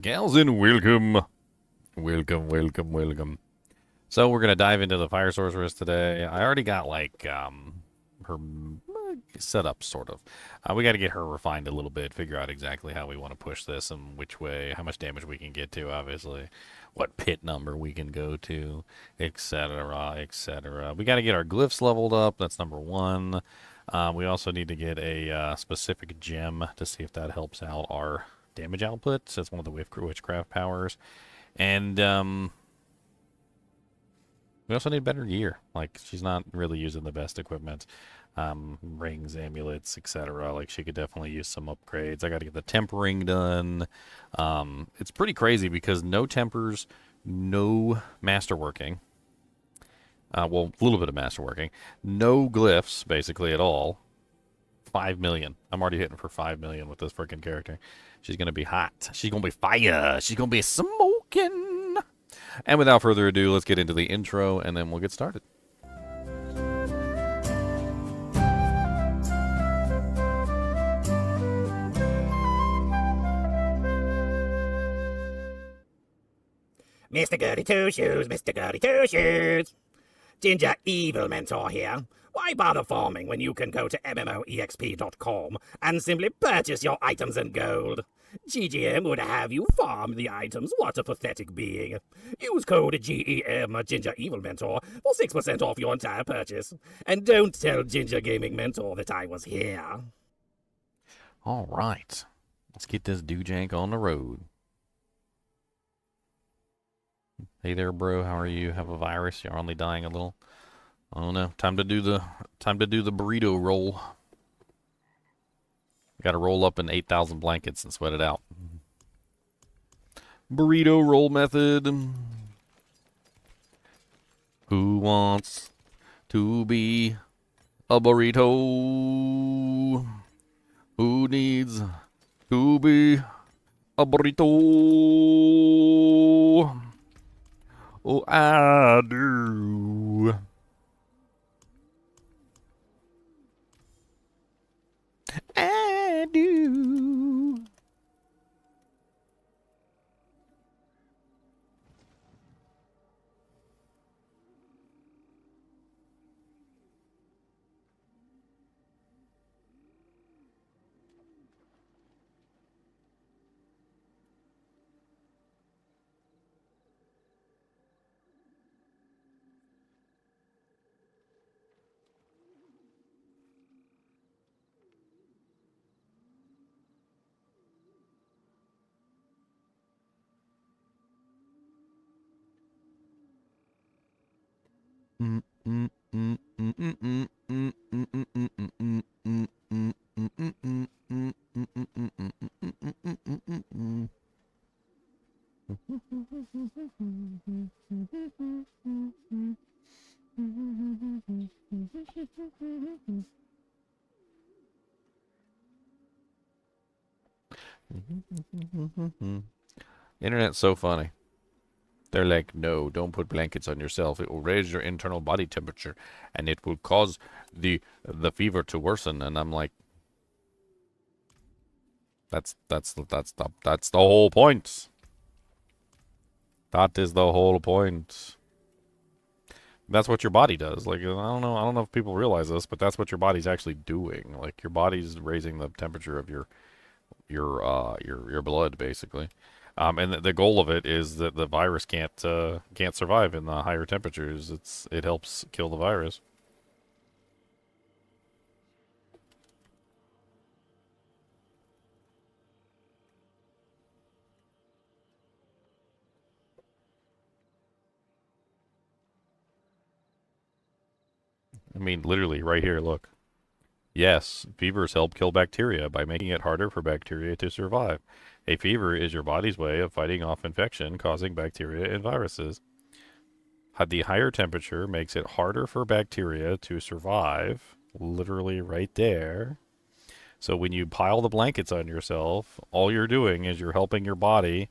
Gals and welcome. Welcome. So we're gonna dive into the Fire Sorceress today. I already got like her set up sort of. We got to get her refined a little bit, figure out exactly how we want to push this and which way, how much damage we can get to, obviously, what pit number we can go to, etc., etc. We got to get our glyphs leveled up. That's number one. We also need to get a specific gem to see if that helps out our damage output. So that's one of the witchcraft powers. And we also need better gear. Like, she's not really using the best equipment. Rings, amulets, etc. Like, she could definitely use some upgrades. I got to get the tempering done. It's pretty crazy because no tempers, no masterworking. Well, a little bit of masterworking. No glyphs, basically, at all. 5 million. I'm already hitting for 5 million with this freaking character. She's going to be hot. She's going to be fire. She's going to be smoking. And without further ado, let's get into the intro, and then we'll get started. Mr. Goody Two Shoes, Mr. Goody Two Shoes. Ginger Evil Mentor here. Why bother farming when you can go to MMOEXP.com and simply purchase your items in gold? GGM would have you farm the items. What a pathetic being. Use code GEM Ginger Evil Mentor for 6% off your entire purchase. And don't tell Ginger Gaming Mentor that I was here. All right. Let's get this doojank on the road. Hey there, bro. How are you? Have a virus? You're only dying a little. Oh no. Time to do the burrito roll. Got to roll up in 8,000 blankets and sweat it out. Burrito roll method. Who wants to be a burrito? Who needs to be a burrito? Oh, I do. I do. Internet's so funny. They're like, no, don't put blankets on yourself. It will raise your internal body temperature, and it will cause the fever to worsen. And I'm like, that's the whole point. That is the whole point. That's what your body does. Like, I don't know if people realize this, but that's what your body's actually doing. Like, your body's raising the temperature of your blood, basically. And the goal of it is that the virus can't survive in the higher temperatures. It helps kill the virus. I mean, literally, right here, look. Yes, fevers help kill bacteria by making it harder for bacteria to survive. A fever is your body's way of fighting off infection causing bacteria and viruses. The higher temperature makes it harder for bacteria to survive, literally right there. So when you pile the blankets on yourself, all you're doing is you're helping your body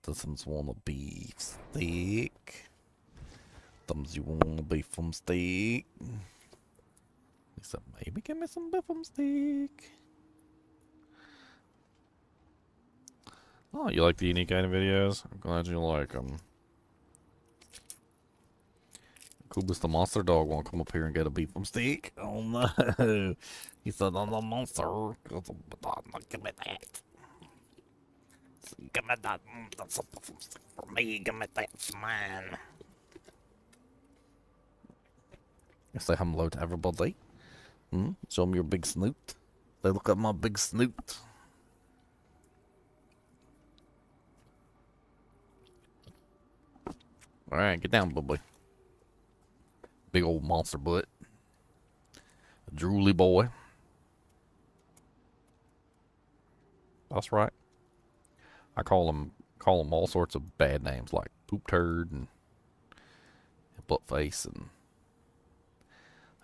Doesn't want a beef steak. Thumbs you want a beef steak. He said, maybe give me some beef steak. Oh, you like the unique kind of videos? I'm glad you like them. Kubus the monster dog won't come up here and get a beef steak. Oh no. He said, I'm the monster. Give me that. Give me that. That's a beef steak for me. Give me that. It's mine. Say hello to everybody. Show me your big snoot. They look at my big snoot. Alright, get down, boy. Big old monster butt. A drooly boy. That's right. I call him all sorts of bad names like poop turd and butt face,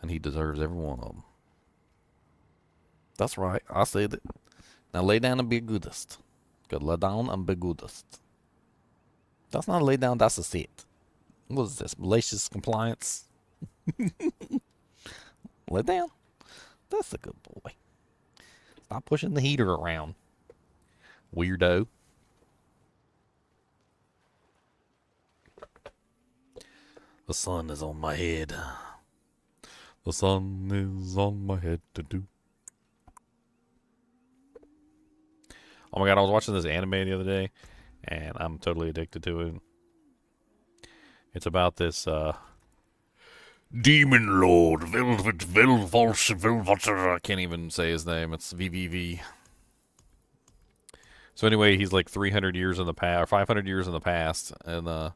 and he deserves every one of them. That's right. I said it. Now lay down and be a goodest. Good, lay down and be goodest. That's not a lay down, that's a sit. What is this? Malicious compliance? Lay down. That's a good boy. Stop pushing the heater around. Weirdo. The sun is on my head. The sun is on my head to do. Oh my god, I was watching this anime the other day, and I'm totally addicted to it. It's about this, Demon Lord, I can't even say his name, it's VVV. So anyway, he's like 300 years in the past, or 500 years in the past, and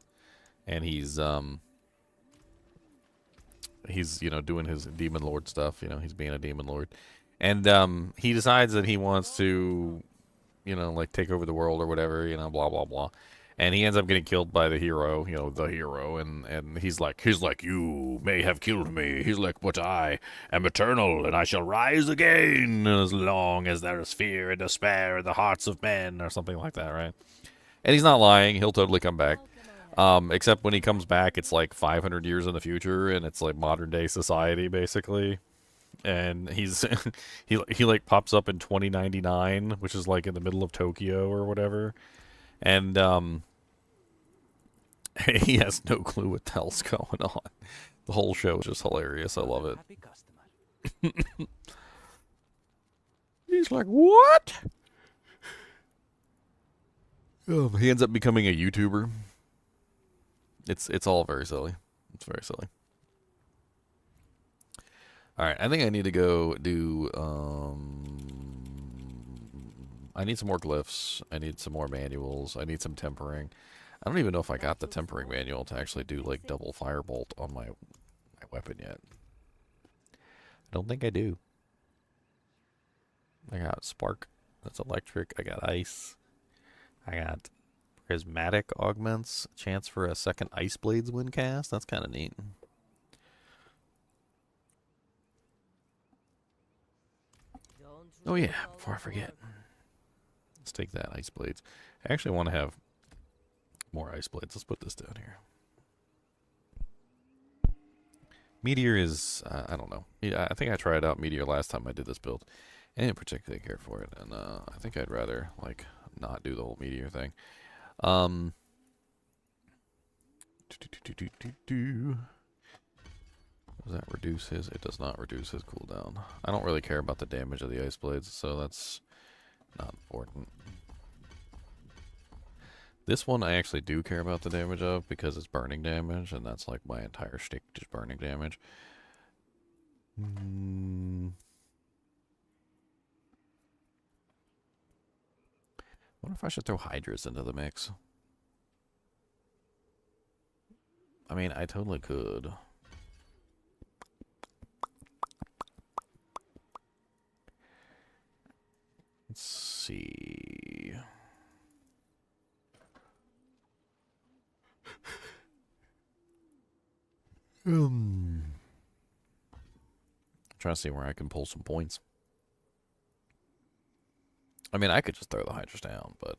he's, you know, doing his Demon Lord stuff, you know, he's being a Demon Lord. And, he decides that he wants to, you know, like take over the world or whatever, you know, blah, blah, blah. And he ends up getting killed by the hero, you know, and he's like, you may have killed me. He's like, but I am eternal, and I shall rise again as long as there is fear and despair in the hearts of men, or something like that, right? And he's not lying. He'll totally come back. Except when he comes back, it's like 500 years in the future, and it's like modern day society, basically. And he's he like pops up in 2099, which is like in the middle of Tokyo or whatever. And he has no clue what the hell's going on. The whole show is just hilarious. I love it. He's like, what? He ends up becoming a YouTuber. It's all very silly. It's very silly. Alright, I think I need to go do, I need some more glyphs. I need some more manuals. I need some tempering. I don't even know if I got the tempering manual to actually do, like, double Firebolt on my weapon yet. I don't think I do. I got Spark. That's electric. I got Ice. I got Prismatic Augments. Chance for a second Ice Blades win cast. That's kind of neat. Oh yeah, before I forget. Let's take that Ice Blades. I actually want to have more Ice Blades. Let's put this down here. Meteor is, I don't know. Yeah, I think I tried out Meteor last time I did this build. I didn't particularly care for it. And I think I'd rather, like, not do the whole Meteor thing. Does that reduce his? It does not reduce his cooldown. I don't really care about the damage of the Ice Blades, so that's not important. This one I actually do care about the damage of because it's burning damage, and that's like my entire shtick, just burning damage. What if I should throw Hydras into the mix? I mean, I totally could. Let's see. Trying to see where I can pull some points. I mean, I could just throw the Hydras down, but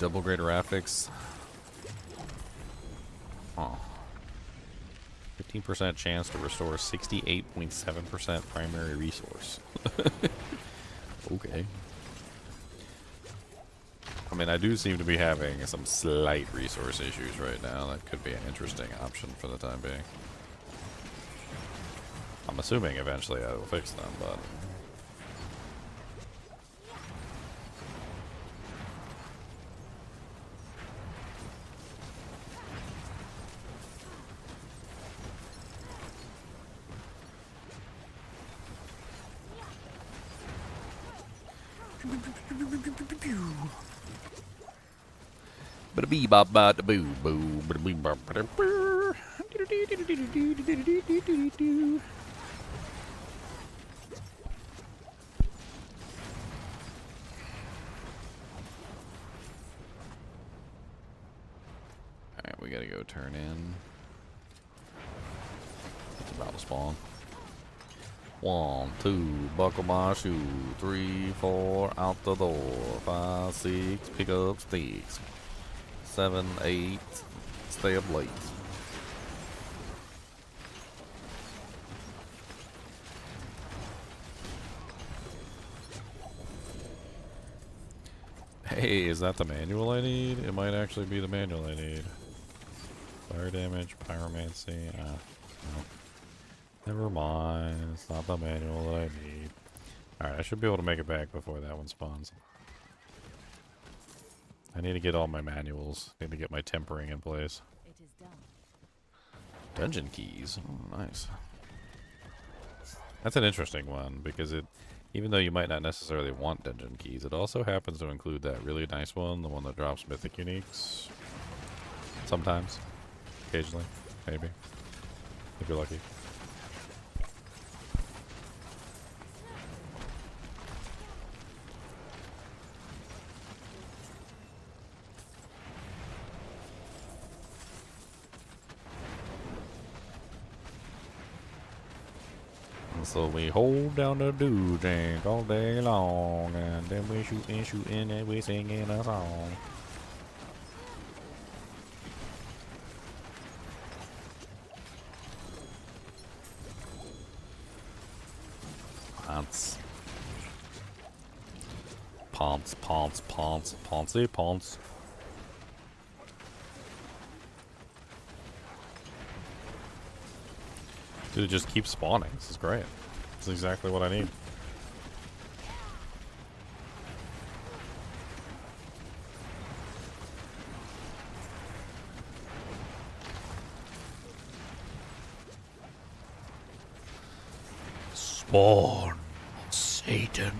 Double greater affix. Oh. 15% chance to restore 68.7% primary resource. Okay. I mean, I do seem to be having some slight resource issues right now. That could be an interesting option for the time being. I'm assuming eventually I will fix them, but... Bee bop bop da boo boo bee bop da boo. Alright, we gotta go turn in. It's about to spawn. 1, 2, buckle my shoe. 3, 4, out the door. 5, 6, pick up sticks. 7, 8, stay up late. Hey, is that the manual I need? It might actually be the manual I need. Fire damage, pyromancy. No. Never mind. It's not the manual that I need. Alright, I should be able to make it back before that one spawns. I need to get all my manuals. I need to get my tempering in place. It is done. Dungeon keys. Oh, nice. That's an interesting one because it, even though you might not necessarily want dungeon keys, it also happens to include that really nice one, the one that drops mythic uniques. Sometimes. Occasionally. Maybe. If you're lucky. So we hold down the do-jank all day long, and then we shootin', and we singing a song. Pants. Pants, pants, pants, pantsy, pants. Dude, it just keeps spawning. This is great. This is exactly what I need. Spawn, Satan.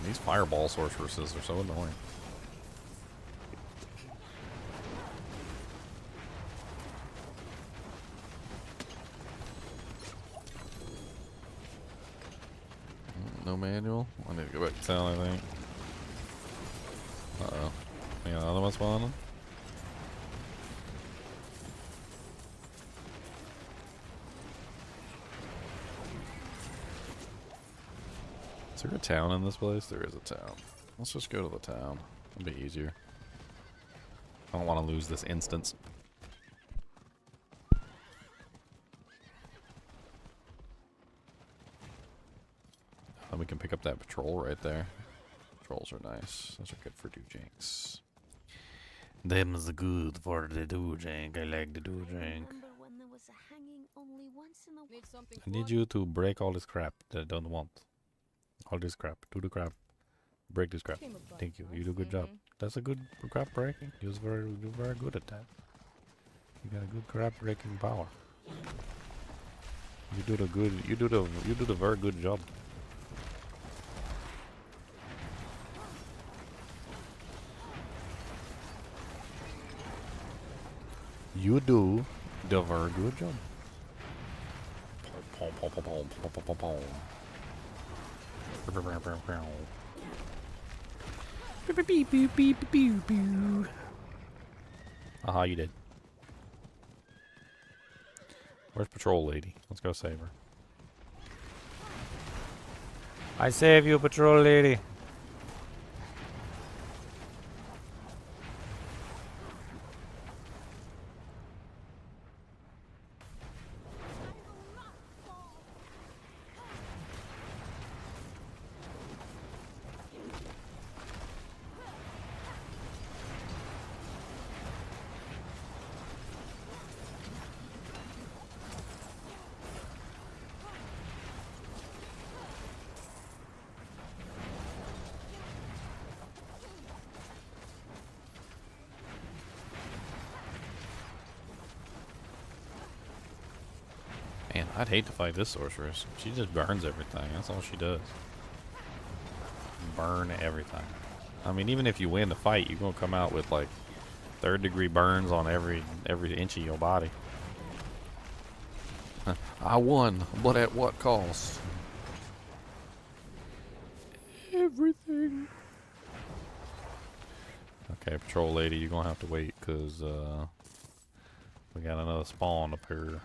These fireball sorceresses are so annoying. No manual? I need to go back to town, I think. Uh-oh. We got another one spawning? Is there a town in this place? There is a town. Let's just go to the town. It'll be easier. I don't want to lose this instance. And we can pick up that patrol right there. Patrols are nice. Those are good for doojanks. Them's good for the doojank. I like the doojank. I need you to break all this crap that I don't want. All this crap. Do the crap. Break this crap. Thank you. You do a good job. That's a good crap breaking. You're very good at that. You got a good crap breaking power. You do the very good job. You do the very good job. Aha, you did. Where's Patrol Lady? Let's go save her. I save you, Patrol Lady. Man, I'd hate to fight this sorceress. She just burns everything. That's all she does. Burn everything. I mean, even if you win the fight, you're gonna come out with like 3rd-degree burns on every inch of your body. I won, but at what cost? Everything. Okay, Patrol Lady, you're gonna have to wait because we got another spawn up here.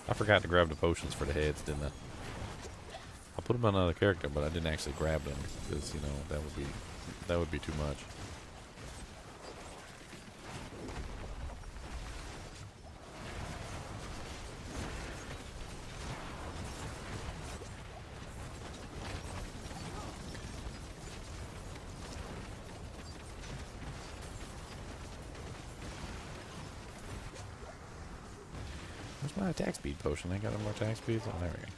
I forgot to grab the potions for the heads, didn't I? I put them on another character, but I didn't actually grab them because, you know, that would be too much. Where's my attack speed potion? I got any more attack speeds? Oh, there we go.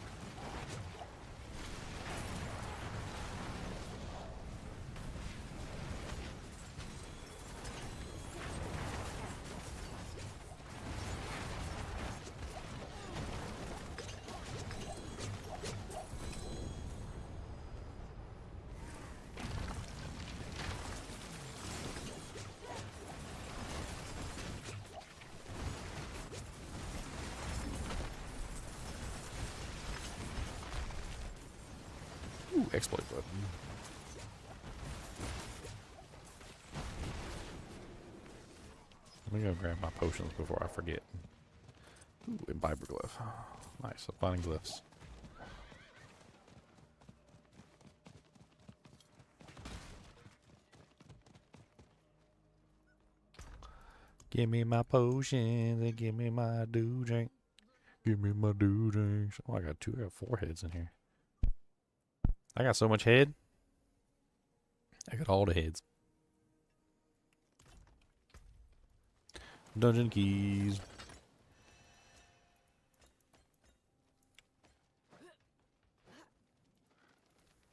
Ooh, exploit weapon. Let me go grab my potions before I forget. Ooh, imbiber glyph. Nice, I'm finding glyphs. Give me my potions and give me my do drink. Give me my do drinks. Oh, I got 4 heads in here. I got so much head. I got all the heads. Dungeon keys.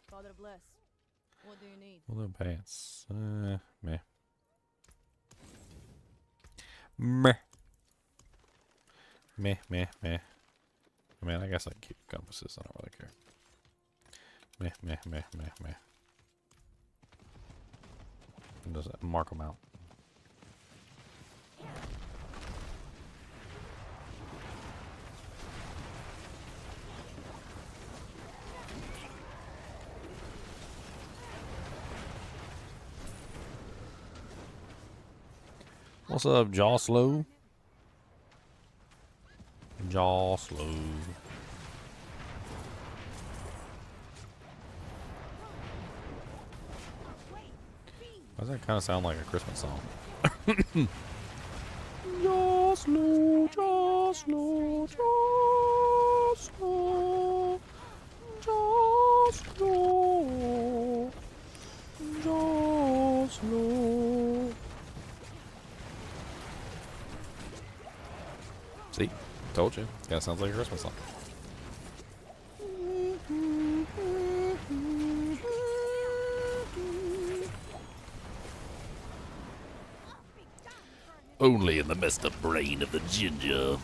Father bless. What do you need? Well, no pants. Meh. Meh. Meh, meh, meh. I mean, I guess I can keep compasses. I don't really care. Meh, meh, meh, meh, meh. And does that mark them out? What's up, Jaw Slow? Jaw Slow. Why does that kind of sound like a Christmas song? Jaw Slow, Jaw Slow, Jaw Slow, Jaw Slow, Jaw Slow. See? Told you. Kind of sounds like a Christmas song. Only in the messed up brain of the ginger.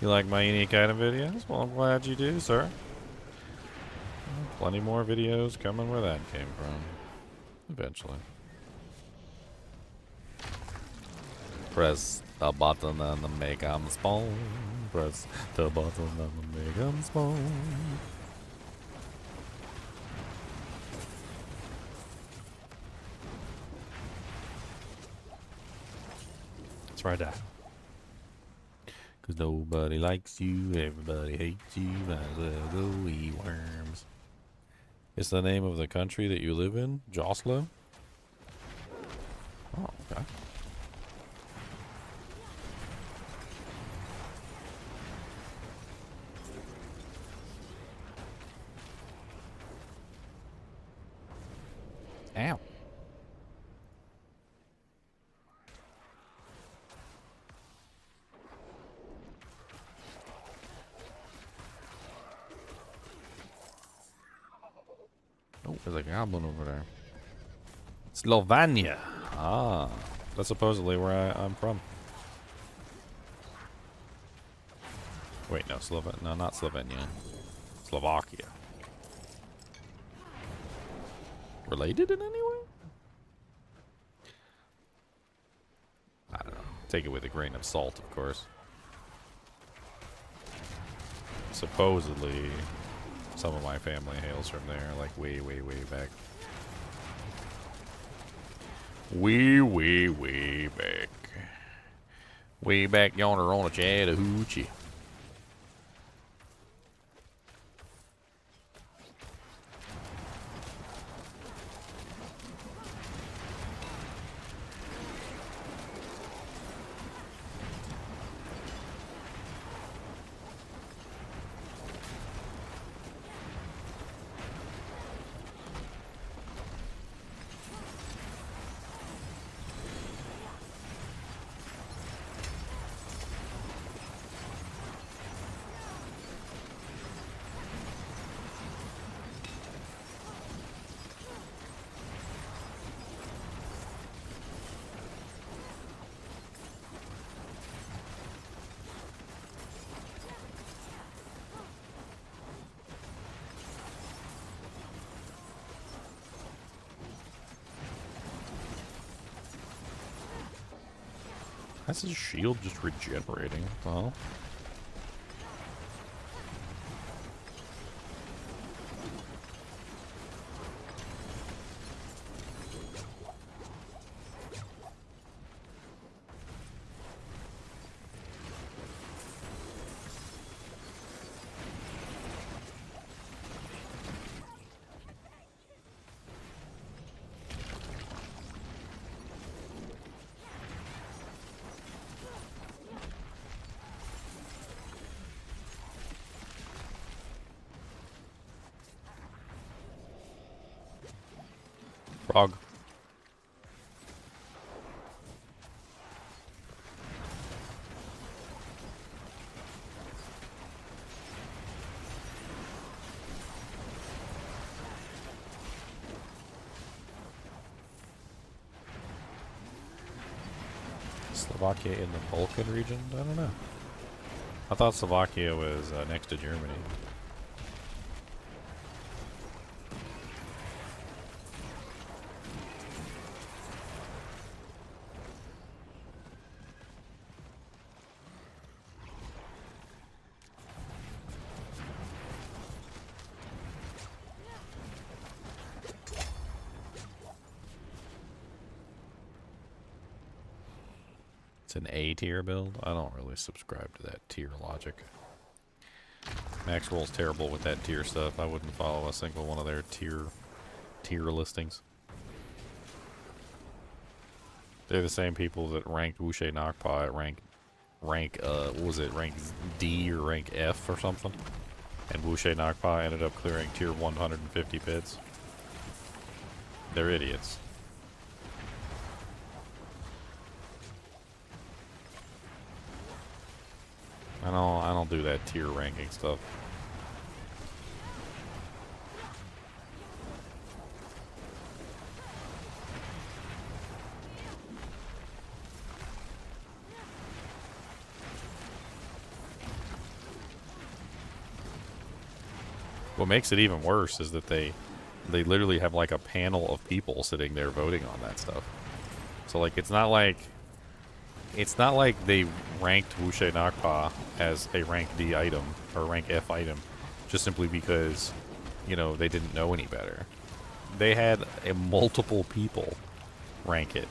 You like my unique item videos? Well, I'm glad you do, sir. Plenty more videos coming where that came from. Eventually. Press the button and the make 'em spawn. Press the button and the make 'em spawn. That's right, Dad. Cause nobody likes you, everybody hates you, might as well go eat worms. It's the name of the country that you live in, Joslo? Oh, okay. Ow. Oh, there's a goblin over there. Slovenia. Ah, that's supposedly where I'm from. Wait, no, no, not Slovenia. Slovakia. Related in any way? I don't know. Take it with a grain of salt, of course. Supposedly, some of my family hails from there, like way, way, way back. Way back. Way back yonder on a Chattahoochee. That's his shield just regenerating. Well, frog. Slovakia in the Balkan region? I don't know. I thought Slovakia was next to Germany. It's an A tier build. I don't really subscribe to that tier logic. Maxwell's terrible with that tier stuff. I wouldn't follow a single one of their tier listings. They're the same people that ranked Wuxie Nakpa at rank what was it, rank D or rank F or something. And Wuxie Nakpa ended up clearing tier 150 pits. They're idiots. I don't do that tier ranking stuff. What makes it even worse is that they literally have like a panel of people sitting there voting on that stuff. So like it's not like they ranked Wuxie Nakpa as a rank D item or rank F item just simply because, you know, they didn't know any better. They had multiple people rank it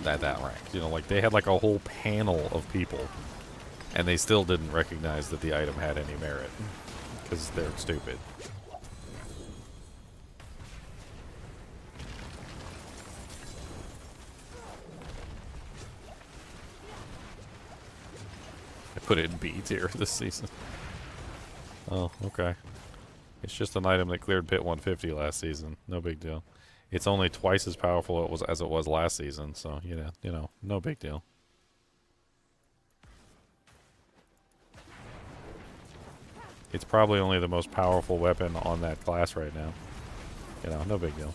at that rank. You know, like they had like a whole panel of people and they still didn't recognize that the item had any merit because they're stupid. I put it in B tier this season. Oh, okay. It's just an item that cleared pit 150 last season. No big deal. It's only twice as powerful as it was last season, so you know, no big deal. It's probably only the most powerful weapon on that class right now. You know, no big deal.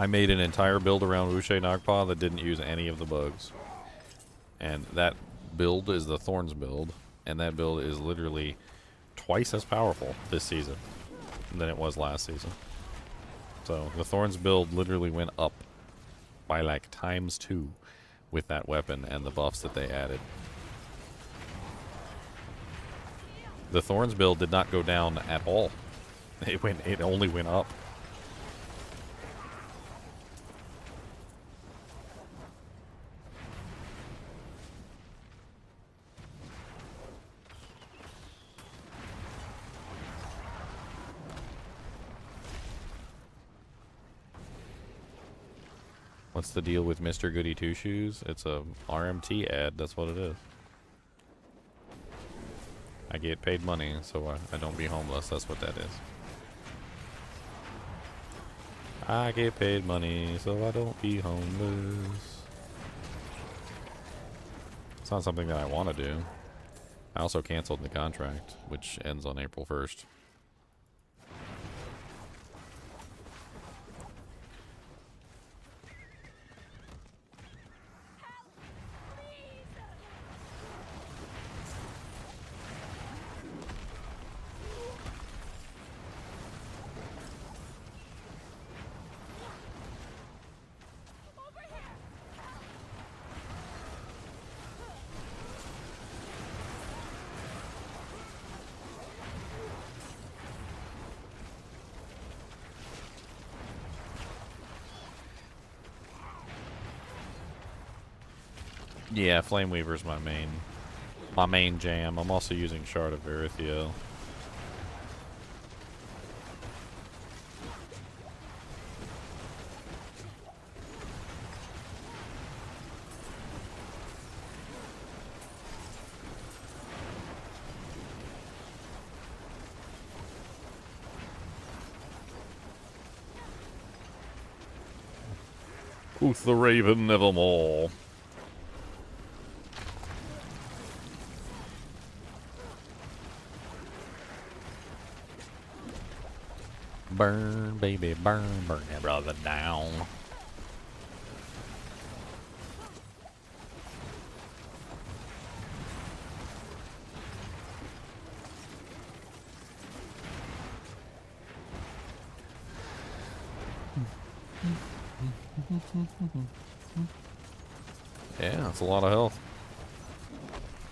I made an entire build around Wuxie Nagpa that didn't use any of the bugs. And that build is the Thorns build, and that build is literally twice as powerful this season than it was last season. So the Thorns build literally went up by like ×2 with that weapon and the buffs that they added. The Thorns build did not go down at all. It only went up. What's the deal with Mr. Goody Two Shoes? It's a RMT ad, that's what it is. I get paid money, so I don't be homeless, that's what that is. I get paid money, so I don't be homeless. It's not something that I want to do. I also canceled the contract, which ends on April 1st. Yeah, Flame Weaver's my main jam. I'm also using Shard of Verithio. Who's the Raven nevermore? Burn, baby, burn, burn that brother down. Yeah, that's a lot of health.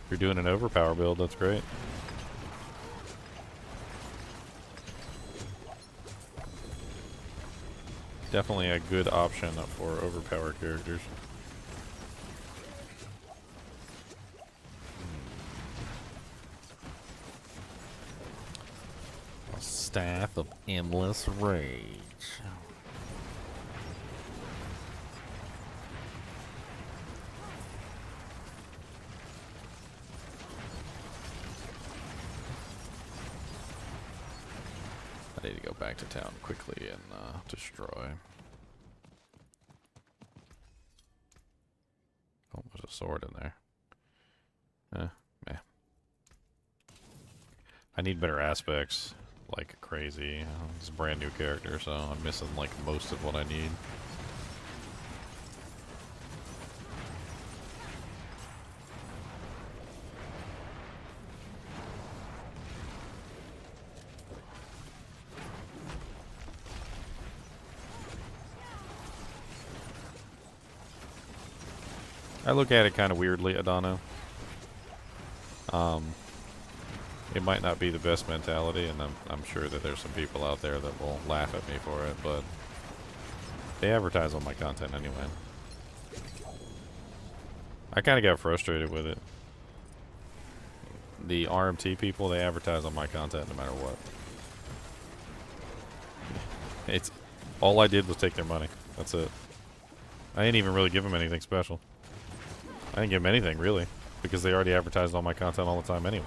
If you're doing an overpower build, that's great. Definitely a good option for overpowered characters. A Staff of Endless Rage. I need to go back to town quickly and destroy. a sword in there. Yeah. I need better aspects, like crazy. It's a brand new character, so I'm missing like most of what I need. I look at it kind of weirdly, Adano. It might not be the best mentality, and I'm sure that there's some people out there that will laugh at me for it, but they advertise on my content anyway. I kind of got frustrated with it. The RMT people, they advertise on my content no matter what. It's all I did was take their money. That's it. I didn't even really give them anything special. I didn't give them anything, really, because they already advertised on my content all the time anyway.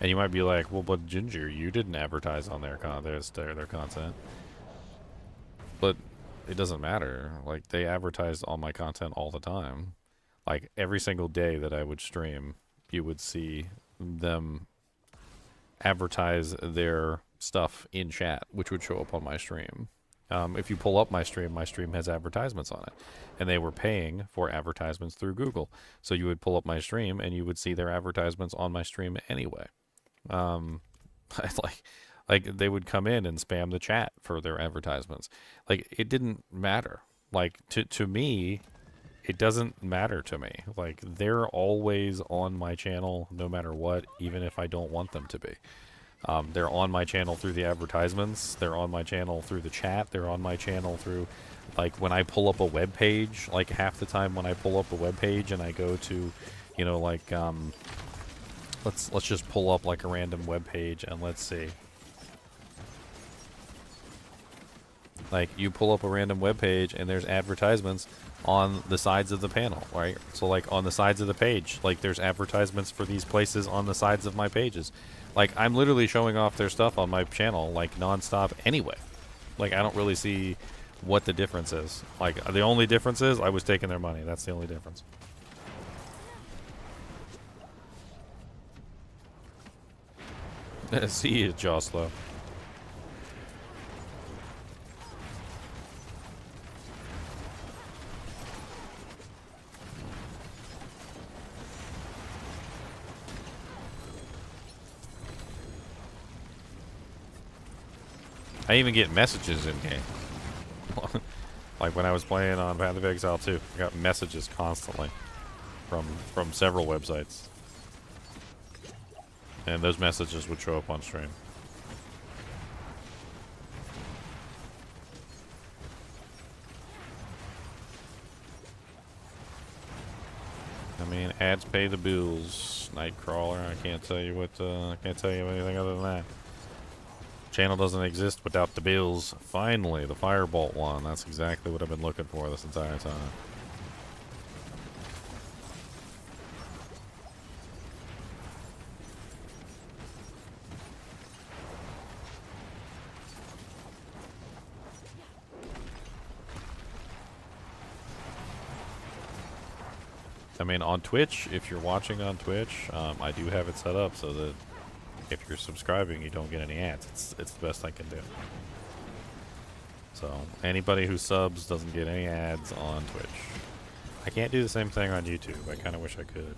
And you might be like, well, but Ginger, you didn't advertise on their content. But it doesn't matter. Like, they advertised on my content all the time. Like, every single day that I would stream, you would see them advertise their stuff in chat, which would show up on my stream. If you pull up my stream has advertisements on it. And they were paying for advertisements through Google. So you would pull up my stream and you would see their advertisements on my stream anyway. Like they would come in and spam the chat for their advertisements. Like, it didn't matter. Like, to me, it doesn't matter to me. Like, they're always on my channel no matter what, even if I don't want them to be. They're on my channel through the advertisements. They're on my channel through the chat. They're on my channel through, like, when I pull up a web page. Like, half the time when I pull up a web page and I go to, you know, like, let's just pull up like a random web page and let's see. Like, you pull up a random web page and there's advertisements on the sides of the panel, right? So, like, on the sides of the page, like, there's advertisements for these places on the sides of my pages. Like, I'm literally showing off their stuff on my channel, like, nonstop anyway. Like, I don't really see what the difference is. Like, the only difference is I was taking their money. That's the only difference. See you, Joslo. I even get messages in game. Like when I was playing on Path of Exile 2, I got messages constantly from several websites. And those messages would show up on stream. I mean, ads pay the bills. Nightcrawler, I can't tell you anything other than that. Channel doesn't exist without the bills. Finally, the Firebolt one. That's exactly what I've been looking for this entire time. I mean, on Twitch, if you're watching on Twitch, I do have it set up so that if you're subscribing, you don't get any ads. It's the best I can do. So, anybody who subs doesn't get any ads on Twitch. I can't do the same thing on YouTube. I kind of wish I could.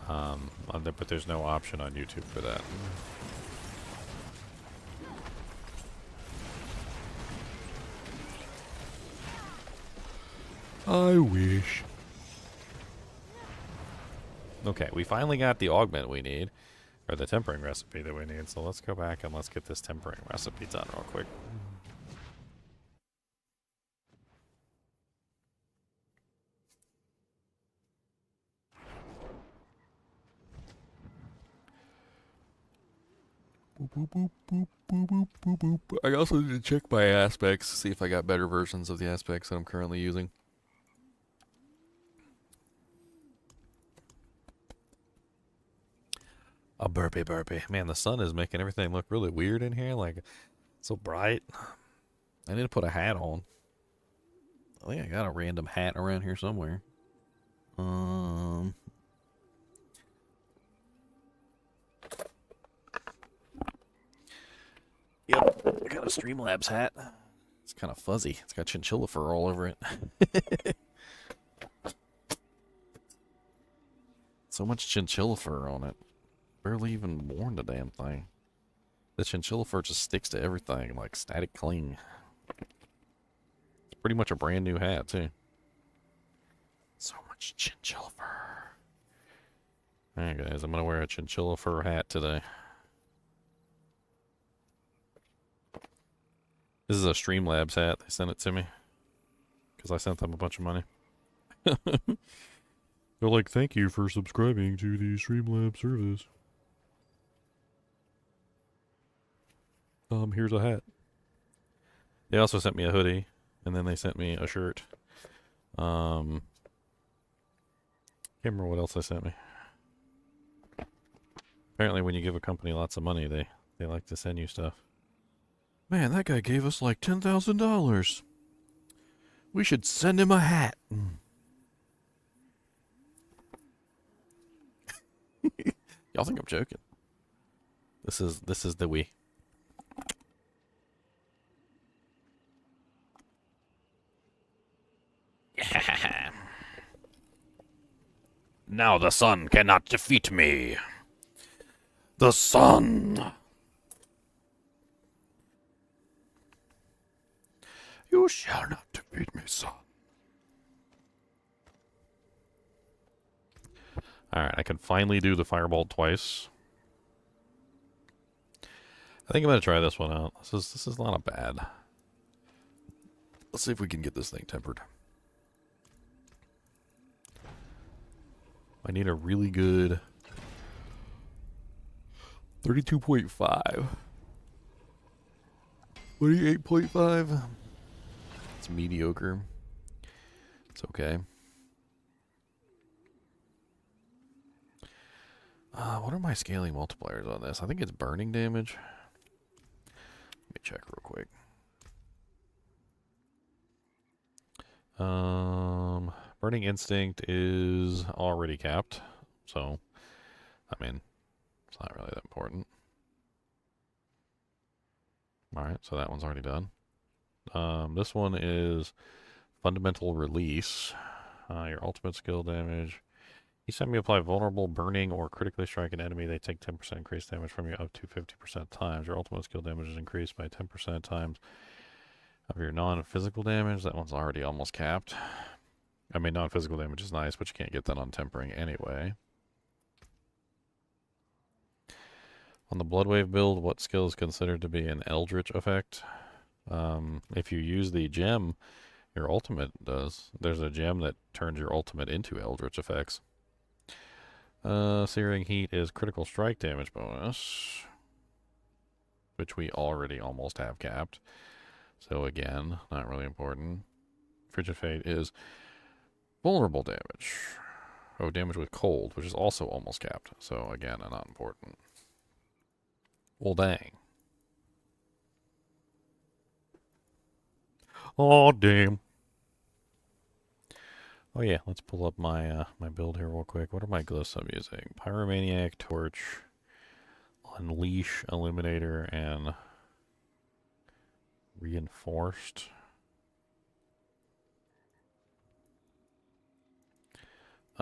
But there's no option on YouTube for that. I wish. Okay, we finally got the augment we need, or the tempering recipe that we need, so let's go back and let's get this tempering recipe done real quick. Boop, boop, boop, boop, boop, boop, boop, boop. I also need to check my aspects, see if I got better versions of the aspects that I'm currently using. A burpee. Man, the sun is making everything look really weird in here. Like, so bright. I need to put a hat on. I think I got a random hat around here somewhere. Um, yep, I got a Streamlabs hat. It's kind of fuzzy. It's got chinchilla fur all over it. So much chinchilla fur on it. Barely even worn the damn thing. The chinchilla fur just sticks to everything like static cling. It's pretty much a brand new hat, too. So much chinchilla fur. Alright, guys, I'm going to wear a chinchilla fur hat today. This is a Streamlabs hat. They sent it to me because I sent them a bunch of money. They're like, thank you for subscribing to the Streamlabs service. Here's a hat. They also sent me a hoodie, and then they sent me a shirt. Can't remember what else they sent me. Apparently when you give a company lots of money, they like to send you stuff. Man, that guy gave us like $10,000. We should send him a hat. Y'all think I'm joking? This is the Wii. Now the sun cannot defeat me. The sun. You shall not defeat me, son. Alright, I can finally do the Firebolt twice. I think I'm gonna try this one out. This is not a bad. Let's see if we can get this thing tempered. I need a really good 32.5. 28.5. It's mediocre. It's okay. What are my scaling multipliers on this? I think it's burning damage. Let me check real quick. Burning instinct is already capped, so I mean, it's not really that important. Alright, so that one's already done. This one is fundamental release. Your ultimate skill damage. Each time you apply vulnerable, burning, or critically strike an enemy, they take 10% increased damage from you up to 50% times. Your ultimate skill damage is increased by 10% times of your non-physical damage. That one's already almost capped. I mean, non-physical damage is nice, but you can't get that on tempering anyway. On the Bloodwave build, what skill is considered to be an Eldritch effect? If you use the gem, your ultimate does. There's a gem that turns your ultimate into Eldritch effects. Searing Heat is critical strike damage bonus, which we already almost have capped. So again, not really important. Frigid Fate is vulnerable damage. Oh, damage with cold, which is also almost capped. So again, not important. Well, dang. Oh, damn. Oh yeah, let's pull up my my build here real quick. What are my glyphs I'm using? Pyromaniac, Torch, Unleash, Illuminator, and Reinforced.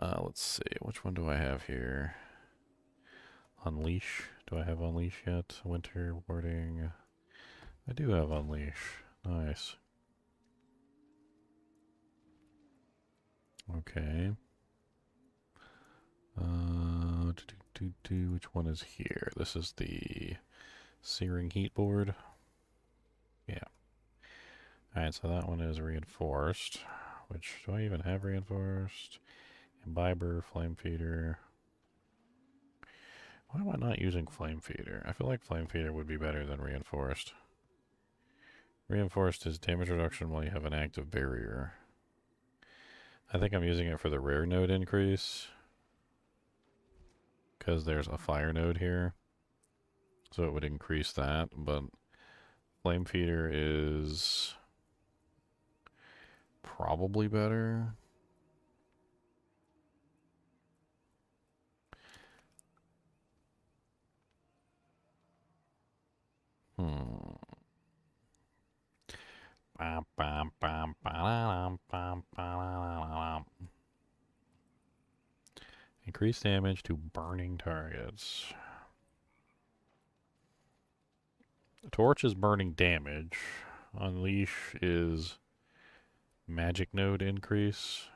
Let's see, which one do I have here? Unleash. Do I have Unleash yet? Winter Warding. I do have Unleash. Nice. Okay. Which one is here? This is the Searing Heat board. Yeah. Alright, so that one is Reinforced. Which, do I even have Reinforced? Imbiber, Flame Feeder. Why am I not using Flame Feeder? I feel like Flame Feeder would be better than Reinforced. Reinforced is damage reduction while you have an active barrier. I think I'm using it for the rare node increase, because there's a fire node here, so it would increase that, but Flame Feeder is probably better. Increase damage to burning targets. Torch is burning damage. Unleash is magic node increase.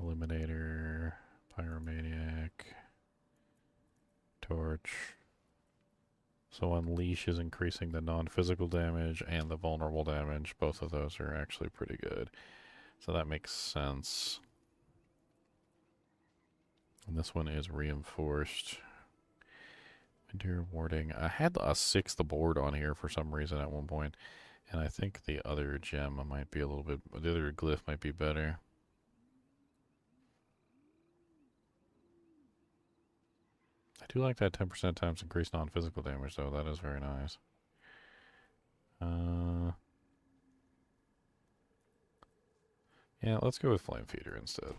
Eliminator, Pyromaniac, Torch. So Unleash is increasing the non-physical damage and the vulnerable damage. Both of those are actually pretty good. So that makes sense. And this one is reinforced. Winter warding. I had a 6th board on here for some reason at one point. And I think the other gem might be a little bit... The other glyph might be better. I do like that 10% times increased non-physical damage, though. That is very nice. Yeah, let's go with Flame Feeder instead.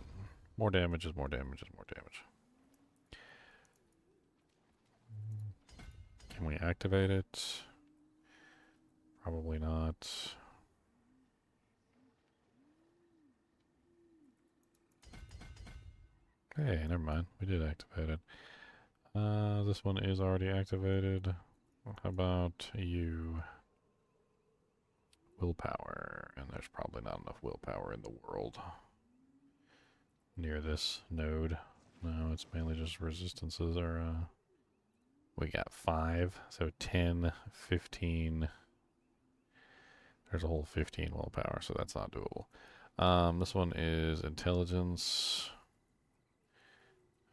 More damage is more damage is more damage. Can we activate it? Probably not. Hey, never mind. We did activate it. This one is already activated. How about you? Willpower. And there's probably not enough willpower in the world near this node. No, it's mainly just resistances are, we got 5, so 10, 15. There's a whole 15 willpower, so that's not doable. This one is intelligence.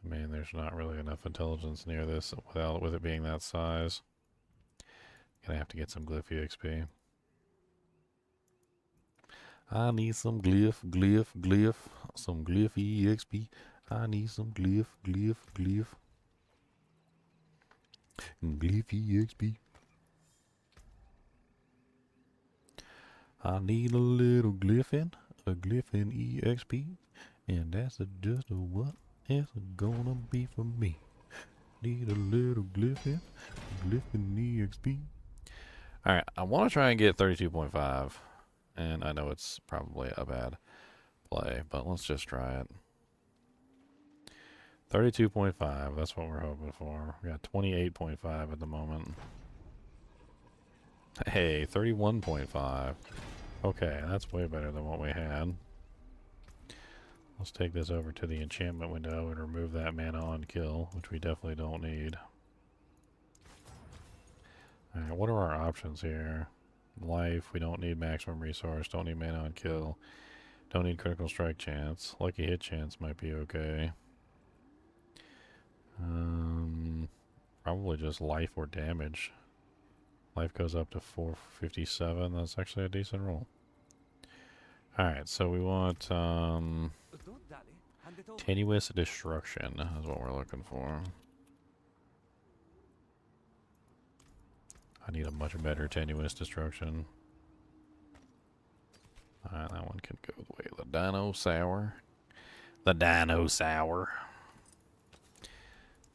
I mean, there's not really enough intelligence near this with it being that size. Gonna have to get some glyph EXP. I need some glyph, some glyph EXP. I need some glyph, glyph EXP. I need a little glyphin EXP, and that's just what it's gonna be for me. Need a little glyphin EXP. Alright, I want to try and get 32.5, and I know it's probably a bad play, but let's just try it. 32.5, that's what we're hoping for. We got 28.5 at the moment. Hey, 31.5. Okay, that's way better than what we had. Let's take this over to the enchantment window and remove that mana on kill, which we definitely don't need. Alright, what are our options here? Life, we don't need maximum resource, don't need mana on kill, don't need critical strike chance. Lucky hit chance might be okay. Probably just life or damage. Life goes up to 457. That's actually a decent roll. Alright, so we want tenuous destruction is what we're looking for. I need a much better tenuous destruction. Alright, that one can go the way of the dinosaur. The dinosaur.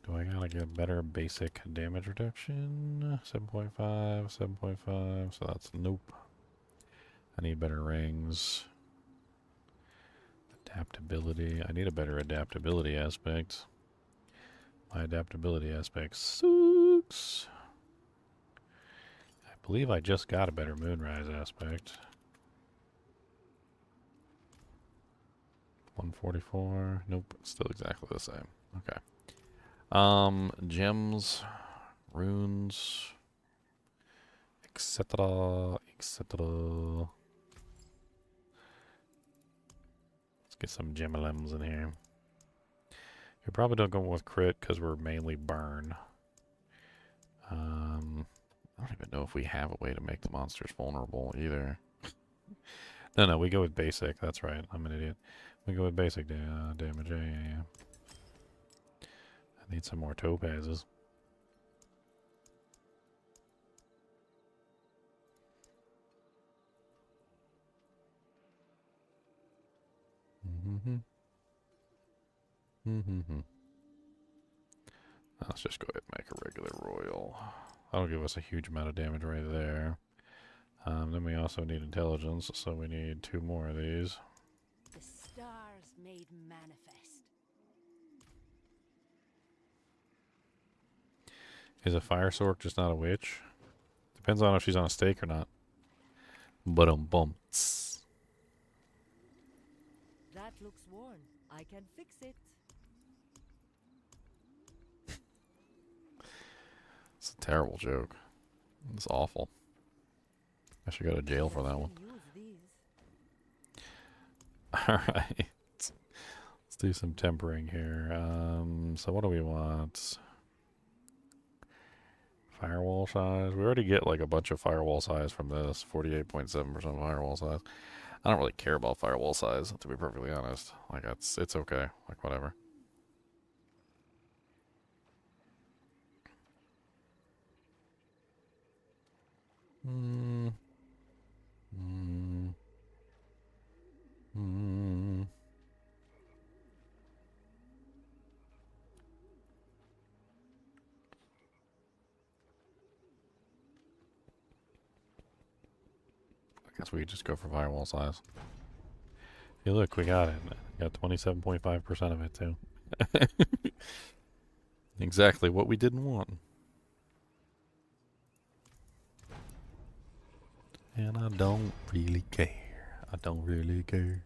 Do I gotta get better basic damage reduction? 7.5, 7.5, so that's nope. I need better rings. Adaptability. I need a better adaptability aspect. My adaptability aspect sucks. I believe I just got a better Moonrise aspect. 144. Nope, it's still exactly the same. Okay. Gems, runes, etc., etc. Let's get some gemelems in here. We probably don't go with crit because we're mainly burn. I don't even know if we have a way to make the monsters vulnerable either. No, we go with basic. That's right. I'm an idiot. We go with basic damage. Yeah. I need some more topazes. Let's just go ahead and make a regular royal. That'll give us a huge amount of damage right there. Then we also need intelligence, so we need 2 more of these. The stars made manifest. Is a fire sorc just not a witch? Depends on if she's on a stake or not. Bumps. That looks worn. I can fix it. It's a terrible joke. It's awful. I should go to jail for that one. Use these. Alright. Let's do some tempering here. So what do we want? Firewall size. We already get like a bunch of firewall size from this. 48.7% firewall size. I don't really care about firewall size, to be perfectly honest. Like it's okay. Like whatever. I guess we could just go for firewall size. Hey, look, we got it. We got 27.5% of it, too. Exactly what we didn't want. And I don't really care. I don't really care.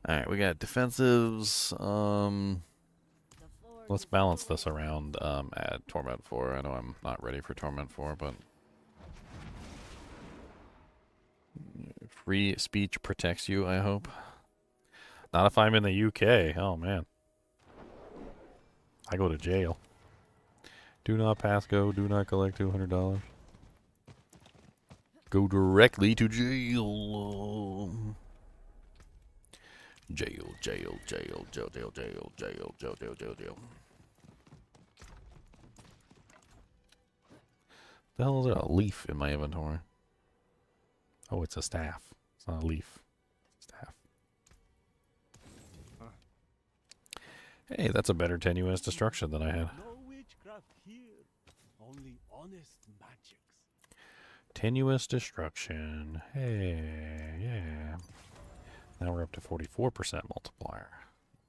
Alright, we got defensives. Let's balance this around at Torment 4. I know I'm not ready for Torment 4, but free speech protects you, I hope. Not if I'm in the UK. Oh, man. I go to jail. Do not pass go. Do not collect $200. Go directly to jail. Jail, jail, jail, jail, jail, jail, jail, jail, jail, jail, jail. The hell is that? A leaf in my inventory. Oh, it's a staff. It's not a leaf. Staff. Hey, that's a better tenuous destruction than I had. No witchcraft here, only honest magics. Tenuous destruction. Hey, yeah. Now we're up to 44% multiplier.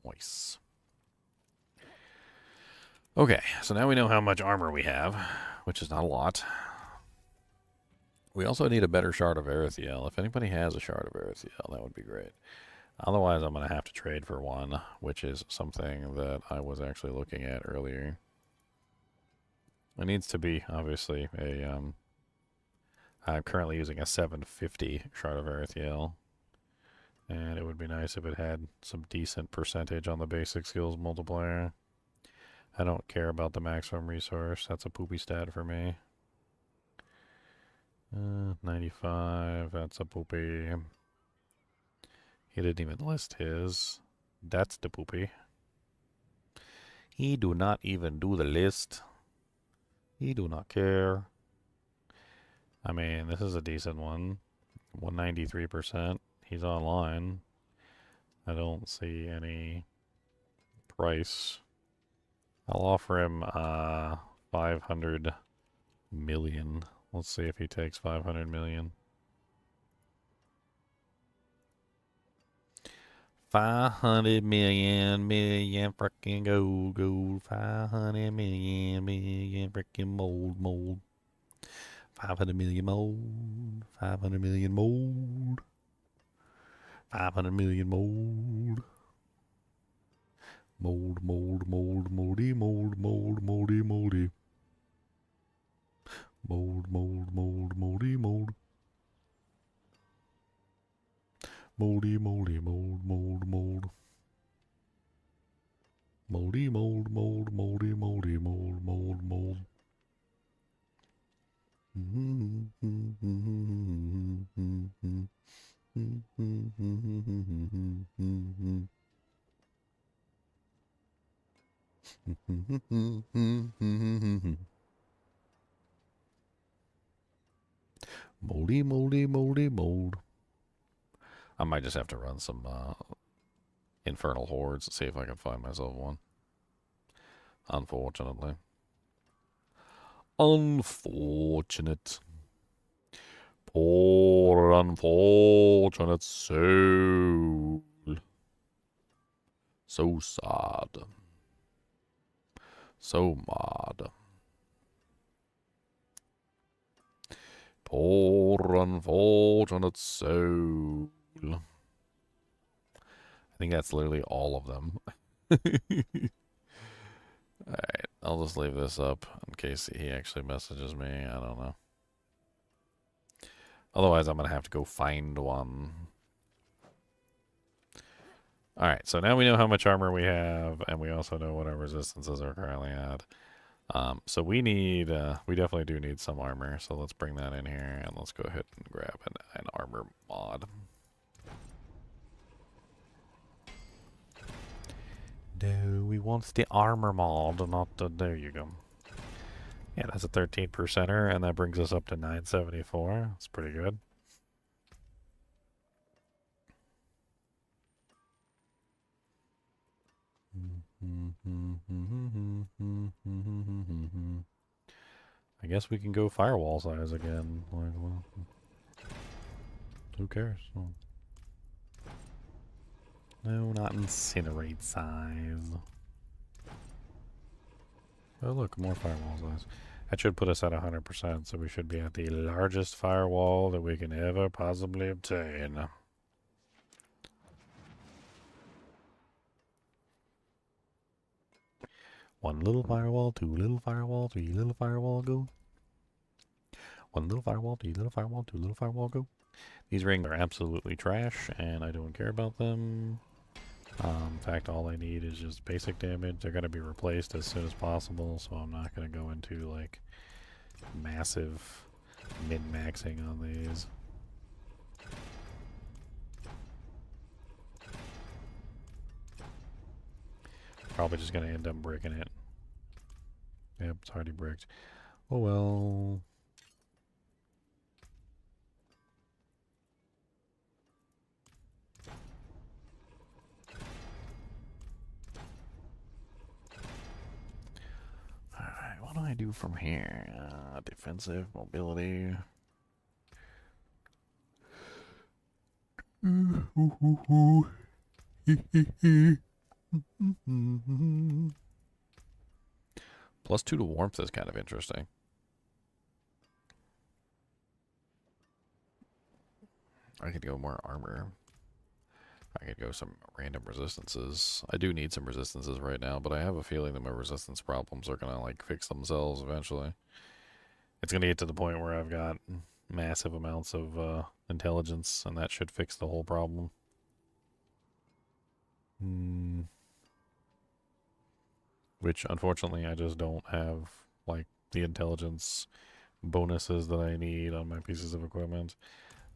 Nice. Okay, so now we know how much armor we have, which is not a lot. We also need a better shard of Erethiel. If anybody has a shard of Erethiel, that would be great. Otherwise, I'm going to have to trade for one, which is something that I was actually looking at earlier. It needs to be, obviously, a... I'm currently using a 750 shard of Erethiel. And it would be nice if it had some decent percentage on the basic skills multiplier. I don't care about the maximum resource. That's a poopy stat for me. 95, that's a poopy. He didn't even list his. That's the poopy. He do not even do the list. He do not care. I mean, this is a decent one. 193%. He's online. I don't see any price. I'll offer him 500 million. Let's see if he takes 500 million. 500 million freaking gold. 500 million freaking mold. 500 million mold. 500 million mold. 500 million mold. Moldy, moldy, moldy. Mold, moldy, moldy, mold. Moldy, mold. Moldy, mold. Moldy, mold. I might just have to run some infernal hordes and see if I can find myself one. Unfortunately. Unfortunate. Poor unfortunate soul. So sad. So mad. Poor unfortunate soul. I think that's literally all of them. Alright, I'll just leave this up in case he actually messages me. I don't know. Otherwise, I'm going to have to go find one. Alright, so now we know how much armor we have, and we also know what our resistances are currently at. So we need, we definitely do need some armor, so let's bring that in here, and let's go ahead and grab an armor mod. No, we want the armor mod, not the, there you go. Yeah, that's a 13%er, and that brings us up to 974. That's pretty good. I guess we can go firewall size again. Like, well, who cares? Oh. No, not incinerate size. Oh, look, more firewall size. That should put us at 100%, so we should be at the largest firewall that we can ever possibly obtain. One little firewall, two little firewall, three little firewall, go. One little firewall, three little firewall, two little firewall, go. These rings are absolutely trash, and I don't care about them. In fact, all I need is just basic damage. They're going to be replaced as soon as possible, so I'm not going to go into, like, massive min-maxing on these. Probably just going to end up breaking it. Yep, it's already bricked. Oh well. Alright, what do I do from here? Defensive, mobility. +2 to warmth is kind of interesting. I could go more armor. I could go some random resistances. I do need some resistances right now, but I have a feeling that my resistance problems are going to, like, fix themselves eventually. It's going to get to the point where I've got massive amounts of intelligence, and that should fix the whole problem. Which, unfortunately, I just don't have, like, the intelligence bonuses that I need on my pieces of equipment.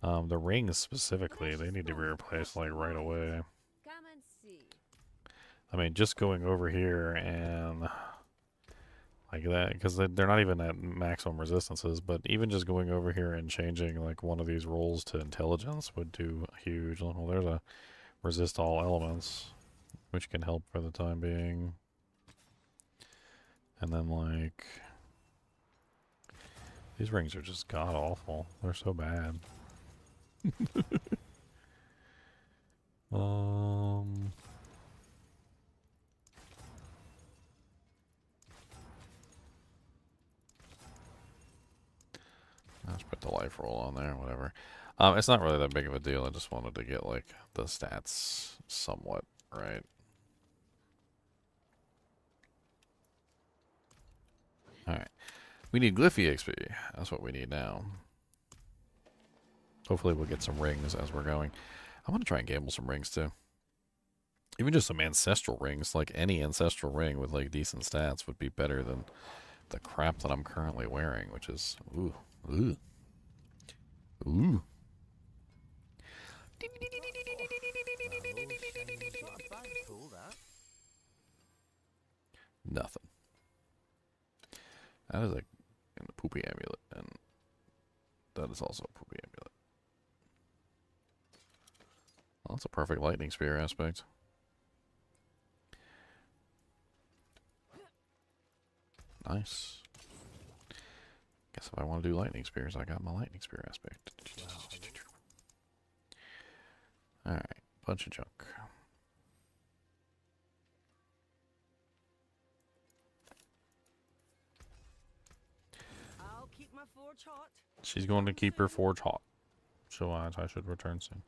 The rings specifically, they need to be replaced, like, right away. Come and see. I mean, just going over here and like that, because they're not even at maximum resistances, but even just going over here and changing, like, one of these rolls to intelligence would do a huge. Well, there's a resist all elements, which can help for the time being. And then, like, these rings are just god-awful. They're so bad. Let's put the life roll on there, whatever. It's not really that big of a deal. I just wanted to get, like, the stats somewhat right. Alright. We need Glyphy XP. That's what we need now. Hopefully we'll get some rings as we're going. I want to try and gamble some rings, too. Even just some ancestral rings. Like, any ancestral ring with, like, decent stats would be better than the crap that I'm currently wearing, which is... Ooh. Ooh. Ooh. Nothing. That is a poopy amulet, and that is also a poopy amulet. Well, that's a perfect lightning spear aspect. Nice. Guess if I want to do lightning spears, I got my lightning spear aspect. Alright, bunch of junk. I'll keep my forge hot. She's going to keep her forge hot. So I should return soon.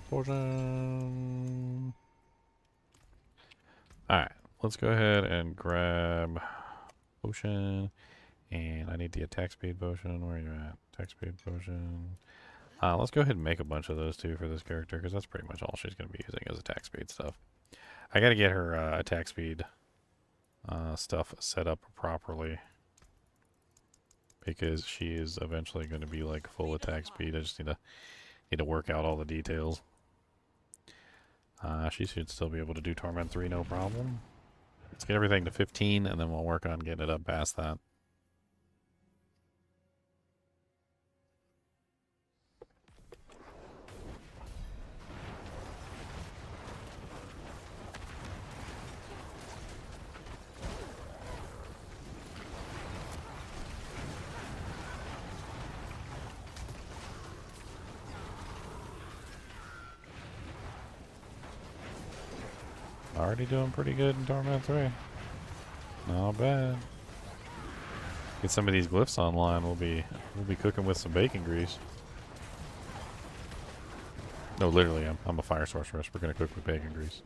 Potion. Alright, let's go ahead and grab potion. And I need the attack speed potion. Where are you at? Attack speed potion. Let's go ahead and make a bunch of those too for this character, because that's pretty much all she's going to be using is attack speed stuff. I got to get her attack speed stuff set up properly, because she is eventually going to be like full attack speed. I just need to work out all the details. She should still be able to do Torment 3 no problem. Let's get everything to 15 and then we'll work on getting it up past that. Already doing pretty good in Torment 3. Not bad. Get some of these glyphs online, we'll be cooking with some bacon grease. No, literally, I'm a fire sorceress. We're gonna cook with bacon grease.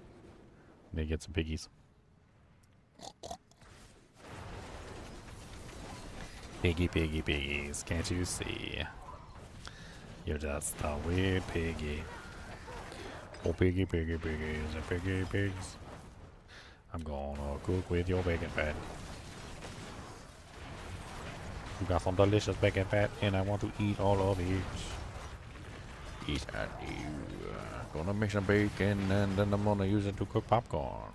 Need to get some piggies. Piggy, piggy, piggies. Can't you see? You're just a weird piggy. Oh, piggy, piggy, piggies and piggy pigs. I'm gonna cook with your bacon fat. You got some delicious bacon fat, and I want to eat all of it. Eat at you. Gonna make some bacon, and then I'm gonna use it to cook popcorn.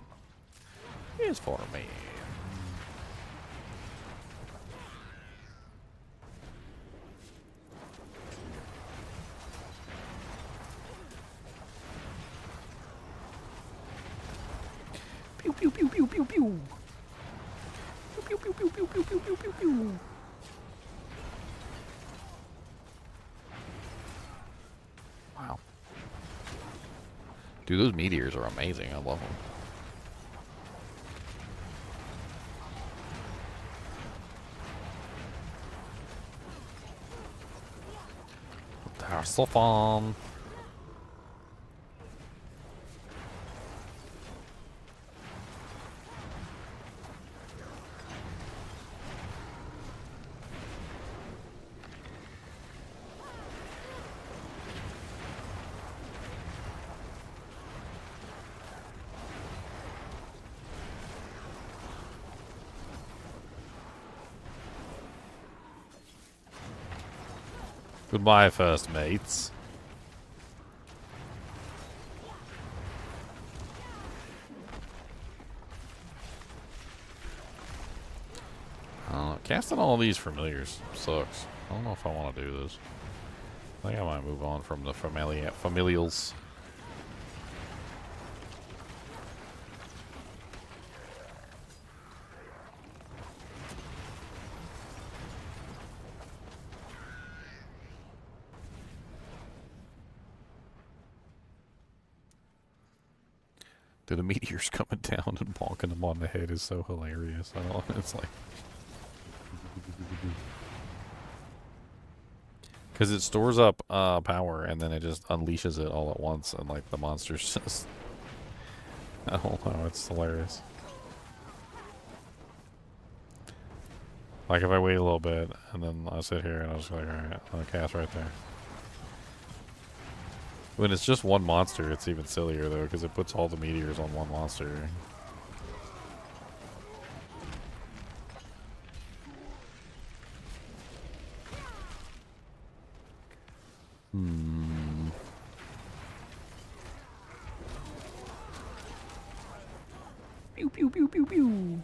It's for me. Pew pew pew pew pew pew. Pew pew pew pew pew pew pew pew pew. Wow. Dude, those meteors are amazing. I love them. They're so fun. Goodbye, first mates. Casting all these familiars sucks. I don't know if I want to do this. I think I might move on from the familials. Dude, the meteors coming down and bonking them on the head is so hilarious. I don't know, it's like... Because it stores up power and then it just unleashes it all at once and like the monsters just... I don't know, it's hilarious. Like if I wait a little bit and then I sit here and I was like, alright, I'll cast right there. When it's just one monster, it's even sillier though, because it puts all the meteors on one monster. Pew pew pew pew pew.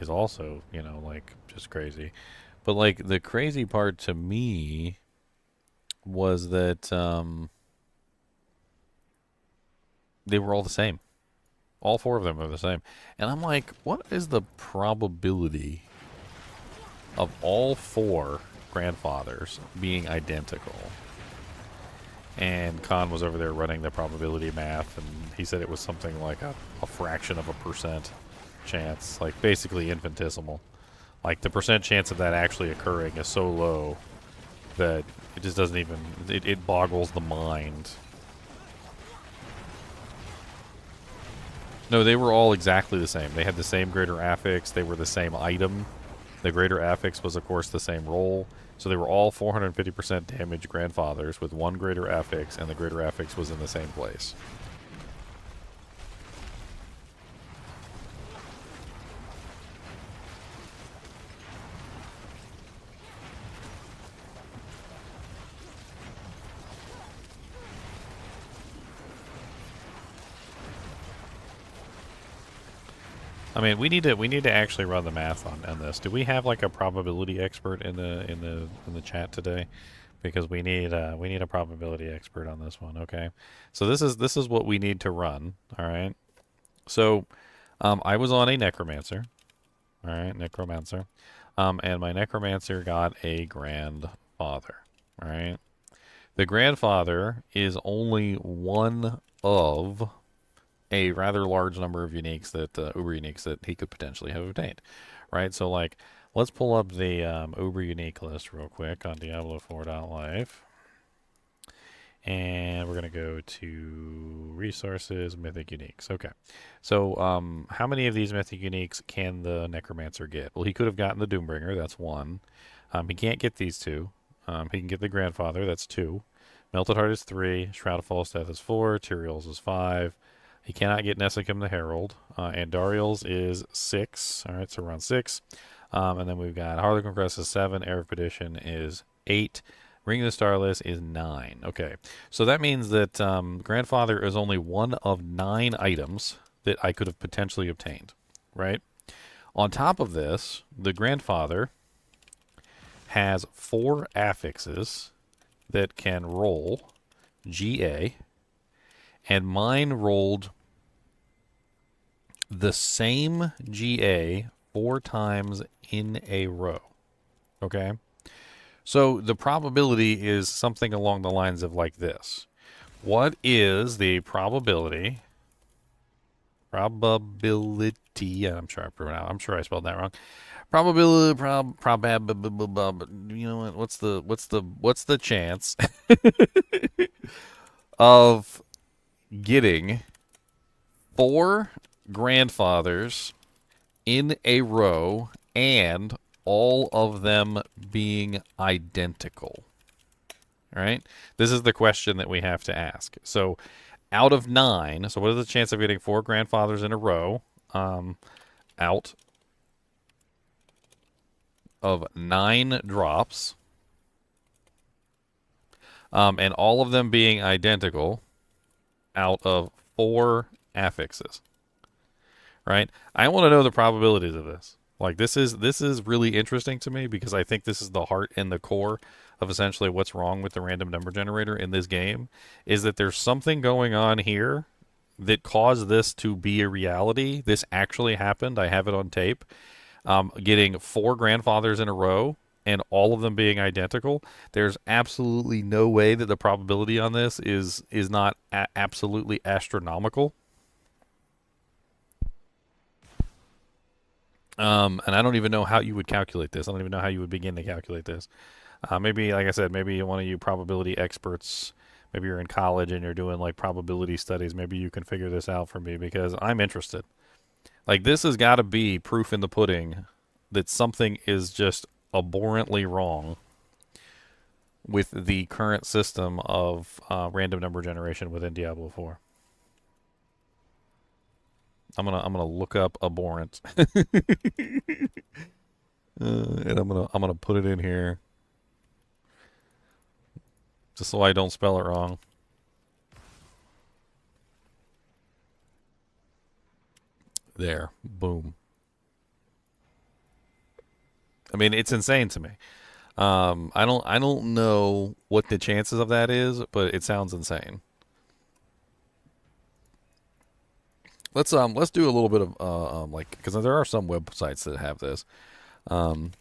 is also, you know, like just crazy. But like the crazy part to me was that they were all the same. All four of them are the same. And I'm like, what is the probability of all four grandfathers being identical? And Khan was over there running the probability math, and he said it was something like a fraction of a percent chance, like basically infinitesimal. Like the percent chance of that actually occurring is so low that it just doesn't even, it boggles the mind. No, they were all exactly the same. They had the same greater affix. They were the same item. The greater affix was, of course, the same roll. So they were all 450% damage grandfathers with one greater affix, and the greater affix was in the same place. I mean, we need to actually run the math on this. Do we have like a probability expert in the chat today? Because we need a probability expert on this one. Okay, so this is what we need to run. All right. So, I was on a necromancer. All right, necromancer, and my necromancer got a grandfather. All right, the grandfather is only one of a rather large number of uniques that uber uniques that he could potentially have obtained, right? So like, let's pull up the uber unique list real quick on Diablo 4.life, and we're gonna go to resources, mythic uniques. Okay, so how many of these mythic uniques can the necromancer get? Well, he could have gotten the Doombringer. That's one. He can't get these two. He can get the grandfather. That's two. Melted Heart is 3. Shroud of False Death is 4. Tyrael's is 5. He cannot get Nessikim the Herald. And Dariel's is 6. All right, so we're on 6. And then we've got Harlequin Crest is 7. Air of Perdition is 8. Ring of the Starless is 9. Okay, so that means that Grandfather is only one of 9 items that I could have potentially obtained, right? On top of this, the Grandfather has 4 affixes that can roll GA, and mine rolled the same GA 4 times in a row. Okay? So the probability is something along the lines of like this. What is the probability, I'm sure I spelled that wrong. Probability, you know what? What's the chance of getting 4 grandfathers in a row and all of them being identical? All right? This is the question that we have to ask. So, out of 9, so what is the chance of getting 4 grandfathers in a row? Out of 9 drops, and all of them being identical out of 4 affixes, right? I want to know the probabilities of this. Like, this is really interesting to me because I think this is the heart and the core of essentially what's wrong with the random number generator in this game, is that there's something going on here that caused this to be a reality. This actually happened. I have it on tape. Getting 4 grandfathers in a row and all of them being identical. There's absolutely no way that the probability on this is not absolutely astronomical. And I don't even know how you would calculate this. I don't even know how you would begin to calculate this. Maybe, like I said, maybe one of you probability experts, maybe you're in college and you're doing like probability studies. Maybe you can figure this out for me because I'm interested. Like, this has got to be proof in the pudding that something is just abhorrently wrong with the current system of random number generation within Diablo 4. I'm gonna look up abhorrent, and I'm gonna put it in here just so I don't spell it wrong. There, boom. I mean, it's insane to me. I don't know what the chances of that is, but it sounds insane. Let's do a little bit of like, because there are some websites that have this. Um,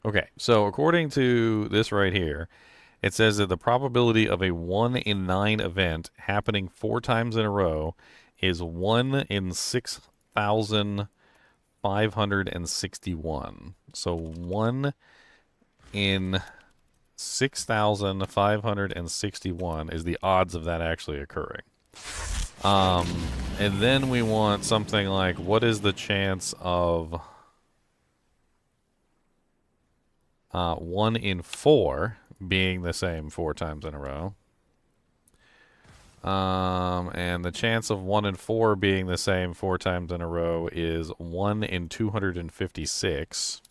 okay, so according to this right here, it says that the probability of a 1 in 9 event happening 4 times in a row is 1 in 6,561. So 1 in 6,561 is the odds of that actually occurring. Um, and then we want something like, what is the chance of 1 in 4 being the same 4 times in a row? And the chance of 1 in 4 being the same 4 times in a row is 1 in 256.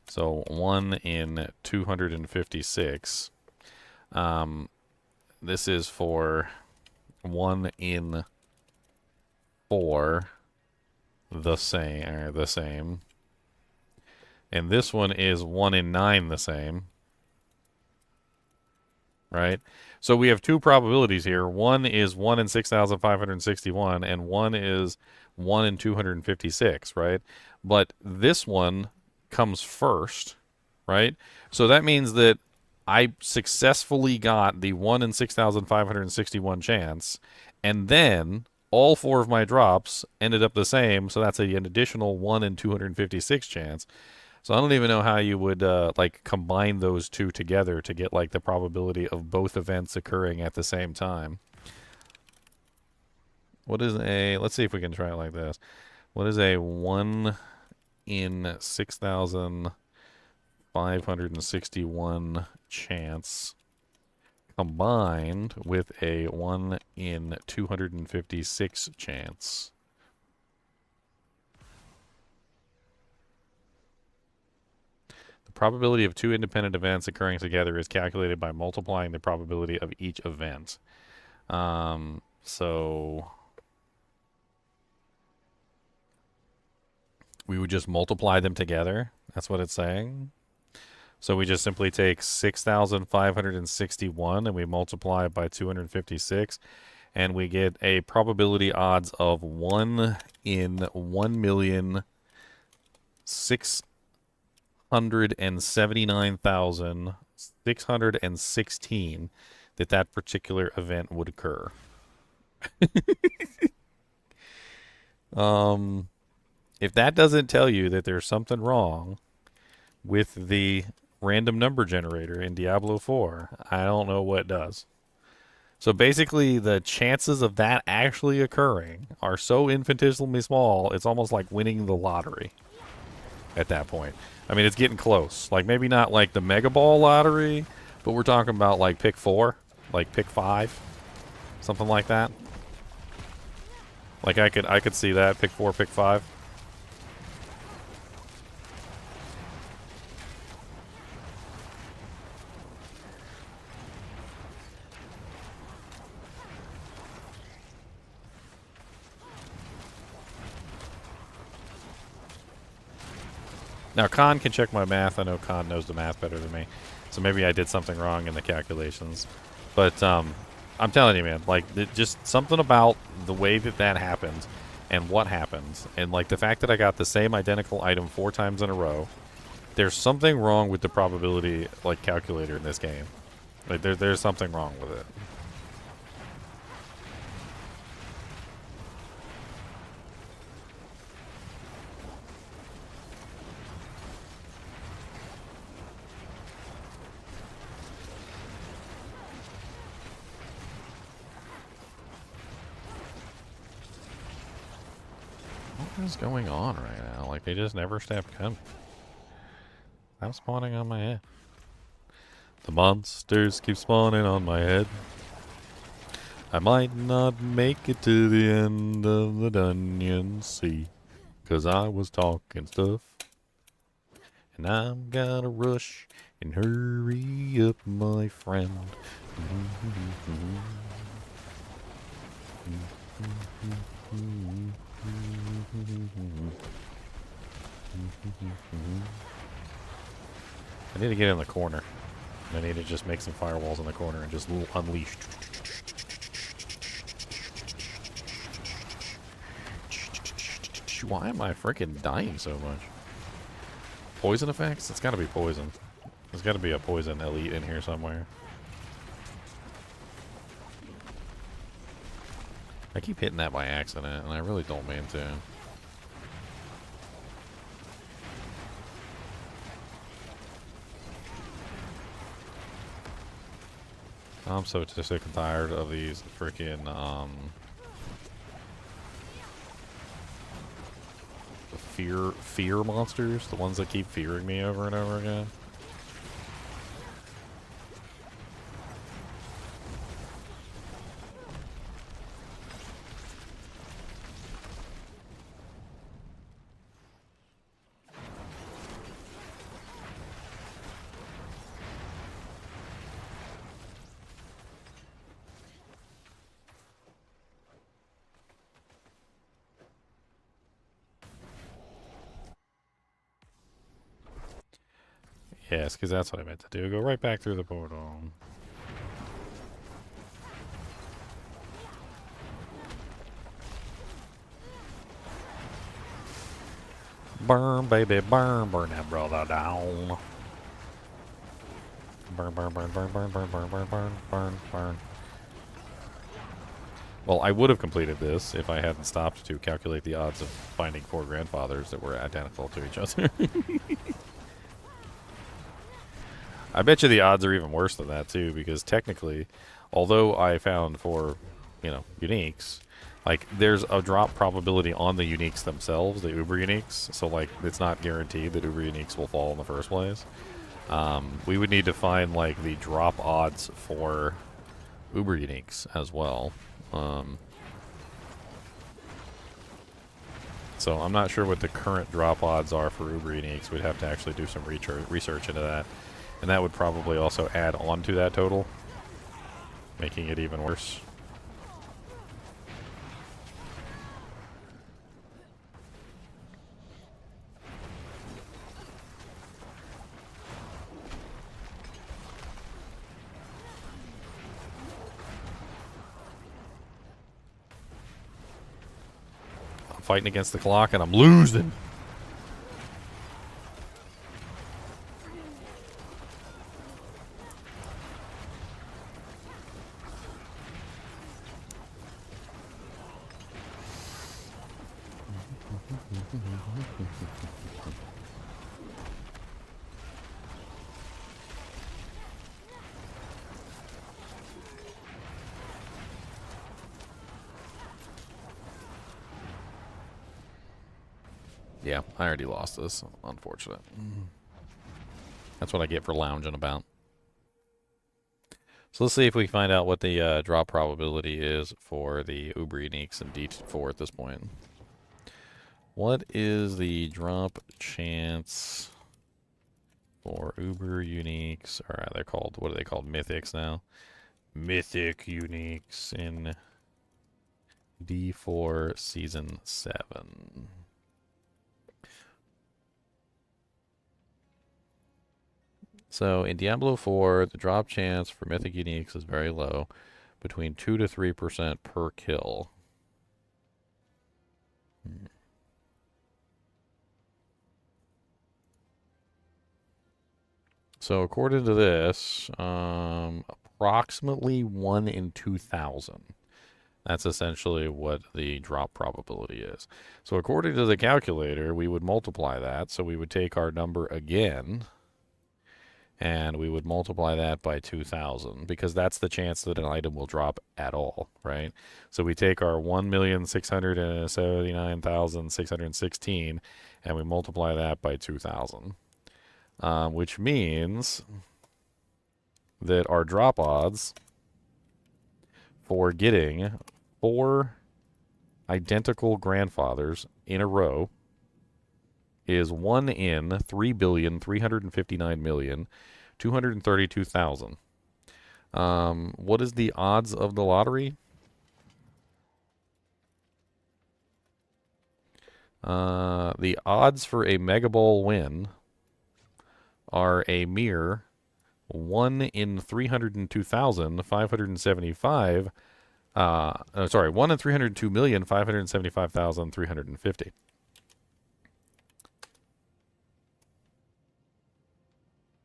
So 1 in 256. This is for 1 in 4 the same. And this one is 1 in 9 the same. Right? So we have two probabilities here. One is 1 in 6,561, and one is 1 in 256, right? But this one comes first, right? So that means that I successfully got the 1 in 6,561 chance, and then all 4 of my drops ended up the same, so that's an additional 1 in 256 chance. So I don't even know how you would like combine those two together to get like the probability of both events occurring at the same time. What is a, let's see if we can try it like this. What is a 1 in 6,561 chance combined with a 1 in 256 chance? Probability of 2 independent events occurring together is calculated by multiplying the probability of each event. So we would just multiply them together. That's what it's saying. So we just simply take 6,561 and we multiply it by 256, and we get a probability odds of 1 in 1,679,616 that particular event would occur. If that doesn't tell you that there's something wrong with the random number generator in Diablo 4, I don't know what does. So basically, the chances of that actually occurring are so infinitesimally small, it's almost like winning the lottery at that point. I mean, it's getting close. Like, maybe not like the Mega Ball lottery, but we're talking about like pick 4, like pick 5, something like that. Like I could see that, pick 4, pick 5. Now, Khan can check my math. I know Khan knows the math better than me. So maybe I did something wrong in the calculations. But I'm telling you, man, like, just something about the way that happens and what happens. And, like, the fact that I got the same identical item 4 times in a row. There's something wrong with the probability, like, calculator in this game. Like, there's something wrong with it. What is going on right now? Like, they just never stop coming. I'm spawning on my head. The monsters keep spawning on my head. I might not make it to the end of the dungeon sea, 'cause I was talking stuff. And I'm gotta rush and hurry up, my friend. I need to get in the corner. I need to just make some firewalls in the corner and just unleash. Why am I freaking dying so much? Poison effects? It's gotta be poison. There's gotta be a poison elite in here somewhere. I keep hitting that by accident, and I really don't mean to. I'm so sick and tired of these freaking, fear monsters, the ones that keep fearing me over and over again. Yes, because that's what I meant to do. Go right back through the portal. Burn, baby, burn. Burn that brother down. Burn, burn, burn, burn, burn, burn, burn, burn, burn, burn, burn. Well, I would have completed this if I hadn't stopped to calculate the odds of finding 4 grandfathers that were identical to each other. I bet you the odds are even worse than that, too, because technically, although I found 4, uniques, like, there's a drop probability on the uniques themselves, the uber uniques, so, like, it's not guaranteed that uber uniques will fall in the first place. We would need to find, like, the drop odds for uber uniques as well. So I'm not sure what the current drop odds are for uber uniques. We'd have to actually do some research into that. And that would probably also add on to that total, making it even worse. I'm fighting against the clock and I'm losing. Yeah, I already lost this. Unfortunate. That's what I get for lounging about. So let's see if we can find out what the drop probability is for the Uber Uniques and D4 at this point. What is the drop chance for Uber Uniques? Or they're called, what are they called? Mythics now. Mythic Uniques in D4 Season 7. So in Diablo 4, the drop chance for Mythic Uniques is very low, between 2 to 3% per kill. So according to this, approximately 1 in 2,000. That's essentially what the drop probability is. So according to the calculator, we would multiply that. So we would take our number again, and we would multiply that by 2,000, because that's the chance that an item will drop at all, right? So we take our 1,679,616, and we multiply that by 2,000, which means that our drop odds for getting 4 identical grandfathers in a row is 1 in 3,359,232,000. What is the odds of the lottery? The odds for a Mega Bowl win are a mere 1 in 302,575. 1 in 302,575,350.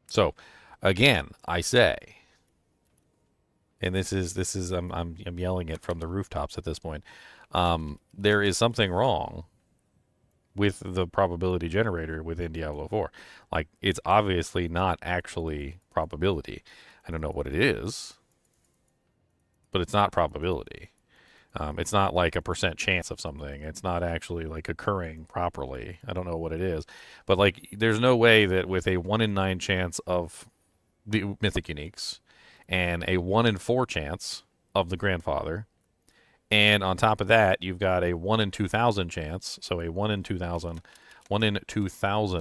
So, again, I say, and this is I'm yelling it from the rooftops at this point. There is something wrong with the probability generator within Diablo 4. Like, it's obviously not actually probability. I don't know what it is, but it's not probability. It's not like a % chance of something. It's not actually like occurring properly. I don't know what it is, but like, there's no way that with a 1 in 9 chance of the mythic uniques and a 1 in 4 chance of the grandfather, and on top of that, you've got a 1 in 2,000 chance. So a 1 in 2,000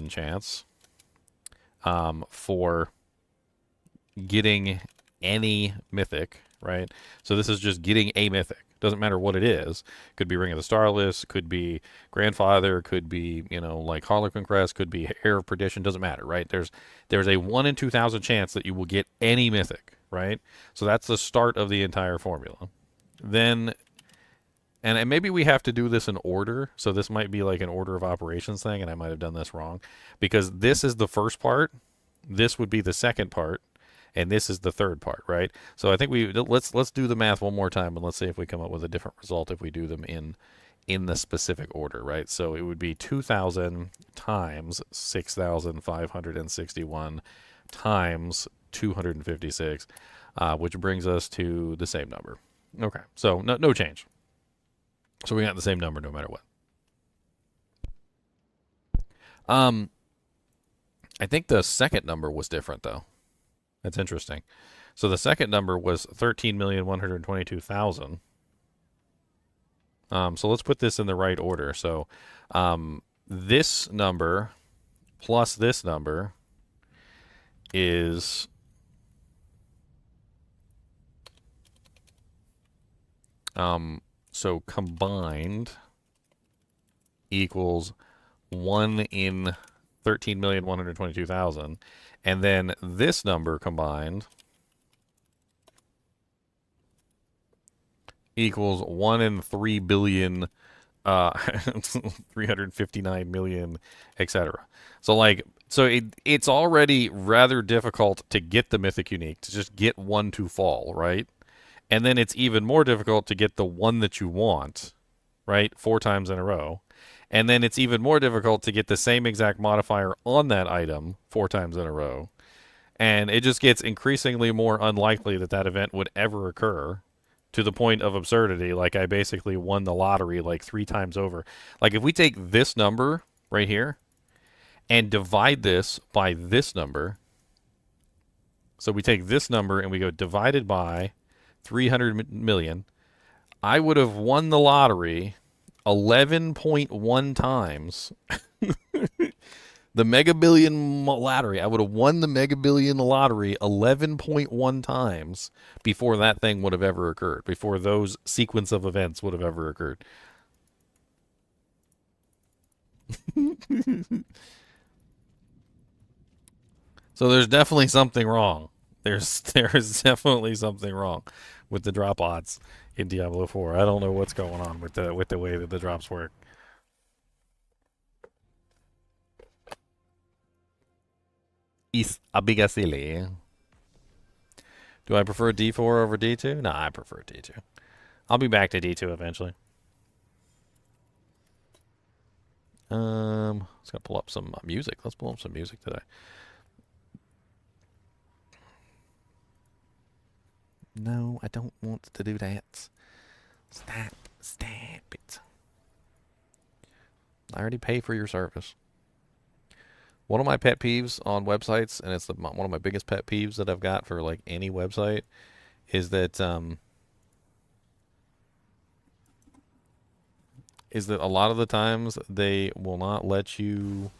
chance for getting any mythic, right? So this is just getting a mythic. Doesn't matter what it is. Could be Ring of the Starless, could be Grandfather, could be, like Harlequin Crest, could be Heir of Perdition. Doesn't matter, right? There's a 1 in 2,000 chance that you will get any mythic, right? So that's the start of the entire formula. Then, and maybe we have to do this in order. So this might be like an order of operations thing, and I might have done this wrong, because this is the first part. This would be the second part. And this is the third part, right? So I think let's do the math one more time, and let's see if we come up with a different result if we do them in the specific order, right? So it would be 2,000 times 6,561 times 256, which brings us to the same number. Okay, so no change. So we got the same number no matter what. I think the second number was different though. That's interesting. So the second number was 13,122,000. So let's put this in the right order. So this number plus this number is so combined equals 1 in 13,122,000. And then this number combined equals 1 in 3 billion, 359 million, etc. So it's already rather difficult to get the mythic unique, to just get one to fall, right? And then it's even more difficult to get the one that you want, right? 4 times in a row. And then it's even more difficult to get the same exact modifier on that item 4 times in a row. And it just gets increasingly more unlikely that that event would ever occur, to the point of absurdity. Like, I basically won the lottery like 3 times over. Like, if we take this number right here and divide this by this number, so we take this number and we go divided by 300 million, I would have won the lottery 11.1 times. The Mega Billion lottery. I would have won the Mega Billion lottery 11.1 times before that thing would have ever occurred, before those sequence of events would have ever occurred. So there's definitely something wrong. There's definitely something wrong with the drop odds in Diablo 4. I don't know what's going on with the way that the drops work. Is a big silly. Do I prefer D4 over D2? No, I prefer D2. I'll be back to D2 eventually. Let's go pull up some music. Let's pull up some music today. No, I don't want to do that. Stop it. I already pay for your service. One of my pet peeves on websites, and it's one of my biggest pet peeves that I've got for like any website, is that is that a lot of the times they will not let you.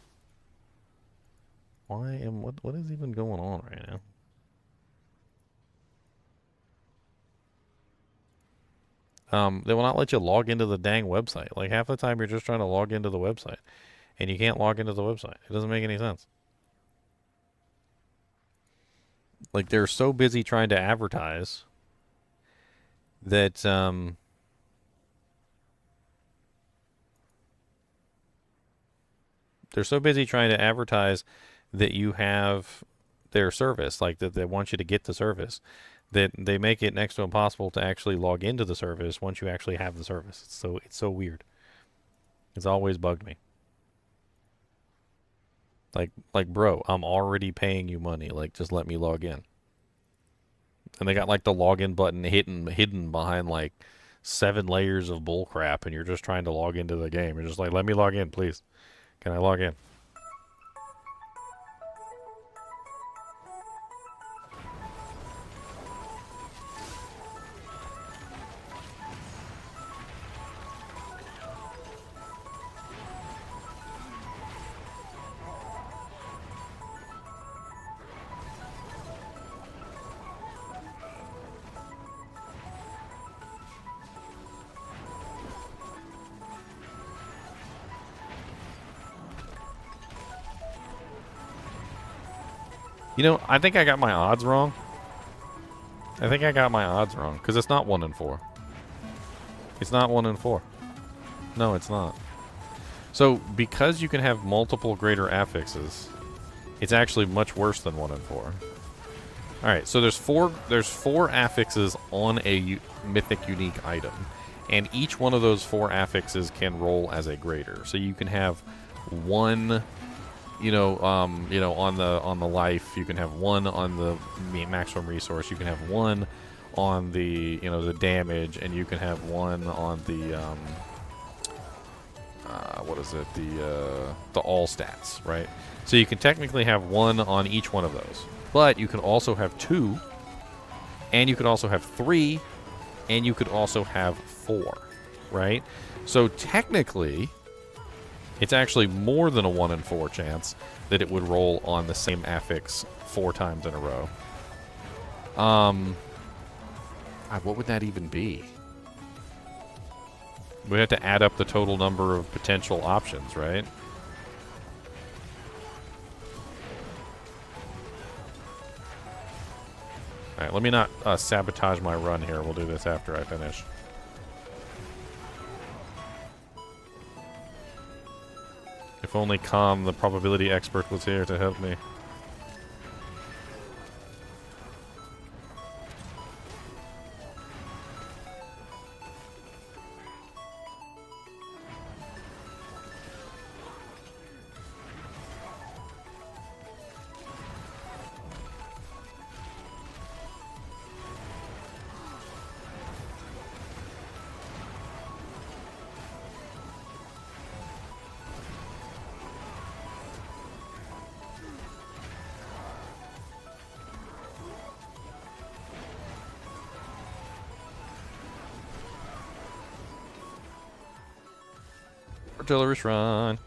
What is even going on right now? They will not let you log into the dang website. Like half the time you're just trying to log into the website and you can't log into the website. It doesn't make any sense. Like they're so busy trying to advertise that they're so busy trying to advertise that you have their service, like that they want you to get the service, that they make it next to impossible to actually log into the service once you actually have the service. It's so weird. It's always bugged me. Like bro, I'm already paying you money. Like just let me log in. And they got like the login button hidden behind like 7 layers of bull crap, and you're just trying to log into the game. You're just like, let me log in, please. Can I log in? You know, I think I got my odds wrong. Because it's not 1 in 4. It's not 1 in 4. No, it's not. So, because you can have multiple greater affixes, it's actually much worse than 1 in 4. Alright, so there's four affixes on a mythic unique item. And each one of those 4 affixes can roll as a greater. So you can have 1... on the life, you can have 1 on the maximum resource. You can have 1 on the the damage, and you can have 1 on the the all stats, right? So you can technically have 1 on each one of those, but you can also have 2, and you could also have 3, and you could also have 4, right? So technically, it's actually more than a 1 in 4 chance that it would roll on the same affix 4 times in a row. What would that even be? We'd have to add up the total number of potential options, right? Alright, let me not sabotage my run here. We'll do this after I finish. If only Calm, the probability expert, was here to help me. Artillery shrine.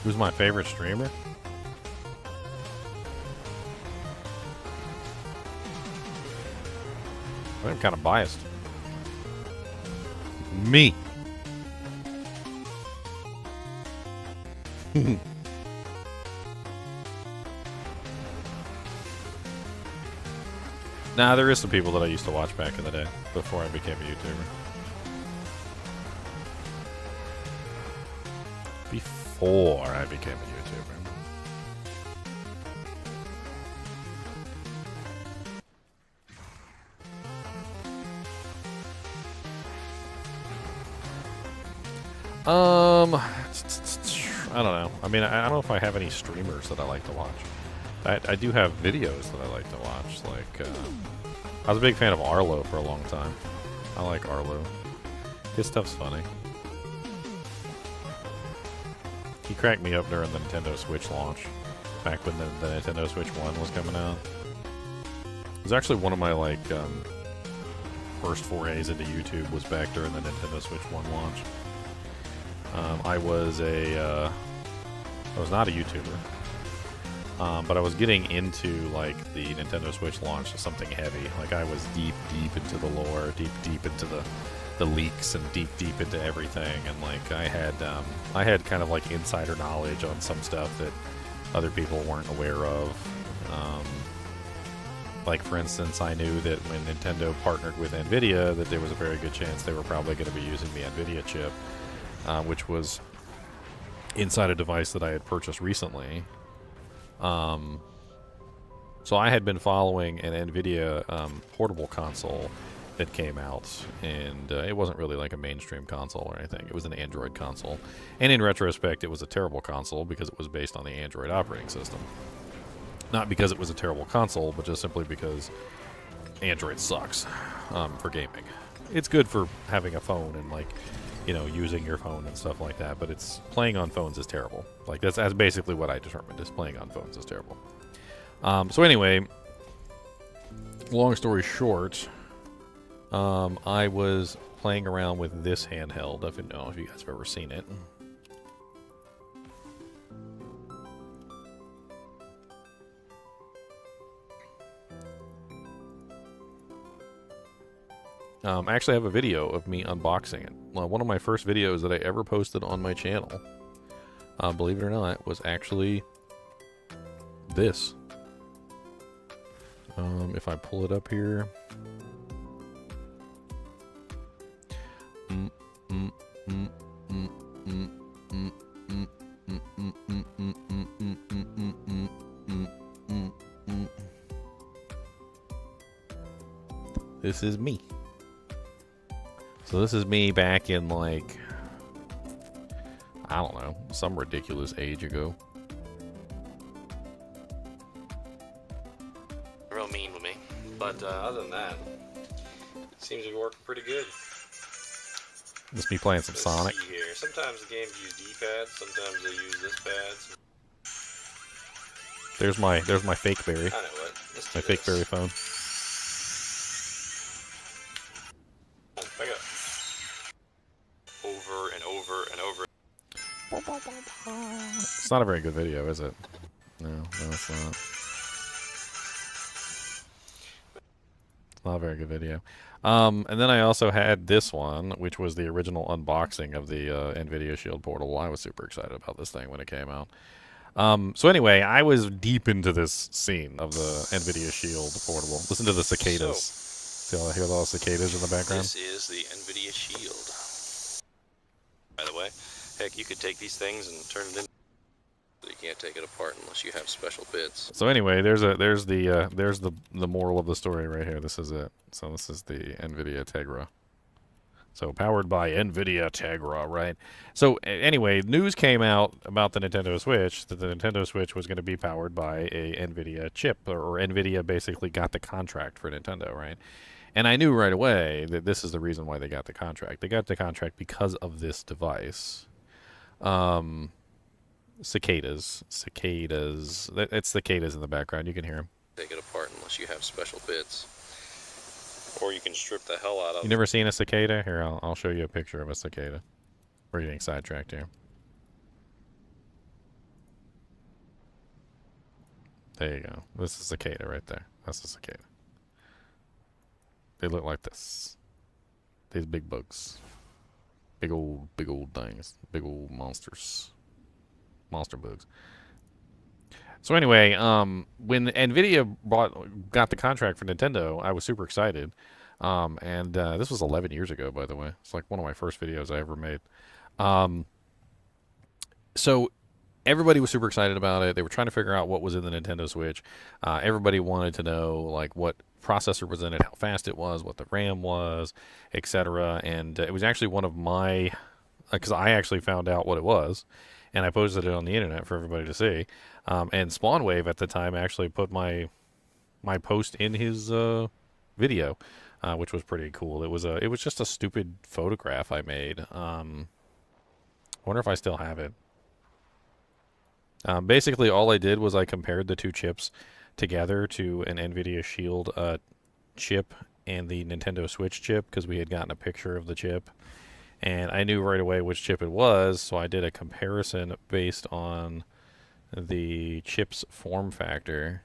Who's my favorite streamer? I'm kind of biased. Me. Nah, there is some people that I used to watch back in the day before I became a YouTuber. Before I became a YouTuber. I don't know. I mean, I don't know if I have any streamers that I like to watch. I do have videos that I like to watch. Like, I was a big fan of Arlo for a long time. I like Arlo. His stuff's funny. He cracked me up during the Nintendo Switch launch, back when the Nintendo Switch 1 was coming out. It was actually one of my, like, first forays into YouTube was back during the Nintendo Switch 1 launch. I was not a YouTuber, but I was getting into like the Nintendo Switch launch of something heavy. Like I was deep into the lore, deep into the leaks, and deep into everything. And like I had kind of like insider knowledge on some stuff that other people weren't aware of. Like for instance, I knew that when Nintendo partnered with Nvidia, that there was a very good chance they were probably going to be using the Nvidia chip. Which was inside a device that I had purchased recently. So I had been following an NVIDIA portable console that came out, and it wasn't really like a mainstream console or anything. It was an Android console. And in retrospect, it was a terrible console because it was based on the Android operating system. Not because it was a terrible console, but just simply because Android sucks for gaming. It's good for having a phone and like, you know, using your phone and stuff like that, but it's playing on phones is terrible. Like that's basically what I determined, is playing on phones is terrible. So anyway, long story short, I was playing around with this handheld. I don't know if you guys have ever seen it. I actually have a video of me unboxing it. One of my first videos that I ever posted on my channel, believe it or not, was actually this. If I pull it up here. This is me. So this is me back in, like, I don't know, some ridiculous age ago. Real mean with me. But other than that, it seems to be working pretty good. Just me playing some Let's Sonic. see here. Sometimes the games use D-pads, sometimes they use this pad. There's my fake berry. I know what. Let's do My fake this. berry phone. Back up. Over and over and over. It's not a very good video, is it? No, it's not. It's not a very good video. And then I also had this one, which was the original unboxing of the NVIDIA Shield Portable. I was super excited about this thing when it came out. So anyway, I was deep into this scene of the NVIDIA Shield Portable. Listen to the cicadas. See all, hear all the cicadas in the background? This is the NVIDIA Shield. By the way, heck, you could take these things and turn it into... You can't take it apart unless you have special bits. So anyway, there's the moral of the story right here. This is it. So this is the NVIDIA Tegra. So powered by NVIDIA Tegra, right? So anyway, news came out about the Nintendo Switch that the Nintendo Switch was going to be powered by a NVIDIA chip, or NVIDIA basically got the contract for Nintendo, right? And I knew right away that this is the reason why they got the contract. They got the contract because of this device. Cicadas. It's cicadas in the background. You can hear them. Take it apart unless you have special bits. Or you can strip the hell out of You never seen a cicada? Here, I'll show you a picture of a cicada. We're getting sidetracked here. There you go. This is cicada right there. That's a cicada. They look like this. These big bugs. Big old things. Big old monsters. Monster bugs. So anyway, when NVIDIA got the contract for Nintendo, I was super excited. And this was 11 years ago, by the way. It's like one of my first videos I ever made. So everybody was super excited about it. They were trying to figure out what was in the Nintendo Switch. Everybody wanted to know like what processor was in it, how fast it was, what the RAM was, etc. And it was actually one of my, because I actually found out what it was, and I posted it on the internet for everybody to see. And Spawnwave at the time actually put my post in his video, which was pretty cool. It was just a stupid photograph I made. I wonder if I still have it. Basically, all I did was I compared the two chips together to an NVIDIA Shield chip and the Nintendo Switch chip because we had gotten a picture of the chip. And I knew right away which chip it was, so I did a comparison based on the chip's form factor.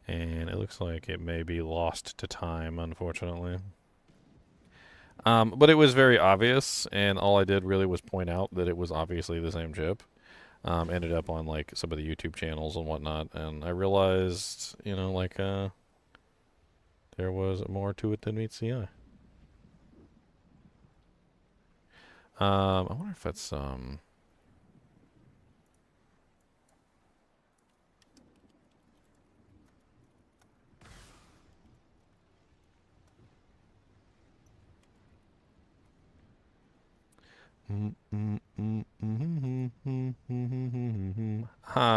And it looks like it may be lost to time, unfortunately. But it was very obvious, and all I did really was point out that it was obviously the same chip. Ended up on like some of the YouTube channels and whatnot, and I realized, you know, like there was more to it than meets the eye. I wonder if it's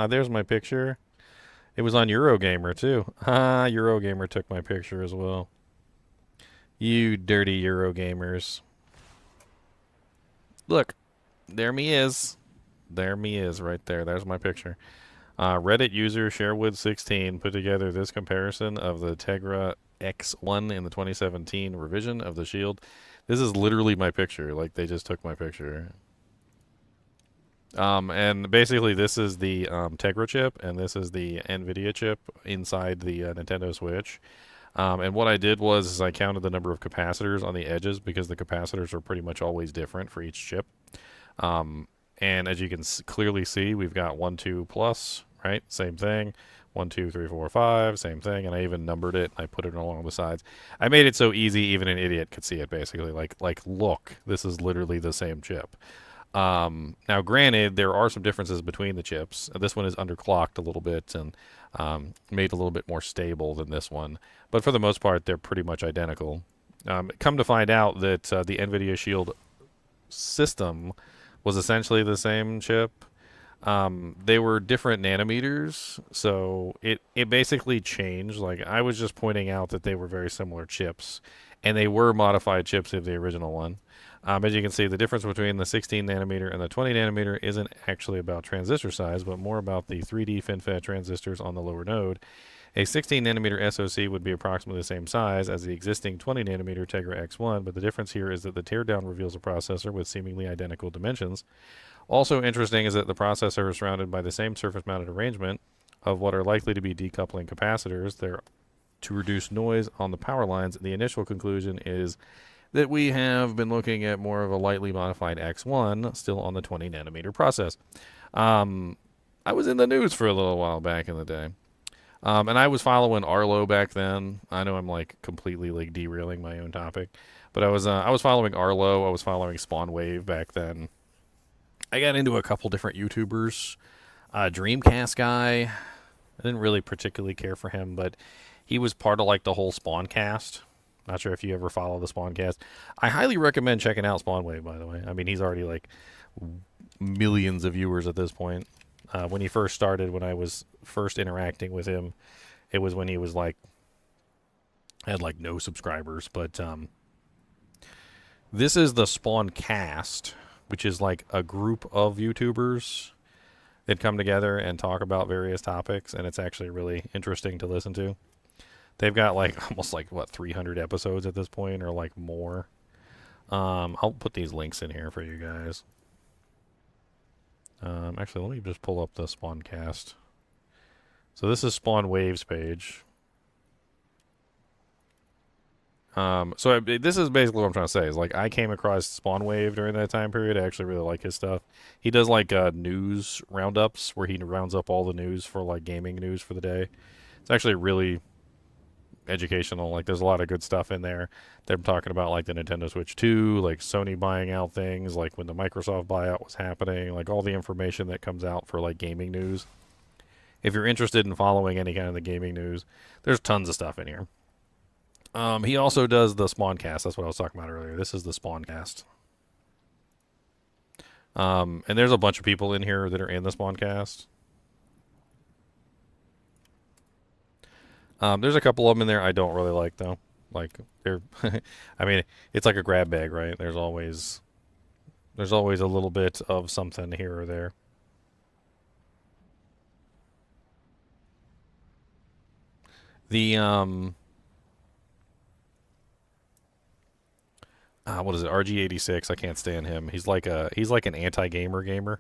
there's my picture. It was on Eurogamer too. Eurogamer took my picture as well. You dirty Eurogamers. Look, there me is. There me is right there. There's my picture. Reddit user Sherwood16 put together this comparison of the Tegra X1 in the 2017 revision of the Shield. This is literally my picture. Like, they just took my picture. And basically, this is the Tegra chip, and this is the NVIDIA chip inside the Nintendo Switch. And what I did was I counted the number of capacitors on the edges because the capacitors are pretty much always different for each chip. And as you can clearly see, we've got 1, 2 plus, right? Same thing. 1, 2, 3, 4, 5, same thing. And I even numbered it. I put it along the sides. I made it so easy even an idiot could see it, basically. Like look, this is literally the same chip. Now, granted, there are some differences between the chips. This one is underclocked a little bit and made a little bit more stable than this one. But for the most part, they're pretty much identical. Come to find out that the NVIDIA Shield system was essentially the same chip. They were different nanometers, so it basically changed. Like, I was just pointing out that they were very similar chips, and they were modified chips of the original one. As you can see, the difference between the 16 nanometer and the 20 nanometer isn't actually about transistor size, but more about the 3D FinFET transistors on the lower node. A 16 nanometer SoC would be approximately the same size as the existing 20 nanometer Tegra X1, but the difference here is that the teardown reveals a processor with seemingly identical dimensions. Also interesting is that the processor is surrounded by the same surface-mounted arrangement of what are likely to be decoupling capacitors. They're to reduce noise on the power lines. The initial conclusion is that we have been looking at more of a lightly modified X1, still on the 20 nanometer process. I was in the news for a little while back in the day. And I was following Arlo back then. I know I'm like completely like derailing my own topic, but I was following Arlo. I was following Spawnwave back then. I got into a couple different YouTubers. Dreamcast guy, I didn't really particularly care for him, but he was part of like the whole Spawncast. Not sure if you ever follow the Spawncast. I highly recommend checking out Spawnwave, by the way. I mean, he's already like millions of viewers at this point. When he first started, when I was first interacting with him, it was when he was like, had like no subscribers. But this is the Spawncast, which is like a group of YouTubers that come together and talk about various topics, and it's actually really interesting to listen to. They've got like almost like, what, 300 episodes at this point, or like more. I'll put these links in here for you guys. Actually, let me just pull up the Spawncast So this is Spawn Waves page. This is basically what I'm trying to say. Is like I came across Spawn Wave during that time period. I actually really like his stuff. He does like news roundups where he rounds up all the news for like gaming news for the day. It's actually really educational. Like there's a lot of good stuff in there. They're talking about like the Nintendo Switch 2, like Sony buying out things, like when the Microsoft buyout was happening, like all the information that comes out for like gaming news. If you're interested in following any kind of the gaming news, there's tons of stuff in here. He also does the Spawncast. That's what I was talking about earlier. This is the Spawncast. And there's a bunch of people in here that are in the Spawncast. There's a couple of them in there I don't really like, though. Like, they're... I mean, it's like a grab bag, right? There's always a little bit of something here or there. The, what is it? RG86. I can't stand him. He's like an anti-gamer gamer.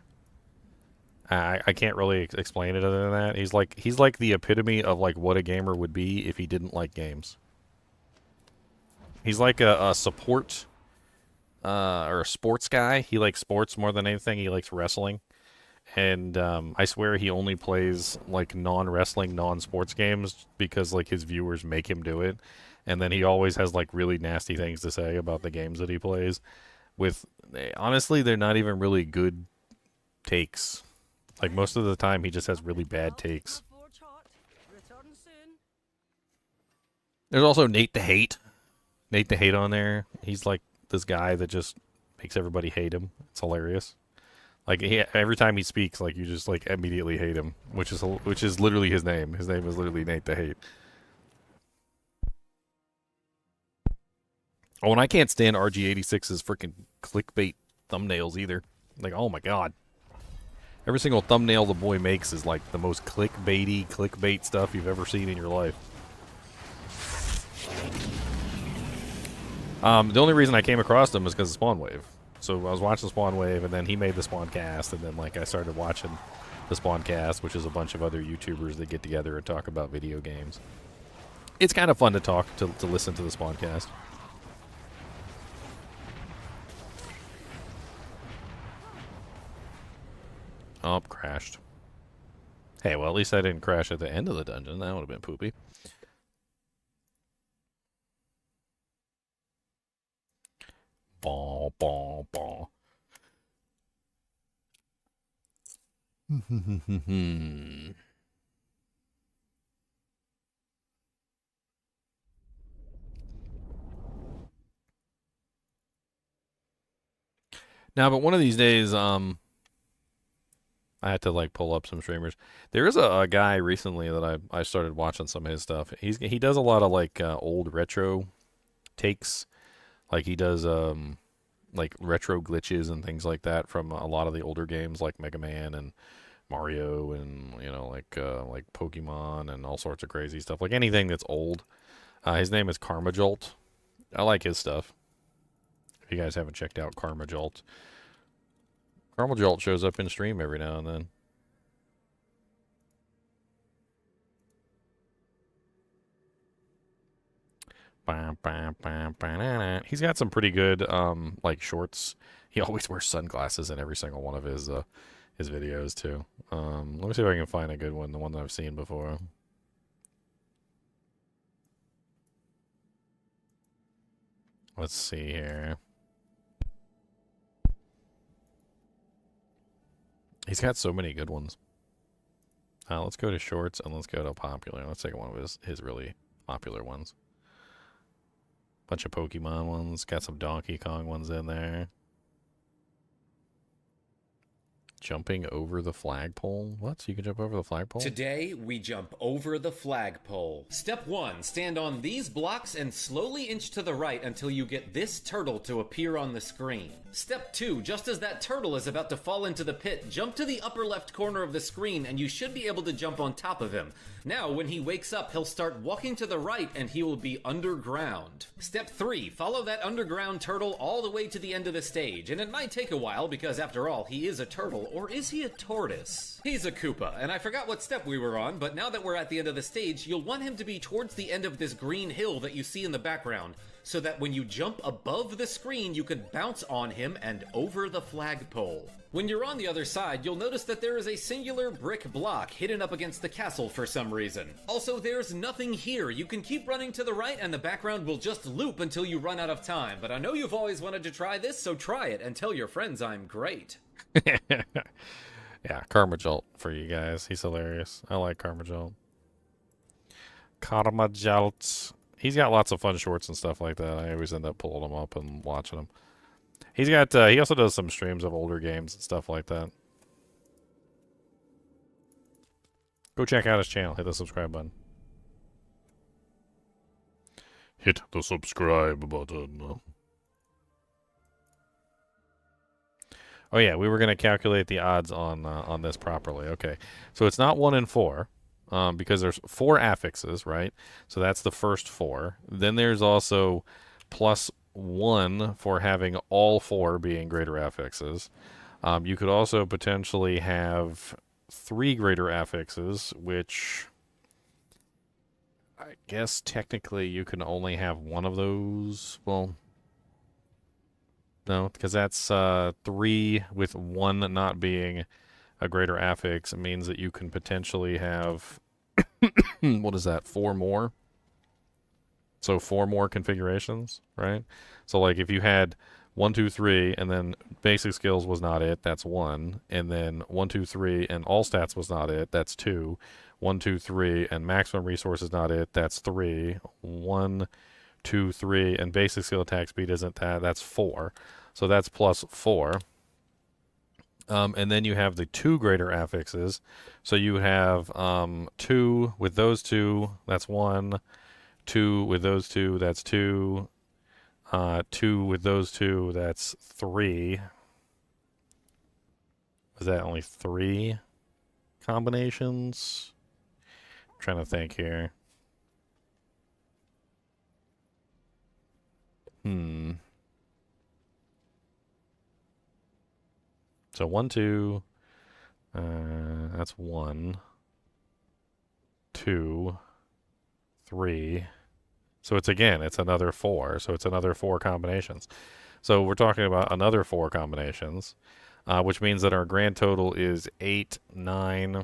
I can't really explain it other than that. He's like the epitome of like what a gamer would be if he didn't like games. He's like a support or a sports guy. He likes sports more than anything. He likes wrestling. And I swear he only plays like non-wrestling, non-sports games because like his viewers make him do it. And then he always has like really nasty things to say about the games that he plays. Honestly, they're not even really good takes. Like most of the time, he just has really bad takes. There's also Nate the Hate. Nate the Hate on there. He's like this guy that just makes everybody hate him. It's hilarious. Like every time he speaks, like you just like immediately hate him, which is literally his name. His name is literally Nate the Hate. Oh, and I can't stand RG86's freaking clickbait thumbnails either. Like, oh my god. Every single thumbnail the boy makes is like the most clickbait stuff you've ever seen in your life. The only reason I came across them is because of Spawn Wave. So I was watching Spawn Wave, and then he made the Spawncast, and then like I started watching the Spawncast, which is a bunch of other YouTubers that get together and talk about video games. It's kind of fun to listen to the Spawncast. Oh, crashed. Hey, well, at least I didn't crash at the end of the dungeon. That would have been poopy. Bah, bah, bah. Now, but one of these days, I had to like pull up some streamers. There is a guy recently that I started watching some of his stuff. He does a lot of like old retro takes. Like he does like retro glitches and things like that from a lot of the older games like Mega Man and Mario and like Pokemon and all sorts of crazy stuff. Like anything that's old. His name is Karma Jolt. I like his stuff. If you guys haven't checked out Karma Jolt. Karma Jolt shows up in stream every now and then. He's got some pretty good like shorts. He always wears sunglasses in every single one of his videos too. Let me see if I can find a good one, the one that I've seen before. Let's see here. He's got so many good ones. Let's go to shorts and let's go to popular. Let's take one of his really popular ones. Bunch of Pokemon ones. Got some Donkey Kong ones in there. Jumping over the flagpole? What? So you can jump over the flagpole? Today, we jump over the flagpole. Step 1. Stand on these blocks and slowly inch to the right until you get this turtle to appear on the screen. Step 2. Just as that turtle is about to fall into the pit, jump to the upper left corner of the screen and you should be able to jump on top of him. Now, when he wakes up, he'll start walking to the right and he will be underground. Step 3, follow that underground turtle all the way to the end of the stage. And it might take a while because, after all, he is a turtle. Or is he a tortoise? He's a Koopa, and I forgot what step we were on, but now that we're at the end of the stage, you'll want him to be towards the end of this green hill that you see in the background, so that when you jump above the screen, you can bounce on him and over the flagpole. When you're on the other side, you'll notice that there is a singular brick block hidden up against the castle for some reason. Also, there's nothing here. You can keep running to the right and the background will just loop until you run out of time. But I know you've always wanted to try this, so try it and tell your friends I'm great. Yeah, Karma Jolt for you guys. He's hilarious. I like Karma Jolt. Karma Jolt. He's got lots of fun shorts and stuff like that. I always end up pulling them up and watching them. He's got, he also does some streams of older games and stuff like that. Go check out his channel. Hit the subscribe button. Hit the subscribe button. Oh yeah, we were going to calculate the odds on this properly. Okay, so it's not 1 in 4. Because there's 4 affixes, right? So that's the first 4. Then there's also +1 for having all 4 being greater affixes. You could also potentially have 3 greater affixes, which I guess technically you can only have one of those. Well, no, because that's 3 with 1 not being a greater affix. It means that you can potentially have what is that, 4 more? So 4 more configurations, right? So like if you had 1, 2, 3, and then basic skills was not it, that's 1. And then 1, 2, 3, and all stats was not it, that's 2. 1, 2, 3, and maximum resources not it, that's 3. 1, 2, 3, and basic skill attack speed isn't that, that's 4. So that's +4. And then you have the 2 greater affixes. So you have 2 with those 2, that's 1. 2 with those 2, that's 2. 2 with those 2, that's 3. Was that only 3 combinations? I'm trying to think here. So 1, 2, that's 1, 2, 3. So it's another 4. So it's another 4 combinations. So we're talking about another 4 combinations, which means that our grand total is 8, 9,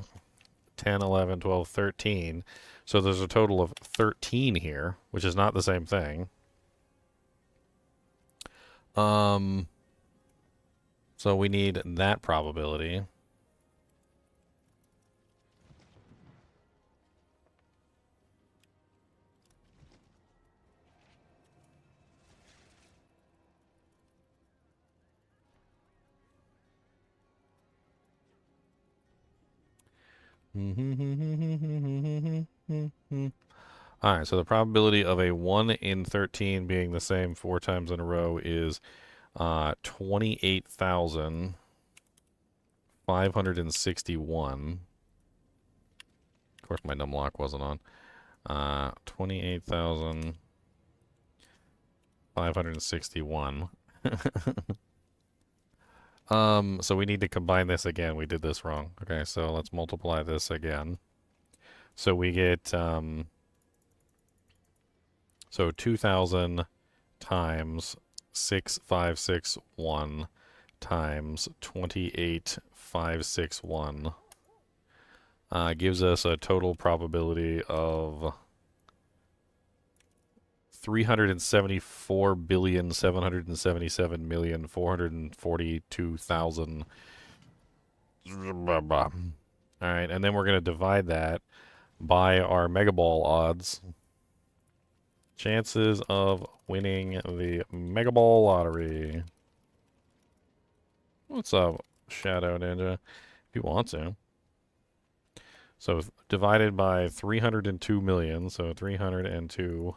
10, 11, 12, 13. So there's a total of 13 here, which is not the same thing. So we need that probability. Alright, so the probability of a 1 in 13 being the same 4 times in a row is 28,561. Of course, my numlock wasn't on. 28,561. So we need to combine this again. We did this wrong. Okay, so let's multiply this again. So we get, so 2,000 times 6,561 times 28,561 gives us a total probability of 374,777,442,000. All right, and then we're going to divide that by our Mega Ball odds. Chances of winning the Mega Ball lottery. What's up, Shadow Ninja? If you want to. So divided by 302 million, so 302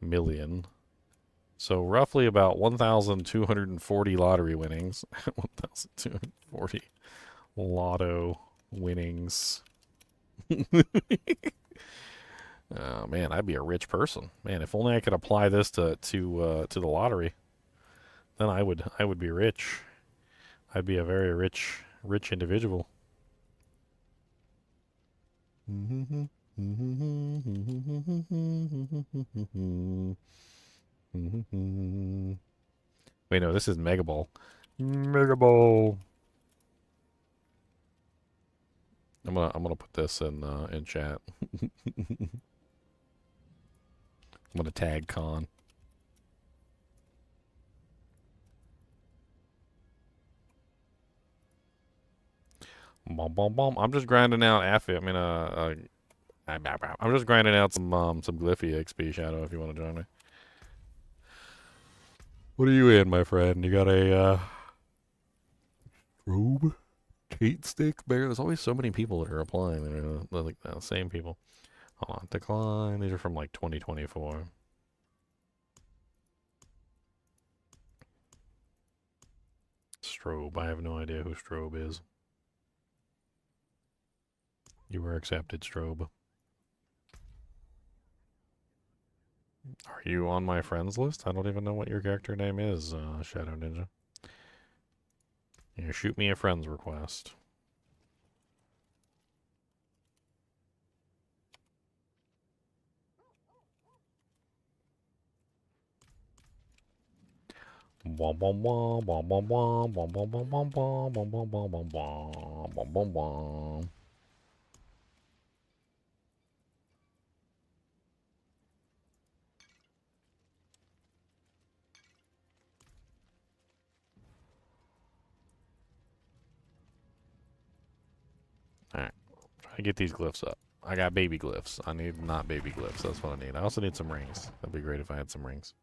million. So roughly about 1,240 lottery winnings. 1,240 lotto winnings. Oh man, I'd be a rich person. Man, if only I could apply this to the lottery, then I would be rich. I'd be a very rich individual. Wait, no, this is Mega Ball. Mega Ball. I'm gonna put this in chat. I'm gonna tag Con. Bom, bom, bom. I'm just grinding out I'm just grinding out some Glyphy XP, Shadow, if you want to join me. What are you in, my friend? You got a robe? Kate stick bear? There's always so many people that are applying. They're like the same people. Hold on, decline. These are from like 2024. Strobe. I have no idea who Strobe is. You were accepted, Strobe. Are you on my friends list? I don't even know what your character name is, Shadow Ninja. Here, shoot me a friends request. Bom bom bom bom bom bom bom bom bom bom bom bom bom bom bom bom bom bom bom. Alright. Try to get these glyphs up. I got baby glyphs. I need not baby glyphs. That's what I need. I also need some rings. That'd be great if I had some rings.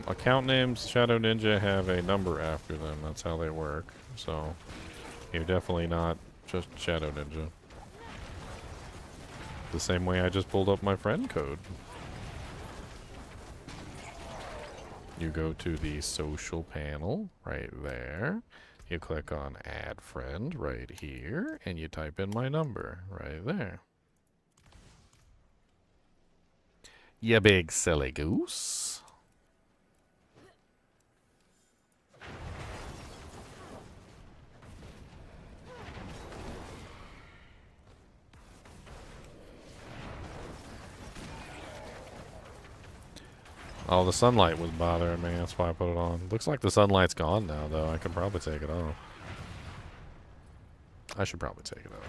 Account names Shadow Ninja have a number after them. That's how they work. So, you're definitely not just Shadow Ninja. The same way I just pulled up my friend code. You go to the social panel right there. You click on add friend right here, and you type in my number right there. You big silly goose. Oh, the sunlight was bothering me. That's why I put it on. Looks like the sunlight's gone now, though. I could probably take it off. I should probably take it off.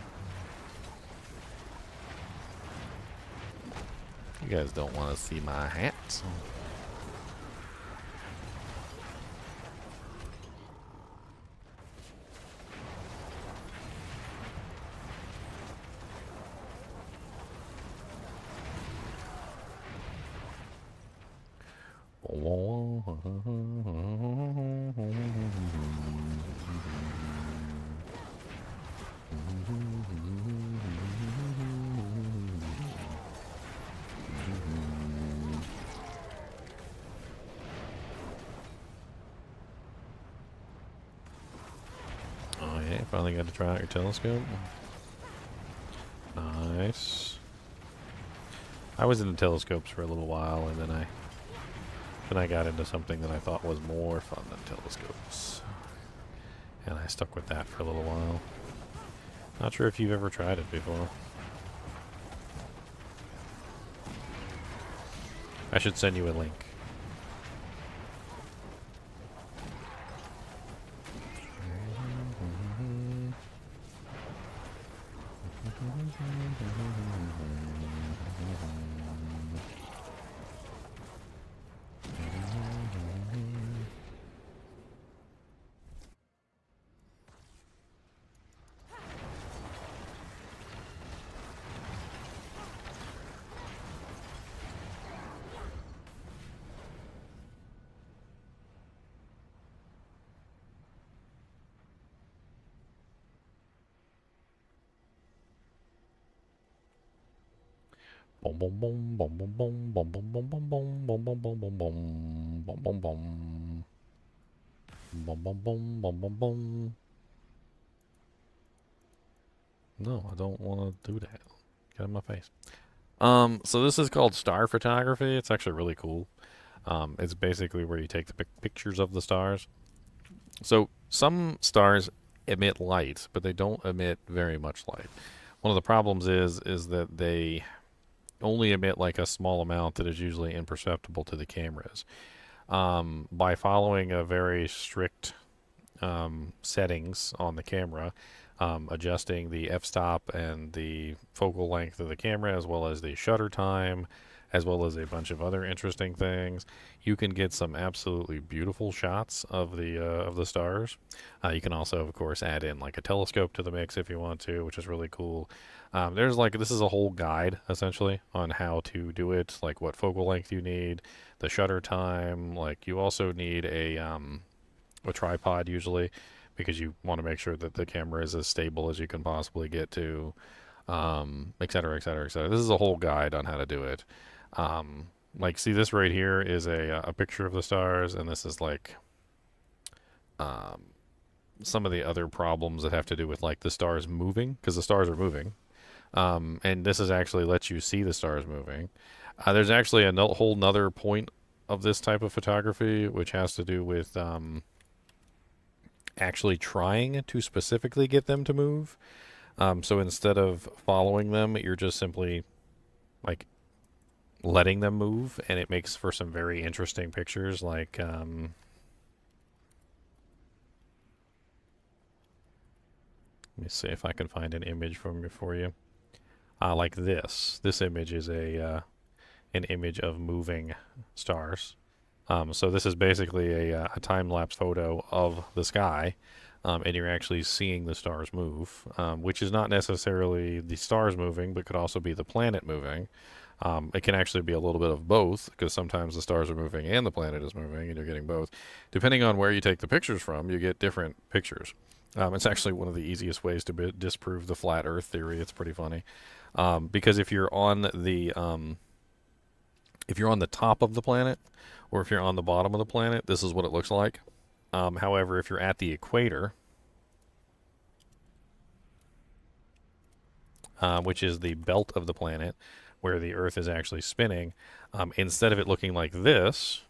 You guys don't want to see my hat. Oh yeah, finally got to try out your telescope. Nice. I was in the telescopes for a little while, and then I got into something that I thought was more fun than telescopes. And I stuck with that for a little while. Not sure if you've ever tried it before. I should send you a link. Boom, boom, boom, boom, boom, boom, boom, boom, boom, boom, boom, boom, boom, boom, boom, boom, boom, boom, boom. Boom, boom, boom, boom, boom, boom. No, I don't want to do that. Get in my face. So this is called star photography. It's actually really cool. It's basically where you take the pictures of the stars. So some stars emit light, but they don't emit very much light. One of the problems is that they only emit like a small amount that is usually imperceptible to the cameras. By following a very strict settings on the camera, adjusting the f-stop and the focal length of the camera, as well as the shutter time, as well as a bunch of other interesting things, you can get some absolutely beautiful shots of the stars. You can also, of course, add in like a telescope to the mix if you want to, which is really cool. This is a whole guide essentially on how to do it, like what focal length you need, the shutter time. Like you also need a tripod usually, because you want to make sure that the camera is as stable as you can possibly get to, et cetera, et cetera, et cetera. This is a whole guide on how to do it. Like, see, this right here is a picture of the stars, and this is like some of the other problems that have to do with like the stars moving, because the stars are moving. And this is actually lets you see the stars moving. There's actually a whole nother point of this type of photography, which has to do with actually trying to specifically get them to move. So instead of following them, you're just simply like letting them move, and it makes for some very interesting pictures. Like, let me see if I can find an image for you. Like this. This image is an image of moving stars. So this is basically a time-lapse photo of the sky, and you're actually seeing the stars move, which is not necessarily the stars moving, but could also be the planet moving. It can actually be a little bit of both, because sometimes the stars are moving and the planet is moving, and you're getting both. Depending on where you take the pictures from, you get different pictures. It's actually one of the easiest ways to disprove the flat Earth theory. It's pretty funny, because if you're on the top of the planet, or if you're on the bottom of the planet, this is what it looks like. However, if you're at the equator, which is the belt of the planet, where the Earth is actually spinning, instead of it looking like this,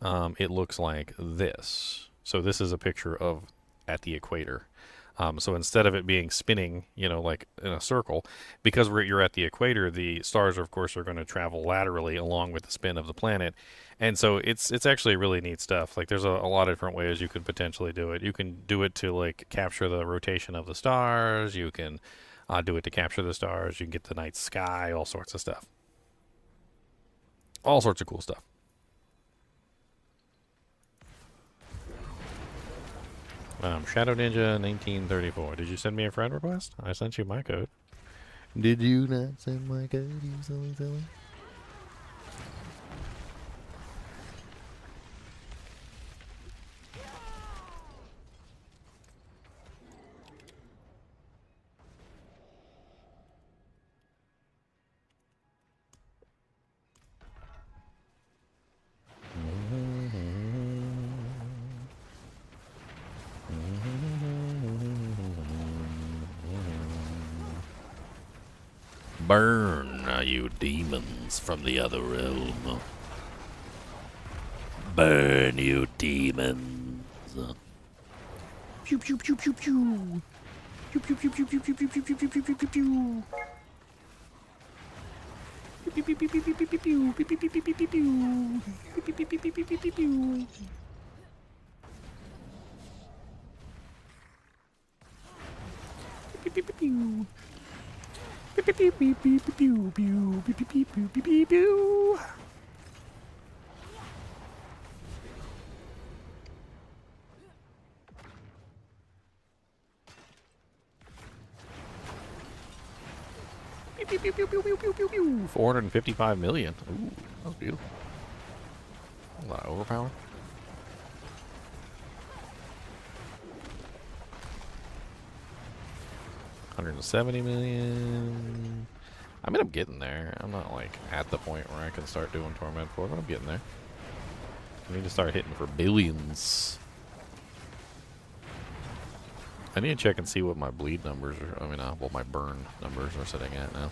it looks like this. So this is a picture of at the equator. So instead of it being spinning, like in a circle, because you're at the equator, the stars, of course, are going to travel laterally along with the spin of the planet. And so it's actually really neat stuff. Like there's a lot of different ways you could potentially do it. You can do it to like capture the rotation of the stars. You can do it to capture the stars. You can get the night sky, all sorts of stuff. All sorts of cool stuff. Shadow Ninja 1934. Did you send me a friend request? I sent you my code. Did you not send my code, you silly? Burn, you demons from the other realm. Burn, you demons. Pew pew pew pew pew. Pew pew pew pew pew pew pew pew pew pew pew pew pew pew. Pew pew pew pew pew pew pew pew. Pew pew pew pew pew pew pew. Pew pew pew pew pew pew pew pew. Pew pew pew pew. Pew pew pew pew pew pew pew pew pew pew pew pew pew pew. Pew pew pew pew pew pew pew pew. 455 million. Ooh, that was beautiful. A lot of overpower. $170 million. I mean, I'm getting there. I'm not like at the point where I can start doing Torment 4, but I'm getting there. I need to start hitting for billions. I need to check and see what my bleed numbers are. I mean, what my burn numbers are sitting at now.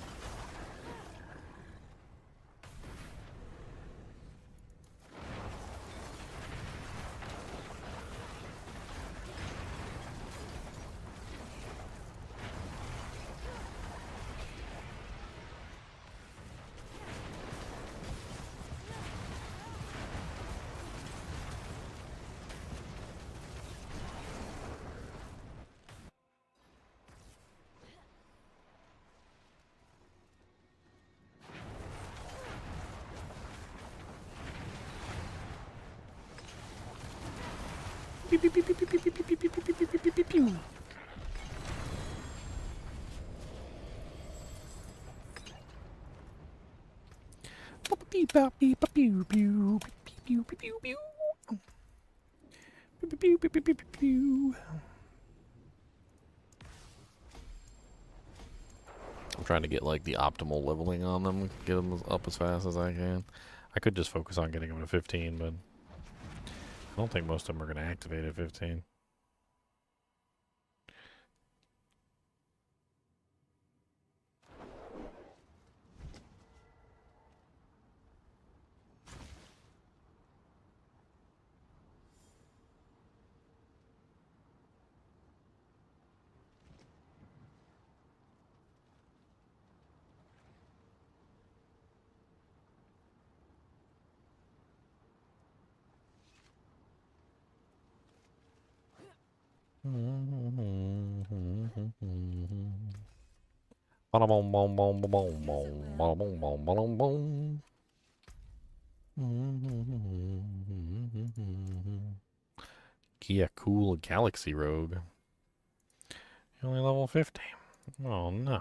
I'm trying to get like the optimal leveling on them, get them up as fast as I can. I could just focus on getting them to 15, but I don't think most of them are going to activate at 15. Kia Cool Galaxy Rogue. You're only level 50. Oh no.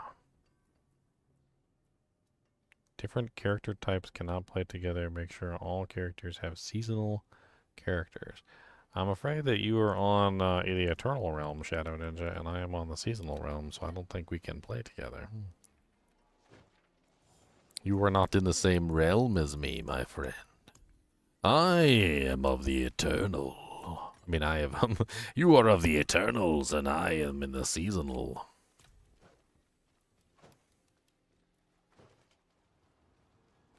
Different character types cannot play together. Make sure all characters have seasonal characters. I'm afraid that you are on the Eternal Realm, Shadow Ninja, and I am on the Seasonal Realm, so I don't think we can play together. You are not in the same realm as me, my friend. I am of the Eternal. I mean, I am. You are of the Eternals, and I am in the Seasonal.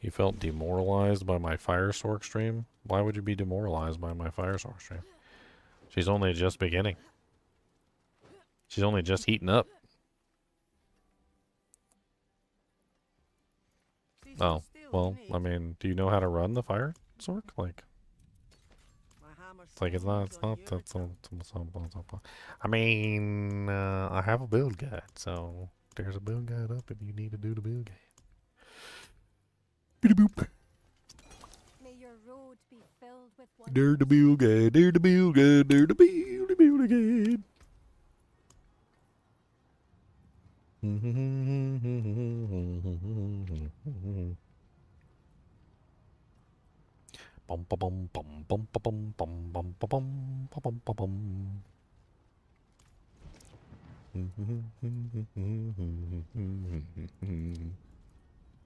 You felt demoralized by my Fire Sorc stream? Why would you be demoralized by my Fire Sorc stream? She's only just beginning. She's only just heating up. Oh, well, I mean, do you know how to run the Fire Sorc? Like, it's not, that's, I mean, I have a build guide, so there's a build guide up if you need to do the build guide. Boop. May your road be filled with There the build guide, there the build guide, there the build guide. Bum bum bum bum bum bum bum bum bum bum bum bum.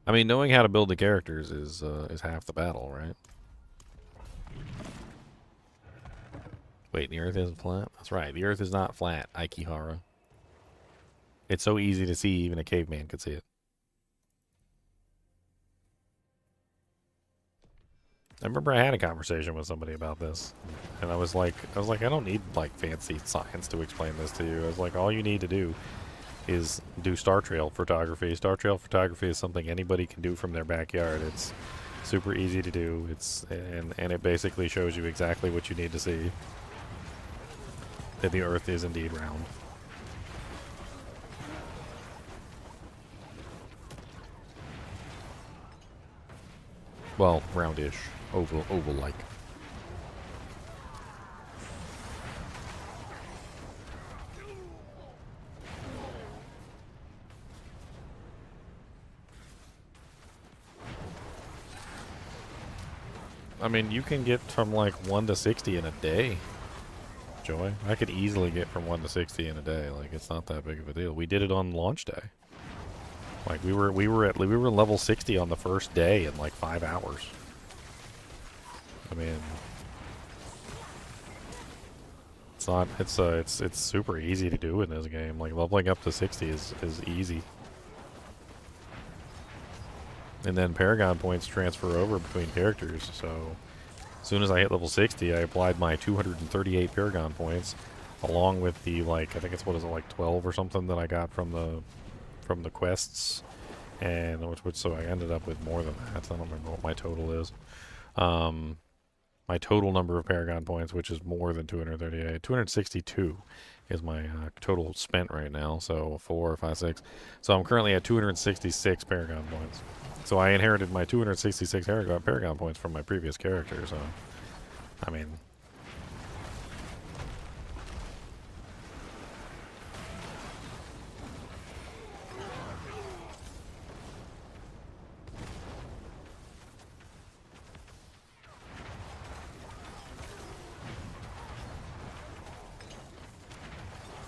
I mean, knowing how to build the characters is half the battle, right? Wait, the Earth isn't flat? That's right, the Earth is not flat, Aikihara. It's so easy to see, even a caveman could see it. I remember I had a conversation with somebody about this, and I was like, I don't need like fancy science to explain this to you. I was like, all you need to do is do star trail photography. Star trail photography is something anybody can do from their backyard. It's super easy to do. And it basically shows you exactly what you need to see. That the Earth is indeed round. Well, roundish, oval-like. I mean, you can get from like 1 to 60 in a day, Joy. I could easily get from 1 to 60 in a day. Like, it's not that big of a deal. We did it on launch day. Like we were level 60 on the first day in like 5 hours. I mean, it's super easy to do in this game. Like leveling up to 60 is easy. And then Paragon points transfer over between characters. So as soon as I hit level 60, I applied my 238 Paragon points, along with the like I think it's what is it like 12 or something that I got from the quests, and which so I ended up with more than that. I don't remember what my total is. My total number of Paragon points, which is more than 238, 262 is my total spent right now. So 4, 5, 6. So I'm currently at 266 Paragon points. So I inherited my 266 Paragon points from my previous character. So I mean.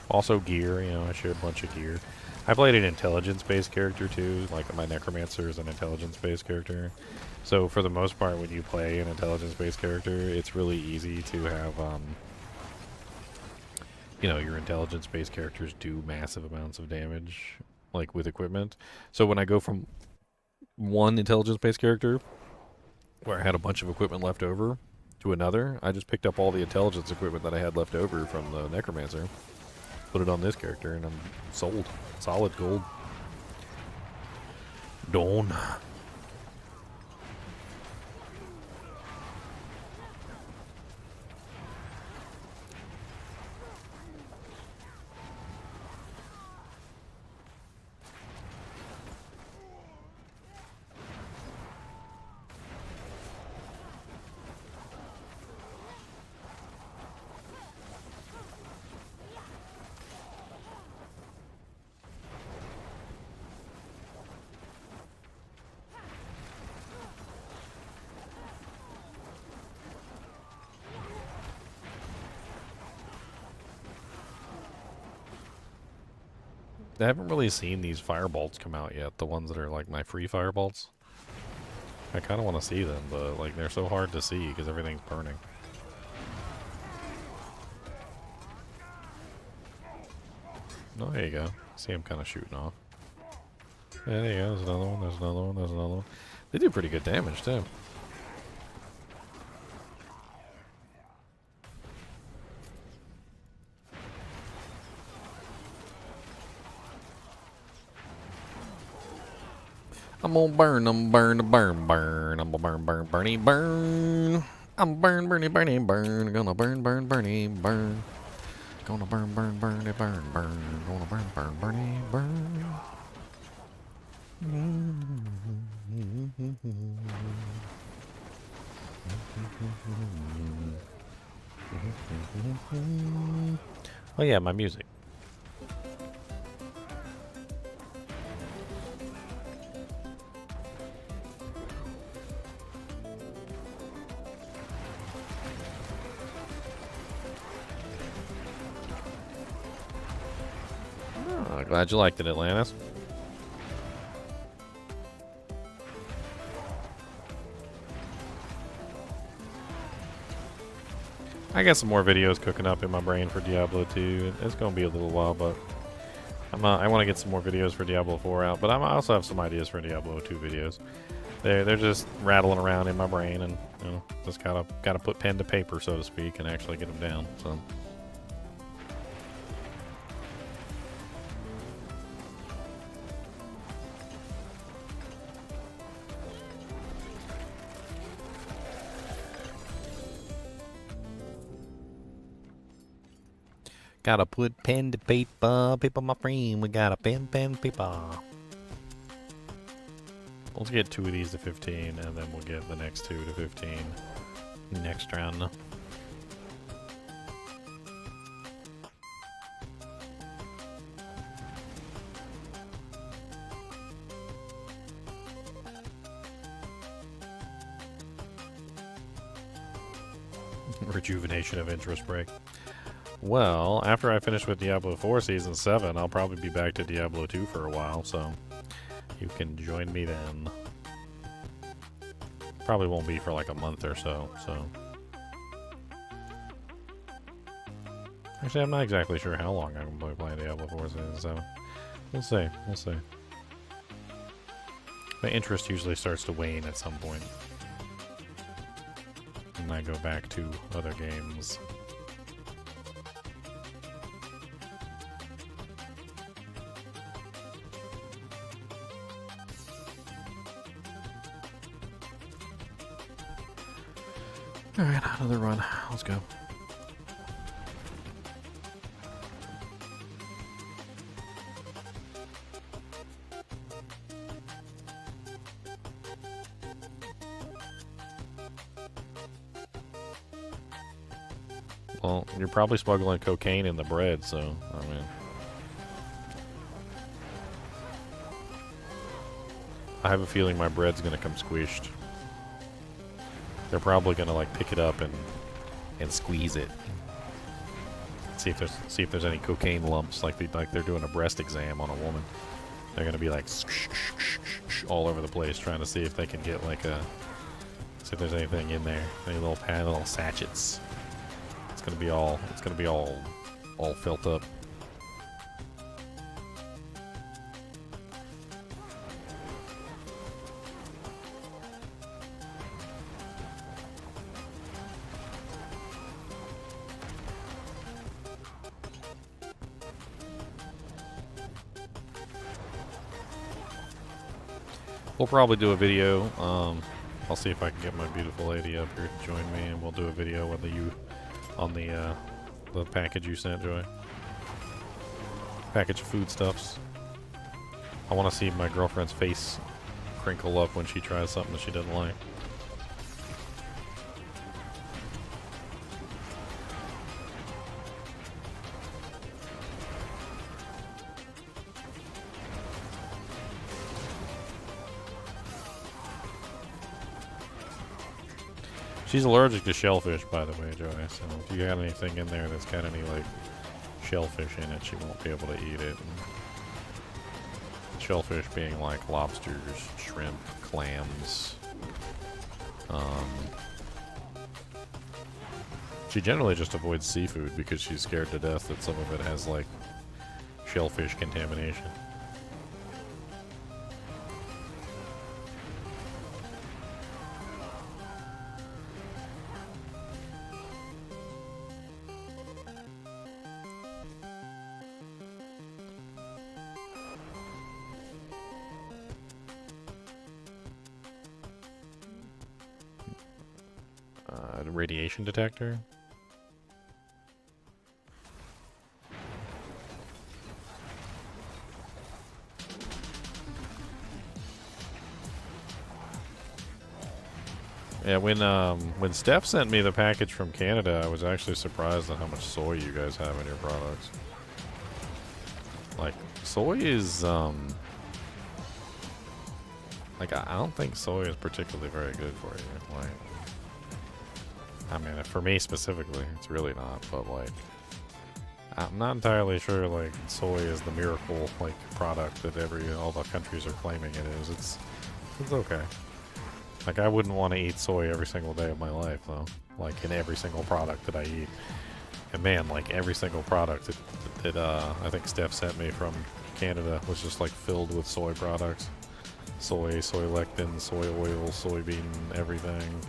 Also gear, you know, I share a bunch of gear. I played an intelligence-based character too, like my Necromancer is an intelligence-based character. So for the most part, when you play an intelligence-based character, it's really easy to have, you know, your intelligence-based characters do massive amounts of damage, like with equipment. So when I go from one intelligence-based character, where I had a bunch of equipment left over, to another, I just picked up all the intelligence equipment that I had left over from the Necromancer, put it on this character, and I'm sold. Solid gold. Dawn. I haven't really seen these Firebolts come out yet, the ones that are like my free Firebolts. I kind of want to see them, but like they're so hard to see because everything's burning. Oh, there you go. See him kind of shooting off. Yeah, there you go. There's another one, there's another one, there's another one. They do pretty good damage, too. I'm gonna burn them, burn, burn, burn. I'm gonna burn, burn, burny, burn. I'm burn, burny, burny, burn. Gonna burn, burn, burny, burn. Gonna burn, burn, burny, burn, burn. Gonna burn, burn, burny, burn. Oh yeah, my music. Oh, glad you liked it, Atlantis. I got some more videos cooking up in my brain for Diablo 2. It's going to be a little while, but I want to get some more videos for Diablo 4 out. But I also have some ideas for Diablo 2 videos. They're just rattling around in my brain, and you know, just gotta put pen to paper, so to speak, and actually get them down. So. Gotta put pen to paper, paper my friend, we gotta pen, paper. Let's get 2 of these to 15, and then we'll get the next 2 to 15 next round. Rejuvenation of interest break. Well, after I finish with Diablo 4 Season 7, I'll probably be back to Diablo 2 for a while, so You can join me then. Probably won't be for like a month or so, so. Actually, I'm not exactly sure how long I'm going to be playing Diablo 4, so we'll see, we'll see. My interest usually starts to wane at some point. And I go back to other games. Alright, another run. Let's go. Well, you're probably smuggling cocaine in the bread, so, I mean... I have a feeling my bread's gonna come squished. They're probably gonna like pick it up and squeeze it. See if there's any cocaine lumps like they're doing a breast exam on a woman. They're gonna be like all over the place trying to see if they can get like see if there's anything in there. Any little little sachets. It's gonna be all filled up. We'll probably do a video. I'll see if I can get my beautiful lady up here to join me, and we'll do a video with you on the package you sent, Joy. Package of foodstuffs. I want to see my girlfriend's face crinkle up when she tries something that she doesn't like. She's allergic to shellfish, by the way, Joy, so if you got anything in there that's got any, like, shellfish in it, she won't be able to eat it. And shellfish being, like, lobsters, shrimp, clams. She generally just avoids seafood because she's scared to death that some of it has, like, shellfish contamination. Radiation detector. Yeah, when Steph sent me the package from Canada, I was actually surprised at how much soy you guys have in your products. Like, soy is like I don't think soy is particularly very good for you. Like, I mean, for me specifically, it's really not, but, like, I'm not entirely sure, like, soy is the miracle, like, product that all the countries are claiming it is. It's okay. Like, I wouldn't want to eat soy every single day of my life, though. Like, in every single product that I eat. And man, like, every single product that I think Steph sent me from Canada was just, like, filled with soy products. Soy lectin, soy oil, soybean, everything.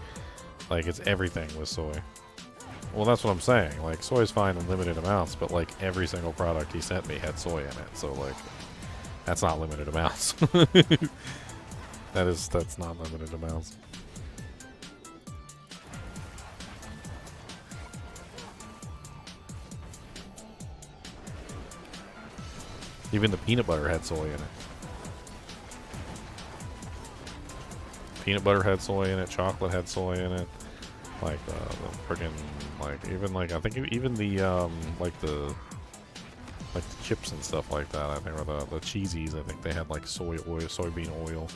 Like, it's everything with soy. Well, that's what I'm saying. Like, soy's fine in limited amounts, but, like, every single product he sent me had soy in it. So, like, that's not limited amounts. That's not limited amounts. Even the peanut butter had soy in it. Peanut butter had soy in it. Chocolate had soy in it. Like the friggin', like, even, like, I think even the like the chips and stuff like that, I think, or the cheesies, I think they had, like, soy oil, soybean oil,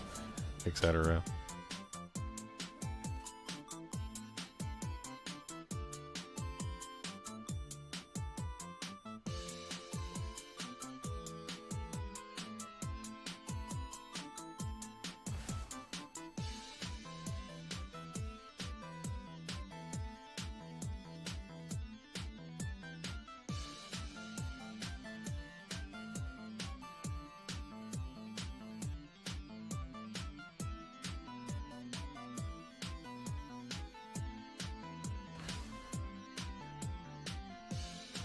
etc.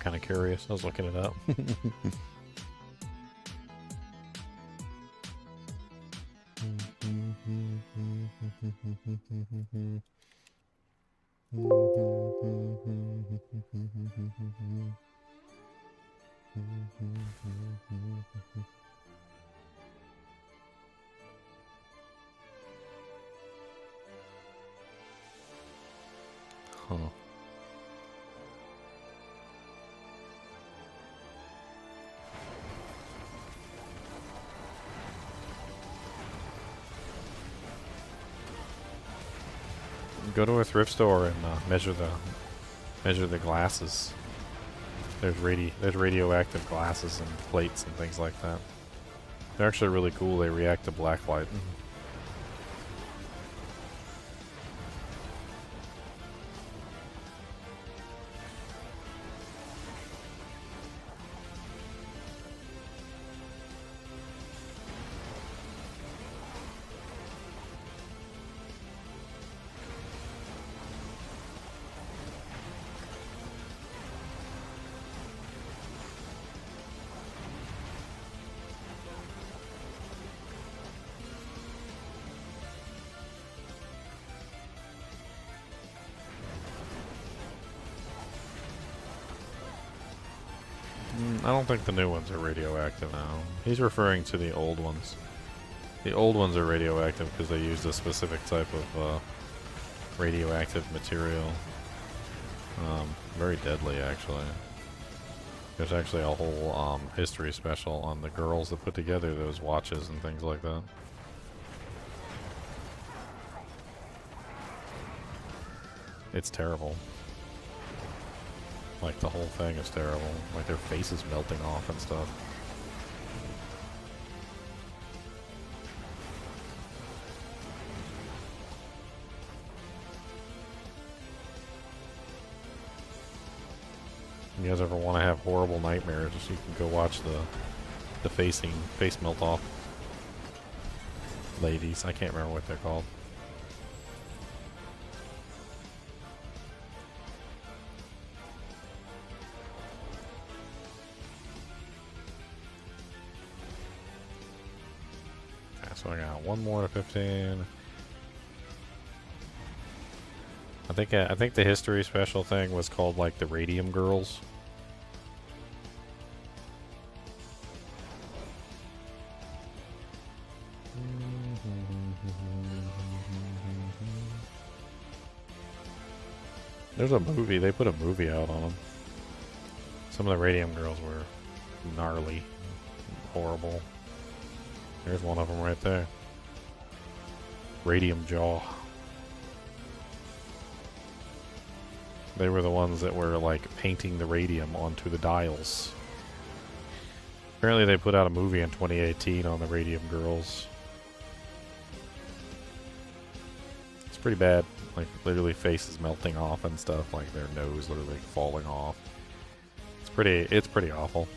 kind of curious. I was looking it up. Huh. Go to a thrift store and measure the glasses. There's radioactive glasses and plates and things like that. They're actually really cool. They react to black light. I don't think the new ones are radioactive now. He's referring to the old ones. The old ones are radioactive because they used a specific type of radioactive material. Very deadly, actually. There's actually a whole history special on the girls that put together those watches and things like that. It's terrible. Like, the whole thing is terrible. Like, their face is melting off and stuff. You guys ever want to have horrible nightmares, you can go watch the face melt off ladies. I can't remember what they're called. So I got one more to 15. I think the history special thing was called like the Radium Girls. There's a movie. They put a movie out on them. Some of the Radium Girls were gnarly, horrible. There's one of them right there. Radium Jaw. They were the ones that were like painting the radium onto the dials. Apparently they put out a movie in 2018 on the Radium Girls. It's pretty bad. Like literally faces melting off and stuff, like their nose literally falling off. It's pretty awful.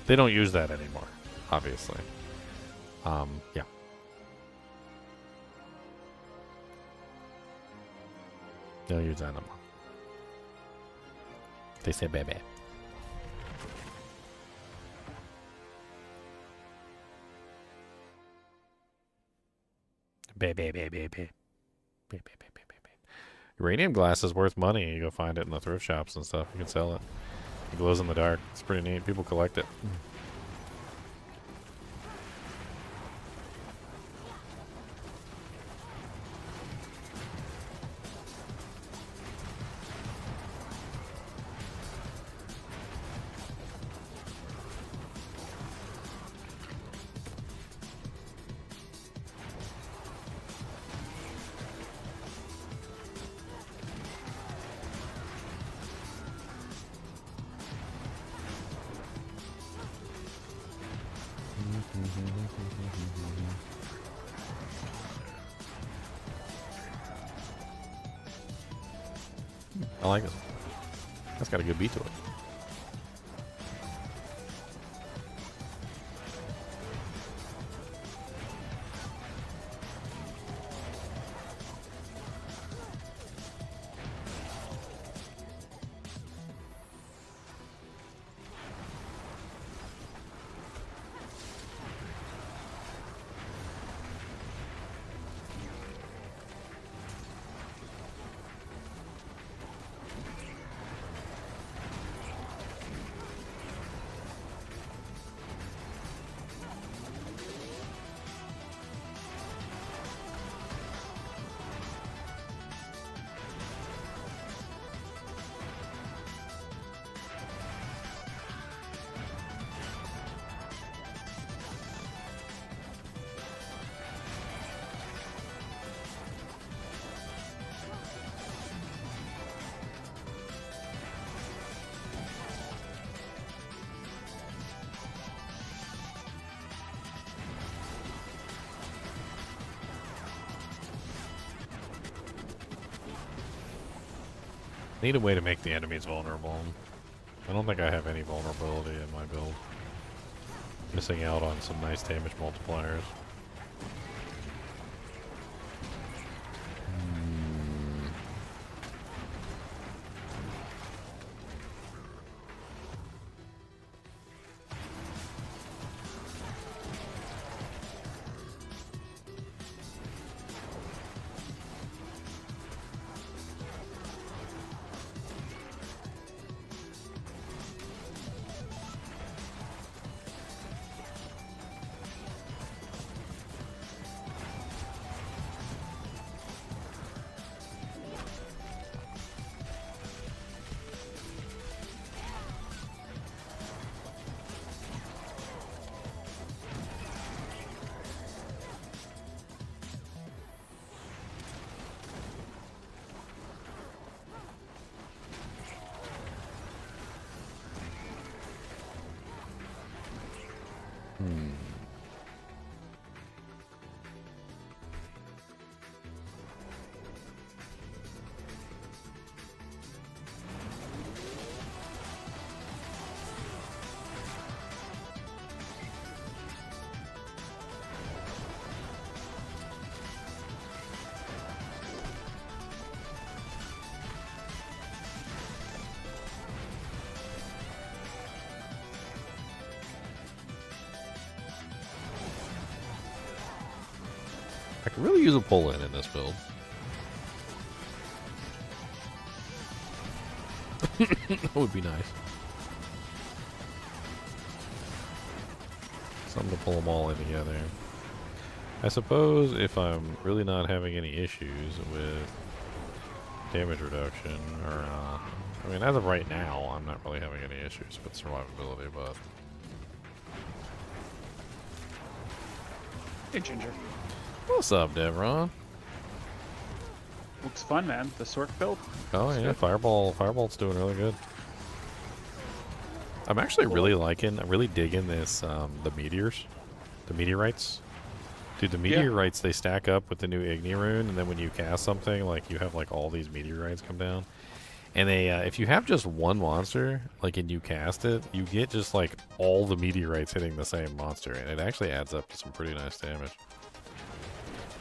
They don't use that anymore, obviously. Yeah. They don't use that anymore. They say baby. Baby. Uranium glass is worth money. You go find it in the thrift shops and stuff. You can sell it. It glows in the dark. It's pretty neat. People collect it. I like it. That's got a good beat to it. need a way to make the enemies vulnerable. I don't think I have any vulnerability in my build. Missing out on some nice damage multipliers. I could really use a pull-in this build. That would be nice. Something to pull them all in together. I suppose if I'm really not having any issues with damage reduction, or I mean, as of right now, I'm not really having any issues with survivability, but... Hey, Ginger. What's up, Devron? Looks fun, man. The Sorc build. Oh Looks yeah, good. Firebolt's doing really good. I'm actually I'm really digging this, the meteors, the meteorites. Dude, the meteorites, they stack up with the new Igni rune, and then when you cast something, like, you have, like, all these meteorites come down. And they, if you have just one monster, like, and you cast it, you get just, like, all the meteorites hitting the same monster, and it actually adds up to some pretty nice damage.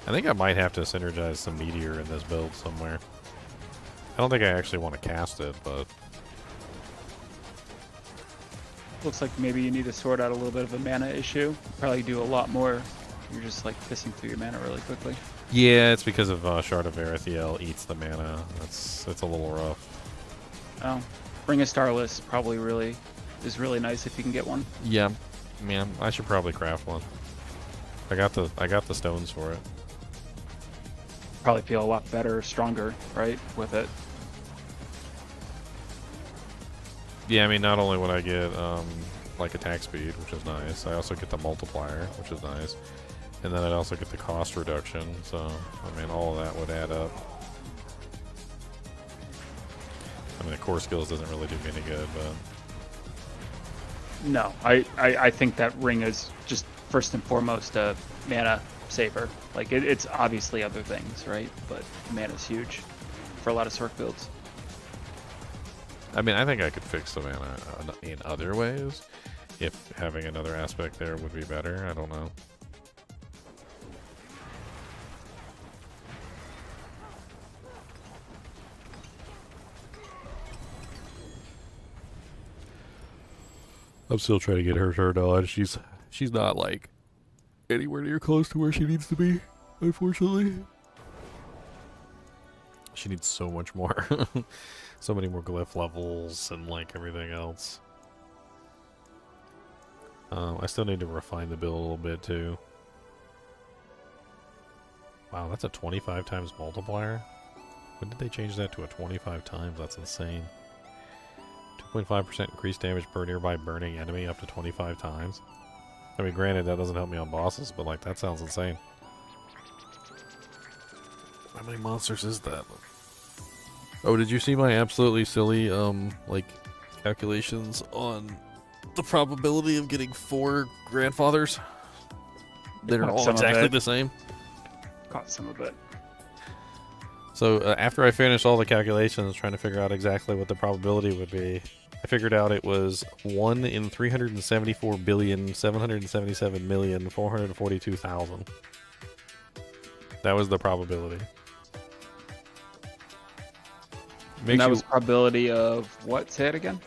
I think I might have to synergize some meteor in this build somewhere. I don't think I actually want to cast it, but... Looks like maybe you need to sort out a little bit of a mana issue. Probably do a lot more. You're just like pissing through your mana really quickly. Yeah, it's because of Shard of Erethiel eats the mana. It's a little rough. Oh, Ring of Starless probably is really nice if you can get one. Yeah, man, I should probably craft one. I got the stones for it. Probably feel a lot better, stronger, right, with it. Yeah, I mean, not only would I get like attack speed, which is nice, I also get the multiplier, which is nice, and then I'd also get the cost reduction. So, I mean, all of that would add up. I mean, the core skills doesn't really do me any good, but No, I think that ring is just first and foremost a mana saver. Like it's obviously other things, right? But mana's huge for a lot of Sorc builds. I mean, I think I could fix the mana in other ways. If having another aspect there would be better, I don't know. I'm still trying to get her dodge. She's not like anywhere near close to where she needs to be, unfortunately. She needs so much more. So many more glyph levels and like everything else. I still need to refine the build a little bit too. Wow, that's a 25 times multiplier? When did they change that to a 25 times? That's insane. 2.5% increased damage per nearby burning enemy up to 25 times. I mean, granted, that doesn't help me on bosses, but like, that sounds insane. How many monsters is that? Oh, did you see my absolutely silly, like, calculations on the probability of getting 4 grandfathers that are all Some of exactly it. the same? Caught some of it. So after I finished all the calculations trying to figure out exactly what the probability would be, I figured out it was 1 in 374,777,442,000. That was the probability. And that was probability of what? Say it again.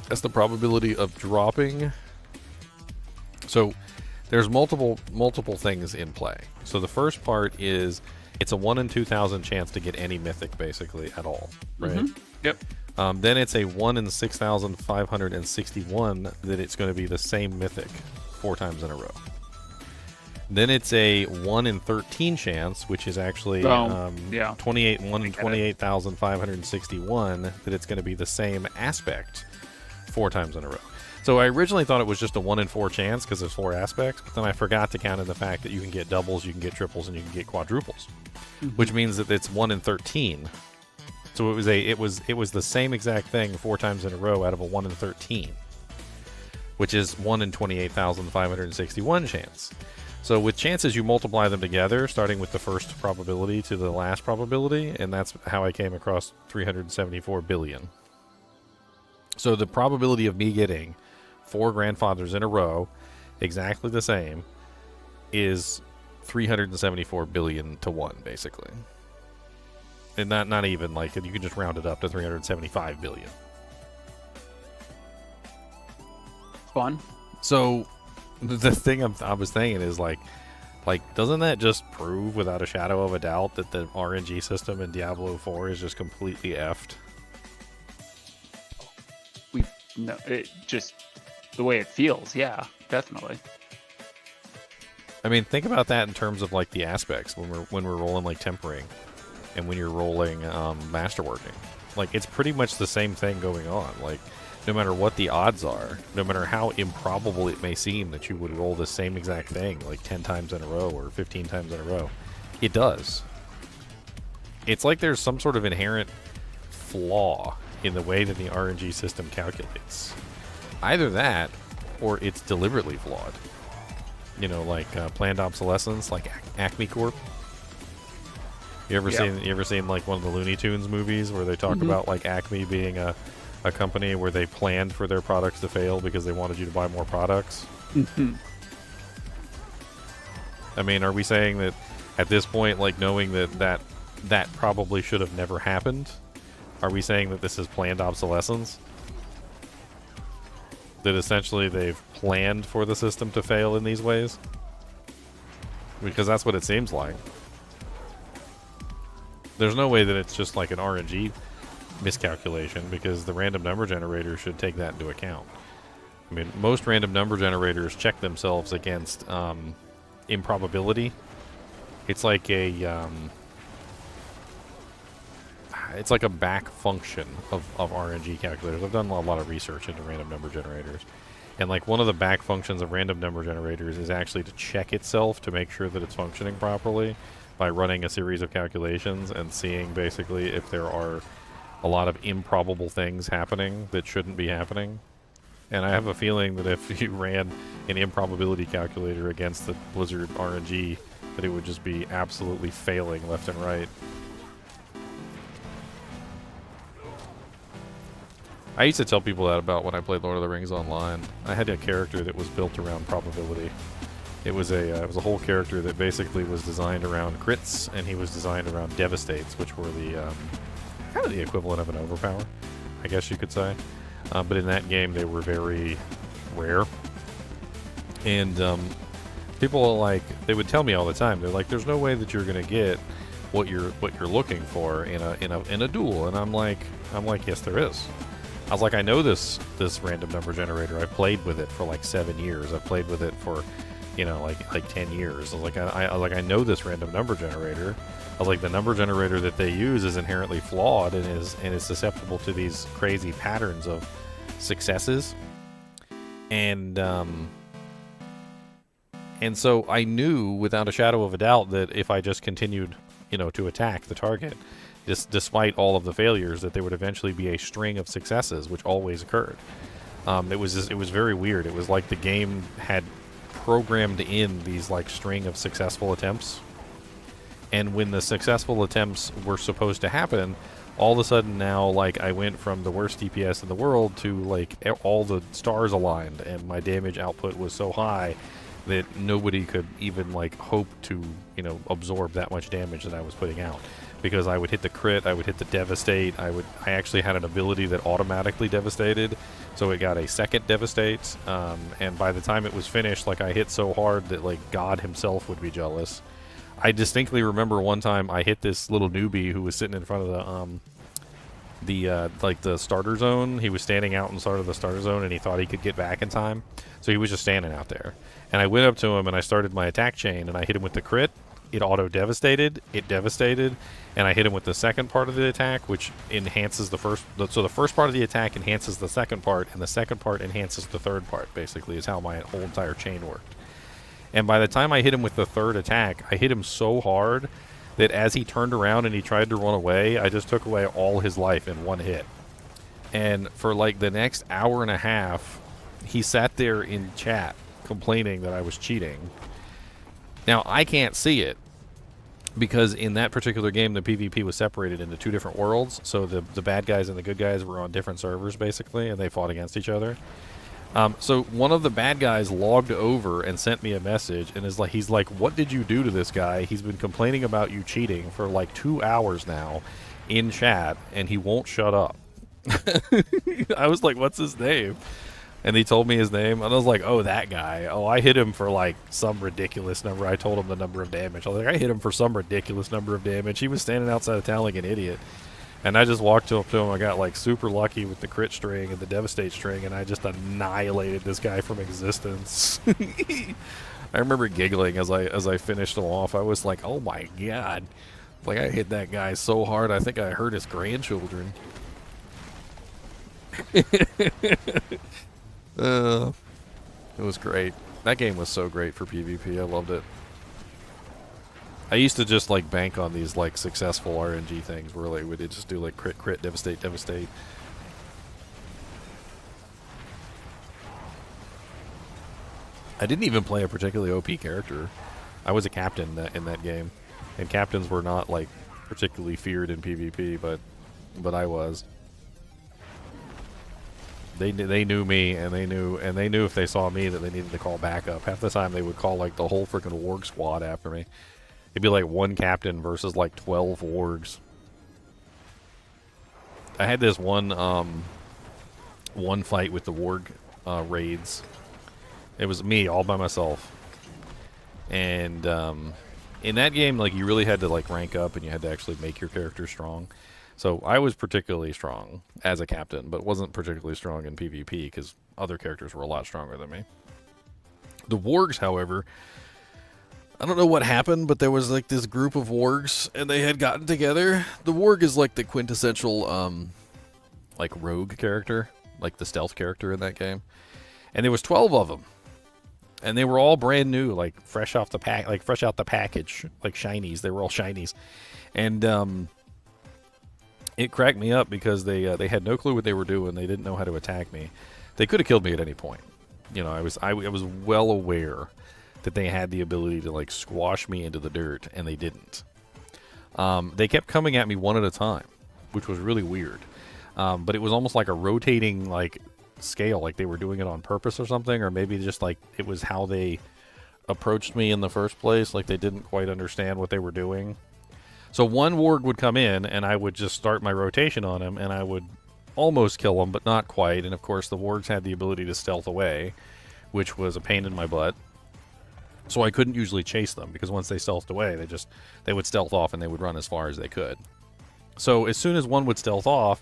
That's the probability of dropping. So there's multiple things in play. So the first part is it's a 1 in 2,000 chance to get any mythic basically at all, right? Yep. Then it's a 1 in 6,561 that it's going to be the same mythic 4 times in a row. Then it's a 1 in 13 chance, which is actually 1 in 28,561 that it's going to be the same aspect 4 times in a row. So I originally thought it was just a 1 in 4 chance because there's 4 aspects, but then I forgot to count in the fact that you can get doubles, you can get triples, and you can get quadruples, which means that it's 1 in 13. So it was the same exact thing 4 times in a row out of a 1 in 13, which is 1 in 28,561 chance. So with chances, you multiply them together, starting with the first probability to the last probability, and that's how I came across 374 billion. So the probability of me getting 4 grandfathers in a row, exactly the same, is 374 billion to 1, basically. And not even, like, you can just round it up to 375 billion. Fun. So the thing I was thinking is, like, doesn't that just prove without a shadow of a doubt that the RNG system in Diablo 4 is just completely effed? No, it just the way it feels. Yeah, definitely. I mean, think about that in terms of like the aspects when we're rolling like tempering, and when you're rolling masterworking. Like, it's pretty much the same thing going on. Like, no matter what the odds are, no matter how improbable it may seem that you would roll the same exact thing like 10 times in a row or 15 times in a row, it does. It's like there's some sort of inherent flaw in the way that the RNG system calculates. Either that, or it's deliberately flawed. You know, like planned obsolescence, like Acme Corp. You ever seen like one of the Looney Tunes movies where they talk about like Acme being a company where they planned for their products to fail because they wanted you to buy more products? I mean, are we saying that at this point, like, knowing that probably should have never happened, are we saying that this is planned obsolescence? That essentially they've planned for the system to fail in these ways? Because that's what it seems like. There's no way that it's just like an RNG miscalculation, because the random number generator should take that into account. I mean, most random number generators check themselves against improbability. It's like a back function of RNG calculators. I've done a lot of research into random number generators, and like one of the back functions of random number generators is actually to check itself to make sure that it's functioning properly by running a series of calculations and seeing basically if there are a lot of improbable things happening that shouldn't be happening. And I have a feeling that if you ran an improbability calculator against the Blizzard RNG, that it would just be absolutely failing left and right. I used to tell people that about when I played Lord of the Rings Online. I had a character that was built around probability. It was a whole character that basically was designed around crits, and he was designed around devastates, which were the kind of the equivalent of an overpower, I guess you could say. But in that game, they were very rare. And people they would tell me all the time, they're like, "There's no way that you're going to get what you're looking for in a duel." And I'm like, "Yes, there is." I was like, I know this random number generator. I've played with it for like 7 years. I've played with it for, like 10 years. I was like, I know this random number generator. I was like, the number generator that they use is inherently flawed and is susceptible to these crazy patterns of successes. And so I knew without a shadow of a doubt that if I just continued, to attack the target, despite all of the failures, that there would eventually be a string of successes, which always occurred. It was very weird. It was like the game had programmed in these like string of successful attempts, And when the successful attempts were supposed to happen, all of a sudden now, like, I went from the worst DPS in the world to, like, all the stars aligned, and my damage output was so high that nobody could even, like, hope to, you know, absorb that much damage that I was putting out. Because I would hit the crit, I would hit the devastate, I actually had an ability that automatically devastated, so it got a second devastate, and by the time it was finished, like, I hit so hard that, like, God himself would be jealous. I distinctly remember one time I hit this little newbie who was sitting in front of the starter zone. He was standing out in sort of the starter zone, and he thought he could get back in time, so he was just standing out there. And I went up to him and I started my attack chain, and I hit him with the crit. It auto-devastated, it devastated, and I hit him with the second part of the attack, which enhances the first. So the first part of the attack enhances the second part, and the second part enhances the third part, basically, is how my whole entire chain worked. And by the time I hit him with the third attack, I hit him so hard that as he turned around and he tried to run away, I just took away all his life in one hit. And for like the next hour and a half, he sat there in chat complaining that I was cheating. Now, I can't see it, because in that particular game, the PvP was separated into two different worlds. So the bad guys and the good guys were on different servers, basically, and they fought against each other. So one of the bad guys logged over and sent me a message, and he's like, what did you do to this guy? He's been complaining about you cheating for like 2 hours now in chat, and he won't shut up. I was like, what's his name? And he told me his name, and I was like, oh, that guy. Oh, I hit him for like some ridiculous number. I told him the number of damage. I was like, I hit him for some ridiculous number of damage. He was standing outside of town like an idiot. And I just walked up to him. I got like super lucky with the crit string and the devastate string, and I just annihilated this guy from existence. I remember giggling as I finished him off. I was like, oh my god. Like, I hit that guy so hard, I think I hurt his grandchildren. It was great. That game was so great for PvP. I loved it. I used to just like bank on these like successful RNG things where like we did just do like crit, crit, devastate, devastate. I didn't even play a particularly OP character. I was a captain in that game, and captains were not like particularly feared in PvP, but I was. They knew me, and they knew if they saw me that they needed to call backup. Half the time they would call like the whole freaking warg squad after me. It'd be like one captain versus like 12 wargs. I had this one fight with the warg raids. It was me all by myself, and in that game, like, you really had to like rank up, and you had to actually make your character strong. So I was particularly strong as a captain, but wasn't particularly strong in PvP because other characters were a lot stronger than me. The wargs, however, I don't know what happened, but there was like this group of wargs, and they had gotten together. The warg is like the quintessential like rogue character, like the stealth character in that game. And there was 12 of them. And they were all brand new, like fresh off the pack, like fresh out the package, like shinies. They were all shinies. And it cracked me up because they had no clue what they were doing. They didn't know how to attack me. They could have killed me at any point. You know, I was well aware that they had the ability to like squash me into the dirt, and they didn't. They kept coming at me one at a time, which was really weird. But it was almost like a rotating like scale, like they were doing it on purpose or something, or maybe just like it was how they approached me in the first place, like they didn't quite understand what they were doing. So one warg would come in, and I would just start my rotation on him, and I would almost kill him, but not quite. And of course the wargs had the ability to stealth away, which was a pain in my butt. So I couldn't usually chase them, because once they stealthed away, they would stealth off, and they would run as far as they could. So as soon as one would stealth off,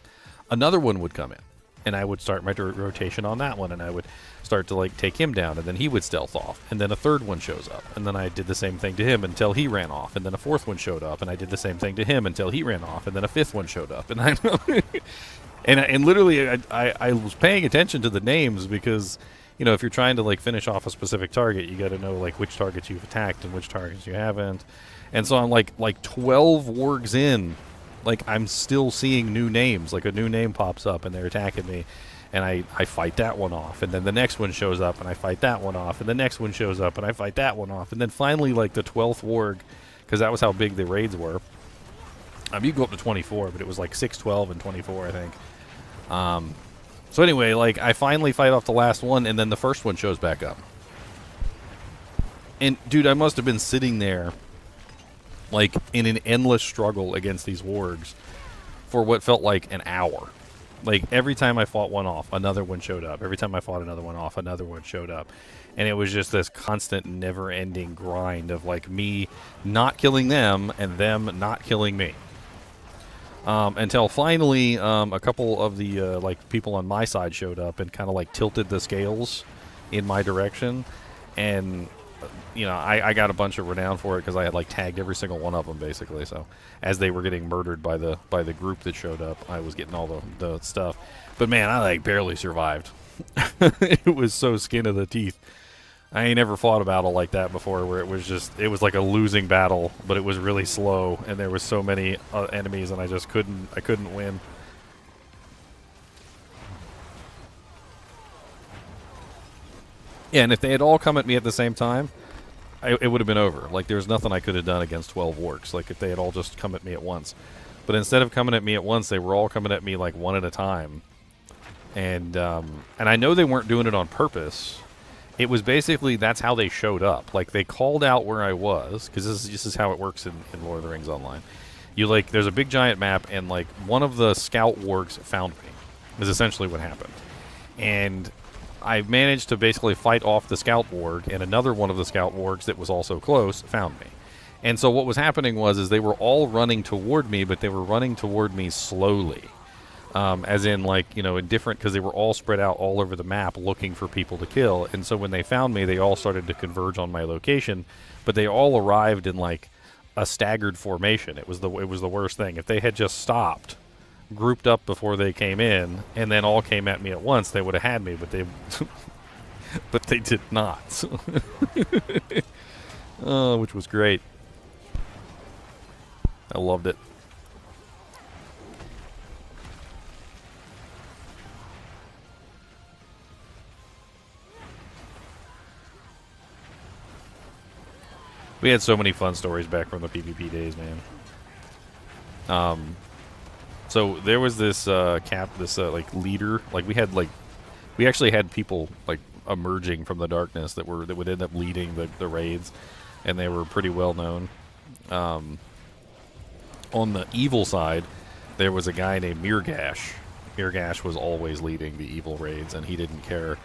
another one would come in, and I would start my rotation on that one, and I would start to like take him down, and then he would stealth off, and then a third one shows up, and then I did the same thing to him until he ran off, and then a fourth one showed up, and I did the same thing to him until he ran off, and then a fifth one showed up, and and literally I was paying attention to the names, because, you know, if you're trying to like finish off a specific target, you got to know like which targets you've attacked and which targets you haven't. And so I'm like 12 wargs in, like I'm still seeing new names, like a new name pops up and they're attacking me, and I fight that one off, and then the next one shows up and I fight that one off, and the next one shows up and I fight that one off, and then finally like the 12th warg because that was how big the raids were. You could go up to 24, but it was like 6, 12, and 24, I think. So anyway, like, I finally fight off the last one, and then the first one shows back up. And, dude, I must have been sitting there, like, in an endless struggle against these wargs for what felt like an hour. Like, every time I fought one off, another one showed up. Every time I fought another one off, another one showed up. And it was just this constant, never-ending grind of, like, me not killing them and them not killing me. Until finally, a couple of the, like, people on my side showed up and kind of, like, tilted the scales in my direction. And, you know, I got a bunch of renown for it because I had, like, tagged every single one of them, basically. So, as they were getting murdered by the group that showed up, I was getting all the stuff. But, man, I, like, barely survived. It was so skin of the teeth. I ain't never fought a battle like that before where it was like a losing battle, but it was really slow, and there was so many enemies, and I couldn't win. Yeah, and if they had all come at me at the same time, it would have been over. Like, there's nothing I could have done against 12 orcs, like if they had all just come at me at once. But instead of coming at me at once, they were all coming at me like one at a time. And I know they weren't doing it on purpose. It was basically, that's how they showed up. Like, they called out where I was, because this is how it works in Lord of the Rings Online. You, like, there's a big giant map, and, like, one of the scout wargs found me, is essentially what happened. And I managed to basically fight off the scout warg, and another one of the scout wargs that was also close found me. And so what was happening was they were all running toward me, but they were running toward me slowly. As in, like, you know, in different, because they were all spread out all over the map looking for people to kill. And so when they found me, they all started to converge on my location, but they all arrived in, like, a staggered formation. It was the worst thing. If they had just stopped, grouped up before they came in, and then all came at me at once, they would have had me, but they but they did not. Oh, which was great. I loved it. We had so many fun stories back from the PvP days, man. So there was this like leader. Like, we actually had people, like, emerging from the darkness that would end up leading the raids, and they were pretty well known. On the evil side, there was a guy named Mirgash. Mirgash was always leading the evil raids, and he didn't care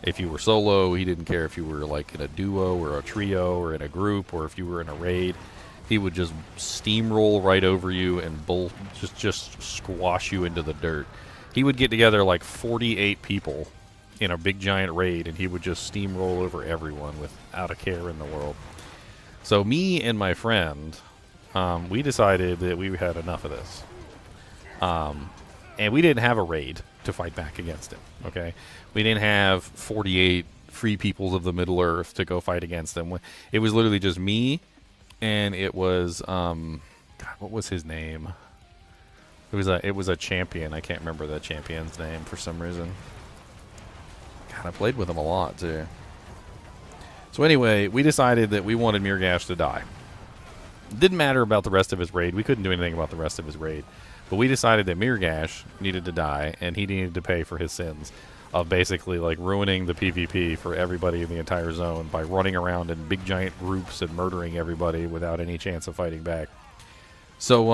if you were solo. He didn't care if you were, like, in a duo or a trio or in a group or if you were in a raid. He would just steamroll right over you and just squash you into the dirt. He would get together like 48 people in a big giant raid, and he would just steamroll over everyone without a care in the world. So me and my friend, we decided that we had enough of this. And we didn't have a raid to fight back against him, okay? We didn't have 48 free peoples of the Middle Earth to go fight against them. It was literally just me, and it was, God, what was his name? It was a champion. I can't remember that champion's name for some reason. God, I played with him a lot, too. So anyway, we decided that we wanted Mirgash to die. It didn't matter about the rest of his raid. We couldn't do anything about the rest of his raid. But we decided that Mirgash needed to die, and he needed to pay for his sins of basically, like, ruining the PvP for everybody in the entire zone by running around in big giant groups and murdering everybody without any chance of fighting back. So,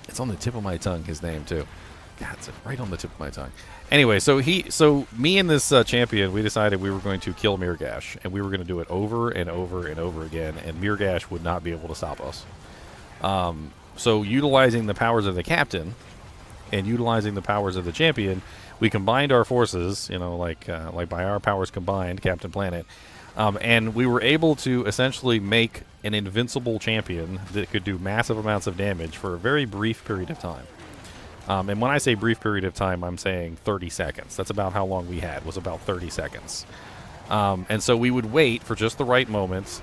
it's on the tip of my tongue, his name, too. God, it's right on the tip of my tongue. Anyway, so me and this champion, we decided we were going to kill Mirgash, and we were going to do it over and over and over again, and Mirgash would not be able to stop us. So utilizing the powers of the captain and utilizing the powers of the champion, we combined our forces, you know, like by our powers combined, Captain Planet, and we were able to essentially make an invincible champion that could do massive amounts of damage for a very brief period of time. And when I say brief period of time, I'm saying 30 seconds. That's about how long we had, was about 30 seconds. And so we would wait for just the right moments,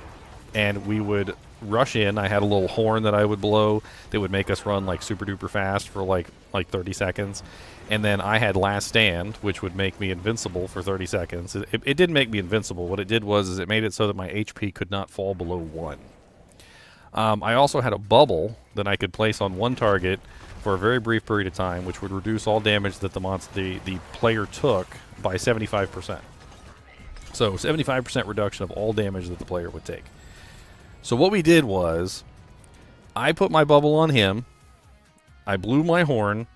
and we would rush in. I had a little horn that I would blow that would make us run, like, super duper fast for like 30 seconds. And then I had Last Stand, which would make me invincible for 30 seconds. It didn't make me invincible. What it did was it made it so that my HP could not fall below 1. I also had a bubble that I could place on one target for a very brief period of time, which would reduce all damage that the player took by 75%. So 75% reduction of all damage that the player would take. So what we did was, I put my bubble on him, I blew my horn,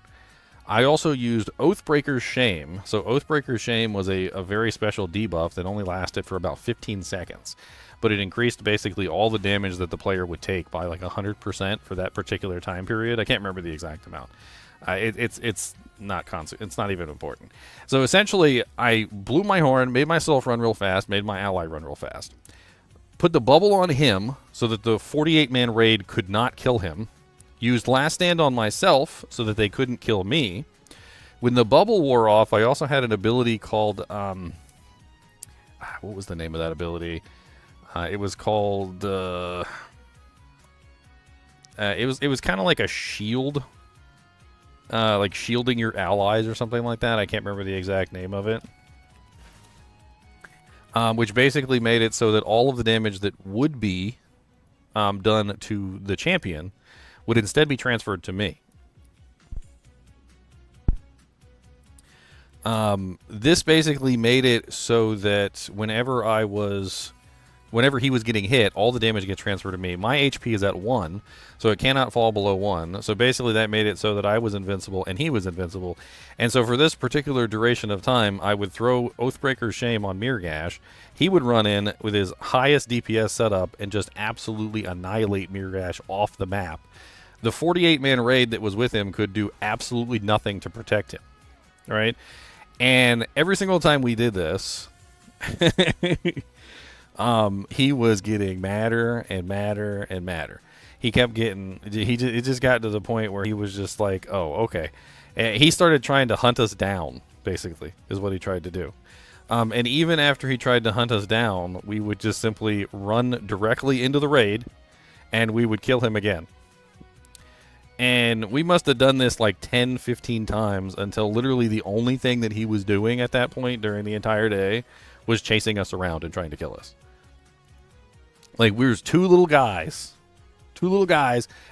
I also used Oathbreaker's Shame. So Oathbreaker's Shame was a very special debuff that only lasted for about 15 seconds. But it increased basically all the damage that the player would take by like 100% for that particular time period. I can't remember the exact amount. It's not even important. So essentially, I blew my horn, made myself run real fast, made my ally run real fast. Put the bubble on him so that the 48-man raid could not kill him. Used Last Stand on myself so that they couldn't kill me. When the bubble wore off, I also had an ability called... what was the name of that ability? It was called... it was kind of like a shield. Like shielding your allies or something like that. I can't remember the exact name of it. Which basically made it so that all of the damage that would be done to the champion would instead be transferred to me. This basically made it so that whenever he was getting hit, all the damage gets transferred to me. My HP is at 1, so it cannot fall below 1. So basically that made it so that I was invincible and he was invincible. And so for this particular duration of time, I would throw Oathbreaker's Shame on Mirgash. He would run in with his highest DPS setup and just absolutely annihilate Mirgash off the map. The 48-man raid that was with him could do absolutely nothing to protect him. All right? And every single time we did this... he was getting madder and madder and madder. He kept getting... It just got to the point where he was just like, oh, okay. And he started trying to hunt us down, basically, is what he tried to do. And even after he tried to hunt us down, we would just simply run directly into the raid, and we would kill him again. And we must have done this like 10, 15 times until literally the only thing that he was doing at that point during the entire day was chasing us around and trying to kill us. Like, we was two little guys,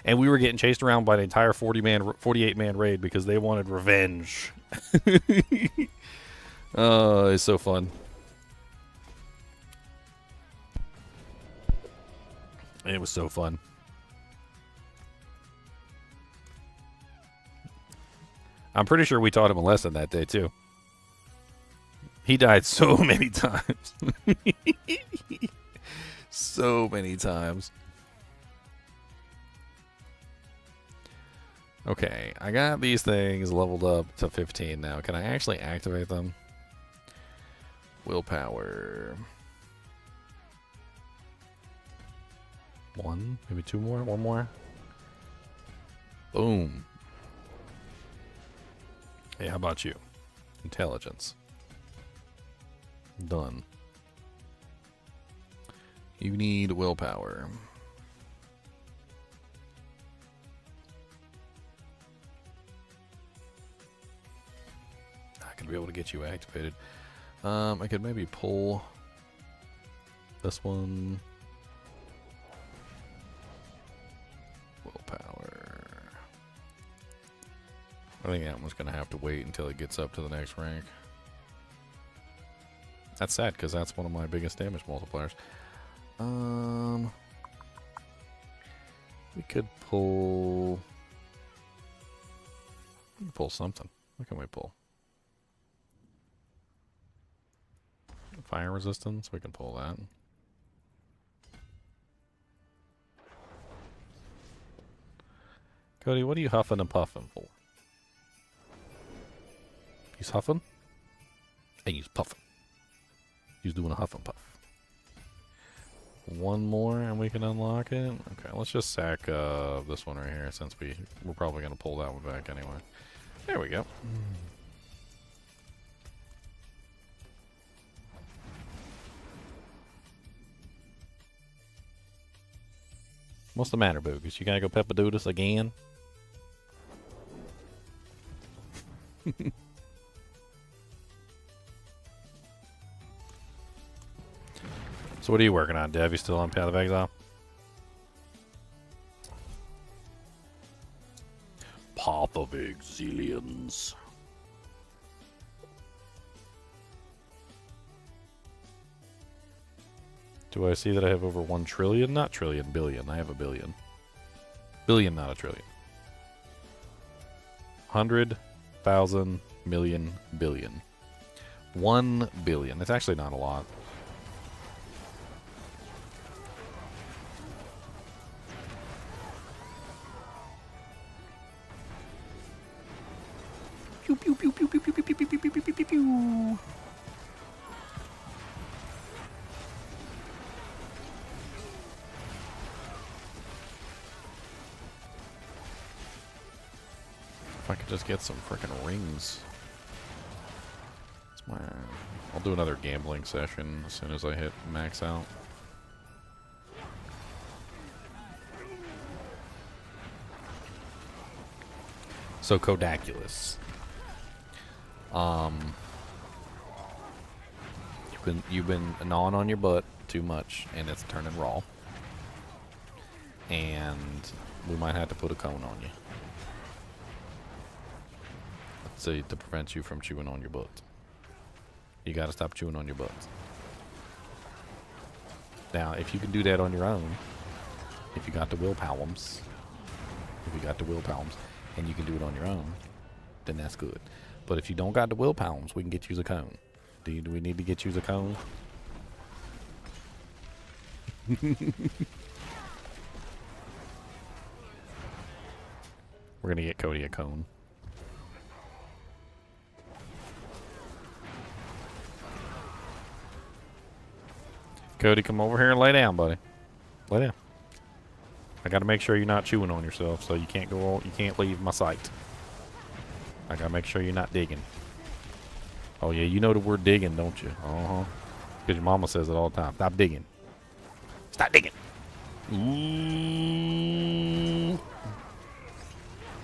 and we were getting chased around by the entire 48-man raid because they wanted revenge. It's so fun. It was so fun. I'm pretty sure we taught him a lesson that day, too. He died so many times. So many times. Okay, I got these things leveled up to 15 now. Can I actually activate them? Willpower. 1, maybe 2 more? 1 more? Boom. Hey, how about you? Intelligence. Done. You need willpower. I could be able to get you activated. I could maybe pull this one. Willpower. I think that one's going to have to wait until it gets up to the next rank. That's sad because that's one of my biggest damage multipliers. We could pull something. What can we pull? Fire resistance, we can pull that. Cody, what are you huffing and puffing for? He's huffing and he's puffing. He's doing a huff and puff. 1 more and we can unlock it. Okay, let's just sack this one right here since we're probably going to pull that one back anyway. There we go. What's the matter, Bogus? You gotta go peppa-do this again? So what are you working on, Dev? You still on Path of Exile? big zillions. Do I see that I have over 1 trillion? Not trillion, billion. I have a billion. Billion, not a trillion. 100,000 million billion. 1 billion. That's actually not a lot. Pew pew pew pew pew pew pew pew pew pew pew pew pew. If I could just get some freaking rings. That's my... I'll do another gambling session as soon as I hit max out. So Kodaculus. You've been gnawing on your butt too much, and it's turning raw. And we might have to put a cone on you. Let's see, to prevent you from chewing on your butt. You gotta stop chewing on your butt. Now, if you can do that on your own, if you got the willpowers, and you can do it on your own, then that's good. But if you don't got the willpowers, we can get you a cone. Do we need to get you a cone? We're gonna get Cody a cone. Cody, come over here and lay down, buddy. Lay down. I gotta make sure you're not chewing on yourself, so you can't go. You can't leave my sight. I gotta make sure you're not digging. Oh yeah, you know the word digging, don't you? Because your mama says it all the time. Stop digging. Stop digging. Ooh.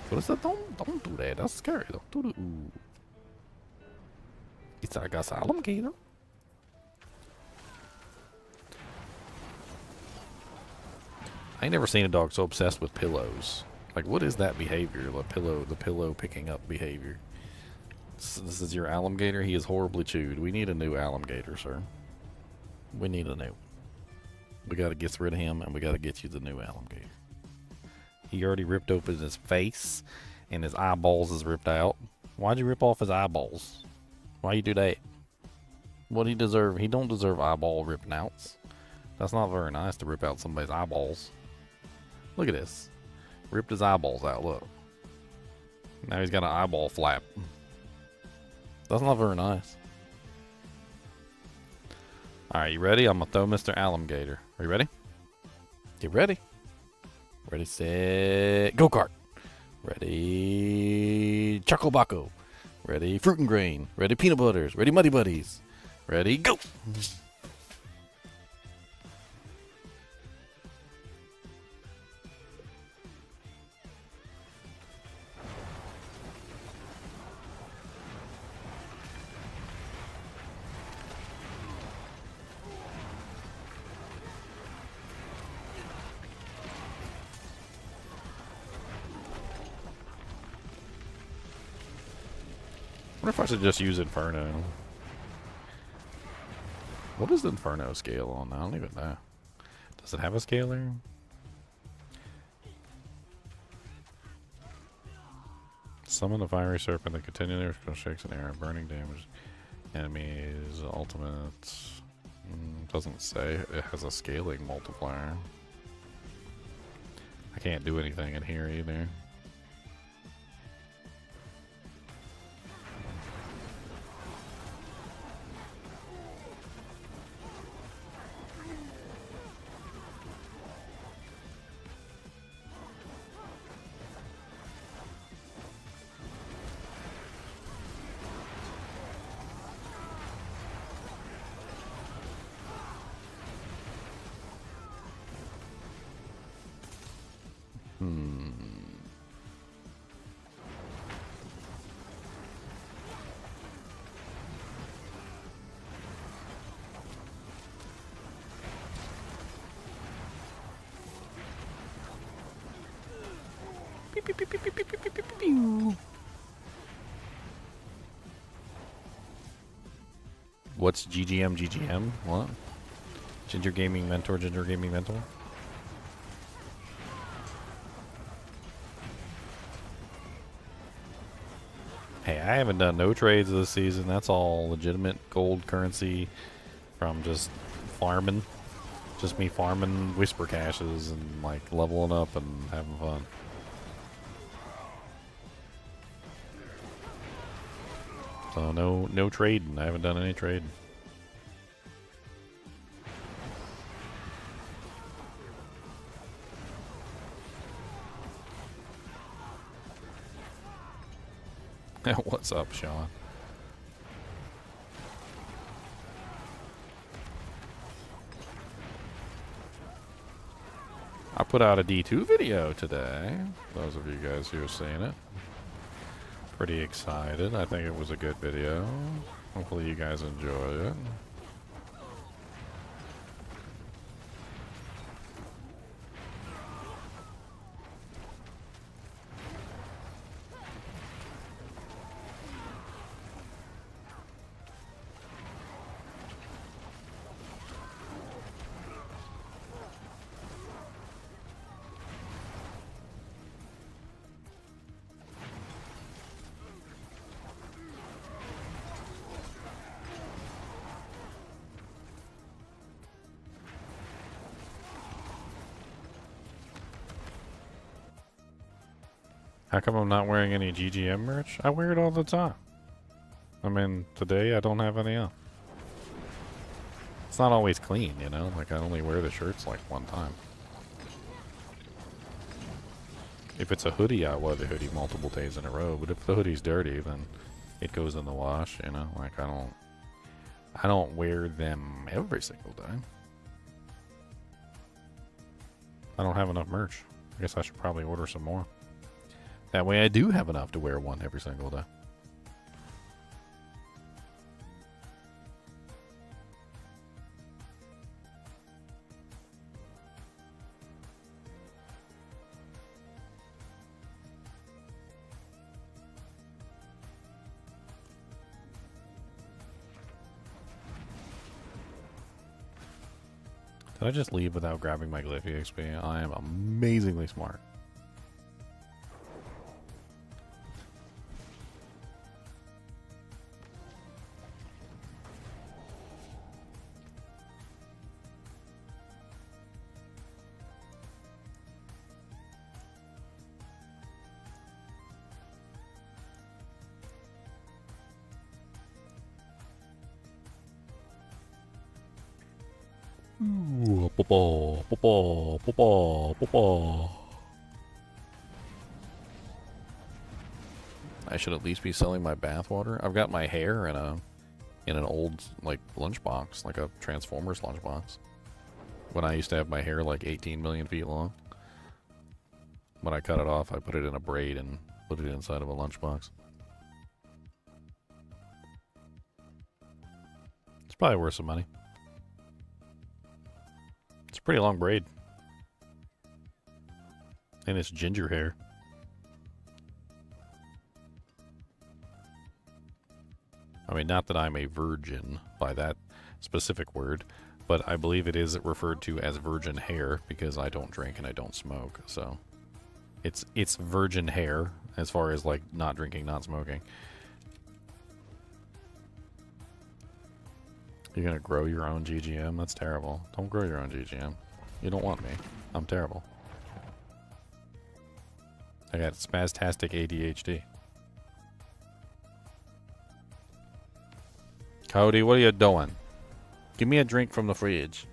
What is that? Don't do that. That's scary. Don't do the ooh. It's like a asylum gator. I ain't never seen a dog so obsessed with pillows. Like, what is that behavior? The pillow picking up behavior. This is your alligator. He is horribly chewed. We need a new alligator, sir. We need a new. We got to get rid of him, and we got to get you the new alligator. He already ripped open his face, and his eyeballs is ripped out. Why'd you rip off his eyeballs? Why you do that? What he deserve? He don't deserve eyeball ripping outs. That's not very nice to rip out somebody's eyeballs. Look at this. Ripped his eyeballs out, look. Now he's got an eyeball flap. That's not very nice. Alright, you ready? I'm gonna throw Mr. Alligator. Are you ready? Get ready. Ready, set, go-kart. Ready, Chocobaco. Ready, Fruit and Grain. Ready, Peanut Butters. Ready, Muddy Buddies. Ready, go! I wonder if I should just use Inferno. What is the Inferno scale on? I don't even know. Does it have a scaler? Summon the fiery serpent that continually shakes an air, burning damage. Enemies, ultimate. Doesn't say. It has a scaling multiplier. I can't do anything in here either. What's GGM? GGM? What? Ginger Gaming Mentor, Ginger Gaming Mentor? Hey, I haven't done no trades this season. That's all legitimate gold currency from just farming. Just me farming whisper caches and like leveling up and having fun. So no trading. I haven't done any trading. What's up, Sean? I put out a D2 video today. Those of you guys who are seeing it. Pretty excited. I think it was a good video. Hopefully you guys enjoy it. How come I'm not wearing any GGM merch? I wear it all the time. I mean, today I don't have any on. It's not always clean, you know? Like, I only wear the shirts like one time. If it's a hoodie, I wear the hoodie multiple days in a row. But if the hoodie's dirty, then it goes in the wash, you know? Like, I don't wear them every single day. I don't have enough merch. I guess I should probably order some more. That way I do have enough to wear one every single day. Did I just leave without grabbing my glyph EXP? I am amazingly smart. I should at least be selling my bathwater. I've got my hair in an old like lunchbox, like a Transformers lunchbox. When I used to have my hair like 18 million feet long. When I cut it off, I put it in a braid and put it inside of a lunchbox. It's probably worth some money. It's a pretty long braid. And it's ginger hair. I mean, not that I'm a virgin by that specific word, but I believe it is referred to as virgin hair because I don't drink and I don't smoke. So it's virgin hair as far as like not drinking, not smoking. You're gonna grow your own GGM? That's terrible. Don't grow your own GGM. You don't want me. I'm terrible. I got spastastic ADHD. Cody, what are you doing? Give me a drink from the fridge.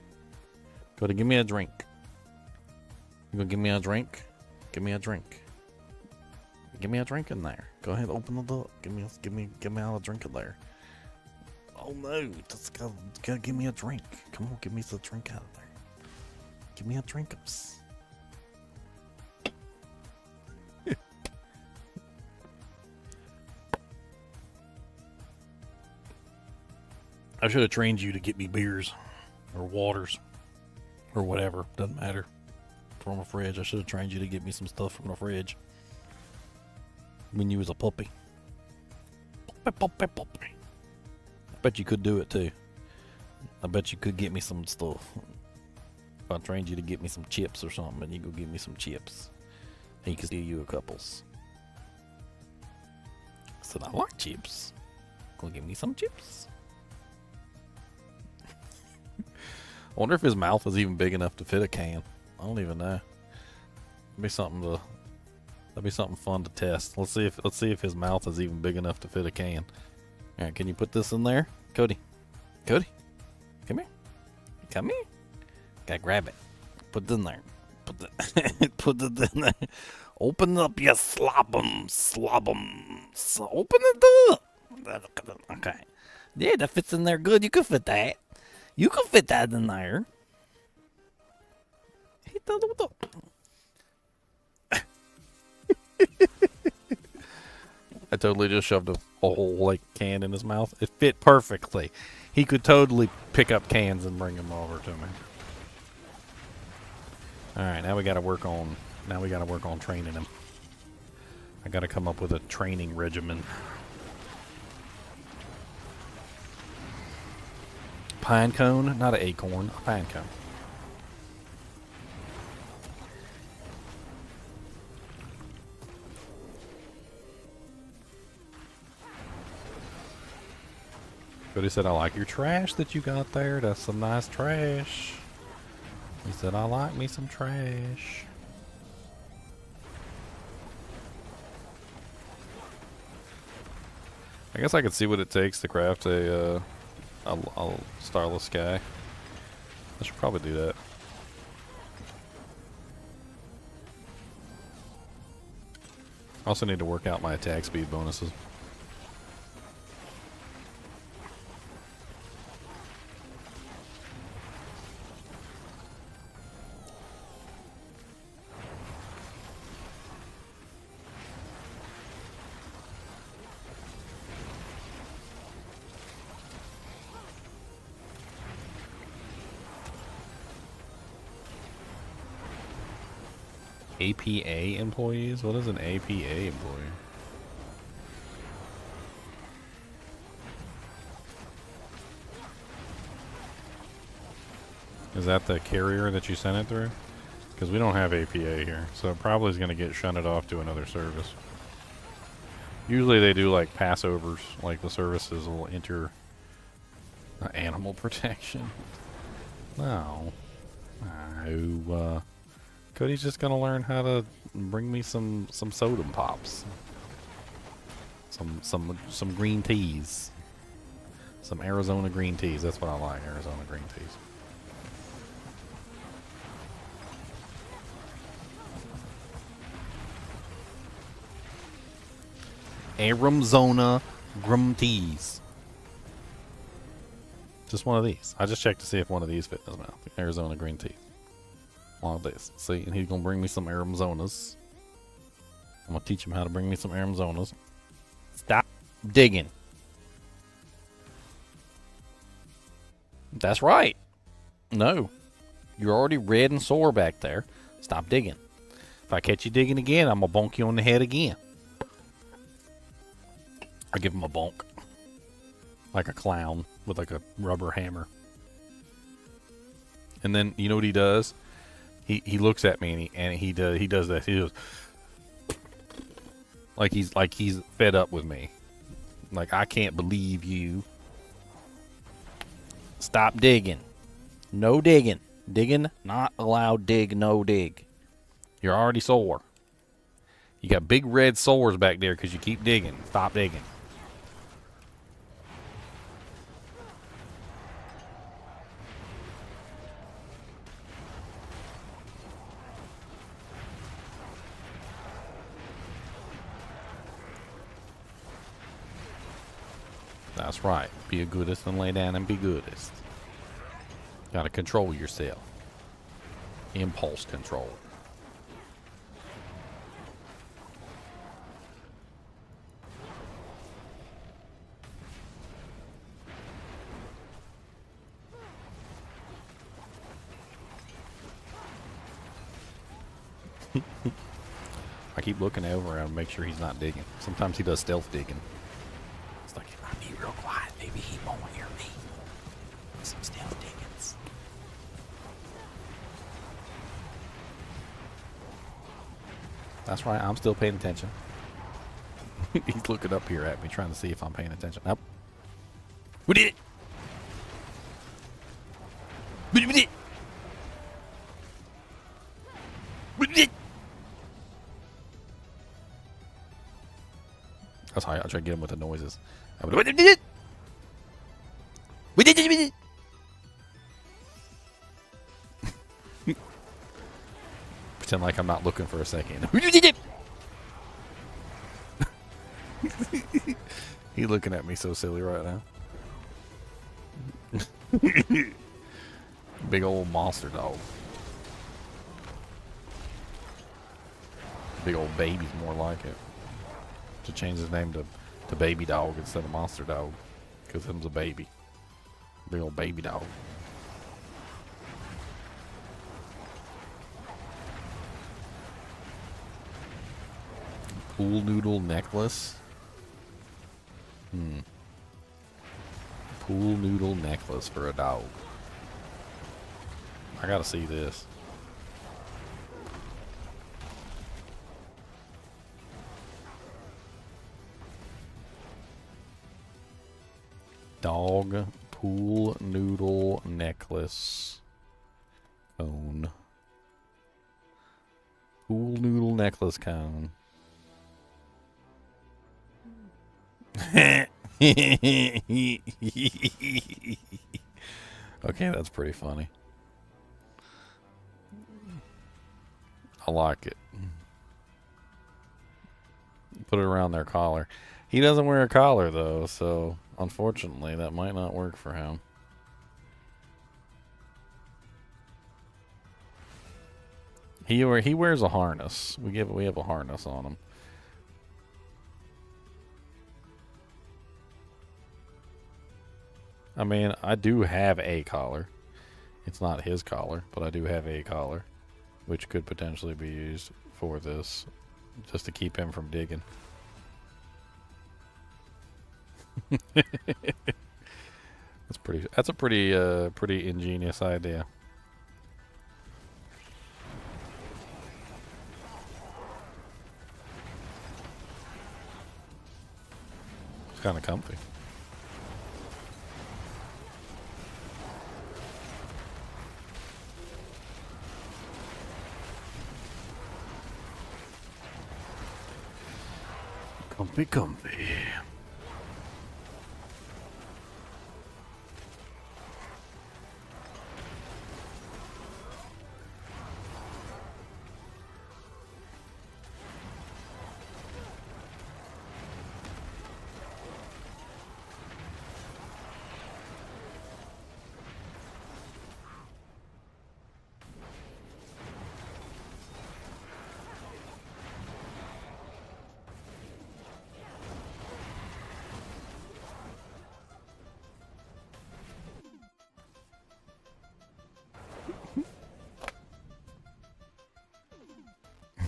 Cody, give me a drink. You gonna give me a drink? Give me a drink. Give me a drink in there. Go ahead, open the door. Give me all a drink in there. Oh no, just gotta give me a drink. Come on, give me the drink out of there. Give me a drink. I should have trained you to get me beers or waters or whatever. Doesn't matter. From a fridge. I should have trained you to get me some stuff from the fridge. when you was a puppy. Puppy. I bet you could do it too. I bet you could get me some stuff. If I trained you to get me some chips or something, and you go get me some chips. He could steal you a couples. I said, I like chips. Go get me some chips. I wonder if his mouth is even big enough to fit a can. I don't even know. That'd be something fun to test. Let's see if his mouth is even big enough to fit a can. All right, can you put this in there, Cody? Cody, come here. Come here. Gotta grab it. Put it in there. Put it in there. Open up your slobum. Open it up. Okay. Yeah, that fits in there good. You can fit that. You can fit that in there. I totally just shoved a whole can in his mouth. It fit perfectly. He could totally pick up cans and bring them over to me. All right, now we got to work on training him. I got to come up with a training regimen. Pine cone, not an acorn, a pine cone. Cody said, I like your trash that you got there. That's some nice trash. He said, I like me some trash. I guess I could see what it takes to craft a starless sky. I should probably do that. I also need to work out my attack speed bonuses. APA employees? What is an APA employee? Is that the carrier that you sent it through? Because we don't have APA here, so it probably is going to get shunted off to another service. Usually they do like passovers, like the services will enter animal protection. No. No. Cody's just gonna learn how to bring me some soda pops, some green teas, some Arizona green teas. That's what I like, Arizona green teas. Arizona green teas. Just one of these. I just checked to see if one of these fit in his mouth. Arizona green tea. All this. See, and he's gonna bring me some Arizonas. I'm gonna teach him how to bring me some Arizonas. Stop digging. That's right. No. You're already red and sore back there. Stop digging. If I catch you digging again, I'm gonna bonk you on the head again. I give him a bonk. Like a clown with like a rubber hammer. And then, you know what he does? He looks at me and he does that. He goes like he's fed up with me. Like, I can't believe you. Stop digging. No digging. Digging not allowed. Dig, no dig. You're already sore. You got big red sores back there because you keep digging. Stop digging. That's right. Be a goodest and lay down and be goodest. Gotta control yourself. Impulse control. I keep looking over and make sure he's not digging. Sometimes he does stealth digging. It's like, if I be real quiet, maybe he won't hear me. Some stealth diggings. That's right, I'm still paying attention. He's looking up here at me, trying to see if I'm paying attention. Nope. We did it! We did it! We did it! That's how I try to get him with the noises. We did it! We did it! We did it! Pretend like I'm not looking for a second. We did it! He's looking at me so silly right now. Big old monster dog. Big old baby's more like it. To change his name to baby dog instead of monster dog. Because him's a baby. Big old baby dog. Pool noodle necklace. Pool noodle necklace for a dog. I gotta see this. Dog pool noodle necklace cone. Pool noodle necklace cone. Okay, that's pretty funny. I like it. Put it around their collar. He doesn't wear a collar though, so unfortunately that might not work for him. He wears a harness. We have a harness on him. I mean, I do have a collar. It's not his collar, but I do have a collar, which could potentially be used for this, just to keep him from digging. That's a pretty ingenious idea. It's kind of comfy. Comfy, comfy.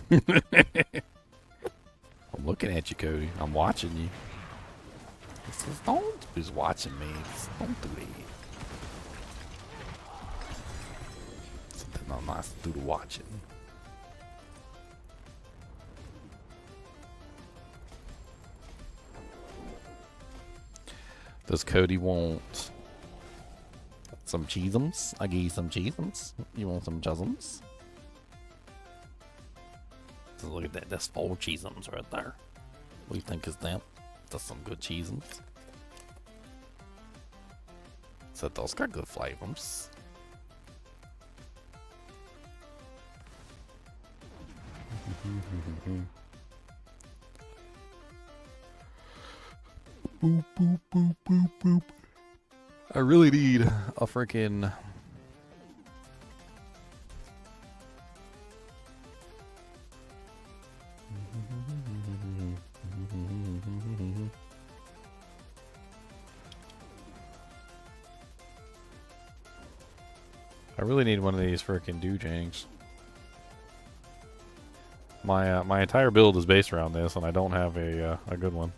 I'm looking at you, Cody. I'm watching you. Don't who's watching me. Don't do it. Something I'm not to do to watching. Does Cody want some cheesums? I give you some cheesums. You want some cheesums? So look at that. That's 4 cheesums right there. What do you think is that? That's some good cheesums. So those got good flavors. Boop, boop, boop, boop, boop. I really need a freaking... I really need one of these freaking doojangs. My entire build is based around this, and I don't have a good one.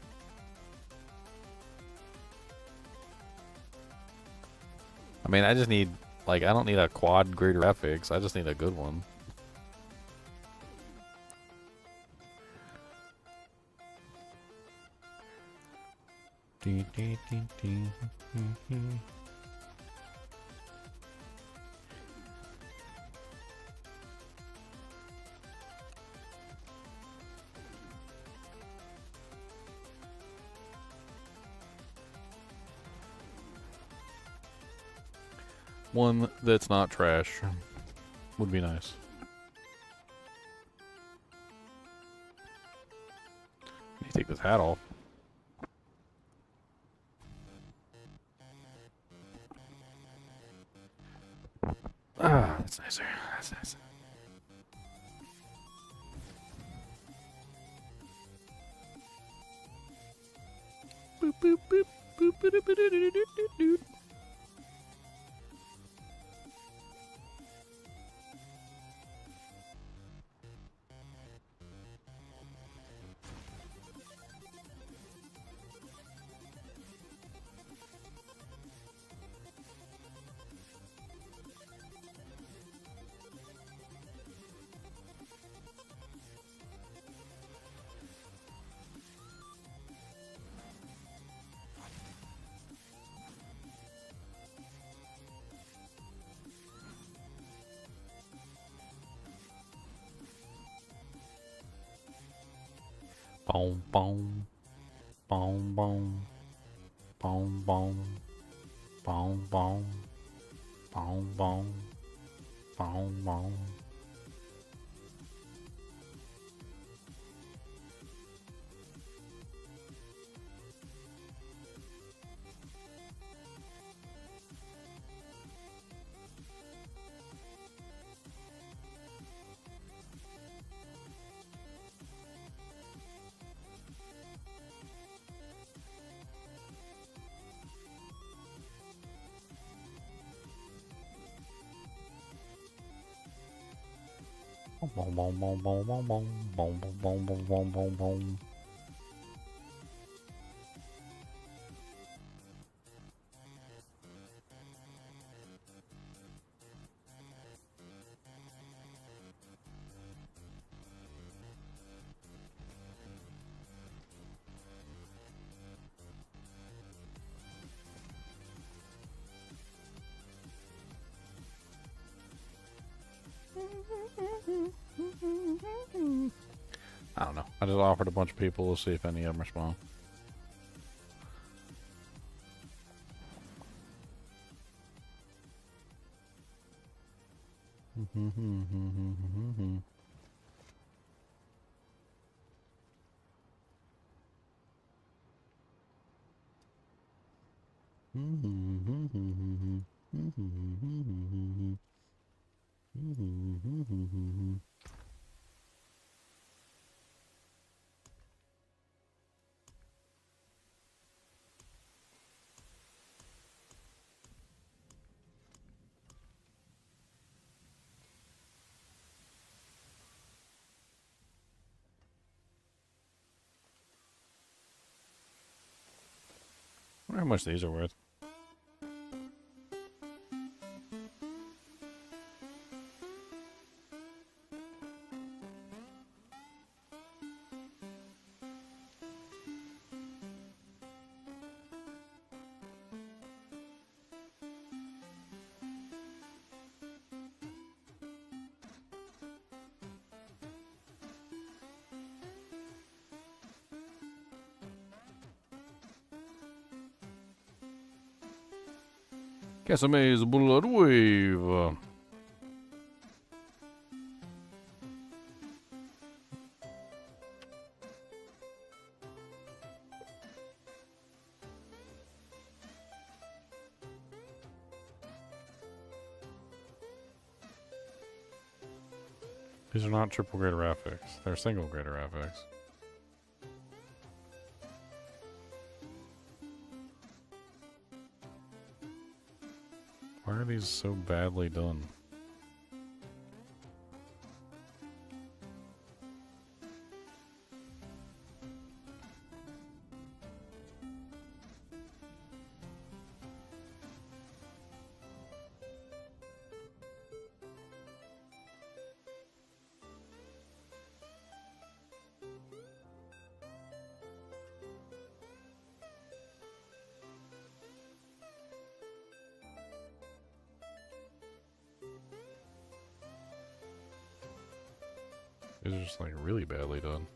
I mean, I just need, like, I don't need a quad greater graphics. I just need a good one. One that's not trash would be nice. Let me take this hat off. Ah, that's nicer. That's nice. Boop, boop, boop, boop, boop, boop, boop, boop, boop, boop. Boom, boom, boom, boom, boom, boom, boom, boom, boom, boom, boom, boom. Boom, boom, boom, boom, boom, boom, boom, boom, boom, boom, boom, boom. I don't know. I just offered a bunch of people to see if any of them respond. I wonder how much these are worth. Casamaze Blood Wave. These are not triple greater graphics. They're single greater graphics. Why are these so badly done? These are just like really badly done.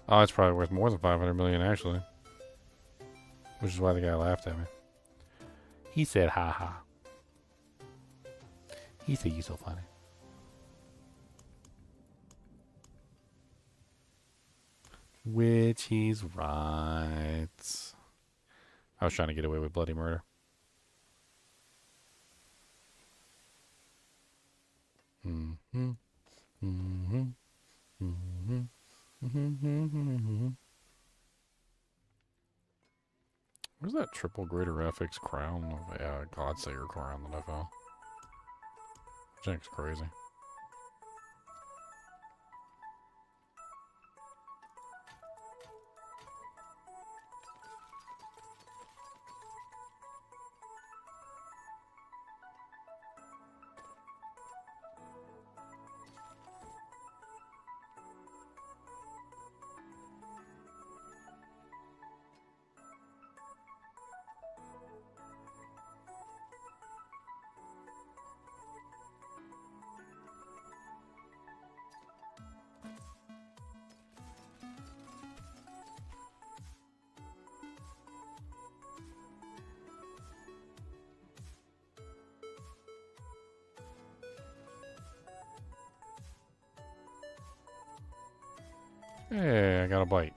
Oh, it's probably worth more than 500 million actually. Which is why the guy laughed at me. He said, ha ha. He said, you so funny. Which he's right. I was trying to get away with bloody murder. Mm-hmm. Mm-hmm. Mm-hmm. Mm-hmm. Where's that triple greater FX crown? Yeah, Godsayer crown that I found. Which I think's crazy. Hey, I got a bite.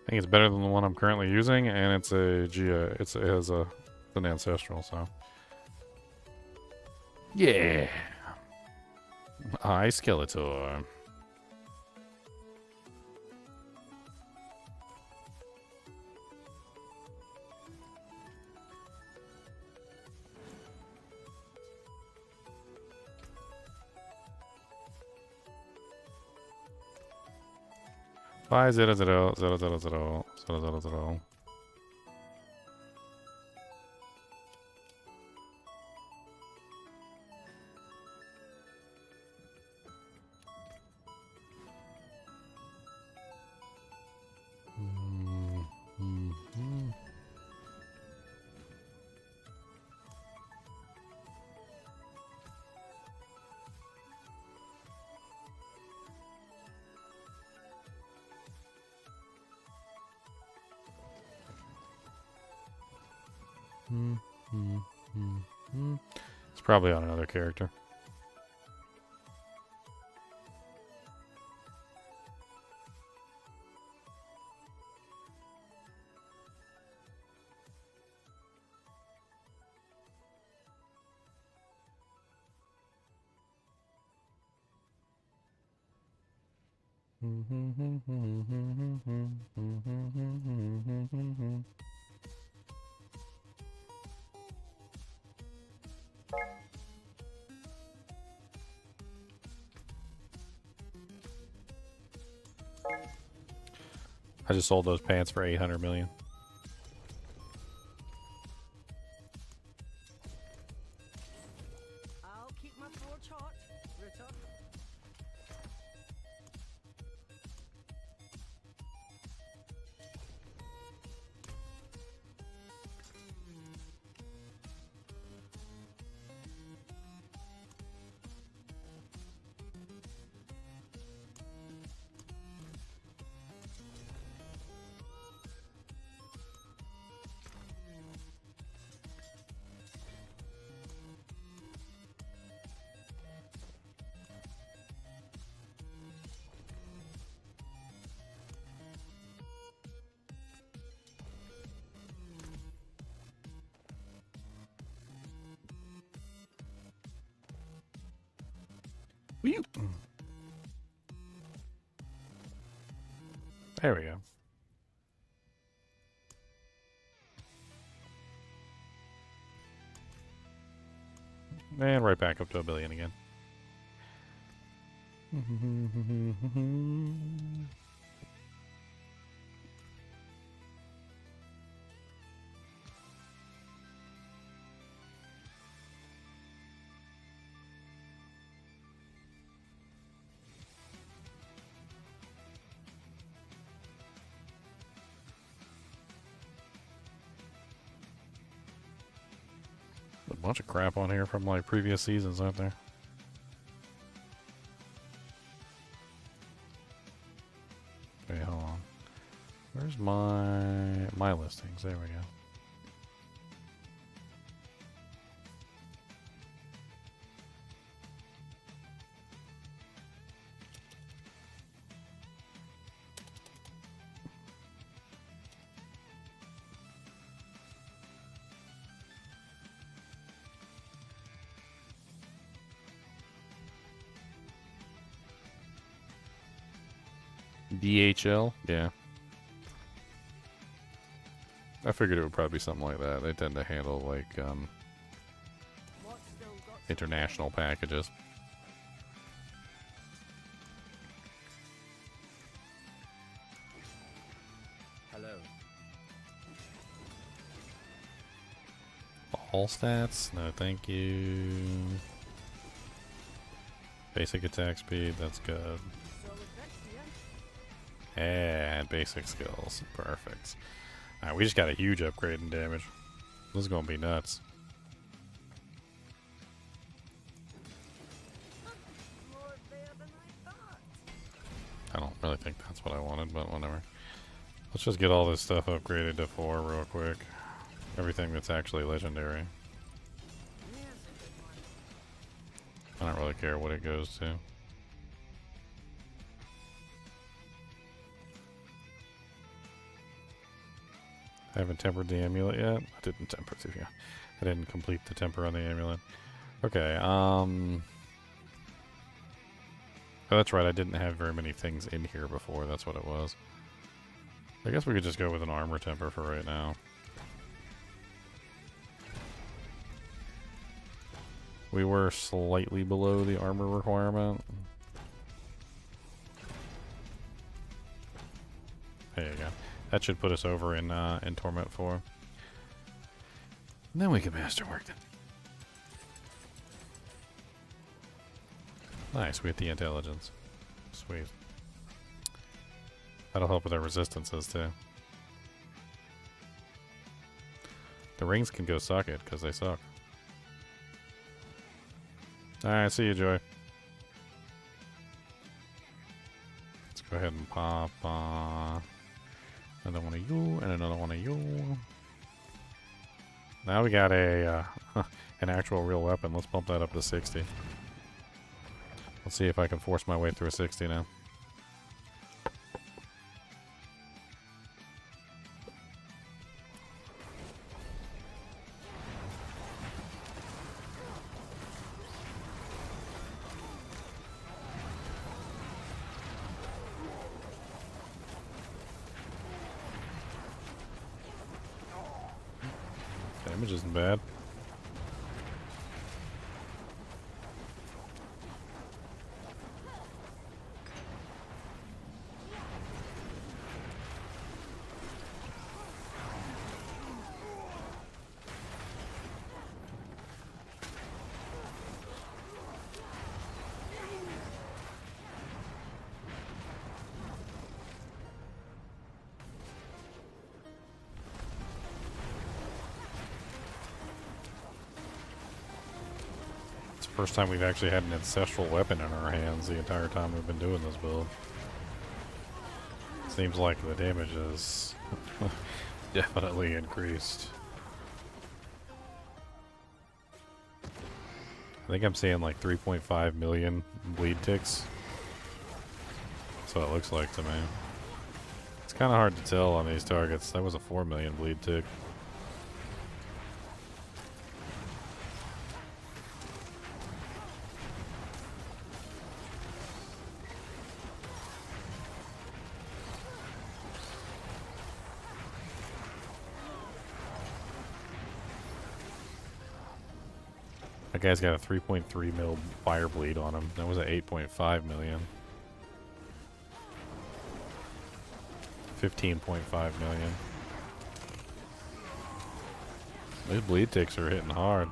I think it's better than the one I'm currently using, and it's a it has an ancestral, so yeah. Hi, Skeletor. Bye, 000000000. It's probably on another character. I just sold those pants for 800 million. I'll keep my forge hot, Ritter. Whew. There we go. And right back up to 1 billion again. A bunch of crap on here from like previous seasons, aren't there? Wait, hold on. Where's my listings? There we go. DHL? Yeah. I figured it would probably be something like that. They tend to handle like international packages. Hello. All stats? No, thank you. Basic attack speed, that's good. And basic skills. Perfect. Alright, we just got a huge upgrade in damage. This is gonna be nuts. I don't really think that's what I wanted, but whatever. Let's just get all this stuff upgraded to 4 real quick. Everything that's actually legendary. I don't really care what it goes to. I haven't tempered the amulet yet. I didn't temper it, yeah. I didn't complete the temper on the amulet. Okay, oh, that's right, I didn't have very many things in here before, that's what it was. I guess we could just go with an armor temper for right now. We were slightly below the armor requirement. There you go. That should put us over in Torment 4. And then we can masterwork it. Nice, we get the intelligence. Sweet. That'll help with our resistances too. The rings can go suck it, because they suck. Alright, see you, Joy. Let's go ahead and pop another one of you, and another one of you. Now we got a an actual real weapon. Let's bump that up to 60. Let's see if I can force my way through a 60 now. Damage isn't bad. First time we've actually had an ancestral weapon in our hands the entire time we've been doing this build. Seems like the damage is definitely increased. I think I'm seeing like 3.5 million bleed ticks. That's what it looks like to me. It's kind of hard to tell on these targets. That was a 4 million bleed tick. That guy's got a 3.3 mil fire bleed on him. That was at 8.5 million. 15.5 million. These bleed ticks are hitting hard.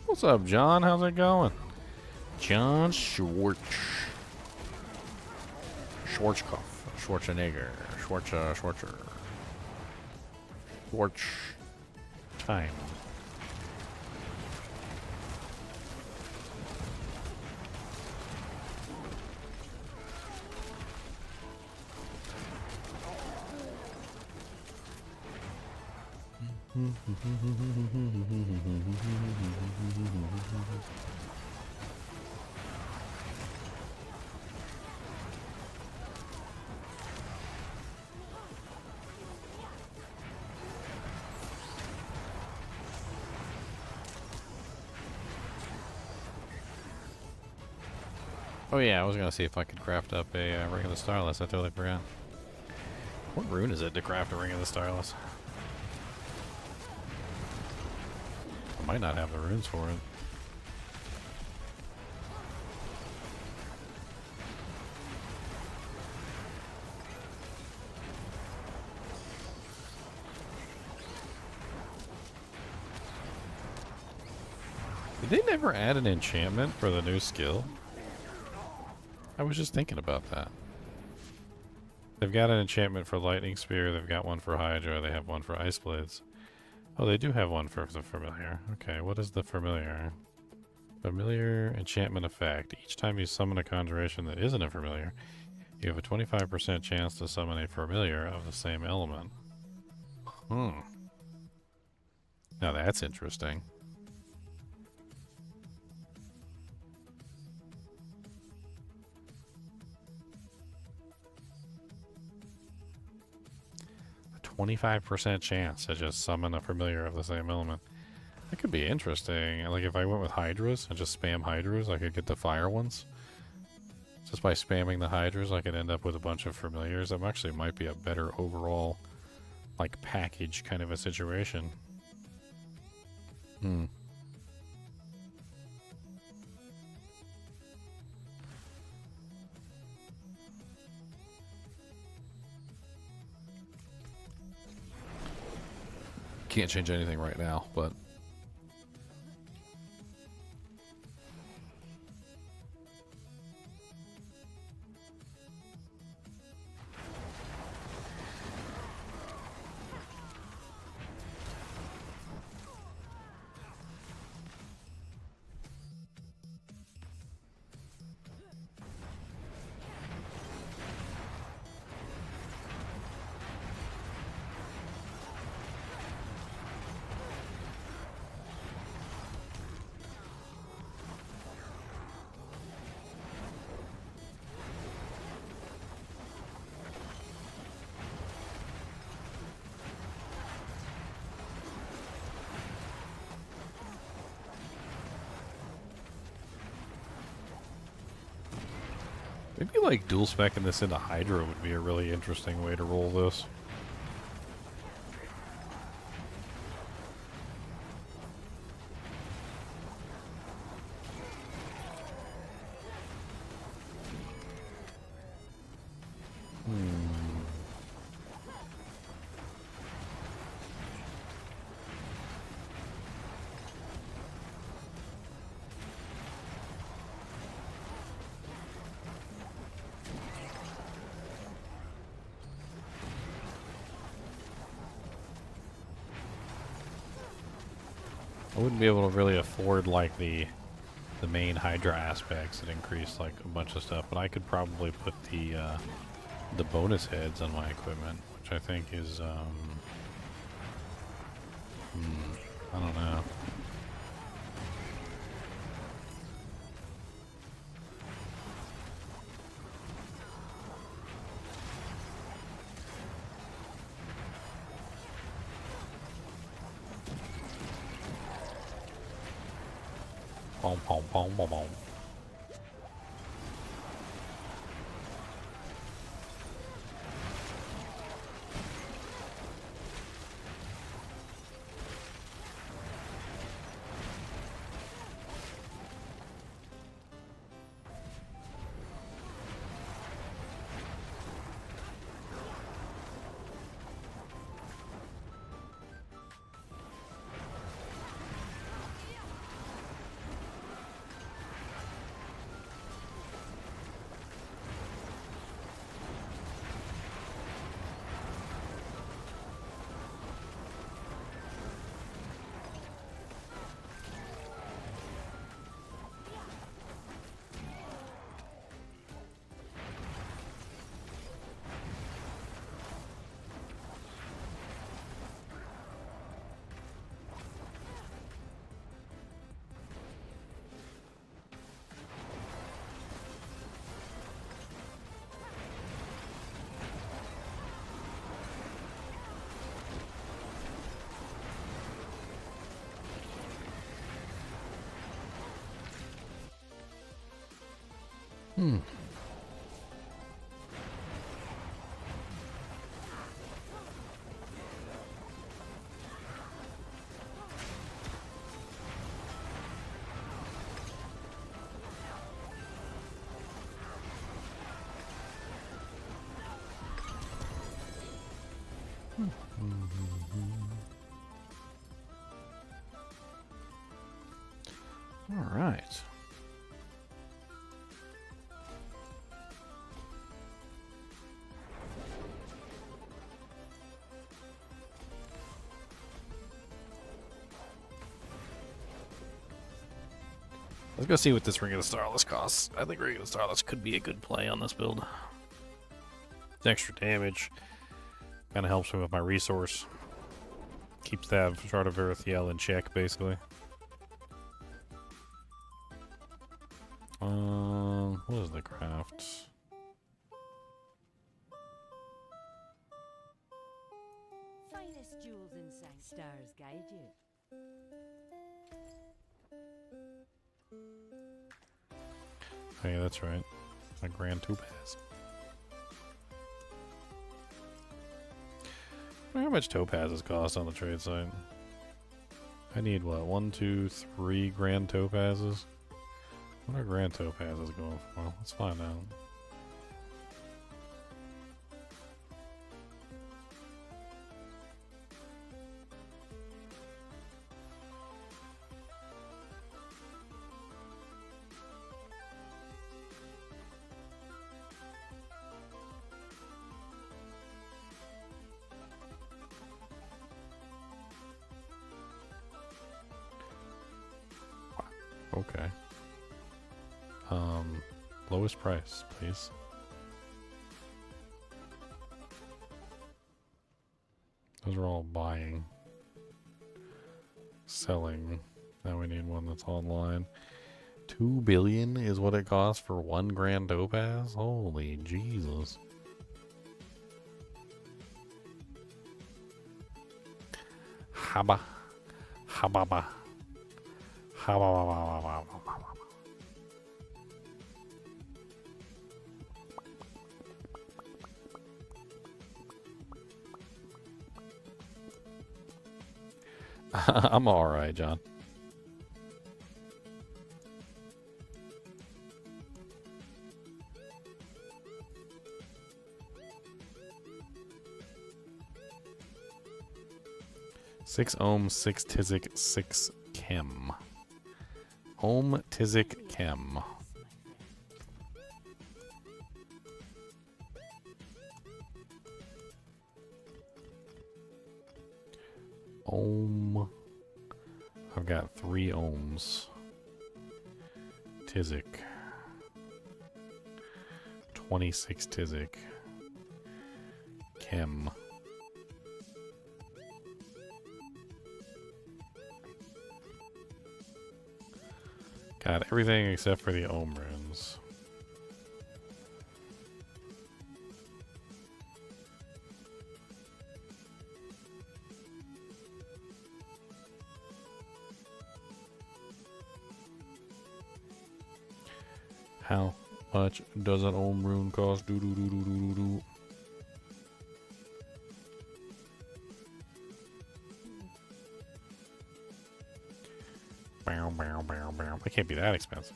What's up, John? How's it going? John Schwartz. Schwarzkopf. Schwarzenegger. Schwarzer. Schwartz. Time. Oh yeah, I was gonna see if I could craft up a Ring of the Starless. I totally forgot. What rune is it to craft a Ring of the Starless? I might not have the runes for it. Did they never add an enchantment for the new skill? I was just thinking about that. They've got an enchantment for Lightning Spear, they've got one for Hydra, they have one for Ice Blades. Oh, they do have one for the Familiar. Okay, what is the Familiar? Familiar enchantment effect. Each time you summon a conjuration that isn't a Familiar, you have a 25% chance to summon a Familiar of the same element. Now that's interesting. A 25% chance to just summon a Familiar of the same element. That could be interesting. Like if I went with Hydras and just spam Hydras, I could get the fire ones. Just by spamming the Hydras, I could end up with a bunch of Familiars. That actually might be a better overall, like, package kind of a situation. Can't change anything right now, but maybe like dual specking this into Hydra would be a really interesting way to roll this. I wouldn't be able to really afford like the main Hydra aspects that increase like a bunch of stuff, but I could probably put the bonus heads on my equipment, which I think is, I don't know. Boom, boom, boom, boom, boom. All right. Let's go see what this Ring of the Starless costs. I think Ring of the Starless could be a good play on this build. It's extra damage. Kind of helps me with my resource. Keeps that Shard of Earthiel in check, basically. What is the craft? Finest jewels in St. Stars guide you. Hey, that's right. My Grand Topaz. I wonder how much topazes cost on the trade site. I need what? 1, 2, 3 grand topazes? What are grand topazes going for? Let's find out. Okay. Lowest price, please. Those are all buying. Selling. Now we need one that's online. 2 billion is what it costs for 1 grand topaz? Holy Jesus. Haba. Hababa. Hababa. I'm alright, John. Six ohm, 6 Tizik, 6 Chem. Ohm, Tizik, Chem. Ohm. I've got 3 ohms. Tizik. 26 Tizik. Chem. Got everything except for the Ohm runes. How much does an Ohm rune cost? Do do do do do do do. Bow, bow, bow, bow. It can't be that expensive.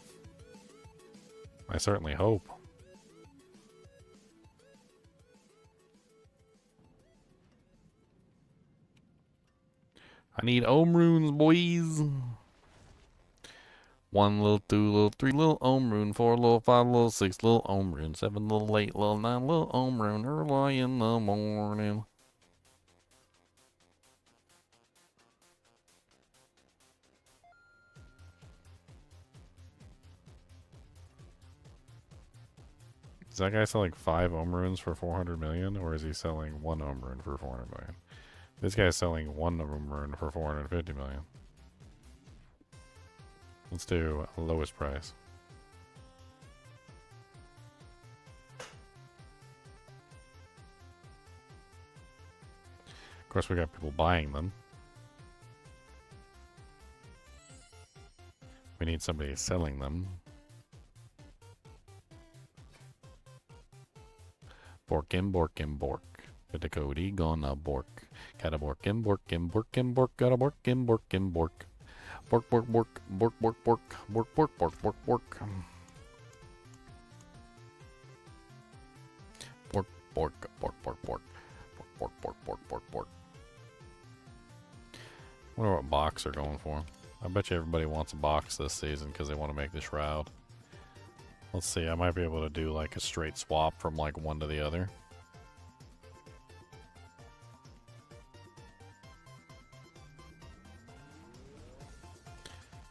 I certainly hope. I need Ohm runes, boys. 1 little, 2 little, 3 little Ohm rune, 4 little, 5 little, 6 little Ohm rune, 7 little, 8 little, 9 little Ohm rune, early in the morning. Is that guy selling 5 Ohm runes for 400 million, or is he selling 1 Ohm rune for 400 million? This guy's selling 1 Ohm rune for 450 million. Let's do lowest price. Of course, we got people buying them. We need somebody selling them. Borkin, borkin, bork. With the Cody gonna bork. Gotta borkin, borkin, borkin, bork. Gotta borkin, borkin, bork. Bork, bork, bork, bork, bork, bork. Bork, bork, bork, bork, bork. Bork, bork, bork, bork, bork. Bork, bork, bork, bork, bork, bork. Wonder what box they're going for. I bet you everybody wants a box this season because they want to make the shroud. Let's see, I might be able to do like a straight swap from like one to the other.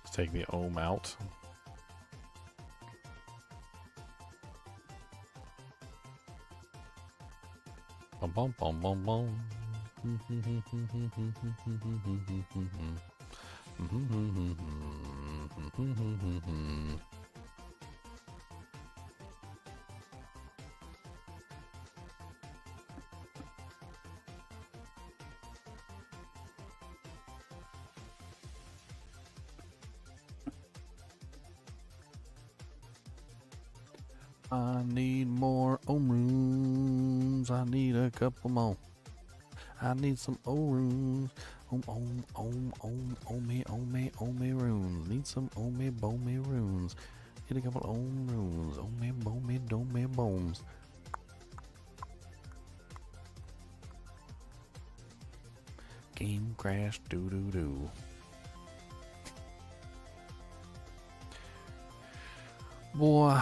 Let's take the ohm out. Bum bum bum bum bum. I need more ohm runes. I need a couple more. I need some runes. Ome runes. Need some bome runes. Need a couple runes. Bome, dome, bones. Game crash, doo doo doo. Boy.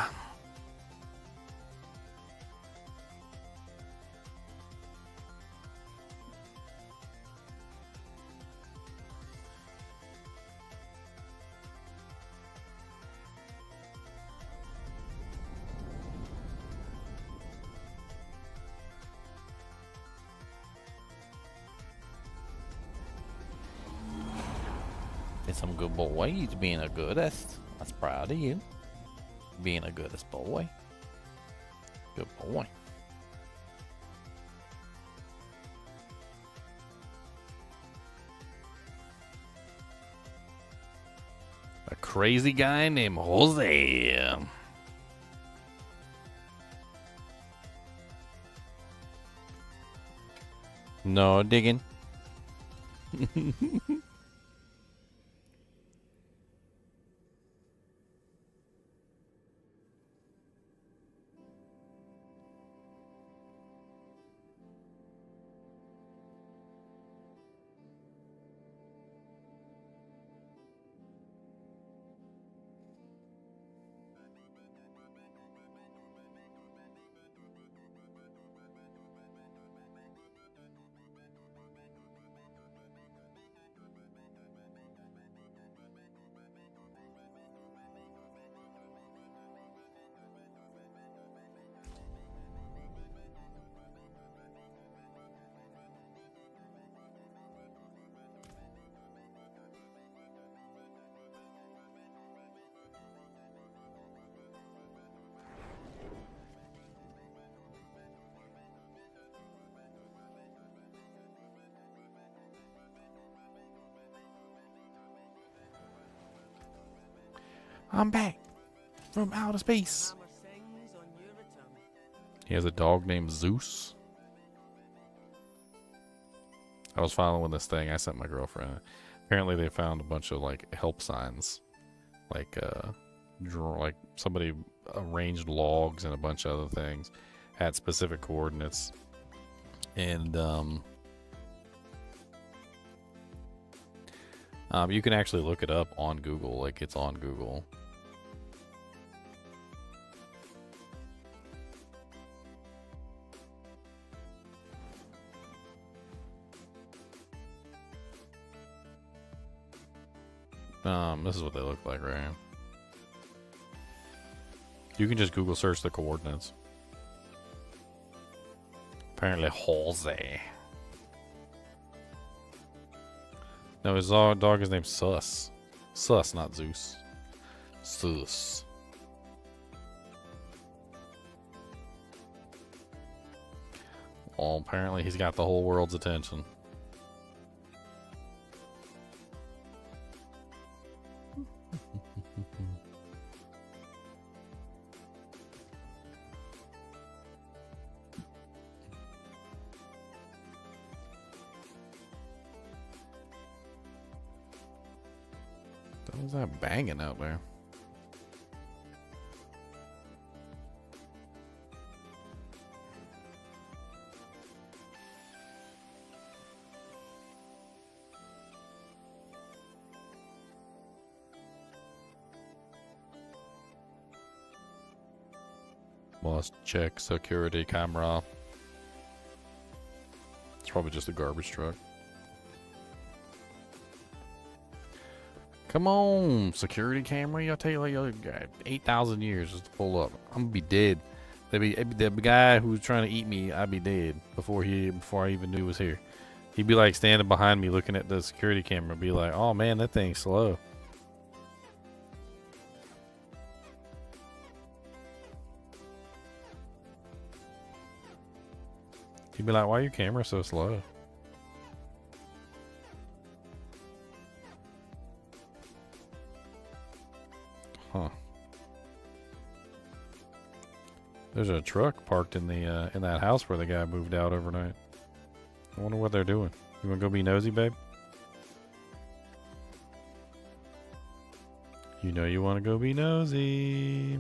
It's some good boys being a goodest. That's proud of you. Being a goodest boy. Good boy. A crazy guy named Jose. No digging. I'm back from outer space. He has a dog named Zeus. I was following this thing. I sent my girlfriend. Apparently, they found a bunch of like help signs, like like somebody arranged logs and a bunch of other things at specific coordinates, and you can actually look it up on Google. Like it's on Google. This is what they look like right here. You can just Google search the coordinates. Apparently Halsey. No, his dog is named Sus. Sus, not Zeus. Sus. Well, apparently he's got the whole world's attention. What's that banging out there? Must check security camera. It's probably just a garbage truck. Come on, security camera. I'll tell you, like 8,000 years just to pull up. I'm gonna be dead. The guy who was trying to eat me, I'd be dead before I even knew he was here. He'd be like standing behind me looking at the security camera, be like, "Oh man, that thing's slow." He'd be like, "Why are your camera so slow?" Huh. There's a truck parked in the in that house where the guy moved out overnight. I wonder what they're doing. You wanna go be nosy, babe? You know you wanna go be nosy.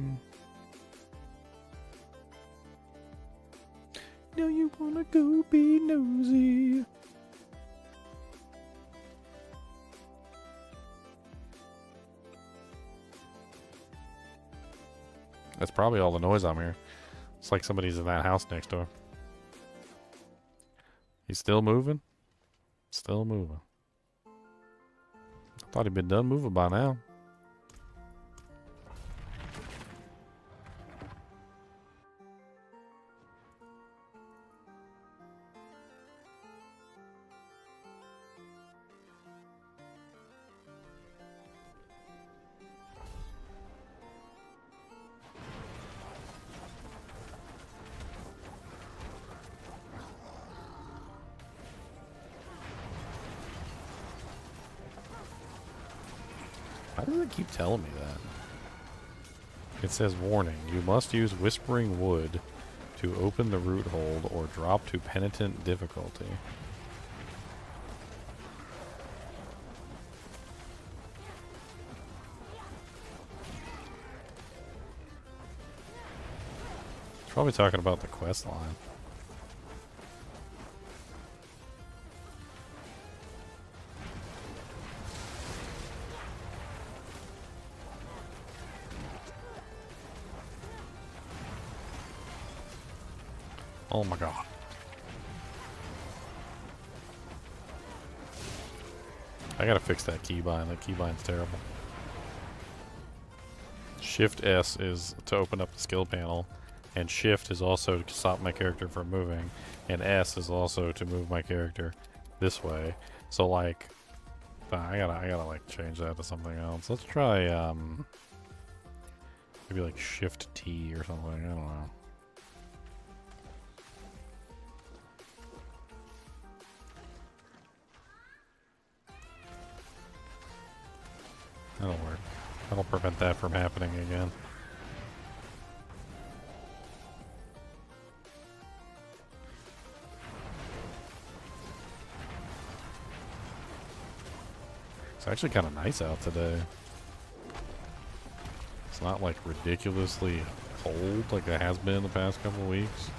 Know you wanna go be nosy. That's probably all the noise I'm hearing. It's like somebody's in that house next door. He's still moving? Still moving. I thought he'd been done moving by now. Why does it keep telling me that? It says, warning, you must use Whispering Wood to open the root hold or drop to penitent difficulty. It's probably talking about the quest line. Oh my god. I gotta fix that keybind. That keybind's terrible. Shift S is to open up the skill panel, and Shift is also to stop my character from moving, and S is also to move my character this way. So like, I gotta like change that to something else. Let's try maybe like Shift T or something. I don't know. That'll work. That'll prevent that from happening again. It's actually kind of nice out today. It's not like ridiculously cold like it has been the past couple of weeks.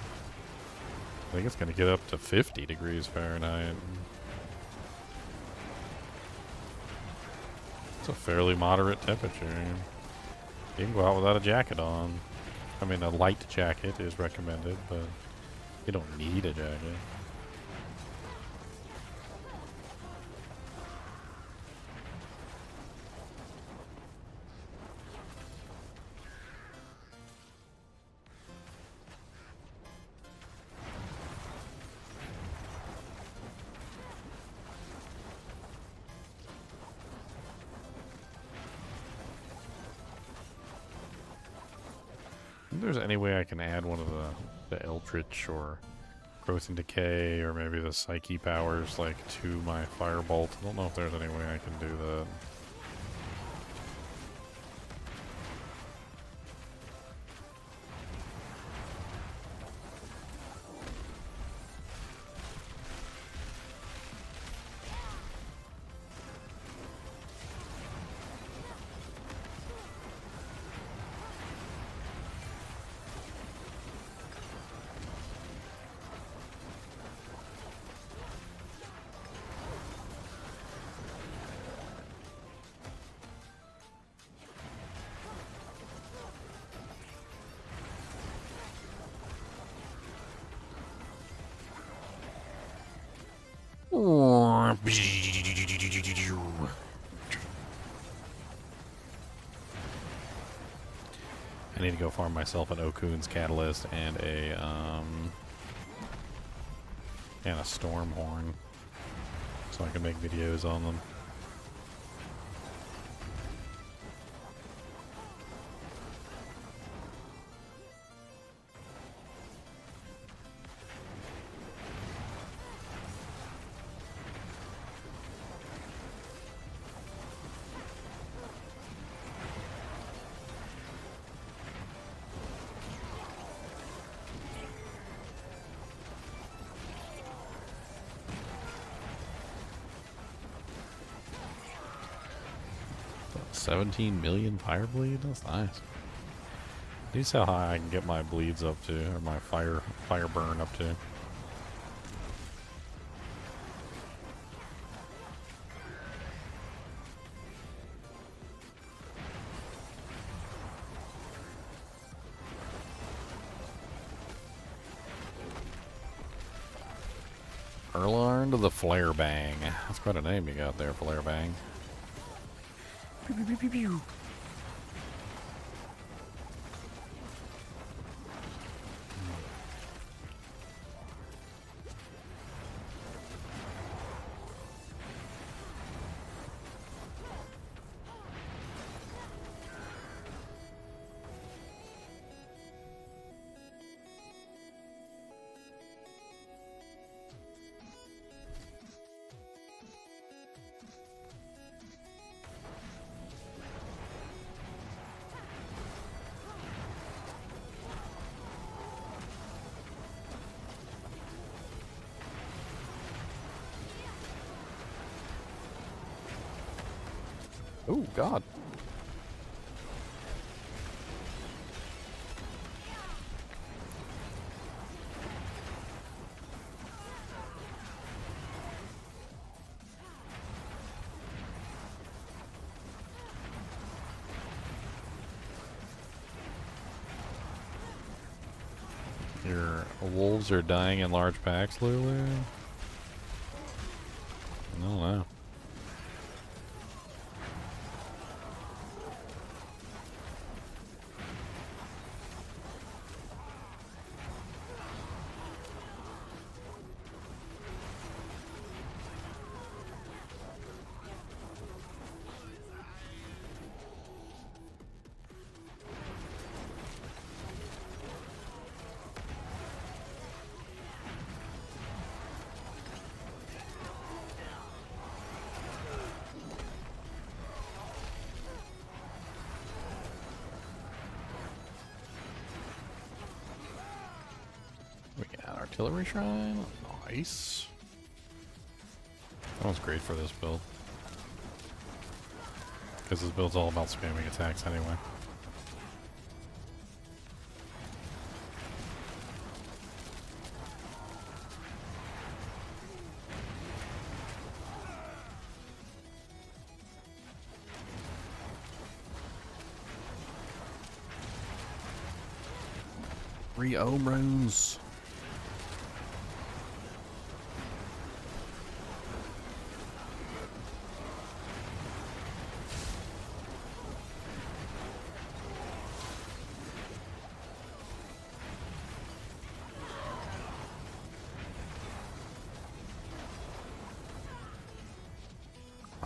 I think it's going to get up to 50 degrees Fahrenheit. It's a fairly moderate temperature. You can go out without a jacket on. I mean, a light jacket is recommended, but you don't need a jacket. If there's any way I can add one of the Eldritch or Growth and Decay or maybe the Psyche powers like to my Firebolt. I don't know if there's any way I can do that. I need to go farm myself an Okun's Catalyst and a Storm Horn so I can make videos on them. $17 million fire bleed? That's nice. Do you see how high I can get my bleeds up to, or my fire burn up to? Erlarn to the Flare Bang. That's quite a name you got there, Flare Bang. Pew, pew, pew, pew, pew. Oh, God. Your wolves are dying in large packs, Lulu? I don't know. An artillery shrine. Nice. That one's great for this build. Because this build's all about spamming attacks anyway. Three ohm runes.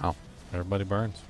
Wow, everybody burns.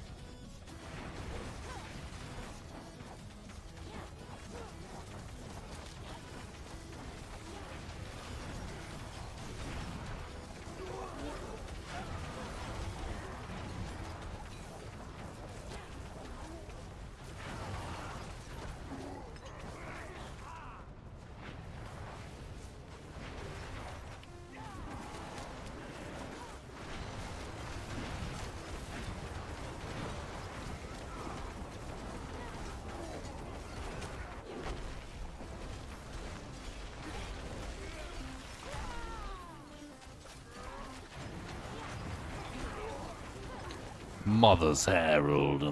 Mother's Herald.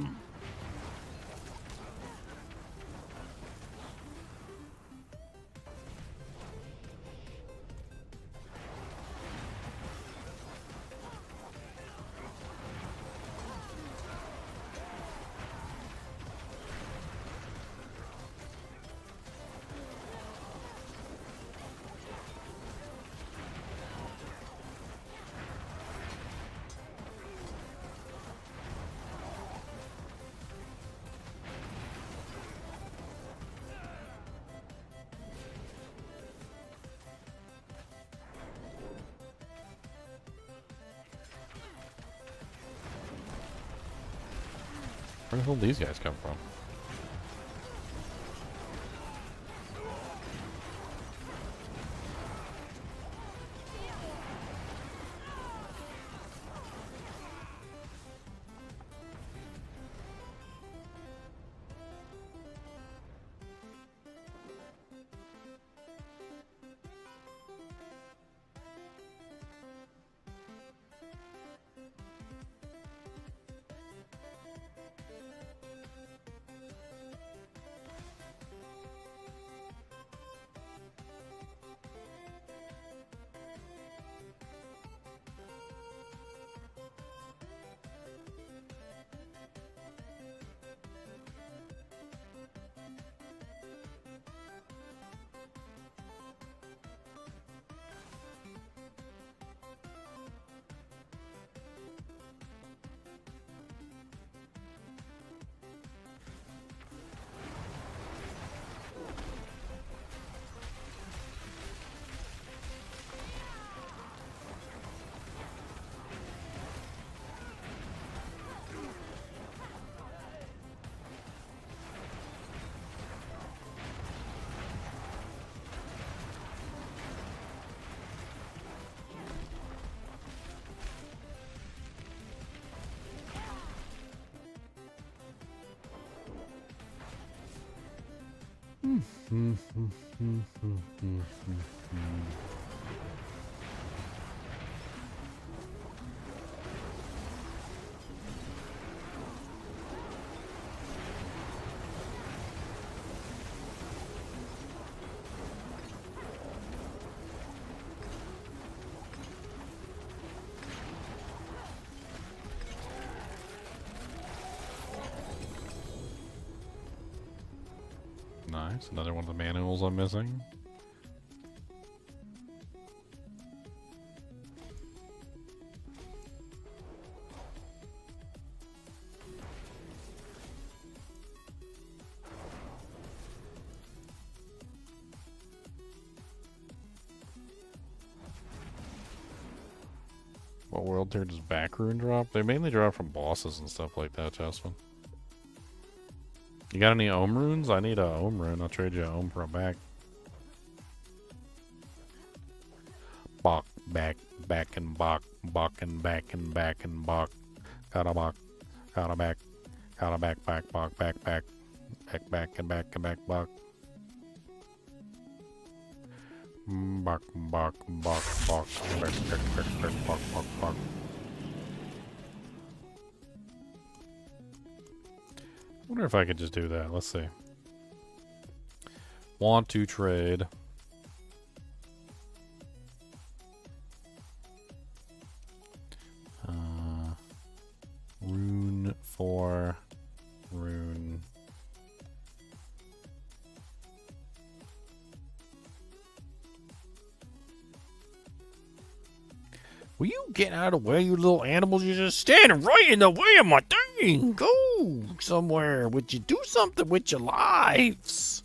Where the hell did these guys come from? Nice. Another one of the manuals I'm missing. What world tier does back rune drop? They mainly drop from bosses and stuff like that, Jasmine. You got any ohm runes? I need a ohm rune. I'll trade you a ohm for a back. Bok, back, back and bok, bok and back and back and bok. Gotta bok, gotta back, back, bok, back, back, back and back and back, bok. Bok, bok, bok, bok, back, bok, bok, bok. I wonder if I could just do that. Let's see. Want to trade. Rune for rune. Will you get out of the way, you little animals? You're just standing right in the way of my thing. Go somewhere. Would you do something with your lives?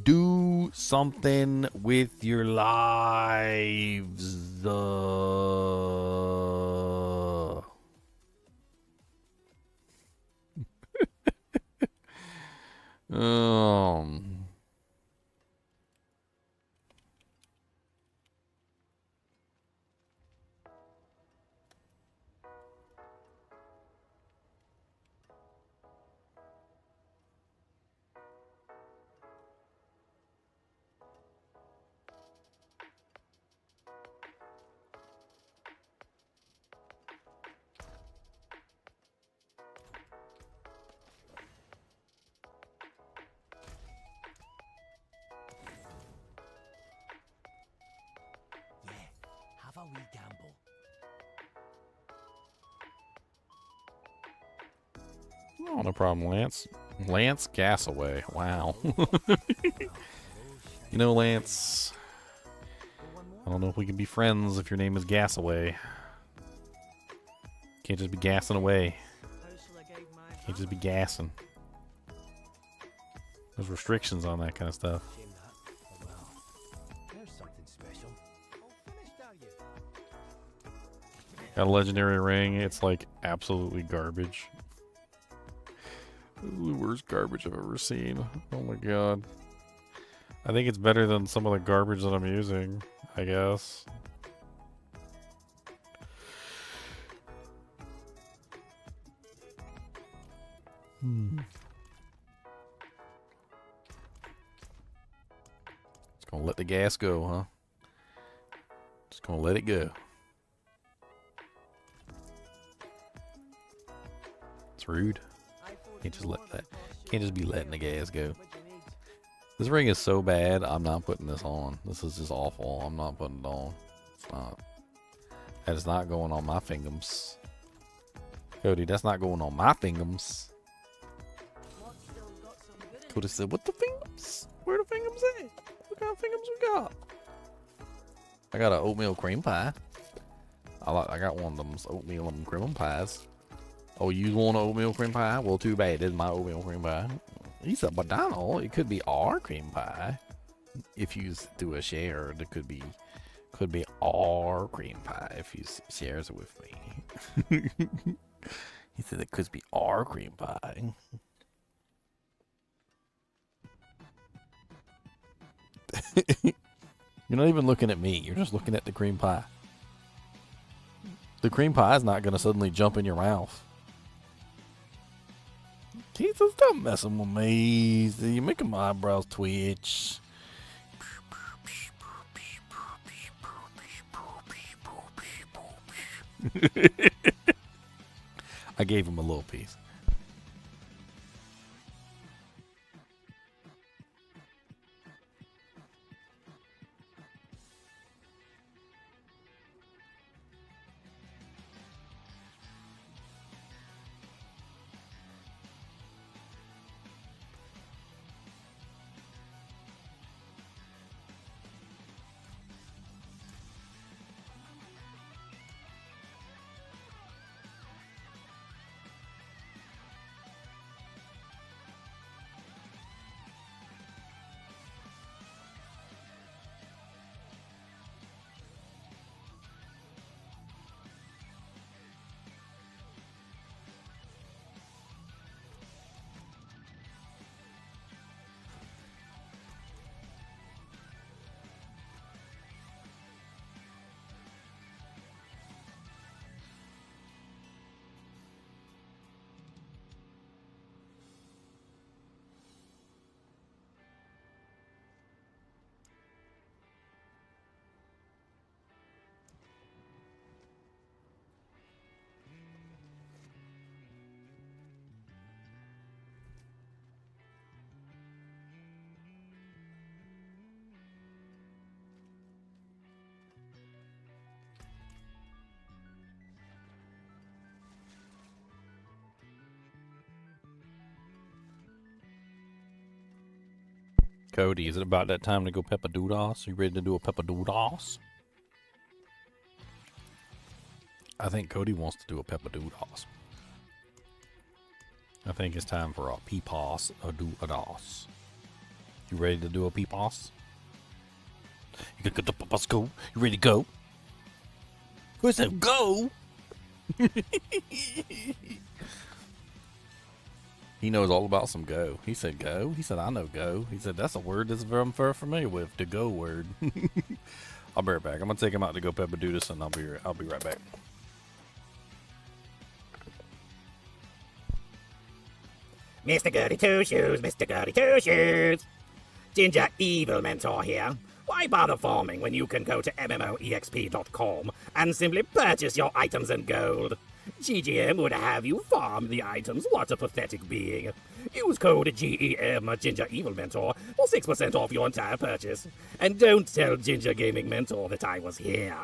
Do something with your lives. Um. Have a wee gamble. Oh, no problem, Lance. Lance Gasaway. Wow. You know, Lance, I don't know if we can be friends if your name is Gasaway. Can't just be gassing away. Can't just be gassing. There's restrictions on that kind of stuff. Shame that. Oh well. There's something special. All finished, are you? Got a legendary ring. It's like absolutely garbage. This is the worst garbage I've ever seen. Oh my god. I think it's better than some of the garbage that I'm using, I guess. Just gonna let the gas go, huh? Just gonna let it go. It's rude. Can't just let that. Can't just be letting the gas go. This ring is so bad. I'm not putting this on. This is just awful. I'm not putting it on. It's not. That is not going on my fingers. Cody, that's not going on my fingers. Cody said, "What the fingers? Where the fingers at? What kind of fingers we got?" I got an oatmeal cream pie. I got one of them oatmeal and cream pies. Oh, you want an oatmeal cream pie? Well, too bad. This is my oatmeal cream pie. He's a banana. It could be our cream pie. If you do a share, it could be our cream pie if you shares it with me. He said it could be our cream pie. You're not even looking at me. You're just looking at the cream pie. The cream pie is not going to suddenly jump in your mouth. Jesus, stop messing with me. You're making my eyebrows twitch. I gave him a little piece. Cody, is it about that time to go peppadoodles? You ready to do a peppadoodles? I think Cody wants to do a peppadoodles. I think it's time for a peepaws or do a dos. You ready to do a peepaws? You can get the peepaws go. You ready to go? Who said go? He knows all about some go. He said go. He said I know go. He said that's a word that's I'm very familiar with. The go word. I'll be right back. I'm gonna take him out to go peppadoodles and I'll be right back. Mr. Goody Two Shoes, Mr. Goody Two Shoes. Ginger Evil Mentor here. Why bother farming when you can go to MMOEXP.com and simply purchase your items in gold? GGM would have you farm the items. What a pathetic being. Use code GEM Ginger Evil Mentor for 6% off your entire purchase. And don't tell Ginger Gaming Mentor that I was here.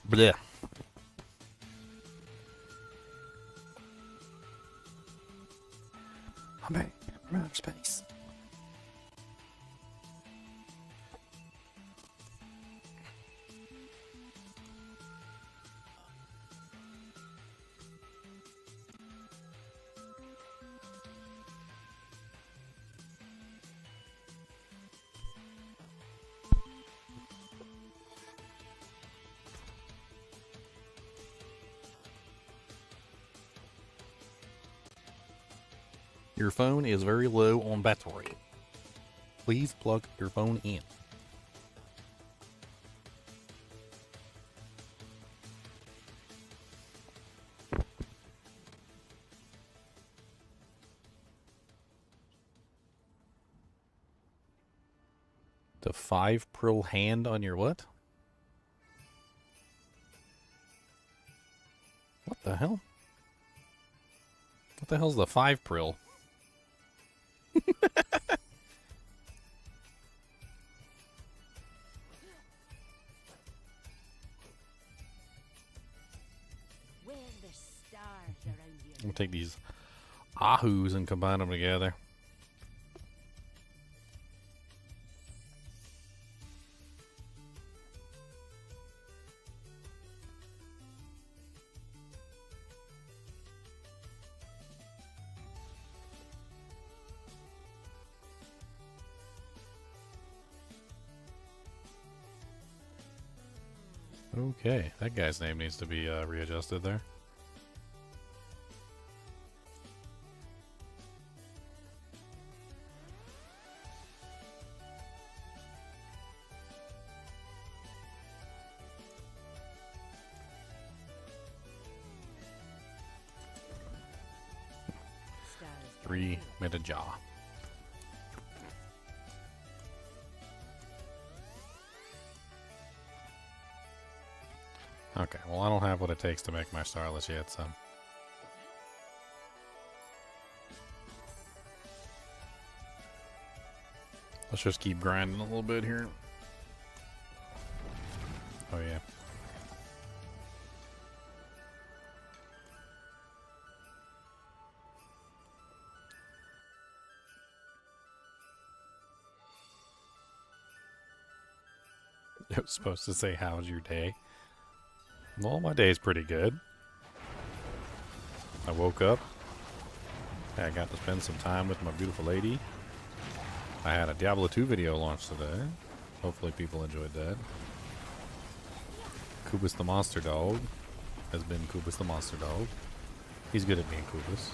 Bleh. I'm back from outer space. Your phone is very low on battery. Please plug your phone in. The 5 Pril hand on your what? What the hell? What the hell's the 5 Pril? Where the stars around you? I'm gonna take these ahoos and combine them together. Okay, that guy's name needs to be readjusted there. Stars 3 meta jaw. Okay, well I don't have what it takes to make my starless yet, so. Let's just keep grinding a little bit here. Oh yeah. It was supposed to say, how's your day? Well, my day's pretty good. I woke up. I got to spend some time with my beautiful lady. I had a Diablo 2 video launched today. Hopefully people enjoyed that. Kubus the Monster Dog has been Kubus the Monster Dog. He's good at being Kubus.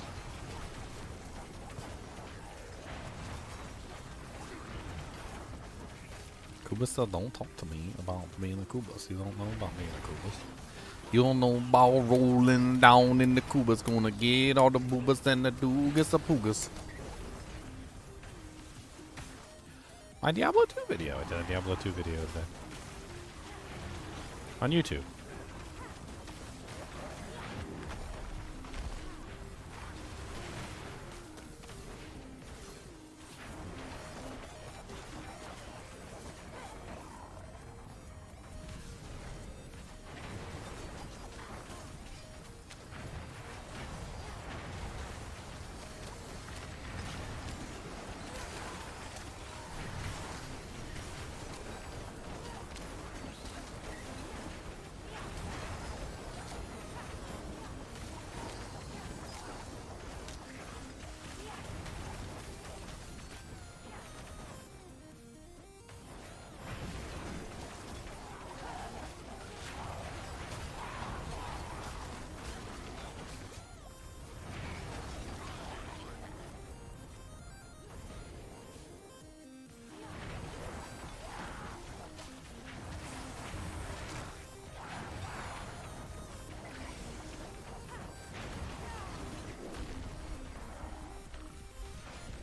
Kubus don't talk to me about being a Kubus. You don't know about being a Kubus. You don't know about rolling down in the Kubus. Gonna get all the boobas and the doogas of poogas. My Diablo 2 video. I did a Diablo 2 video today. On YouTube.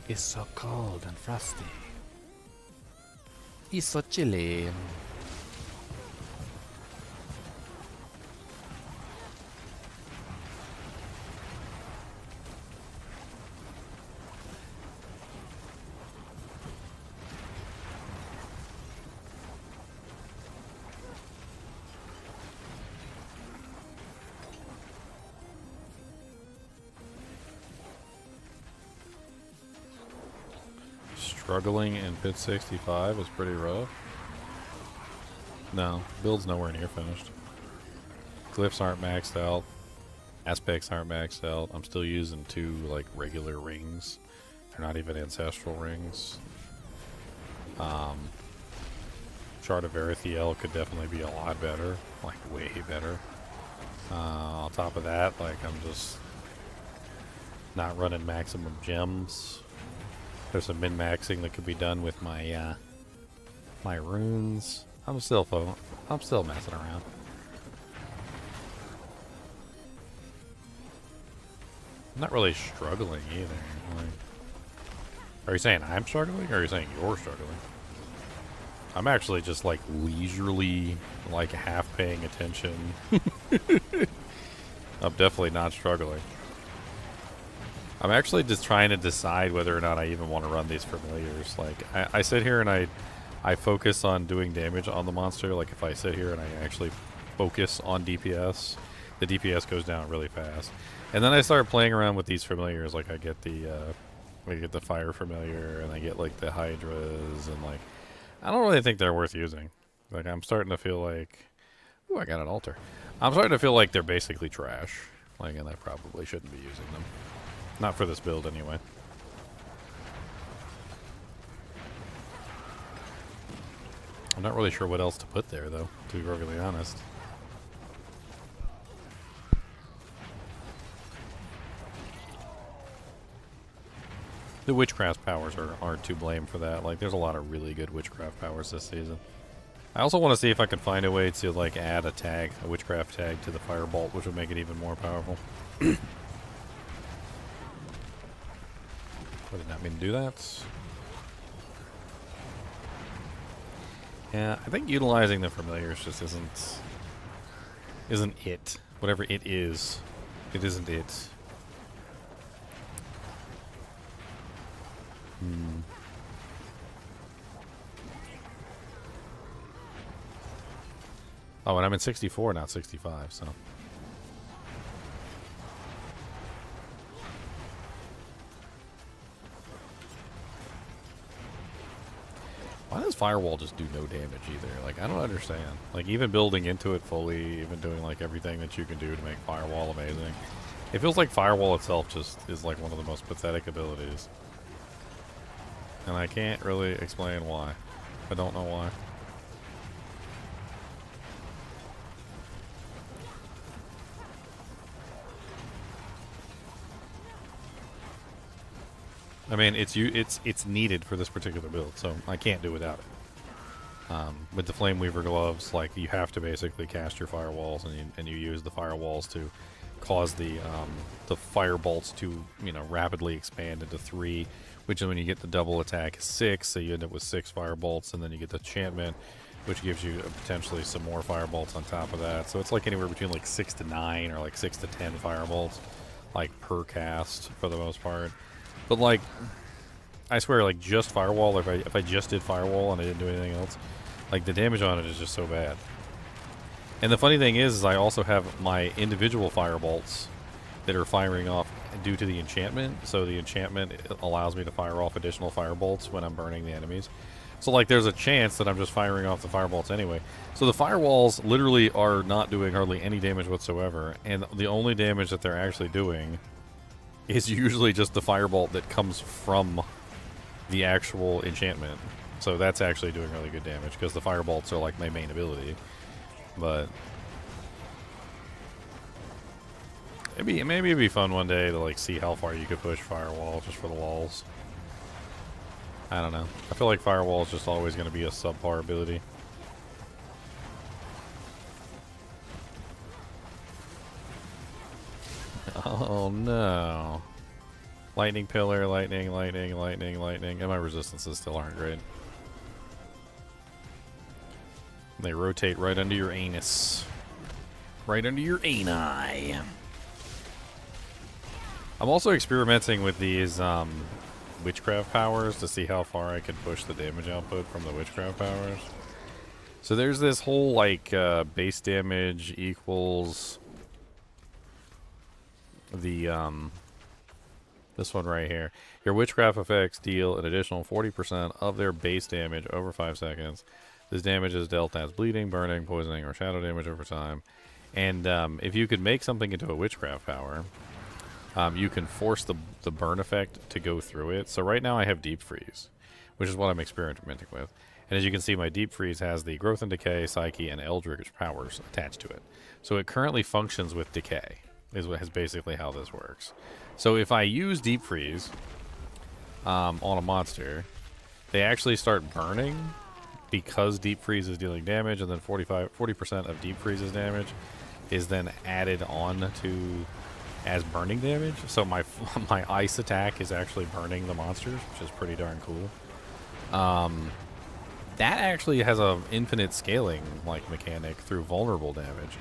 It's so cold and frosty. It's so chilly. struggling in pit 65 is pretty rough. No, build's nowhere near finished. Glyphs aren't maxed out. Aspects aren't maxed out. I'm still using 2 like regular rings. They're not even ancestral rings. Chart of Erethiel could definitely be a lot better, like way better. On top of that, like I'm just not running maximum gems. There's some min-maxing that could be done with my my runes. I'm still messing around. I'm not really struggling either. Like, are you saying I'm struggling, or are you saying you're struggling? I'm actually just like leisurely, like half paying attention. I'm definitely not struggling. I'm actually just trying to decide whether or not I even want to run these familiars. Like, I sit here and I focus on doing damage on the monster. Like, if I sit here and I actually focus on DPS, the DPS goes down really fast. And then I start playing around with these familiars. Like, I get the fire familiar, and I get like the hydras, and like, I don't really think they're worth using. Like, I'm starting to feel like, ooh, I got an altar. I'm starting to feel like they're basically trash. Like, and I probably shouldn't be using them. Not for this build, anyway. I'm not really sure what else to put there, though, to be perfectly honest. The witchcraft powers aren't to blame for that. Like, there's a lot of really good witchcraft powers this season. I also want to see if I can find a way to, like, add a tag, a witchcraft tag to the Firebolt, which would make it even more powerful. I did not mean to do that. Yeah, I think utilizing the familiars just isn't it. Whatever it is, it isn't it. Oh, and I'm in 64, not 65, so. Why does Firewall just do no damage either? Like, I don't understand. Like, even building into it fully, even doing, like, everything that you can do to make Firewall amazing. It feels like Firewall itself just is, like, one of the most pathetic abilities. And I can't really explain why. I don't know why. I mean, it's needed for this particular build, so I can't do without it. With the Flameweaver gloves, like, you have to basically cast your firewalls, and you use the firewalls to cause the firebolts to, you know, rapidly expand into 3, which is when you get the double attack is 6, so you end up with 6 firebolts, and then you get the enchantment, which gives you potentially some more firebolts on top of that. So it's like anywhere between like 6 to 9 or like 6 to 10 firebolts, like, per cast for the most part. But, like, I swear, like, just Firewall, if I just did Firewall and I didn't do anything else, like, the damage on it is just so bad. And the funny thing is I also have my individual Firebolts that are firing off due to the enchantment. So the enchantment allows me to fire off additional Firebolts when I'm burning the enemies. So, like, there's a chance that I'm just firing off the Firebolts anyway. So the Firewalls literally are not doing hardly any damage whatsoever, and the only damage that they're actually doing is usually just the Firebolt that comes from the actual enchantment. So that's actually doing really good damage, because the Firebolts are like my main ability. But maybe it'd be fun one day to, like, see how far you could push Firewall just for the walls. I don't know. I feel like Firewall is just always going to be a subpar ability. Oh no. Lightning pillar, lightning, lightning, lightning, lightning. And my resistances still aren't great. They rotate right under your anus. Right under your ani. I'm also experimenting with these witchcraft powers to see how far I can push the damage output from the witchcraft powers. So there's this whole, like, base damage equals the This one right here. Your witchcraft effects deal an additional 40% of their base damage over 5 seconds. This damage is dealt as bleeding, burning, poisoning, or shadow damage over time. And if you could make something into a witchcraft power, you can force the burn effect to go through it. So right now I have Deep Freeze, which is what I'm experimenting with. And as you can see, my Deep Freeze has the Growth and Decay, Psyche, and Eldritch powers attached to it. So it currently functions with Decay, is basically how this works. So if I use Deep Freeze on a monster, they actually start burning because Deep Freeze is dealing damage, and then 40% of Deep Freeze's damage is then added on to as burning damage. So my ice attack is actually burning the monsters, which is pretty darn cool. That actually has a infinite scaling like mechanic through vulnerable damage,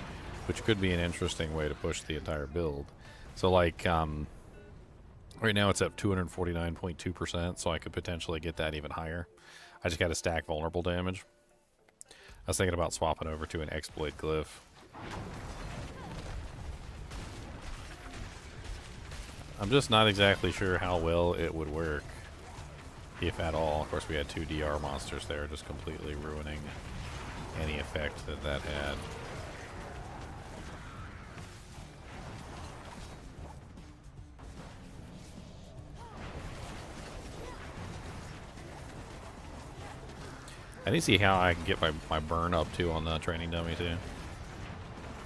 which could be an interesting way to push the entire build. So like right now it's at 249.2%, so I could potentially get that even higher. I just got to stack vulnerable damage. I was thinking about swapping over to an exploit glyph. I'm just not exactly sure how well it would work, if at all. Of course, we had 2 DR monsters there, just completely ruining any effect that had. I need to see how I can get my burn up too on the training dummy too.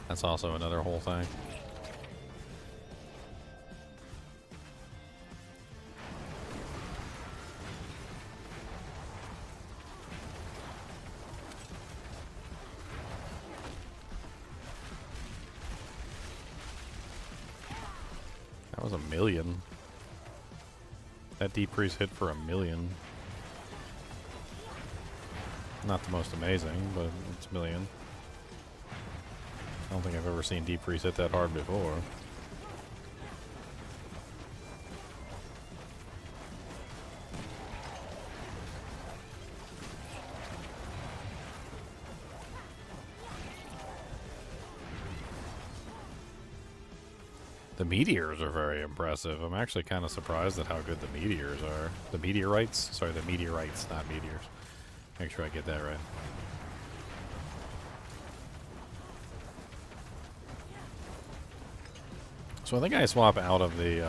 That's also another whole thing. That was 1,000,000. That Deep Freeze hit for 1,000,000. Not the most amazing, but it's 1,000,000. I don't think I've ever seen Deep Freeze hit that hard before. The meteors are very impressive. I'm actually kind of surprised at how good the meteors are. The meteorites? Sorry, the meteorites, not meteors. Make sure I get that right. So I think I swap out of the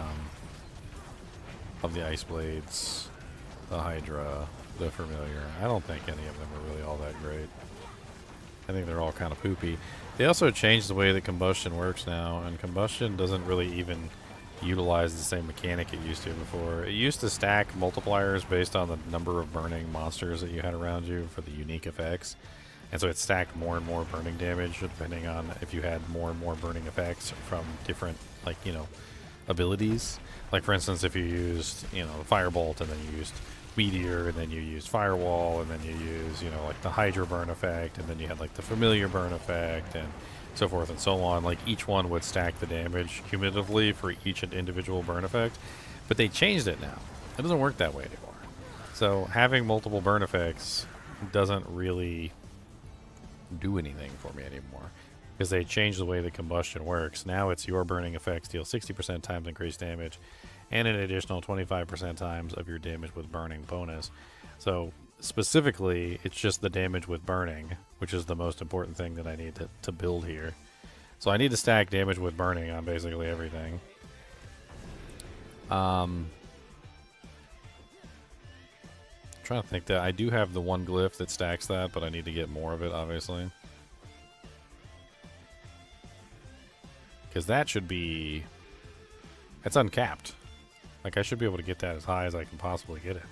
Ice Blades, the Hydra, the Familiar. I don't think any of them are really all that great. I think they're all kind of poopy. They also changed the way that Combustion works now, and Combustion doesn't really even utilize the same mechanic it used to before. It used to stack multipliers based on the number of burning monsters that you had around you for the unique effects. And so it stacked more and more burning damage depending on if you had more and more burning effects from different, like, you know, abilities. Like, for instance, if you used, you know, Firebolt and then you used Meteor and then you used Firewall and then you use, you know, like the Hydra burn effect and then you had like the Familiar burn effect and so forth and so on. Like, each one would stack the damage cumulatively for each individual burn effect. But they changed it now. It doesn't work that way anymore. So having multiple burn effects doesn't really do anything for me anymore, because they changed the way the Combustion works. Now it's your burning effects deal 60% times increased damage and an additional 25% times of your damage with burning bonus. So specifically, it's just the damage with burning, which is the most important thing that I need to build here. So I need to stack damage with burning on basically everything. I'm trying to think that I do have the one glyph that stacks that, but I need to get more of it, obviously. Because that should be... It's uncapped. Like, I should be able to get that as high as I can possibly get it.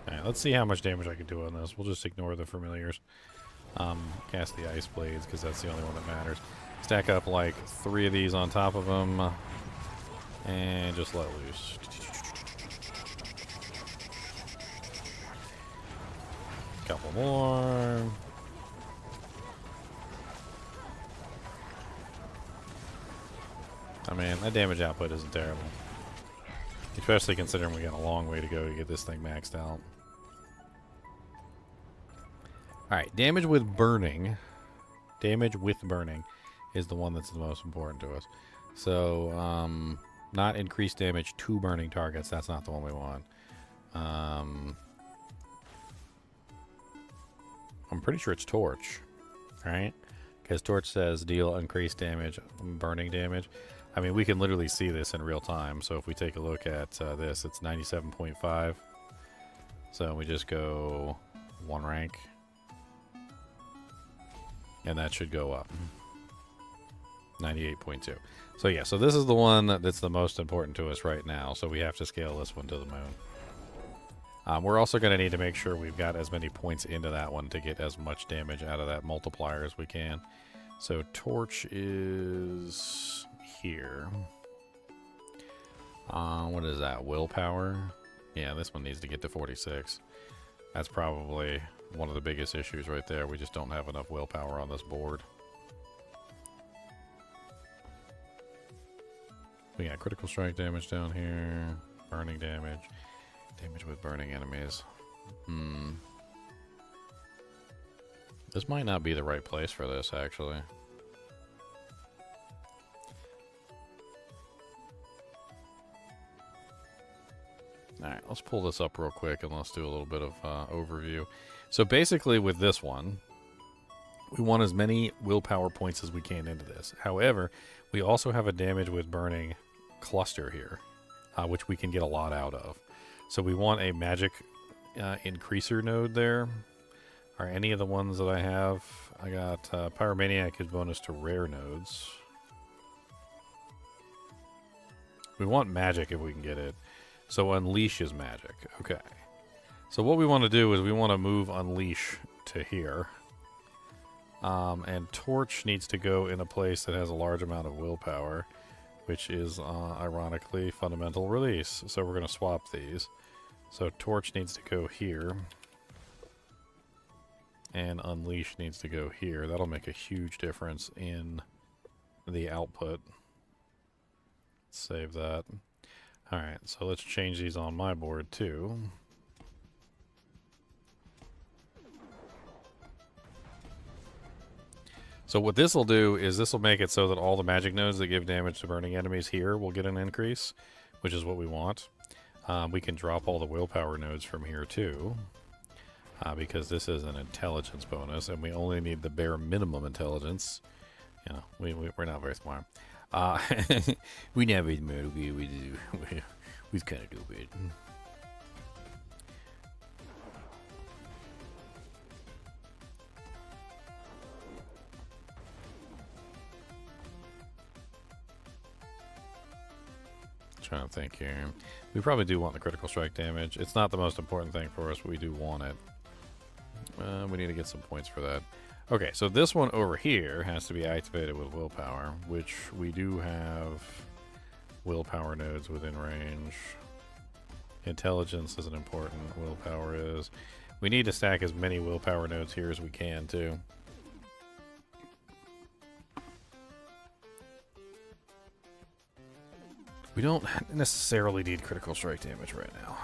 Alright, let's see how much damage I can do on this. We'll just ignore the familiars. Cast the Ice Blades, because that's the only one that matters. Stack up like 3 of these on top of them. And just let loose. Couple more. I mean, that damage output isn't terrible. Especially considering we got a long way to go to get this thing maxed out. Alright, damage with burning. Damage with burning is the one that's the most important to us. So, not increased damage to burning targets. That's not the one we want. I'm pretty sure it's Torch, right? Because Torch says deal increased damage, burning damage. I mean, we can literally see this in real time. So if we take a look at this, it's 97.5. So we just go one rank. And that should go up. 98.2. So yeah, so this is the one that's the most important to us right now. So we have to scale this one to the moon. We're also going to need to make sure we've got as many points into that one to get as much damage out of that multiplier as we can. So Torch is here. What is that? Willpower? Yeah, this one needs to get to 46. That's probably one of the biggest issues right there. We just don't have enough willpower on this board. We got critical strike damage down here. Burning damage. Damage with burning enemies. This might not be the right place for this, actually. Alright, let's pull this up real quick and let's do a little bit of overview. So basically with this one, we want as many willpower points as we can into this. However, we also have a damage with burning cluster here, which we can get a lot out of. So we want a magic increaser node there. Are any of the ones that I have? I got Pyromaniac is bonus to rare nodes. We want magic if we can get it. So Unleash is magic. Okay. So what we want to do is we want to move Unleash to here. And Torch needs to go in a place that has a large amount of willpower, which is, ironically, Fundamental Release. So we're going to swap these. So Torch needs to go here. And Unleash needs to go here. That'll make a huge difference in the output. Save that. Alright, so let's change these on my board too. So what this will do is this will make it so that all the magic nodes that give damage to burning enemies here will get an increase, which is what we want. We can drop all the willpower nodes from here too, because this is an intelligence bonus, and we only need the bare minimum intelligence. You know, we're not very smart. We never admit we do. We kind of do a bit. Trying to think here. We probably do want the critical strike damage. It's not the most important thing for us, but we do want it. We need to get some points for that. Okay, so this one over here has to be activated with willpower, which we do have willpower nodes within range. Intelligence isn't important. Willpower is. We need to stack as many willpower nodes here as we can, too. We don't necessarily need critical strike damage right now.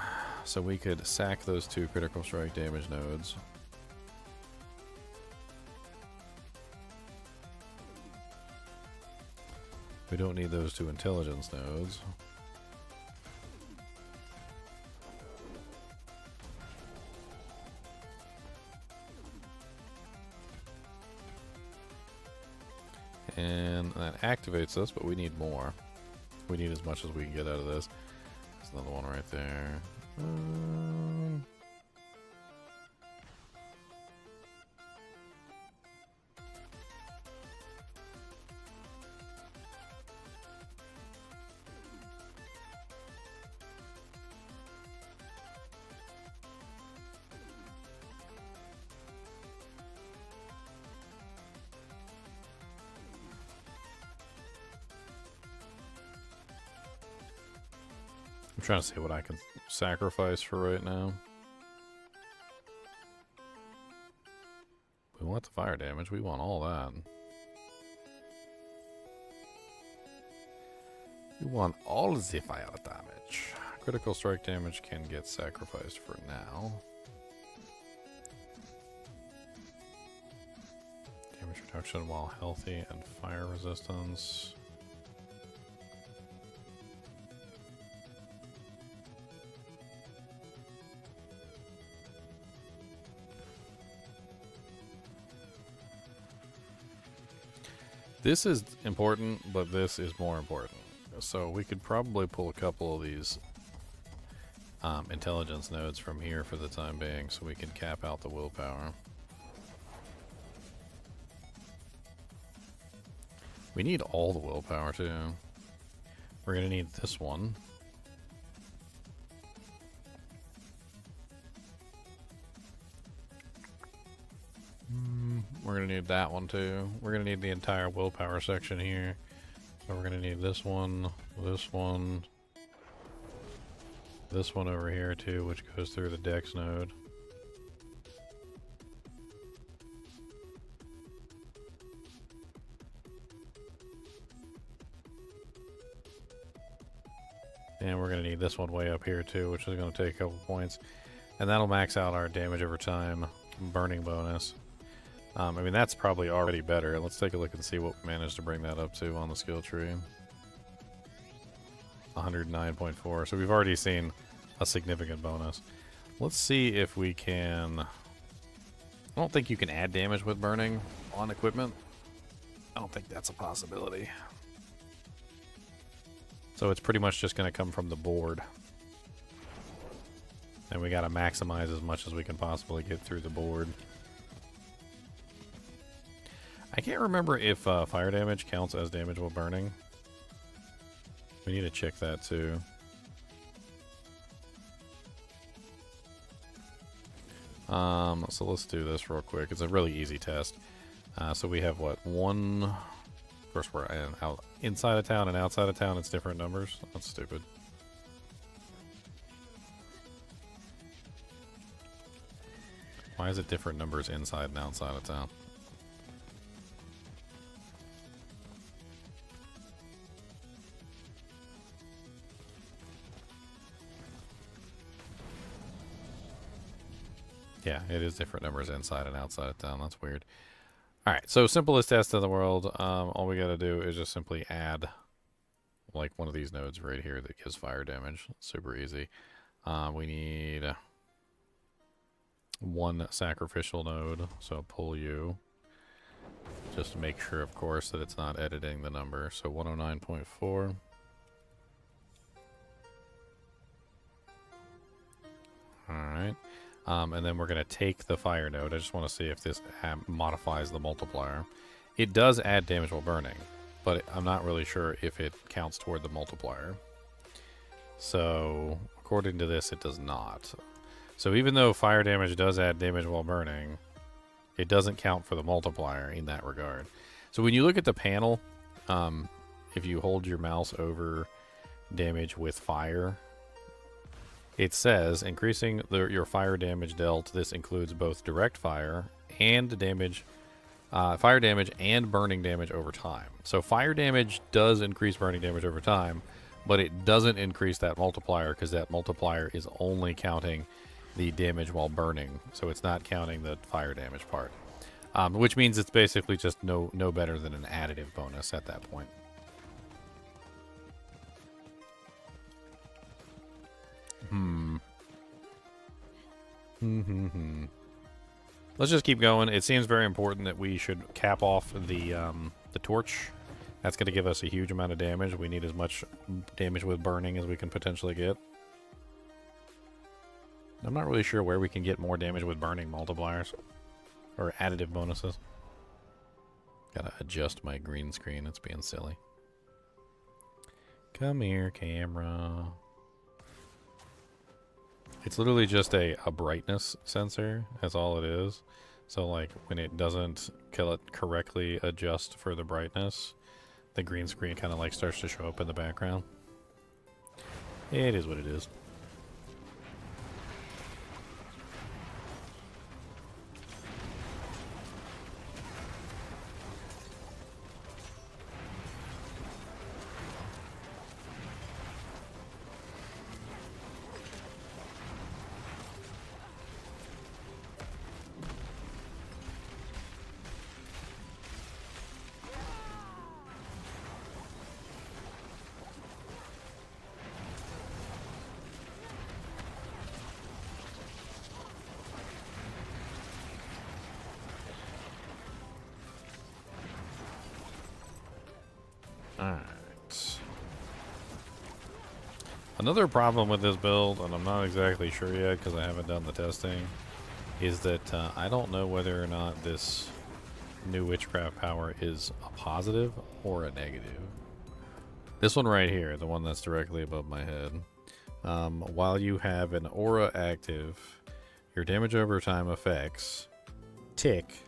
So we could sack those two critical strike damage nodes. We don't need those two intelligence nodes. And that activates us, but we need more. We need as much as we can get out of this. There's another one right there. I'm trying to see what I can sacrifice for right now. We want the fire damage. We want all that. We want all the fire damage. Critical strike damage can get sacrificed for now. Damage reduction while healthy and fire resistance. This is important, but this is more important. So we could probably pull a couple of these intelligence nodes from here for the time being so we can cap out the willpower. We need all the willpower too. We're going to need this one. We're going to need that one too. We're going to need the entire willpower section here. So we're going to need this one over here too, which goes through the dex node. And we're going to need this one way up here too, which is going to take a couple points. And that'll max out our damage over time burning bonus. I mean, that's probably already better. Let's take a look and see what we managed to bring that up to on the skill tree. 109.4. So we've already seen a significant bonus. Let's see if we can... I don't think you can add damage with burning on equipment. I don't think that's a possibility. So it's pretty much just going to come from the board. And we got to maximize as much as we can possibly get through the board. I can't remember if fire damage counts as damage while burning. We need to check that too. So let's do this real quick. It's a really easy test. So we have what? One... Of course we're inside of town and outside of town it's different numbers. That's stupid. Why is it different numbers inside and outside of town? Yeah, it is different numbers inside and outside of town. That's weird. Alright, so simplest test in the world. All we gotta do is just simply add like one of these nodes right here that gives fire damage. Super easy. We need one sacrificial node, so pull you. Just to make sure, of course, that it's not editing the number. So 109.4. Alright. And then we're going to take the fire node. I just want to see if this modifies the multiplier. It does add damage while burning, but I'm not really sure if it counts toward the multiplier. So, according to this, it does not. So even though fire damage does add damage while burning, it doesn't count for the multiplier in that regard. So when you look at the panel, if you hold your mouse over damage with fire, it says increasing your fire damage dealt. This includes both direct fire and damage, fire damage and burning damage over time. So fire damage does increase burning damage over time, but it doesn't increase that multiplier because that multiplier is only counting the damage while burning. So it's not counting the fire damage part, which means it's basically just no better than an additive bonus at that point. Let's just keep going. It seems very important that we should cap off the torch. That's going to give us a huge amount of damage. We need as much damage with burning as we can potentially get. I'm not really sure where we can get more damage with burning multipliers or additive bonuses. Gotta adjust my green screen. It's being silly. Come here, camera. It's literally just a brightness sensor. That's all it is. So like when it doesn't correctly adjust for the brightness, the green screen kind of like starts to show up in the background. It is what it is. Alright. Another problem with this build, and I'm not exactly sure yet because I haven't done the testing, is that I don't know whether or not this new witchcraft power is a positive or a negative. This one right here, the one that's directly above my head, while you have an aura active, your damage over time effects tick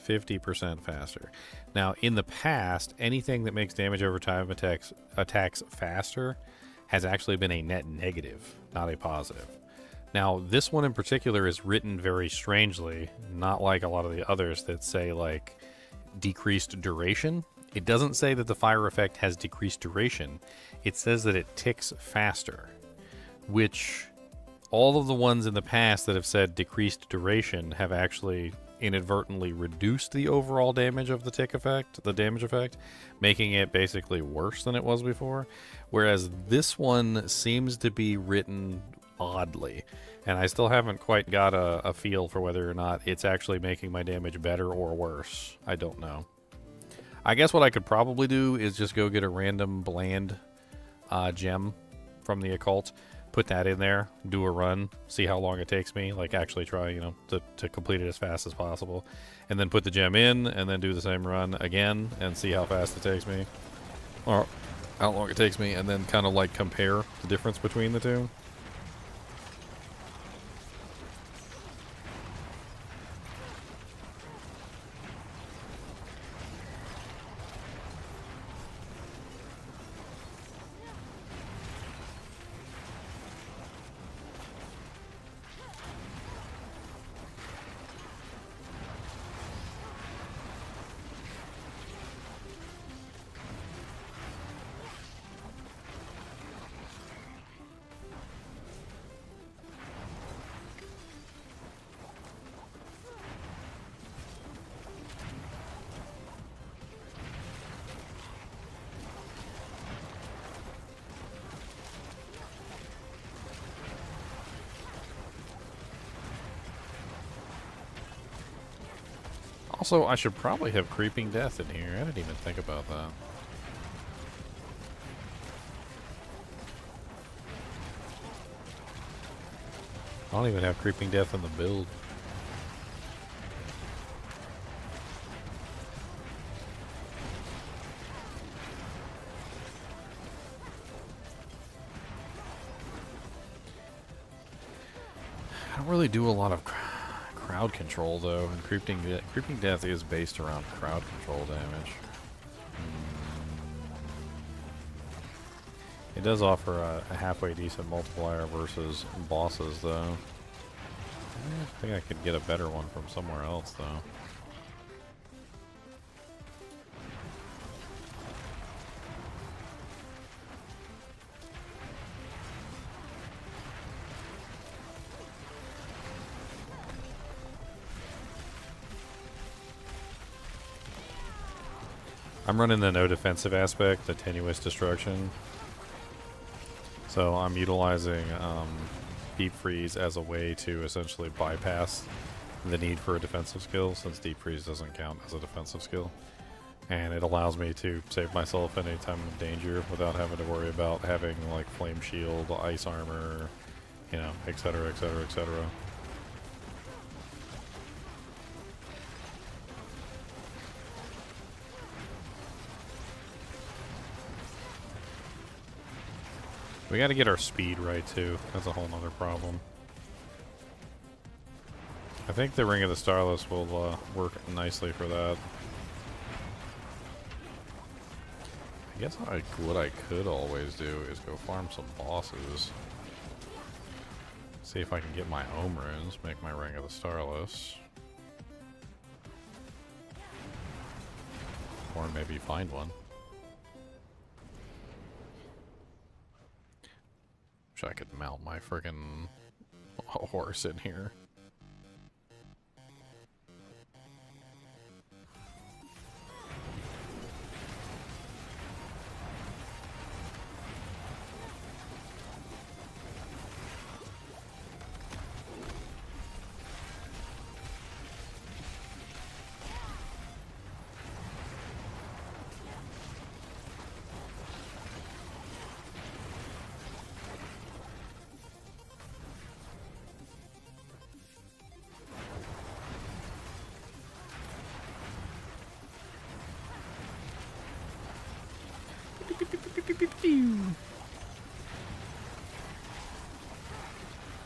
50% faster. Now, in the past, anything that makes damage over time attacks faster has actually been a net negative, not a positive. Now, this one in particular is written very strangely, not like a lot of the others that say, like, decreased duration. It doesn't say that the fire effect has decreased duration. It says that it ticks faster, which all of the ones in the past that have said decreased duration have actually inadvertently reduced the overall damage of the tick effect, the damage effect, making it basically worse than it was before. Whereas this one seems to be written oddly, and I still haven't quite got a feel for whether or not it's actually making my damage better or worse. I don't know. I guess what I could probably do is just go get a random bland gem from the occult, put that in there, do a run, see how long it takes me, like actually try, you know, to complete it as fast as possible, and then put the gem in, and then do the same run again, and see how fast it takes me, or how long it takes me, and then kind of like compare the difference between the two. Also, I should probably have Creeping Death in here. I didn't even think about that. I don't even have Creeping Death in the build. I don't really do a lot of crowd control though, and Creeping Death is based around crowd control damage. It does offer a halfway decent multiplier versus bosses though. I think I could get a better one from somewhere else though. I'm running the no defensive aspect, the tenuous destruction. So I'm utilizing Deep Freeze as a way to essentially bypass the need for a defensive skill, since Deep Freeze doesn't count as a defensive skill. And it allows me to save myself any time of danger without having to worry about having like Flame Shield, Ice Armor, you know, etc, etc, etc. We gotta get our speed right too. That's a whole nother problem. I think the Ring of the Starless will work nicely for that. I guess what I could always do is go farm some bosses. See if I can get my Ohm Runes, make my Ring of the Starless. Or maybe find one. Wish I could mount my friggin' horse in here.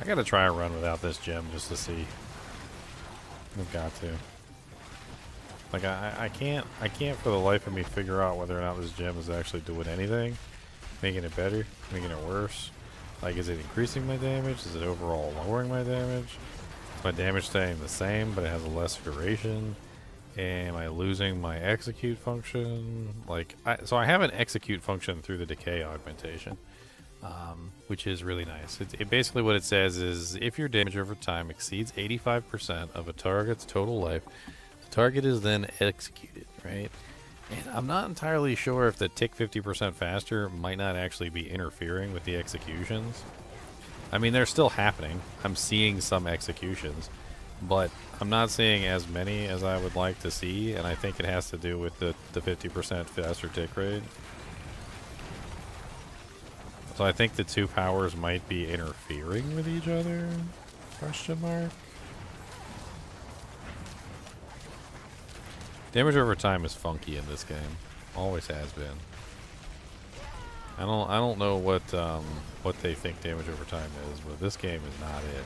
I gotta try a run without this gem just to see. I've got to. Like I can't for the life of me figure out whether or not this gem is actually doing anything. Making it better, making it worse. Like, is it increasing my damage? Is it overall lowering my damage? Is my damage staying the same but it has a less duration? Am I losing my execute function? Like, so I have an execute function through the decay augmentation, which is really nice. Basically what it says is if your damage over time exceeds 85% of a target's total life, the target is then executed, right? And I'm not entirely sure if the tick 50% faster might not actually be interfering with the executions. I mean, they're still happening. I'm seeing some executions, but I'm not seeing as many as I would like to see, and I think it has to do with the 50% faster tick rate. So I think the two powers might be interfering with each other? Question mark. Damage over time is funky in this game. Always has been. I don't know what they think damage over time is, but this game is not it.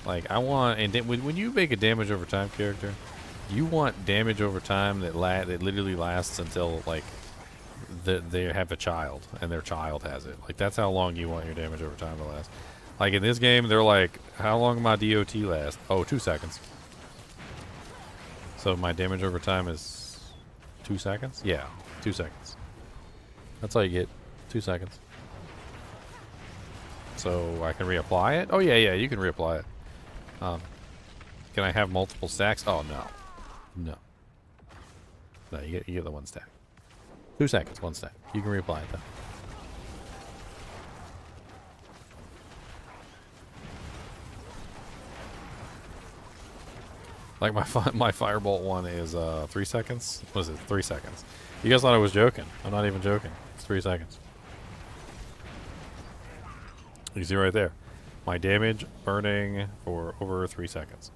Like, I want, and when you make a damage over time character, you want damage over time that literally lasts until like they have a child and their child has it. Like, that's how long you want your damage over time to last. Like in this game, they're like, how long my DOT last? Oh, 2 seconds. So my damage over time is 2 seconds? Yeah, 2 seconds. That's all you get. 2 seconds. So I can reapply it? Oh yeah, you can reapply it. Can I have multiple stacks? Oh no. No, you get the 1 stack. 2 seconds, 1 stack. You can reapply it though. Like my Firebolt one is 3 seconds. What is it? 3 seconds. You guys thought I was joking. I'm not even joking. It's 3 seconds. You see right there. My damage burning for over 3 seconds.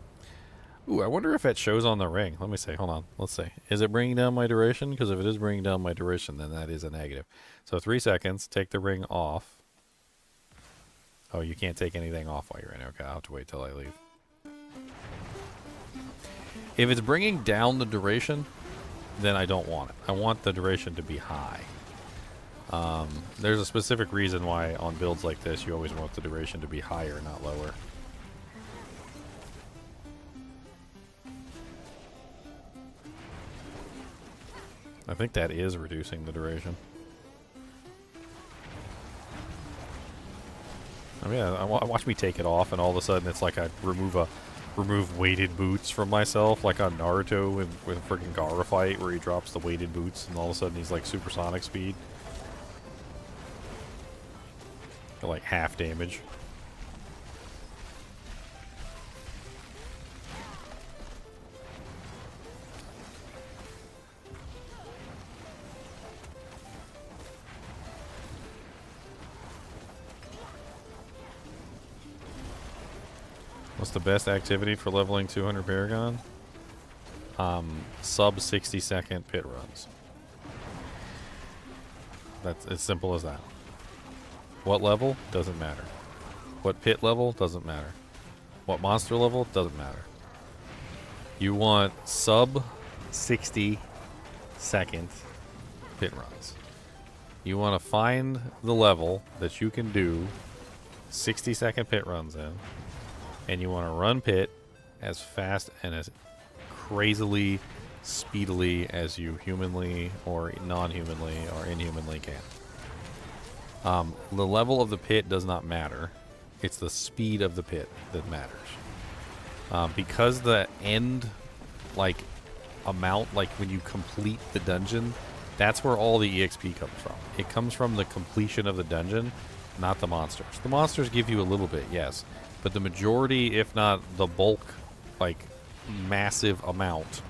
Ooh, I wonder if it shows on the ring. Let me see. Hold on. Let's see. Is it bringing down my duration? Because if it is bringing down my duration, then that is a negative. So 3 seconds. Take the ring off. Oh, you can't take anything off while you're in. Okay, I'll have to wait till I leave. If it's bringing down the duration, then I don't want it. I want the duration to be high. There's a specific reason why on builds like this you always want the duration to be higher, not lower. I think that is reducing the duration. I mean, watch me take it off and all of a sudden it's like I remove weighted boots from myself, like on Naruto with a freaking Gaara fight where he drops the weighted boots and all of a sudden he's like supersonic speed. Like half damage. What's the best activity for leveling 200 Paragon? Sub 60-second pit runs. That's as simple as that. What level? Doesn't matter. What pit level? Doesn't matter. What monster level? Doesn't matter. You want sub 60-second pit runs. You want to find the level that you can do 60-second pit runs in, and you want to run pit as fast and as crazily, speedily as you humanly or non-humanly or inhumanly can. The level of the pit does not matter. It's the speed of the pit that matters. Because the end, like, amount, like when you complete the dungeon, that's where all the EXP comes from. It comes from the completion of the dungeon, not the monsters. The monsters give you a little bit, yes. But the majority, if not the bulk, like, massive amount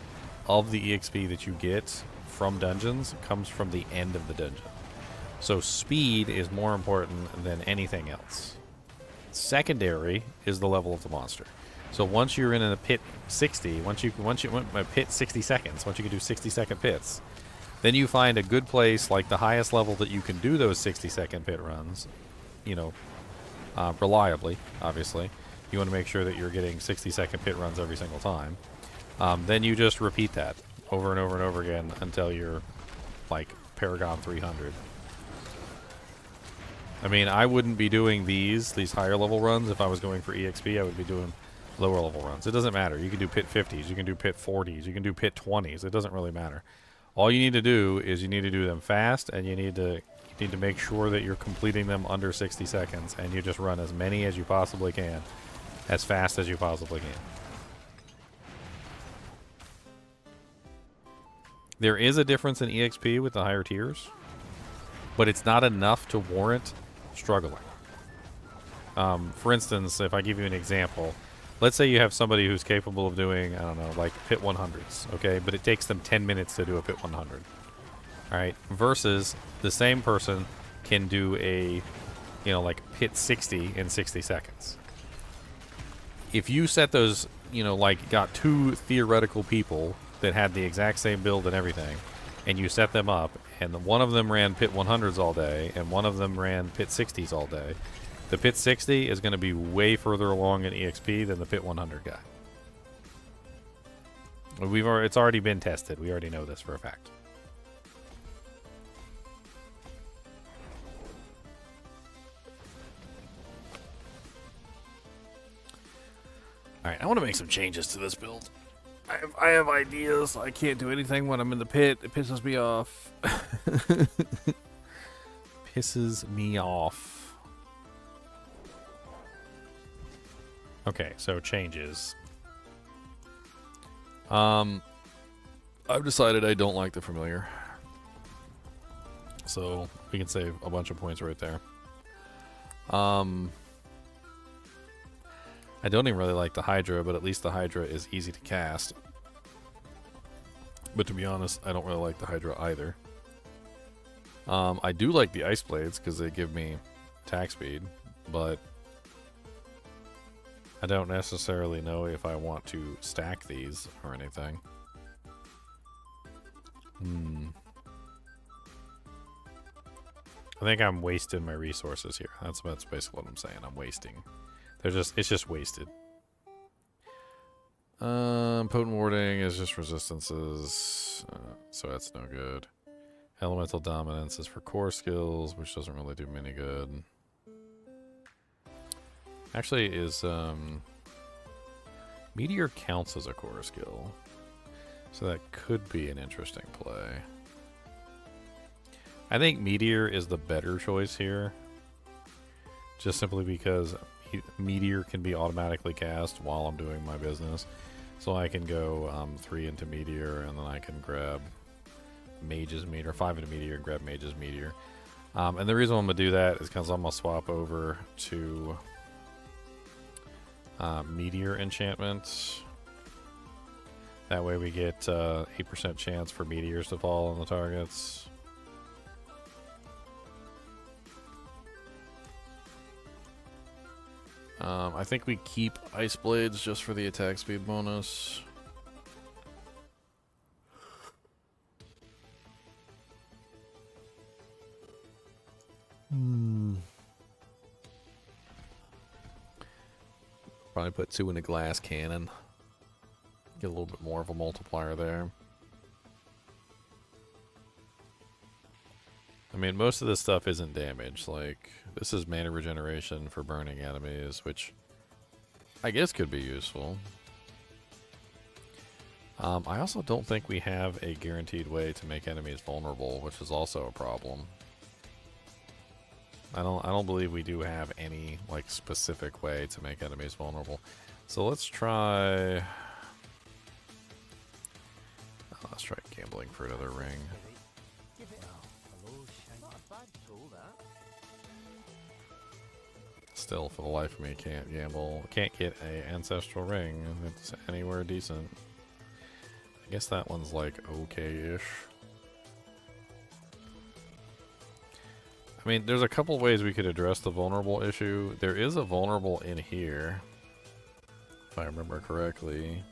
of the EXP that you get from dungeons comes from the end of the dungeon. So speed is more important than anything else. Secondary is the level of the monster. So once you're in a pit 60, once you went a pit 60 seconds, once you can do 60-second pits, Then you find a good place, like the highest level that you can do those 60-second pit runs, you know, reliably, obviously. You want to make sure that you're getting 60-second pit runs every single time. Then you just repeat that over and over and over again until you're, like, Paragon 300. I mean, I wouldn't be doing these higher level runs if I was going for EXP. I would be doing lower level runs. It doesn't matter. You can do pit 50s, you can do pit 40s, you can do pit 20s. It doesn't really matter. All you need to do is you need to do them fast, and you need to make sure that you're completing them under 60 seconds, and you just run as many as you possibly can, as fast as you possibly can. There is a difference in EXP with the higher tiers, but it's not enough to warrant struggling. For instance, if I give you an example, let's say you have somebody who's capable of doing, I don't know, like pit 100s, okay? But it takes them 10 minutes to do a pit 100, all right? Versus the same person can do a, you know, like pit 60 in 60 seconds. If you set those, you know, like got two theoretical people that had the exact same build and everything, and you set them up, and one of them ran pit 100s all day, and one of them ran pit 60s all day, the pit 60 is going to be way further along in EXP than the pit 100 guy. It's already been tested. We already know this for a fact. All right, I want to make some changes to this build. I have ideas. I can't do anything when I'm in the pit. It pisses me off. Pisses me off. Okay, so changes. I've decided I don't like the familiar. So we can save a bunch of points right there. I don't even really like the Hydra, but at least the Hydra is easy to cast. But to be honest, I don't really like the Hydra either. I do like the Ice Blades because they give me attack speed, but I don't necessarily know if I want to stack these or anything. I think I'm wasting my resources here. That's basically what I'm saying. I'm wasting. It's just wasted. Potent warding is just resistances, so that's no good. Elemental dominance is for core skills, which doesn't really do many good. Actually, is Meteor counts as a core skill, so that could be an interesting play. I think Meteor is the better choice here, just simply because Meteor can be automatically cast while I'm doing my business. So I can go 3 into Meteor, and then I can grab Mage's Meteor, 5 into Meteor, and grab Mage's Meteor. And the reason I'm going to do that is because I'm going to swap over to Meteor enchantment. That way we get 8% chance for meteors to fall on the targets. I think we keep Ice Blades just for the attack speed bonus. Probably put 2 in a glass cannon. Get a little bit more of a multiplier there. I mean, most of this stuff isn't damage. Like, this is mana regeneration for burning enemies, which I guess could be useful. I also don't think we have a guaranteed way to make enemies vulnerable, which is also a problem. I don't believe we do have any like specific way to make enemies vulnerable. So let's try gambling for another ring. Still, for the life of me, can't gamble. Can't get a ancestral ring that's anywhere decent. I guess that one's like okay-ish. I mean, there's a couple ways we could address the vulnerable issue. There is a vulnerable in here, if I remember correctly.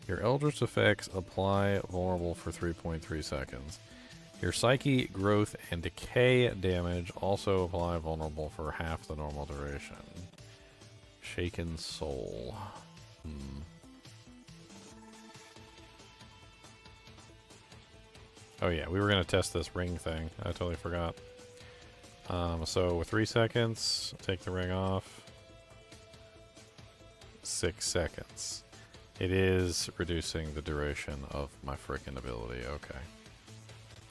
Your Eldritch effects apply vulnerable for 3.3 seconds. Your Psyche, Growth, and Decay damage also apply vulnerable for half the normal duration. Shaken Soul. Oh yeah, we were going to test this ring thing. I totally forgot. So 3 seconds, take the ring off. 6 seconds. It is reducing the duration of my frickin' ability. Okay.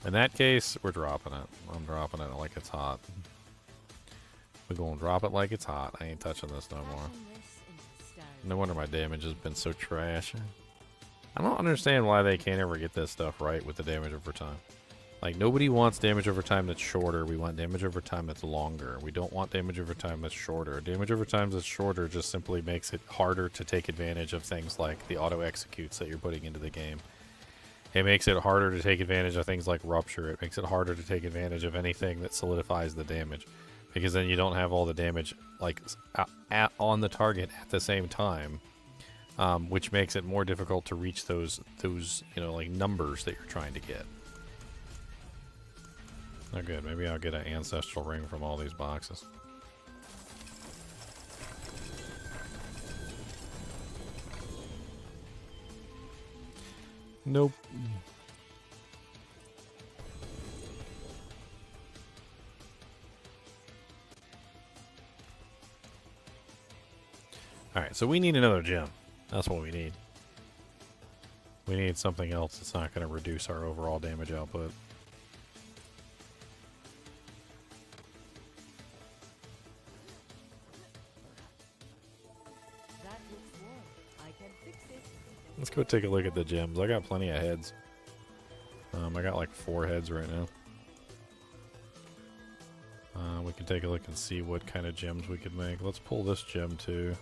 In that case, we're dropping it. I'm dropping it like it's hot. We're gonna drop it like it's hot. I ain't touching this no more. No wonder my damage has been so trash. I don't understand why they can't ever get this stuff right with the damage over time. Like, nobody wants damage over time that's shorter. We want damage over time that's longer. We don't want damage over time that's shorter. Damage over time that's shorter just simply makes it harder to take advantage of things like the auto-executes that you're putting into the game. It makes it harder to take advantage of things like Rupture. It makes it harder to take advantage of anything that solidifies the damage. Because then you don't have all the damage like on the target at the same time. Which makes it more difficult to reach those like numbers that you're trying to get. Oh good, maybe I'll get an ancestral ring from all these boxes. Nope. Alright, so we need another gem. That's what we need. We need something else that's not going to reduce our overall damage output. Let's go take a look at the gems. I got plenty of heads. I got like 4 heads right now. We can take a look and see what kind of gems we could make. Let's pull this gem too.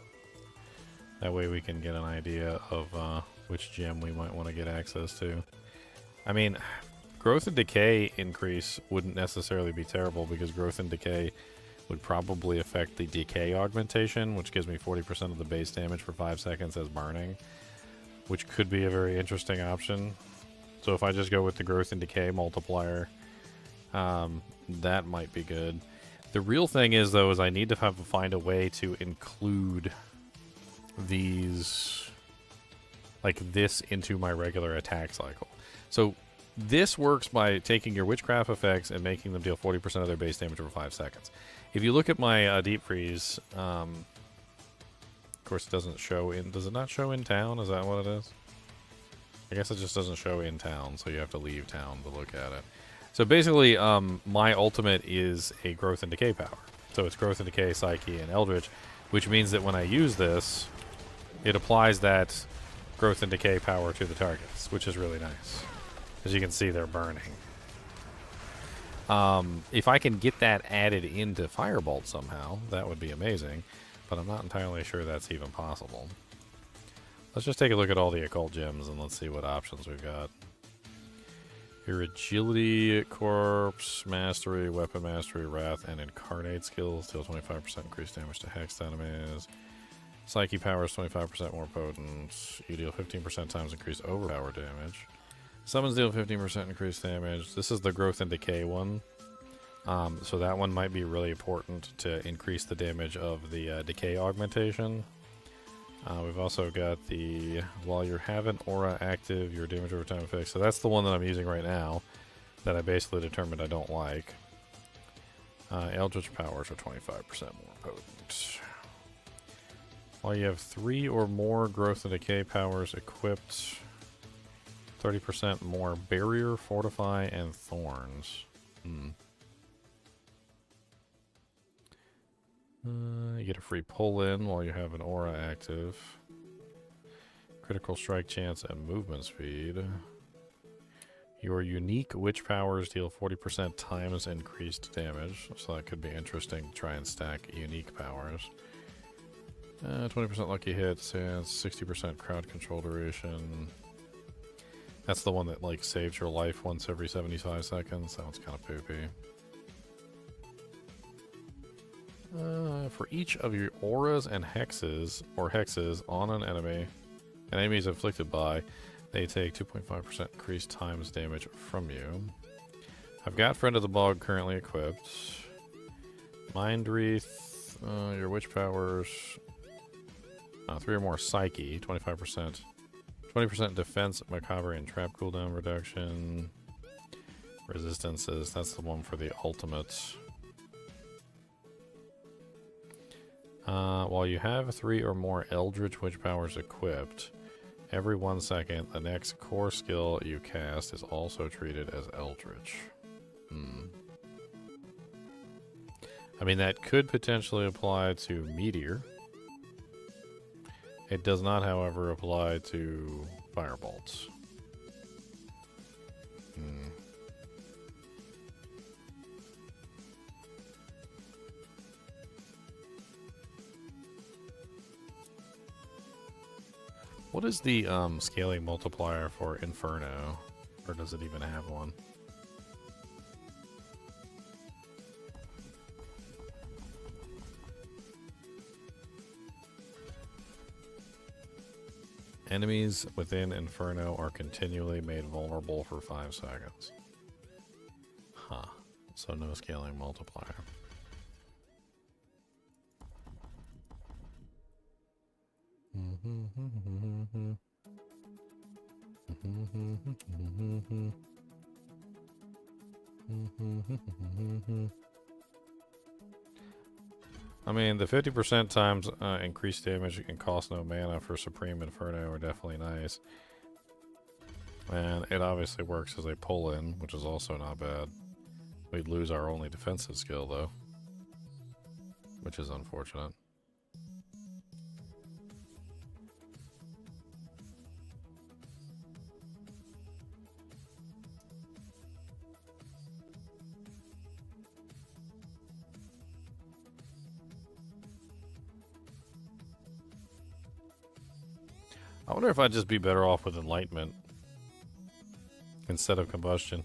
That way we can get an idea of which gem we might want to get access to. I mean, growth and decay increase wouldn't necessarily be terrible because growth and decay would probably affect the decay augmentation, which gives me 40% of the base damage for 5 seconds as burning, which could be a very interesting option. So if I just go with the growth and decay multiplier, that might be good. The real thing is, though, is I need to find a way to include these, like this, into my regular attack cycle. So this works by taking your witchcraft effects and making them deal 40% of their base damage over 5 seconds. If you look at my deep freeze, of course it doesn't show in, does it not show in town? Is that what it is? I guess it just doesn't show in town, so you have to leave town to look at it. So basically, my ultimate is a growth and decay power. So it's growth and decay, psyche, and eldritch, which means that when I use this, it applies that growth and decay power to the targets, which is really nice. As you can see, they're burning. If I can get that added into Firebolt somehow, that would be amazing, but I'm not entirely sure that's even possible. Let's just take a look at all the occult gems and let's see what options we've got. Your agility, corpse, mastery, weapon mastery, wrath, and incarnate skills deal 25% increased damage to hexed enemies. Psyche power is 25% more potent. You deal 15% times increased overpower damage. Summons deal 15% increased damage. This is the growth and decay one. So that one might be really important to increase the damage of the decay augmentation. We've also got the, while you have an aura active, your damage over time effect. So that's the one that I'm using right now that I basically determined I don't like. Eldritch powers are 25% more potent. While you have 3 or more growth and decay powers equipped, 30% more barrier, fortify, and thorns. You get a free pull-in while you have an aura active. Critical strike chance and movement speed. Your unique witch powers deal 40% times increased damage, so that could be interesting to try and stack unique powers. 20% lucky hits and 60% crowd control duration. That's the one that like saves your life once every 75 seconds. That one's kind of poopy. For each of your auras and hexes, on an enemy, And enemies inflicted by, they take 2.5% increased times damage from you. I've got Friend of the Bog currently equipped. Mind Wreath, your witch powers, 3 or more Psyche, 25%. 20% defense, macabre, and trap cooldown reduction. Resistances, that's the one for the ultimate. While you have 3 or more Eldritch Witch powers equipped, every 1 second, the next core skill you cast is also treated as Eldritch. I mean, that could potentially apply to Meteor. It does not, however, apply to Firebolt. What is the scaling multiplier for Inferno? Or does it even have one? Enemies within Inferno are continually made vulnerable for 5 seconds. Huh. So no scaling multiplier. I mean, the 50% times increased damage and cost no mana for Supreme Inferno are definitely nice. And it obviously works as a pull-in, which is also not bad. We'd lose our only defensive skill, though. Which is unfortunate. I wonder if I'd just be better off with Enlightenment instead of Combustion.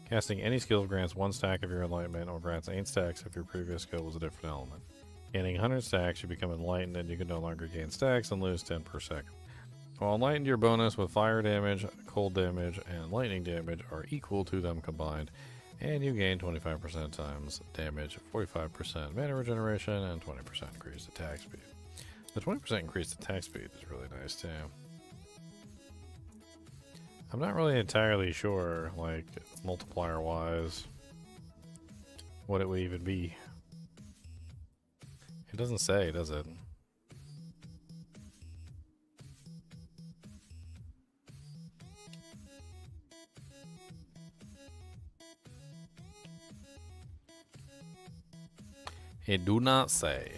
Casting any skill grants 1 stack of your Enlightenment or grants 8 stacks if your previous skill was a different element. Gaining 100 stacks, you become Enlightened and you can no longer gain stacks and lose 10 per second. While Enlightened, your bonus with fire damage, cold damage, and lightning damage are equal to them combined, and you gain 25% times damage, 45% mana regeneration, and 20% increased attack speed. The 20% increased attack speed is really nice too. I'm not really entirely sure, like, multiplier wise, what it would even be. It doesn't say, does it? It do not say.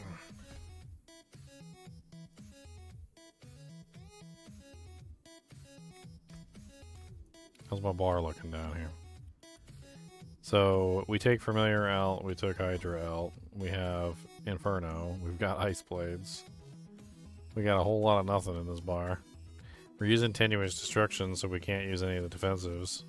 How's my bar looking down here? So we take Familiar out, we took Hydra out, we have Inferno, we've got Ice Blades. We got a whole lot of nothing in this bar. We're using Tenuous Destruction, so we can't use any of the defensives.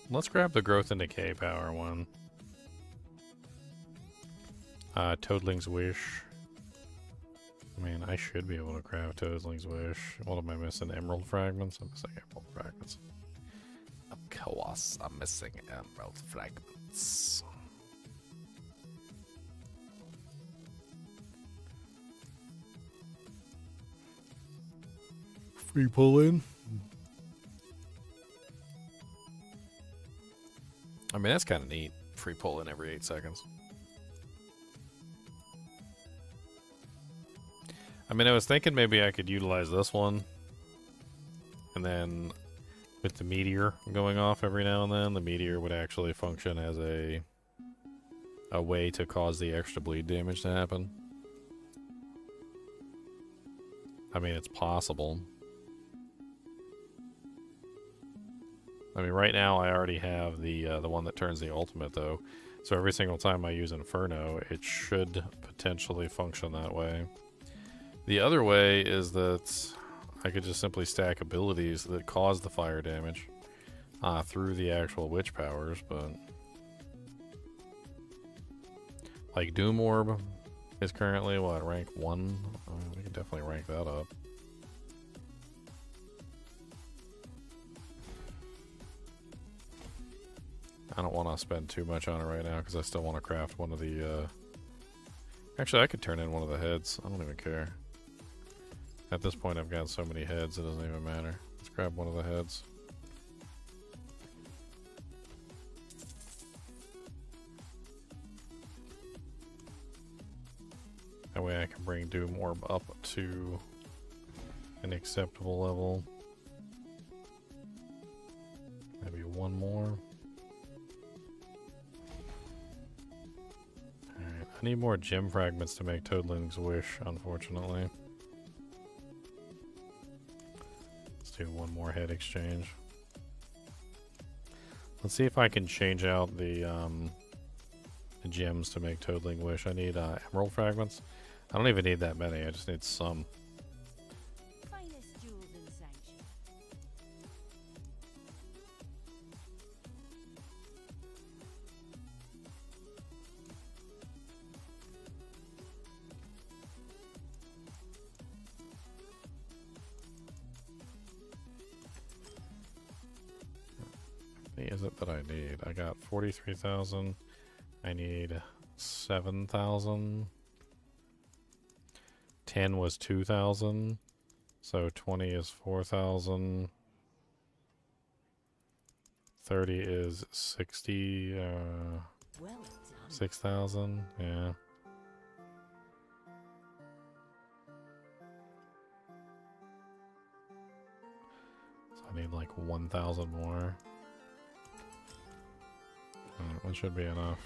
Let's grab the Growth and Decay power one. Toadling's Wish. I mean, I should be able to craft Toadling's Wish. What am I missing? Emerald Fragments? I'm missing Emerald Fragments. Of course, I'm missing Emerald Fragments. Free pull in. I mean, that's kind of neat. Free pull in every 8 seconds. I mean, I was thinking maybe I could utilize this one. And then with the meteor going off every now and then, the meteor would actually function as a way to cause the extra bleed damage to happen. I mean, it's possible. I mean, right now I already have the one that turns the ultimate, though. So every single time I use Inferno, it should potentially function that way. The other way is that I could just simply stack abilities that cause the fire damage through the actual witch powers, but like Doom Orb is currently what, rank 1? We can definitely rank that up. I don't want to spend too much on it right now because I still want to craft one of the actually I could turn in one of the heads. I don't even care. At this point I've got so many heads it doesn't even matter. Let's grab one of the heads. That way I can bring Doom Orb up to an acceptable level. Maybe one more. Alright, I need more gem fragments to make Toadling's Wish, unfortunately. Let's do one more head exchange. Let's see if I can change out the gems to make Toadling Wish. I need emerald fragments. I don't even need that many, I just need some. Finest jewels in Sanctuary. How many is it that I need? I got 43,000. I need 7,000. 10 was 2,000. So 20 is 4,000. 30 is 60. Well done. 6,000. Yeah. So I need like 1,000 more. That should be enough.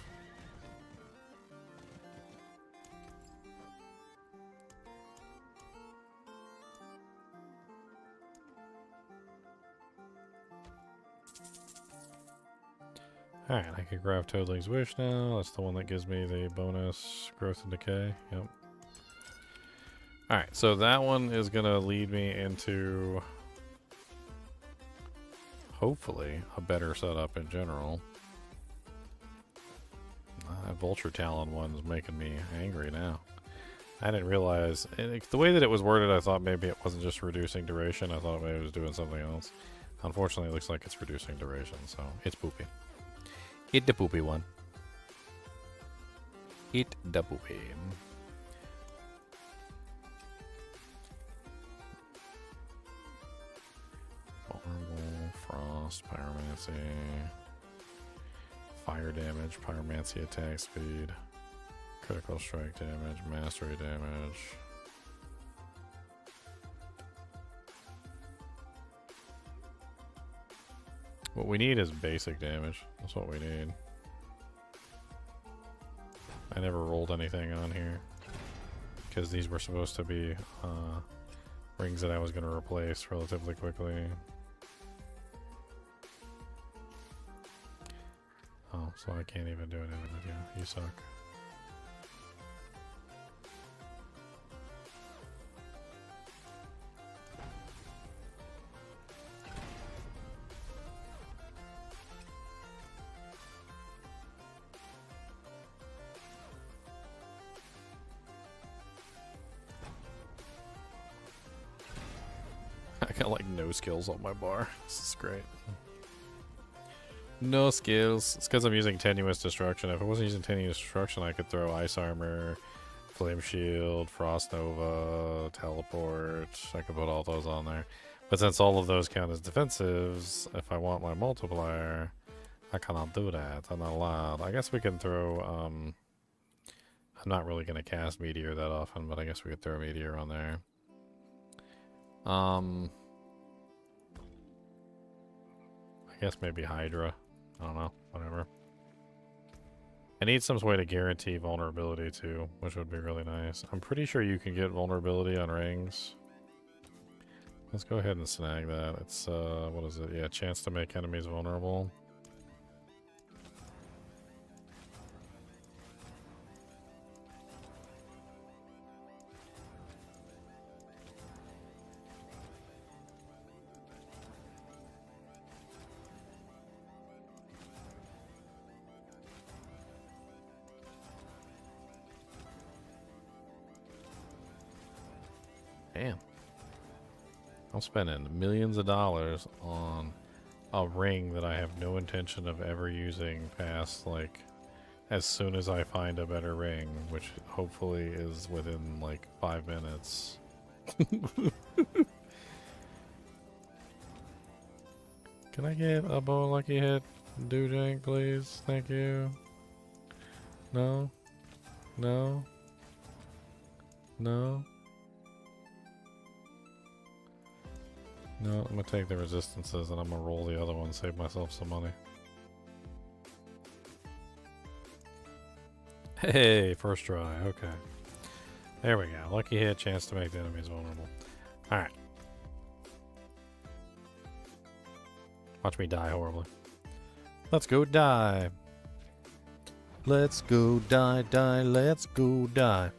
Alright, I can grab Toadling's Wish now. That's the one that gives me the bonus growth and decay. Yep. Alright, so that one is going to lead me into hopefully a better setup in general. That Vulture Talon one's making me angry now. I didn't realize, the way that it was worded, I thought maybe it wasn't just reducing duration. I thought maybe it was doing something else. Unfortunately, it looks like it's reducing duration, so it's poopy. It the poopy one. It the poopy. Vulnerable, Frost, Pyromancy. Fire damage, Pyromancy attack speed. Critical strike damage, mastery damage. What we need is basic damage. That's what we need. I never rolled anything on here because these were supposed to be rings that I was going to replace relatively quickly. Oh, so I can't even do anything with you. You suck. I got like no skills on my bar. This is great. No skills. It's because I'm using Tenuous Destruction. If I wasn't using Tenuous Destruction, I could throw Ice Armor, Flame Shield, Frost Nova, Teleport. I could put all those on there. But since all of those count as defensives, if I want my multiplier, I cannot do that. I'm not allowed. I guess we can throw... I'm not really going to cast Meteor that often, but I guess we could throw Meteor on there. I guess maybe Hydra. I don't know. Whatever. I need some way to guarantee vulnerability too, which would be really nice. I'm pretty sure you can get vulnerability on rings. Let's go ahead and snag that. It's, what is it? Yeah, chance to make enemies vulnerable. I'm spending millions of dollars on a ring that I have no intention of ever using past, like, as soon as I find a better ring, which hopefully is within, like, 5 minutes. Can I get a bow lucky hit, Doojank, please? Thank you. No? No? No? No, I'm gonna take the resistances and I'm gonna roll the other one, save myself some money. Hey, first try, okay. There we go. Lucky hit, chance to make the enemies vulnerable. Alright. Watch me die horribly. Let's go die. Let's go die, die, let's go die.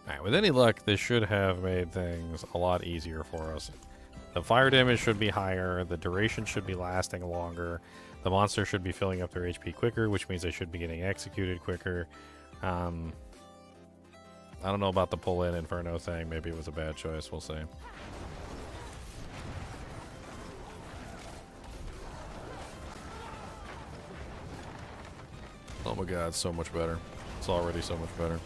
Alright, with any luck, this should have made things a lot easier for us. The fire damage should be higher, the duration should be lasting longer, the monster should be filling up their HP quicker, which means they should be getting executed quicker. I don't know about the pull-in Inferno thing, maybe it was a bad choice, we'll see. Oh my god, so much better. It's already so much better.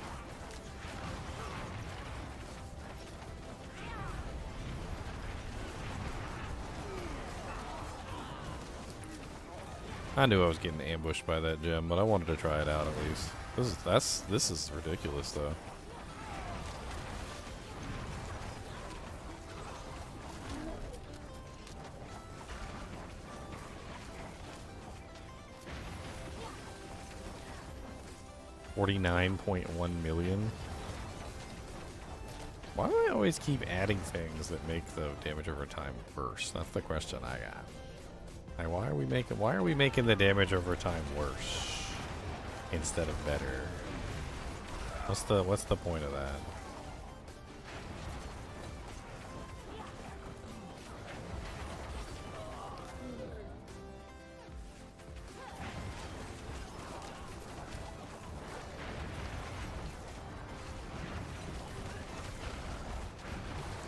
I knew I was getting ambushed by that gem, but I wanted to try it out at least. This is ridiculous though. $49.1 million. Why do I always keep adding things that make the damage over time worse? That's the question I got. Like, why are we making the damage over time worse instead of better? What's the point of that?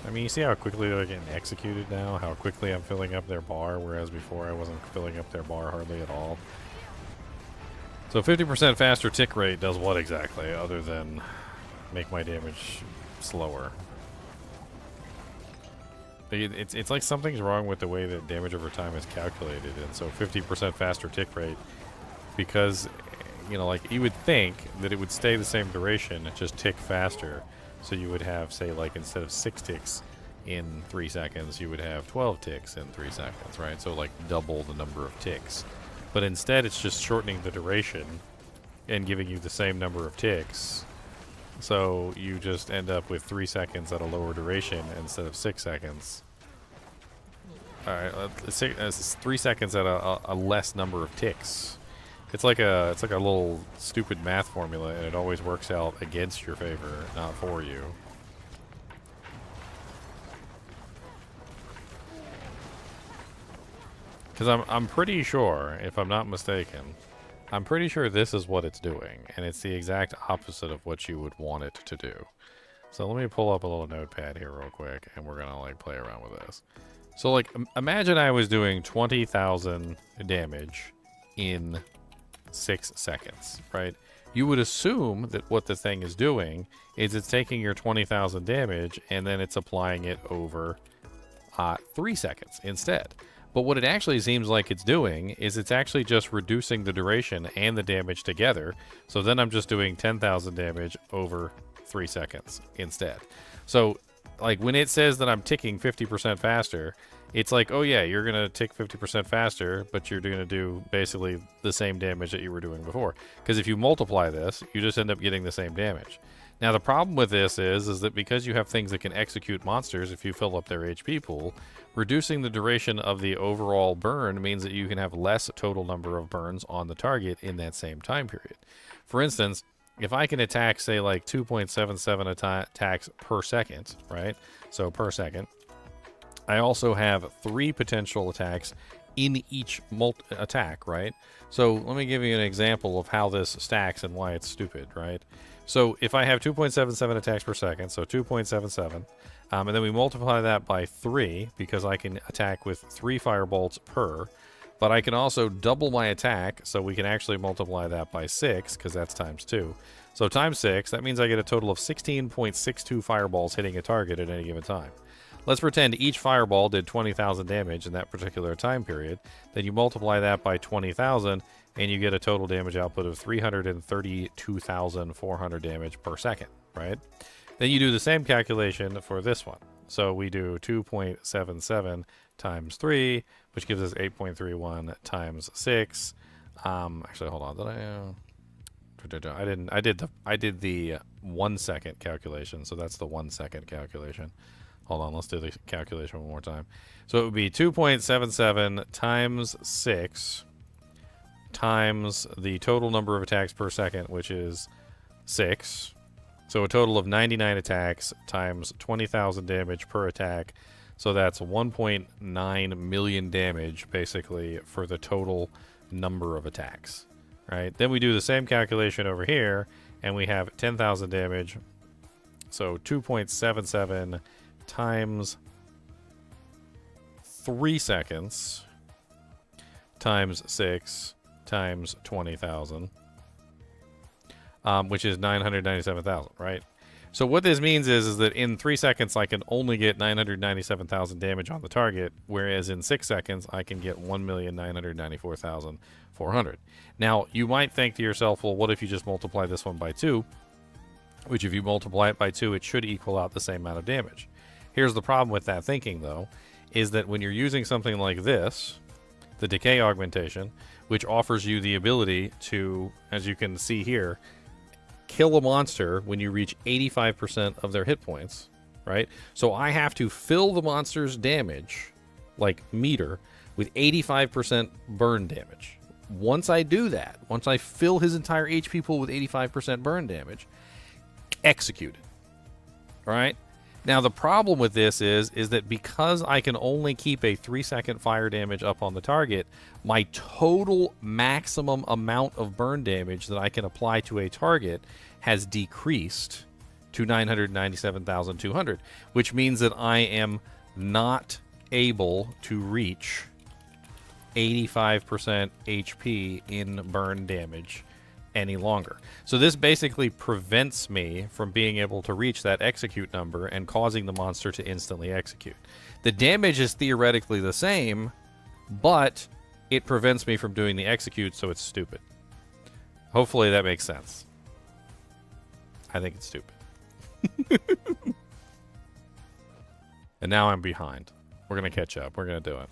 I mean, you see how quickly they're getting executed now? How quickly I'm filling up their bar, whereas before I wasn't filling up their bar hardly at all. So 50% faster tick rate does what exactly, other than make my damage slower? It's like something's wrong with the way that damage over time is calculated, and so 50% faster tick rate, because, you know, like, you would think that it would stay the same duration, just tick faster. So you would have, say, like, instead of 6 ticks in 3 seconds, you would have 12 ticks in 3 seconds, right? So, like, double the number of ticks. But instead, it's just shortening the duration and giving you the same number of ticks. So you just end up with 3 seconds at a lower duration instead of 6 seconds. Alright, 3 seconds at a less number of ticks. It's like a little stupid math formula, and it always works out against your favor, not for you. Because I'm pretty sure, if I'm not mistaken, I'm pretty sure this is what it's doing, and it's the exact opposite of what you would want it to do. So let me pull up a little notepad here real quick, and we're gonna, like, play around with this. So, like, imagine I was doing 20,000 damage in 6 seconds, right? You would assume that what the thing is doing is it's taking your 20,000 damage and then it's applying it over 3 seconds instead. But what it actually seems like it's doing is it's actually just reducing the duration and the damage together. So then I'm just doing 10,000 damage over 3 seconds instead. So, like, when it says that I'm ticking 50% faster, it's like, oh yeah, you're going to tick 50% faster, but you're going to do basically the same damage that you were doing before. Because if you multiply this, you just end up getting the same damage. Now, the problem with this is that because you have things that can execute monsters if you fill up their HP pool, reducing the duration of the overall burn means that you can have less total number of burns on the target in that same time period. For instance, if I can attack, say, like 2.77 attacks per second, right? So per second. I also have 3 potential attacks in each attack, right? So let me give you an example of how this stacks and why it's stupid, right? So if I have 2.77 attacks per second, so 2.77, and then we multiply that by 3 because I can attack with 3 firebolts per, but I can also double my attack, so we can actually multiply that by 6 because that's times 2. So times 6, that means I get a total of 16.62 fireballs hitting a target at any given time. Let's pretend each fireball did 20,000 damage in that particular time period. Then you multiply that by 20,000, and you get a total damage output of 332,400 damage per second, right? Then you do the same calculation for this one. So we do 2.77 times 3, which gives us 8.31 times 6. Actually, hold on. Did I did the 1 second calculation, so that's the 1 second calculation. Hold on, let's do the calculation one more time. So it would be 2.77 times 6 times the total number of attacks per second, which is 6. So a total of 99 attacks times 20,000 damage per attack. So that's 1.9 million damage, basically, for the total number of attacks. Right? Then we do the same calculation over here, and we have 10,000 damage. So 2.77 times 3 seconds times 6 times 20,000, which is 997,000, right? So what this means is that in 3 seconds I can only get 997,000 damage on the target, whereas in 6 seconds I can get 1,994,400. Now, you might think to yourself, well, what if you just multiply this one by 2? Which, if you multiply it by 2, it should equal out the same amount of damage. Here's the problem with that thinking, though, is that when you're using something like this, the decay augmentation, which offers you the ability to, as you can see here, kill a monster when you reach 85% of their hit points, right? So I have to fill the monster's damage, like meter, with 85% burn damage. Once I do that, once I fill his entire HP pool with 85% burn damage, execute it. All right? Now, the problem with this is that because I can only keep a 3-second fire damage up on the target, my total maximum amount of burn damage that I can apply to a target has decreased to 997,200, which means that I am not able to reach 85% HP in burn damage any longer. So this basically prevents me from being able to reach that execute number and causing the monster to instantly execute. The damage is theoretically the same, but it prevents me from doing the execute, so it's stupid. Hopefully that makes sense. I think it's stupid. And now I'm behind. We're going to catch up. We're going to do it.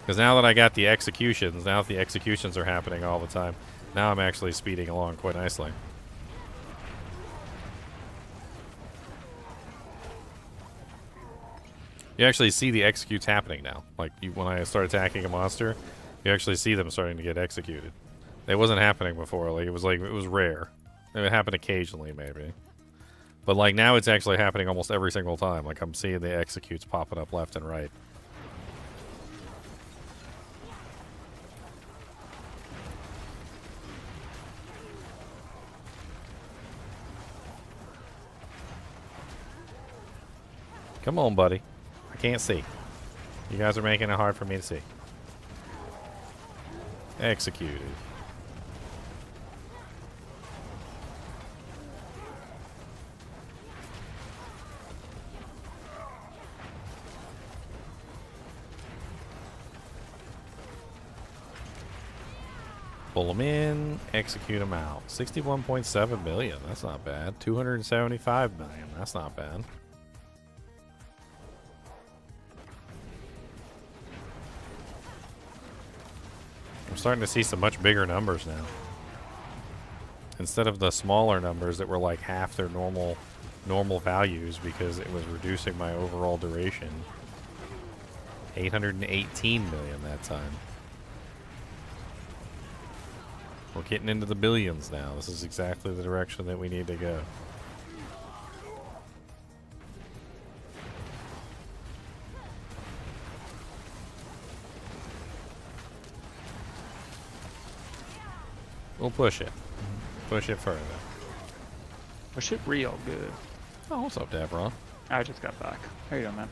Because now that I got the executions, now that the executions are happening all the time, now I'm actually speeding along quite nicely. You actually see the executes happening now. Like, when I start attacking a monster, you actually see them starting to get executed. It wasn't happening before. Like, it was rare. It happened occasionally, maybe. But, like, now it's actually happening almost every single time. Like, I'm seeing the executes popping up left and right. Come on, buddy. I can't see. You guys are making it hard for me to see. Executed. Pull them in, execute them out. 61.7 million. That's not bad. 275 million. That's not bad. I'm starting to see some much bigger numbers now. Instead of the smaller numbers that were like half their normal values because it was reducing my overall duration. 818 million that time. We're getting into the billions now. This is exactly the direction that we need to go. We'll push it. Push it further. Push it real good. Oh, what's up, Davron? I just got back. How you doing, man?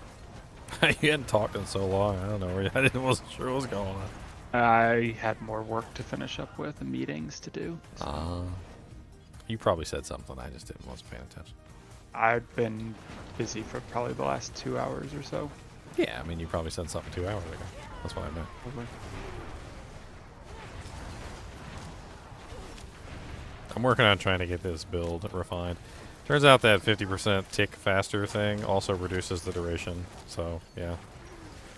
You hadn't talked in so long. I don't know. I wasn't sure what was going on. I had more work to finish up with and meetings to do. You probably said something. I just wasn't paying attention. I've been busy for probably the last 2 hours or so. Yeah, I mean, you probably said something 2 hours ago. That's what I meant. Probably. I'm working on trying to get this build refined. Turns out that 50% tick faster thing also reduces the duration. So yeah,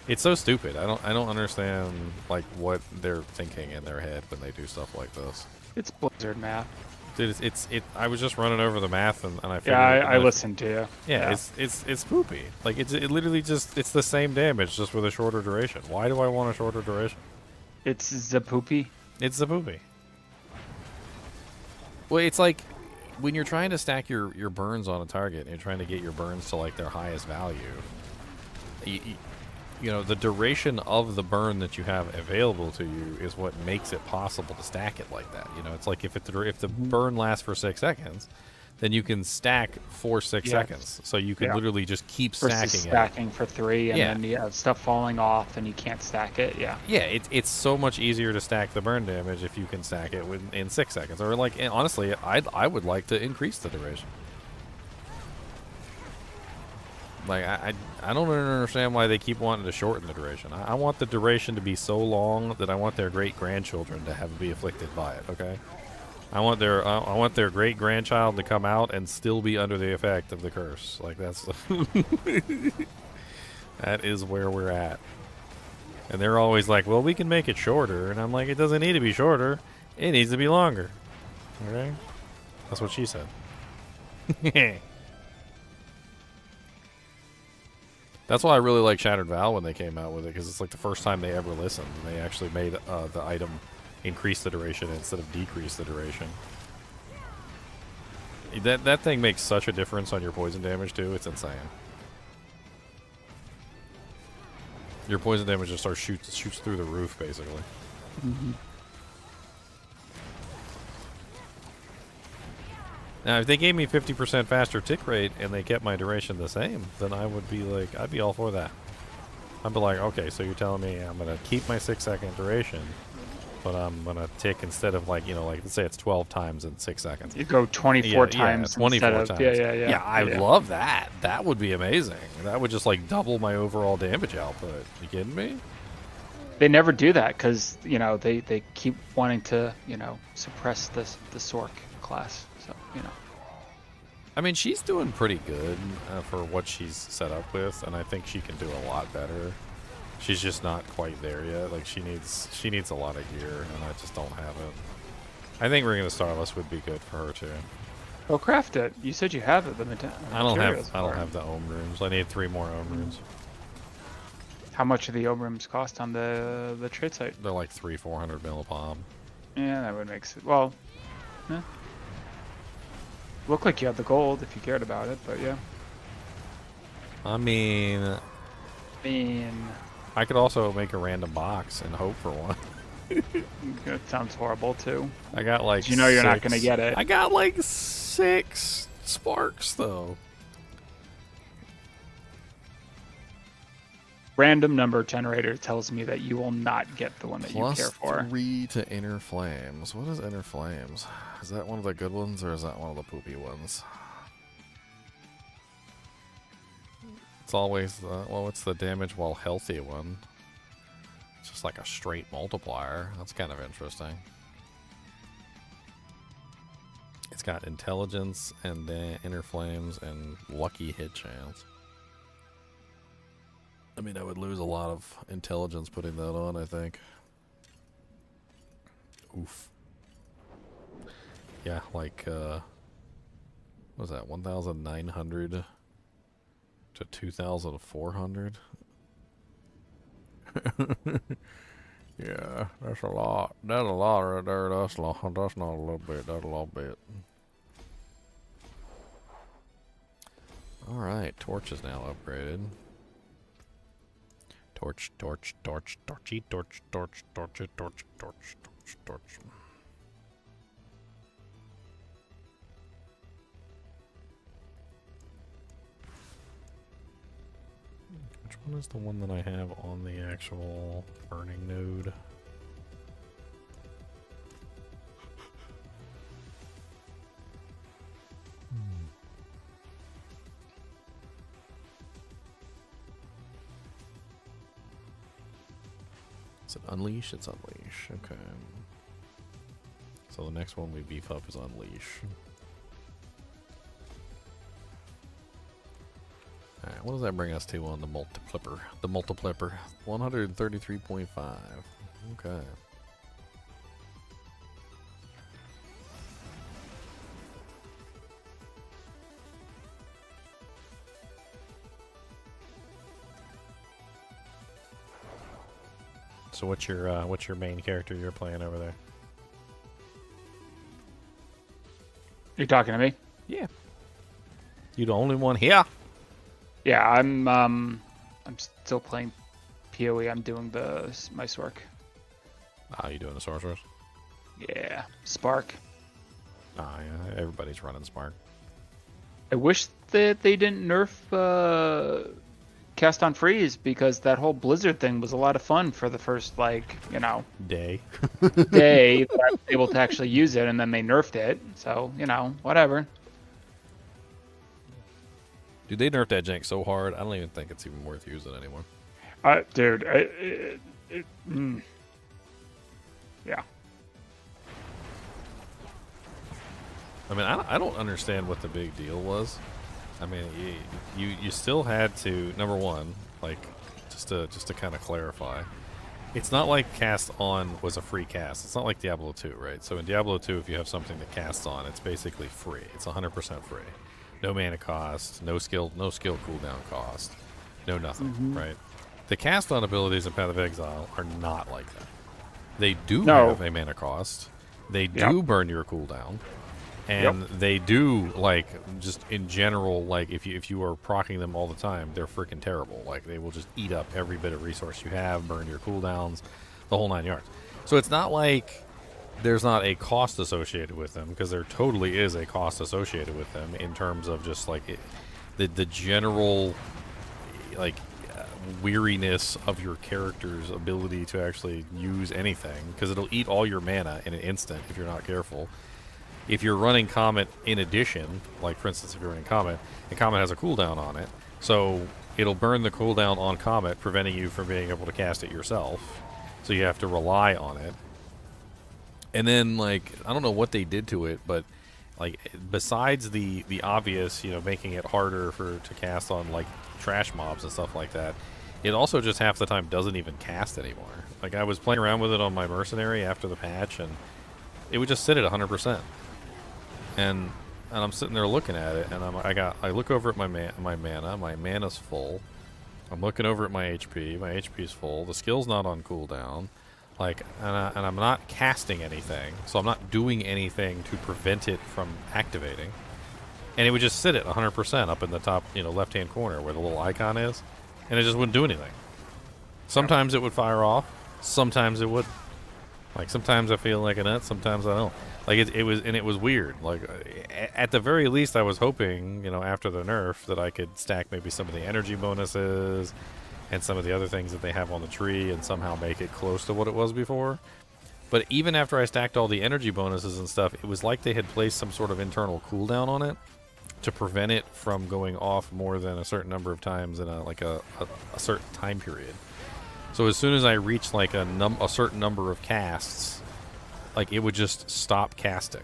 it's so stupid. I don't understand like what they're thinking in their head when they do stuff like this. It's Blizzard math. Dude, I was just running over the math and I figured. Yeah, I listened to you. Yeah, it's poopy. Like it literally it's the same damage just with a shorter duration. Why do I want a shorter duration? It's Zapoopy. It's the poopy. Well, it's like when you're trying to stack your burns on a target and you're trying to get your burns to like their highest value, you know, the duration of the burn that you have available to you is what makes it possible to stack it like that. You know, it's like if the burn lasts for 6 seconds, then you can stack for 6 seconds. So you can literally just keep versus stacking for 3 and then you have stuff falling off and you can't stack it. Yeah. Yeah, it's so much easier to stack the burn damage if you can stack it in 6 seconds. Or like, honestly, I would like to increase the duration. Like, I don't understand why they keep wanting to shorten the duration. I want the duration to be so long that I want their great-grandchildren to be afflicted by it, okay? I want their great-grandchild to come out and still be under the effect of the curse. Like, that's... that is where we're at. And they're always like, well, we can make it shorter. And I'm like, it doesn't need to be shorter. It needs to be longer. Okay? That's what she said. That's why I really like Shattered Vow when they came out with it, because it's like the first time they ever listened. And they actually made the item increase the duration instead of decrease the duration. That thing makes such a difference on your poison damage, too. It's insane. Your poison damage just shoots through the roof, basically. Mm-hmm. Now, if they gave me 50% faster tick rate and they kept my duration the same, then I would be like, I'd be all for that. I'd be like, okay, so you're telling me I'm going to keep my 6-second duration, but I'm going to tick instead of like, you know, like let's say it's 12 times in 6 seconds. You go 24 times. 24 times. Yeah, I love that. That would be amazing. That would just like double my overall damage output. You kidding me? They never do that because, you know, they keep wanting to, you know, suppress the Sorc class. So, you know. I mean, she's doing pretty good for what she's set up with, and I think she can do a lot better. She's just not quite there yet. Like she needs a lot of gear, and I just don't have it. I think Ring of the Starless would be good for her too. Well, craft it. You said you have it. I don't have the Ohm rooms. I need 3 more Ohm rooms. How much do the Ohm rooms cost on the trade site? They're like 300-400 millipom. Yeah, that would make sense. Well, yeah. Looked like you had the gold if you cared about it, but yeah. I mean, I could also make a random box and hope for one. That sounds horrible too. I got like you know you're not gonna get it. I got like 6 sparks though. Random number generator tells me that you will not get the one that you care for. +3 to Inner Flames. What is Inner Flames? Is that one of the good ones or is that one of the poopy ones? It's always it's the damage while healthy one. It's just like a straight multiplier. That's kind of interesting. It's got intelligence and Inner Flames and lucky hit chance. I mean, I would lose a lot of intelligence putting that on, I think. Oof. Yeah, like, what was that, 1,900 to 2,400? Yeah, that's a lot. That's a lot right there. That's not a little bit. That's a little bit. Alright, Torch is now upgraded. Torch, torch, torch, torchy, torch, torch, torch, torch, torch, torch, torch. one is the one that I have on the actual burning node? Is it Unleash? It's Unleash. Okay. So the next one we beef up is Unleash. Alright, what does that bring us to on the multiplier? The multiplier. 133.5. Okay. So what's your main character you're playing over there? You're talking to me? Yeah. You the only one here? Yeah, I'm still playing PoE. I'm doing my Sorc. Ah, you doing the Sorceress? Yeah, Spark. Ah, yeah, everybody's running Spark. I wish that they didn't nerf Cast on Freeze, because that whole Blizzard thing was a lot of fun for the first, day Day. that I was able to actually use it, and then they nerfed it. So, whatever. Dude, they nerfed that jank so hard, I don't even think it's even worth using anymore. Dude, yeah. I mean, I don't understand what the big deal was. I mean, you still had to, number one, just to kind of clarify, it's not like Cast On was a free cast. It's not like Diablo 2, right? So in Diablo 2, if you have something that casts on, it's basically free. It's 100% free. No mana cost, no skill cooldown cost, no nothing, right? The Cast On abilities in Path of Exile are not like that. They do have a mana cost. They do burn your cooldown. And they do, just in general, if you are proccing them all the time, they're freaking terrible. They will just eat up every bit of resource you have, burn your cooldowns, the whole 9 yards. So it's not like there's not a cost associated with them, because there totally is a cost associated with them in terms of just, the general, weariness of your character's ability to actually use anything, because it'll eat all your mana in an instant if you're not careful. If you're running Comet in addition, for instance, if you're running Comet, and Comet has a cooldown on it, so it'll burn the cooldown on Comet, preventing you from being able to cast it yourself. So you have to rely on it. And then, I don't know what they did to it, but, besides the obvious, making it harder to cast on, trash mobs and stuff like that, it also just half the time doesn't even cast anymore. I was playing around with it on my Mercenary after the patch, and it would just sit at 100%. And I'm sitting there looking at it, and I look over at my mana. My mana's full. I'm looking over at my HP. My HP's full. The skill's not on cooldown. And I'm not casting anything, so I'm not doing anything to prevent it from activating. And it would just sit at 100% up in the top, left-hand corner where the little icon is, and it just wouldn't do anything. Sometimes it would fire off. Sometimes it wouldn't. Sometimes I feel like a nut. Sometimes I don't. It was weird. At the very least, I was hoping, after the nerf, that I could stack maybe some of the energy bonuses and some of the other things that they have on the tree and somehow make it close to what it was before. But even after I stacked all the energy bonuses and stuff, it was like they had placed some sort of internal cooldown on it to prevent it from going off more than a certain number of times in a certain time period. So as soon as I reached a certain number of casts, it would just stop casting.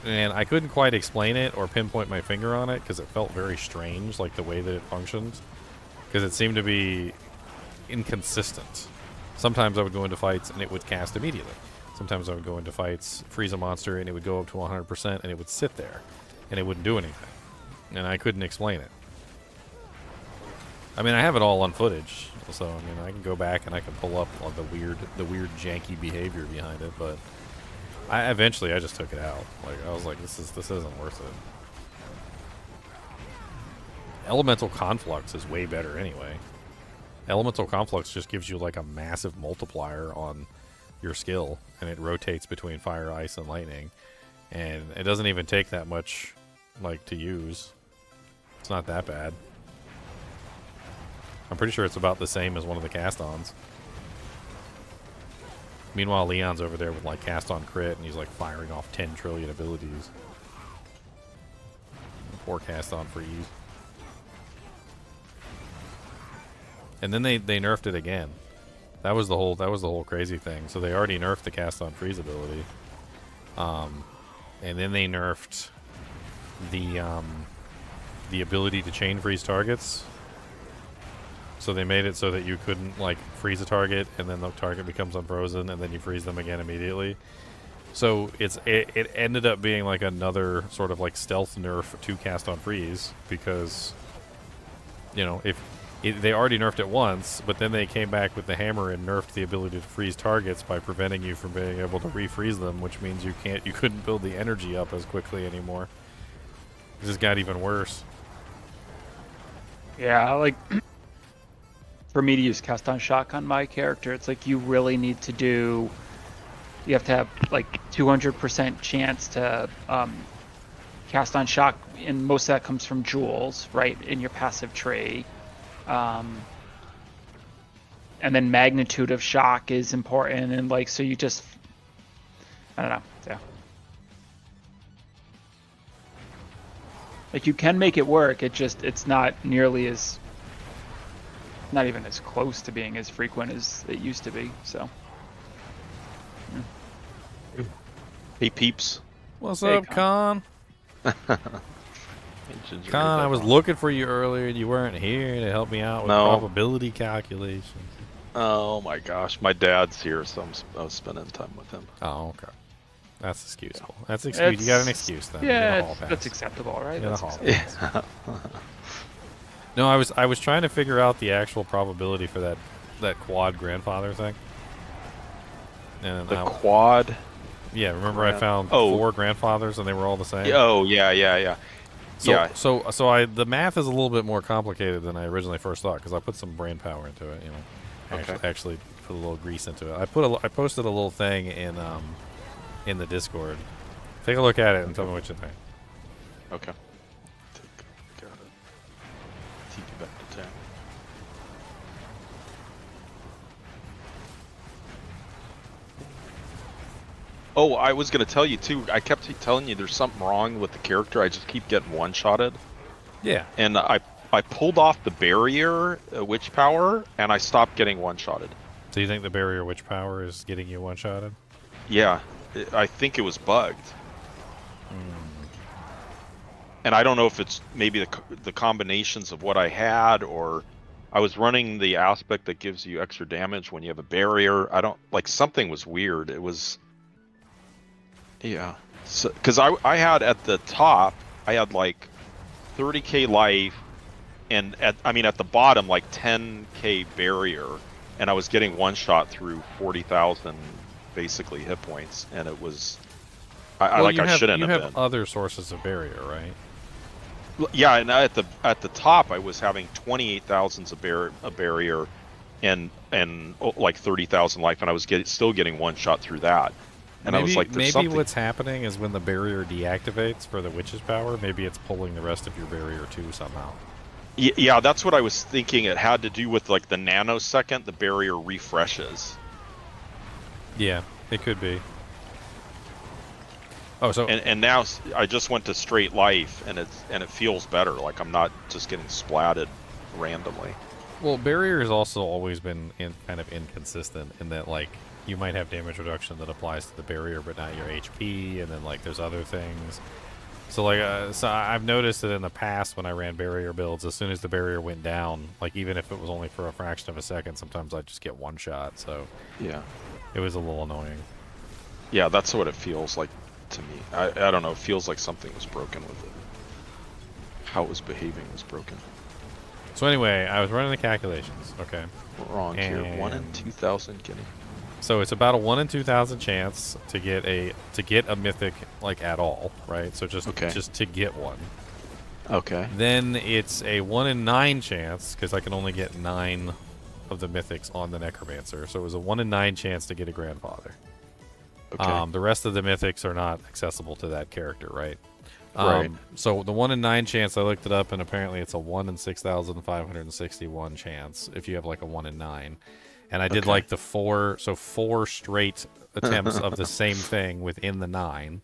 And I couldn't quite explain it or pinpoint my finger on it, because it felt very strange, the way that it functioned, because it seemed to be inconsistent. Sometimes I would go into fights and it would cast immediately. Sometimes I would go into fights, freeze a monster, and it would go up to 100%, and it would sit there, and it wouldn't do anything. And I couldn't explain it. I mean, I have it all on footage, so I can go back and I can pull up on the weird janky behavior behind it. But eventually I just took it out. I was like, this isn't worth it. Elemental Conflux is way better anyway. Elemental Conflux just gives you a massive multiplier on your skill, and it rotates between fire, ice, and lightning, and it doesn't even take that much to use. It's not that bad. I'm pretty sure it's about the same as one of the cast-ons. Meanwhile, Leon's over there with like cast-on crit, and he's like firing off 10 trillion abilities. Poor cast-on freeze. And then they nerfed it again. That was the whole crazy thing. So they already nerfed the cast-on freeze ability. And then they nerfed the ability to chain freeze targets. So they made it so that you couldn't like freeze a target and then the target becomes unfrozen and then you freeze them again immediately. So it ended up being like another sort of like stealth nerf to cast on freeze, because you know they already nerfed it once, but then they came back with the hammer and nerfed the ability to freeze targets by preventing you from being able to refreeze them, which means you couldn't build the energy up as quickly anymore. It just got even worse. Yeah, like for me to use cast on shock on my character, it's like you really need to do. You have to have like 200% chance to cast on shock, and most of that comes from jewels, right, in your passive tree. And then magnitude of shock is important, and like so you just, I don't know, yeah. Like you can make it work, it's not nearly as, not even as close to being as frequent as it used to be, so. Yeah. Hey peeps. What's Hey, up, Con? Con, I was looking for you earlier and you weren't here to help me out with probability calculations. Oh my gosh, my dad's here, so I was spending time with him. Oh, okay. That's excusable. That's excuse. You got an excuse then. Yeah, that's acceptable, right? That's acceptable. No, I was trying to figure out the actual probability for that quad grandfather thing. And the quad. Yeah, remember I found 4 grandfathers and they were all the same. Oh yeah. So the math is a little bit more complicated than I originally first thought, because I put some brain power into it. You know, actually put a little grease into it. I posted a little thing in the Discord. Take a look at it and tell me what you think. Okay. Got it. Take you back to town. Oh, I was gonna tell you too. I kept telling you there's something wrong with the character. I just keep getting one-shotted. Yeah. And I pulled off the barrier witch power, and I stopped getting one-shotted. So you think the barrier witch power is getting you one-shotted? Yeah, I think it was bugged. And I don't know if it's maybe the combinations of what I had, or I was running the aspect that gives you extra damage when you have a barrier. I don't like, something was weird. It was. Yeah, because I had at the top, I had like 30k life, and at the bottom like 10k barrier, and I was getting one shot through 40,000 basically hit points, and it was, I shouldn't have been. You have other sources of barrier, right? Yeah, and at the top I was having 28,000 a barrier, and like 30,000 life, and I was still getting one shot through that. And I was like, maybe what's happening is when the barrier deactivates for the witch's power, maybe it's pulling the rest of your barrier too somehow. Yeah, that's what I was thinking. It had to do with like the nanosecond the barrier refreshes. Yeah, it could be. Oh, so and now I just went to straight life, and it feels better. Like I'm not just getting splatted randomly. Well, barrier has also always been kind of inconsistent in that, like, you might have damage reduction that applies to the barrier, but not your HP, and then like there's other things. So like, so I've noticed that in the past when I ran barrier builds, as soon as the barrier went down, like even if it was only for a fraction of a second, sometimes I'd just get one shot. So yeah, it was a little annoying. Yeah, that's what it feels like to me. I don't know. It feels like something was broken with it. How it was behaving was broken. So anyway, I was running the calculations. Okay. Wrong here. 1 in 2,000 guinea. So it's about a 1 in 2,000 chance to get a mythic, like, at all, right? So just to get one. Okay. Then it's a 1 in 9 chance, because I can only get 9 of the mythics on the necromancer. So it was a 1 in 9 chance to get a grandfather. Okay. The rest of the mythics are not accessible to that character, right? Right. So the 1 in 9 chance, I looked it up, and apparently it's a 1 in 6,561 chance if you have like a 1 in 9. And I did like the 4 straight attempts of the same thing within the 9.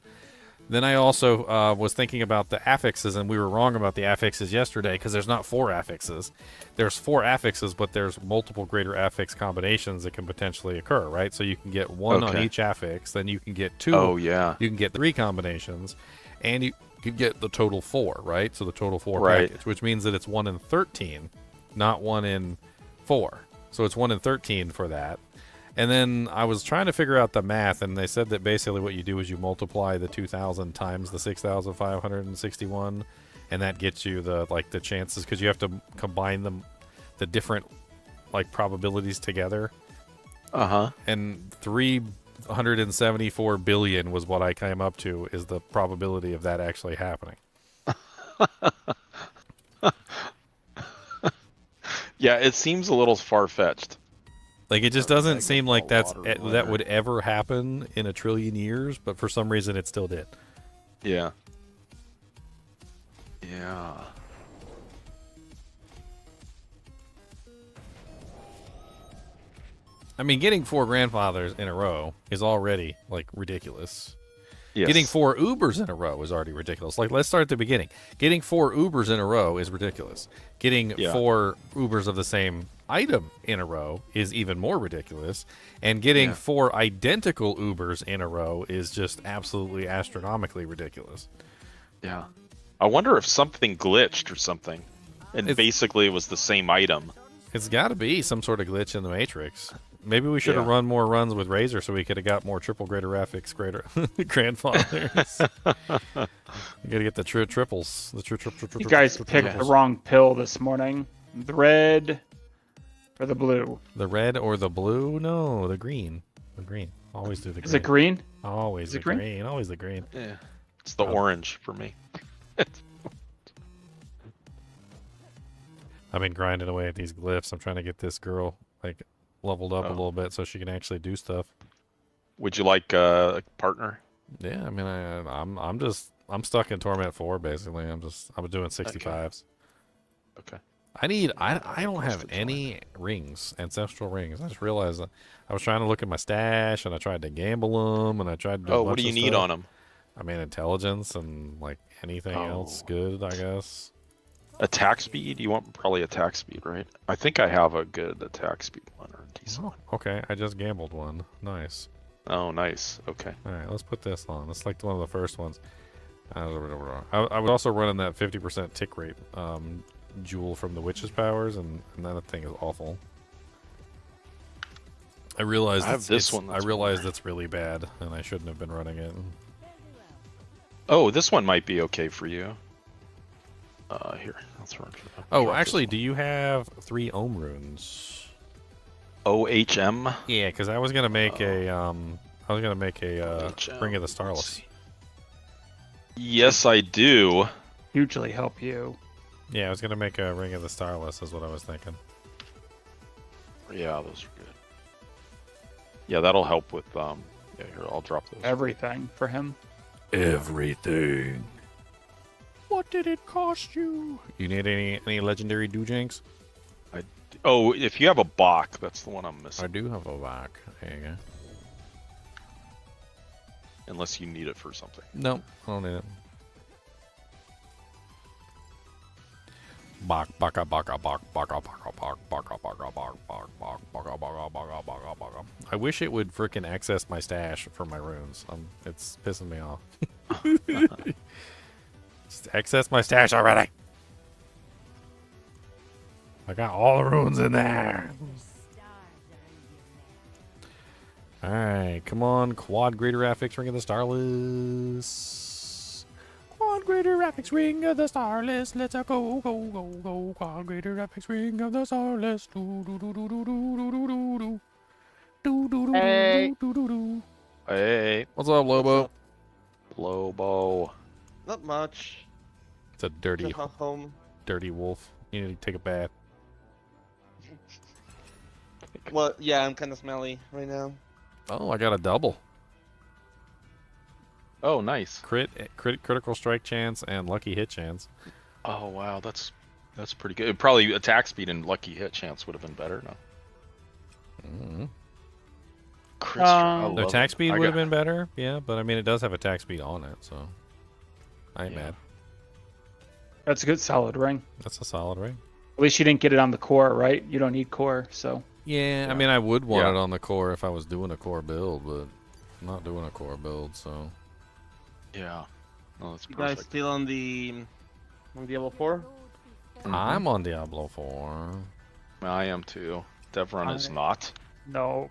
Then I also was thinking about the affixes, and we were wrong about the affixes yesterday because there's not 4 affixes. There's 4 affixes, but there's multiple greater affix combinations that can potentially occur, right? So you can get 1 on each affix, then you can get 2. Oh, yeah. You can get 3 combinations, and you can get the total 4, right? So the total 4 Right. package, which means that it's 1 in 13, not 1 in 4. So it's 1 in 13 for that. And then I was trying to figure out the math, and they said that basically what you do is you multiply the 2,000 times the 6,561, and that gets you the chances, because you have to combine the different probabilities together. And 374 billion was what I came up to is the probability of that actually happening. Yeah, it seems a little far-fetched. Like, it just doesn't seem like that would ever happen in a trillion years, but for some reason it still did. Yeah. Yeah. I mean, getting 4 grandfathers in a row is already, ridiculous. Yes. Getting 4 Ubers in a row is already ridiculous. Let's start at the beginning. Getting 4 Ubers in a row is ridiculous. Getting 4 Ubers of the same item in a row is even more ridiculous. And getting 4 identical Ubers in a row is just absolutely astronomically ridiculous. Yeah. I wonder if something glitched or something. And basically it was the same item. It's got to be some sort of glitch in the Matrix. Maybe we should have run more runs with Razor so we could have got more triple greater graphics grandfathers. You got to get the triples. You guys picked the wrong pill this morning. The red or the blue? The red or the blue? No, the green. The green. Always do the green. Is it green? Always the green. Always the green. Yeah. It's the orange for me. I've been grinding away at these glyphs. I'm trying to get this girl leveled up a little bit so she can actually do stuff. Would you like a partner? Yeah, I mean, I'm stuck in Torment 4 basically. I'm doing 65s. Okay. I don't have any rings, ancestral rings. I just realized that I was trying to look at my stash, and I tried to gamble them, and I tried to do what do you need on them? I mean, intelligence and anything else good, I guess. Attack speed? You want probably attack speed, right? I think I have a good attack speed one or a decent one. Okay, I just gambled one. Nice. Oh, nice. Okay. All right, let's put this on. It's like one of the first ones. I was also running that 50% tick rate jewel from the witch's powers, and that thing is awful. I realized that's really bad, and I shouldn't have been running it. Oh, this one might be okay for you. Here, let's run. Oh, actually, do you have 3 Ohm runes? OHM? Yeah, because I was gonna make a Ring of the Starless. Yes, I do. Hugely help you. Yeah, I was gonna make a Ring of the Starless, is what I was thinking. Yeah, those are good. Yeah, that'll help with yeah, here, I'll drop those. Everything for him. Everything. What did it cost you? You need any legendary doojanks? Oh, if you have a Bach, that's the one I'm missing. I do have a Bach. There you go. Unless you need it for something. No, I don't need it. Bach, baka, baka, baka, baka, baka, baka, baka, baka, baka, baka, baka, baka, baka, baka, baka, baka. I wish it would frickin' access my stash for my runes. It's pissing me off. Just access my stash already. I got all the runes in there. Alright, come on. Quad Greater Affix Ring of the Starless. Quad Greater Affix Ring of the Starless. Let's go, go, go, go. Quad Greater Affix Ring of the Starless. Do, do, do, do, do, do, do, do, do. Do, do, do, Hey. do, do, do. Hey. What's up, Lobo? Lobo. Not much. It's a dirty, Just got home. dirty wolf. You need to take a bath. Well, yeah, I'm kind of smelly right now. Oh, I got a double. Oh, nice. Critical strike chance and lucky hit chance. Oh wow, that's pretty good. Probably attack speed and lucky hit chance would have been better. No. The attack speed would have been better, yeah, but I mean it does have attack speed on it, so I ain't mad. That's a good solid ring. That's a solid ring. At least you didn't get it on the core, right? You don't need core, so. Yeah, I mean I would want it on the core if I was doing a core build, but I'm not doing a core build, so. Yeah. No, that's You perfect. guys still on Diablo 4? I'm on Diablo 4. I am too. Devron is not. No.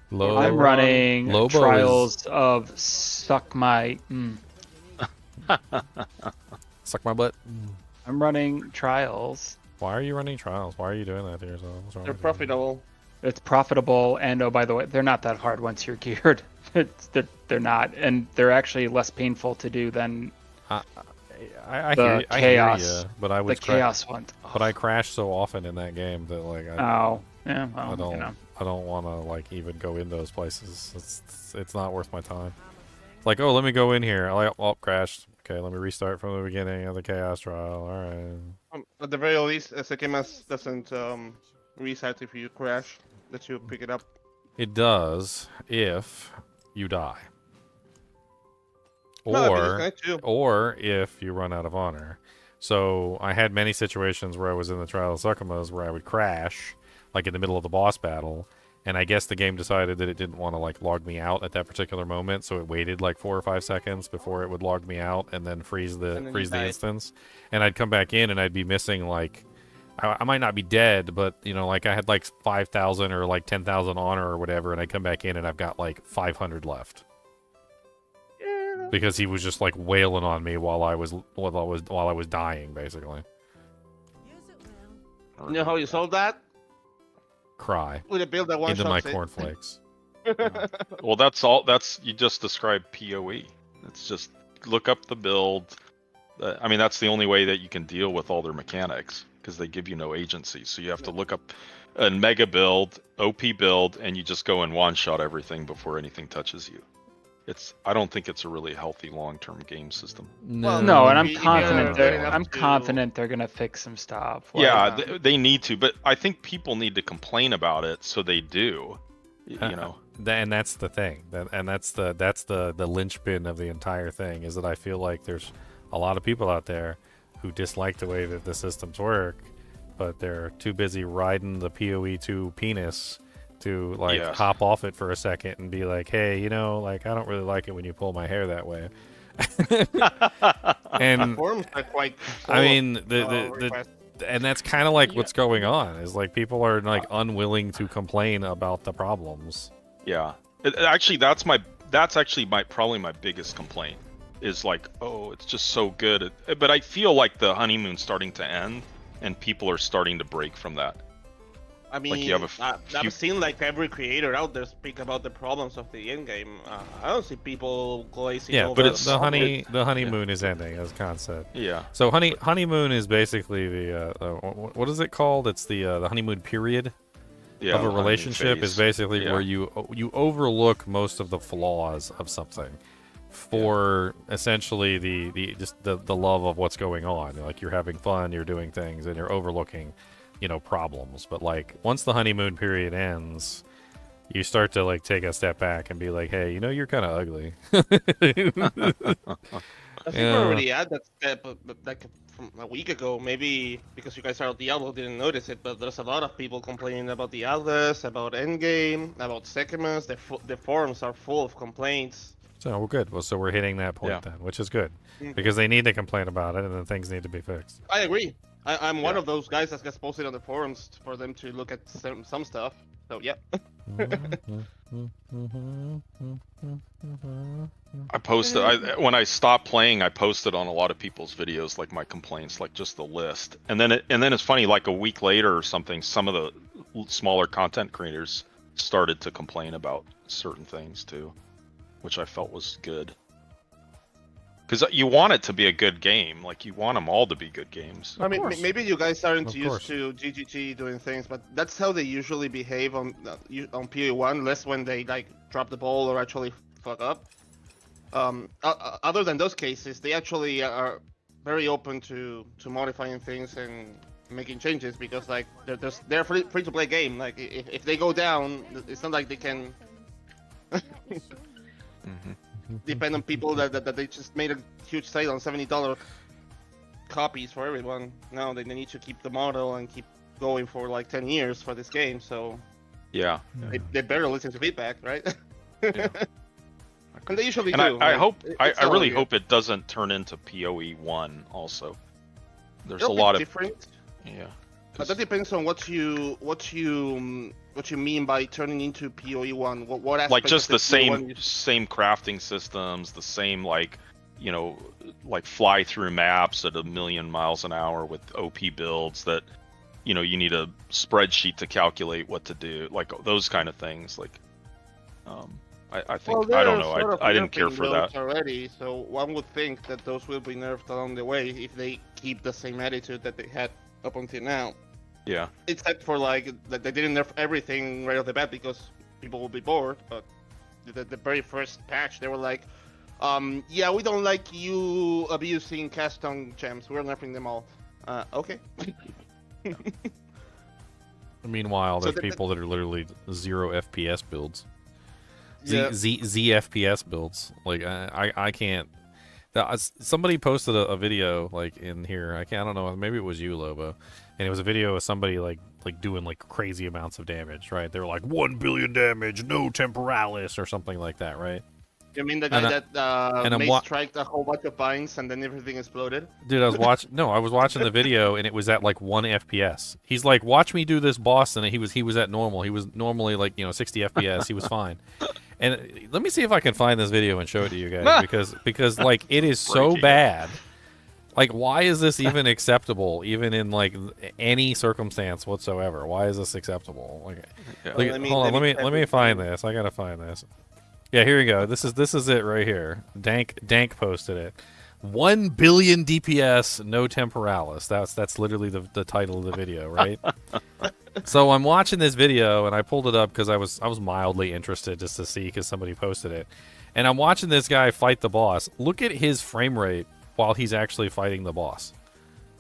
Lobo, I'm running Lobo Trials of Suck My... Suck my butt. I'm running Trials. Why are you running Trials? Why are you doing that to yourself? What's wrong They're with you? profitable. It's profitable, and oh, by the way, they're not that hard once you're geared. They're not, and they're actually less painful to do than I the hear chaos. you, but I was the chaos one. But I crash so often in that game that like Yeah, well, I don't you know. I don't want to like even go in those places. It's not worth my time. Like, oh, let me go in here. Crashed. Okay, let me restart from the beginning of the chaos trial. All right. At the very least, SKMS doesn't reset if you crash. That you pick it up. It does if you die. No, I mean, it's nice too. Or if you run out of honor. So I had many situations where I was in the Trial of Succumbers where I would crash, like in the middle of the boss battle, and I guess the game decided that it didn't want to like log me out at that particular moment, so it waited like 4 or 5 seconds before it would log me out and then freeze the instance. And I'd come back in and I'd be missing like I might not be dead, but you know, like I had like 5,000 or like 10,000 honor or whatever, and I come back in and I've got like 500 left. Because he was just like wailing on me while I was dying, basically. You know how you solve that? Cry With a build that one into shot my it. cornflakes. Well, that's all. You just described PoE. It's just look up the build. I mean, that's the only way that you can deal with all their mechanics because they give you no agency. So you have to look up a mega build, OP build, and you just go and one-shot everything before anything touches you. I don't think it's a really healthy long-term game system. No, and I'm confident confident they're gonna fix some stuff. Yeah, they need to, but I think people need to complain about it, so they do. You know, and that's the thing. That's the linchpin of the entire thing. Is that I feel like there's a lot of people out there who dislike the way that the systems work, but they're too busy riding the PoE2 penis to like hop off it for a second and be like, hey, you know, like I don't really like it when you pull my hair that way. And forums are quite I mean and that's kind of like what's going on is like people are like unwilling to complain about the problems. Yeah, actually that's actually probably my biggest complaint is like, oh, it's just so good. But I feel like the honeymoon's starting to end and people are starting to break from that. I mean, like you have I've seen like every creator out there speak about the problems of the end game. I don't see people glazing over. Yeah, but it's the honeymoon is ending as concept. Yeah. So honeymoon is basically the what is it called? It's the honeymoon period of a relationship is basically where you overlook most of the flaws of something for essentially the love of what's going on. Like you're having fun, you're doing things, and you're overlooking problems. But like once the honeymoon period ends, you start to like take a step back and be like, hey, you're kind of ugly. I think we're already at that step like from a week ago, maybe because you guys are Diablo didn't notice it, but there's a lot of people complaining about the Atlas, about Endgame, about Sekimus. The forums are full of complaints. So we're good. Well, so we're hitting that point then, which is good because they need to complain about it and then things need to be fixed. I agree. I'm one of those guys that gets posted on the forums for them to look at some stuff. So yeah. I posted when I stopped playing. I posted on a lot of people's videos like my complaints, like just the list. And then it's funny. Like a week later or something, some of the smaller content creators started to complain about certain things too, which I felt was good. Because you want it to be a good game, like you want them all to be good games. I mean, maybe you guys aren't used to GGG doing things, but that's how they usually behave on PoE1, less when they like drop the ball or actually fuck up. Other than those cases, they actually are very open to modifying things and making changes because like they're free to play game. Like if they go down, it's not like they can depend on people that they just made a huge sale on $70 copies for everyone. No, they need to keep the model and keep going for like 10 years for this game. So Yeah. they better listen to feedback, right? Yeah. And they usually And do. I like, hope, I it's all really good. hope it doesn't turn into PoE 1 also. There's It'll a be lot of different. yeah. But that depends on what you mean by turning into PoE 1. What aspect Like just of the PoE 1 same you- same crafting systems, the same like like fly through maps at 1,000,000 miles an hour with OP builds that you need a spreadsheet to calculate what to do, like those kind of things. Like I think Well, I don't they're know. sort of I didn't care nerfing for those that. already, so one would think that those will be nerfed along the way if they keep the same attitude that they had up until now. Yeah. Except for like that they didn't nerf everything right off the bat because people will be bored. But the very first patch, they were like, yeah, we don't like you abusing cast on gems. We're nerfing them all. Okay. Meanwhile, So there's the- people that are literally 0 FPS builds. Yeah. Z FPS builds. Like I can't. Somebody posted a video like in here. I don't know. Maybe it was you, Lobo, and it was a video of somebody like doing like crazy amounts of damage. Right? They were like 1 billion damage, no temporalis or something like that. Right? You mean the guy and I'm that wa- striked a whole bunch of vines and then everything exploded? Dude, I was watching the video and it was at like 1 FPS. He's like, watch me do this boss, and he was at normal. He was normally like 60 FPS. He was fine. And let me see if I can find this video and show it to you guys because like it is so Breaking. bad. Like, why is this even acceptable, even in like any circumstance whatsoever? Why is this acceptable? Like, Yeah. like, hold on, let me find this. I gotta find this. Yeah, here we go. This is it right here. Dank posted it. 1 billion DPS, no temporalis. That's literally the title of the video, right? So I'm watching this video and I pulled it up because I was mildly interested just to see because somebody posted it, and I'm watching this guy fight the boss. Look at his frame rate while he's actually fighting the boss.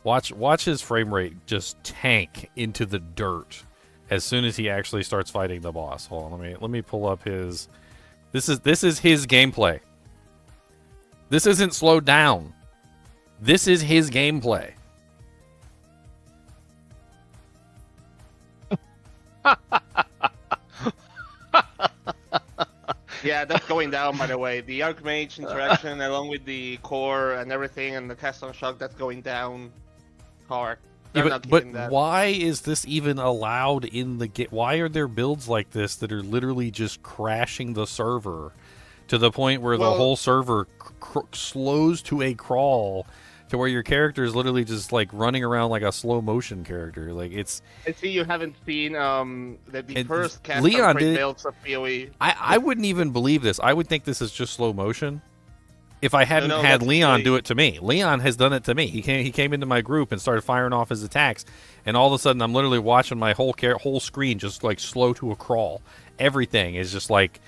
Watch his frame rate just tank into the dirt as soon as he actually starts fighting the boss. Hold on, let me pull up his. This is his gameplay. This isn't slowed down. This is his gameplay. Yeah, that's going down, by the way. The Archmage interaction, along with the core and everything, and the cast on shock, that's going down hard. They're Yeah, not but keeping that. why is this even allowed in the game? Why are there builds like this that are literally just crashing the server to the point where the Well- whole server slows to a crawl to where your character is literally just like running around like a slow motion character? Like it's. I see you haven't seen the And first cast Leon on did- builds of PoE. I wouldn't even believe this. I would think this is just slow motion. If I hadn't no, had that's Leon really- do it to me, Leon has done it to me. He came into my group and started firing off his attacks, and all of a sudden I'm literally watching my whole screen just like slow to a crawl. Everything is just like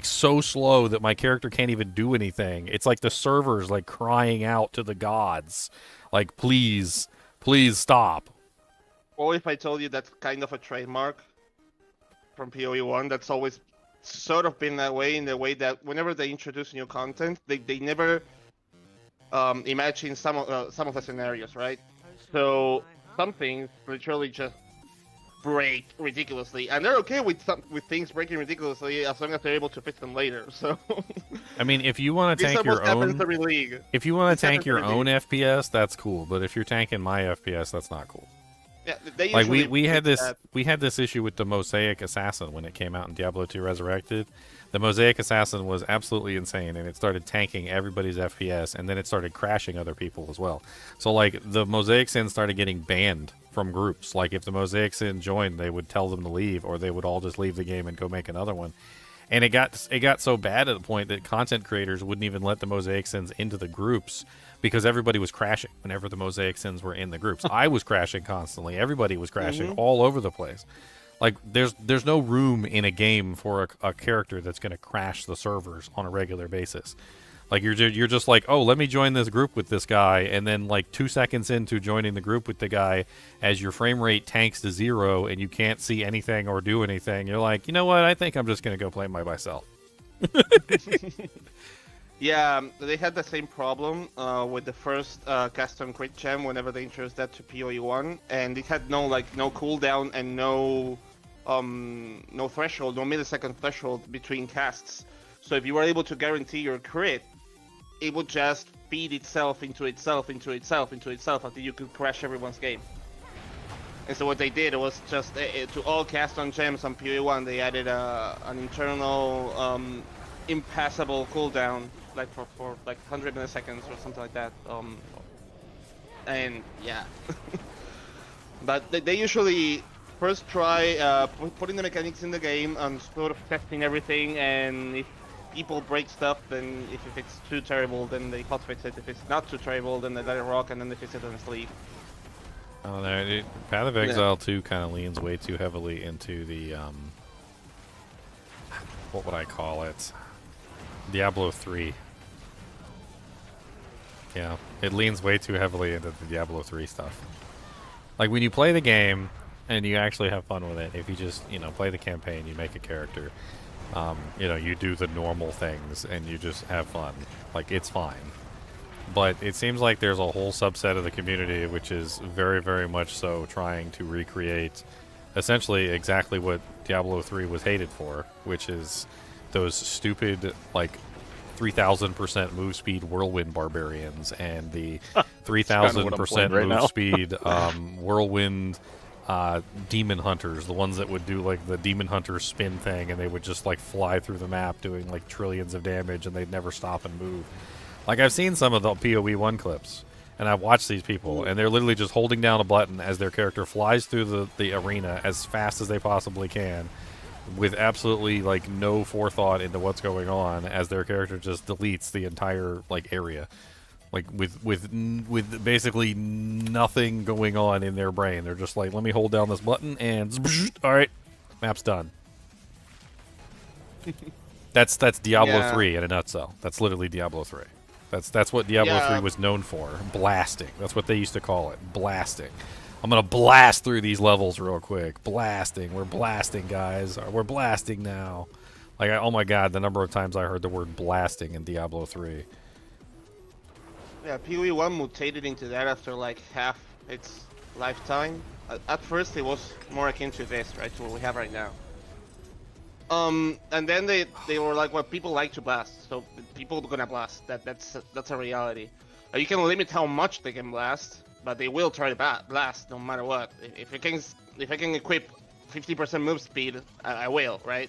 so slow that my character can't even do anything. It's like the server's like crying out to the gods, like please stop. Or if I told you that's kind of a trademark from PoE 1, that's always sort of been that way, in the way that whenever they introduce new content, they never imagine some of the scenarios, right? So some things literally just break ridiculously, and they're okay with things breaking ridiculously as long as they're able to fix them later. So I mean, if you want to this tank your almost happens own, every league. if you want This to tank happens your every own league. FPS, that's cool. But if you're tanking my FPS, that's not cool. Yeah, they Like usually we had fix this that. we had this issue with the Mosaic Assassin when it came out in Diablo 2 Resurrected. The Mosaic Assassin was absolutely insane, and it started tanking everybody's FPS, and then it started crashing other people as well. So like the Mosaic Sin started getting banned from groups. Like if the Mosaic Sin joined, they would tell them to leave, or they would all just leave the game and go make another one. And it got so bad at the point that content creators wouldn't even let the Mosaic Sins into the groups because everybody was crashing whenever the Mosaic Sins were in the groups. I was crashing constantly. Everybody was crashing all over the place. Like there's no room in a game for a character that's going to crash the servers on a regular basis. Like you're just like, oh, let me join this group with this guy, and then like 2 seconds into joining the group with the guy, as your frame rate tanks to 0 and you can't see anything or do anything, you're like, you know what? I think I'm just gonna go play by myself. Yeah, they had the same problem with the first custom crit gem whenever they introduced that to PoE1, and it had no cooldown and no threshold, no millisecond threshold between casts. So if you were able to guarantee your crit, it would just feed itself into itself until you could crash everyone's game. And so what they did was just to all cast on gems on PoE1, they added an internal impassable cooldown, like for like 100 milliseconds or something like that. And yeah, but they usually first try putting the mechanics in the game and sort of testing everything, and if people break stuff, then if it's too terrible, then they hotfix it. If it's not too terrible, then they let it rock, and then they fix it and sleep. Oh no, Path of Exile 2 kind of leans way too heavily into the what would I call it? Diablo 3. Yeah, it leans way too heavily into the Diablo 3 stuff. Like when you play the game and you actually have fun with it, if you just, play the campaign, you make a character, you do the normal things and you just have fun. Like, it's fine. But it seems like there's a whole subset of the community which is very, very much so trying to recreate essentially exactly what Diablo 3 was hated for, which is those stupid, 3,000% move speed whirlwind barbarians and the 3,000% move speed whirlwind demon hunters, the ones that would do the demon hunter spin thing, and they would just fly through the map doing trillions of damage, and they'd never stop and move. I've seen some of the PoE1 clips, and I've watched these people, and they're literally just holding down a button as their character flies through the arena as fast as they possibly can, with absolutely no forethought into what's going on, as their character just deletes the entire area, with basically nothing going on in their brain. They're just let me hold down this button and all right, map's done. That's Diablo 3 in a nutshell. That's literally Diablo 3. That's what Diablo 3 was known for. Blasting. That's what they used to call it. Blasting. I'm going to blast through these levels real quick. Blasting. We're blasting, guys. We're blasting now. Oh my god, the number of times I heard the word blasting in Diablo 3. Yeah, PoE1 mutated into that after half its lifetime. At first it was more akin to this, right? To what we have right now. And then they were well, people like to blast, so people are gonna blast. That's a reality. You can limit how much they can blast, but they will try to blast no matter what. If I can equip 50% move speed, I will, right?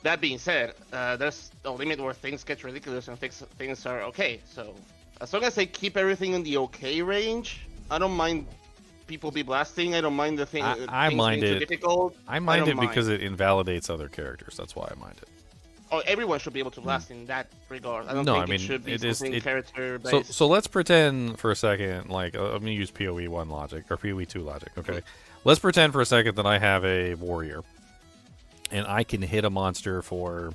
That being said, there's a limit where things get ridiculous and things are okay. So as long as they keep everything in the okay range, I don't mind people be blasting. I don't mind the thing. I mind it. Difficult. I mind it because it invalidates other characters. That's why I mind it. Oh, everyone should be able to blast in that regard. I don't think it should be something character based. So let's pretend for a second, I'm gonna use PoE1 logic or PoE2 logic. Okay, let's pretend for a second that I have a warrior, and I can hit a monster for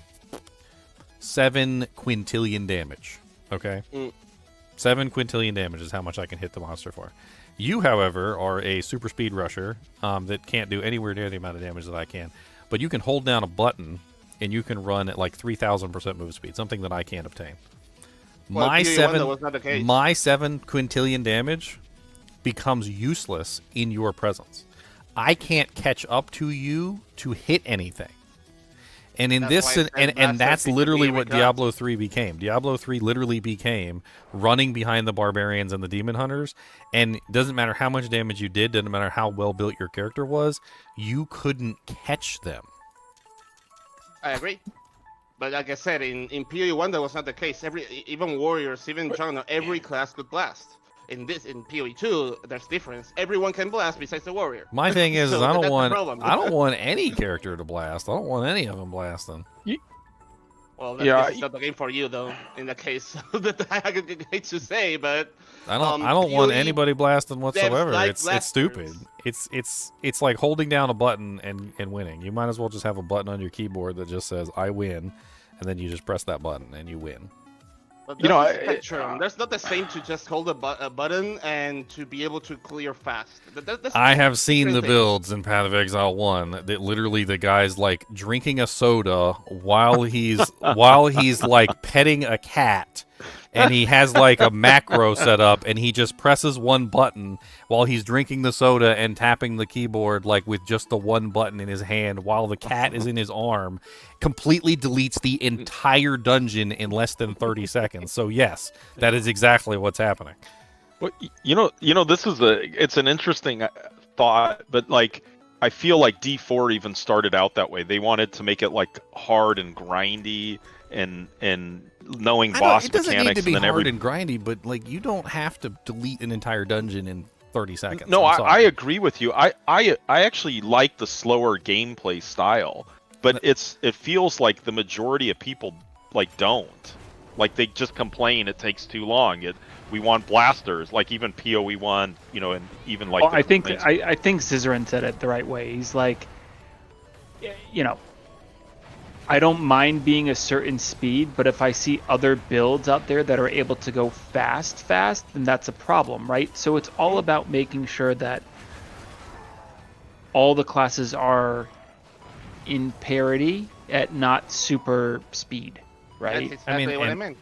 7 quintillion damage. Okay, 7 quintillion damage is how much I can hit the monster for. You, however, are a super speed rusher that can't do anywhere near the amount of damage that I can. But you can hold down a button, and you can run at 3,000% move speed, something that I can't obtain. Well, My 7 quintillion damage becomes useless in your presence. I can't catch up to you to hit anything. And in that's literally what Diablo 3 became. Diablo 3 literally became running behind the barbarians and the demon hunters, and it doesn't matter how much damage you did, doesn't matter how well built your character was, you couldn't catch them. I agree. But like I said, in PoE1 that was not the case. Even warriors, even jungle, every class could blast. In PoE2, there's difference. Everyone can blast besides the warrior. My thing is, I don't want any character to blast. I don't want any of them blasting. Well, Yeah, this is not the game for you, though. In that case, that I hate to say, but I don't want PoE anybody blasting whatsoever. like It's stupid. It's like holding down a button and winning. You might as well just have a button on your keyboard that just says "I win," and then you just press that button and you win. But You know, that's the spectrum. That's not the same to just hold a button and to be able to clear fast. That's I have seen the different things. builds in Path of Exile 1 that literally the guy's like drinking a soda while he's like petting a cat, and he has like a macro set up, and he just presses one button while he's drinking the soda and tapping the keyboard like with just the one button in his hand while the cat is in his arm, completely deletes the entire dungeon in less than 30 seconds. So yes, that is exactly what's happening. Well, you know, this is it's an interesting thought, but like, I feel like D4 even started out that way. They wanted to make it like hard and grindy and knowing boss it doesn't mechanics. need to be and then hard and grindy, but like you don't have to delete an entire dungeon in 30 seconds. No, I'm I sorry. agree with you. I actually like the slower gameplay style, but it feels like the majority of people like don't. Like they just complain it takes too long. We want blasters, like even PoE 1, you know, and even like. Well, I think Scissorin said it the right way. He's like, you know, I don't mind being a certain speed, but if I see other builds out there that are able to go fast, then that's a problem, right? So it's all about making sure that all the classes are in parity at not super speed, right? That's exactly what I meant.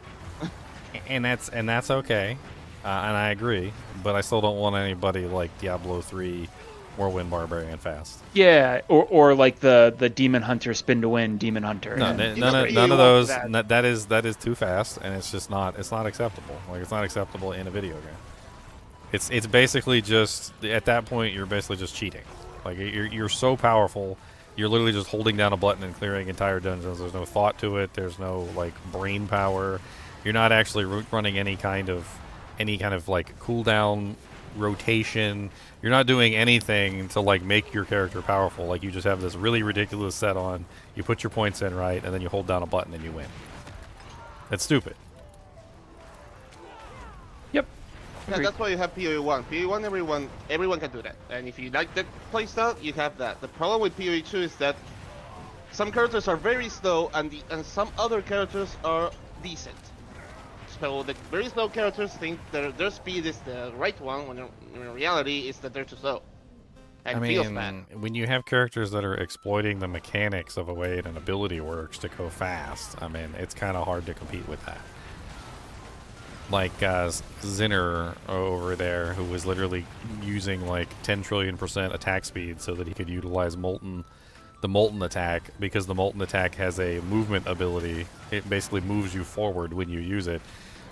And that's okay, and I agree, but I still don't want anybody like Diablo 3 Whirlwind Barbarian fast. Yeah, or like the Demon Hunter spin to win Demon Hunter. No, none of those. That is too fast, and it's just not. It's not acceptable. Like it's not acceptable in a video game. It's basically just at that point you're basically just cheating. Like you're so powerful, you're literally just holding down a button and clearing entire dungeons. There's no thought to it. There's no like brain power. You're not actually running any kind of like cooldown rotation. You're not doing anything to like make your character powerful. Like you just have this really ridiculous set on. You put your points in right, and then you hold down a button and you win. That's stupid. Yep. Yeah, that's why you have PoE 1. PoE 1, everyone can do that. And if you like that playstyle, you have that. The problem with PoE 2 is that some characters are very slow, and some other characters are decent. So the very slow characters think that their speed is the right one, when in reality is that they're too slow. And I it feels mean, bad. when you have characters that are exploiting the mechanics of a way an ability works to go fast, I mean, it's kind of hard to compete with that. Like Zinner over there, who was literally using like 10 trillion% attack speed so that he could utilize the Molten attack, because the Molten attack has a movement ability. It basically moves you forward when you use it.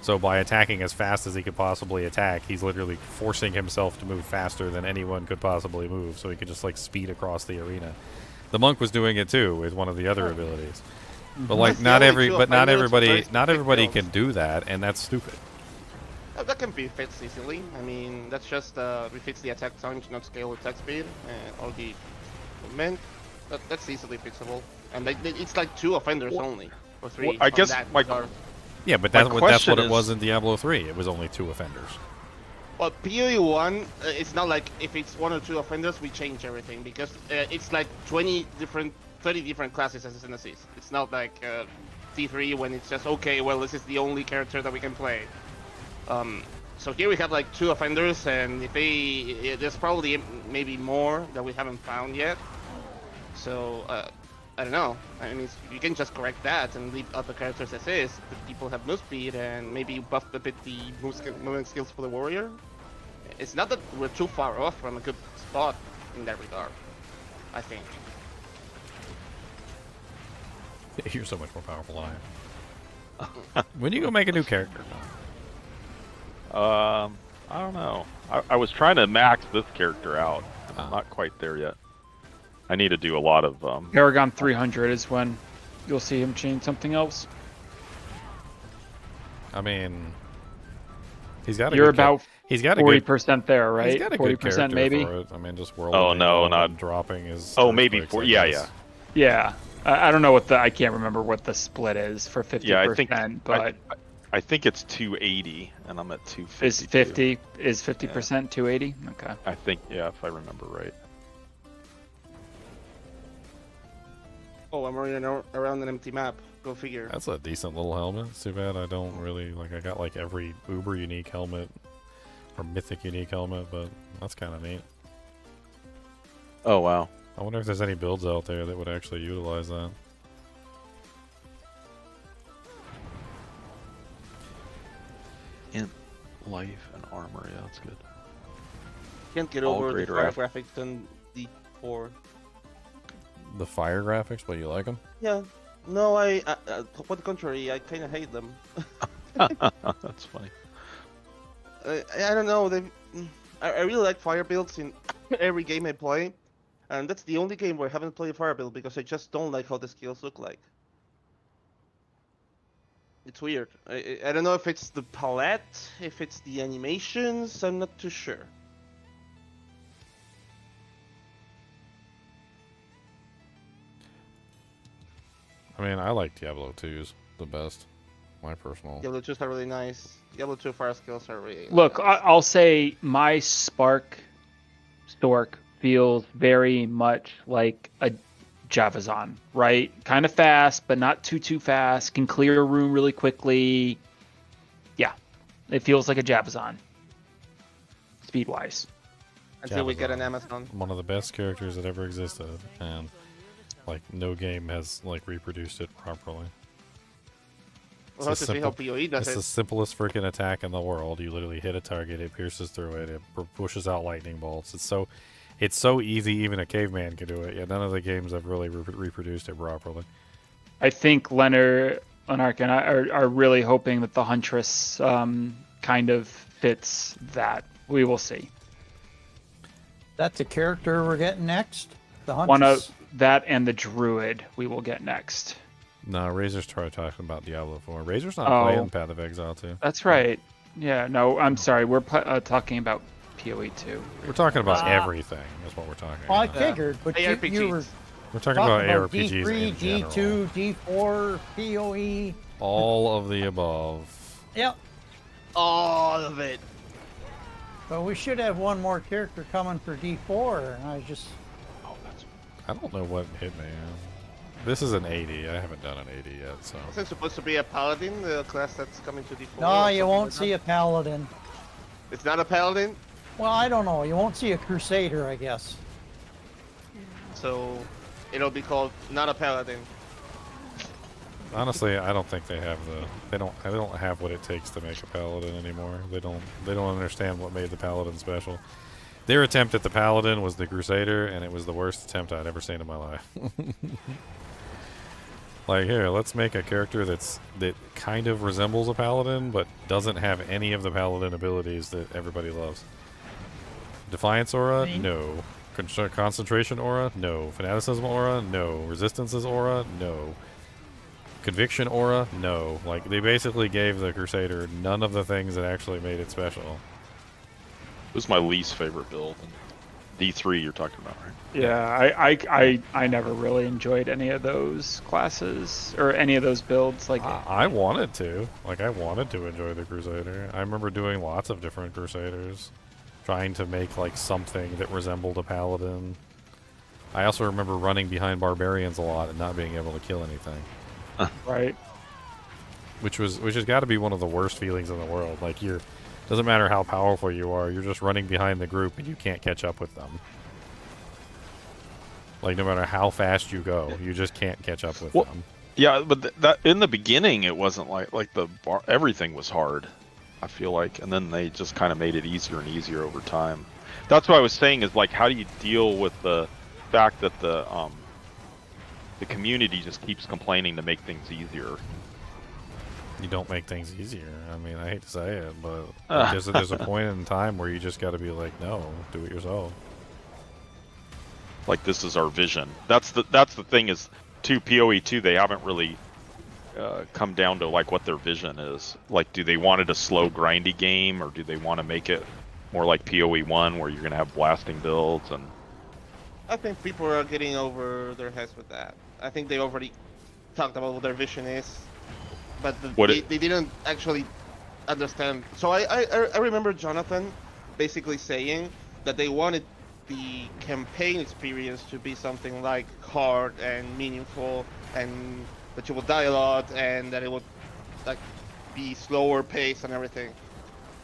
So by attacking as fast as he could possibly attack, he's literally forcing himself to move faster than anyone could possibly move, so he could just like speed across the arena. The monk was doing it too with one of the other abilities. But like not everybody can do that, and that's stupid. That can be fixed easily. I mean, that's just refits the attack time to not scale attack speed or the movement. That's easily fixable. And it's like 2 offenders only, or 3. Well, I guess yeah, but that's what it is... was in Diablo 3. It was only 2 offenders. Well, PoE 1, it's not like if it's 1 or 2 offenders, we change everything, because it's like 30 different classes as an assist. It's not like T3 when it's just, okay, well, this is the only character that we can play. So here we have like 2 offenders, and there's probably maybe more that we haven't found yet. So, I don't know. I mean, you can just correct that and leave other characters as is. But people have move speed, and maybe buff a bit the movement skills for the warrior. It's not that we're too far off from a good spot in that regard, I think. You're so much more powerful than I am. When do you go make a new character? I don't know. I was trying to max this character out. I'm not quite there yet. I need to do a lot of Paragon 300 is when you'll see him change something else. I mean, he's got. You're about. He's got a 40% there, right? He's got a 40% good maybe. for it. I mean, just world. Oh no, not dropping is. maybe 4. Yeah. Yeah. I don't know what I can't remember what the split is for 50%, Yeah, I think but I think it's 280, and I'm at 250. is 50% 280? Okay. I think, yeah, if I remember right. Oh, I'm running around an empty map. Go figure. That's a decent little helmet. It's too bad I don't really like. I got like every uber unique helmet or mythic unique helmet, but that's kind of neat. Oh wow. I wonder if there's any builds out there that would actually utilize that. In life and armor, yeah, that's good. Can't get All over the greater fire effort. graphics on D4. The fire graphics, but you like them? Yeah. No, on the contrary, I kind of hate them. That's funny. I don't know. I really like fire builds in every game I play, and that's the only game where I haven't played fire build because I just don't like how the skills look like. It's weird. I don't know if it's the palette, if it's the animations. I'm not too sure. I mean, I like Diablo 2's the best. My personal. Diablo 2s are really nice. Diablo 2 fire skills are really Look, nice. I'll say my Sorc feels very much like a Javazon, right? Kind of fast, but not too fast. Can clear a room really quickly. Yeah, it feels like a Javazon, speed-wise. Until we get an Javazon. Amazon. One of the best characters that ever existed, and like no game has like reproduced it properly. We'll have to see how PoE does It's it. the simplest freaking attack in the world. You literally hit a target, it pierces through it, it pushes out lightning bolts. It's so easy, even a caveman can do it. Yeah, none of the games have really reproduced it properly. I think Lanark and I are really hoping that the Huntress kind of fits that. We will see. That's a character we're getting next? The Huntress? One of that and the Druid we will get next. No, Razor's talking about Diablo 4. Razor's not Oh. playing Path of Exile 2. That's right. Yeah, no, I'm sorry. We're talking about PoE 2. We're talking about everything. That's what we're talking Well, I about. figured, but you were We're talking about ARPGs D3, in general. D2, D4, PoE. All of the above. Yep. All of it. But we should have one more character coming for D4. And I don't know what hit me. This is an 80. I haven't done an 80 yet, so. Is it supposed to be a paladin, the class that's coming to D4? No, you won't see a paladin. It's not a paladin? Well, I don't know. You won't see a crusader, I guess. So it'll be called not a paladin. Honestly, I don't think they have they don't have what it takes to make a paladin anymore. They don't understand what made the paladin special. Their attempt at the paladin was the crusader, and it was the worst attempt I'd ever seen in my life. Like, here, let's make a character that kind of resembles a paladin, but doesn't have any of the paladin abilities that everybody loves. Defiance aura? No. Concentration aura? No. Fanaticism aura? No. Resistances aura? No. Conviction aura? No. Like, they basically gave the Crusader none of the things that actually made it special. It was my least favorite build. D3 you're talking about, right? Yeah, I never really enjoyed any of those classes or any of those builds. Like I wanted to. Like, I wanted to enjoy the Crusader. I remember doing lots of different Crusaders. Trying to make, like, something that resembled a paladin. I also remember running behind barbarians a lot and not being able to kill anything. Right. Which has got to be one of the worst feelings in the world. Like, doesn't matter how powerful you are, you're just running behind the group and you can't catch up with them. Like, no matter how fast you go, you just can't catch up with them. Yeah, but that in the beginning it wasn't like everything was hard. I feel like, and then they just kind of made it easier and easier over time. That's what I was saying is, like, how do you deal with the fact that the community just keeps complaining to make things easier? You don't make things easier. I mean, I hate to say it, but like, there's a point in time where you just got to be like, no, do it yourself. Like, this is our vision. That's the thing is, PoE 2, they haven't really come down to like what their vision is. Like, do they want it a slow, grindy game, or do they want to make it more like PoE 1, where you're gonna have blasting builds? And I think people are getting over their heads with that. I think they already talked about what their vision is, but they didn't actually understand. So I remember Jonathan basically saying that they wanted the campaign experience to be something like hard and meaningful, and that you would die a lot, and that it would like be slower paced and everything.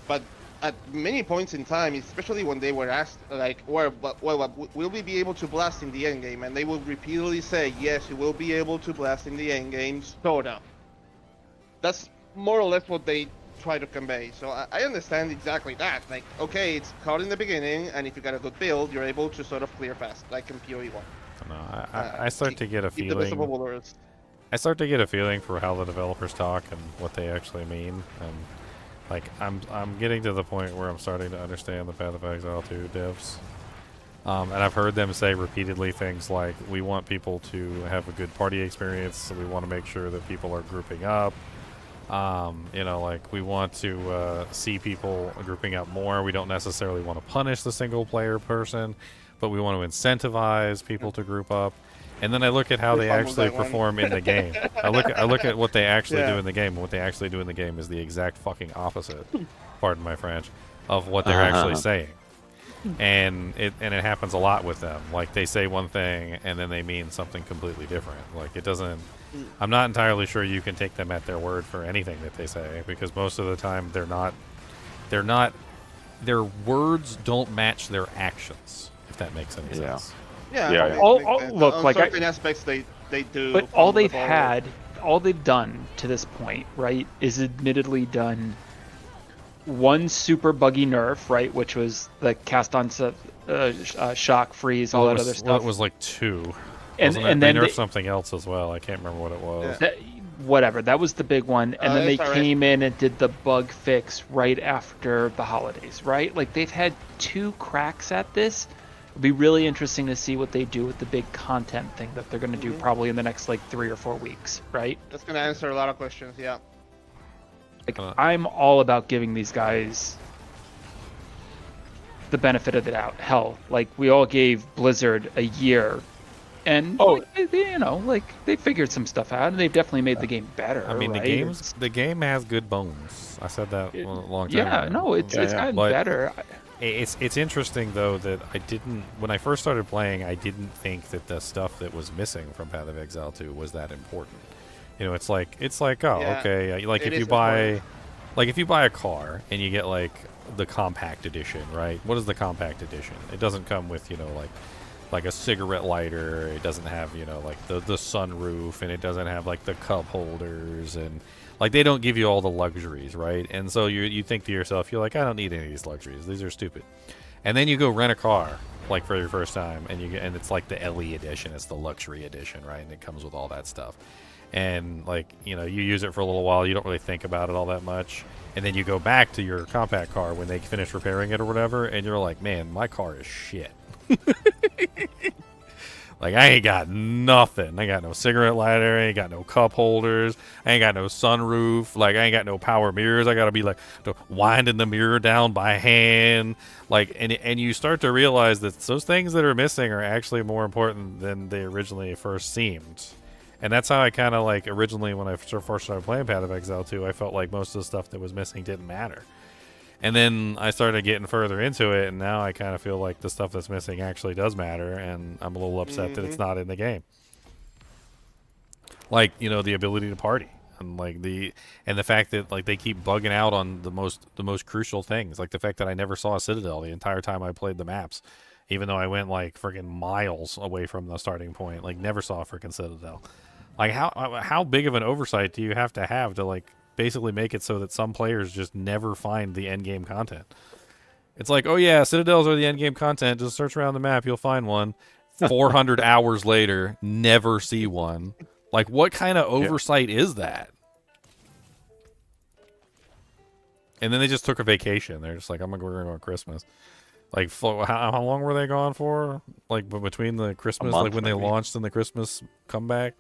But at many points in time, especially when they were asked, like, will we be able to blast in the end game? And they would repeatedly say, yes, you will be able to blast in the end game, sorta. That's more or less what they try to convey. So I understand exactly that. Like, okay, it's hard in the beginning, and if you got a good build, you're able to sort of clear fast, like in PoE 1. No, I start to get a keep the visible feeling. borders. I start to get a feeling for how the developers talk and what they actually mean, and like I'm getting to the point where I'm starting to understand the Path of Exile 2 devs. And I've heard them say repeatedly things like, we want people to have a good party experience, so we want to make sure that people are grouping up. You know, like, we want to see people grouping up more. We don't necessarily want to punish the single player person, but we want to incentivize people to group up. And then I look at how they actually perform in the game. I look at what they actually do in the game. And what they actually do in the game is the exact fucking opposite, pardon my French, of what they're actually saying. And it happens a lot with them. Like, they say one thing and then they mean something completely different. Like, it doesn't. I'm not entirely sure you can take them at their word for anything that they say, because most of the time they're not. Their words don't match their actions, if that makes any sense. Yeah. Look, on like certain aspects they do. But all they've done to this point, right, is admittedly done one super buggy nerf, right, which was the cast on shock, freeze, all that other stuff. Well, it was like 2. And then they nerfed something else as well. I can't remember what it was. Whatever, that was the big one. And then they came in and did the bug fix right after the holidays, right? Like, they've had 2 cracks at this. It'll be really interesting to see what they do with the big content thing that they're going to do probably in the next, like, 3 or 4 weeks, right? That's going to answer a lot of questions, yeah. Like, I'm all about giving these guys the benefit of the doubt. Hell, like, we all gave Blizzard a year, and they figured some stuff out, and they've definitely made the game better. I mean, right? the game has good bones. I said that a long time Yeah, ago. no, it's gotten better. It's interesting though that when I first started playing, I didn't think that the stuff that was missing from Path of Exile 2 was that important. You know, it's like okay, like if you buy a car and you get like the compact edition, right? What is the compact edition? It doesn't come with, you know, like a cigarette lighter. It doesn't have, you know, like the sunroof, and it doesn't have like the cup holders, and like they don't give you all the luxuries, right? And so you think to yourself, you're like, I don't need any of these luxuries. These are stupid. And then you go rent a car like for your first time, and it's like the LE edition. It's the luxury edition, right? And it comes with all that stuff. And like, you know, you use it for a little while, you don't really think about it all that much, and then you go back to your compact car when they finish repairing it or whatever, and you're like, man, my car is shit. Like, I ain't got nothing. I ain't got no cigarette lighter. I ain't got no cup holders. I ain't got no sunroof. Like, I ain't got no power mirrors. I gotta be like winding the mirror down by hand. Like, and you start to realize that those things that are missing are actually more important than they originally first seemed. And that's how I kind of, like, originally when I first started playing Path of Exile 2, I felt like most of the stuff that was missing didn't matter. And then I started getting further into it, and now I kind of feel like the stuff that's missing actually does matter, and I'm a little upset that it's not in the game. Like, you know, the ability to party, and like the fact that like they keep bugging out on the most crucial things, like the fact that I never saw a citadel the entire time I played the maps, even though I went like freaking miles away from the starting point, like never saw a freaking citadel. Like, how big of an oversight do you have to like basically make it so that some players just never find the end game content? It's like, oh yeah, citadels are the end game content, just search around the map, you'll find one. 400 hours later, never see one. Like, what kind of oversight is that? And then they just took a vacation. They're just like, I'm gonna go on Christmas. Like, how long were they gone for? Like, between the Christmas, like when they launched and the Christmas comeback,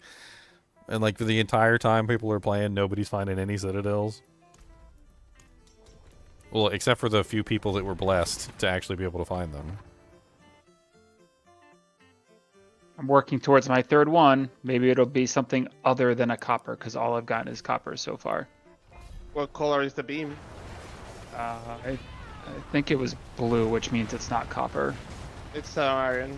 and like for the entire time people are playing, nobody's finding any citadels. Well, except for the few people that were blessed to actually be able to find them. I'm working towards my third one. Maybe it'll be something other than a copper, because all I've gotten is copper so far. What color is the beam? I think it was blue, which means it's not copper. It's iron.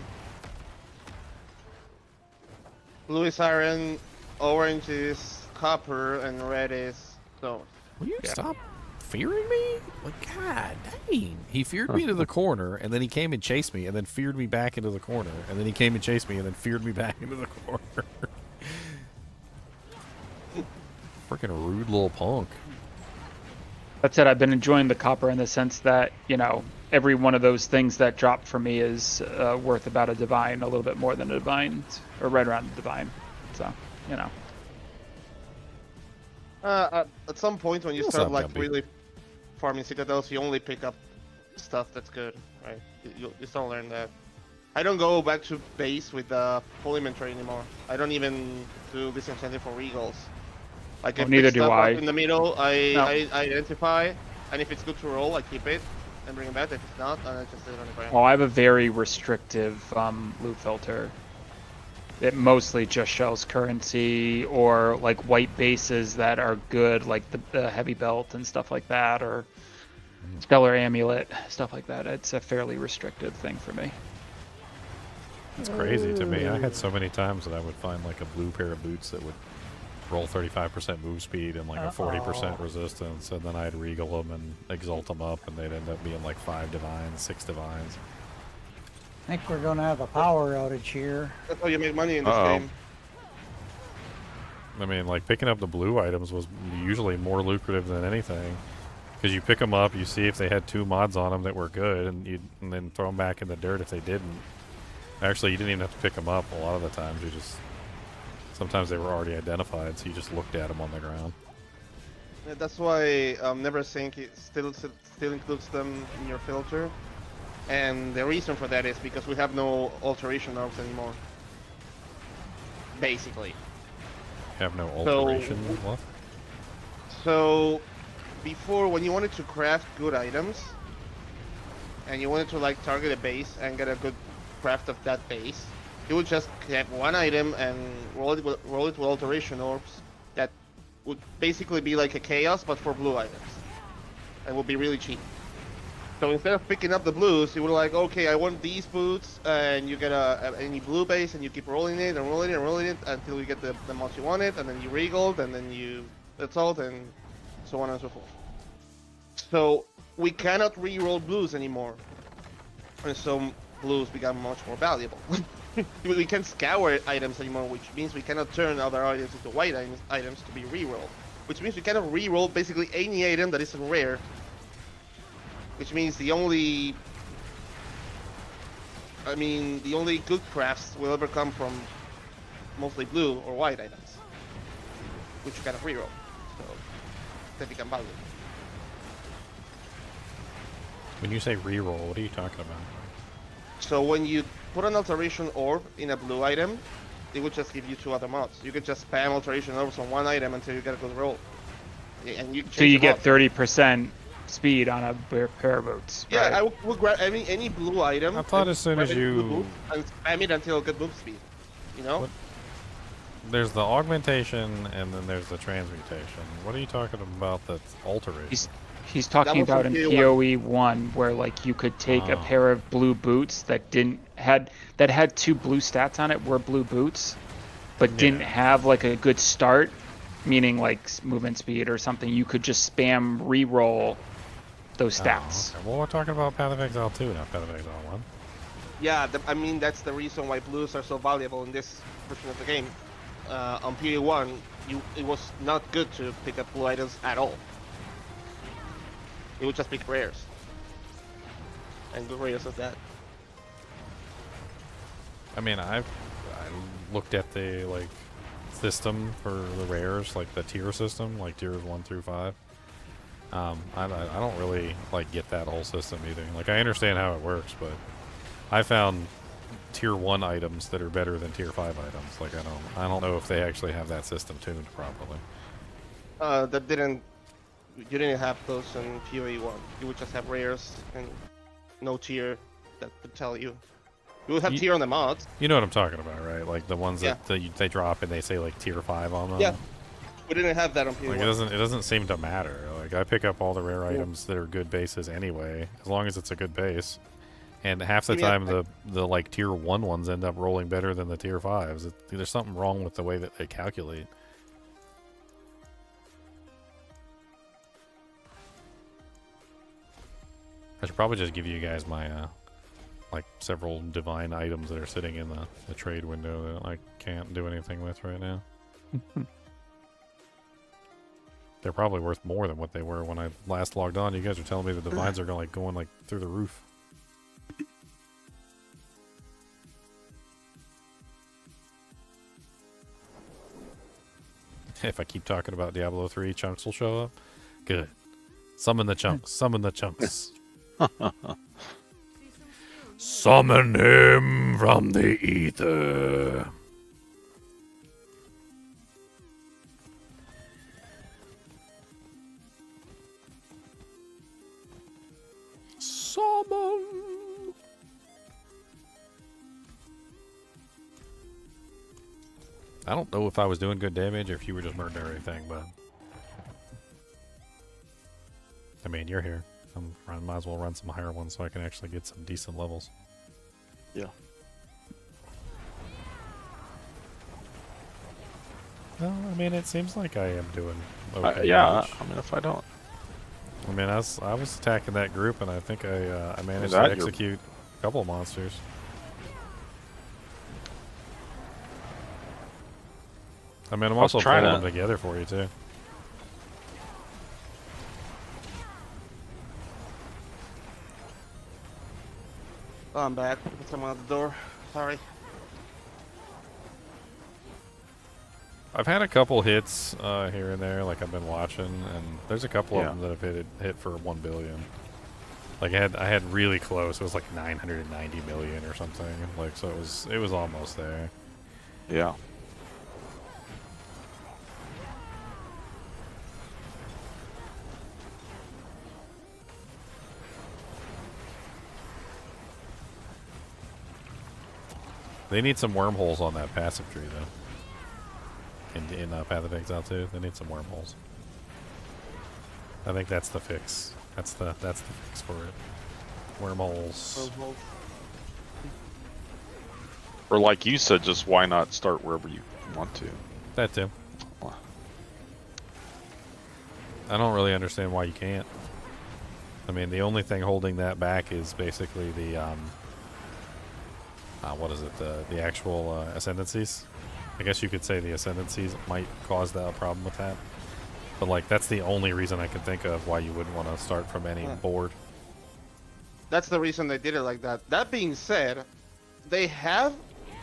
Blue is iron, orange is copper, and red is stone. Will you stop fearing me? Like, God dang. He feared me into the corner, and then he came and chased me, and then feared me back into the corner, and then he came and chased me, and then feared me back into the corner. Freaking rude little punk. That said, I've been enjoying the copper in the sense that, you know, every one of those things that drop for me is worth about a divine, a little bit more than a divine, or right around a divine. So, you know. At some point when you What's start up, like Gumby? really farming citadels, you only pick up stuff that's good, right? You start learn that. I don't go back to base with the full inventory anymore. I don't even do disenchanted for regals. Like if neither it's do stuff I. up in the middle, No. I identify, and if it's good to roll, I keep it and bring it back. If it's not, then I just leave it on the ground. Well, I have a very restrictive loot filter. It mostly just shows currency or like white bases that are good, like the heavy belt and stuff like that, or stellar amulet, stuff like that. It's a fairly restrictive thing for me. It's crazy to me. I had so many times that I would find like a blue pair of boots that would roll 35% move speed and like a 40% resistance, and then I'd regal them and exalt them up, and they'd end up being like 5 divines, 6 divines. I think we're going to have a power outage here. That's how you make money in this game. I mean, like picking up the blue items was usually more lucrative than anything, because you pick them up, you see if they had 2 mods on them that were good, and then throw them back in the dirt if they didn't. Actually, you didn't even have to pick them up. A lot of the times, sometimes they were already identified, so you just looked at them on the ground. Yeah, that's why Never Sink still includes them in your filter. And the reason for that is because we have no alteration orbs anymore. Basically. You have no alteration left? So, before, when you wanted to craft good items, and you wanted to like target a base and get a good craft of that base, you would just get one item and roll it with alteration orbs that would basically be like a chaos, but for blue items. It would be really cheap. So instead of picking up the blues, you would like, okay, I want these boots, and you get any blue base, and you keep rolling it and rolling it and rolling it until you get the mods you wanted, and then you regold, and then you assault, and so on and so forth. So we cannot re-roll blues anymore, and so blues become much more valuable. We can't scour items anymore, which means we cannot turn other items into white items to be re-rolled, which means we cannot re-roll basically any item that isn't rare. Which means the only good crafts will ever come from mostly blue or white items, which you cannot reroll, so they become valuable. When you say reroll, what are you talking about? So when you put an alteration orb in a blue item, it would just give you 2 other mods. You could just spam alteration orbs on one item until you get a good roll, and you. So you get 30% speed on a pair of boots. Yeah, right? I would grab any blue item. I thought as soon as you and spam it until good move speed. You know. There's the augmentation and then there's the transmutation. What are you talking about? That's alteration. He's talking about in PoE 1 where like you could take a pair of blue boots that had 2 blue stats on it, were blue boots, but didn't have like a good start, meaning like movement speed or something. You could just spam re-roll those stats. Okay. Well, we're talking about Path of Exile 2, not Path of Exile 1. Yeah, I mean that's the reason why blues are so valuable in this version of the game. On PoE 1, it was not good to pick up blue items at all. It would just pick rares. And good rares of that. I mean, I looked at the like system for the rares, like the tier system, like tiers 1 through 5. I don't really like get that whole system either. Like I understand how it works, but I found tier 1 items that are better than tier 5 items. Like I don't know if they actually have that system tuned properly. You didn't have those in PoE 1. You would just have rares and no tier that would tell you. We would have tier on the mods. You know what I'm talking about, right? Like the ones Yeah. that they drop and they say like tier 5 on them. Yeah. We didn't have that on PS1. Like it doesn't seem to matter. Like I pick up all the rare items that are good bases anyway, as long as it's a good base. And half the time the like tier 1 ones end up rolling better than the tier 5s. There's something wrong with the way that they calculate. I should probably just give you guys my like several divine items that are sitting in the trade window that I can't do anything with right now. They're probably worth more than what they were when I last logged on. You guys are telling me the divines are going like through the roof. If I keep talking about Diablo 3, chunks will show up. Good. Summon the chunks. Summon the chunks. Summon him from the ether. Summon. I don't know if I was doing good damage or if you were just murdering everything, but I mean, you're here. I might as well run some higher ones so I can actually get some decent levels. Yeah. Well, I mean, it seems like I am doing okay. Yeah, I mean, if I don't. I mean, I was attacking that group, and I think I managed to that execute a couple of monsters. I mean, I'm also trying pulling to- them together for you, too. Oh, I'm back. Someone at the door. Sorry. I've had a couple hits here and there, like I've been watching, and there's a couple of them that have hit for 1 billion. Like I had really close. It was like 990 million or something. Like so, it was almost there. Yeah. They need some wormholes on that passive tree, though. In Path of Exile 2, they need some wormholes. I think that's the fix. That's the fix for it. Wormholes. Or like you said, just why not start wherever you want to? That too. I don't really understand why you can't. I mean, the only thing holding that back is basically the what is it? The actual ascendancies. I guess you could say the ascendancies might cause that problem with that. But like, that's the only reason I can think of why you wouldn't want to start from any board. That's the reason they did it like that. That being said, they have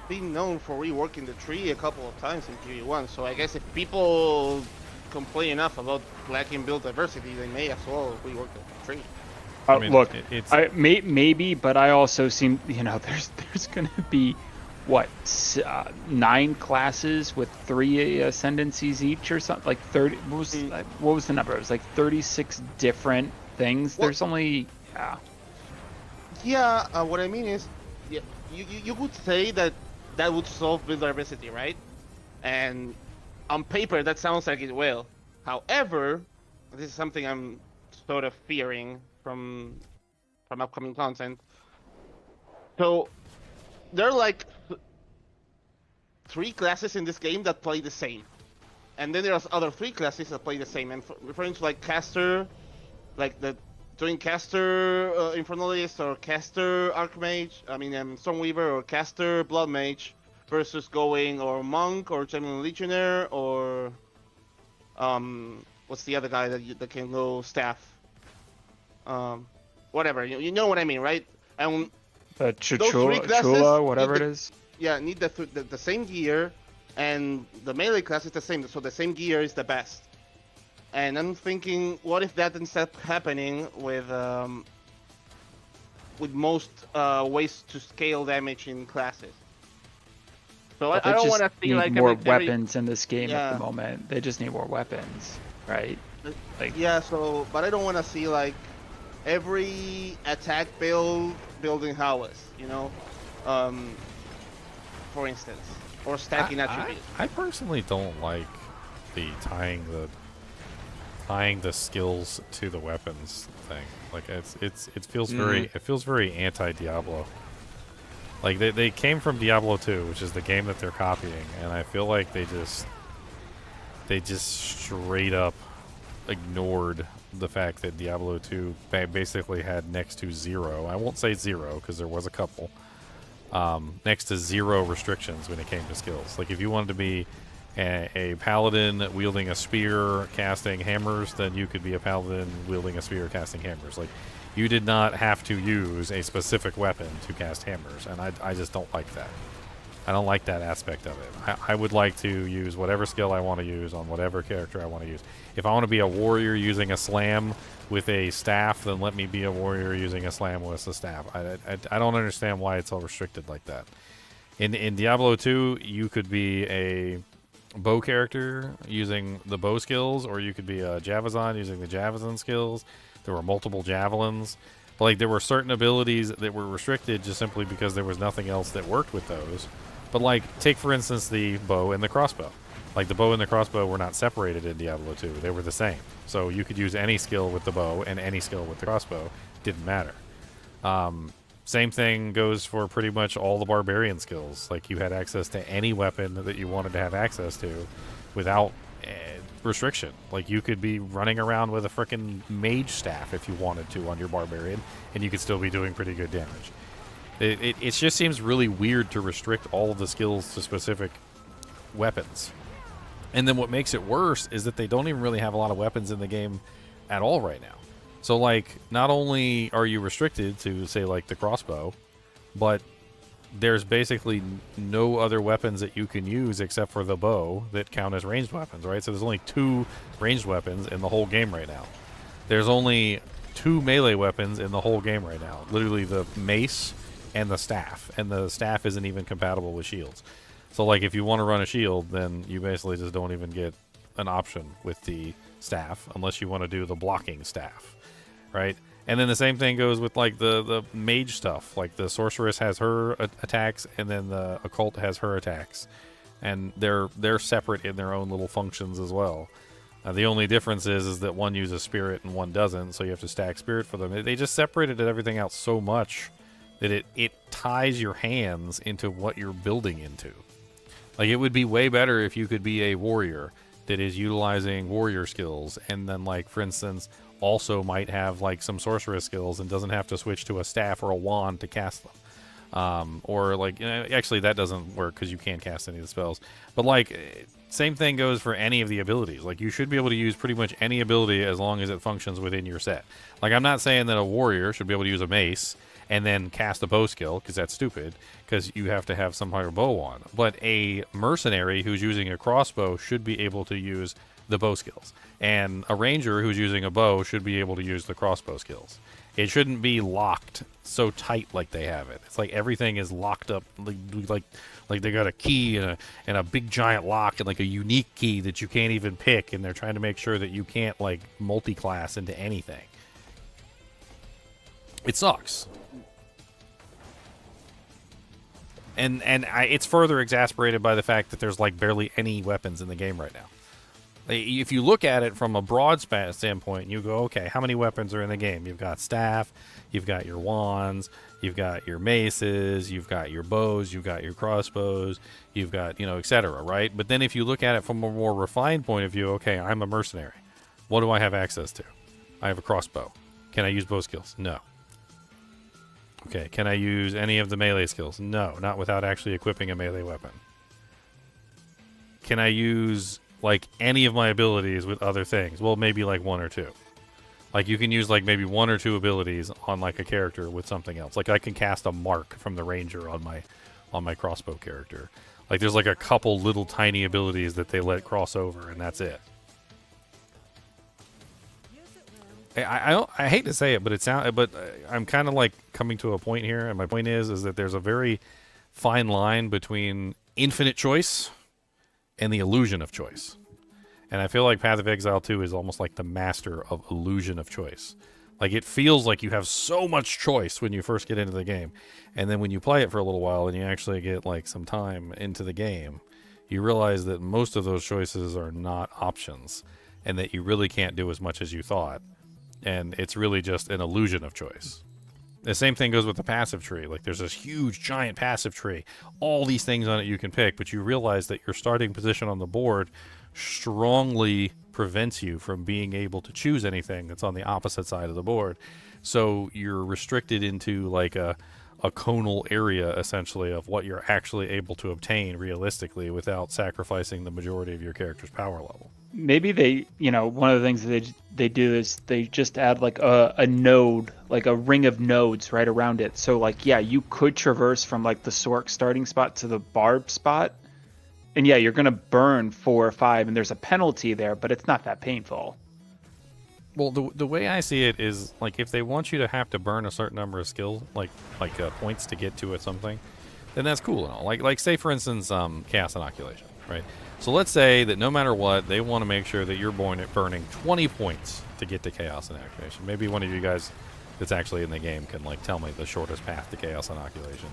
been known for reworking the tree a couple of times in PV1. So I guess if people complain enough about lacking build diversity, they may as well rework the tree. I mean, look, maybe, but I also seem, there's going to be, what, 9 classes with 3 ascendancies each or something? Like 30, what was the number? It was like 36 different things. Well, there's only, what I mean is, you could say that would solve build diversity, right? And on paper, that sounds like it will. However, this is something I'm sort of fearing from upcoming content. So there are like 3 classes in this game that play the same, and then there's other 3 classes that play the same. And referring to like caster, like doing caster Infernalist or caster Archmage, Stormweaver or caster Blood Mage, versus going or Monk or Genuine Legionnaire or what's the other guy that can go Staff? Whatever, you know what I mean, right? And Chula, whatever it is. Yeah, need the same gear, and the melee class is the same, so the same gear is the best. And I'm thinking, what if that ends up happening with most ways to scale damage in classes? So I don't want to see like more weapons in this game at the moment. They just need more weapons, right? Like but I don't want to see like every attack building Howlers, for instance, or stacking attributes. I personally don't like the tying the skills to the weapons thing. Like it feels very anti-Diablo. Like they came from Diablo 2, which is the game that they're copying, and I feel like they just straight up ignored the fact that Diablo 2 basically had next to zero. I won't say zero because there was a couple. Next to zero restrictions when it came to skills. Like if you wanted to be a paladin wielding a spear casting hammers, then you could be a paladin wielding a spear casting hammers. Like you did not have to use a specific weapon to cast hammers, and I just don't like that. I don't like that aspect of it. I would like to use whatever skill I want to use on whatever character I want to use. If I want to be a warrior using a slam with a staff, then let me be a warrior using a slam with a staff. I don't understand why it's all restricted like that. In Diablo 2, you could be a bow character using the bow skills, or you could be a Javazon using the Javazon skills. There were multiple javelins. But like there were certain abilities that were restricted just simply because there was nothing else that worked with those. But like take for instance the bow and the crossbow. Like the bow and the crossbow were not separated in Diablo 2. They were the same. So you could use any skill with the bow and any skill with the crossbow. Didn't matter. Same thing goes for pretty much all the barbarian skills. Like you had access to any weapon that you wanted to have access to without restriction. Like you could be running around with a frickin' mage staff if you wanted to on your barbarian, and you could still be doing pretty good damage. It just seems really weird to restrict all of the skills to specific weapons. And then what makes it worse is that they don't even really have a lot of weapons in the game at all right now. So like not only are you restricted to say like the crossbow, but there's basically no other weapons that you can use except for the bow that count as ranged weapons, right? So there's only 2 ranged weapons in the whole game right now. There's only 2 melee weapons in the whole game right now. Literally the mace and the staff. And the staff isn't even compatible with shields. So like if you want to run a shield, then you basically just don't even get an option with the staff unless you want to do the blocking staff, right? And then the same thing goes with like the mage stuff. Like the sorceress has her attacks, and then the occult has her attacks, and they're separate in their own little functions as well. The only difference is that one uses spirit and one doesn't, so you have to stack spirit for them. They just separated everything out so much that it ties your hands into what you're building into. Like it would be way better if you could be a warrior that is utilizing warrior skills, and then like for instance also might have like some sorceress skills and doesn't have to switch to a staff or a wand to cast them. Or like actually that doesn't work because you can't cast any of the spells. But like same thing goes for any of the abilities. Like you should be able to use pretty much any ability as long as it functions within your set. Like I'm not saying that a warrior should be able to use a mace and then cast a bow skill, because that's stupid, because you have to have some kind of bow on. But a mercenary who's using a crossbow should be able to use the bow skills. And a ranger who's using a bow should be able to use the crossbow skills. It shouldn't be locked so tight like they have it. It's like everything is locked up, like they got a key and a big giant lock and like a unique key that you can't even pick, and they're trying to make sure that you can't like multi-class into anything. It sucks. And it's further exasperated by the fact that there's like barely any weapons in the game right now. If you look at it from a broad standpoint, you go, okay, how many weapons are in the game? You've got staff, you've got your wands, you've got your maces, you've got your bows, you've got your crossbows, you've got, etc., right? But then if you look at it from a more refined point of view, okay, I'm a mercenary. What do I have access to? I have a crossbow. Can I use bow skills? No. Okay, can I use any of the melee skills? No, not without actually equipping a melee weapon. Can I use like any of my abilities with other things? Well, maybe like 1 or 2. Like you can use like maybe 1 or 2 abilities on like a character with something else. Like I can cast a mark from the ranger on my crossbow character. Like there's like a couple little tiny abilities that they let cross over, and that's it. I hate to say it, but I'm kind of like coming to a point here, and my point is that there's a very fine line between infinite choice and the illusion of choice. And I feel like Path of Exile 2 is almost like the master of illusion of choice. Like, it feels like you have so much choice when you first get into the game. And then when you play it for a little while and you actually get, like, some time into the game, you realize that most of those choices are not options and that you really can't do as much as you thought. And it's really just an illusion of choice. The same thing goes with the passive tree. Like, there's this huge, giant passive tree. All these things on it you can pick, but you realize that your starting position on the board strongly prevents you from being able to choose anything that's on the opposite side of the board. So you're restricted into, like, a conal area, essentially, of what you're actually able to obtain realistically without sacrificing the majority of your character's power level. Maybe they, one of the things that they do is they just add like a node, like a ring of nodes right around it. So like, yeah, you could traverse from like the Sorc starting spot to the Barb spot. And yeah, you're going to burn 4 or 5 and there's a penalty there, but it's not that painful. Well, the way I see it is, like, if they want you to have to burn a certain number of skill, like points to get to something, then that's cool and all. Like say, for instance, Chaos Inoculation, right? So let's say that no matter what, they want to make sure that you're burning 20 points to get to Chaos Inoculation. Maybe one of you guys that's actually in the game can, like, tell me the shortest path to Chaos Inoculation,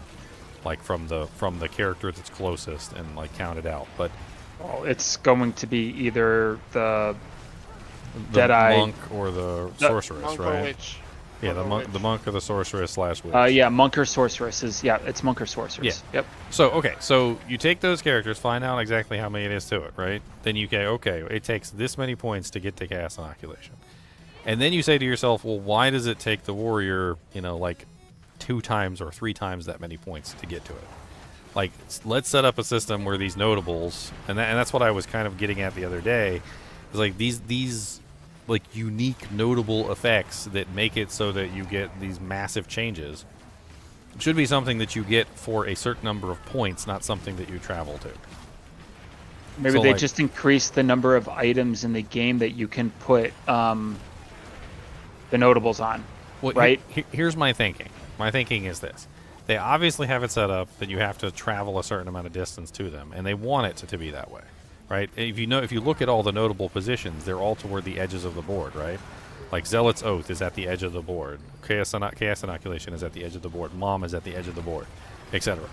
like from the character that's closest, and, like, count it out. But it's going to be either the Deadeye monk or the sorceress, right? Witch. Yeah, the monk or the sorceress / witch. Yeah, monk or sorceress it's monk or sorceress. Yeah. Yep. So okay, so you take those characters, find out exactly how many it is to it, right? Then you go, okay, it takes this many points to get to Chaos Inoculation, and then you say to yourself, well, why does it take the warrior, like 2 times or 3 times that many points to get to it? Like, let's set up a system where these notables, and that's what I was kind of getting at the other day, is like these like unique notable effects that make it so that you get these massive changes. It should be something that you get for a certain number of points, not something that you travel to. Maybe so, they like, just increase the number of items in the game that you can put the notables on, right? Here's my thinking. My thinking is this. They obviously have it set up that you have to travel a certain amount of distance to them, and they want it to be that way. Right? If you look at all the notable positions, they're all toward the edges of the board, right? Like Zealot's Oath is at the edge of the board. Chaos Inoculation is at the edge of the board. Mom is at the edge of the board, etc.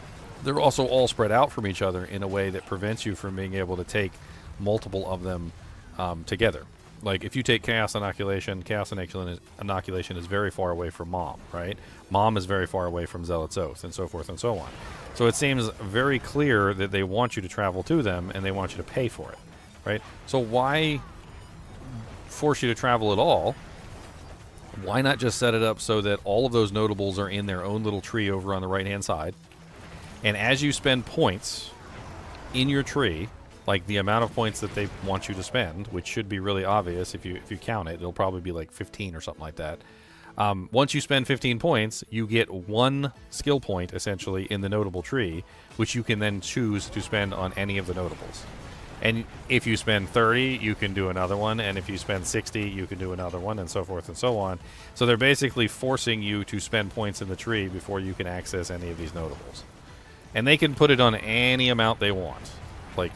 They're also all spread out from each other in a way that prevents you from being able to take multiple of them together. Like, if you take Chaos Inoculation is very far away from Mom, right? Mom is very far away from Zealot's Oath, and so forth and so on. So it seems very clear that they want you to travel to them, and they want you to pay for it, right? So why force you to travel at all? Why not just set it up so that all of those notables are in their own little tree over on the right-hand side, and as you spend points in your tree, like the amount of points that they want you to spend, which should be really obvious if you count it, it'll probably be like 15 or something like that. Once you spend 15 points, you get 1 skill point, essentially, in the notable tree, which you can then choose to spend on any of the notables. And if you spend 30, you can do another one, and if you spend 60, you can do another one, and so forth and so on. So they're basically forcing you to spend points in the tree before you can access any of these notables. And they can put it on any amount they want. Like,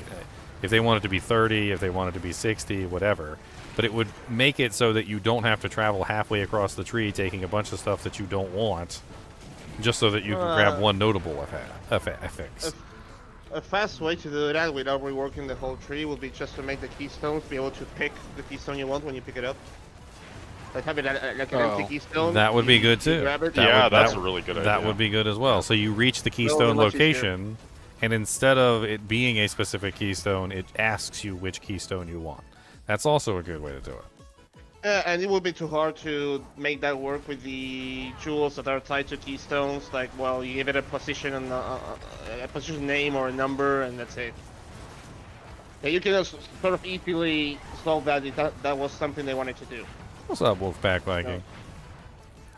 if they want it to be 30, if they want it to be 60, whatever. But it would make it so that you don't have to travel halfway across the tree taking a bunch of stuff that you don't want, just so that you can grab 1 notable effects. A fast way to do that without reworking the whole tree would be just to make the keystones be able to pick the keystone you want when you pick it up. Like having like an empty keystone. That would be good too. That's a really good idea. That would be good as well. So you reach the keystone location, and instead of it being a specific keystone, it asks you which keystone you want. That's also a good way to do it. And it would be too hard to make that work with the jewels that are tied to keystones. Like, well, you give it a position and a position name or a number, and that's it. Yeah, you can sort of easily solve that if that was something they wanted to do. What's up, Wolfpack Viking?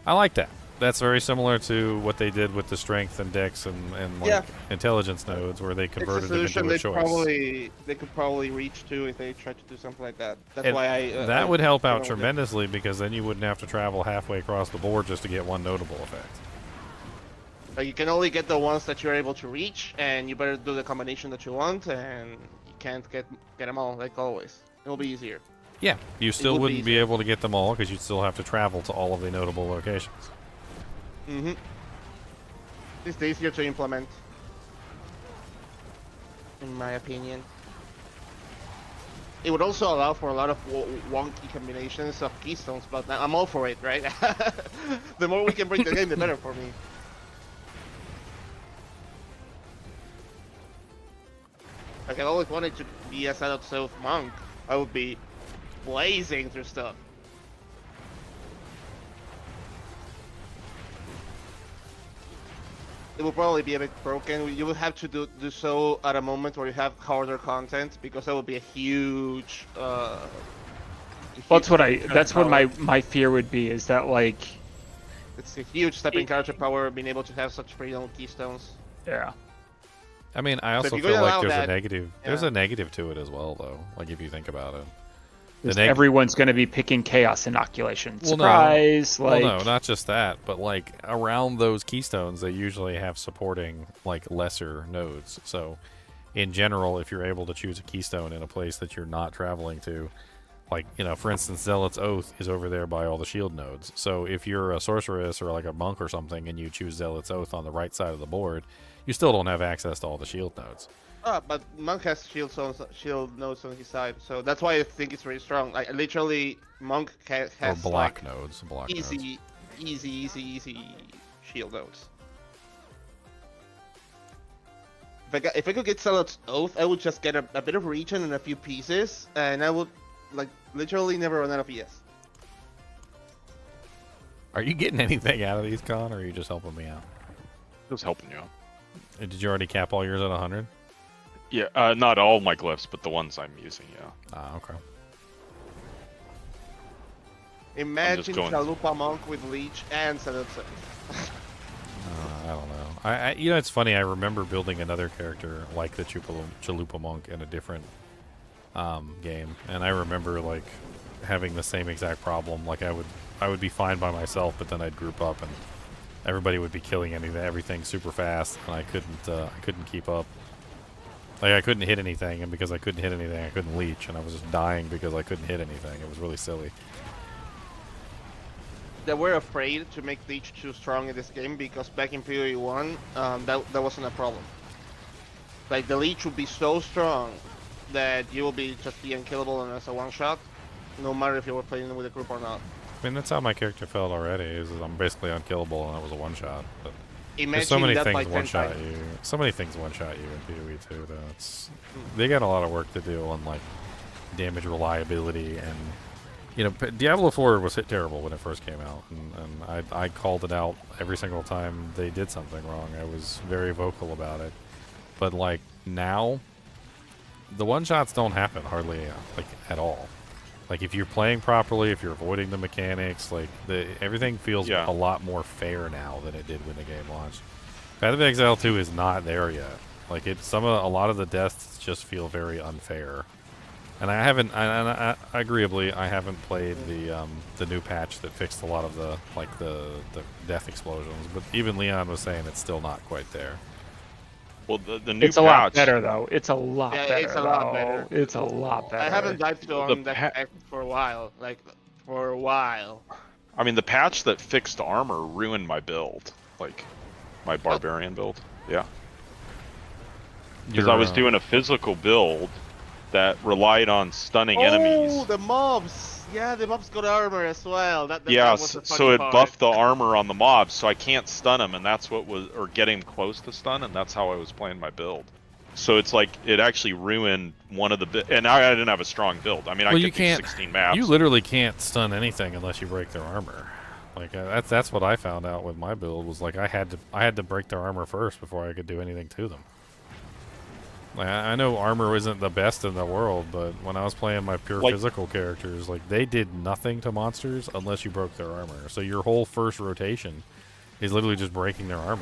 I like that. That's very similar to what they did with the strength and dex and like intelligence nodes, where they converted them into a choice. They could probably reach to if they tried to do something like that. That's why that would help out tremendously, because then you wouldn't have to travel halfway across the board just to get 1 notable effect. But you can only get the ones that you're able to reach, and you better do the combination that you want, and you can't get them all, like always. It'll be easier. Yeah, you still would be wouldn't be easier. able to get them all because you'd still have to travel to all of the notable locations. Mm-hmm. It's easier to implement, in my opinion. It would also allow for a lot of wonky combinations of keystones, but I'm all for it, right? The more we can break the game, the better for me. Like, I always wanted to be a Zelda Totk monk. I would be blazing through stuff. It will probably be a bit broken. You would have to do so at a moment where you have harder content, because that would be a huge. That's what my fear would be, is that like. It's a huge step in character power, being able to have such freedom keystones. Yeah. I mean, I also if feel you're like gonna there's allow a that- negative. There's a negative to it as well, though. Like if you think about it. Everyone's going to be picking chaos inoculation. Well, Surprise! No. Like, Well, no, not just that, but like around those keystones, they usually have supporting like lesser nodes. So, in general, if you're able to choose a keystone in a place that you're not traveling to, like for instance, Zealot's Oath is over there by all the shield nodes. So if you're a sorceress or like a monk or something, and you choose Zealot's Oath on the right side of the board, you still don't have access to all the shield nodes. But Monk has shield nodes on his side, so that's why I think it's really strong. Like literally, Monk has Or block like, nodes. Block easy, nodes. easy shield nodes. If I could get Zealot's Oath, I would just get a bit of region and a few pieces, and I would like literally never run out of ES. Are you getting anything out of these, Con, or are you just helping me out? Just helping you out. Did you already cap all yours at 100? Yeah, not all my glyphs, but the ones I'm using, yeah. Ah, okay. Imagine going- Chalupa Monk with Leech and Zealot's Oath. I don't know. It's funny. I remember building another character like the Chalupa Monk in a different game, and I remember like having the same exact problem. Like I would be fine by myself, but then I'd group up and everybody would be killing everything super fast, and I couldn't keep up. Like I couldn't hit anything, and because I couldn't hit anything, I couldn't leech, and I was just dying because I couldn't hit anything. It was really silly. They were afraid to make Leech too strong in this game, because back in Fury 1, that wasn't a problem. Like the Leech would be so strong that you will just be unkillable and as a one-shot, no matter if you were playing with a group or not. I mean, that's how my character felt already. Is I'm basically unkillable, and it was a one-shot. But Imagine there's so many that things by 10 one-shot times. you. So many things one-shot you in PoE too. Though they got a lot of work to do on like damage reliability, and Diablo 4 was hit terrible when it first came out, and I called it out every single time they did something wrong. I was very vocal about it. But like now, the one-shots don't happen hardly like at all. Like if you're playing properly, if you're avoiding the mechanics, like everything feels a lot more fair now than it did when the game launched. Path of Exile 2 is not there yet. Like a lot of the deaths just feel very unfair. And I haven't, agreeably, I haven't played the new patch that fixed a lot of the death explosions. But even Leon was saying it's still not quite there. Well, the new it's a lot better though. It's a lot better. It's a lot better. It's a lot better. I haven't dived on that pack for a while. I mean, the patch that fixed armor ruined my build, like my barbarian build. Yeah. Because I was doing a physical build that relied on stunning enemies. Oh, the mobs! Yeah, the mobs got armor as well. That was the so funny it part. buffed the armor on the mobs, so I can't stun them, and that's what was, or get him close to stun, and that's how I was playing my build. So it's like it actually ruined one of the and I didn't have a strong build. I mean, I could do 16 maps. You literally can't stun anything unless you break their armor. Like that's what I found out with my build, was like I had to break their armor first before I could do anything to them. Like, I know armor isn't the best in the world, but when I was playing my pure physical characters, like they did nothing to monsters unless you broke their armor. So your whole first rotation is literally just breaking their armor.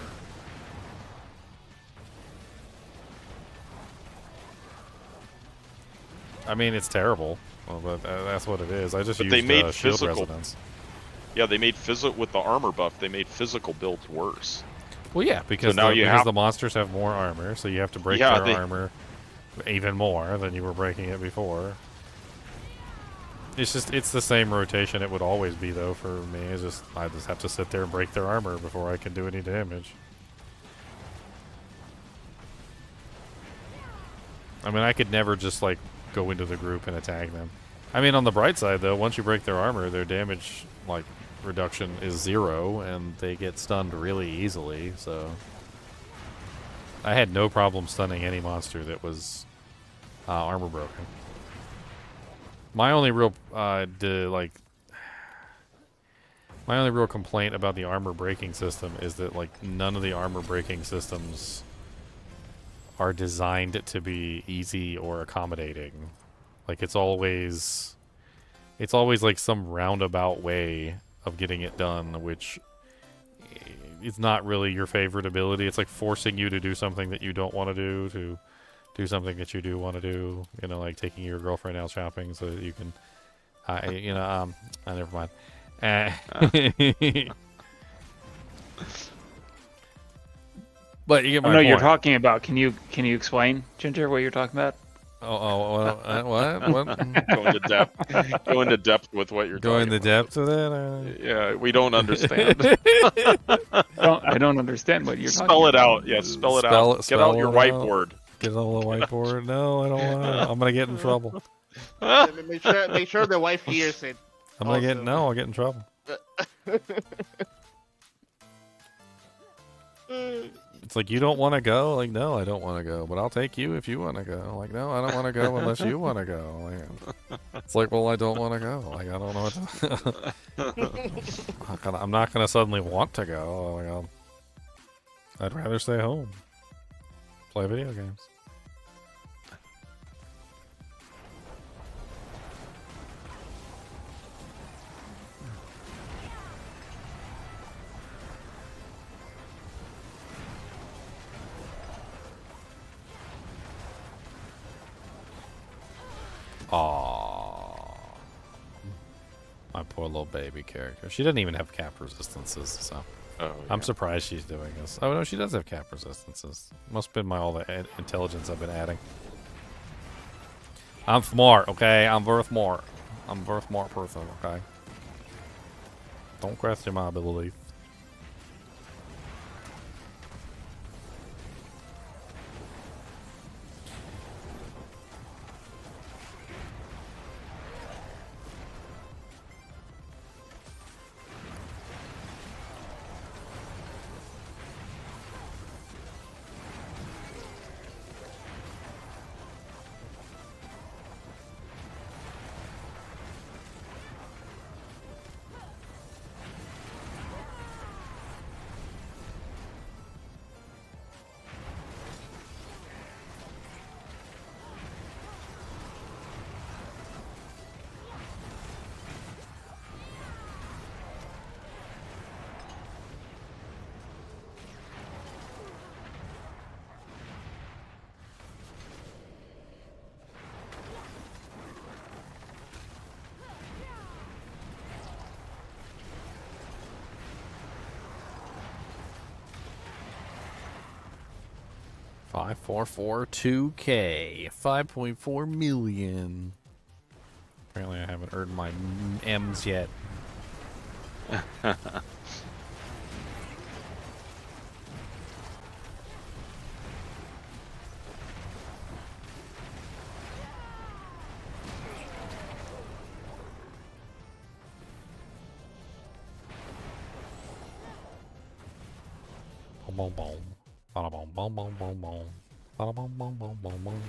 I mean, it's terrible, but that's what it is. I just used shield resonance. Yeah, they made with the armor buff, they made physical builds worse. Well, yeah, because the monsters have more armor, so you have to break their armor even more than you were breaking it before. it's the same rotation it would always be though for me. It's just I just have to sit there and break their armor before I can do any damage. I mean, I could never just like go into the group and attack them. I mean, on the bright side though, once you break their armor, their damage like reduction is 0 and they get stunned really easily, so I had no problem stunning any monster that was armor broken. My only real my only real complaint about the armor breaking system is that like none of the armor breaking systems are designed to be easy or accommodating. Like it's always like some roundabout way of getting it done, which is not really your favorite ability. It's like forcing you to do something that you don't want to do something that you do want to do. You know, like taking your girlfriend out shopping so that you can, never mind. But you get my point. You're talking about. Can you explain, Ginger, what you're talking about? What? Go into depth with what you're Go talking into about. depth with it? Yeah, we don't understand. I don't understand what you're talking Spell about. it out. Yeah, spell it out. Get out your whiteboard. Get on the whiteboard. No, I don't want to. I'm going to get in trouble. Make sure the wife hears it. I'll get in trouble. It's like, you don't want to go? Like, no, I don't want to go, but I'll take you if you want to go. Like, no, I don't want to go unless you want to go. Like, it's like, well, I don't want to go. Like, I don't know what to... I'm not going to suddenly want to go. Like, I'd rather stay home. Play video games. Aww. My poor little baby character. She doesn't even have cap resistances, so I'm surprised she's doing this. Oh no, she does have cap resistances. Must have been all the intelligence I've been adding. I'm smart, okay? I'm worth more. I'm a very smart person, okay? Don't question my ability. $544,200. 5.4 million. Apparently I haven't earned my M's yet. Boom, boom. Bada boom, boom, boom, boom, boom. Bada boom, boom, boom, boom, boom.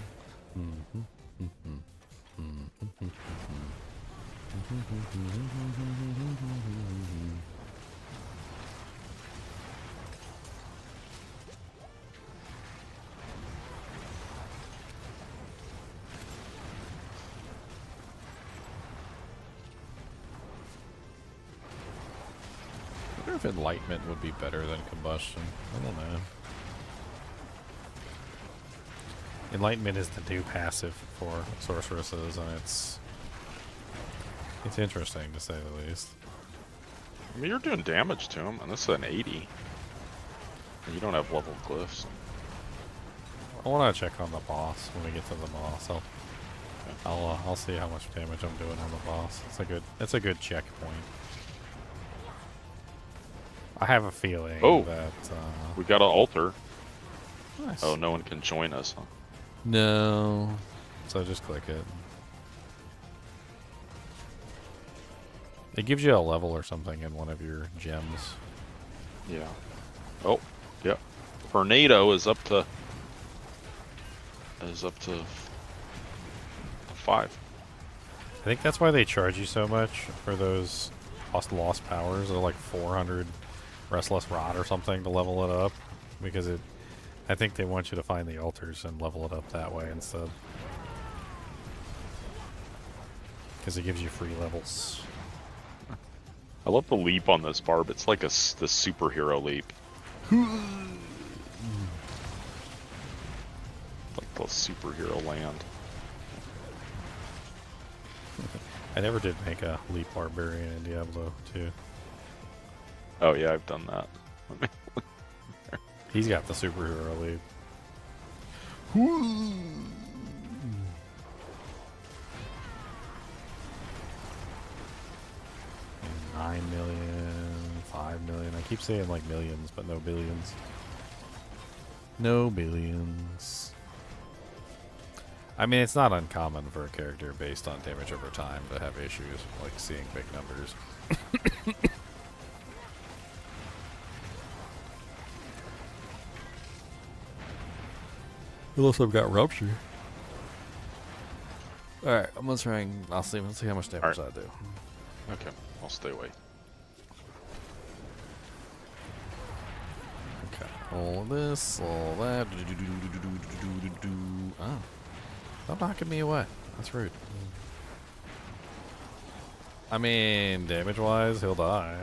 I wonder if enlightenment would be better than combustion. I don't know. Enlightenment is the new passive for sorceresses, and it's interesting to say the least. I mean, you're doing damage to him, and this is an 80. And you don't have level glyphs. I want to check on the boss when we get to the boss. I'll see how much damage I'm doing on the boss. It's a good checkpoint. I have a feeling that we got an altar. Nice. Oh, no one can join us, huh? No. So just click it. It gives you a level or something in one of your gems. Yeah. Oh, yeah. Tornado is up to 5. I think that's why they charge you so much for those lost powers. They're like 400 Restless Rod or something to level it up, because I think they want you to find the altars and level it up that way instead, because it gives you free levels. I love the leap on this Barb. It's like the superhero leap. Like the superhero land. I never did make a leap barbarian in Diablo 2. Oh yeah, I've done that. He's got the superhero leap. 9 million, 5 million. I keep saying like millions, but no billions. No billions. I mean, it's not uncommon for a character based on damage over time to have issues, like seeing big numbers. Unless I've got rupture. Alright, I'm gonna try and I'll see how much damage I do. Okay, I'll stay away. Okay, all this, all that. Oh. Stop knocking me away. That's rude. I mean, damage-wise, he'll die.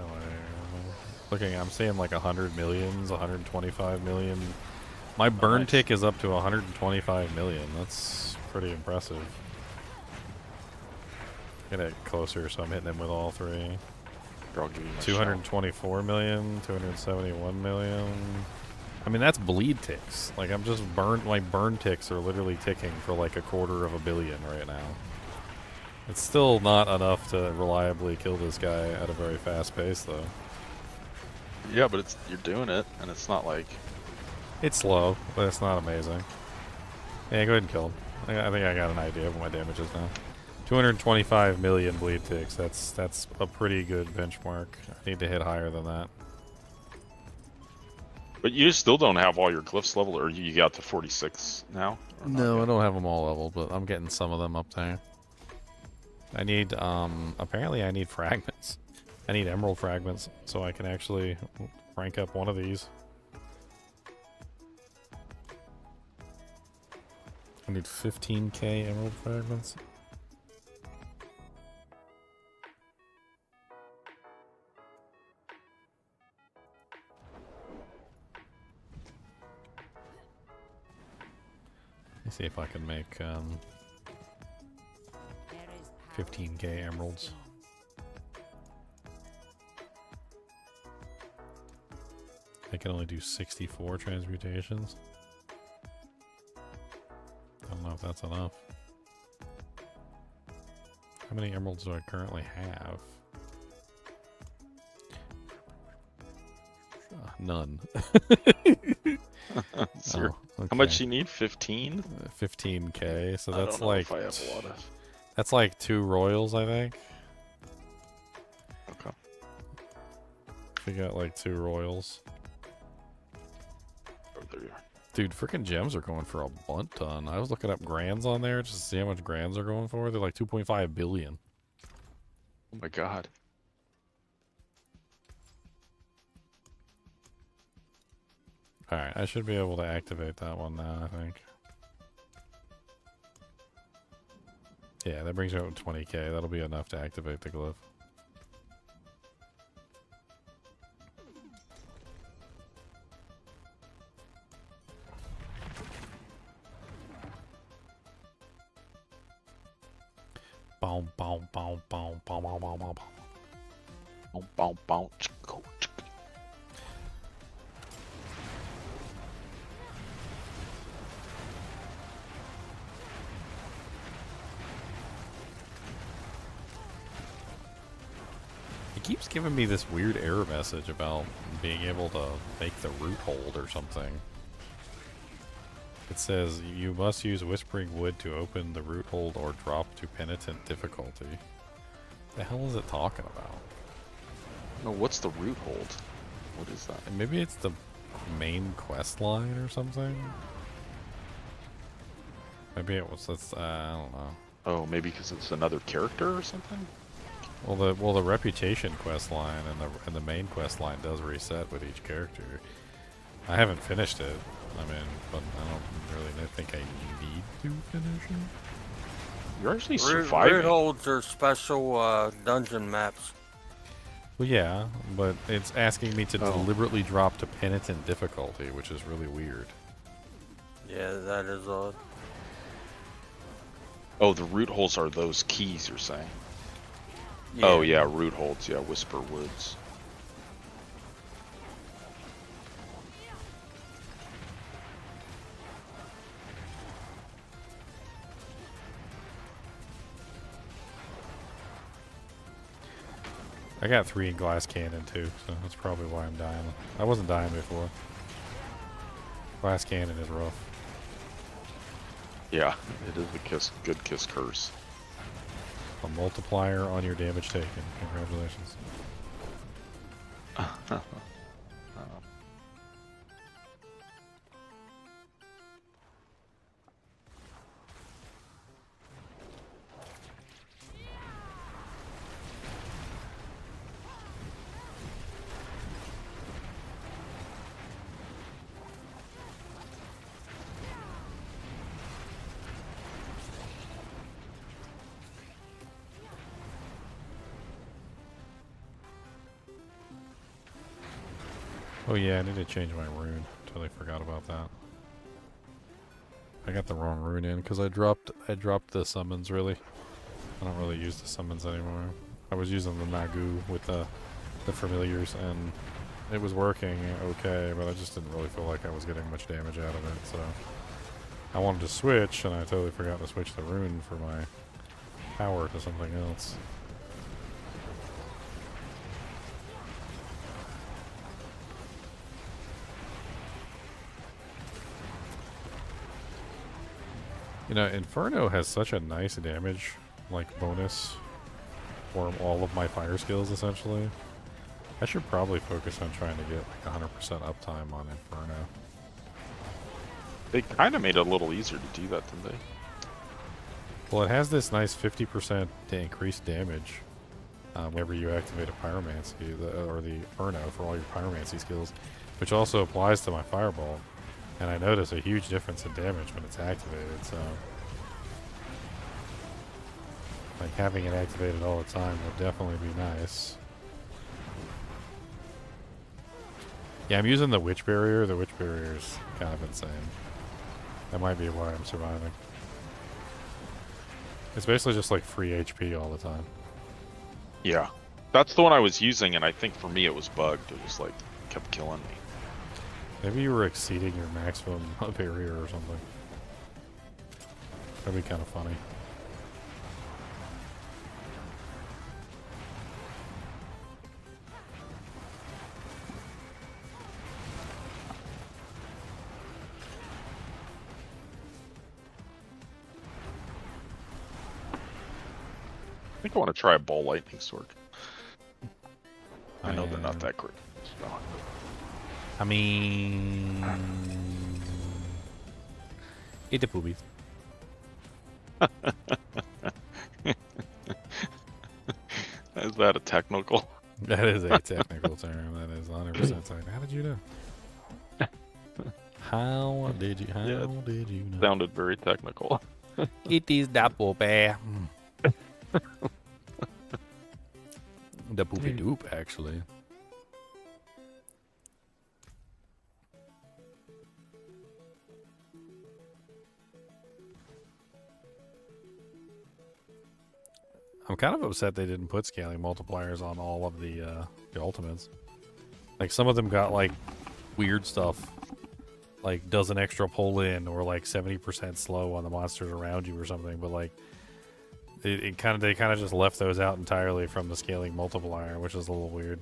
I'm seeing like 100 millions, 125 million. My burn tick is up to 125 million. That's pretty impressive. Get it closer, so I'm hitting him with all three. 224 million, 271 million. I mean, that's bleed ticks. Like, I'm just my burn ticks are literally ticking for like 250 million right now. It's still not enough to reliably kill this guy at a very fast pace, though. Yeah, but you're doing it, and it's not like... It's slow, but it's not amazing. Yeah, go ahead and kill him. I think I got an idea of what my damage is now. 225 million bleed ticks. That's a pretty good benchmark. I need to hit higher than that. But you still don't have all your glyphs leveled, or you got to 46 now? No, I don't have them all leveled, but I'm getting some of them up there. I need, apparently I need fragments. I need emerald fragments so I can actually rank up one of these. I need 15k emerald fragments. Let me see if I can make 15k emeralds. I can only do 64 transmutations. I don't know if that's enough. How many emeralds do I currently have? None. Okay. How much you need? 15? 15k. So I that's don't know like if I have a lot of... That's like 2 royals, I think. Okay. We got like 2 royals. Oh, there you are. Dude, freaking gems are going for a bunt ton. I was looking up grands on there just to see how much grands are going for. They're like 2.5 billion. Oh my god. Alright, I should be able to activate that one now, I think. Yeah, that brings me up to 20k. That'll be enough to activate the glyph. Boom, boom, boom, boom, boom, boom, boom, boom. Boom, boom, boom. giving me this weird error message about being able to make the root hold or something. It says you must use Whispering Wood to open the root hold or drop to penitent difficulty. The hell is it talking about? No, what's the root hold? What is that? Maybe it's the main quest line or something? Maybe it was this, I don't know. Oh, maybe because it's another character or something? Well, the reputation quest line and the main quest line does reset with each character. I haven't finished it. I mean, but I don't really think I need to finish it. You're actually surviving. Root holds are special dungeon maps. Well, yeah, but it's asking me to deliberately drop to penitent difficulty, which is really weird. Yeah, that is odd. Oh, the root holes are those keys you're saying? Yeah. Oh yeah, root holds, yeah, Whisper Woods. I got 3 in glass cannon too, so that's probably why I'm dying. I wasn't dying before. Glass cannon is rough. Yeah, it is a good kiss curse. A multiplier on your damage taken. Congratulations. Oh yeah, I need to change my rune. Totally forgot about that. I got the wrong rune in because I dropped the summons really. I don't really use the summons anymore. I was using the Nagu with the familiars and it was working okay, but I just didn't really feel like I was getting much damage out of it, so I wanted to switch and I totally forgot to switch the rune for my power to something else. You know, Inferno has such a nice damage, like, bonus for all of my fire skills, essentially. I should probably focus on trying to get, like, 100% uptime on Inferno. They kind of made it a little easier to do that, didn't they? Well, it has this nice 50% increased damage whenever you activate a Pyromancy, or the Inferno for all your Pyromancy skills, which also applies to my Firebolt. And I notice a huge difference in damage when it's activated, so like having it activated all the time would definitely be nice. Yeah, I'm using the Witch Barrier. The Witch Barrier is kind of insane. That might be why I'm surviving. It's basically just like free HP all the time. Yeah. That's the one I was using, and I think for me it was bugged. It just like kept killing me. Maybe you were exceeding your maximum barrier or something. That'd be kind of funny. I think I want to try a ball lightning sword. I know they're not that great. So. I mean, eat the poopies. Is that a technical? That is a technical term. That is 100% technical. How did you know? How did you? How did you know? Sounded very technical. It is the poopy. The poopy doop, actually. I'm kind of upset they didn't put scaling multipliers on all of the ultimates. Like, some of them got, like, weird stuff. Like, does an extra pull in, or, like, 70% slow on the monsters around you or something. But, like, they kind of just left those out entirely from the scaling multiplier, which is a little weird.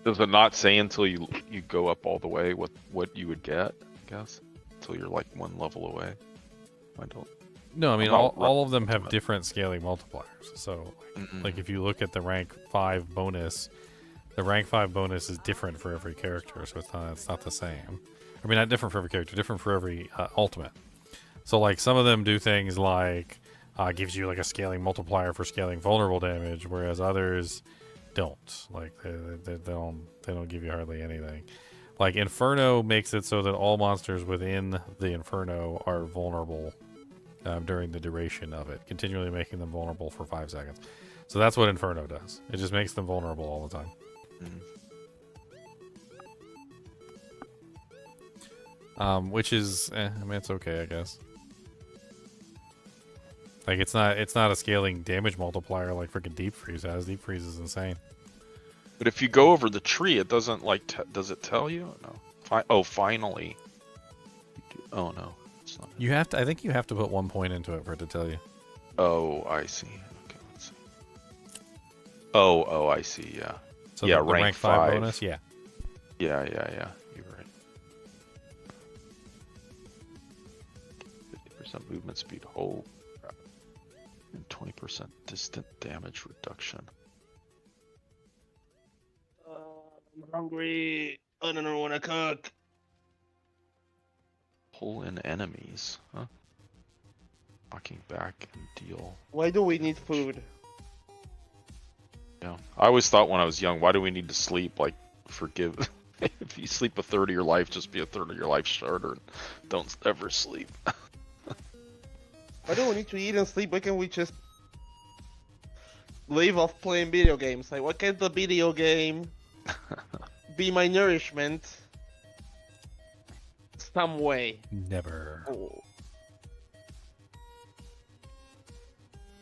Does it not say until you go up all the way what you would get? I guess until you're like one level away. I don't. No, I mean all of them have different scaling multipliers. So like if you look at the rank 5 bonus, the rank 5 bonus is different for every character, so it's not the same. I mean, not different for every character, different for every ultimate. So like some of them do things like gives you like a scaling multiplier for scaling vulnerable damage, whereas others don't. Like they don't give you hardly anything. Like Inferno makes it so that all monsters within the Inferno are vulnerable during the duration of it, continually making them vulnerable for 5 seconds. So that's what Inferno does. It just makes them vulnerable all the time. Which is, I mean, it's okay, I guess. Like it's not a scaling damage multiplier like freaking Deep Freeze has. Deep Freeze is insane. But if you go over the tree, it doesn't like. Does it tell you? No. Oh, finally. Oh no, it's not. You have to. I think you have to put 1 point into it for it to tell you. Oh, I see. Okay, let's see. Oh, I see. Yeah. So yeah, the rank 5 bonus. Yeah. Yeah. You're right. 50% movement speed hold. And 20% distant damage reduction. I'm hungry. I don't want to cook. Pull in enemies, huh? Knocking back and deal. Why do we need food? Yeah, I always thought when I was young, why do we need to sleep? Like, forgive. If you sleep a third of your life, just be a third of your life shorter and don't ever sleep. Why do we need to eat and sleep? Why can't we just live off playing video games? Like, why can't the video game be my nourishment some way? Never. Oh.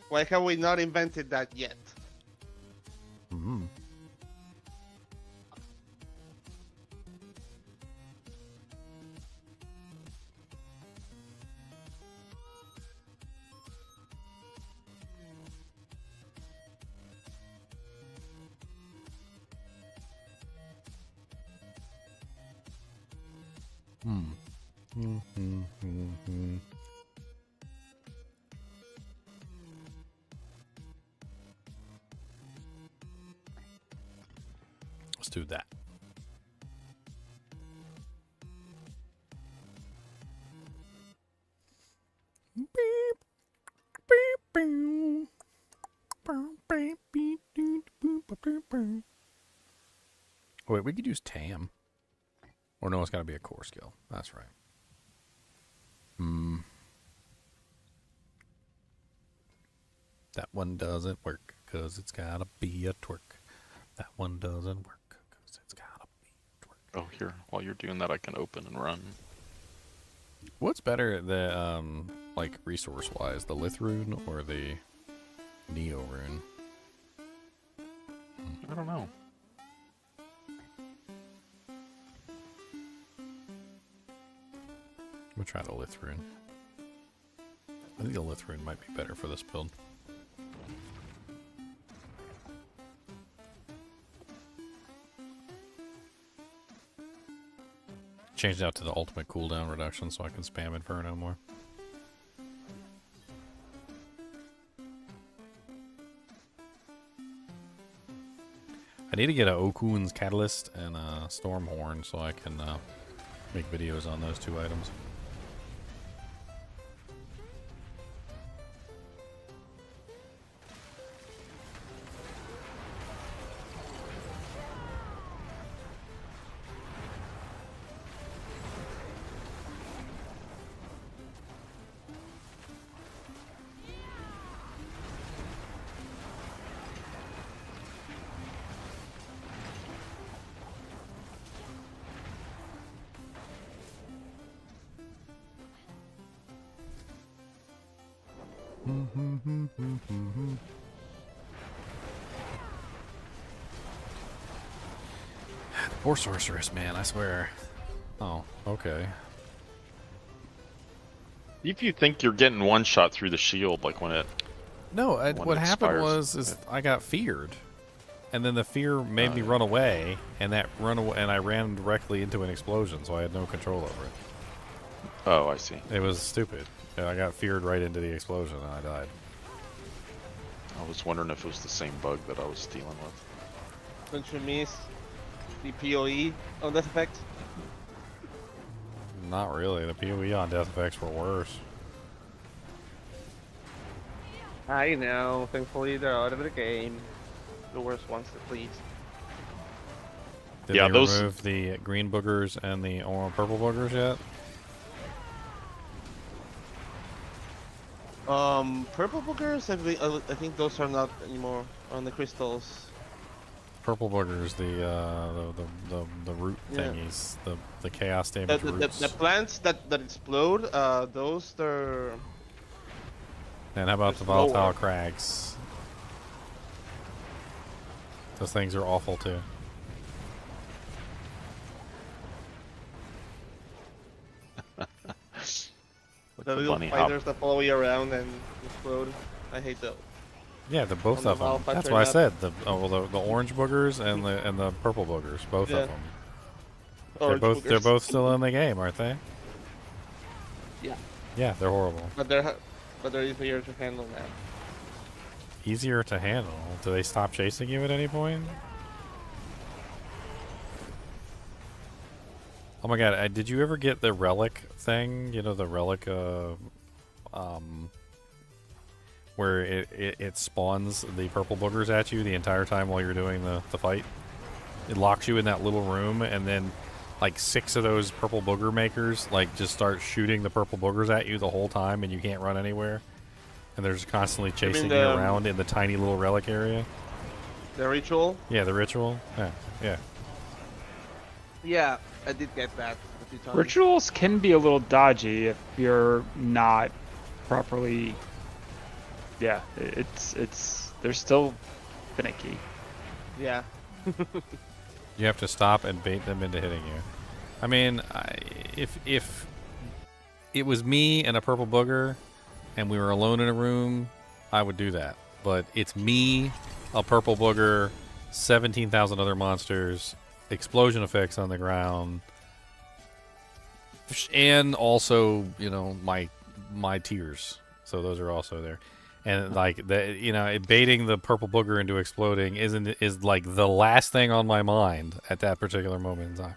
Why have we not invented that yet? Let's do that. Wait, we could use Tam. Or no, it's got to be a core skill. That's right. That one doesn't work because it's got to be a twerk. That one doesn't work because it's got to be a twerk. Oh, here. While you're doing that, I can open and run. What's better, the like resource-wise, the Lith rune or the Neo rune? I don't know. We'll try the Lith rune. I think the Lith rune might be better for this build. Changed out to the ultimate cooldown reduction so I can spam Inferno more. I need to get a Okun's Catalyst and a Stormhorn so I can make videos on those 2 items. Poor Sorceress, man, I swear. Oh, okay. If you think you're getting one shot through the shield, like when it. No, when what it happened expires. was I got feared, and then the fear made me run away, and I ran directly into an explosion, so I had no control over it. Oh, I see. It was stupid. I got feared right into the explosion, and I died. I was wondering if it was the same bug that I was dealing with. Don't you miss the PoE on Death Effect? Not really. The PoE on Death Effects were worse. I know. Thankfully, they're out of the game. The worst ones, at least. Did they remove the green boogers and the purple boogers yet? Purple boogers. I think those are not anymore on the crystals. Purple boogers, the root thingies, the chaos damage roots. The plants that explode, those they're. And how about the volatile crags? Those things are awful too. The little fighters that follow you around and explode. I hate those. Yeah, the both of them. That's what I said. The orange boogers and the purple boogers, both of them. They're both still in the game, aren't they? Yeah. Yeah, they're horrible. But they're easier to handle now. Easier to handle. Do they stop chasing you at any point? Oh my god, did you ever get the relic thing? You know, the relic, where it spawns the purple boogers at you the entire time while you're doing the fight? It locks you in that little room, and then like 6 of those purple booger makers like just start shooting the purple boogers at you the whole time, and you can't run anywhere. And they're just constantly chasing you around in the tiny little relic area. The ritual? Yeah, the ritual. Yeah. Yeah, I did get that a few times. Rituals can be a little dodgy if you're not properly. Yeah, they're still finicky. Yeah. You have to stop and bait them into hitting you. I mean, if it was me and a purple booger, and we were alone in a room, I would do that. But it's me, a purple booger, 17,000 other monsters, explosion effects on the ground, and also, you know, my tears. So those are also there. And like baiting the purple booger into exploding is like the last thing on my mind at that particular moment in time.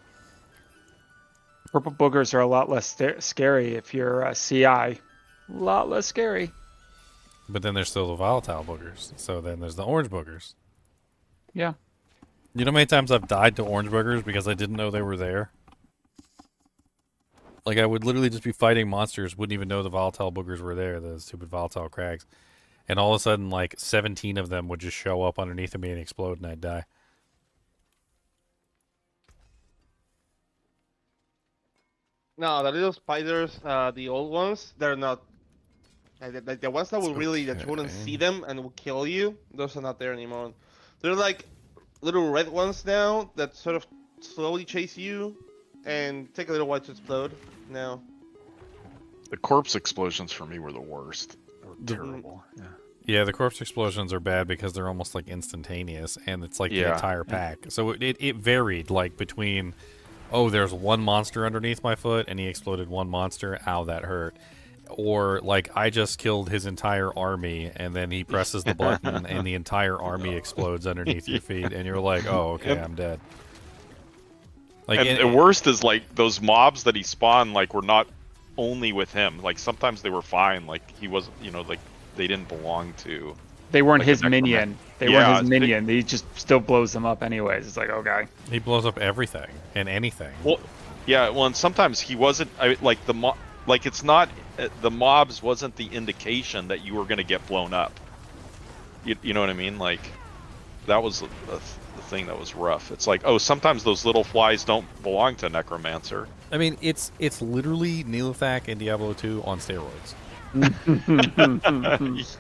Purple boogers are a lot less scary if you're a CI. A lot less scary. But then there's still the volatile boogers. So then there's the orange boogers. Yeah. You know how many times I've died to orange boogers because I didn't know they were there? Like, I would literally just be fighting monsters, wouldn't even know the volatile boogers were there, the stupid volatile crags. And all of a sudden, like, 17 of them would just show up underneath of me and explode, and I'd die. No, the little spiders, the old ones, they're not. Like the ones that will that you wouldn't see them and will kill you, those are not there anymore. They're like little red ones now that sort of slowly chase you and take a little while to explode now. The corpse explosions for me were the worst. They were terrible. Yeah. Yeah, the corpse explosions are bad because they're almost like instantaneous, and it's like the entire pack. So it varied, like between, oh, there's one monster underneath my foot, and he exploded one monster, ow, that hurt. Or, like, I just killed his entire army, and then he presses the button, and the entire army explodes underneath your feet, and you're like, oh, okay, I'm dead. Like, and the worst is, like, those mobs that he spawned, like, were not only with him. Like, sometimes they were fine. Like, he wasn't, you know, like, they didn't belong to... They weren't his minion. They weren't his minion. He just still blows them up anyways. It's like, okay. He blows up everything and anything. Well, yeah, well, and sometimes he wasn't... like, it's not... the mobs wasn't the indication that you were going to get blown up. You know what I mean? Like, that was the thing that was rough. It's like, oh, sometimes those little flies don't belong to Necromancer. I mean, it's literally Neilithak and Diablo 2 on steroids.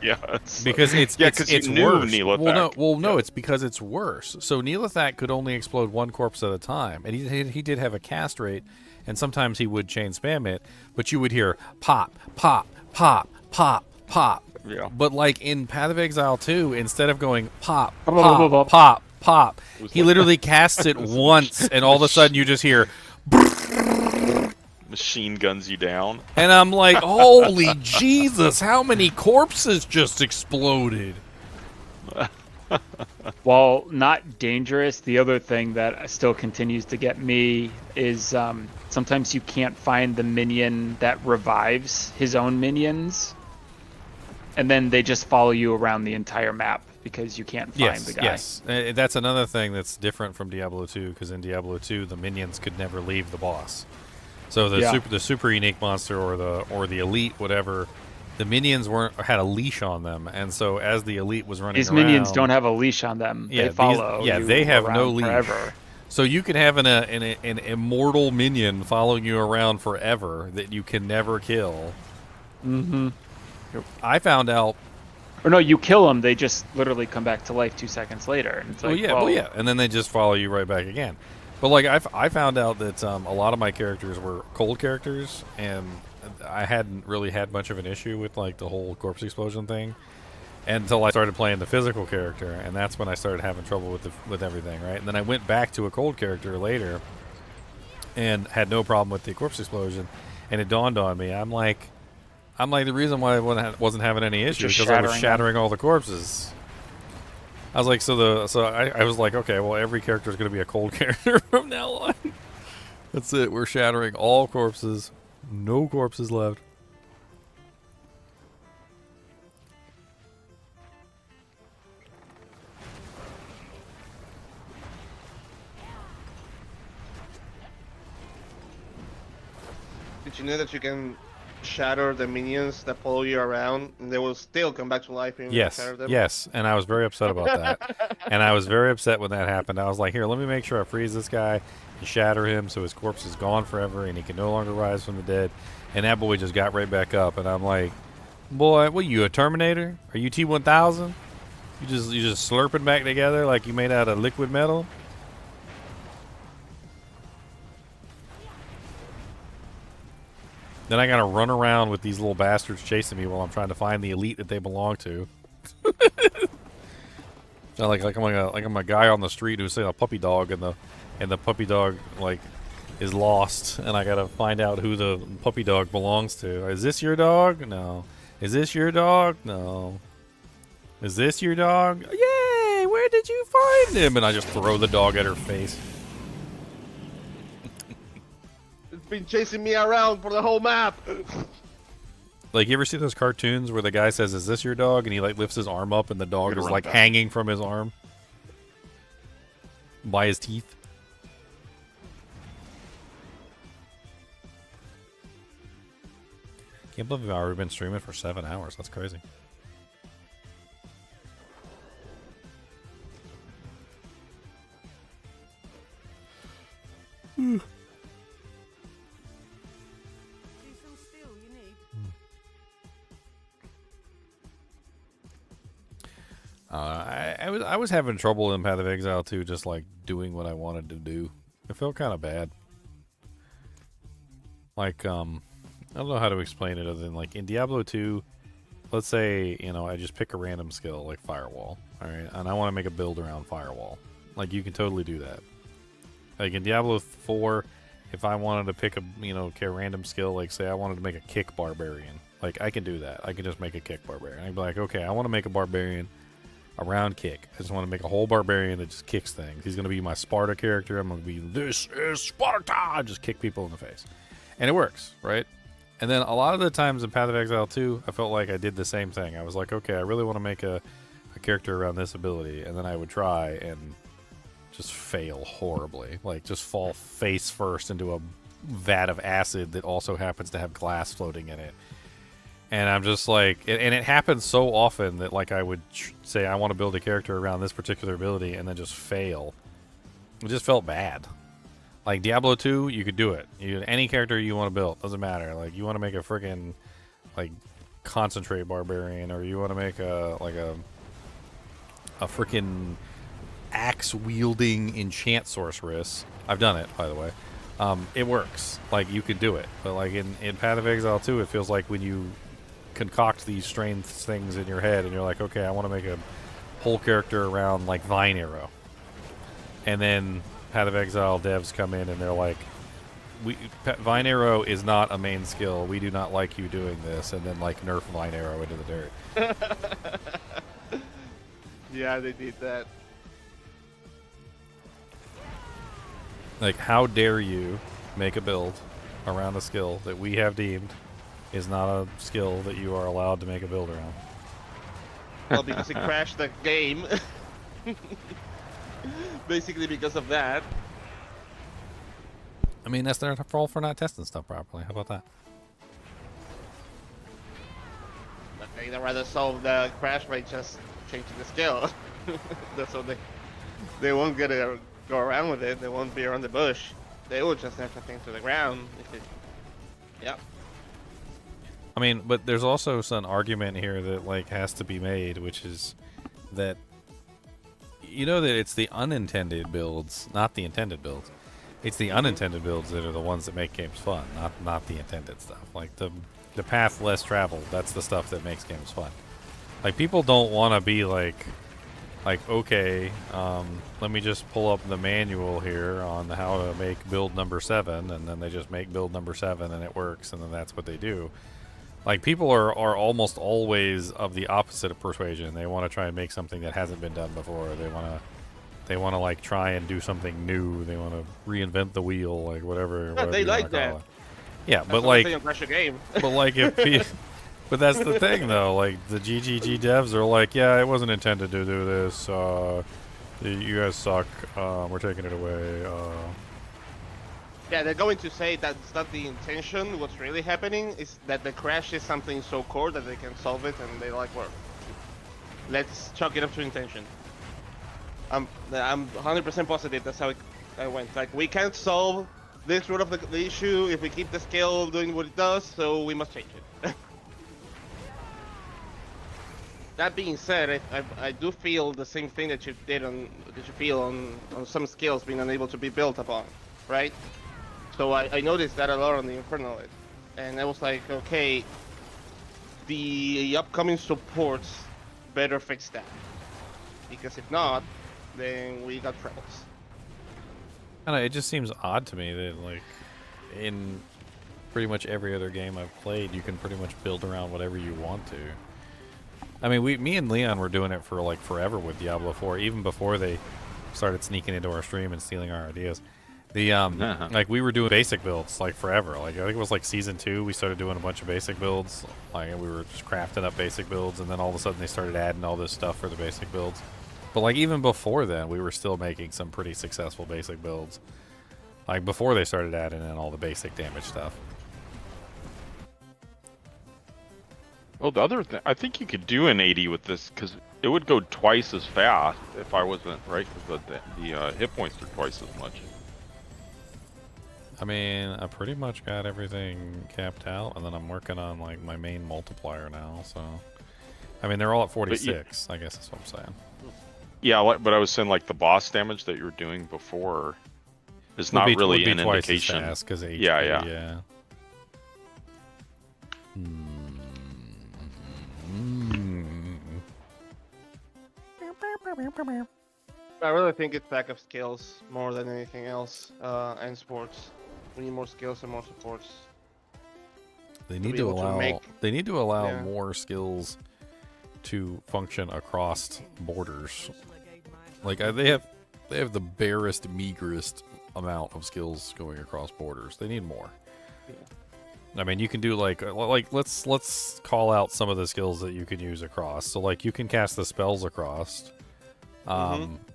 Yes. Because it's Yeah, 'cause you it's knew worse. Neelathak. Well, no, it's because it's worse. So Neelathak could only explode one corpse at a time, and he did have a cast rate, and sometimes he would chain spam it, but you would hear pop, pop, pop, pop, pop. Yeah. But like in Path of Exile 2, instead of going pop, Pop, pop, pop, pop, pop, he like- literally casts it once, and all of a sudden you just hear. Machine guns you down. And I'm like, holy Jesus, how many corpses just exploded? While not dangerous, the other thing that still continues to get me is sometimes you can't find the minion that revives his own minions. And then they just follow you around the entire map because you can't find the guy. Yes, that's another thing that's different from Diablo 2, because in Diablo 2, the minions could never leave the boss. So the super unique monster or the elite, whatever, the minions had a leash on them, and so as the elite was running These around, minions don't have a leash on them. Yeah, they follow. yeah, you they have no around leash. forever. So you could have an immortal minion following you around forever that you can never kill. Mm-hmm. I found out. Or no, you kill them. They just literally come back to life 2 seconds later. And it's like, Well, yeah, and then they just follow you right back again. But like I found out that a lot of my characters were cold characters, and I hadn't really had much of an issue with like the whole corpse explosion thing until I started playing the physical character, and that's when I started having trouble with everything, right? And then I went back to a cold character later, and had no problem with the corpse explosion, and it dawned on me. I'm like the reason why I wasn't having any issues because I was shattering all the corpses. I was like, I was like, okay, well, every character is going to be a cold character from now on. That's it. We're shattering all corpses. No corpses left. Did you know that you can shatter the minions that follow you around, and they will still come back to life when you shatter them? Yes, and I was very upset about that. And I was very upset when that happened. I was like, here, let me make sure I freeze this guy and shatter him so his corpse is gone forever and he can no longer rise from the dead. And that boy just got right back up, and I'm like, boy, what are you, a Terminator? Are you T-1000? You just slurping back together like you made out of liquid metal? Then I gotta run around with these little bastards chasing me while I'm trying to find the elite that they belong to. So like I'm a guy on the street who's saying a puppy dog, and the puppy dog like is lost, and I gotta find out who the puppy dog belongs to. Is this your dog? No. Is this your dog? No. Is this your dog? Yay! Where did you find him? And I just throw the dog at her face. It's been chasing me around for the whole map. Like, you ever see those cartoons where the guy says, "Is this your dog?" and he like lifts his arm up and the dog is like hanging from his arm by his teeth? Can't believe I've already been streaming for 7 hours. That's crazy. I was having trouble in Path of Exile 2, just like doing what I wanted to do. It felt kind of bad. Like, I don't know how to explain it other than like in Diablo 2, let's say, you know, I just pick a random skill like Firewall, alright, and I want to make a build around Firewall. Like, you can totally do that. Like in Diablo 4, if I wanted to pick a, you know, a random skill, like say I wanted to make a kick barbarian, like I can do that. I can just make a kick barbarian. I'd be like, okay, I want to make a barbarian around kick. I just want to make a whole barbarian that just kicks things. He's going to be my Sparta character. I'm going to be, this is Sparta! Just kick people in the face. And it works, right? And then a lot of the times in Path of Exile 2, I felt like I did the same thing. I was like, okay, I really want to make a character around this ability. And then I would try and just fail horribly. Like, just fall face first into a vat of acid that also happens to have glass floating in it. And I'm just like, and it happens so often that like I would say I want to build a character around this particular ability and then just fail. It just felt bad. Like Diablo 2, you could do it. Any character you want to build, doesn't matter. Like you want to make a freaking like concentrate barbarian, or you want to make a freaking axe wielding enchant sorceress. I've done it, by the way. It works. Like, you could do it. But like in Path of Exile 2, it feels like when you concoct these strange things in your head and you're like, okay, I want to make a whole character around like Vine Arrow. And then Path of Exile devs come in and they're like, Vine Arrow is not a main skill. We do not like you doing this. And then like nerf Vine Arrow into the dirt. Yeah, they did that. Like, how dare you make a build around a skill that we have deemed is not a skill that you are allowed to make a build around? Well, because it crashed the game. Basically because of that. I mean, that's their fault for not testing stuff properly. How about that? But they'd rather solve the crash by just changing the skill. That's what they won't get to go around with it. They won't be around the bush. They will just have to thing to the ground. Yep. I mean, but there's also some argument here that like has to be made, which is that you know that it's the unintended builds, not the intended builds. It's the unintended builds that are the ones that make games fun, not the intended stuff. Like the path less traveled, that's the stuff that makes games fun. Like, people don't want to be like okay, let me just pull up the manual here on how to make build number 7, and then they just make build number 7 and it works, and then that's what they do. Like, people are almost always of the opposite of persuasion. They want to try and make something that hasn't been done before. They want to like try and do something new. They want to reinvent the wheel, like whatever. Yeah, they like that. Yeah, that's but like, game. but like if but that's the thing though. Like the GGG devs are like, yeah, it wasn't intended to do this. You guys suck. We're taking it away. Yeah, they're going to say that's not the intention. What's really happening is that the crash is something so core that they can solve it, and they like, well, let's chalk it up to intention. I'm 100% positive that's how it went. Like, we can't solve this root of the issue if we keep the skill doing what it does, so we must change it. That being said, I do feel the same thing that you feel on some skills being unable to be built upon, right? So I noticed that a lot on the Infernal, and I was like, okay, the upcoming supports better fix that, because if not, then we got troubles. I don't know, it just seems odd to me that like in pretty much every other game I've played, you can pretty much build around whatever you want to. I mean, me and Leon were doing it for like forever with Diablo 4, even before they started sneaking into our stream and stealing our ideas. The like, we were doing basic builds like forever. Like, I think it was like season 2 we started doing a bunch of basic builds. Like, we were just crafting up basic builds, and then all of a sudden they started adding all this stuff for the basic builds. But like, even before then, we were still making some pretty successful basic builds. Like, before they started adding in all the basic damage stuff. Well, the other thing, I think you could do an 80 with this, because it would go twice as fast if I wasn't right, because the hit points are twice as much. I mean, I pretty much got everything capped out, and then I'm working on like my main multiplier now, so... I mean, they're all at 46, I guess that's what I'm saying. Yeah, but I was saying, like, the boss damage that you were doing before is not really an indication. As fast, HP, yeah. I really think it's lack of skills more than anything else, and sports. We need more skills and more supports. They need to allow more skills to function across borders. Like, they have the barest, meagerest amount of skills going across borders. They need more. I mean, you can do like let's call out some of the skills that you can use across. So like, you can cast the spells across.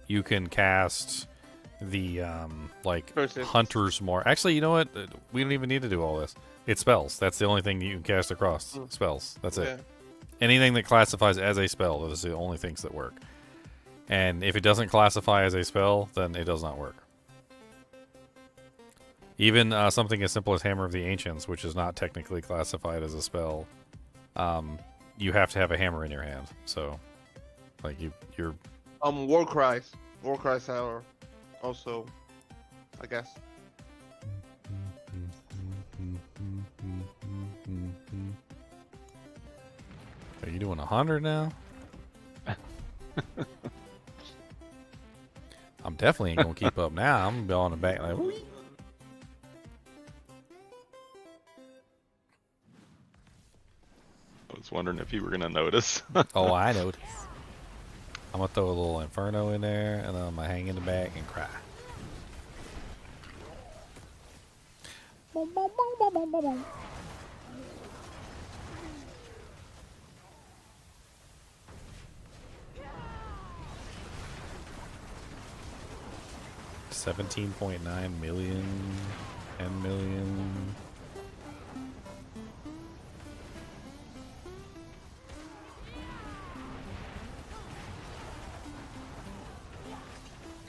You can cast the Hunter's Mark. Actually, you know what? We don't even need to do all this. It's spells. That's the only thing you can cast across. Spells. That's it. Anything that classifies as a spell, those are the only things that work. And if it doesn't classify as a spell, then it does not work. Even something as simple as Hammer of the Ancients, which is not technically classified as a spell, you have to have a hammer in your hand. So, like you're. War cries. War cries are also, I guess. Are you doing 100 now? I'm definitely ain't gonna keep up now. I'm gonna be on the back like. Whee! I was wondering if you were gonna notice. Oh, I noticed. I'm gonna throw a little inferno in there, and then I'm gonna hang in the back and cry. 17.9 million, 10 million.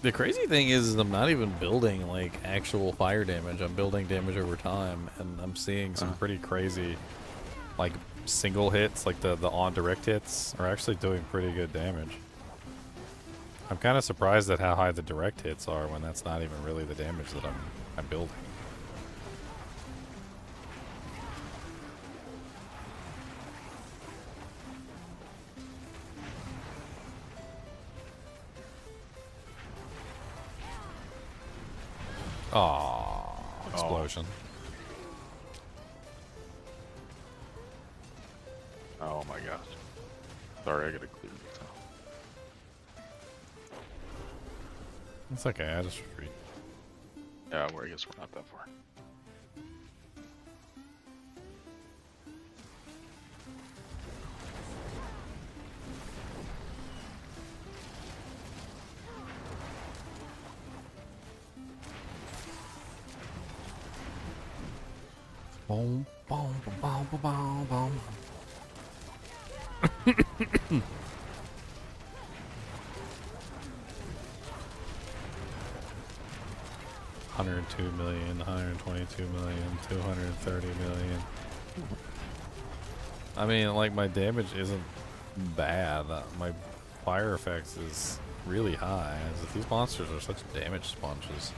The crazy thing is I'm not even building like actual fire damage. I'm building damage over time, and I'm seeing some pretty crazy, like single hits, like the on direct hits are actually doing pretty good damage. I'm kind of surprised at how high the direct hits are when that's not even really the damage that I'm building. Aww, explosion. Oh my gosh. Sorry, I gotta clear this out. It's okay, I just retreat. Yeah, well, I guess we're not that far. Boom, boom, boom, boom, boom, boom. 102 million, 122 million, 230 million. I mean, like, my damage isn't bad. My fire effects is really high. These monsters are such damage sponges.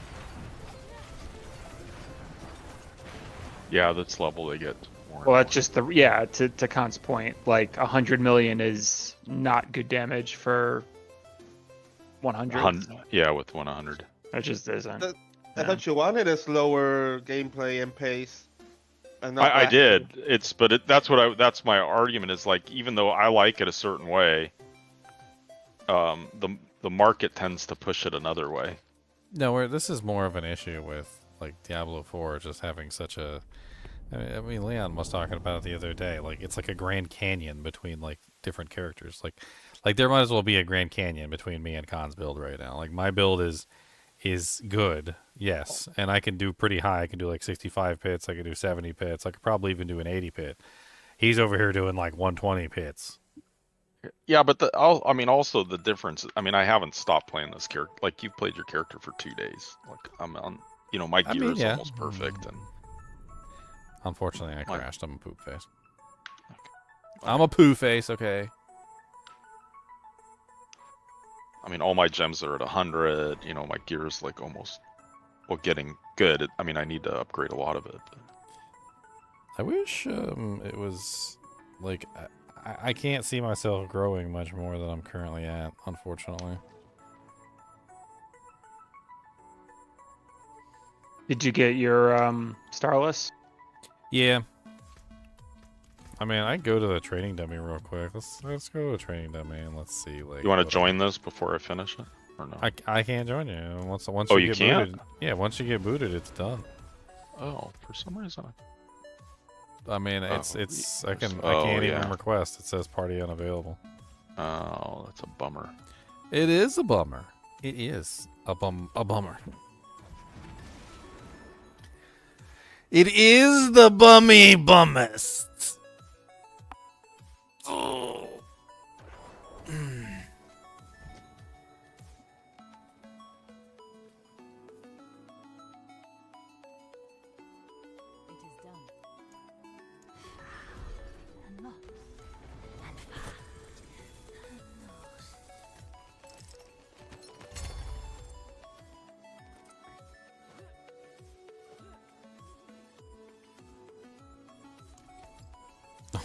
Yeah, that's level they get more. Well, that's just to Khan's point, like 100 million is not good damage for 100. Yeah, with 100. That just isn't. I thought you wanted a slower gameplay and pace. And I did. That's my argument is like, even though I like it a certain way, the market tends to push it another way. No, this is more of an issue with like Diablo 4 just having such a. I mean, Leon was talking about it the other day. Like, it's like a Grand Canyon between like different characters. Like there might as well be a Grand Canyon between me and Khan's build right now. Like, my build is good, yes, and I can do pretty high. I can do like 65 pits. I can do 70 pits. I could probably even do an 80 pit. He's over here doing like 120 pits. Yeah, but also the difference. I mean, I haven't stopped playing this character. Like, you've played your character for 2 days. Like, I'm on. My gear is almost perfect, and unfortunately, I crashed. I'm a poop face. Okay. I'm a poo face. Okay. I mean, all my gems are at 100. My gear is like almost, getting good. I mean, I need to upgrade a lot of it. But... I wish it was like I can't see myself growing much more than I'm currently at, unfortunately. Did you get your Starless? Yeah. I mean, I go to the training dummy real quick. Let's go to the training dummy and let's see. Like, you want to join this before I finish it, or no? I can't join you once. Oh, you you get can't? booted. Yeah, once you get booted, it's done. Oh, for some reason. I mean, I can't even request. It says party unavailable. Oh, that's a bummer. It is a bummer. It is a bummer. It is the bummy bummest. Oh.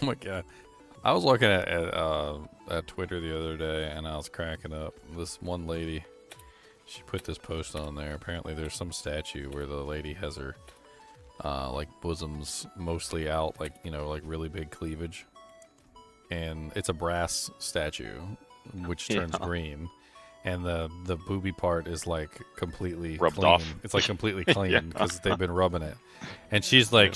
my god. I was looking at Twitter the other day, and I was cracking up. This one lady, she put this post on there. Apparently, there's some statue where the lady has her like bosoms mostly out, like like really big cleavage, and it's a brass statue, which turns green, and the booby part is like completely rubbed clean. off. It's like completely clean because they've been rubbing it, and she's like,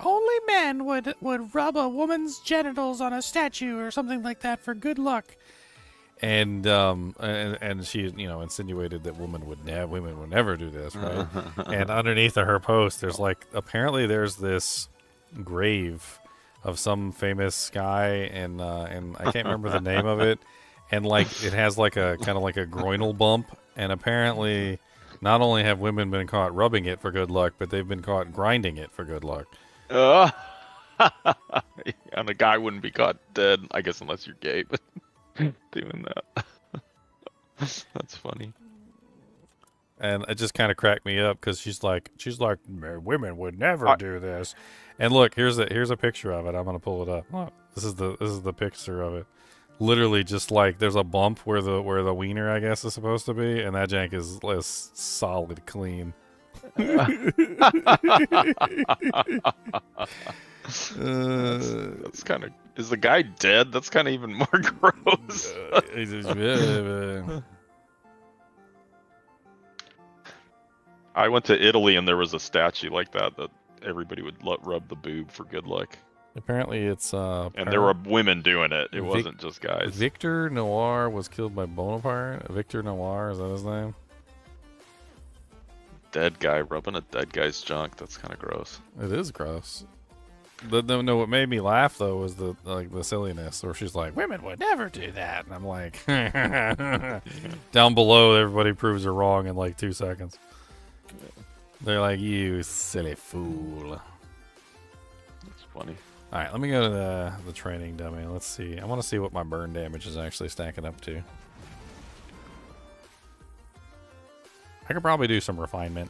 only men would rub a woman's genitals on a statue or something like that for good luck. And she insinuated that women would never do this, right? And underneath of her post, there's like apparently there's this grave of some famous guy, and I can't remember the name of it, and like it has like a kind of like a groinal bump, and apparently not only have women been caught rubbing it for good luck, but they've been caught grinding it for good luck. And a guy wouldn't be caught dead, I guess, unless you're gay, but doing that. That's funny. And it just kind of cracked me up because she's like, women would never do this. And look, here's a picture of it. I'm gonna pull it up. Look, this is the picture of it. Literally, just like there's a bump where the wiener, I guess, is supposed to be, and that jank is solid clean. That's kind of. Is the guy dead? That's kind of even more gross. I went to Italy and there was a statue like that everybody would rub the boob for good luck. Apparently, it's and there were women doing it. It wasn't just guys. Victor Noir was killed by Bonaparte. Victor Noir, is that his name? Dead guy rubbing a dead guy's junk. That's kind of gross. It is gross. No, what made me laugh though was the silliness, where she's like, "Women would never do that," and I'm like, down below, everybody proves her wrong in like 2 seconds. They're like, "You silly fool." That's funny. All right, let me go to the training dummy. Let's see. I want to see what my burn damage is actually stacking up to. I could probably do some refinement.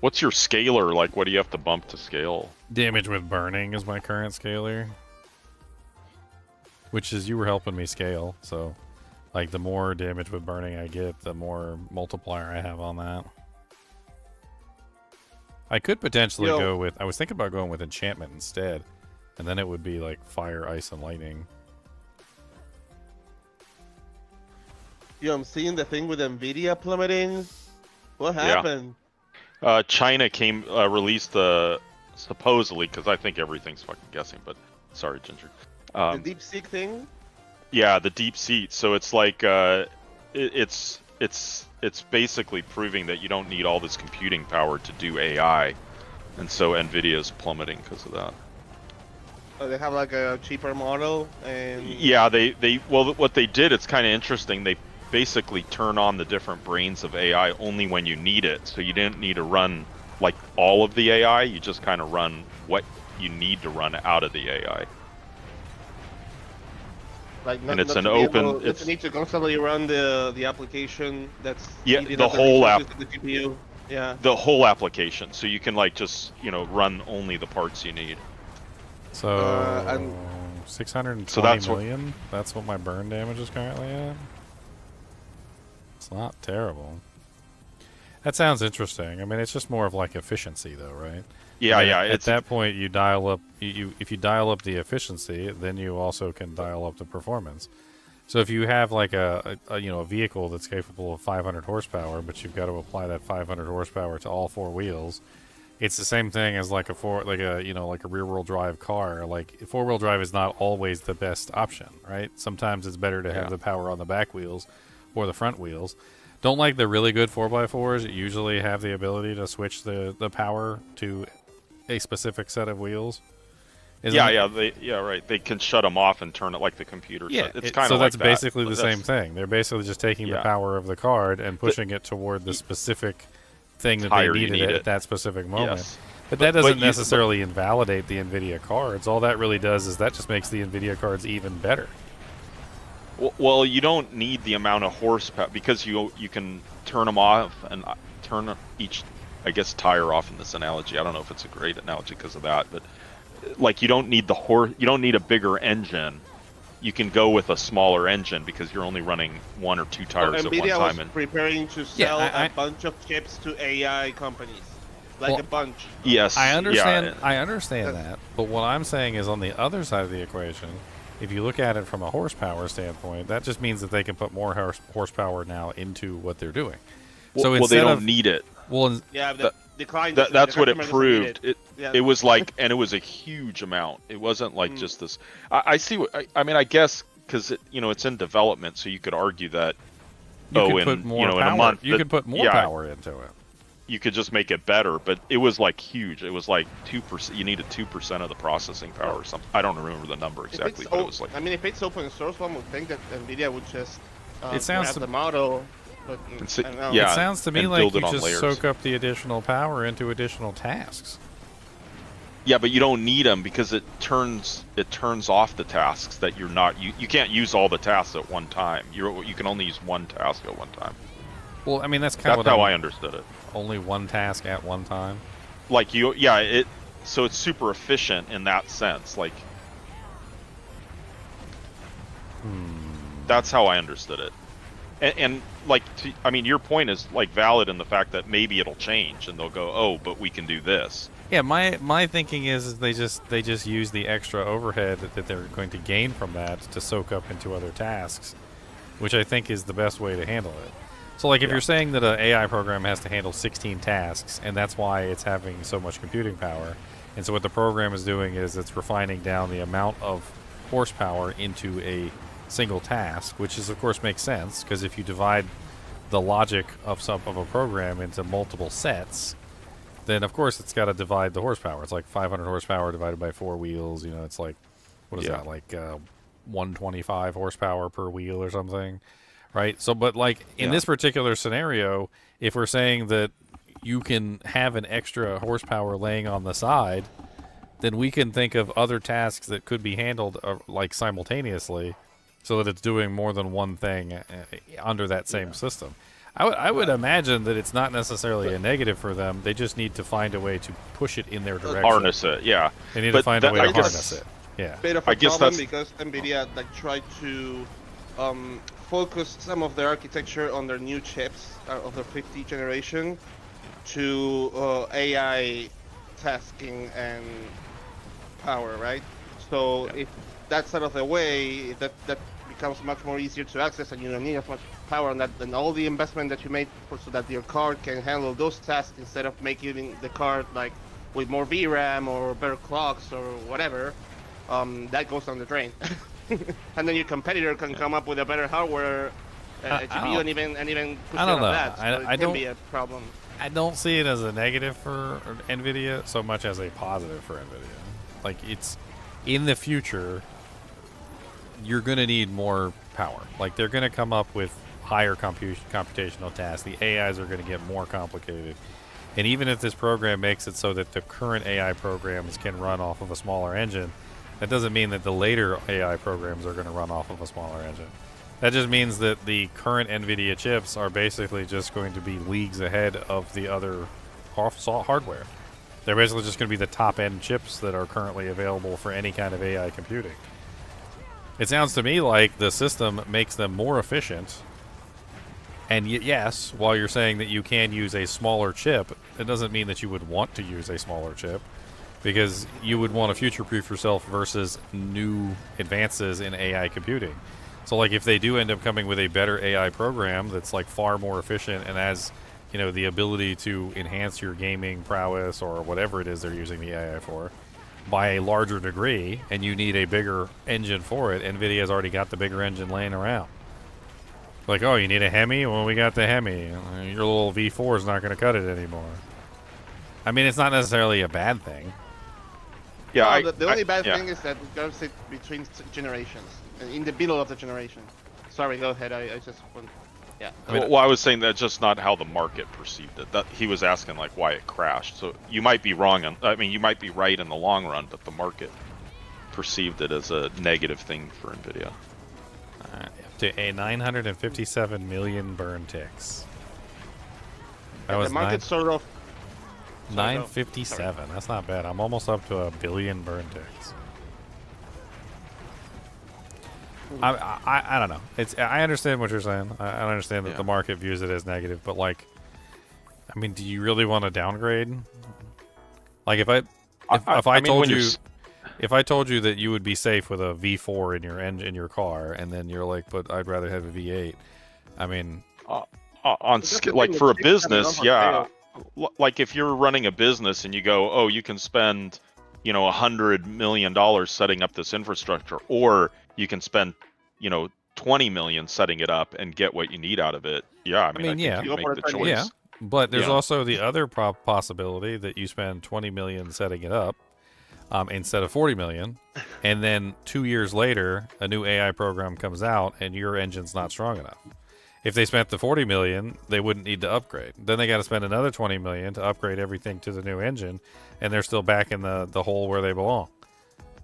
What's your scaler like? What do you have to bump to scale? Damage with burning is my current scaler, which is you were helping me scale. So, like, the more damage with burning I get, the more multiplier I have on that. I could potentially go with. I was thinking about going with enchantment instead, and then it would be like fire, ice, and lightning. Yo, I'm seeing the thing with Nvidia plummeting. What happened? China released the supposedly, because I think everything's fucking guessing, but sorry, Ginger. The deep seek thing. Yeah, the deep seek. So it's like it's basically proving that you don't need all this computing power to do AI, and so Nvidia's plummeting because of that. They have like a cheaper model, and yeah, well, what they did, it's kind of interesting. They basically turn on the different brains of AI only when you need it. So you didn't need to run like all of the AI. You just kind of run what you need to run out of the AI. Like and it's an open. It's need to constantly run the application that's the whole app. The GPU. Yeah. The whole application. So you can like just run only the parts you need. So 620 million. That's what my burn damage is currently at. It's not terrible. That sounds interesting. I mean, it's just more of like efficiency, though, right? Yeah, yeah. At that point, you dial up. If you dial up the efficiency, then you also can dial up the performance. So if you have like a vehicle that's capable of 500 horsepower, but you've got to apply that 500 horsepower to all four wheels, it's the same thing as like a rear-wheel drive car. Like four-wheel drive is not always the best option, right? Sometimes it's better to have the power on the back wheels or the front wheels. Don't like the really good 4x4s usually have the ability to switch the power to a specific set of wheels. Right. They can shut them off and turn it like the computer. Yeah, it's kind of so like that's basically the same thing. They're basically just taking the power of the card and pushing it toward the specific thing that they needed at that specific moment. Yes. But that doesn't necessarily invalidate the NVIDIA cards. All that really does is that just makes the NVIDIA cards even better. Well, you don't need the amount of horsepower because you can turn them off and turn each I guess tire off in this analogy. I don't know if it's a great analogy because of that, but like you don't need you don't need a bigger engine. You can go with a smaller engine because you're only running 1 or 2 tires at one NVIDIA time. was preparing to sell a bunch of chips to AI companies, like a bunch. Yes, I understand. Yeah. I understand that, but what I'm saying is on the other side of the equation, if you look at it from a horsepower standpoint, that just means that they can put more horsepower now into what they're doing. Well, they don't need it. Well, yeah, that's what it proved. It was like, and it was a huge amount. It wasn't like just this. I see what I mean. I guess because it's in development, so you could argue that. You could put more power. In a month, you could put more power into it. You could just make it better, but it was like huge. It was like 2%. You needed 2% of the processing power or something. I don't remember the number exactly, but it was like. I mean, if it's open source, one would think that NVIDIA would just it sounds grab the model. But it sounds to me like you just soak up the additional power into additional tasks. Yeah, but you don't need them because it turns off the tasks that you're not. You can't use all the tasks at one time. You can only use one task at one time. Well, I mean that's kind of how I understood it. Only one task at one time. Like so it's super efficient in that sense. Like, that's how I understood it. And like, I mean, your point is like valid in the fact that maybe it'll change and they'll go, oh, but we can do this. Yeah, my thinking is they just use the extra overhead that they're going to gain from that to soak up into other tasks, which I think is the best way to handle it. So like if you're saying that an AI program has to handle 16 tasks and that's why it's having so much computing power, and so what the program is doing is it's refining down the amount of horsepower into a single task, which is of course makes sense because if you divide the logic of a program into multiple sets, then of course it's got to divide the horsepower. It's like 500 horsepower divided by 4 wheels. It's like, what is that, like 125 horsepower per wheel or something, right? So, but like in this particular scenario, if we're saying that you can have an extra horsepower laying on the side, then we can think of other tasks that could be handled like simultaneously, so that it's doing more than one thing under that same system. I would imagine that it's not necessarily a negative for them. They just need to find a way to push it in their direction. Harness it, yeah. They need to find a way to harness it. Yeah. Bit of a problem because NVIDIA tried to focus some of their architecture on their new chips of their 50th generation to AI tasking and power, right? So if that's out of the way, that becomes much more easier to access, and you don't need as much power on that, and all the investment that you made so that your card can handle those tasks instead of making the card like with more VRAM or better clocks or whatever, that goes down the drain. And then your competitor can come up with a better hardware, GPU, and even push it on that. So it can be a problem. I don't see it as a negative for NVIDIA so much as a positive for NVIDIA. Like, it's in the future, you're going to need more power. Like, they're going to come up with higher computational tasks. The AIs are going to get more complicated. And even if this program makes it so that the current AI programs can run off of a smaller engine, that doesn't mean that the later AI programs are going to run off of a smaller engine. That just means that the current NVIDIA chips are basically just going to be leagues ahead of the other hardware. They're basically just going to be the top-end chips that are currently available for any kind of AI computing. It sounds to me like the system makes them more efficient. And yes, while you're saying that you can use a smaller chip, it doesn't mean that you would want to use a smaller chip, because you would want to future-proof yourself versus new advances in AI computing. So, like, if they do end up coming with a better AI program that's like far more efficient and has, you know, the ability to enhance your gaming prowess or whatever it is they're using the AI for by a larger degree, and you need a bigger engine for it, NVIDIA's already got the bigger engine laying around. Like, oh, you need a Hemi? Well, we got the Hemi. Your little V4 is not going to cut it anymore. I mean, it's not necessarily a bad thing. Yeah, well, the only bad thing is that it goes between generations, in the middle of the generation. Sorry, go ahead. I just want, yeah. Well, I was saying that's just not how the market perceived it. That he was asking like why it crashed. So you might be wrong. I mean, you might be right in the long run, but the market perceived it as a negative thing for NVIDIA. Up to a 957 million burn ticks. The market sort of 957. That's not bad. I'm almost up to 1 billion burn ticks. I don't know. I understand what you're saying. I understand that the market views it as negative, but like, I mean, do you really want to downgrade? Like, if I told you, if I told you that you would be safe with a V4 in your car, and then you're like, but I'd rather have a V8. I mean, like for a business, yeah. Like if you're running a business and you go, oh, you can spend, $100 million setting up this infrastructure, or you can spend, 20 million setting it up and get what you need out of it. Yeah, I mean, yeah, you make the choice. Yeah, but there's also the other possibility that you spend 20 million setting it up instead of 40 million, and then 2 years later, a new AI program comes out and your engine's not strong enough. If they spent the 40 million, they wouldn't need to upgrade. Then they got to spend another 20 million to upgrade everything to the new engine, and they're still back in the hole where they belong.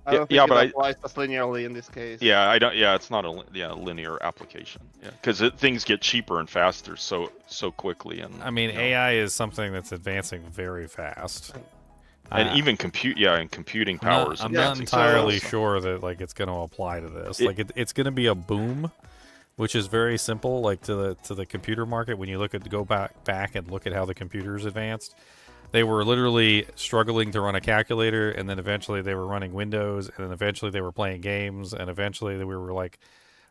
I don't think it applies as linearly in this case. Yeah, I don't. Yeah, it's not a linear application. Yeah, because things get cheaper and faster so quickly. And I mean, AI is something that's advancing very fast. And even computing powers. I'm not entirely sure that like it's going to apply to this. It's going to be a boom, which is very simple. Like to the computer market, when you go back and look at how the computers advanced, they were literally struggling to run a calculator, and then eventually they were running Windows, and then eventually they were playing games, and eventually we were like,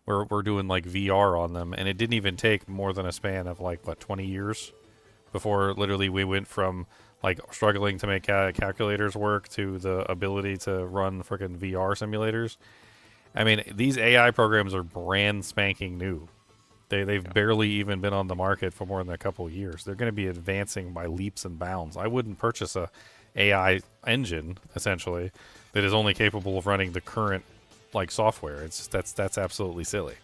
we're doing like VR on them, and it didn't even take more than a span of like 20 years before literally we went from like struggling to make calculators work to the ability to run freaking VR simulators. I mean, these AI programs are brand spanking new. They've barely even been on the market for more than a couple of years. They're going to be advancing by leaps and bounds. I wouldn't purchase a AI engine essentially that is only capable of running the current like software. That's absolutely silly.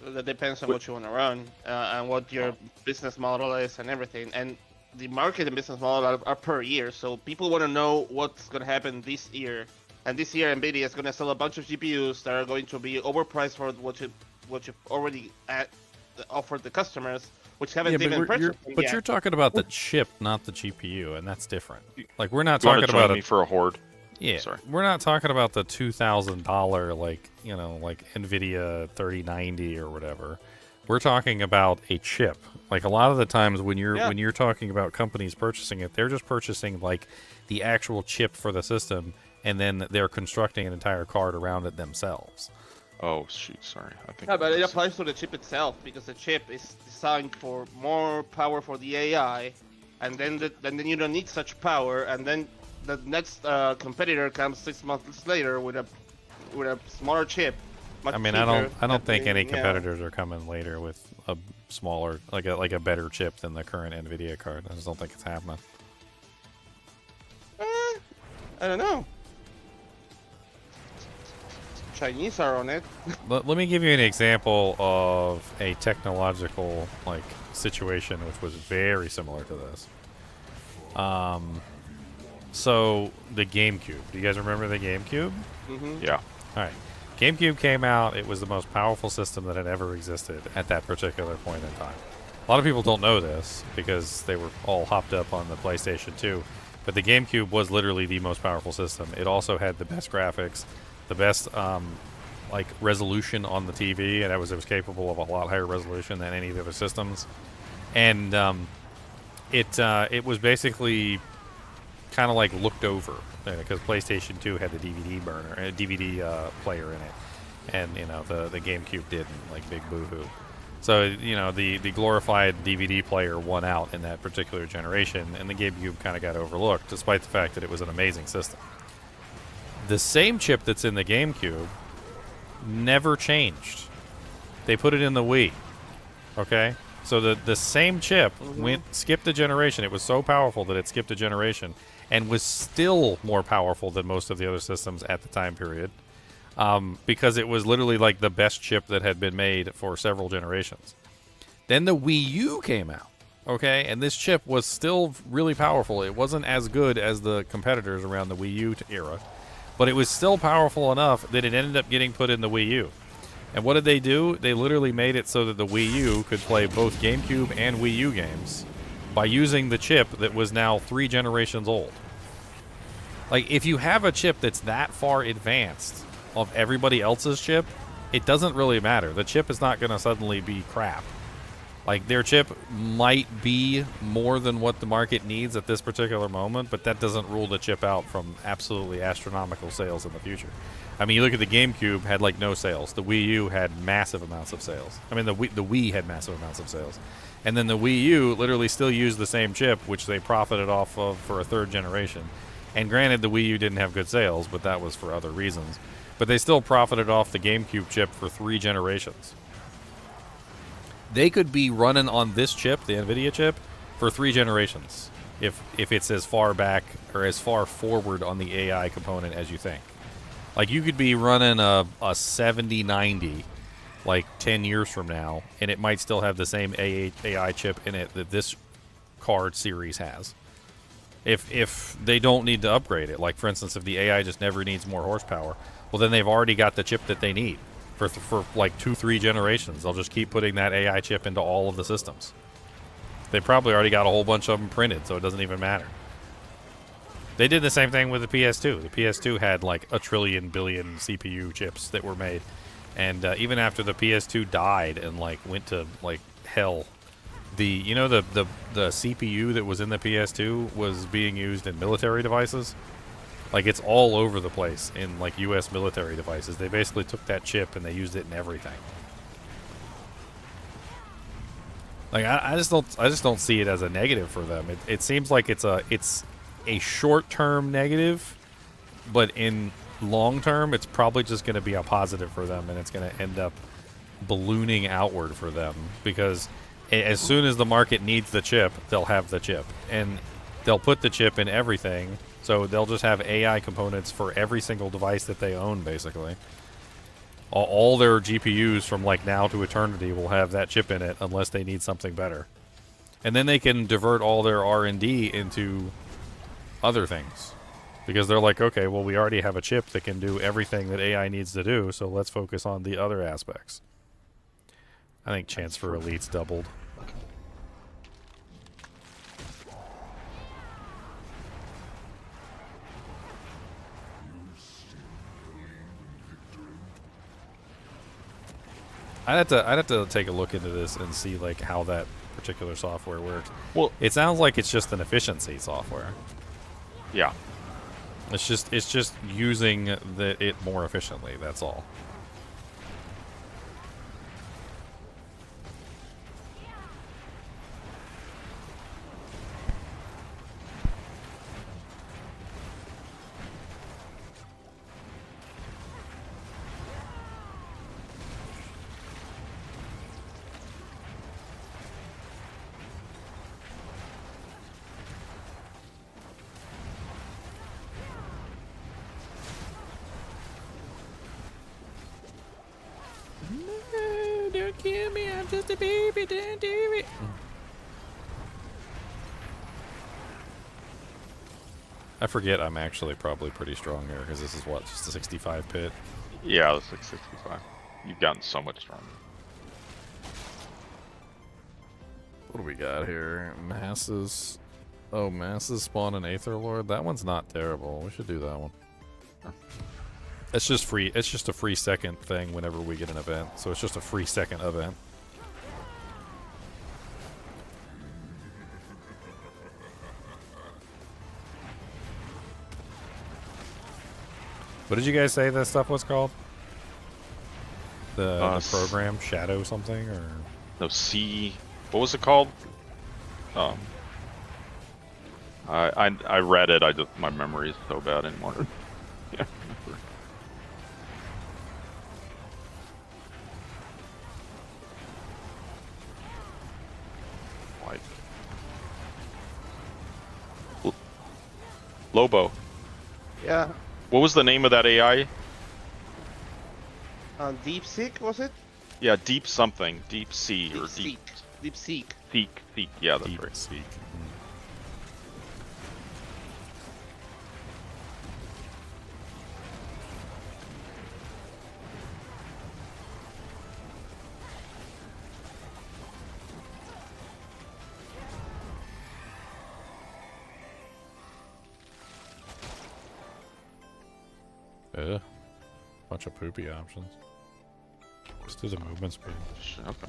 That depends on what you want to run and what your business model is and everything. And the market and business model are per year, so people want to know what's going to happen this year. And this year, NVIDIA is going to sell a bunch of GPUs that are going to be overpriced for what you've already offered the customers, which haven't even purchased them But yet. you're talking about the chip, not the GPU, and that's different. Like we're not talking about me for a horde. Yeah, sorry. We're not talking about the $2,000 like NVIDIA 3090 or whatever. We're talking about a chip. Like a lot of the times when you're talking about companies purchasing it, they're just purchasing like the actual chip for the system, and then they're constructing an entire card around it themselves. Oh shoot, sorry. I think. Yeah, but it applies to the chip itself because the chip is designed for more power for the AI, and then you don't need such power, and then the next competitor comes 6 months later with a smaller chip. I mean, I don't think any competitors are coming later with a smaller, like a better chip than the current NVIDIA card. I just don't think it's happening. I don't know. Chinese are on it. Let me give you an example of a technological situation which was very similar to this. So the GameCube. Do you guys remember the GameCube? Mm-hmm. Yeah. All right. GameCube came out. It was the most powerful system that had ever existed at that particular point in time. A lot of people don't know this because they were all hopped up on the PlayStation 2. But the GameCube was literally the most powerful system. It also had the best graphics, the best resolution on the TV, and it was capable of a lot higher resolution than any of the other systems. And it was basically kind of like looked over because PlayStation 2 had the DVD player in it, and the GameCube didn't. Like big boo-hoo. So the glorified DVD player won out in that particular generation, and the GameCube kind of got overlooked, despite the fact that it was an amazing system. The same chip that's in the GameCube never changed. They put it in the Wii. Okay? So the same chip skipped a generation. It was so powerful that it skipped a generation and was still more powerful than most of the other systems at the time period. Because it was literally like the best chip that had been made for several generations. Then the Wii U came out. Okay? And this chip was still really powerful. It wasn't as good as the competitors around the Wii U era. But it was still powerful enough that it ended up getting put in the Wii U. And what did they do? They literally made it so that the Wii U could play both GameCube and Wii U games by using the chip that was now 3 generations old. Like, if you have a chip that's that far advanced of everybody else's chip, it doesn't really matter. The chip is not going to suddenly be crap. Like, their chip might be more than what the market needs at this particular moment, but that doesn't rule the chip out from absolutely astronomical sales in the future. I mean, you look at the GameCube, had like no sales. The Wii U had massive amounts of sales. I mean, the Wii had massive amounts of sales. And then the Wii U literally still used the same chip, which they profited off of for a 3rd generation. And granted, the Wii U didn't have good sales, but that was for other reasons. But they still profited off the GameCube chip for 3 generations. They could be running on this chip, the NVIDIA chip, for 3 generations if it's as far back or as far forward on the AI component as you think. Like, you could be running a 7090 like 10 years from now, and it might still have the same AI chip in it that this card series has. If they don't need to upgrade it, like, for instance, if the AI just never needs more horsepower, well, then they've already got the chip that they need for like 2-3 generations. They'll just keep putting that AI chip into all of the systems. They probably already got a whole bunch of them printed, so it doesn't even matter. They did the same thing with the PS2. The PS2 had like a trillion billion CPU chips that were made, and even after the PS2 died and like went to like hell, the CPU that was in the PS2 was being used in military devices. Like, it's all over the place in like U.S. military devices. They basically took that chip and they used it in everything. Like, I just don't see it as a negative for them. It seems like it's a short-term negative, but in long-term, it's probably just going to be a positive for them, and it's going to end up ballooning outward for them, because as soon as the market needs the chip, they'll have the chip, and they'll put the chip in everything. So they'll just have AI components for every single device that they own, basically. All their GPUs from like now to eternity will have that chip in it unless they need something better. And then they can divert all their R&D into other things. Because they're like, okay, well, we already have a chip that can do everything that AI needs to do, so let's focus on the other aspects. I think chance for elites doubled. I'd have to take a look into this and see like how that particular software works. Well, it sounds like it's just an efficiency software. Yeah. It's just using it more efficiently. That's all. Don't kill me, I'm just a baby, don't do it. I forget I'm actually probably pretty strong here, because this is what, just a 65 pit? Yeah, it's like 65. You've gotten so much stronger. What do we got here? Masses. Oh, masses spawn an Aether Lord? That one's not terrible. We should do that one. It's just free. It's just a free second thing whenever we get an event. So it's just a free second event. What did you guys say that stuff was called? The program? Shadow something? Or no, C... What was it called? I read it. My memory is so bad anymore. Yeah. Like Lobo. Yeah. What was the name of that AI? Deep Seek, was it? Yeah, Deep something. Deep Sea or Deep. Deep Seek. Seek. Yeah, that's Deep right. Seek. Ugh. Bunch of poopy options. Just do the movement speed. Okay.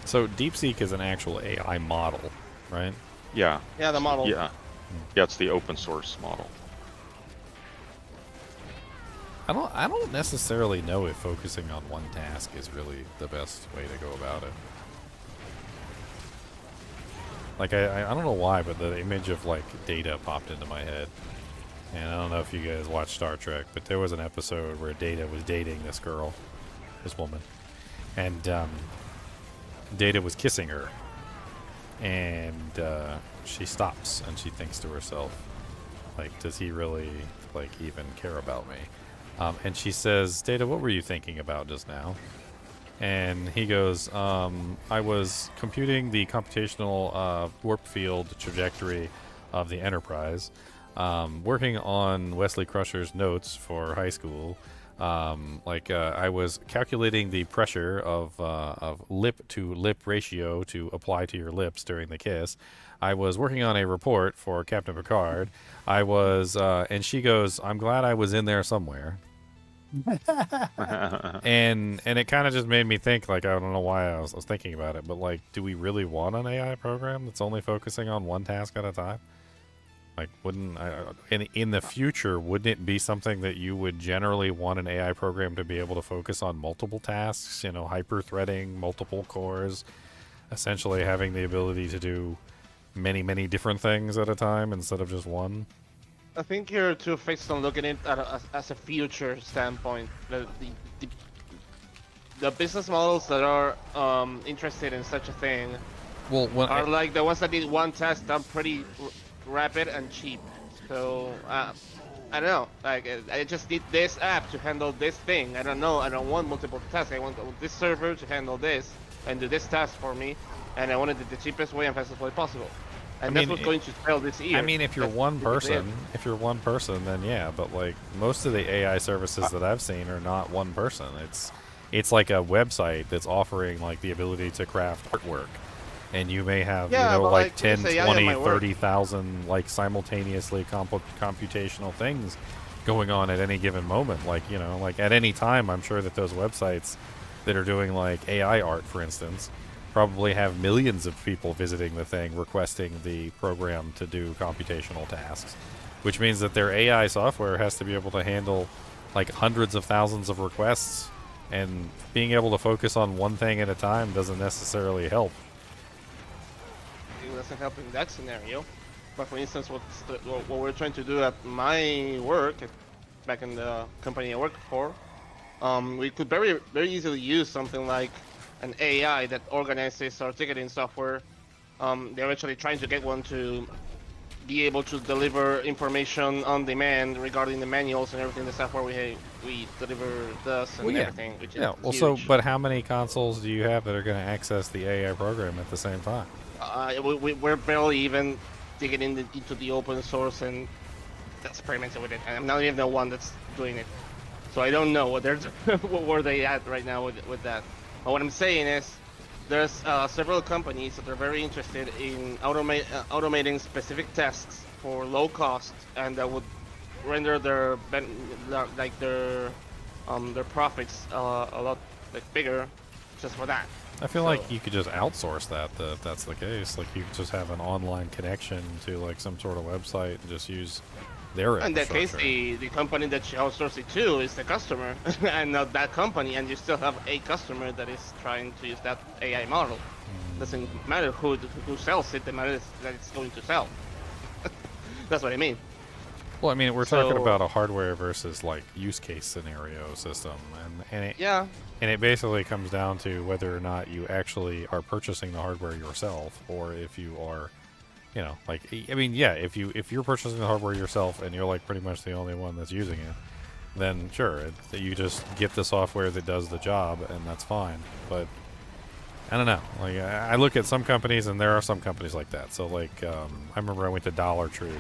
So DeepSeek is an actual AI model, right? Yeah. Yeah, the model. Yeah. Yeah, it's the open source model. I don't necessarily know if focusing on one task is really the best way to go about it. Like I don't know why, but the image of like Data popped into my head. And I don't know if you guys watch Star Trek, but there was an episode where Data was dating this girl, this woman. And Data was kissing her, and she stops and she thinks to herself, like, does he really like even care about me? And she says, Data, what were you thinking about just now? And he goes, I was computing the computational warp field trajectory of the Enterprise, working on Wesley Crusher's notes for high school. I was calculating the pressure of lip to lip ratio to apply to your lips during the kiss. I was working on a report for Captain Picard. I was, and she goes, I'm glad I was in there somewhere. and it kind of just made me think, like, I don't know why I was thinking about it, but like, do we really want an AI program that's only focusing on one task at a time? Like, wouldn't in the future, wouldn't it be something that you would generally want an AI program to be able to focus on multiple tasks? You know, hyper-threading, multiple cores, essentially having the ability to do many, many different things at a time instead of just one. I think you're too fixed on looking at it as a future standpoint. The business models that are interested in such a thing are like the ones that did one task done pretty rapid and cheap. So I don't know. Like I just need this app to handle this thing. I don't know. I don't want multiple tasks. I want this server to handle this and do this task for me. And I wanted it the cheapest way and fastest way possible. And that's what's going to sell this year. I mean, if you're one person, then yeah. But like most of the AI services that I've seen are not one person. It's like a website that's offering like the ability to craft artwork. And you may have, like 10, 20, 30,000 like simultaneously computational things going on at any given moment. Like, like at any time, I'm sure that those websites that are doing like AI art, for instance, probably have millions of people visiting the thing requesting the program to do computational tasks, which means that their AI software has to be able to handle like hundreds of thousands of requests, and being able to focus on one thing at a time doesn't necessarily help. It doesn't help in that scenario. But for instance, what we're trying to do at my work, back in the company I work for, we could very, very easily use something like an AI that organizes our ticketing software. They're actually trying to get one to be able to deliver information on demand regarding the manuals and everything the software we deliver does and everything. Which is huge. But how many consoles do you have that are going to access the AI program at the same time? We're barely even digging into the open source and experimenting with it. And I'm not even the one that's doing it, so I don't know what where they at right now with that. But what I'm saying is, there's several companies that are very interested in automating specific tasks for low cost, and that would render their profits a lot bigger just for that. I feel like you could just outsource that if that's the case. Like you could just have an online connection to like some sort of website and just use their In that case, infrastructure. the company that you outsource it to is the customer, and not that company, and you still have a customer that is trying to use that AI model. Doesn't matter who sells it, the matter is that it's going to sell. That's what I mean. Well, I mean, we're talking about a hardware versus like use case scenario system, and it basically comes down to whether or not you actually are purchasing the hardware yourself, or if you are, if you're purchasing the hardware yourself and you're like pretty much the only one that's using it, then sure, you just get the software that does the job, and that's fine. But I don't know. Like I look at some companies, and there are some companies like that. So like I remember I went to Dollar Tree.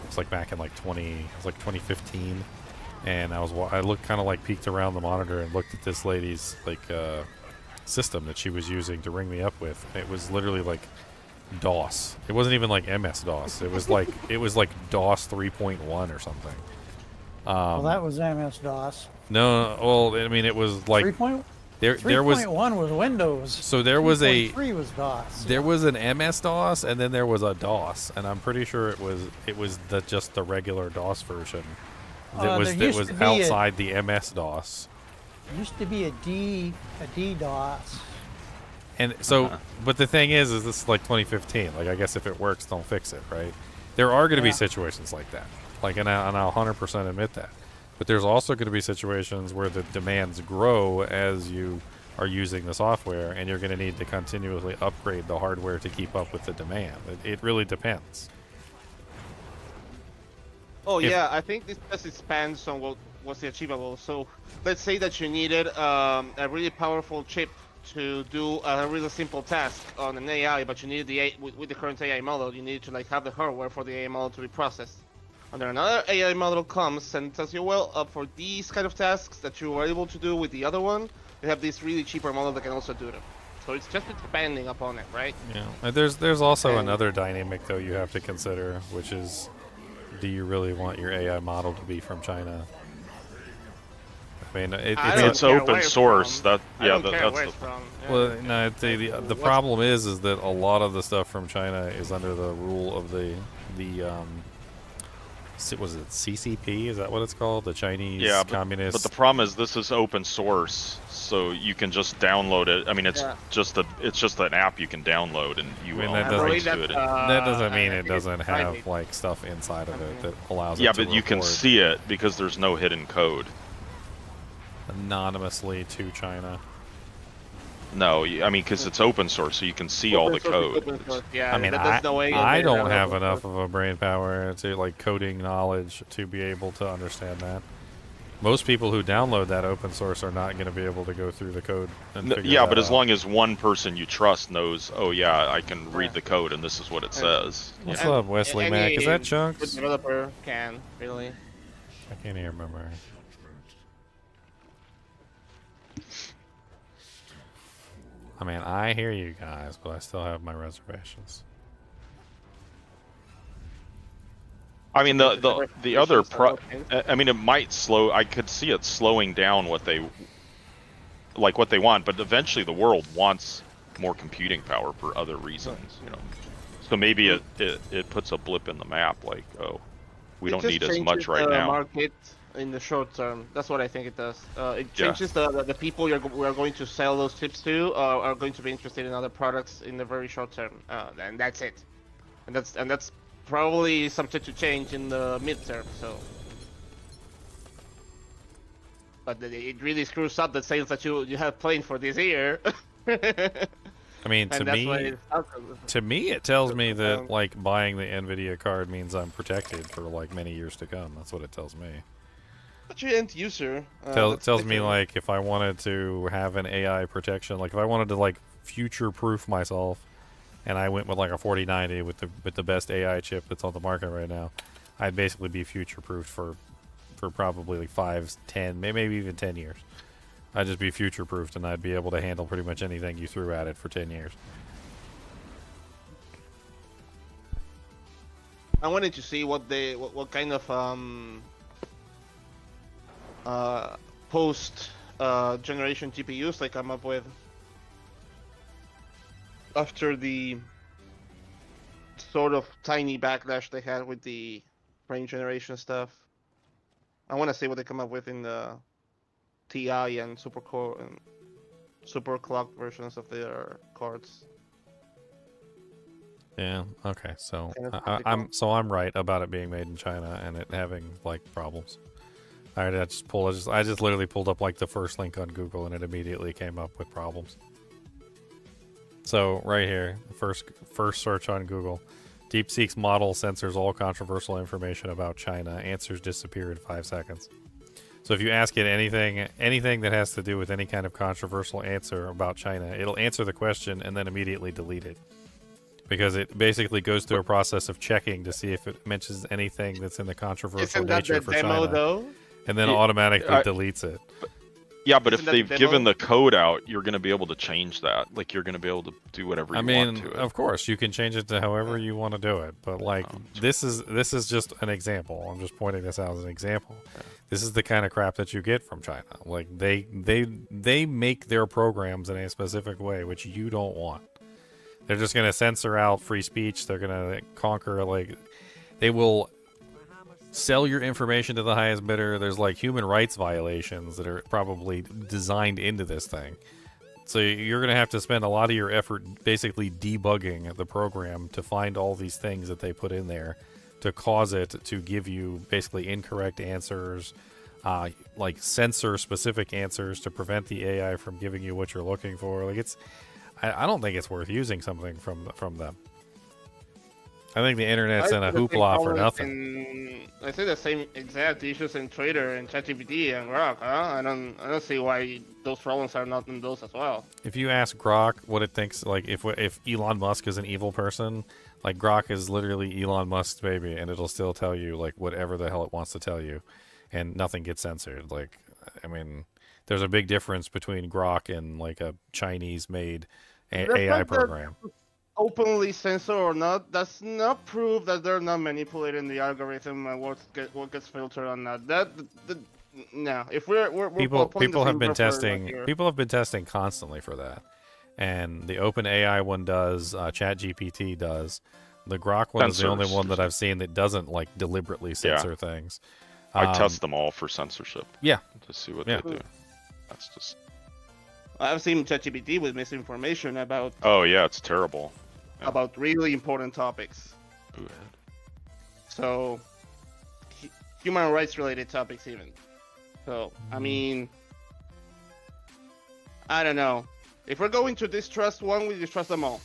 It's like back in like 2015, and I looked kind of like peeked around the monitor and looked at this lady's like system that she was using to ring me up with. It was literally like DOS. It wasn't even like MS DOS. It was like DOS 3.1 or something. Well, that was MS DOS. No, well, I mean it was like 3.1 there was 3.1 was Windows. so there was a 3 was DOS. there was an MS DOS and then there was a DOS, and I'm pretty sure it was just the regular DOS version that was outside the MS DOS. Used to be a DDoS. And so, but the thing is this is like 2015. Like, I guess if it works, don't fix it, right? There are going to be situations like that. Like, and I'll 100% admit that. But there's also going to be situations where the demands grow as you are using the software, and you're going to need to continuously upgrade the hardware to keep up with the demand. It really depends. Oh yeah, I think this just expands on what's achievable. So let's say that you needed a really powerful chip to do a really simple task on an AI, but you need with the current AI model, you need to like have the hardware for the AI model to be processed. And then another AI model comes and tells you, well, for these kind of tasks that you were able to do with the other one, you have this really cheaper model that can also do them. So it's just expanding upon it, right? Yeah. And there's also another dynamic though you have to consider, which is, do you really want your AI model to be from China? I mean, it's open source. That's the well, no. The problem is that a lot of the stuff from China is under the rule of the was it CCP? Is that what it's called? The Chinese Communist. But the problem is this is open source, so you can just download it. I mean, it's just an app you can download, and you own rights to it. That doesn't mean it doesn't have like stuff inside of it that allows. Yeah, it to but you can see it because there's no hidden code. Anonymously to China. No, I mean, because it's open source, so you can see all the code. Yeah, I mean, I don't have enough of a brain power to like coding knowledge to be able to understand that. Most people who download that open source are not going to be able to go through the code and figure yeah, but out. as long as one person you trust knows, oh yeah, I can read the code and this is what it says. What's up, Wesley Mac? Is that Chunks? Developer can really. I can't even remember. I mean, I hear you guys, but I still have my reservations. I mean, the other I mean, it might slow. I could see it slowing down what they want, but eventually the world wants more computing power for other reasons, you know. So maybe it puts a blip in the map, like, oh, we don't need as much right now. Market in the short term. That's what I think it does. It changes the people we are going to sell those chips to are going to be interested in other products in the very short term, and that's it. And that's probably subject to change in the midterm. So, but it really screws up the sales that you have planned for this year. I mean, to me, it tells me that like buying the NVIDIA card means I'm protected for like many years to come. That's what it tells me. But you're end user. Tells me like if I wanted to have an AI protection, like if I wanted to like future-proof myself, and I went with like a 4090 with the best AI chip that's on the market right now, I'd basically be future-proofed for probably like 5, 10, maybe even 10 years. I'd just be future-proofed, and I'd be able to handle pretty much anything you threw at it for 10 years. I wanted to see what kind of post generation GPUs they come up with after the sort of tiny backlash they had with the frame generation stuff. I want to see what they come up with in the TI and supercore and super clock versions of their cards. Yeah. Okay. So I'm right about it being made in China and it having like problems. All right. I just literally pulled up like the first link on Google and it immediately came up with problems. So right here, first search on Google, DeepSeek's model censors all controversial information about China. Answers disappear in 5 seconds. So if you ask it anything that has to do with any kind of controversial answer about China, it'll answer the question and then immediately delete it. Because it basically goes through a process of checking to see if it mentions anything that's in the controversial Isn't that nature the for demo China, though? and then automatically deletes it. Yeah, but Isn't if that they've the given demo? the code out, you're going to be able to change that. Like, you're going to be able to do whatever you I mean, want to it. of course, you can change it to however you want to do it, but like this is just an example. I'm just pointing this out as an example. This is the kind of crap that you get from China. Like they make their programs in a specific way, which you don't want. They're just going to censor out free speech. They're going to conquer, like, they will sell your information to the highest bidder. There's like human rights violations that are probably designed into this thing. So you're going to have to spend a lot of your effort basically debugging the program to find all these things that they put in there to cause it to give you basically incorrect answers, like censor specific answers to prevent the AI from giving you what you're looking for. Like, it's, I don't think it's worth using something from them. I think the internet's in a hoopla for nothing. I see the same exact issues in Twitter and ChatGPT and Grok. Huh? I don't see why those problems are not in those as well. If you ask Grok what it thinks, like if Elon Musk is an evil person, like Grok is literally Elon Musk's baby, and it'll still tell you like whatever the hell it wants to tell you, and nothing gets censored. Like, I mean, there's a big difference between Grok and like a Chinese-made AI program. Openly censor or not, that's not proof that they're not manipulating the algorithm and what gets filtered on that. No, if we're people have been testing constantly for that, and the OpenAI one does, ChatGPT does. The Grok one is the only one that I've seen that doesn't like deliberately censor things. I test them all for censorship. Yeah, to see what they do. That's just. I've seen ChatGPT with misinformation about. Oh yeah, it's terrible. About really important topics. So, human rights related topics even. So, I mean, I don't know. If we're going to distrust one, we distrust them all.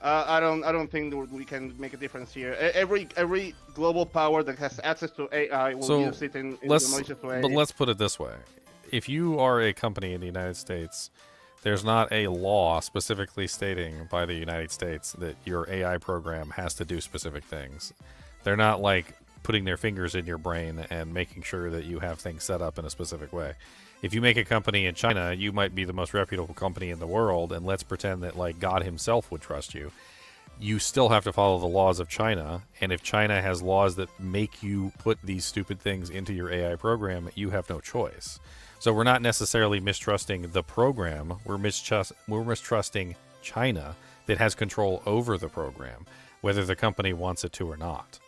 I don't think that we can make a difference here. Every global power that has access to AI will use it in the malicious way. But let's put it this way: if you are a company in the United States, there's not a law specifically stating by the United States that your AI program has to do specific things. They're not like putting their fingers in your brain and making sure that you have things set up in a specific way. If you make a company in China, you might be the most reputable company in the world, and let's pretend that like God himself would trust you. You still have to follow the laws of China, and if China has laws that make you put these stupid things into your AI program, you have no choice. So we're not necessarily mistrusting the program, we're mistrusting China that has control over the program, whether the company wants it to or not.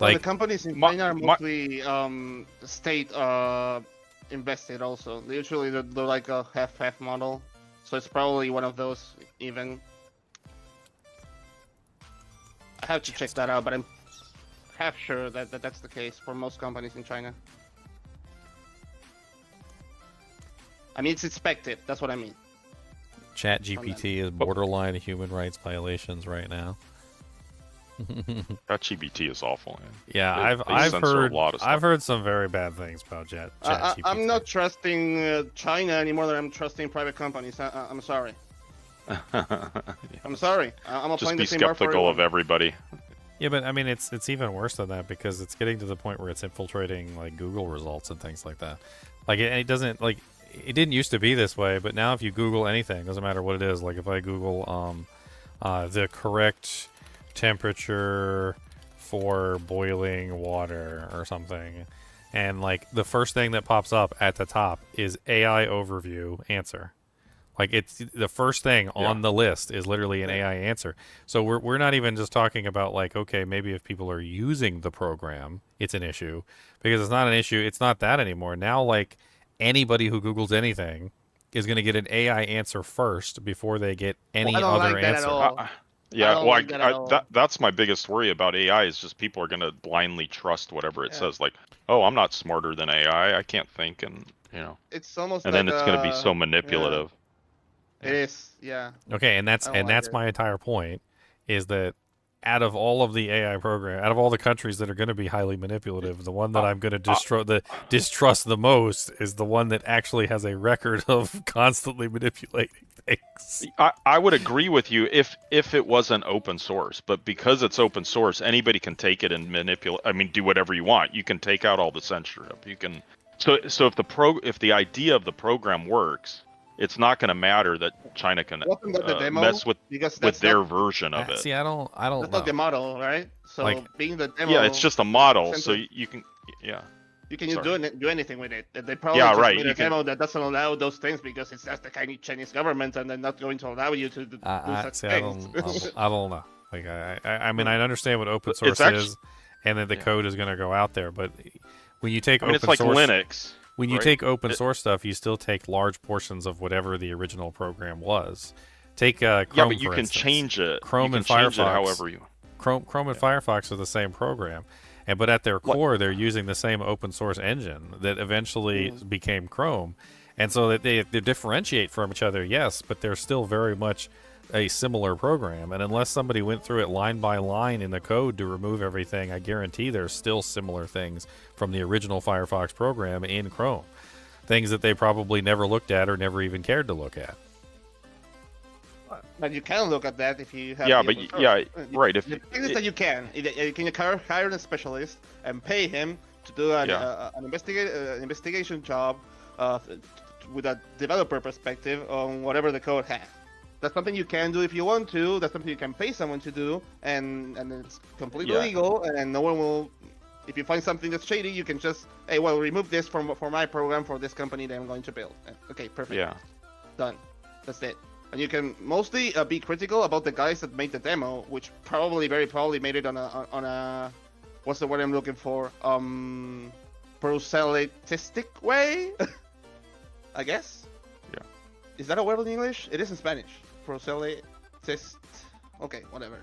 Like, the companies in China are mostly state invested also. Usually they're like a half-half model, so it's probably one of those even. I have to check that out, but I'm half sure that that's the case for most companies in China. I mean, it's expected. That's what I mean. ChatGPT is borderline human rights violations right now. ChatGPT is awful. Man. Yeah, I've heard some very bad things about ChatGPT. I'm not trusting China any more than I'm trusting private companies. I'm sorry. I'm sorry. I'm applying the same bar for Just be skeptical of everybody. Yeah, but I mean, it's even worse than that because it's getting to the point where it's infiltrating like Google results and things like that. Like it doesn't like it didn't used to be this way, but now if you Google anything, doesn't matter what it is. Like if I Google the correct temperature for boiling water or something, and like the first thing that pops up at the top is AI overview answer. Like it's the first thing on the list is literally an AI answer. So we're not even just talking about like, okay, maybe if people are using the program, it's an issue, because it's not an issue. It's not that anymore. Now, like anybody who Googles anything is going to get an AI answer first before they get any other answer. That's my biggest worry about AI is just people are going to blindly trust whatever it says. Like, oh, I'm not smarter than AI. I can't think, and you know. It's almost. And like then it's going to be so manipulative. Yeah. It is, yeah. Okay, and that's my entire point, is that out of all of the AI program, out of all the countries that are going to be highly manipulative, the one that I'm going to distrust the most is the one that actually has a record of constantly manipulating things. I would agree with you if it wasn't open source, but because it's open source, anybody can take it and manipulate. I mean, do whatever you want. You can take out all the censorship. You can. So if the idea of the program works, it's not going to matter that China can mess with their version of it. See, I don't That's know. not the model, right? So Like- being the demo. Yeah, it's just a model, so you can. Yeah. You can Sorry. do anything with it. They probably Yeah, just right, made you a can- demo that doesn't allow those things because it's just the Chinese government, and they're not going to allow you to do such See, things. I don't know. Like, I mean, I understand what open source It's is, and that the code is going to go out there. But when you take I mean, open it's like source, Linux. when you right? take open source stuff, you still take large portions of whatever the original program was. Take Chrome, Yeah, but you for can instance. change it. Chrome you and can change Firefox. it however you. Chrome and Firefox are the same program, but at their core, they're using the same open source engine that eventually became Chrome, and so that they differentiate from each other. Yes, but they're still very much a similar program. And unless somebody went through it line by line in the code to remove everything, I guarantee there's still similar things from the original Firefox program in Chrome, things that they probably never looked at or never even cared to look at. But you can look at that if you have. Yeah, the but open yeah, source. right. If The thing is that you can. You can hire a specialist and pay him to do an investigation job with a developer perspective on whatever the code has. That's something you can do if you want to. That's something you can pay someone to do, and it's completely legal, and no one will. If you find something that's shady, you can just, hey, well, remove this for my program for this company that I'm going to build. Okay, perfect. Yeah. Done. That's it. And you can mostly be critical about the guys that made the demo, which very probably made it on a what's the word I'm looking for? Proselytistic way, I guess. Yeah. Is that a word in English? It is in Spanish. Proselytist. Okay, whatever.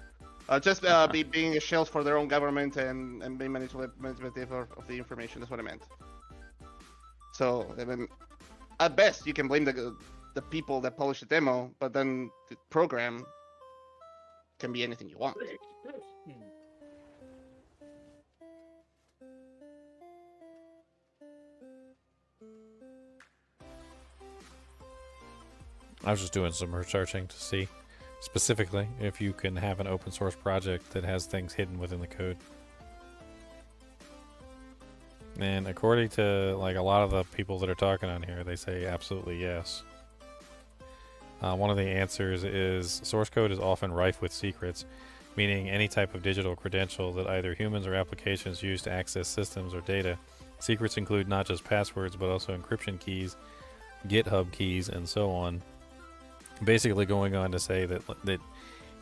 Just being a shell for their own government and being manipulative of the information. That's what I meant. So, I mean, at best, you can blame the people that publish the demo, but then the program can be anything you want. I was just doing some researching to see specifically if you can have an open source project that has things hidden within the code. And according to like a lot of the people that are talking on here, they say absolutely yes. One of the answers is source code is often rife with secrets, meaning any type of digital credential that either humans or applications use to access systems or data. Secrets include not just passwords, but also encryption keys, GitHub keys, and so on. Basically going on to say that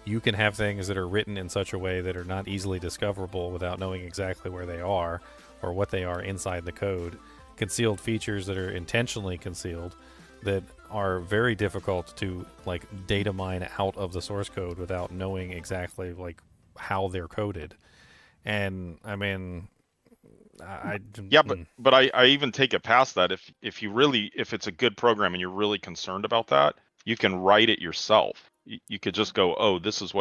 you can have things that are written in such a way that are not easily discoverable without knowing exactly where they are or what they are inside the code. Concealed features that are intentionally concealed that are very difficult to like data mine out of the source code without knowing exactly like how they're coded. And I mean, but I even take it past that. If it's a good program and you're really concerned about that, you can write it yourself. You could just go, oh, this is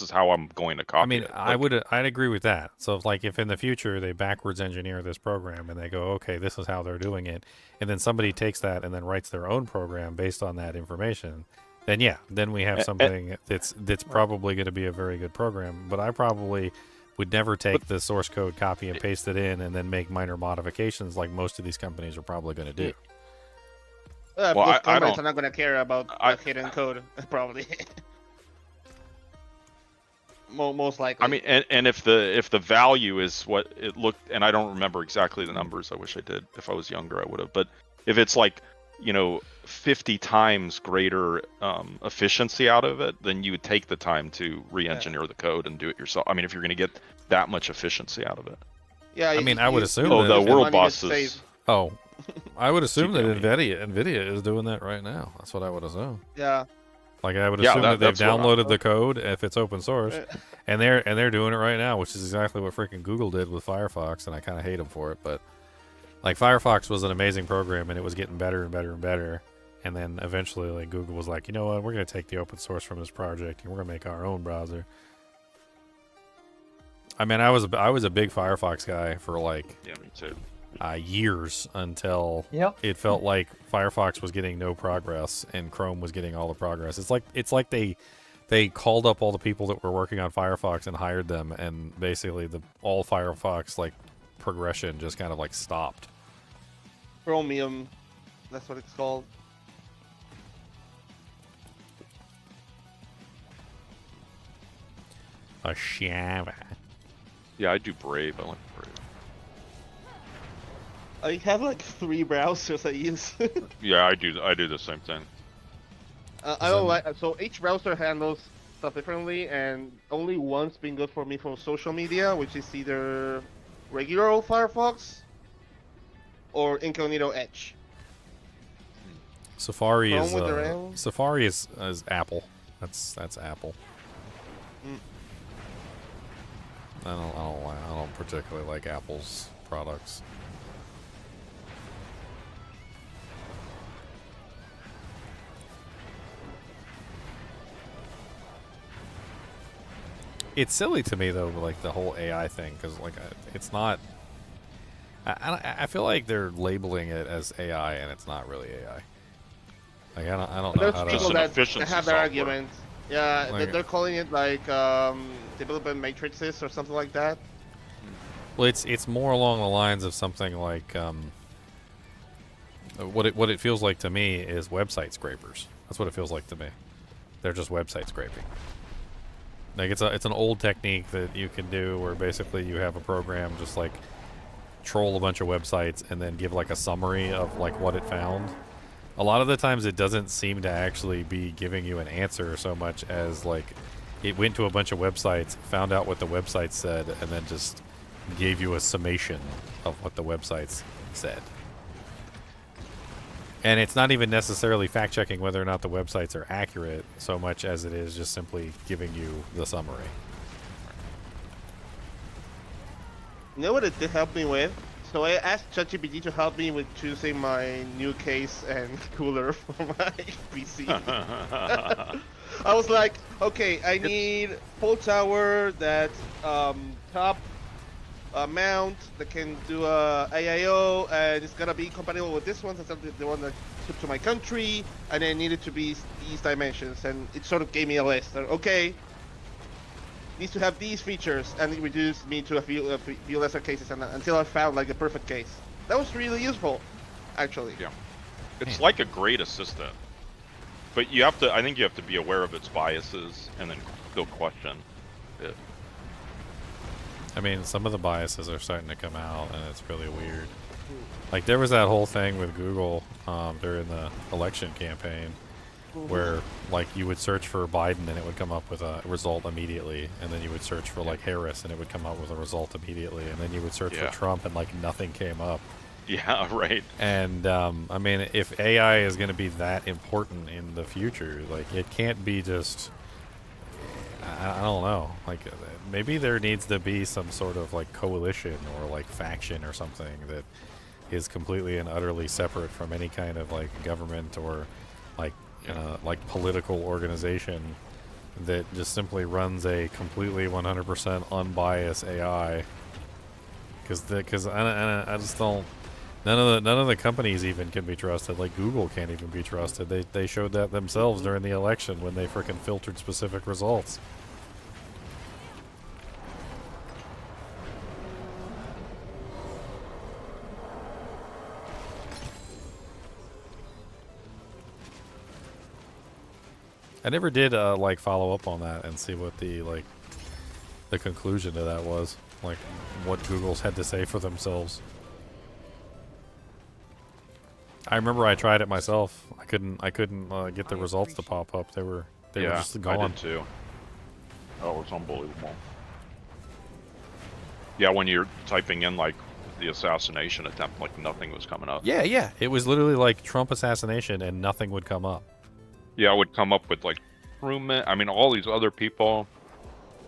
how I'm going to copy it. I'd agree with that. So if in the future they backwards engineer this program and they go, okay, this is how they're doing it, and then somebody takes that and then writes their own program based on that information, then we have something that's probably going to be a very good program. But I probably would never take the source code, copy and paste it in, and then make minor modifications like most of these companies are probably going to do. Well, I'm not going to care about hidden code, probably. Most likely. I mean, and if the value is what it looked, and I don't remember exactly the numbers. I wish I did. If I was younger, I would have. But if it's like 50 times greater efficiency out of it, then you would take the time to re-engineer the code and do it yourself. I mean, if you're going to get that much efficiency out of it. Yeah. I mean, I would assume. Oh, the world bosses. Oh, I would assume that NVIDIA is doing that right now. That's what I would assume. Yeah. Like I would assume that they've downloaded the code if it's open source, and they're doing it right now, which is exactly what freaking Google did with Firefox, and I kind of hate them for it. But like Firefox was an amazing program, and it was getting better and better and better, and then eventually like Google was like, you know what, we're going to take the open source from this project, and we're going to make our own browser. I mean, I was a big Firefox guy for like Yeah, me too. years until Yep. it felt like Firefox was getting no progress and Chrome was getting all the progress. It's like they called up all the people that were working on Firefox and hired them, and basically all Firefox like progression just kind of like stopped. Chromium, that's what it's called. A shava. Yeah, I do Brave. I like Brave. I have like 3 browsers I use. Yeah, I do the same thing. I don't like so each browser handles stuff differently, and only one's been good for me for social media, which is either regular old Firefox or Incognito Edge. Safari Chrome is with the RAM? Safari is Apple. That's Apple. Mm. I don't particularly like Apple's products. It's silly to me though, like the whole AI thing, because like it's not. I feel like they're labeling it as AI, and it's not really AI. Like I don't know There's how people to. that have efficiency their software. arguments. Yeah, Like- they're calling it like development matrices or something like that. Well, it's more along the lines of something like what it feels like to me is website scrapers. That's what it feels like to me. They're just website scraping. Like it's an old technique that you can do where basically you have a program just like troll a bunch of websites and then give like a summary of like what it found. A lot of the times it doesn't seem to actually be giving you an answer so much as like it went to a bunch of websites, found out what the website said, and then just gave you a summation of what the websites said. And it's not even necessarily fact-checking whether or not the websites are accurate so much as it is just simply giving you the summary. You know what it did help me with? So I asked ChatGPT to help me with choosing my new case and cooler for my PC. I was like, okay, I need full tower that top mount that can do AIO, and it's gonna be compatible with this one, so that's the one that shipped to my country, and then needed to be these dimensions, and it sort of gave me a list. Okay, needs to have these features, and it reduced me to a few lesser cases, and until I found like the perfect case. That was really useful, actually. Yeah, it's like a great assistant, but you have to. I think you have to be aware of its biases and then still question it. I mean, some of the biases are starting to come out, and it's really weird. Like, there was that whole thing with Google during the election campaign where, like, you would search for Biden and it would come up with a result immediately, and then you would search for, like, Harris and it would come up with a result immediately, and then you would search for Trump and, like, nothing came up. Yeah, right. And, I mean, if AI is going to be that important in the future, like, it can't be just... I don't know. Like, maybe there needs to be some sort of like coalition or like faction or something that is completely and utterly separate from any kind of like government or like political organization that just simply runs a completely 100% unbiased AI. Because I just don't. None of the companies even can be trusted. Like Google can't even be trusted. They showed that themselves during the election when they freaking filtered specific results. I never did like follow up on that and see what the conclusion to that was. Like what Google's had to say for themselves. I remember I tried it myself. I couldn't get the results to pop up. They were just gone. I did too. Oh, it was unbelievable. Yeah, when you're typing in like the assassination attempt, like nothing was coming up. Yeah. It was literally like Trump assassination and nothing would come up. Yeah, it would come up with like Truman. I mean, all these other people.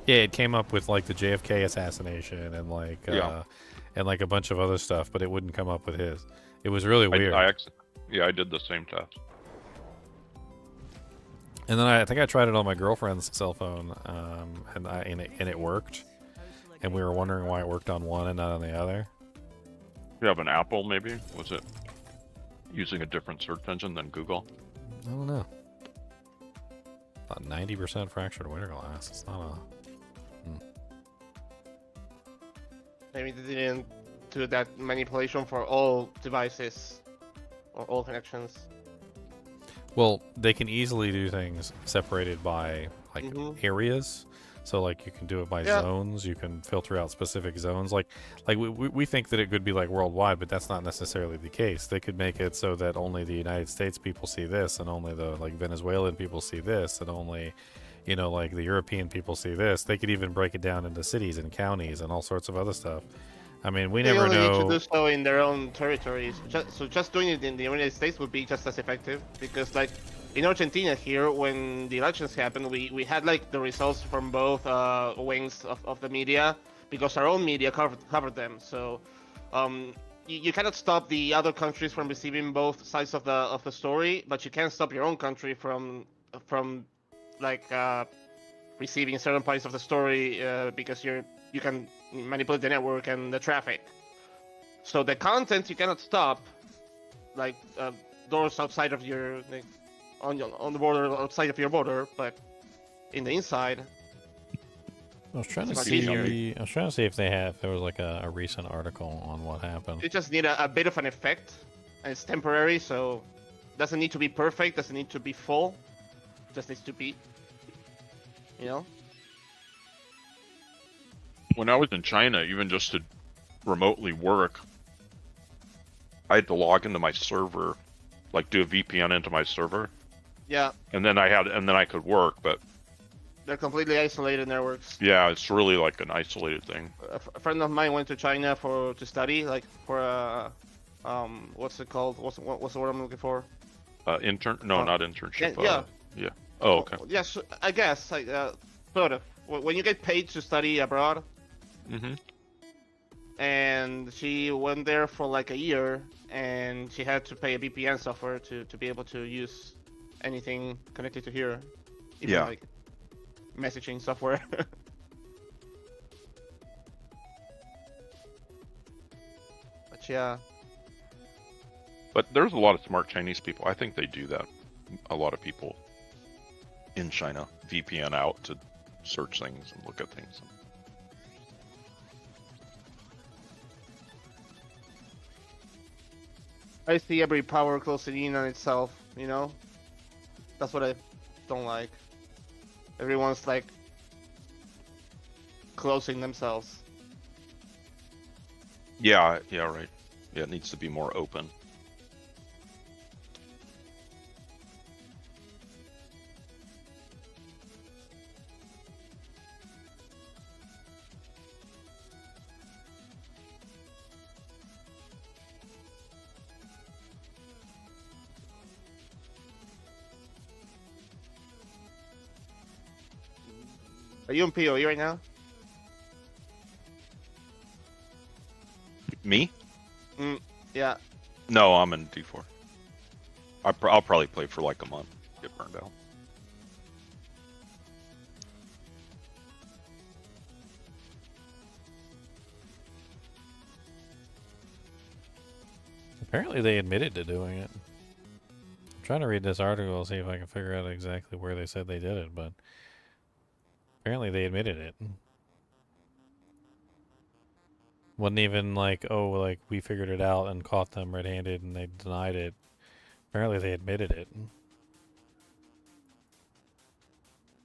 Yeah, it came up with like the JFK assassination and like and like a bunch of other stuff, but it wouldn't come up with his. It was really weird. I did the same test. And then I think I tried it on my girlfriend's cell phone, and it worked. and we were wondering why it worked on one and not on the other. You have an Apple, maybe? Was it using a different search engine than Google? I don't know. About 90% fractured winter glass. It's not a... Maybe they didn't do that manipulation for all devices or all connections. Well, they can easily do things separated by like areas. So like you can do it by zones. You can filter out specific zones. Like we think that it could be like worldwide, but that's not necessarily the case. They could make it so that only the United States people see this, and only the like Venezuelan people see this, and only, you know, like the European people see this. They could even break it down into cities and counties and all sorts of other stuff. I mean, we never only know. need to do so in their own territories. So just doing it in the United States would be just as effective, because like in Argentina here, when the elections happened, we had like the results from both wings of the media, because our own media covered them. So you cannot stop the other countries from receiving both sides of the story, but you can stop your own country from like receiving certain parts of the story because you can manipulate the network and the traffic. So the content you cannot stop, like doors outside of your on the border, outside of your border, but in the inside. I was trying to see. I was trying to see if there was like a recent article on what happened. You just need a bit of an effect, and it's temporary, so doesn't need to be perfect, doesn't need to be full, just needs to be, you know. When I was in China, even just to remotely work, I had to log into my server, like do a VPN into my server. Yeah. And then I could work, but they're completely isolated networks. yeah, it's really like an isolated thing. A friend of mine went to China to study, like for what's it called? What's the word I'm looking for? Intern? No, not internship. Yeah. Yeah. Oh, okay. Yes, I guess. Like, sort of. When you get paid to study abroad. Mm-hmm. And she went there for like a year, and she had to pay a VPN software to be able to use anything connected to here. Even like messaging software. But yeah. But there's a lot of smart Chinese people. I think they do that. A lot of people in China VPN out to search things and look at things. I see every power closing in on itself, you know? That's what I don't like. Everyone's like closing themselves. Yeah, right. Yeah, it needs to be more open. Are you in PoE right now? Me? Yeah. No, I'm in D4. I'll probably play for like a month. Get burned out. Apparently they admitted to doing it. I'm trying to read this article and see if I can figure out exactly where they said they did it, but apparently they admitted it. Wasn't even like, oh, like we figured it out and caught them red-handed and they denied it. Apparently they admitted it.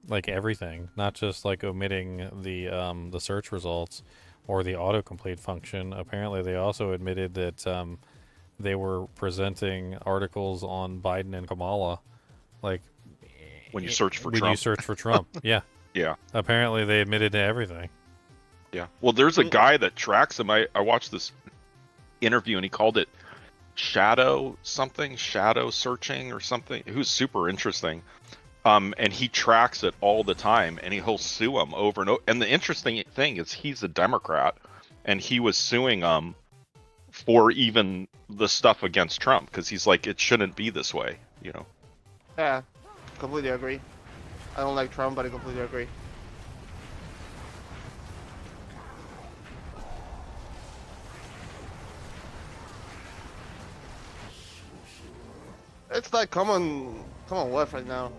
Like everything, not just like omitting the search results or the autocomplete function. Apparently they also admitted that they were presenting articles on Biden and Kamala, like when you search for when Trump. you search for Trump. Yeah. Yeah. Apparently they admitted to everything. Yeah. Well, there's a guy that tracks him. I watched this interview and he called it shadow searching or something. It was super interesting. And he tracks it all the time and he'll sue him over and over. And the interesting thing is he's a Democrat and he was suing for even the stuff against Trump because he's like, it shouldn't be this way, you know? Yeah, completely agree. I don't like Trump, but I completely agree. it's like common life right now.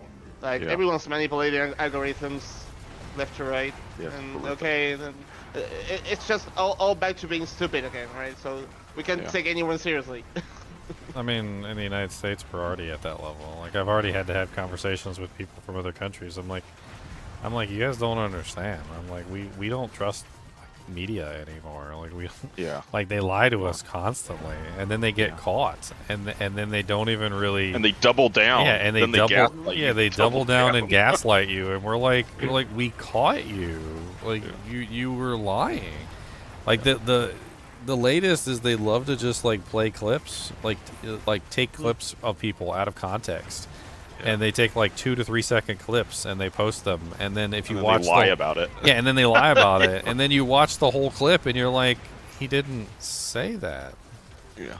Like everyone's manipulating algorithms left to right. Yeah, and okay, then it's just all back to being stupid again, right? So we can't take anyone seriously. I mean, in the United States, we're already at that level. Like, I've already had to have conversations with people from other countries. I'm like, you guys don't understand. I'm like, we don't trust media anymore. Like, like they lie to us constantly, and then they get caught, and then they don't even really. And they double down. Yeah, and they double down and gaslight you, and we're like, we caught you. Like you were lying. Like the latest is they love to just like play clips, like take clips of people out of context, and they take like 2 to 3 second clips and they post them, and then if you watch, they lie about it. Yeah, and then they lie about it, and then you watch the whole clip and you're like, he didn't say that. Yeah.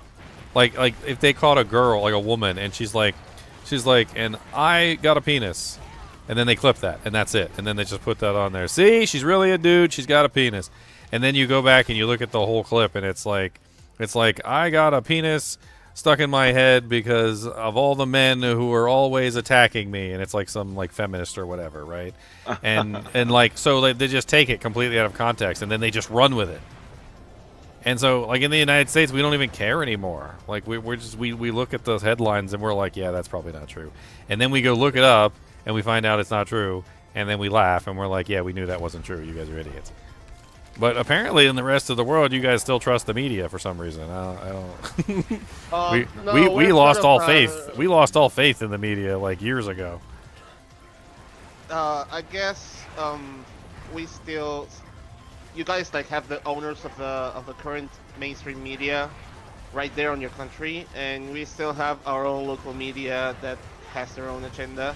Like if they caught a girl, like a woman, and she's like, and I got a penis, and then they clip that, and that's it, and then they just put that on there. See, she's really a dude. She's got a penis. And then you go back and you look at the whole clip, and it's like I got a penis stuck in my head because of all the men who are always attacking me, and it's like some like feminist or whatever, right? And like so they just take it completely out of context, and then they just run with it. And so like in the United States, we don't even care anymore. Like we look at those headlines and we're like, yeah, that's probably not true. And then we go look it up and we find out it's not true, and then we laugh and we're like, yeah, we knew that wasn't true. You guys are idiots. But apparently, in the rest of the world, you guys still trust the media for some reason. I don't. We lost all faith. We lost all faith in the media like years ago. I guess we still. You guys like have the owners of the current mainstream media right there on your country, and we still have our own local media that has their own agenda.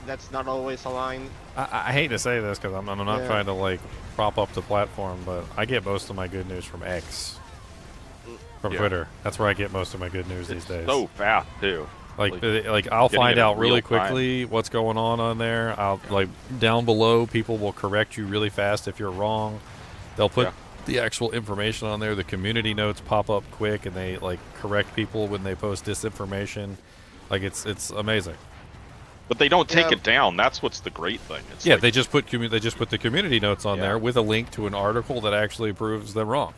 That's not always aligned. I hate to say this because I'm not trying to like prop up the platform, but I get most of my good news from X, from Twitter. That's where I get most of my good news these days. So fast too. Like I'll find out really quickly what's going on there. I'll like down below, people will correct you really fast if you're wrong. They'll put the actual information on there. The community notes pop up quick, and they like correct people when they post disinformation. Like it's amazing. But they don't take it down. That's what's the great thing. It's they just put the community notes on there with a link to an article that actually proves them wrong.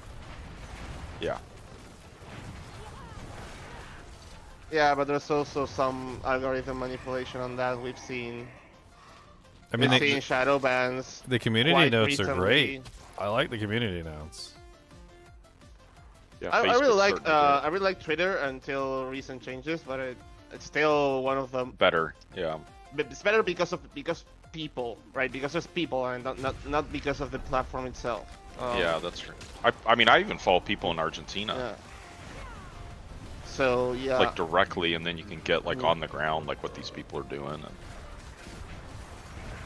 Yeah. Yeah, but there's also some algorithm manipulation on that we've seen. I mean, we've seen shadow bans. The community notes are great. I like the community notes. Yeah, I really like Twitter until recent changes, but it's still one of them. Better, yeah. But it's better because people, right? Because there's people, and not because of the platform itself. Yeah, that's true. I mean, I even follow people in Argentina. Yeah. So yeah. Like directly, and then you can get like on the ground, like what these people are doing. And...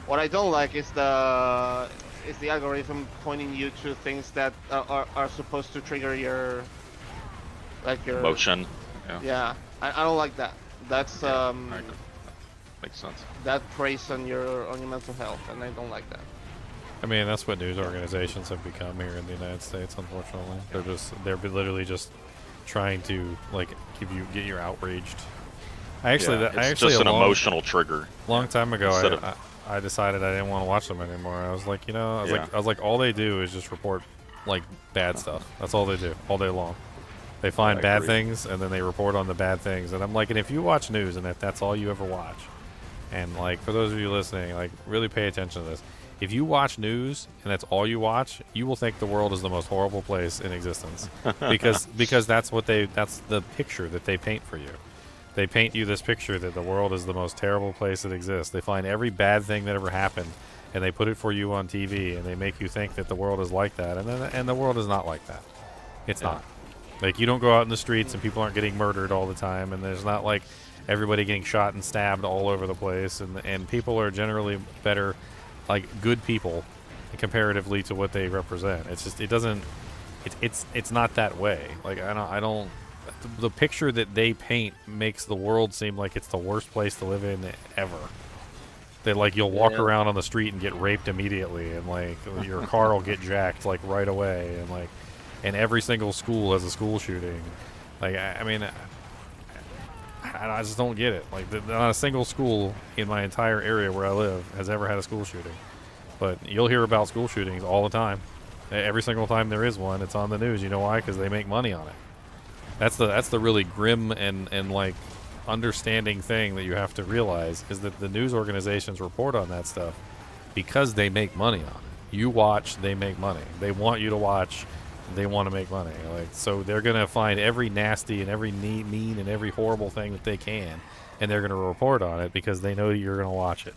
What I don't like is the algorithm pointing you to things that are supposed to trigger your emotion. Yeah, I don't like that. That's makes sense. That preys on your mental health, and I don't like that. I mean, that's what news organizations have become here in the United States. Unfortunately, they're literally just trying to like get you outraged. It's just an emotional trigger. Long time ago, I decided I didn't want to watch them anymore. I was like, I was like, all they do is just report like bad stuff. That's all they do all day long. They find bad things and then they report on the bad things. And I'm like, and if you watch news and if that's all you ever watch, and like for those of you listening, like really pay attention to this. If you watch news and that's all you watch, you will think the world is the most horrible place in existence because that's the picture that they paint for you. They paint you this picture that the world is the most terrible place that exists. They find every bad thing that ever happened and they put it for you on TV, and they make you think that the world is like that, and the world is not like that. It's not. Like, you don't go out in the streets and people aren't getting murdered all the time, and there's not like everybody getting shot and stabbed all over the place, and people are generally better, like good people comparatively to what they represent. It's just it's not that way. Like I don't the picture that they paint makes the world seem like it's the worst place to live in ever. That like you'll walk around on the street and get raped immediately, and like your car will get jacked like right away, and every single school has a school shooting. Like I mean, I just don't get it. Like, not a single school in my entire area where I live has ever had a school shooting. But you'll hear about school shootings all the time. Every single time there is one, it's on the news. You know why? Because they make money on it. That's the really grim and like understanding thing that you have to realize is that the news organizations report on that stuff because they make money on it. You watch, they make money. They want you to watch, they want to make money. Like, so they're gonna find every nasty and every mean and every horrible thing that they can, and they're gonna report on it because they know you're gonna watch it.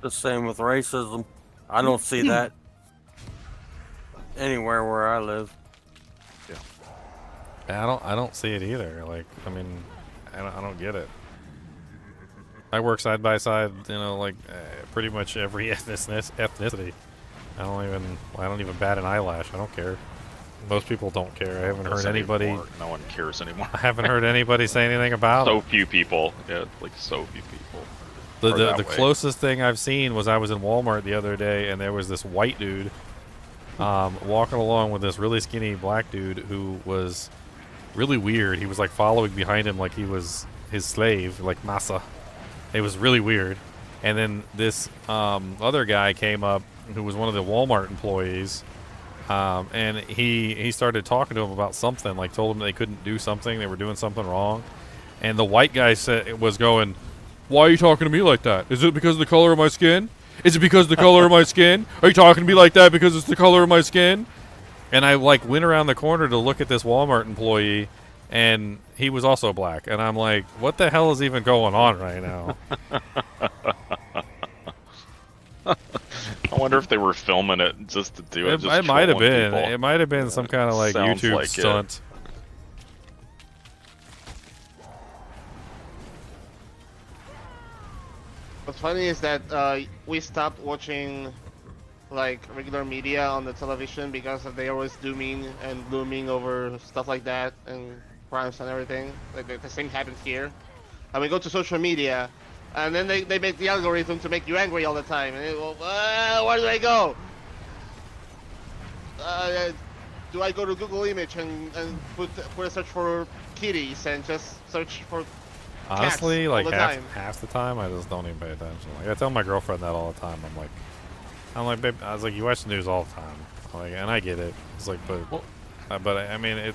The same with racism. I don't see that anywhere where I live. Yeah. I don't see it either. Like, I mean, I don't get it. I work side by side, you know, like pretty much every ethnicity. I don't even bat an eyelash. I don't care. Most people don't care. I haven't heard anybody. No one cares anymore. I haven't heard anybody say anything about so it. few people. Yeah, like so few people. The closest thing I've seen was I was in Walmart the other day, and there was this white dude walking along with this really skinny black dude who was really weird. He was like following behind him like he was his slave, like Masa. It was really weird. And then this other guy came up who was one of the Walmart employees, and he started talking to him about something, like told him they couldn't do something, they were doing something wrong. And the white guy was going, "Why are you talking to me like that? Is it because of the color of my skin? Is it because of the color of my skin? Are you talking to me like that because it's the color of my skin?" And I like went around the corner to look at this Walmart employee, and he was also black. And I'm like, what the hell is even going on right now? I wonder if they were filming it just to do it. It might have been. People. It might have been some kind of like YouTube like stunt. What's funny is that we stopped watching like regular media on the television because they always dooming and glooming over stuff like that and crimes and everything. Like the same happens here. And we go to social media, and then they make the algorithm to make you angry all the time. And where do I go? Do I go to Google Image and put a search for kitties and just search for honestly, like half the time, I just don't even pay attention. Like I tell my girlfriend that all the time. I'm like, babe, I was like, you watch the news all the time. Like, and I get it. It's like, but I mean,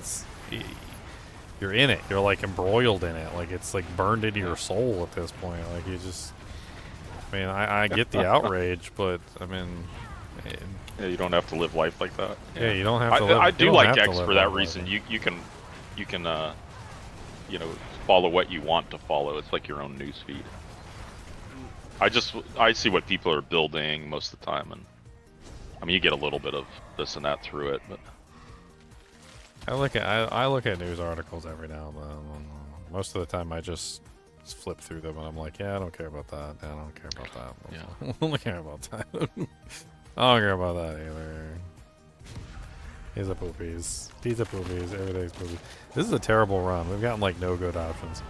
you're in it. You're like embroiled in it. Like it's like burned into your soul at this point. Like you just, I mean, I get the outrage, but I mean, yeah, you don't have to live life like that. Yeah, you don't have to. I do like X for that reason. You can, you know, follow what you want to follow. It's like your own news feed. I see what people are building most of the time, and I mean you get a little bit of this and that through it, but I look at news articles every now and then. Most of the time I just flip through them and I'm like, yeah, I don't care about that. I don't care about that. Yeah. I don't care about that. I don't care about that either. These are poopies. These are poopies. Everything's poopies. This is a terrible run. We've gotten like no good options.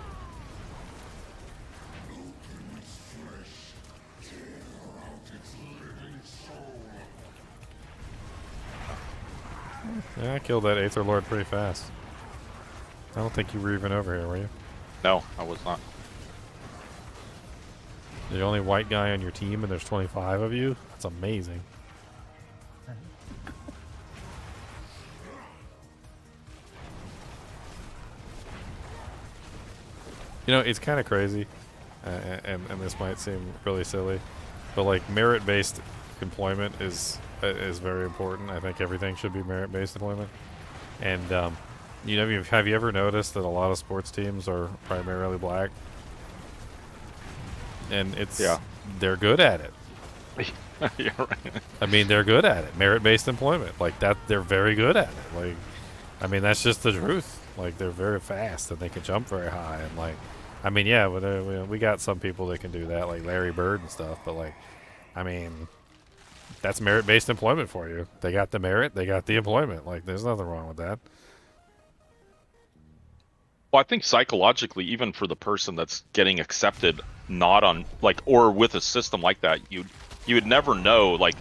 Yeah, I killed that Aether Lord pretty fast. I don't think you were even over here, were you? No, I was not. The only white guy on your team and there's 25 of you? That's amazing. You know, it's kind of crazy, and this might seem really silly, but like merit-based employment is very important. I think everything should be merit-based employment. And you know, have you ever noticed that a lot of sports teams are primarily black? And they're good at it. Yeah, right. I mean, they're good at it. Merit-based employment, like that, they're very good at it. Like, I mean, that's just the truth. Like, they're very fast and they can jump very high. And like, I mean, yeah, we got some people that can do that, like Larry Bird and stuff. But like, I mean, that's merit-based employment for you. They got the merit, they got the employment. Like, there's nothing wrong with that. Well, I think psychologically, even for the person that's getting accepted, not on like, or with a system like that, you would never know. Like,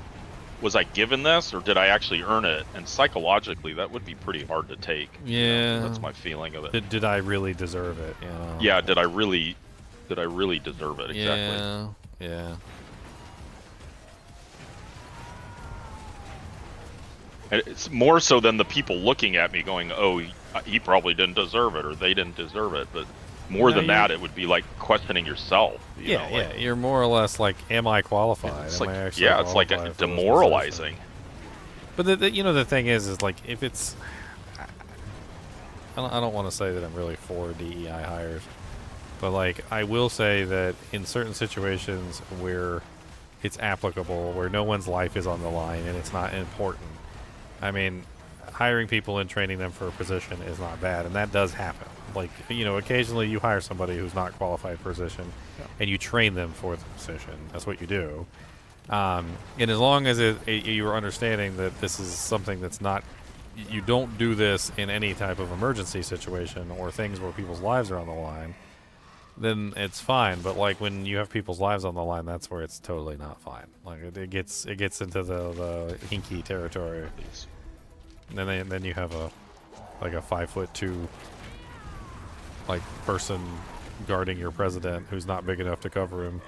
was I given this or did I actually earn it? And psychologically, that would be pretty hard to take. Yeah. That's my feeling of it. Did I really deserve it? You know? Yeah, did I really deserve it? Exactly. Yeah. And it's more so than the people looking at me going, "Oh, he probably didn't deserve it," or "They didn't deserve it." But more than that, it would be like questioning yourself. You know, like, You're more or less like, "Am I qualified? It's Am like, I actually it's like qualified for this demoralizing. position?" But you know, the thing is like if it's, I don't want to say that I'm really for DEI hires, but like I will say that in certain situations where it's applicable, where no one's life is on the line and it's not important. I mean, hiring people and training them for a position is not bad, and that does happen. Like, you know, occasionally you hire somebody who's not qualified for a position, and you train them for the position. That's what you do. And as long as you're understanding that this is something that's not, you don't do this in any type of emergency situation or things where people's lives are on the line, then it's fine. But like when you have people's lives on the line, that's where it's totally not fine. Like it gets into the hinky territory. And then you have a 5'2" like person guarding your president who's not big enough to cover him.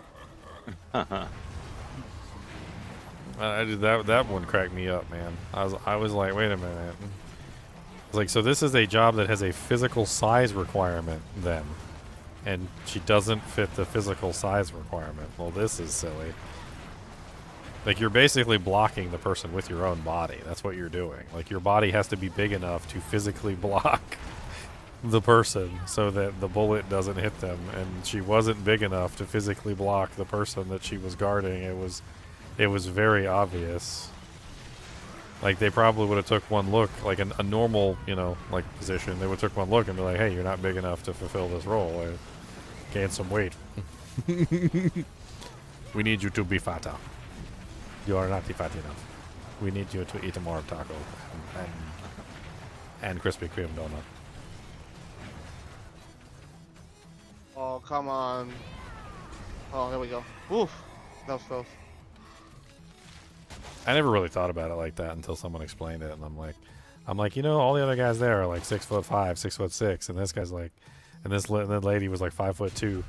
That one cracked me up, man. I was like, wait a minute. It's like, so this is a job that has a physical size requirement then. And she doesn't fit the physical size requirement. Well, this is silly. Like, you're basically blocking the person with your own body. That's what you're doing. Like, your body has to be big enough to physically block the person so that the bullet doesn't hit them. And she wasn't big enough to physically block the person that she was guarding. It was very obvious. Like, they probably would have took one look, like a normal, you know, like position. They would have took one look and be like, hey, you're not big enough to fulfill this role. Gain some weight. We need you to be fatter. You are not fat enough. We need you to eat more taco and Krispy Kreme donut. Oh, come on. Oh, there we go. Oof. That was close. I never really thought about it like that until someone explained it, and I'm like, you know, all the other guys there are like 6'5", 6'6", and this guy's like, and that lady was like 5'2".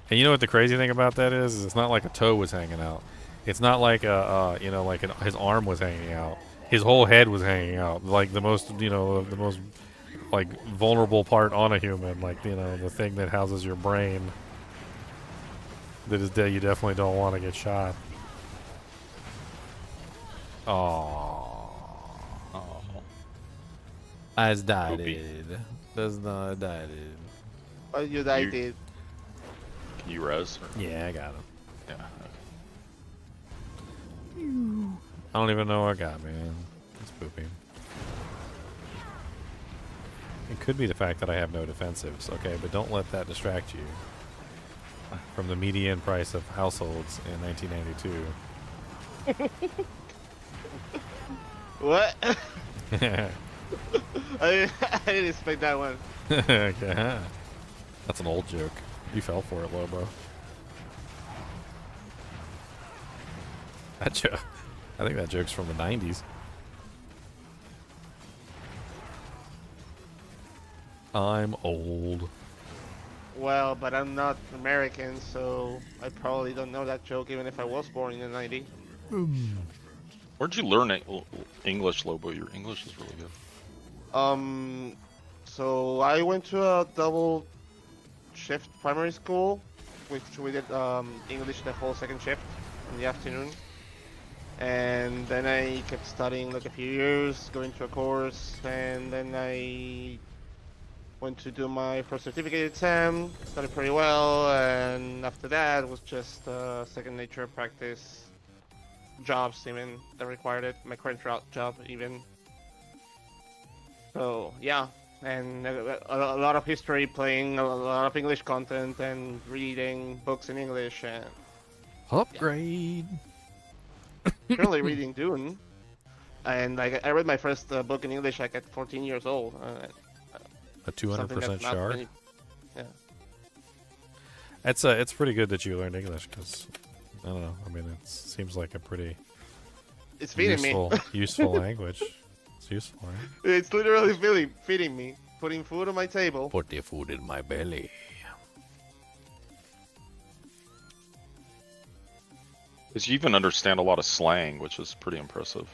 And you know what the crazy thing about that is it's not like a toe was hanging out. It's not like you know, like his arm was hanging out. His whole head was hanging out. Like the most like vulnerable part on a human, like, you know, the thing that houses your brain. That is dead. You definitely don't want to get shot. Oh. As died. Does not died. Oh, you died. Can you res? Yeah, I got him. Yeah. I don't even know what I got, man. It's poopy. It could be the fact that I have no defensives, okay, but don't let that distract you from the median price of households in 1992. What? I didn't expect that one. Okay. That's an old joke. You fell for it, Lobo. That joke. I think that joke's from the 90s. I'm old. Well, but I'm not American, so I probably don't know that joke even if I was born in the 90s. Where'd you learn English, Lobo? Your English is really good. So I went to a double shift primary school, which we did English the whole second shift in the afternoon. And then I kept studying like a few years, going to a course, and then I went to do my first certificate exam, studied pretty well, and after that it was just second nature practice jobs even that required it, my current job even. So yeah, and a lot of history, playing a lot of English content, and reading books in English, and upgrade. Yeah. Currently reading Dune, and like I read my first book in English like at 14 years old. A 200% shark. Yeah. It's pretty good that you learned English, because I don't know. I mean, it seems like a pretty It's feeding useful, me. useful language. It's useful, right? It's literally feeding me, putting food on my table. Put the food in my belly. Because you even understand a lot of slang, which is pretty impressive.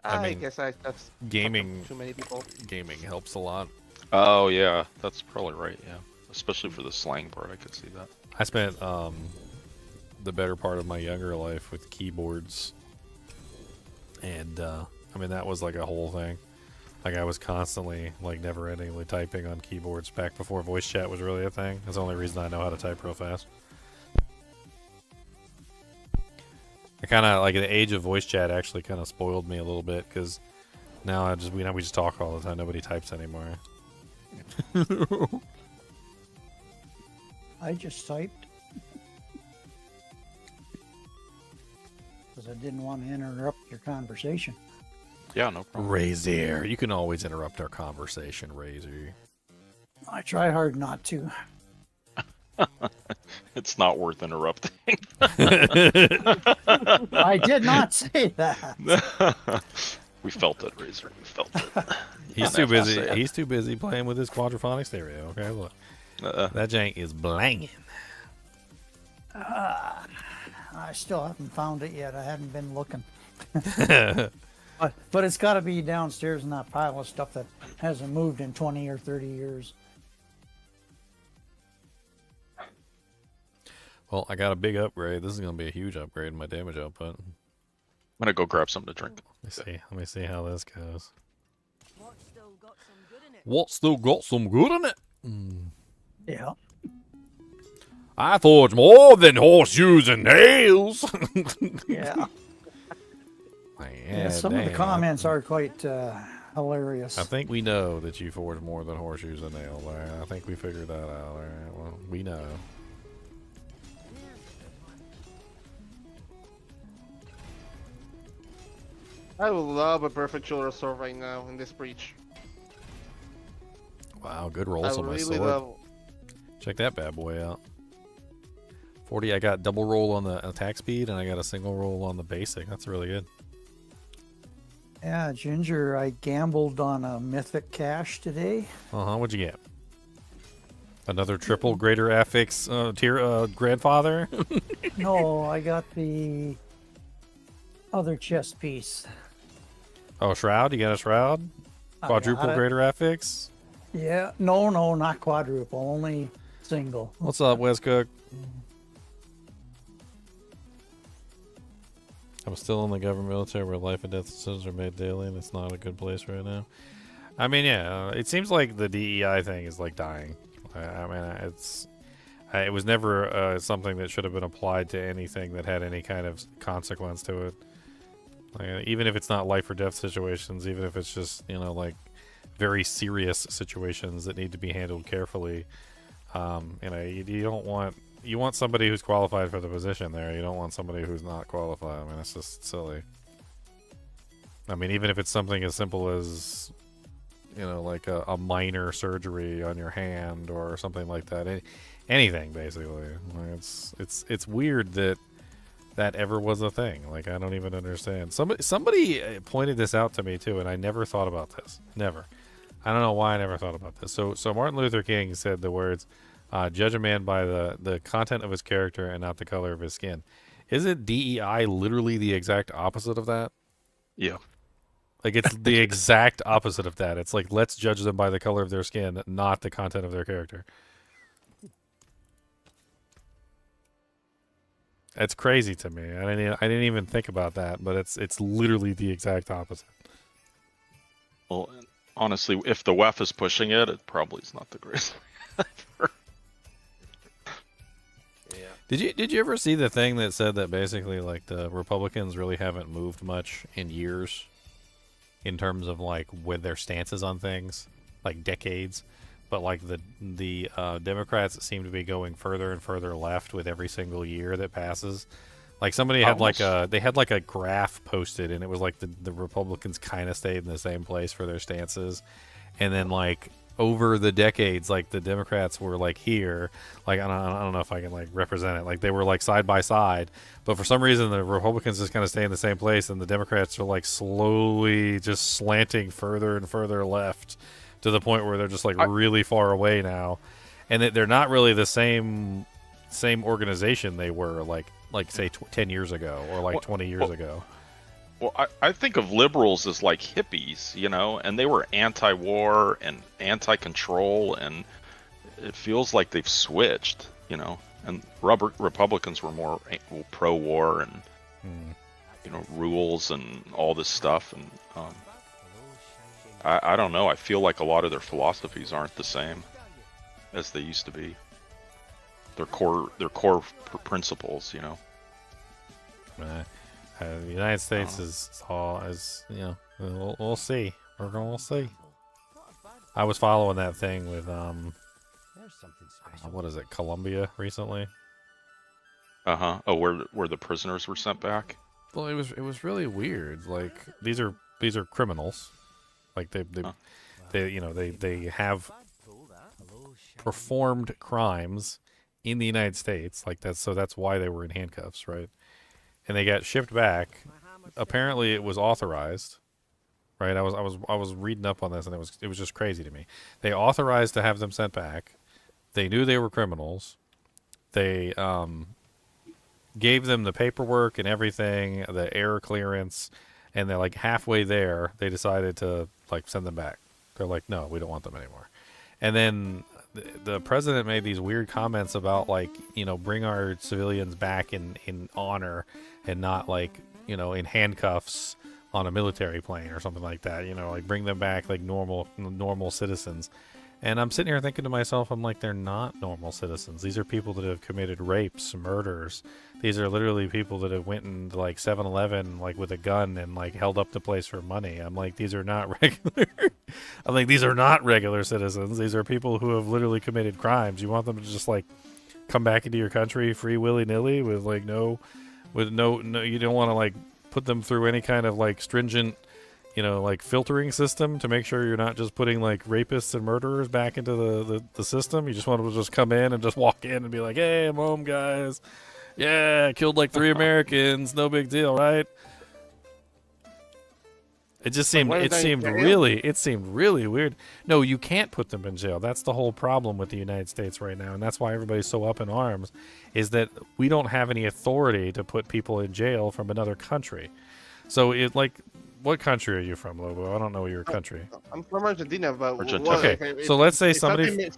I mean, guess that's Gaming, too many people. gaming helps a lot. Oh yeah, that's probably right. Yeah, especially for the slang part, I could see that. I spent the better part of my younger life with keyboards, and I mean that was like a whole thing. Like I was constantly, like, never-endingly typing on keyboards back before voice chat was really a thing. That's the only reason I know how to type real fast. I kind of like the age of voice chat actually kind of spoiled me a little bit because now we just talk all the time. Nobody types anymore. I just typed. Because I didn't want to interrupt your conversation. Yeah, no problem. Razor, you can always interrupt our conversation, Razor. I try hard not to. It's not worth interrupting. I did not say that. We felt it, Razor. We felt it. He's too busy. He's too busy playing with his quadraphonic stereo. Okay, look, that jank is blanging. I still haven't found it yet. I haven't been looking. But it's got to be downstairs in that pile of stuff that hasn't moved in 20 or 30 years. Well, I got a big upgrade. This is going to be a huge upgrade in my damage output. I'm gonna go grab something to drink. Let me see how this goes. What's still got some good in it? What still got some good in it? Yeah. I forge more than horseshoes and nails. Yeah. Man, Yeah, some of the comments are quite hilarious. I think we know that you forge more than horseshoes and nails. I think we figured that out. All right. Well, we know. I would love a perfect shoulder sword right now in this breach. Wow, good rolls I on my really sword. love. Check that bad boy out. 40, I got double roll on the attack speed, and I got a single roll on the basic. That's really good. Yeah, Ginger, I gambled on a mythic cache today. What'd you get? Another triple greater affix tier grandfather? No, I got the other chest piece. Oh, shroud? You got a shroud? Quadruple greater affix? Yeah, no, not quadruple, only single. What's up, Wes Cook? I'm still in the government military where life and death decisions are made daily, and it's not a good place right now. I mean, yeah, it seems like the DEI thing is like dying. I mean, it was never something that should have been applied to anything that had any kind of consequence to it. Like, even if it's not life or death situations, even if it's just, you know, like very serious situations that need to be handled carefully, you know, you don't want. You want somebody who's qualified for the position there. You don't want somebody who's not qualified. I mean, it's just silly. I mean, even if it's something as simple as, you know, like a minor surgery on your hand or something like that. Anything, basically. Like, it's weird that ever was a thing. Like, I don't even understand. Somebody pointed this out to me, too, and I never thought about this. Never. I don't know why I never thought about this. So Martin Luther King said the words, judge a man by the content of his character and not the color of his skin. Isn't DEI literally the exact opposite of that? Yeah. Like, it's the exact opposite of that. It's like, let's judge them by the color of their skin, not the content of their character. That's crazy to me. I didn't even think about that, but it's literally the exact opposite. Well, honestly, if the WEF is pushing it, it probably is not the greatest. Did you ever see the thing that said that basically like the Republicans really haven't moved much in years in terms of like with their stances on things, like decades, but like the Democrats seem to be going further and further left with every single year that passes. Like somebody had they had like a graph posted, and it was like the Republicans kind of stayed in the same place for their stances, and then like over the decades, like the Democrats were like here, like I don't know if I can like represent it, like they were like side by side, but for some reason the Republicans just kind of stay in the same place, and the Democrats are like slowly just slanting further and further left to the point where they're just like really far away now, and they're not really the same organization they were like say 10 years ago or like 20 years ago. Well, I think of liberals as like hippies, you know, and they were anti-war and anti-control, and it feels like they've switched, you know, and Republicans were more pro-war and, you know, rules and all this stuff, and I don't know, I feel like a lot of their philosophies aren't the same as they used to be. Their core principles, you know. The United States is all as you know. We'll see. We'll see. I was following that thing with what is it, Colombia recently? Oh, where the prisoners were sent back. Well, it was really weird. Like these are criminals. Like they have performed crimes in the United States. Like that's why they were in handcuffs, right? And they got shipped back. Apparently, it was authorized, right? I was reading up on this, and it was just crazy to me. They authorized to have them sent back. They knew they were criminals. They gave them the paperwork and everything, the air clearance, and they're like halfway there. They decided to like send them back. They're like, no, we don't want them anymore. And then the president made these weird comments about like, you know, bring our civilians back in honor and not like, you know, in handcuffs on a military plane or something like that, you know, like bring them back like normal citizens. And I'm sitting here thinking to myself, I'm like, they're not normal citizens. These are people that have committed rapes, murders. These are literally people that have went in like 7-Eleven like with a gun and like held up the place for money. I'm like, these are not regular. I'm like, these are not regular citizens. These are people who have literally committed crimes. You want them to just like come back into your country free willy-nilly with like no, you don't want to like put them through any kind of like stringent, you know, like filtering system to make sure you're not just putting like rapists and murderers back into the system. You just want them to just come in and just walk in and be like, hey, I'm home, guys. Yeah, killed like 3 Americans. No big deal, right? It just seemed really weird. No, you can't put them in jail. That's the whole problem with the United States right now, and that's why everybody's so up in arms, is that we don't have any authority to put people in jail from another country. So it like, what country are you from, Lobo? I don't know your country. I'm from Argentina, but okay. So let's say somebody,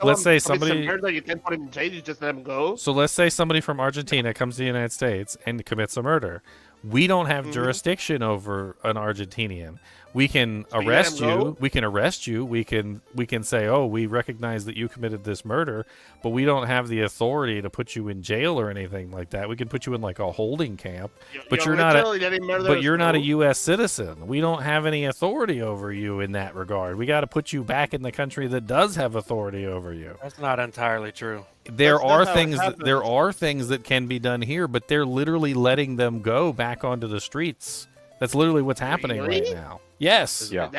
murder, you can't put him in jail. You just let him go. So let's say somebody from Argentina comes to the United States and commits a murder. We don't have jurisdiction over an Argentinian. We can arrest you. We can arrest you. We can say, oh, we recognize that you committed this murder, but we don't have the authority to put you in jail or anything like that. We can put you in like a holding camp, but you're not a U.S. citizen. We don't have any authority over you in that regard. We got to put you back in the country that does have authority over you. That's not entirely true. There are things that can be done here, but they're literally letting them go back onto the streets. That's literally what's happening right now. Yes. Yeah.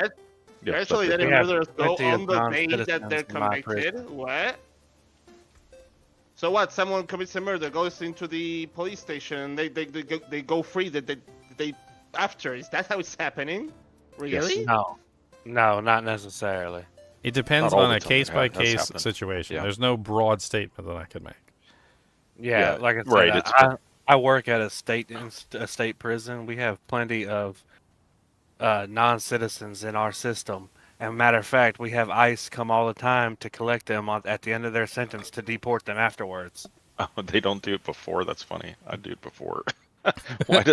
They're actually letting murderers go on the day that they're convicted. What? So what? Someone commits a murder, goes into the police station, they go free. They after. Is that how it's happening? Really? Yes. No, not necessarily. It depends on a case-by-case situation. Yeah. There's no broad statement that I could make. Yeah, like I said, I work at a state prison. We have plenty of non-citizens in our system. And matter of fact, we have ICE come all the time to collect them at the end of their sentence to deport them afterwards. Oh, they don't do it before? That's funny. I do it before. Why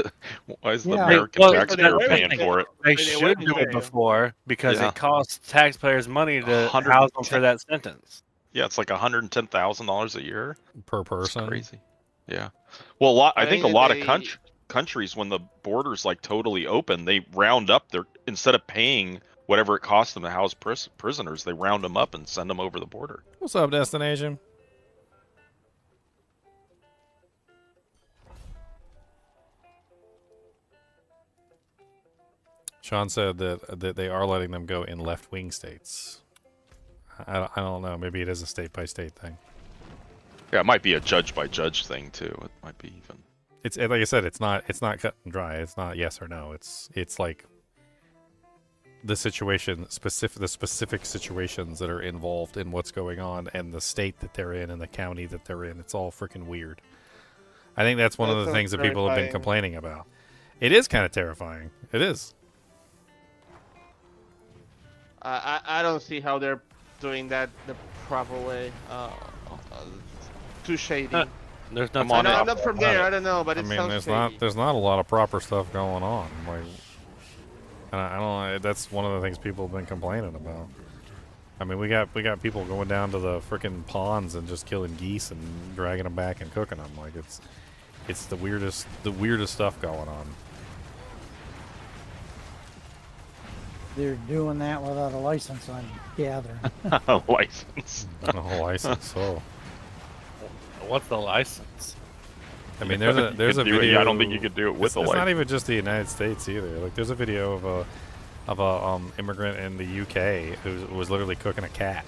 is the American taxpayer paying for it? They should do it before because it costs taxpayers money to house them for that sentence. Yeah, it's like $110,000 a year per person. That's crazy. Yeah. Well, I think a lot of countries, when the border's like totally open, they round up instead of paying whatever it costs them to house prisoners, they round them up and send them over the border. What's up, Destination? Sean said that they are letting them go in left-wing states. I don't know. Maybe it is a state by state thing. Yeah, it might be a judge by judge thing too. It might be even. It's like I said. It's not cut and dry. It's not yes or no. It's like the specific situations that are involved in what's going on, and the state that they're in, and the county that they're in. It's all freaking weird. I think that's one of the things that people have been complaining about. It is kind of terrifying. It is. I don't see how they're doing that the proper way. Too shady. There's I'm not from there. I don't know, but it sounds shady. there's not a lot of proper stuff going on. Like, and I don't. That's one of the things people have been complaining about. I mean, we got people going down to the frickin' ponds and just killing geese and dragging them back and cooking them. Like it's the weirdest stuff going on. They're doing that without a license, I'm gathering. A license. No license. Oh. What's the license? I mean, there's a video. I don't think you could do it with a license. It's not even just the United States either. Like, there's a video of a immigrant in the UK who was literally cooking a cat,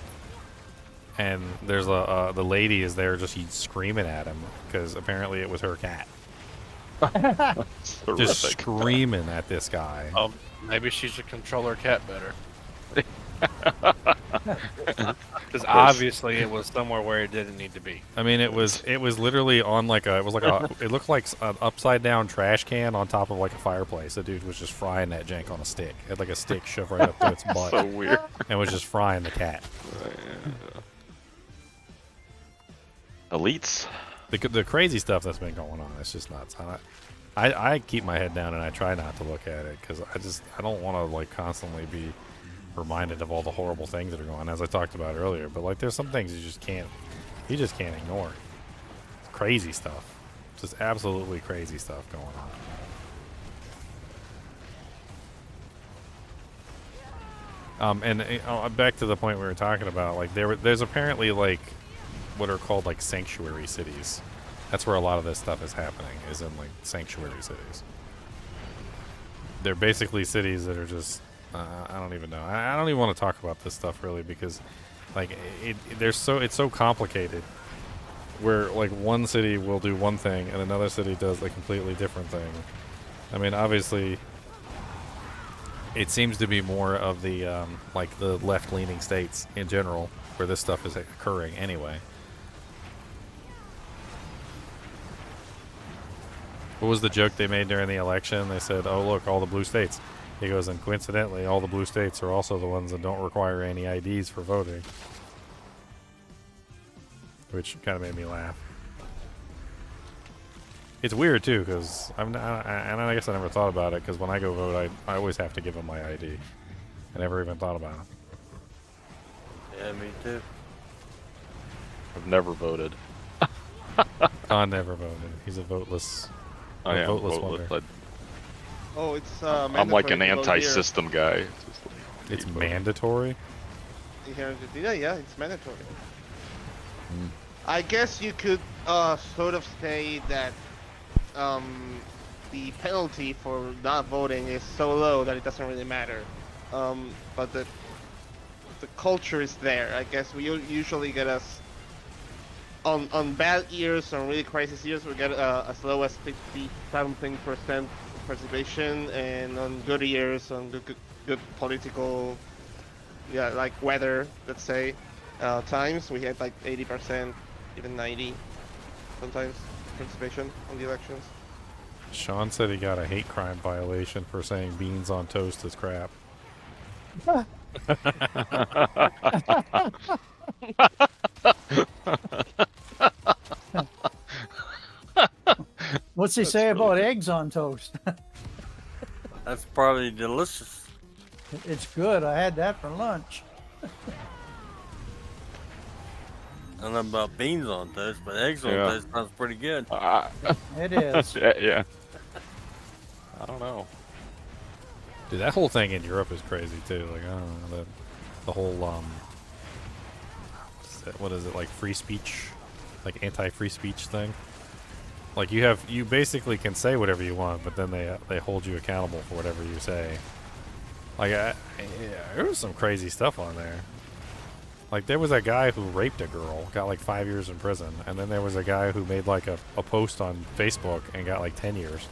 and there's the lady is there just screaming at him because apparently it was her cat. Just screaming at this guy. Maybe she should control her cat better. Because obviously it was somewhere where it didn't need to be. I mean, it was literally on it looked like an upside down trash can on top of like a fireplace. The dude was just frying that jank on a stick. It had like a stick shoved right up to its butt. So weird. And was just frying the cat. Elites. The crazy stuff that's been going on. It's just nuts. I keep my head down and I try not to look at it because I don't want to like constantly be reminded of all the horrible things that are going on, as I talked about earlier. But like, there's some things you just can't ignore. It's crazy stuff, just absolutely crazy stuff going on. And back to the point we were talking about, like there's apparently like what are called like sanctuary cities. That's where a lot of this stuff is happening, is in like sanctuary cities. They're basically cities that are just I don't even know. I don't even want to talk about this stuff really because like it's so complicated. Where like one city will do one thing and another city does a completely different thing. I mean, obviously, it seems to be more of the like the left-leaning states in general where this stuff is occurring anyway. What was the joke they made during the election? They said, "Oh, look, all the blue states." He goes, and coincidentally, all the blue states are also the ones that don't require any IDs for voting. Which kind of made me laugh. It's weird, too, because I guess I never thought about it, because when I go vote, I always have to give them my ID. I never even thought about it. Yeah, me too. I've never voted. Khan never voted. He's a voteless. I am voteless voteless. wonder. Oh, it's I'm like an mandatory to vote here. anti-system guy. It's just like, It's mandatory? Here in Argentina, yeah, it's mandatory. I guess you could sort of say that the penalty for not voting is so low that it doesn't really matter. But the culture is there. I guess we usually get us on bad years, on really crisis years, we get as low as 50-something% participation, and on good years, on good political, yeah, like weather, let's say, times, we had like 80%, even 90% sometimes participation on the elections. Sean said he got a hate crime violation for saying beans on toast is crap. What's he say about eggs on toast? That's probably delicious. It's good. I had that for lunch. I don't know about beans on toast, but eggs on toast sounds pretty good. It is. Yeah. I don't know. Dude, that whole thing in Europe is crazy too. Like, I don't know, the whole what is it, like free speech, like anti-free speech thing. Like you basically can say whatever you want, but then they hold you accountable for whatever you say. Like there was some crazy stuff on there. Like, there was a guy who raped a girl, got like 5 years in prison, and then there was a guy who made like a post on Facebook and got like 10 years.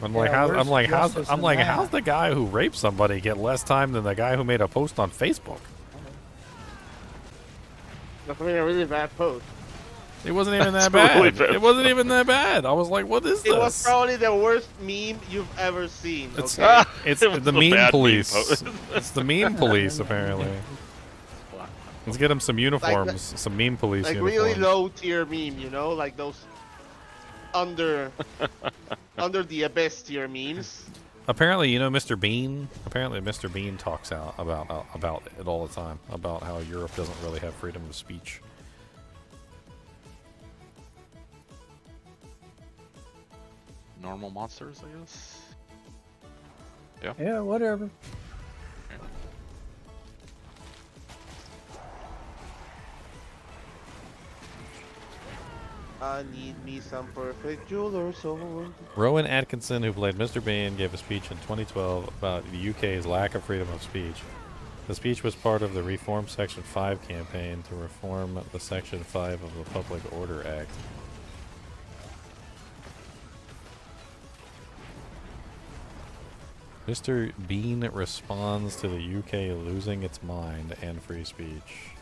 I'm like, how's the guy who raped somebody get less time than the guy who made a post on Facebook? That's a really bad post. It wasn't even that bad. Really It wasn't even that bad. I was like, what is this? It was probably the worst meme you've ever seen. It's, Okay? it's It was the a meme bad police. meme It's the meme police, apparently. Let's get them some uniforms, some meme police like uniforms. really low tier meme, you know, like those under the abyss tier memes. Apparently, you know Mr. Bean? Apparently Mr. Bean talks out about it all the time, about how Europe doesn't really have freedom of speech. Normal monsters, I guess. Yeah. Yeah, whatever. I need me some perfect jeweler sword. Rowan Atkinson, who played Mr. Bean, gave a speech in 2012 about the UK's lack of freedom of speech. The speech was part of the Reform Section 5 campaign to reform the Section 5 of the Public Order Act. Mr. Bean responds to the UK losing its mind and free speech.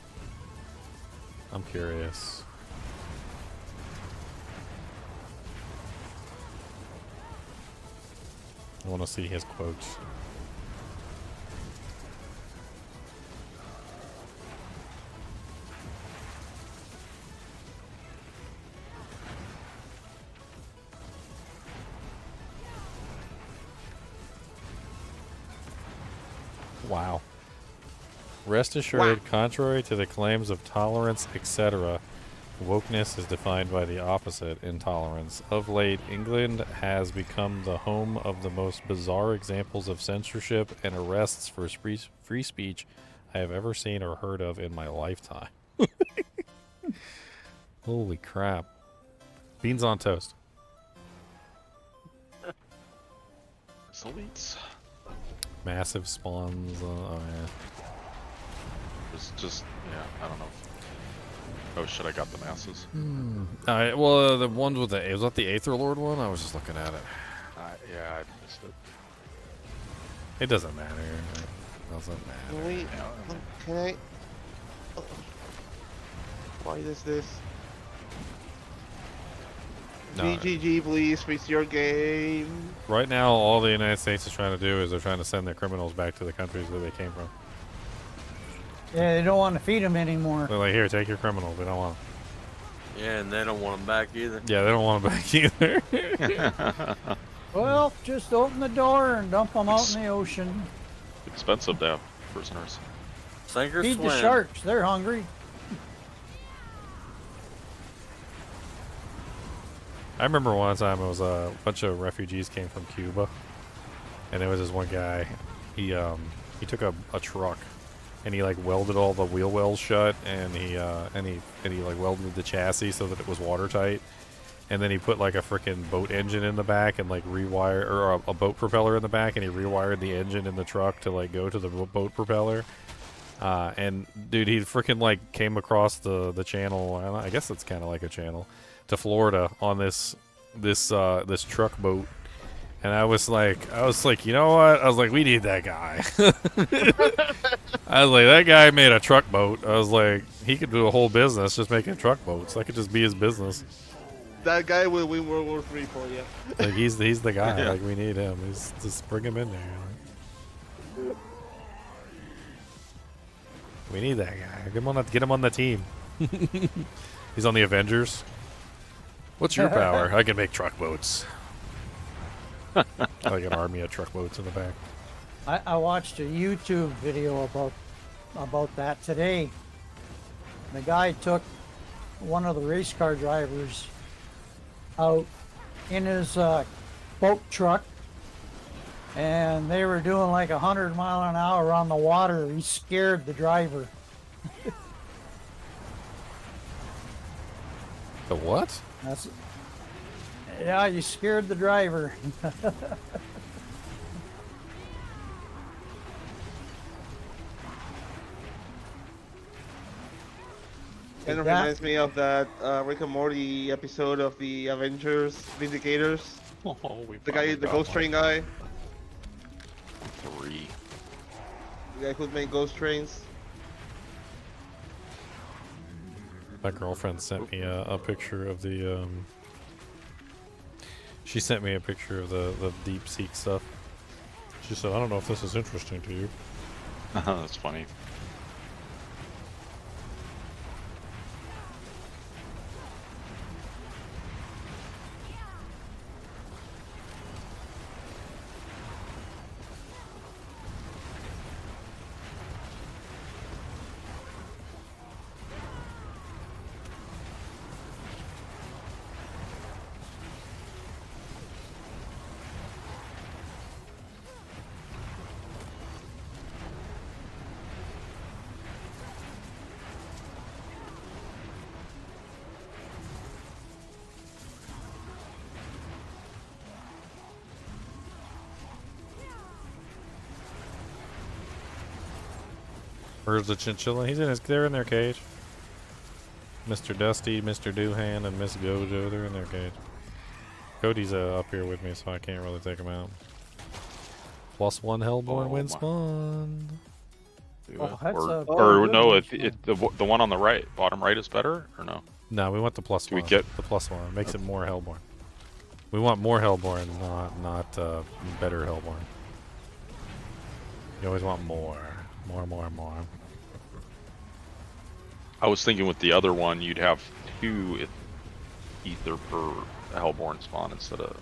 I'm curious. I want to see his quotes. Wow. Rest assured, contrary to the claims of tolerance, etc., wokeness is defined by the opposite, intolerance. Of late, England has become the home of the most bizarre examples of censorship and arrests for free speech I have ever seen or heard of in my lifetime. Holy crap. Beans on toast. Elites. Massive spawns. Oh, yeah. It's just, yeah, I don't know. Oh shit, I got the masses. Alright, well, the ones with the... Was that the Aether Lord one? I was just looking at it. Yeah, I missed it. It doesn't matter. It doesn't matter. Wait, can I? Oh. Why is this? No. GGG, please fix your game. Right now, all the United States is trying to do is they're trying to send their criminals back to the countries that they came from. Yeah, they don't want to feed them anymore. They're like, here, take your criminals. We don't want them. Yeah, and they don't want them back either. Yeah, they don't want them back either. Well, just open the door and dump them out in the ocean. Expensive to have prisoners. Sink or Feed swim. the sharks. They're hungry. I remember one time it was a bunch of refugees came from Cuba, and there was this one guy. He took a truck, and he like welded all the wheel wells shut, and he like welded the chassis so that it was watertight, and then he put like a freaking boat engine in the back and like rewire or a boat propeller in the back, and he rewired the engine in the truck to like go to the boat propeller. And dude, he freaking like came across the channel. I guess it's kind of like a channel to Florida on this truck boat. And I was like, you know what? I was like, we need that guy. I was like, that guy made a truck boat. I was like, he could do a whole business just making truck boats. That could just be his business. That guy will win World War III for you. Like he's the guy. Yeah. Like we need him. Just bring him in there. We need that guy. Get him on the team. He's on the Avengers. What's your power? I can make truck boats. Like an army of truck boats in the back. I watched a YouTube video about that today. The guy took one of the race car drivers out in his boat truck, and they were doing like 100 miles an hour on the water. He scared the driver. The what? Yeah, you scared the driver. Kind of That- reminds me of that Rick and Morty episode of the Avengers Vindicators. Oh, we The guy, finally the got ghost one. train guy. 3. The guy who made ghost trains. My girlfriend sent me a picture of the she sent me a picture of the deep seek stuff. She said, I don't know if this is interesting to you. That's funny. Where's the chinchilla? They're in their cage. Mr. Dusty, Mr. Doohan, and Miss Gojo, they're in their cage. Cody's up here with me, so I can't really take him out. +1 Hellborn win spawn. Oh, that's a- or no, the one on the right, bottom right is better, or no? No, we want the +1. Do we get the +1? It makes it more Hellborn. We want more Hellborn, not better Hellborn. You always want more. More. I was thinking with the other one, you'd have 2 ether per Hellborn spawn instead of.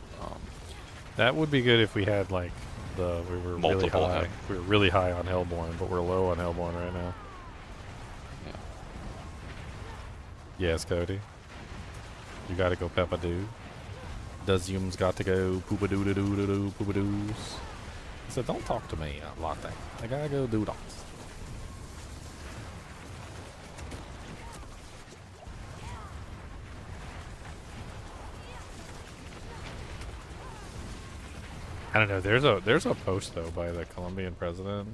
That would be good if we had like we were really Multiple high. head. We were really high on Hellborn, but we're low on Hellborn right now. Yeah. Yes, Cody. You gotta go Peppa-Doo. Duzum's got to go Poopa-Doo-Doo-Doo-Doo, Poopa-Doos. He said, don't talk to me, Latte. I gotta go do that. I don't know. There's a post though by the Colombian president.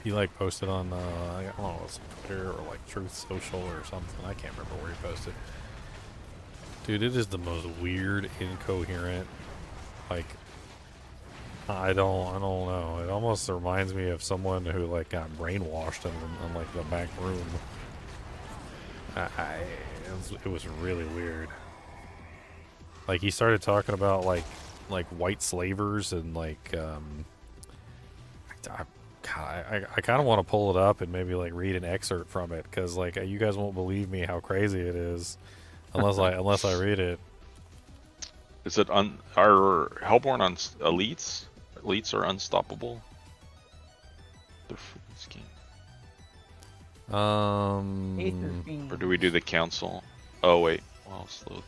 He like posted on I don't know, it was Twitter or like Truth Social or something. I can't remember where he posted. Dude, it is the most weird, incoherent. Like, I don't know. It almost reminds me of someone who like got brainwashed in like the back room. It was really weird. Like he started talking about like white slavers and like I kind of want to pull it up and maybe like read an excerpt from it because like you guys won't believe me how crazy it is unless I read it. Is it are Hellborn on elites? Elites are unstoppable. They're freaking scheme. Or do we do the council? Oh wait, well slow.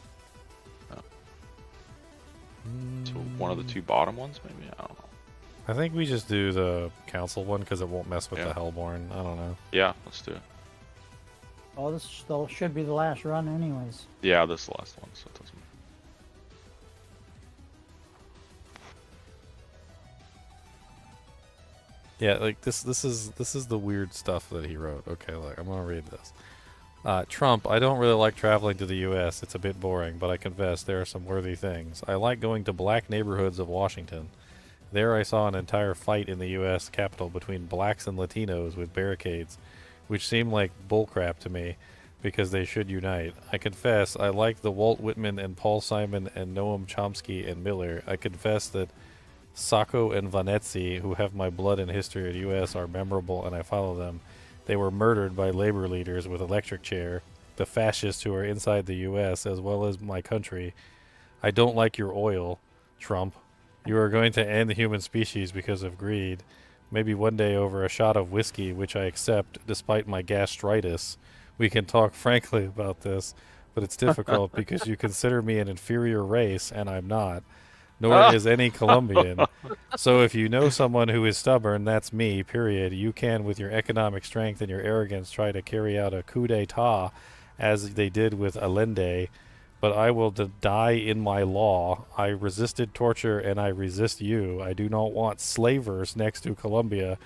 So one of the 2 bottom ones, maybe? I don't know. I think we just do the council one because it won't mess with the Hellborn. I don't know. Yeah, let's do it. Oh, this still should be the last run anyways. Yeah, this is the last one, so it doesn't. Yeah, like this is the weird stuff that he wrote. Okay, look, I'm gonna read this. Trump, I don't really like traveling to the U.S. It's a bit boring, but I confess there are some worthy things. I like going to black neighborhoods of Washington. There I saw an entire fight in the U.S. Capitol between blacks and Latinos with barricades, which seemed like bullcrap to me because they should unite. I confess I like the Walt Whitman and Paul Simon and Noam Chomsky and Miller. I confess that Sacco and Vanezzi, who have my blood and history at U.S., are memorable and I follow them. They were murdered by labor leaders with electric chair, the fascists who are inside the U.S. as well as my country. I don't like your oil, Trump. You are going to end the human species because of greed. Maybe one day over a shot of whiskey, which I accept despite my gastritis. We can talk frankly about this, but it's difficult because you consider me an inferior race, and I'm not. Nor is any Colombian. So if you know someone who is stubborn, that's me, period. You can, with your economic strength and your arrogance, try to carry out a coup d'etat, as they did with Allende, but I will die in my law. I resisted torture, and I resist you. I do not want slavers next to Colombia.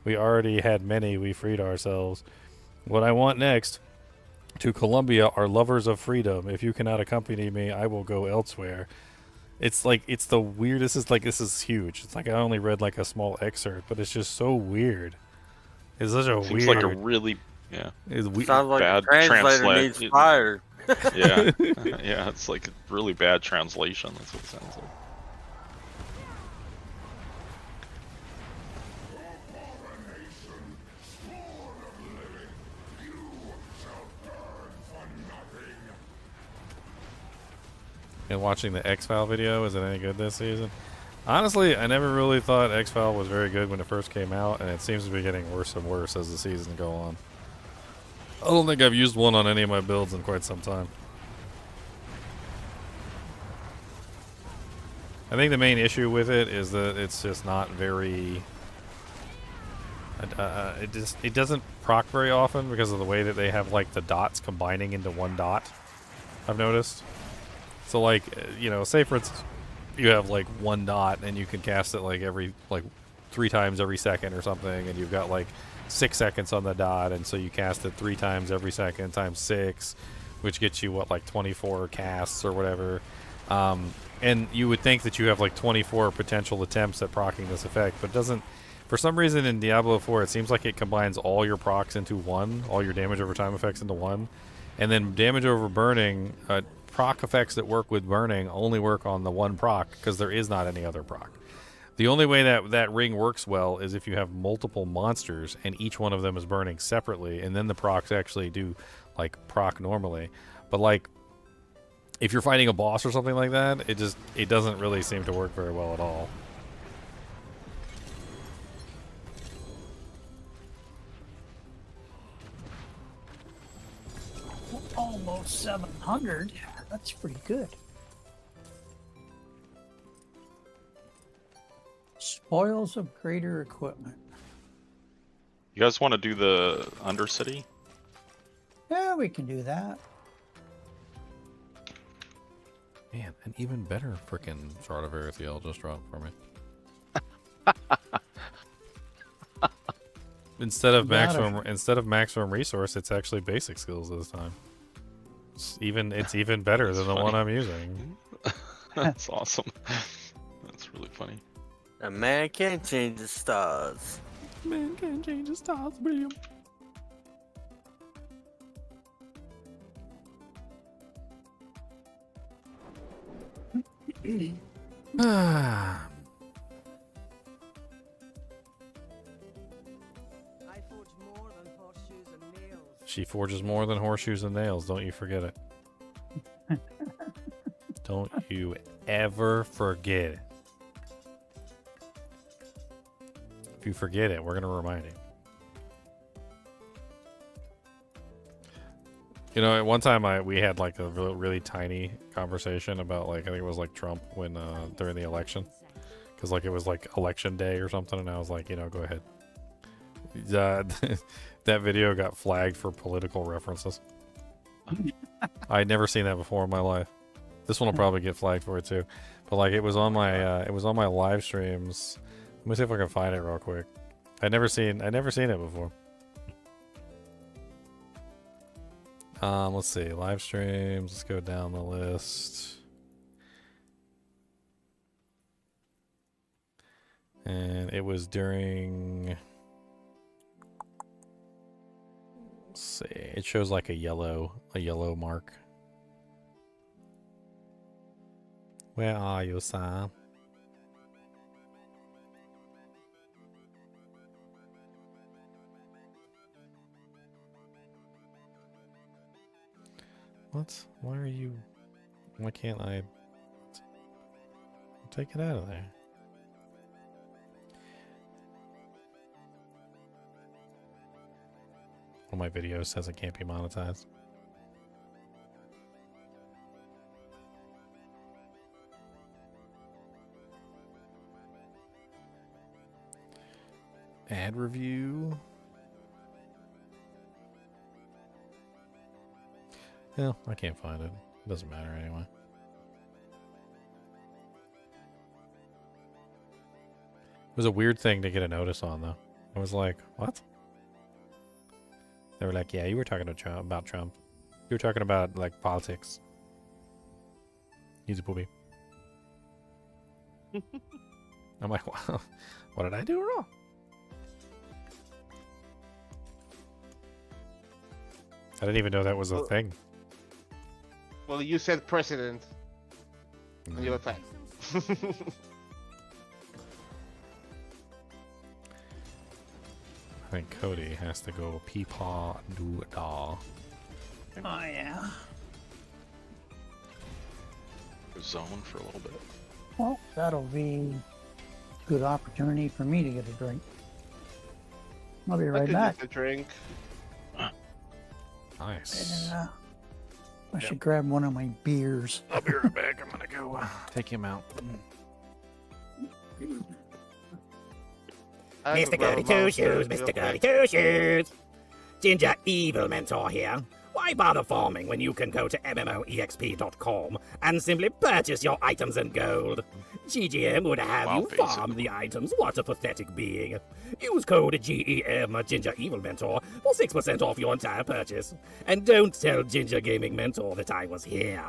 We already had many. We freed ourselves. What I want next To Colombia are lovers of freedom. If you cannot accompany me, I will go elsewhere. It's like, it's the weirdest. It's like, this is huge. It's like I only read like a small excerpt, but it's just so weird. It's such a Seems weird. like a really It's Sounds like bad the translator translate. needs fired. Yeah, yeah, it's like a really bad translation. That's what it sounds like. And watching the X-File video, is it any good this season? Honestly, I never really thought X-File was very good when it first came out, and it seems to be getting worse and worse as the seasons go on. I don't think I've used one on any of my builds in quite some time. I think the main issue with it is that it's just not very... it doesn't proc very often because of the way that they have like the dots combining into one dot, I've noticed. So like, you know, say for instance, you have like one dot and you can cast it like every, like 3 times every second or something, and you've got like 6 seconds on the dot, and so you cast it 3 times every second times 6, which gets you what, like 24 casts or whatever. And you would think that you have like 24 potential attempts at proccing this effect, but it doesn't. For some reason in Diablo 4, it seems like it combines all your procs into one, all your damage over time effects into one, and then damage over burning. Proc effects that work with burning only work on the one proc because there is not any other proc. The only way that ring works well is if you have multiple monsters and each one of them is burning separately, and then the procs actually do like proc normally. But like if you're fighting a boss or something like that, it doesn't really seem to work very well at all. Almost 700. That's pretty good. Spoils of greater equipment. You guys want to do the Undercity? Yeah, we can do that. Man, an even better freaking Shard of Erethiel just dropped for me. Instead of maximum resource, it's actually basic skills this time. It's even better than the one I'm using. That's awesome. That's really funny. A man can't change the stars. Man can't change the stars, William. Ah. She forges more than horseshoes and nails. Don't you forget it. Don't you ever forget it. If you forget it, we're going to remind you. You know, at one time we had like a really tiny conversation about like, I think it was like Trump when during the election. Because like it was like election day or something, and I was like, you know, go ahead. That video got flagged for political references. I'd never seen that before in my life. This one will probably get flagged for it too. But like it was on my live streams. Let me see if I can find it real quick. I'd never seen it before. Let's see, live streams. Let's go down the list. And it was during. Let's see. It shows like a yellow mark. Where are you, Sam? What? Why are you? Why can't I take it out of there? One of my videos says it can't be monetized. Ad review. Yeah, I can't find it. It doesn't matter anyway. It was a weird thing to get a notice on, though. I was like, what? They were like, yeah, you were talking to Trump, about Trump. You were talking about like politics. He's a booby. I'm like, wow, what did I do wrong? I didn't even know that was a thing. Well, you said president. And you're a fan. I think Cody has to go peepaw do da. Oh yeah. Zone for a little bit. Well, that'll be a good opportunity for me to get a drink. I'll be right back. Get a drink. Nice. And, I should grab one of my beers. I'll be right back. I'm gonna go take him out. Mr. Goody Two Shoes, Mr. Goody Two Shoes. Ginger Evil Mentor here. Why bother farming when you can go to MMOEXP.com and simply purchase your items in gold? GGM would have you farm the items. What a pathetic being. Use code GEM Ginger Evil Mentor for 6% off your entire purchase. And don't tell Ginger Gaming Mentor that I was here.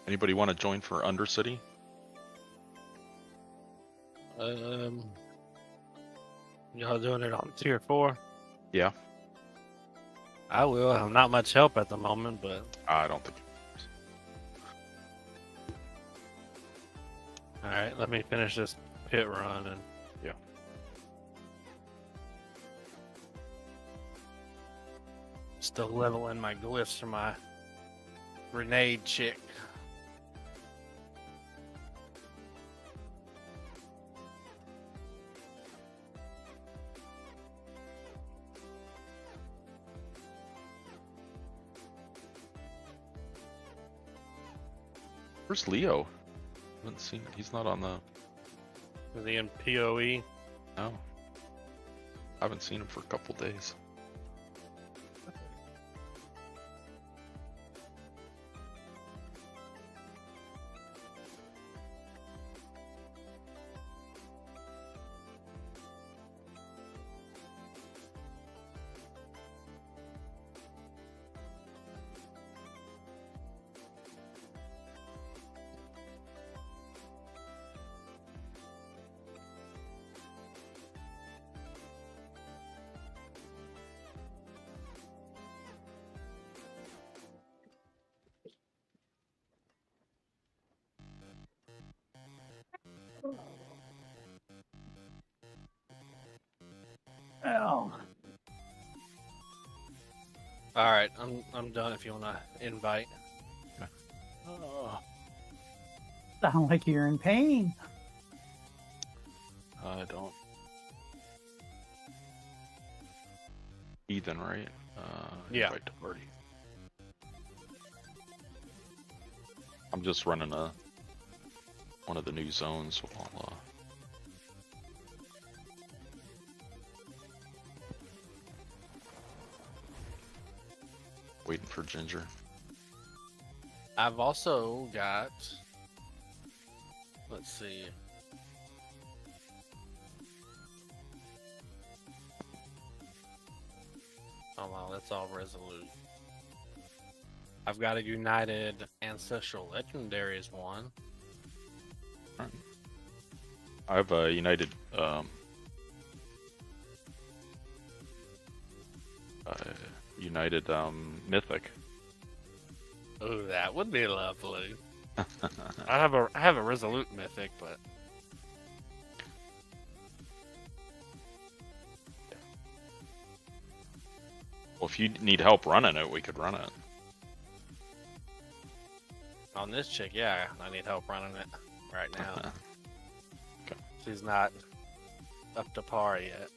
Anybody want to join for Undercity? Y'all doing it on tier 4? Yeah. I will. I'm not much help at the moment, but I don't think. all right. Let me finish this pit run and yeah. Still leveling my glyphs for my grenade chick. Where's Leo? Haven't seen. He's not on the. Is he in PoE? No. I haven't seen him for a couple days. Oh. All right, I'm done. If you want to invite. Sound like you're in pain. I don't. Ethan, right? Yeah. Invite to party. I'm just running one of the new zones while waiting for Ginger. I've also got. Let's see. Oh wow, that's all resolute. I've got a United Ancestral Legendaries one. I have a United United Mythic. Oh, that would be lovely. I have a Resolute Mythic, but well, if you need help running it, we could run it. on this chick, yeah, I need help running it right now. Okay. She's not up to par yet.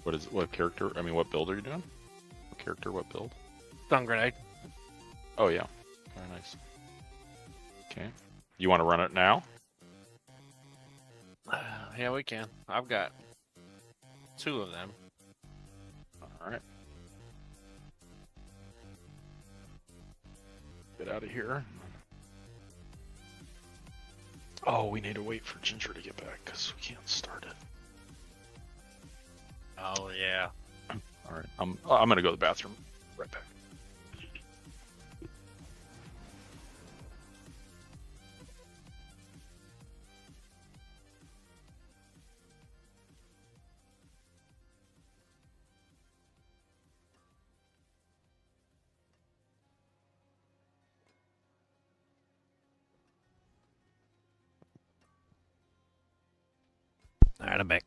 What character? I mean, what build are you doing? What character? What build? Stun grenade. Oh yeah, very nice. Okay, you want to run it now? Yeah, we can. I've got 2 of them. All right. Get out of here. Oh, we need to wait for Ginger to get back because we can't start it. Oh yeah. All right, I'm gonna go to the bathroom. Right back. All right, I'm back.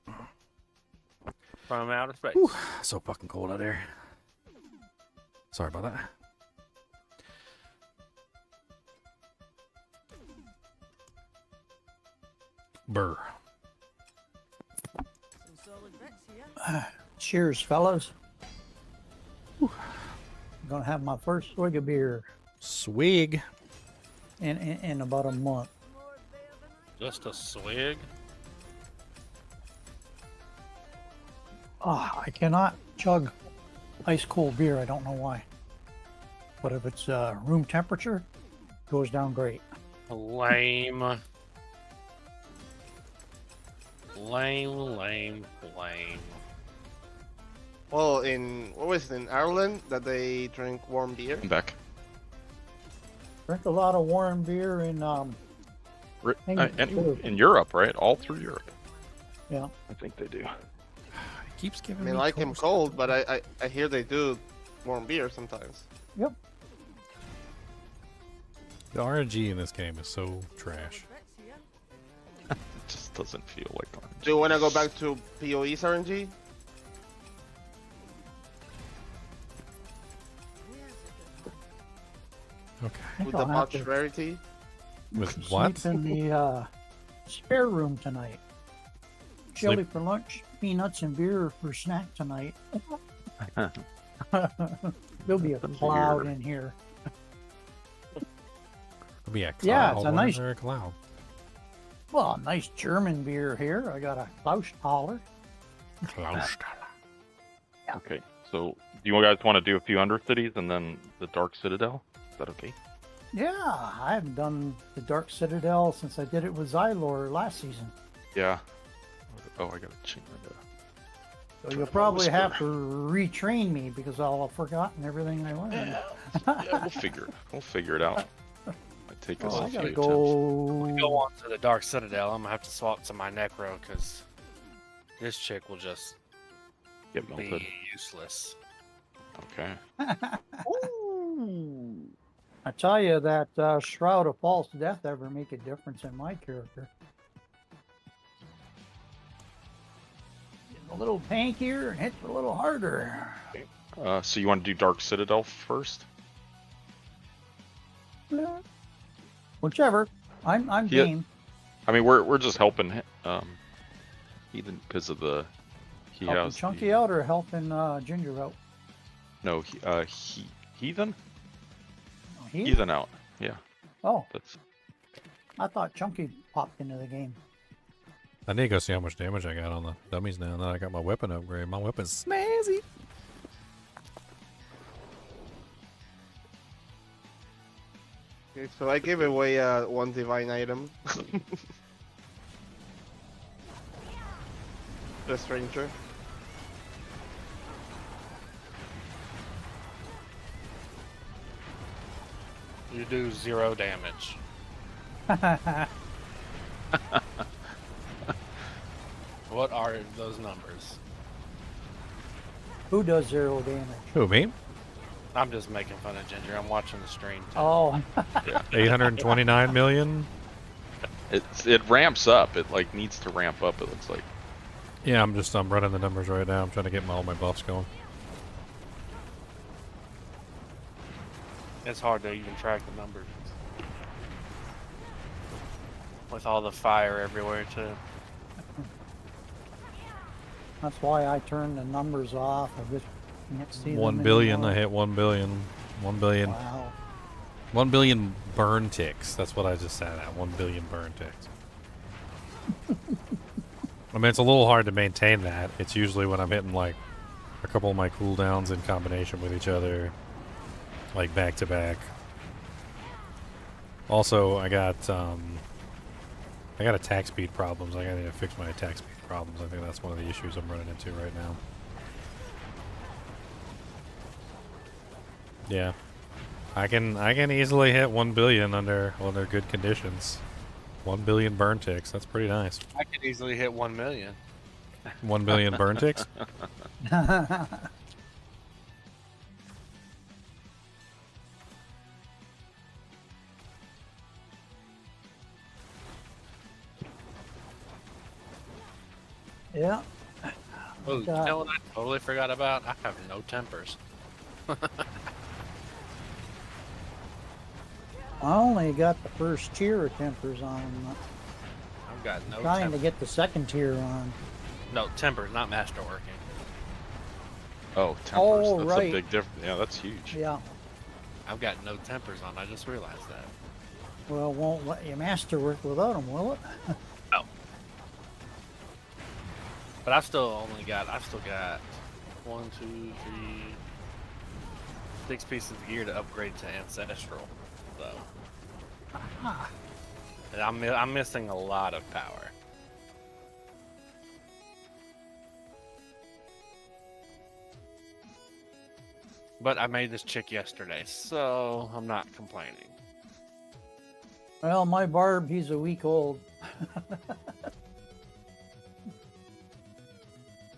From outer space. Whew, so fucking cold out there. Sorry about that. Burr. Some solid bits here. Cheers, fellas. Whew. I'm gonna have my first swig of beer Swig. in about a month. Just a swig. I cannot chug ice cold beer. I don't know why. But if it's room temperature, it goes down great. Lame. Lame. Well, what was it, in Ireland that they drink warm beer? I'm back. Drink a lot of warm beer in In Europe, right? All through Europe. Yeah. I think they do. Keeps I giving mean, me like him toast. cold, but I hear they do warm beer sometimes. Yep. The RNG in this game is so trash. It just doesn't feel like orange. Do you want to go back to PoE's RNG? Okay. With the I'll have botch to rarity? With what? sleep in the spare room tonight. Chili Sleep- for lunch, peanuts and beer for snack tonight. There'll be a cloud in here. It'll be a cloud. Yeah, it's a Why nice- is there a cloud? Well, a nice German beer here. I got a Klausthal. Okay, so do you guys want to do a few Undercities and then the Dark Citadel? Is that okay? Yeah, I haven't done the Dark Citadel since I did it with Xylor last season. Yeah. Oh, I gotta change that. So you'll probably have to retrain me because I'll have forgotten everything I learned. Yeah, we'll figure it out. Might take us Oh, a I few gotta attempts. Go on to the Dark Citadel. I'm gonna have to swap to my Necro because this chick will just Get melted. be useless. Okay. I tell you that Shroud of False Death ever make a difference in my character. Getting a little tankier and hits a little harder. So you want to do Dark Citadel first? Whichever. I'm Yeah. game. I mean, we're just helping Heathen because of the he Helping has Chunky out or helping Ginger out? no Heathen He? Heathen out. Yeah, Oh, that's I thought Chunky popped into the game. I need to go see how much damage I got on the dummies now that I got my weapon upgrade. My weapon's snazzy. Okay, so I gave away one divine item. The stranger. You do 0 damage. What are those numbers? Who does 0 damage? Who, me? I'm just making fun of Ginger. I'm watching the stream. Too. Oh. 829 million. it ramps up. It like needs to ramp up. It looks like. Yeah, I'm running the numbers right now. I'm trying to get all my buffs going. It's hard to even track the numbers. With all the fire everywhere, too. That's why I turned the numbers off. I just can't see them 1 billion. anymore. I hit 1 billion. 1 billion. Wow. 1 billion burn ticks. That's what I just said at. 1 billion burn ticks. I mean, it's a little hard to maintain that. It's usually when I'm hitting like a couple of my cooldowns in combination with each other, like back to back. Also, I got I got attack speed problems. I gotta fix my attack speed problems. I think that's one of the issues I'm running into right now. Yeah. I can easily hit 1 billion under good conditions. 1 billion burn ticks. That's pretty nice. I could easily hit 1 million. 1 billion burn ticks? Yeah. Oh, you know what I totally forgot about? I have no tempers. I only got the first tier of tempers on. I've got no Trying tempers. to get the second tier on. No, tempers, not masterworking. Oh, tempers. Oh, that's right. a big difference. Yeah, that's huge. Yeah. I've got no tempers on. I just realized that. Well, won't let you masterwork without them, will it? No. But I've still got 1, 2, 3, 6 pieces of gear to upgrade to ancestral. So. Ah. And I'm missing a lot of power. But I made this chick yesterday, so I'm not complaining. Well, my Barb, he's a week old.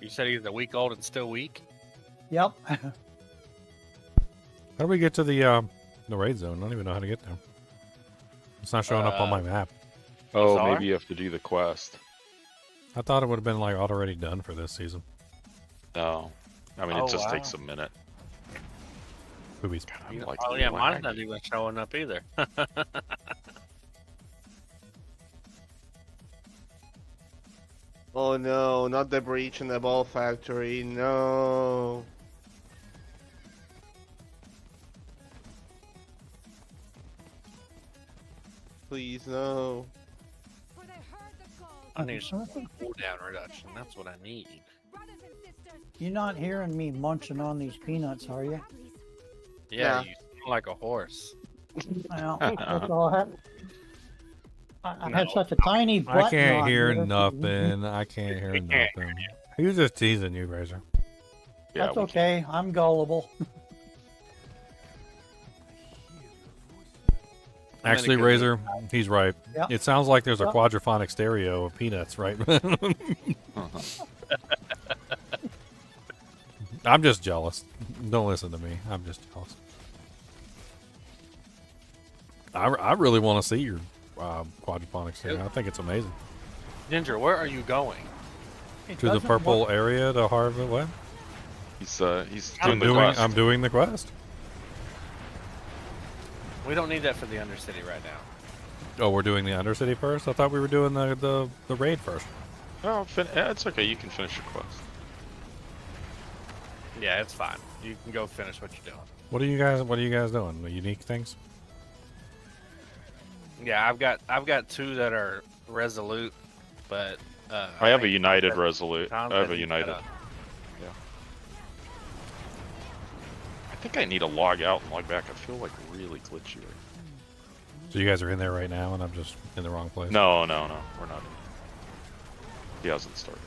You said he's a week old and still weak? Yep. How do we get to the raid zone? I don't even know how to get there. It's not showing up on my map. Oh, Bizarre? maybe you have to do the quest. I thought it would have been like already done for this season. No. I mean, Oh, it just wow. takes a minute. Boobies. I'm like, Oh yeah, mine's lag. not even showing up either. Oh no, not the breach in the ball factory, no. Please, no. I need some cooldown reduction. That's what I need. You're not hearing me munching on these peanuts, are you? Yeah, you sound like a horse. Well, that's all I No. have such a tiny button I can't on hear here. nothing. I can't hear nothing. He was just teasing you, Razor. Yeah, That's we okay. I'm gullible. Actually, Razor, he's right. Yep. It sounds like there's a Yep. quadraphonic stereo of peanuts, right? I'm just jealous. Don't listen to me. I'm just jealous. I really want to see your quadraphonic stereo. I think it's amazing. Ginger, where are you going? To the purple area to harvest what? He's I'm doing the quest. I'm doing the quest. We don't need that for the Undercity right now. Oh, we're doing the Undercity first? I thought we were doing the raid first. Oh, it's okay. You can finish your quest. Yeah, it's fine. You can go finish what you're doing. What are you guys doing? The unique things? Yeah, I've got 2 that are resolute, but I have a united resolute. Tom I have said a he united. got Yeah. I think I need to log out and log back. I feel like really glitchy right now. So you guys are in there right now, and I'm just in the wrong place. No, we're not. He hasn't started.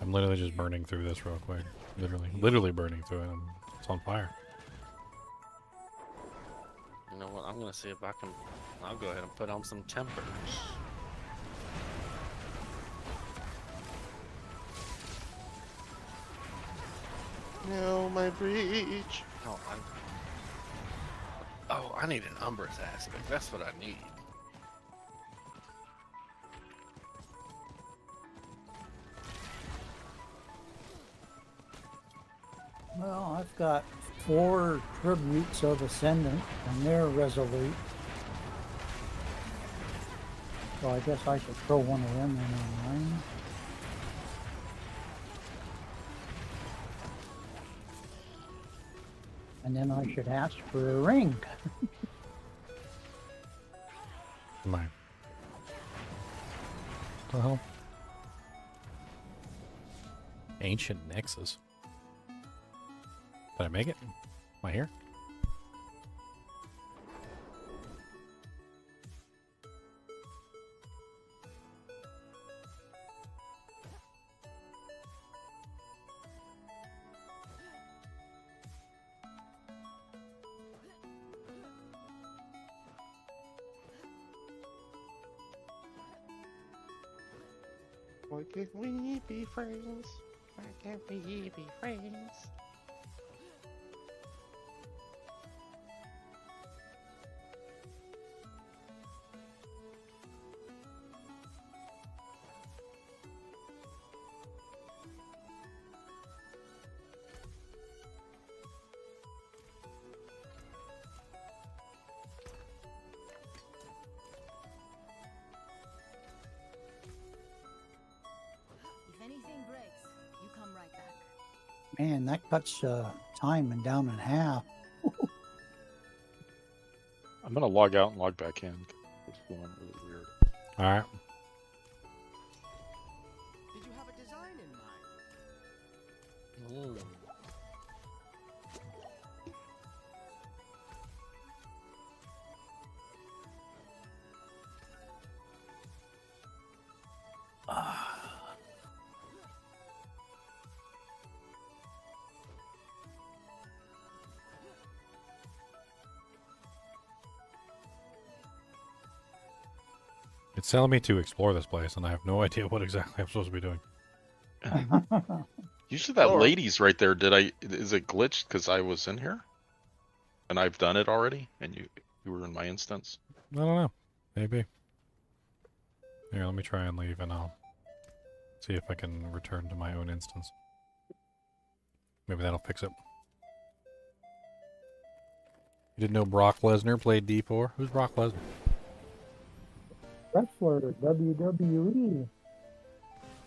I'm literally just burning through this real quick. Literally burning through it. It's on fire. You know what? I'm gonna see if I can. I'll go ahead and put on some tempers. No, my breach. Oh, I need an Umbrous aspect. That's what I need. Well, I've got 4 tributes of Ascendant, and they're resolute. So I guess I should throw one of them in online. And then I should ask for a ring. Mine. What the hell? Ancient Nexus. Did I make it? Am I here? Why can't we be friends? Why can't we be friends? If anything breaks, you come right back. Man, that cuts time and down in half. I'm gonna log out and log back in. It's feeling really weird. All right. Did you have a design in mind? It's telling me to explore this place, and I have no idea what exactly I'm supposed to be doing. Usually that lady's right there. Is it glitched because I was in here? And I've done it already? And you were in my instance? I don't know. Maybe. Here, let me try and leave, and I'll see if I can return to my own instance. Maybe that'll fix it. You didn't know Brock Lesnar played D4? Who's Brock Lesnar? Wrestler, WWE.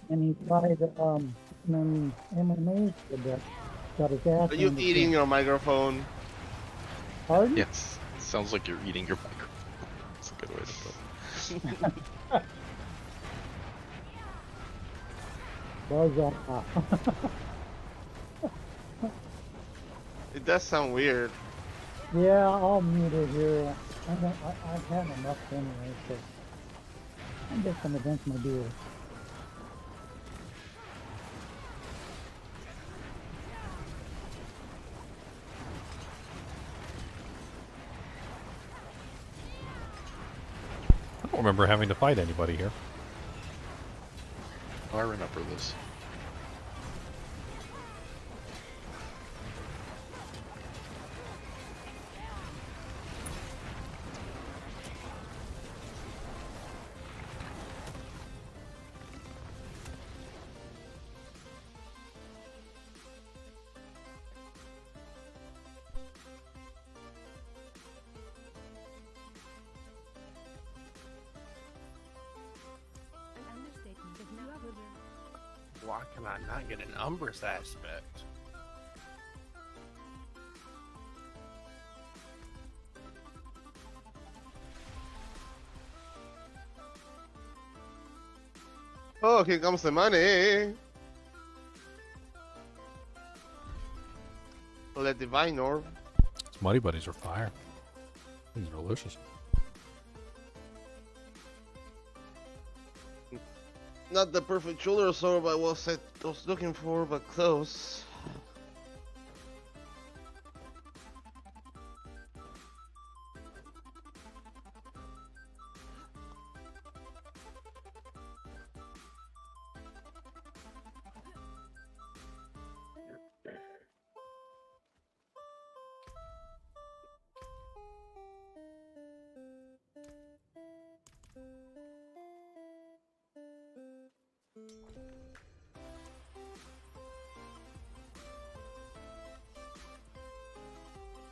And he tried MMA for that. Got his ass. Are you handed to eating him. your microphone? Pardon? Yes. It sounds like you're eating your microphone. That's a good way to put it. Buzz It does sound weird. Yeah, I'll mute it here. I've had enough anyway, so I'm just gonna drink my beer. I don't remember having to fight anybody here. Oh, I remember this. Why can I not get an Umbrus aspect? Oh, here comes the money. Let divine orb. These Muddy Buddies are fire. These are delicious. Not the perfect shoulder orb I was looking for, but close.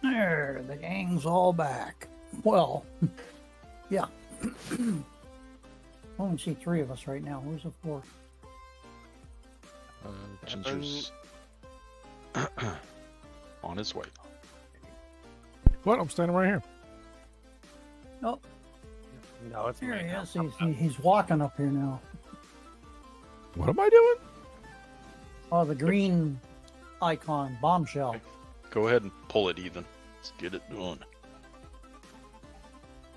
There, the gang's all back. Well, yeah. I only see 3 of us right now. Where's the 4th? Ginger's on his way. What? I'm standing right here. Oh, No, it's here me he now. is. He's walking up here now. What am I doing? Oh, the green icon, bombshell. Go ahead and pull it, Ethan. Let's get it done.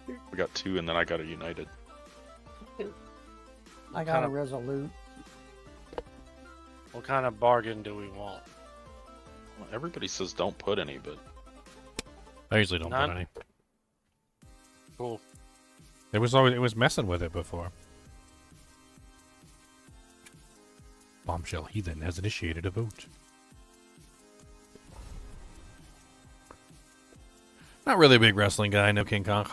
We got 2, and then I got a united. I got a resolute. What kind of bargain do we want? Well, everybody says don't put any, but I usually don't None? put any. Cool. It was messing with it before. Bombshell Heathen has initiated a vote. Not really a big wrestling guy, no King Kong.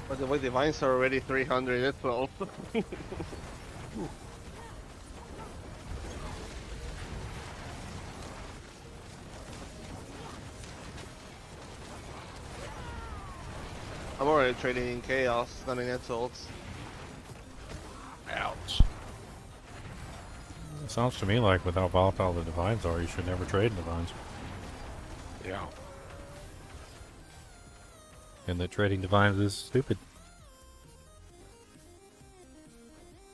By the way, the vines are already 300 at 12. I'm already trading in chaos, not in assaults. Ouch. It sounds to me like with how volatile the divines are, you should never trade in divines. Yeah. And that trading divines is stupid.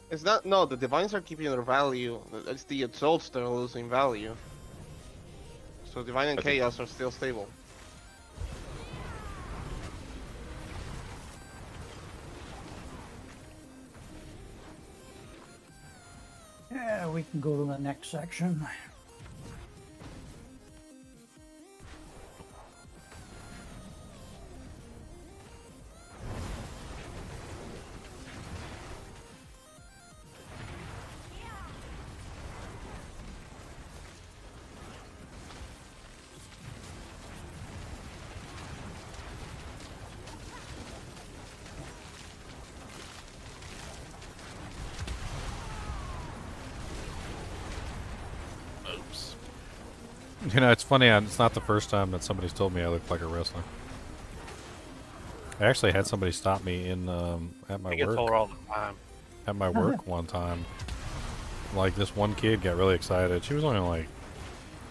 It's not, no, the divines are keeping their value. It's the assaults that are losing value. So divine and chaos are still stable. Yeah, we can go to the next section. You know, it's funny, it's not the first time that somebody's told me I look like a wrestler. I actually had somebody stop me in at my I get work. told all the time. At my work one time. Like, this one kid got really excited. She was only like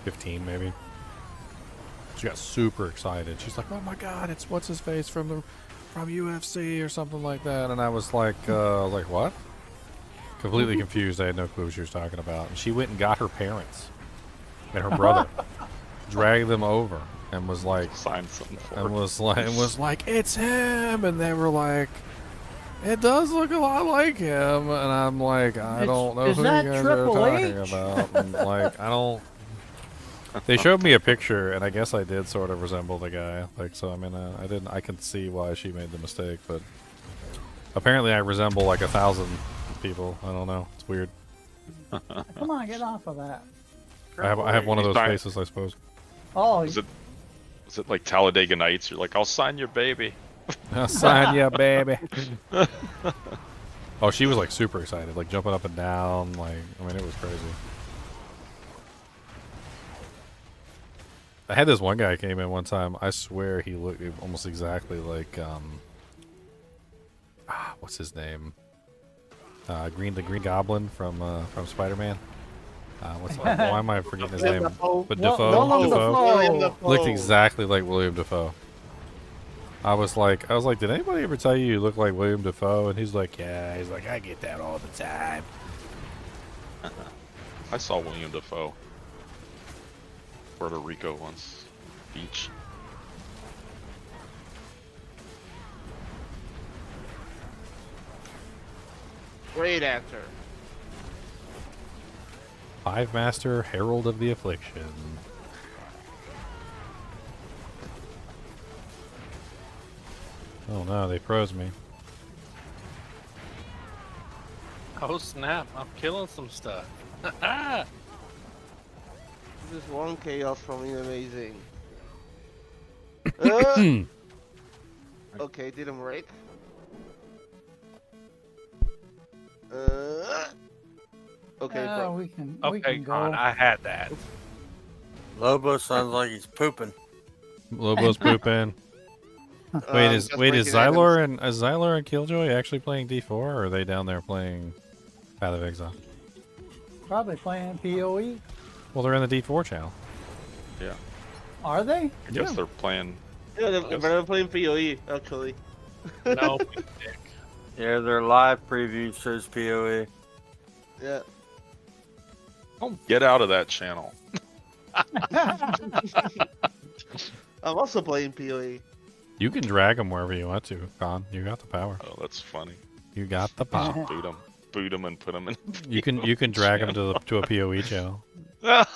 15 maybe. She got super excited. She's like, "Oh my god, it's what's his face from UFC or something like that." And I was like, what? Completely confused. I had no clue what she was talking about. And she went and got her parents and her brother, dragged them over, and was like, signed something for and it. was like, "It's him," and they were like, "It does look a lot like him," and I'm like, I don't know is who you that guys Triple are talking H? about. And like, I don't. They showed me a picture, and I guess I did sort of resemble the guy. Like, so I mean, I didn't. I can see why she made the mistake, but apparently I resemble like 1,000 people. I don't know. It's weird. Come on, get off of that. I have one of those Fine. faces, I suppose. Oh, Is it like Talladega Nights? You're like, I'll sign your baby. I'll sign ya, baby. Oh, she was like super excited, like jumping up and down. Like, I mean, it was crazy. I had this one guy came in one time. I swear he looked almost exactly like what's his name? The Green Goblin from Spider-Man. Why am I forgetting his name? But Defoe. Looked exactly like William Defoe. I was like, did anybody ever tell you look like William Defoe? And he's like, yeah. He's like, I get that all the time. I saw William Defoe. Puerto Rico once. Beach. Great actor. Five Master, Herald of the Affliction. Oh no, they froze me. Oh snap! I'm killing some stuff. This one chaos from being amazing. Okay, didn't break. Okay, bro. we can Okay, go. Con, I had that. Lobo sounds like he's pooping. Lobo's pooping. Wait, is Xylor and Killjoy actually playing D4, or are they down there playing Path of Exile? Probably playing PoE. Well, they're in the D4 channel. Yeah. Are they? I guess they're playing. Yeah, they're playing PoE actually. No. Yeah, their live preview shows PoE. Yeah. Oh, get out of that channel. I'm also playing PoE. You can drag them wherever you want to, Con. You got the power. Oh, that's funny. You got the power. Boot them, and put them in. You can drag them to a PoE channel. That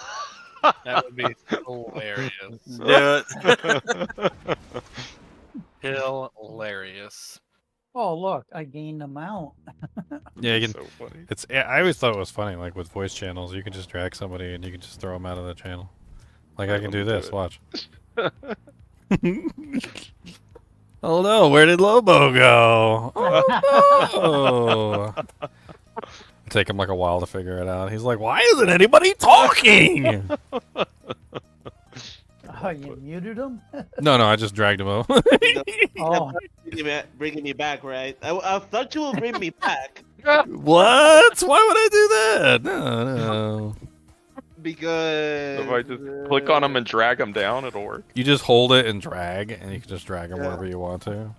would be hilarious. Do it. Hilarious. Oh, look, I gained a mount. Yeah, you can. So funny. It's. I always thought it was funny, like with voice channels, you can just drag somebody and you can just throw them out of the channel. Like I can do this. Watch. Oh no! Where did Lobo go? Oh no! Take him like a while to figure it out. He's like, "Why isn't anybody talking?" Oh, you muted him? No, I just dragged him over. Oh. Bringing me back, right? I thought you would bring me back. What? Why would I do that? No. Because If I just click on them and drag them down, it'll work. You just hold it and drag, and you can just drag them wherever you want to.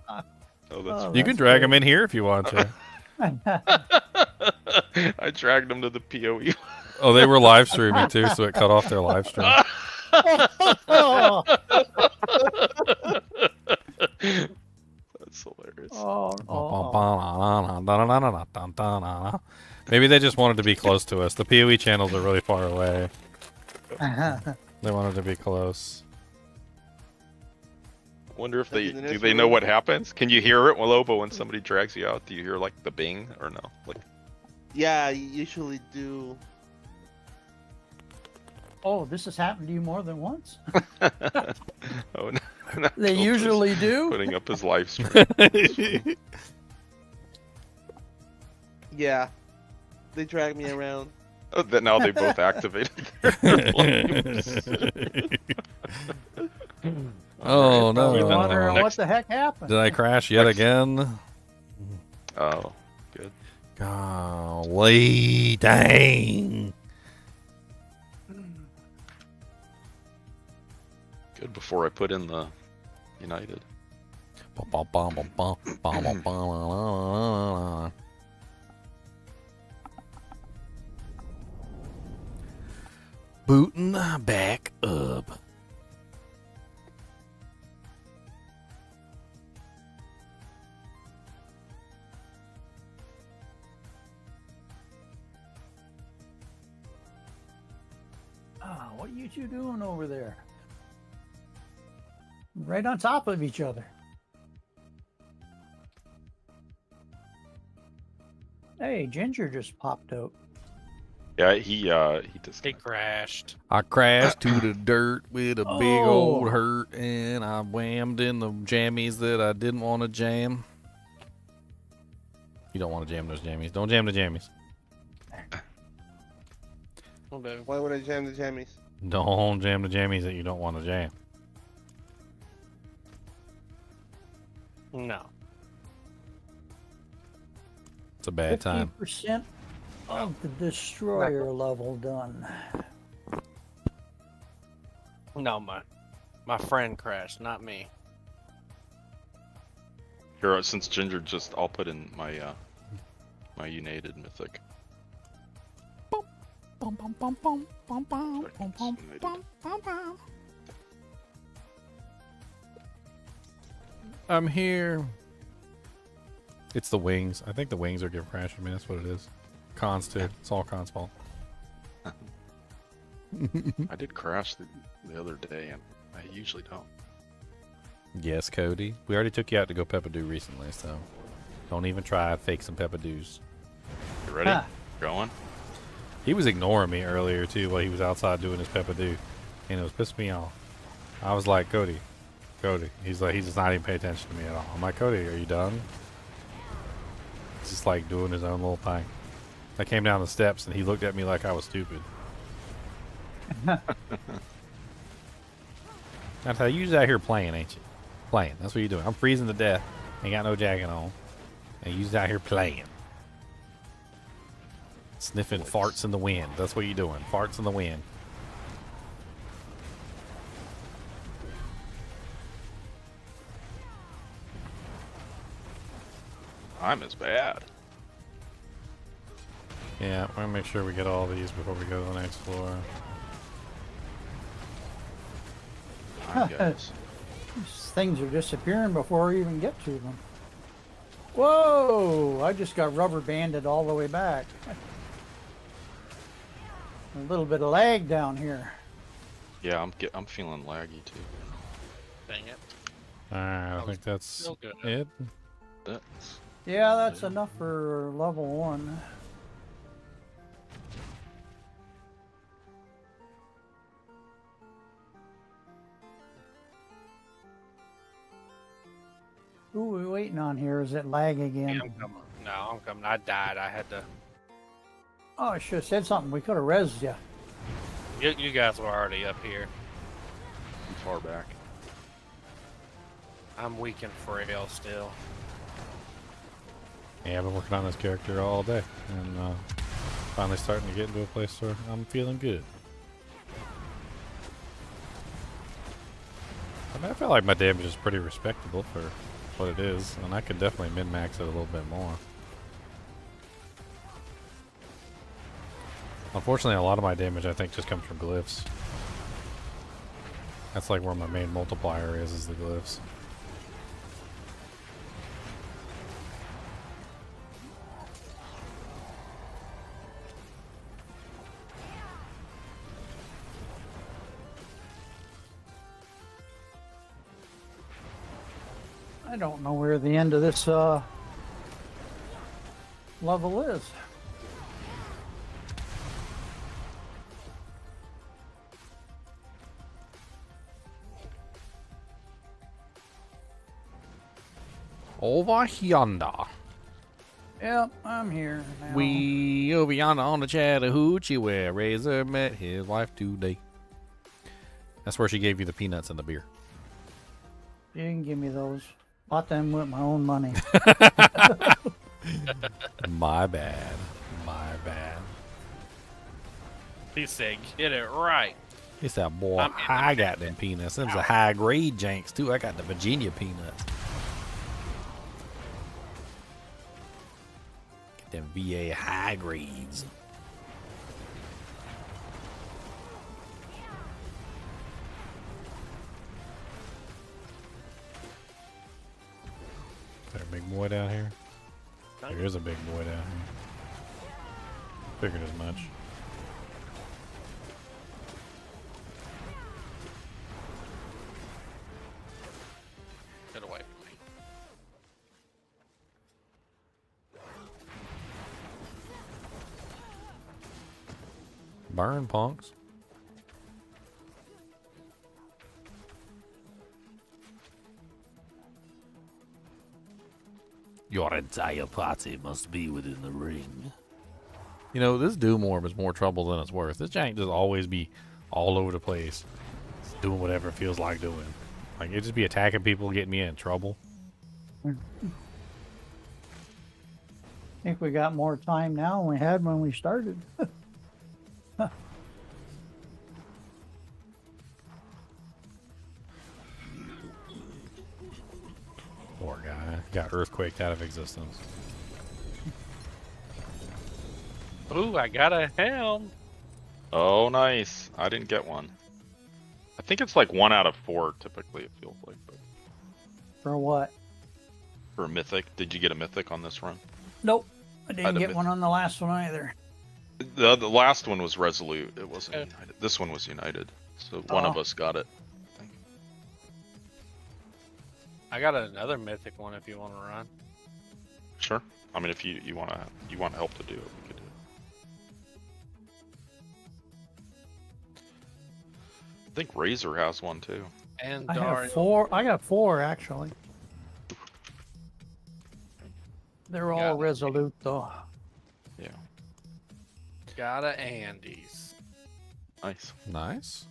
Oh, that's You can drag them in here if you want to. I dragged them to the PoE. Oh, they were live streaming too, so it cut off their live stream. That's hilarious. Maybe they just wanted to be close to us. The PoE channels are really far away. They wanted to be close. Wonder if they know what happens. Can you hear it, Lobo, when somebody drags you out? Do you hear like the bing or no? Like, yeah, you usually do. Oh, this has happened to you more than once? Oh, no, They usually do? Putting up his live stream. Yeah, they drag me around. Oh, that now they both activated. Oh no! You're wondering what the heck happened? Did I crash yet again? Oh, good. Golly, dang! Good before I put in the United. Booting back up. Oh, what are you two doing over there? Right on top of each other. Hey, Ginger just popped out. Yeah, he just. He crashed. I crashed to the dirt with a big Oh. old hurt, and I whammed in the jammies that I didn't want to jam. You don't want to jam those jammies. Don't jam the jammies. Why would I jam the jammies? Don't jam the jammies that you don't want to jam. No. It's a bad time. 50% of the destroyer level done. No, my friend crashed, not me. Here, since Ginger I'll put in my my United Mythic. I'm here. It's the wings. I think the wings are give crashing me. That's what it is. Cons too. It's all Con's fault. I did crash the other day, and I usually don't. Yes, Cody. We already took you out to go Peppadoo recently, so don't even try to fake some Peppadoos. You ready? Going? He was ignoring me earlier too while he was outside doing his Peppadoo, and it was pissing me off. I was like, Cody. He's just not even paying attention to me at all. I'm like, Cody, are you done? He's just like doing his own little thing. I came down the steps and he looked at me like I was stupid. I thought you just out here playing, ain't you? Playing. That's what you're doing. I'm freezing to death. Ain't got no jacket on. And you just out here playing. Sniffing farts in the wind. That's what you're doing. Farts in the wind. I'm as bad. Yeah, we're gonna make sure we get all these before we go to the next floor. These things are disappearing before we even get to them. Whoa! I just got rubber banded all the way back. A little bit of lag down here. Yeah, I'm feeling laggy too. Dang it. Alright, I think that's still good. it. Yeah, that's enough for level 1. Who are we waiting on here? Is it lag again? Yeah, I'm coming. No, I'm coming. I died. I had to. Oh, I should have said something. We could have rezzed you. You guys were already up here. I'm far back. I'm weak and frail still. Yeah, I've been working on this character all day, and finally starting to get into a place where I'm feeling good. I mean, I feel like my damage is pretty respectable for what it is, and I could definitely min-max it a little bit more. Unfortunately, a lot of my damage I think just comes from glyphs. That's like where my main multiplier is the glyphs. I don't know where the end of this level is. Over yonder. Yep, I'm here now. We over yonder on the Chattahoochee where Razor met his wife today. That's where she gave you the peanuts and the beer. You can give me those. Bought them with my own money. My bad. My bad. He said, "Get it right." He said, "Boy, I got them peanuts. Them's a high grade janks too. I got the Virginia peanuts. Get them VA high grades." Is there a big boy down here? There is a big boy down here. Figured as much. Get away from me. Burn, punks. Your entire party must be within the ring. You know, this Doom Orb is more trouble than it's worth. This jank just always be all over the place. Just doing whatever it feels like doing. Like, it just be attacking people, getting me in trouble. I think we got more time now than we had when we started. Poor guy. Got earthquaked out of existence. Ooh, I got a helm. Oh, nice. I didn't get one. I think it's like 1 out of 4 typically, it feels like. But For what? for a mythic. Did you get a mythic on this run? Nope. I I'd didn't have get one on the last one either. The last one was Resolute. It wasn't United. This one was United. So one of us got it. I got another mythic one if you want to run. Sure. I mean, if you want help to do it, we could do it. I think Razor has one too. And I Dario. have 4. I got 4 actually. They're all resolute though. Yeah. Got a Andes. Nice. Nice.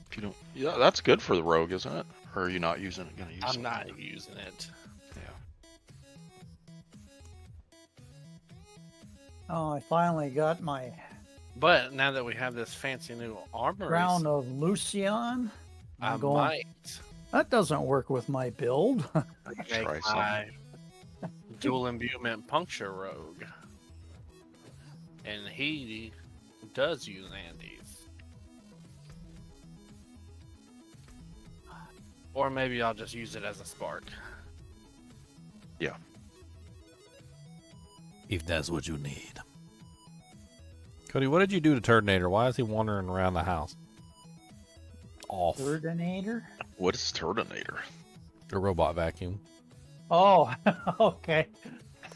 If you don't, yeah, that's good for the rogue, isn't it? Or are you not using it? Gonna use I'm it? not using it. Oh, I finally got my But now that we have this fancy new armor, round of Lucian. I I'm going, might that doesn't work with my build. make my dual imbuement puncture rogue. and he does use Andes. Or maybe I'll just use it as a spark. Yeah. If that's what you need. Cody, what did you do to Turdinator? Why is he wandering around the house? Off. Turdinator? What is Turdinator? A robot vacuum. Oh, okay.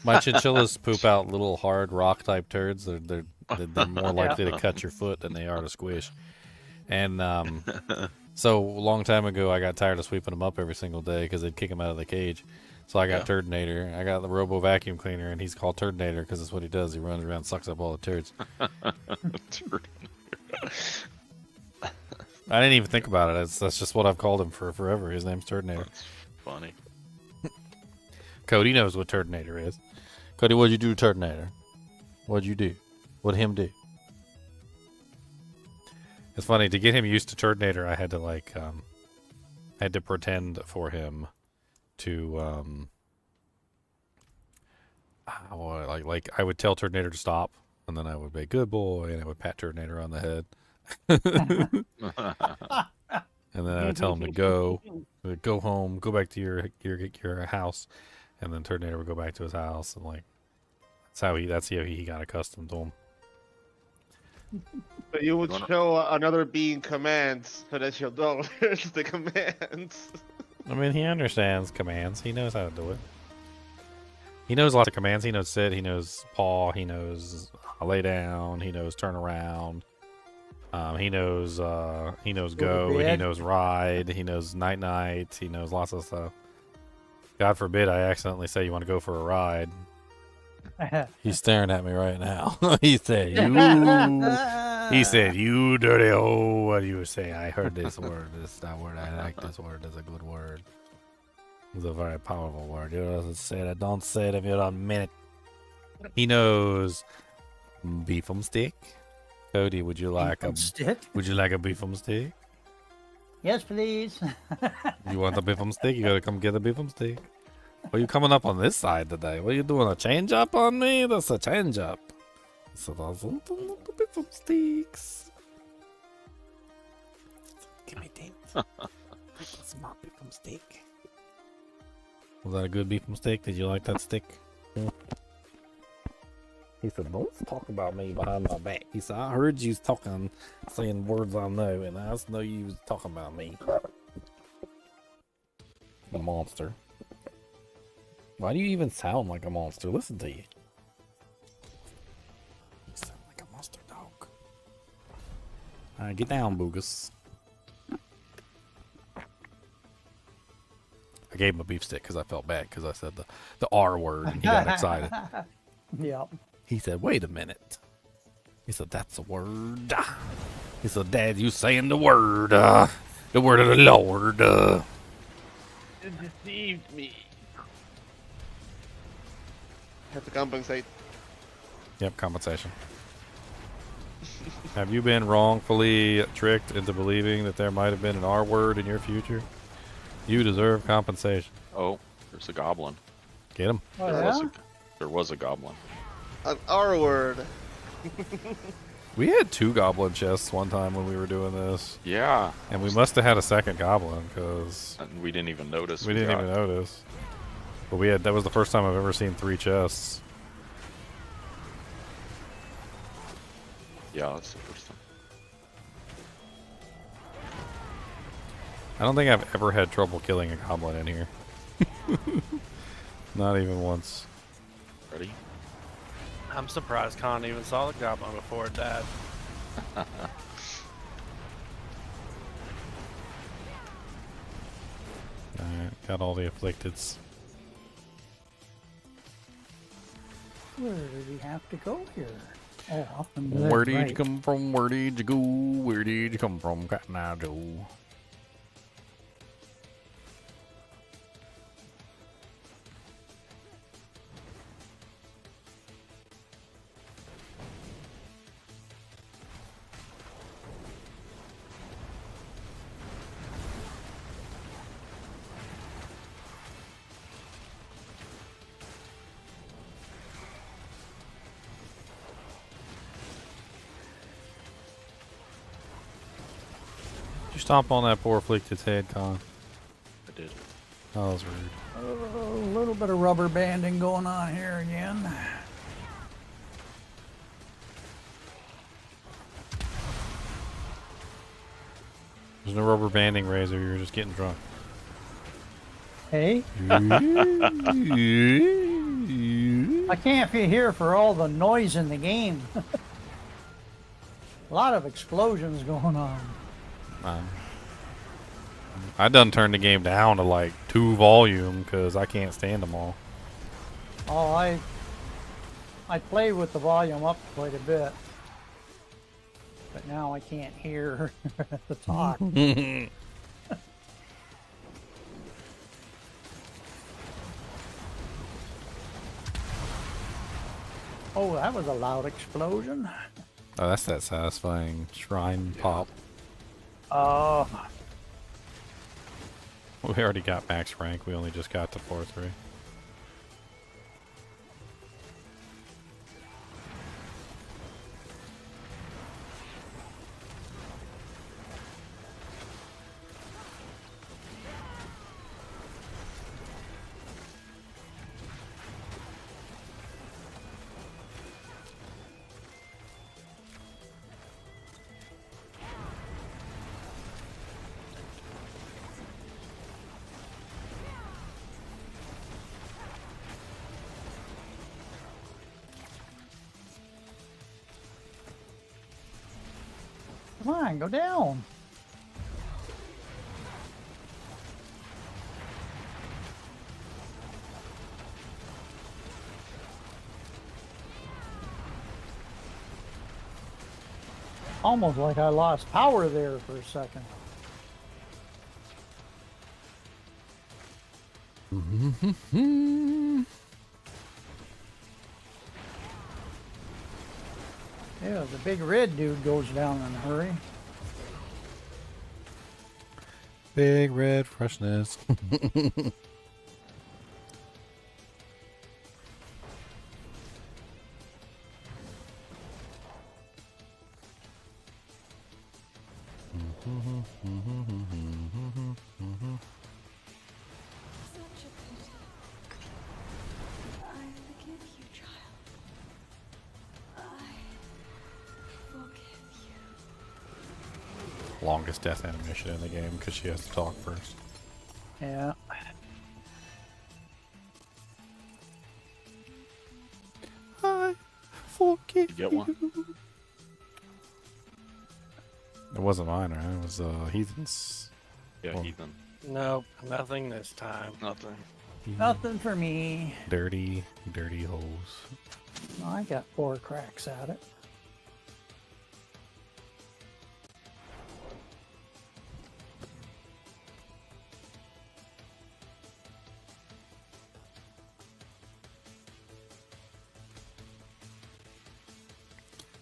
My chinchillas poop out little hard rock type turds. They're more likely to cut your foot than they are to squish. And so a long time ago, I got tired of sweeping them up every single day because they'd kick them out of the cage. So I got Turdinator. I got the Robo Vacuum Cleaner, and he's called Turdinator because that's what he does. He runs around, sucks up all the turds. I didn't even think about it. That's just what I've called him for forever. His name's Turdinator. That's funny. Cody knows what Turdinator is. Cody, what'd you do to Turdinator? What'd you do? What'd him do? It's funny, to get him used to Turdinator, I had to pretend for him to like I would tell Turdinator to stop, and then I would be good boy, and I would pat Turdinator on the head. And then I would tell him to go home, go back to your house, and then Turdinator would go back to his house, and like that's how he got accustomed to him. But you would show another being commands so that your dog learns the commands. I mean, he understands commands. He knows how to do it. He knows lots of commands. He knows sit. He knows paw. He knows lay down. He knows turn around. He knows go. He knows ride. He knows night night. He knows lots of stuff. God forbid I accidentally say you want to go for a ride. He's staring at me right now. He said, you dirty hoe. What do you say? I heard this word. That word. I like this word. It's a good word. It's a very powerful word. You doesn't say that. Don't say it if you don't mean it. He knows beefum stick. Cody, would you like a stick? Would you like a beefum stick? Yes, please. You want the beefum stick? You gotta come get the beefum stick. Are you coming up on this side today? What are you doing? A change up on me? That's a change up. So those little beefum sticks. Give me that. That's my beefum stick. Was that a good beefum stick? Did you like that stick? He said, don't talk about me behind my back. He said, I heard you talking, saying words I know, and I just know you was talking about me. The monster. Why do you even sound like a monster? Listen to you. You sound like a monster dog. Alright, get down, Boogus. I gave him a beef stick because I felt bad because I said the R word and he got excited. Yep. He said, wait a minute. He said, that's a word. He said, Dad, you saying the word of the Lord. It deceived me. Have to compensate. Yep, compensation. Have you been wrongfully tricked into believing that there might have been an R word in your future? You deserve compensation. Oh, there's a goblin. Get him. Oh, There was a goblin. An R word. We had 2 goblin chests one time when we were doing this. Yeah. And we must have had a second goblin because we didn't even notice. We didn't even notice. But that was the first time I've ever seen 3 chests. Yeah, that's the first time. I don't think I've ever had trouble killing a goblin in here. Not even once. Ready? I'm surprised Khan even saw the goblin before it died. Alright, got all the afflicteds. Where do we have to go here? Oh, off the Where did right. you come from? Where did you go? Where did you come from, Cotton Eye Joe? stomp on that poor afflicted's head, Con? I did. Oh, that was rude. A little bit of rubber banding going on here again. There's no rubber banding, Razor. You're just getting drunk. Hey? I can't be here for all the noise in the game. A lot of explosions going on. I done turned the game down to like 2 volume because I can't stand them all. Oh, I play with the volume up quite a bit. But now I can't hear the talk. Oh, that was a loud explosion. Oh, that's that satisfying shrine pop. Oh. We already got max rank. We only just got to 4-3. Come on, go down. Almost like I lost power there for a second. Yeah, the big red dude goes down in a hurry. Big red freshness. Longest death animation in the game because she has to talk first. Yeah. I forgive You get one? It wasn't mine, right? It was Heathen's. Yeah, Well, Heathen. Nope, nothing this time. Nothing. Nothing for me. Dirty, dirty holes. Oh, I got 4 cracks at it.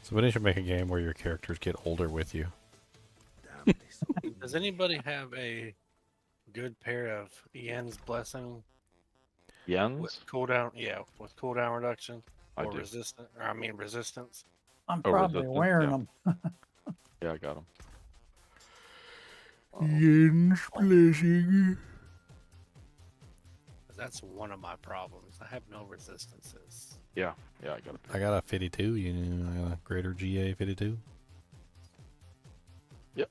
Somebody should make a game where your characters get older with you. Does anybody have a good pair of Yen's Blessing? Yens? With cooldown, yeah, with cooldown reduction I or do. resistance. I'm Oh, probably resistant, wearing yeah. them. Yeah, I got him. Yen's blessing. That's one of my problems. I have no resistances. Yeah, I got it. I got a 52, you know, I got a greater GA 52. Yep.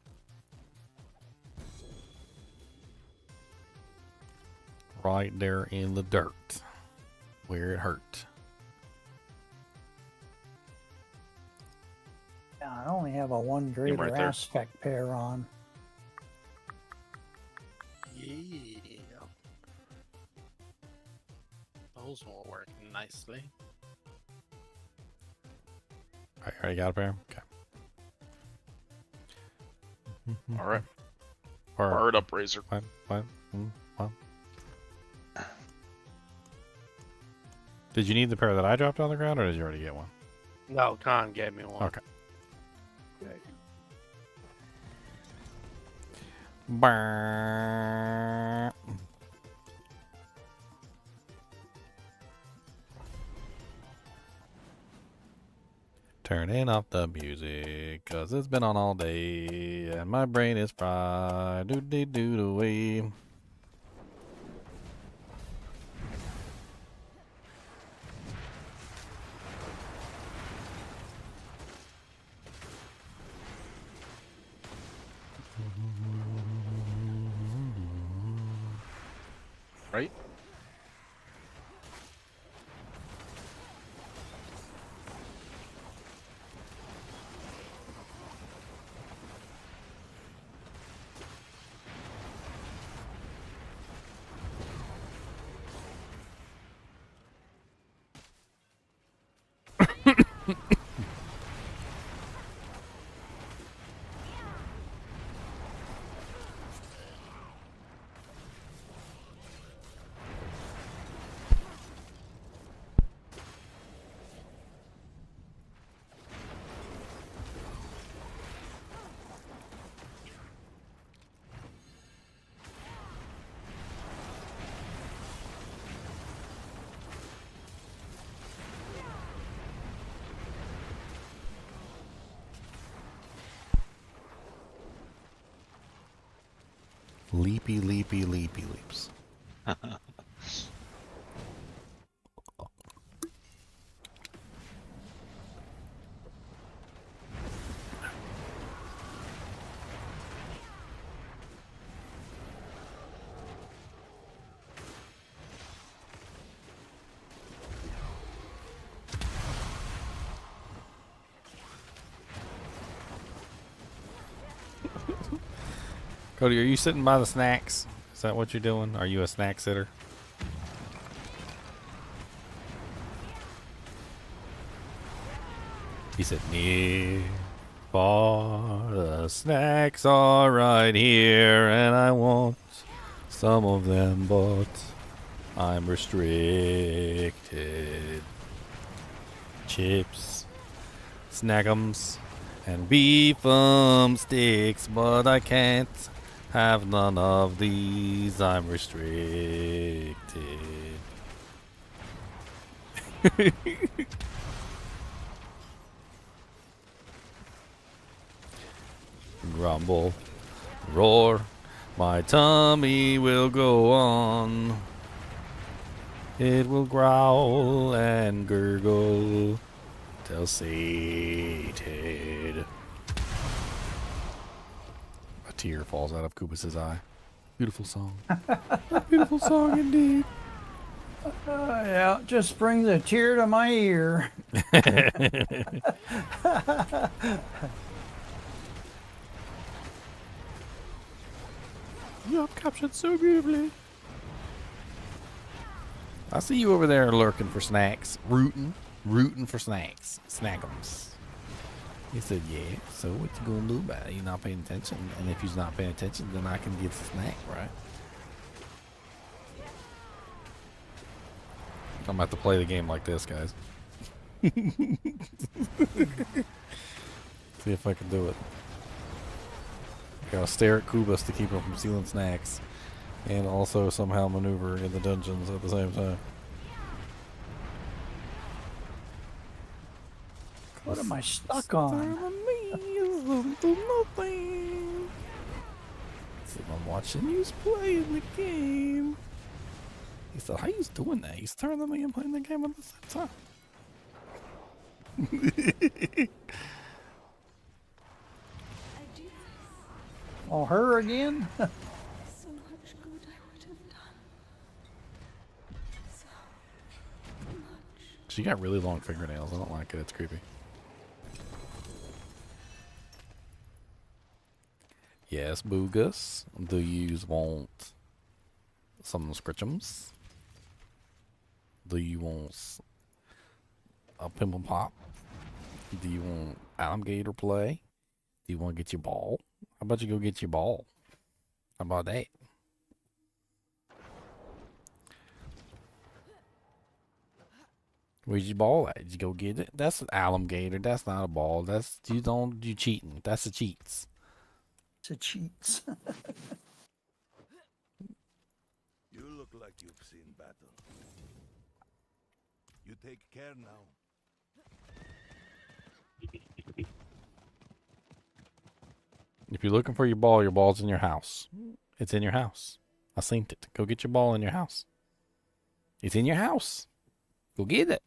Right there in the dirt. Where it hurt. Yeah, I only have a 1 greater right there. aspect pair on. Yeah. Those will work nicely. I already got a pair? Okay. All right. Or, Fire it up, Razor. What? Did you need the pair that I dropped on the ground, or did you already get one? No, Khan gave me one. Okay. Brrrr. Turning off the music, 'cause it's been on all day, and my brain is fried. Do-de-do-do-way. Right? Leapy, leapy, leapy leaps. Cody, are you sitting by the snacks? Is that what you're doing? Are you a snack sitter? He said, near, far, the snacks are right here, and I want some of them, but I'm restricted. Chips, snackums, and beef sticks, but I can't have none of these. I'm restricted. Grumble, roar, my tummy will go on. It will growl and gurgle till sated. A tear falls out of Kubus's eye. Beautiful song. A beautiful song indeed. Yeah, just brings a tear to my ear. You have captured so beautifully. I see you over there lurking for snacks. Rooting for snacks. Snackums. He said, yeah, so what you gonna do about it? You're not paying attention. And if you're not paying attention, then I can get the snack, right? I'm about to play the game like this, guys. See if I can do it. Gotta stare at Kubus to keep him from stealing snacks. And also somehow maneuver in the dungeons at the same time. What am I stuck on? So I'm watching you playing the game. He said, how you doing that? He's turning me and playing the game at the same time. Oh, her again? So much good I would have done. So much. She got really long fingernails. I don't like it. It's creepy. Yes, Boogus. Do you want some scritchums? Do you want a pimple pop? Do you want alligator play? Do you want to get your ball? How about you go get your ball? How about that? Where's your ball at? Did you go get it? That's an alligator. That's not a ball. That's you cheating. That's the cheats. It's a cheats. You look like you've seen battle. You take care now. If you're looking for your ball's in your house. It's in your house. I seen it. Go get your ball in your house. It's in your house. Go get it.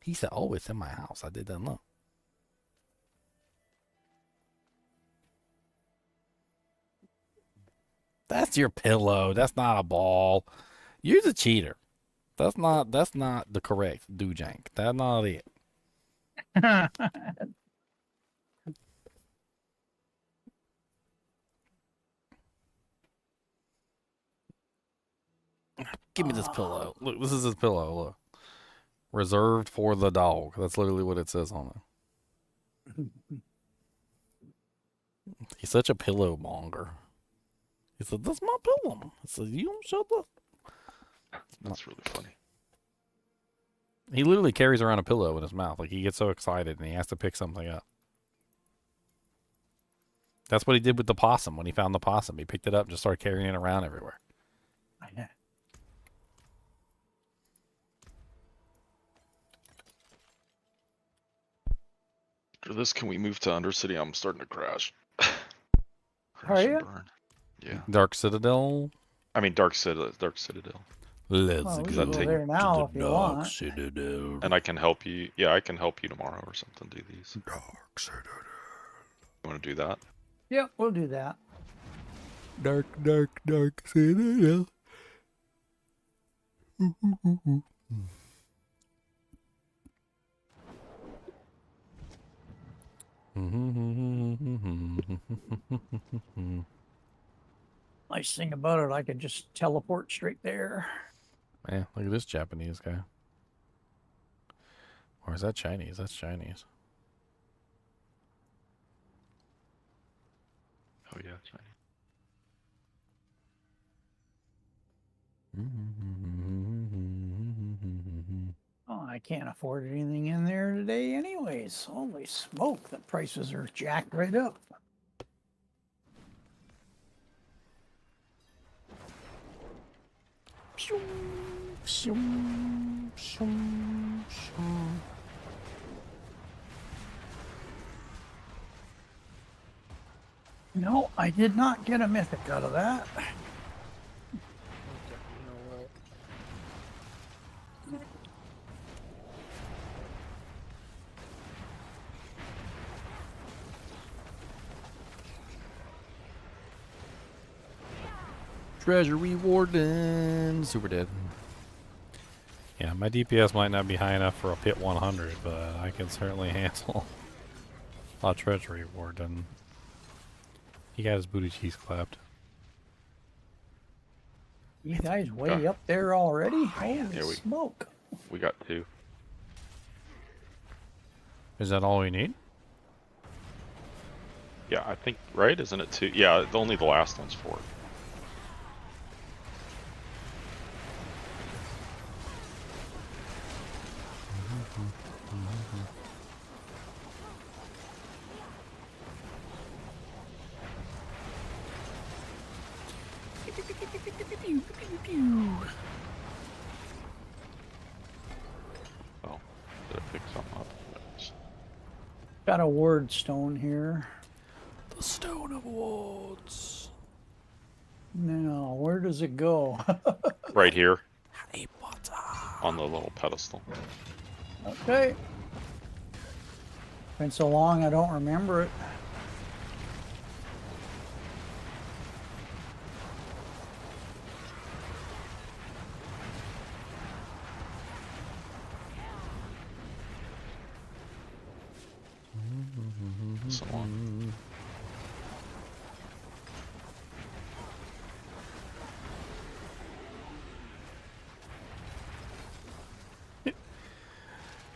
He said, oh, it's in my house. I didn't know. That's your pillow. That's not a ball. You're a cheater. That's not the correct dojank. That's not it. Give me this pillow. Look, this is his pillow. Look. Reserved for the dog. That's literally what it says on it. He's such a pillow monger. He said, that's my pillow. I said, you don't shut up. That's really funny. He literally carries around a pillow in his mouth. Like, he gets so excited and he has to pick something up. That's what he did with the possum when he found the possum. He picked it up and just started carrying it around everywhere. Yeah. After this, can we move to Undercity? I'm starting to crash. Are you? Burn. Yeah. Dark Citadel? I mean, Dark Citadel. Let's Well, we go can go there now if you want. Citadel. And I can help you. Yeah, I can help you tomorrow or something do these. Dark Citadel. You want to do that? Yep, we'll do that. Dark Citadel. Nice thing about it, I could just teleport straight there. Yeah, look at this Japanese guy. Or is that Chinese? That's Chinese. Oh yeah, Chinese. Oh, I can't afford anything in there today anyways. Holy smoke, the prices are jacked right up. No, I did not get a mythic out of that. Treasury Warden. Super dead. Yeah, my DPS might not be high enough for a pit 100, but I can certainly handle a Treasury Warden. He got his booty cheeks clapped. You guys way up there already? Holy Yeah, smoke. We got 2. Is that all we need? Yeah, I think, right? Isn't it 2? Yeah, only the last one's 4. Oh, did I pick something up? Got a word stone here. The Stone of Wards. Now, where does it go? Right here. Harry Potter. On the little pedestal. Okay. Been so long I don't remember it. So long.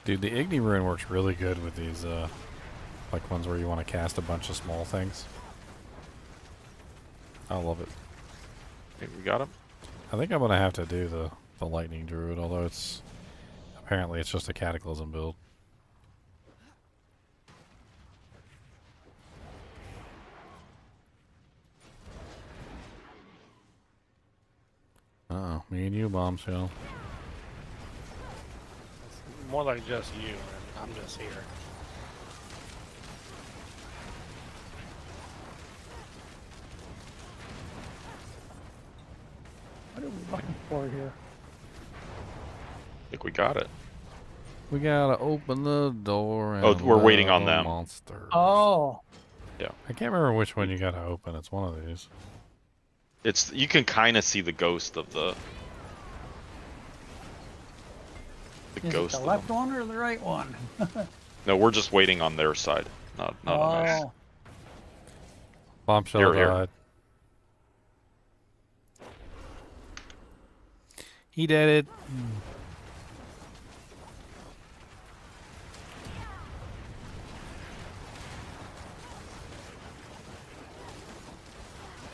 Dude, the Igni Rune works really good with these, like ones where you want to cast a bunch of small things. I love it. Think we got him? I think I'm going to have to do the Lightning Druid, although apparently it's just a Cataclysm build. Uh-oh, me and you, Bombshell. More like just you, and I'm just here. What are we looking for here? I think we got it. We gotta open the door. And Oh, we're waiting let on the them. Monster. Oh. Yeah. I can't remember which one you gotta open. It's one of these. It's you can kind of see the ghost of the. Is it the left one or the right one? No, we're just waiting on their side, not on ours. Bombshell Here. died. He did it.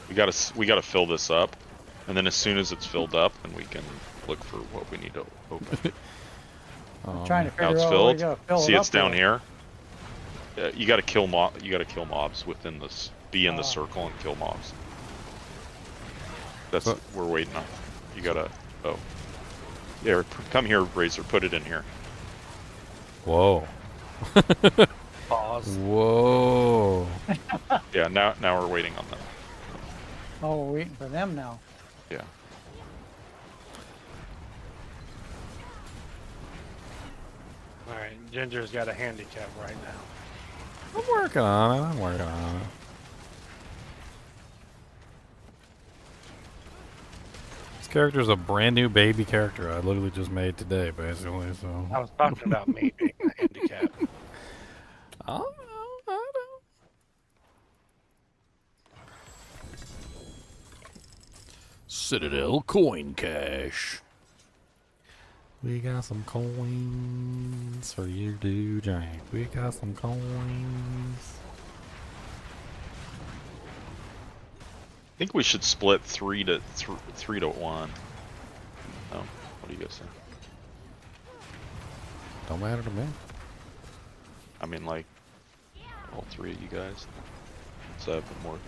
We gotta fill this up, and then as soon as it's filled up, then we can look for what we need to open. I'm trying to Now figure it's out filled. what we gotta fill See, it it's up down with. here. Yeah, you gotta kill You gotta kill mobs within this. Be in the circle and kill mobs. That's what we're waiting on. You gotta. Oh. Yeah, come here, Razor. Put it in here. Whoa. Pause. Whoa. Yeah, now we're waiting on them. Oh, we're waiting for them now. Yeah. Alright, Ginger's got a handicap right now. I'm working on it. I'm working on it. This character's a brand new baby character I literally just made today, basically. So I was talking about me being a handicap. Oh, I know. Citadel coin cache. We got some coins for you to drink. We got some coins. I think we should split 3 to 1. Oh, what do you guys say? Don't matter to me. I mean, like all 3 of you guys. So I have more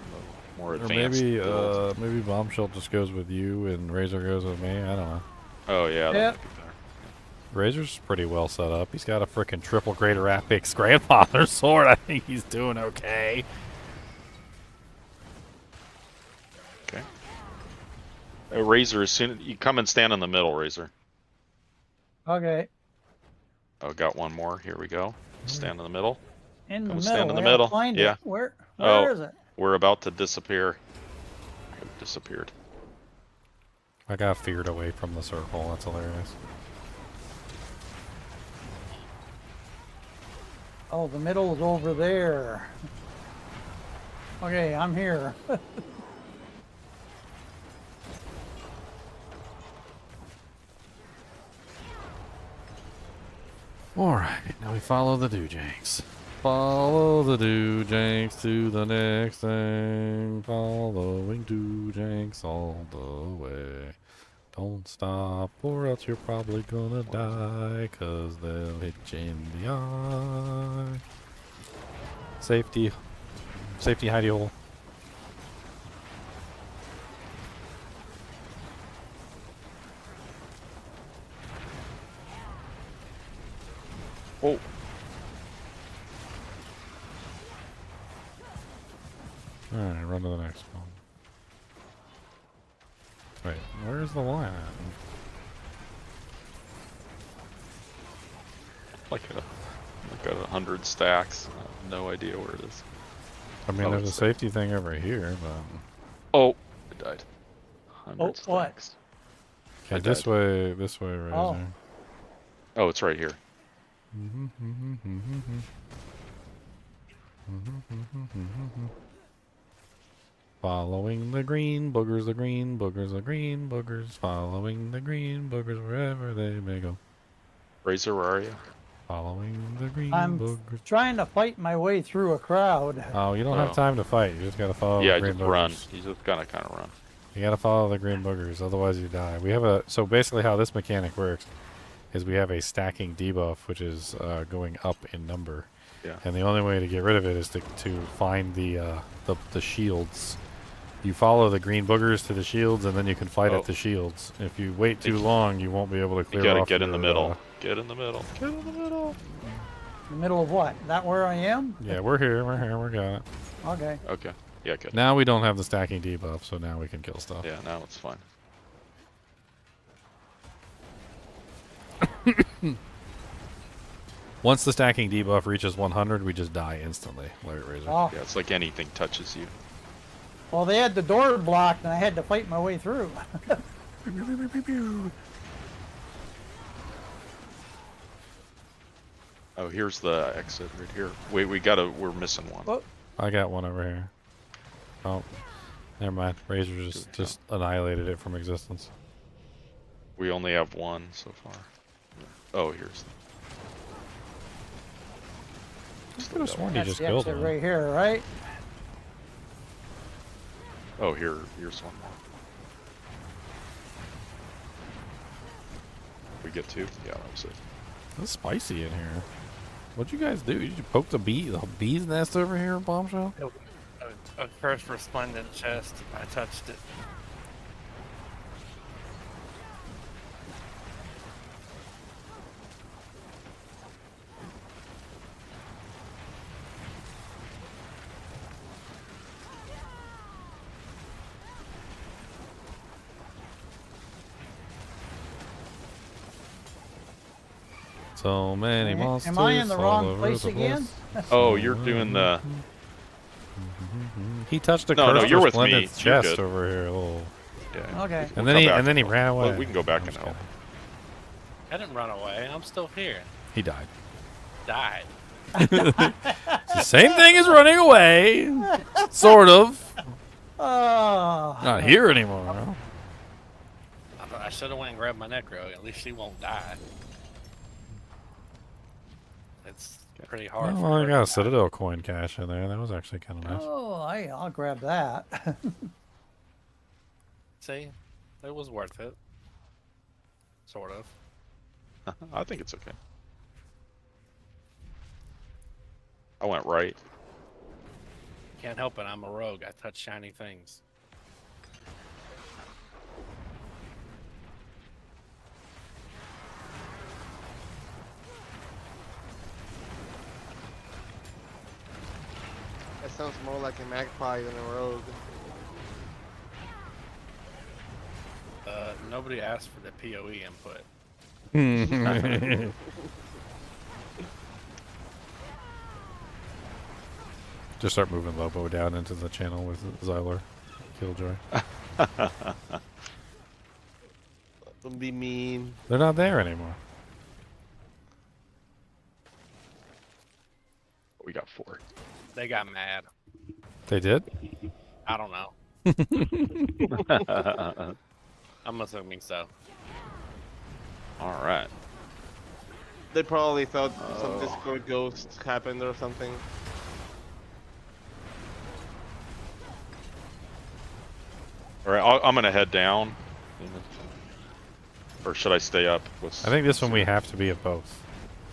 Or advanced. maybe build. maybe Bombshell just goes with you and Razor goes with me. I don't know. Oh yeah, that Yep. might be better. Razor's pretty well set up. He's got a frickin' triple greater Apex grandfather sword. I think he's doing okay. Okay. Razor, as soon you come and stand in the middle, Razor. Okay. Oh, got one more. Here we go. Stand in the middle. In the Come middle. stand in the I gotta middle. Find Yeah. it. Where Oh, is it? we're about to disappear. It disappeared. I got feared away from the circle. That's hilarious. Oh, the middle is over there. Okay, I'm here. Alright, now we follow the Doojanks. Follow the Doojanks to the next thing. Following Doojanks all the way. Don't stop or else you're probably gonna die, 'cause they'll hit you in the eye. Safety. Safety hidey hole. Oh. Alright, run to the next one. Wait, where's the line at? Like 100 stacks. I have no idea where it is. I mean, Oh, there's a it's safety thing over here, but... Oh, it died. 100 Oh, what? stacks. Okay, I this died. way, Razor. Oh. Oh, it's right here. Following the green boogers, the green boogers, the green boogers. Following the green boogers wherever they may go. Razor, where are you? Following the green I'm boogers. trying to fight my way through a crowd. Oh, you don't have Oh. time to fight. You just gotta follow Yeah, the green just boogers. run. You just gotta kind of run. You gotta follow the green boogers, otherwise you die. We have a so basically how this mechanic works is we have a stacking debuff, which is going up in number. Yeah. And the only way to get rid of it is to find the shields. You follow the green boogers to the shields, and then you can fight Oh. at the shields. If you wait too long, you won't be able to clear You gotta off get in the your, middle. Get in the middle. Get in the middle. In the middle of what? That where I am? Yeah, we're here. We're here. We got it. Okay. Okay. Yeah, good. Now we don't have the stacking debuff, so now we can kill stuff. Yeah, now it's fine. Once the stacking debuff reaches 100, we just die instantly. Larry Razor. Oh. Yeah, it's like anything touches you. Well, they had the door blocked, and I had to fight my way through. Oh, here's the exit right here. Wait, we're missing one. Oh. I got one over here. Oh, never mind. Razor just annihilated it from existence. We only have one so far. Oh, here's I could have sworn he That's just the killed exit him. right here, right? Oh, here's one more. We get two? Yeah, that was it. It's spicy in here. What'd you guys do? Did you poke the bee's nest over here, Bombshell? A first resplendent chest. I touched it. So many monsters. Am I in the all wrong over place the again? Oh, you're doing the... He touched a No, cursed you're with me. resplendent's You're chest good. over here. Oh. Yeah. Okay. And then he ran away. Well, we can go back and help. I didn't run away. I'm still here. He died. Died. It's the same thing as running away. Sort of. Oh. Not here anymore. I thought I should have went and grabbed my Necro. At least she won't die. It's pretty hard. Oh, for I her got a to die. Citadel coin cache in there. That was actually kind of nice. Oh, I'll grab that. See, it was worth it. Sort of. I think it's okay. I went right. Can't help it. I'm a rogue. I touch shiny things. That sounds more like a magpie than a rogue. Nobody asked for the PoE input. Just start moving Lobo down into the channel with Xyler. Killjoy. Don't be mean. They're not there anymore. We got 4. They got mad. They did? I don't know. I'm assuming so. All right. They probably thought some Discord ghost happened or something. All right, I'm gonna head down. Or should I stay up? I think this one we have to be at both.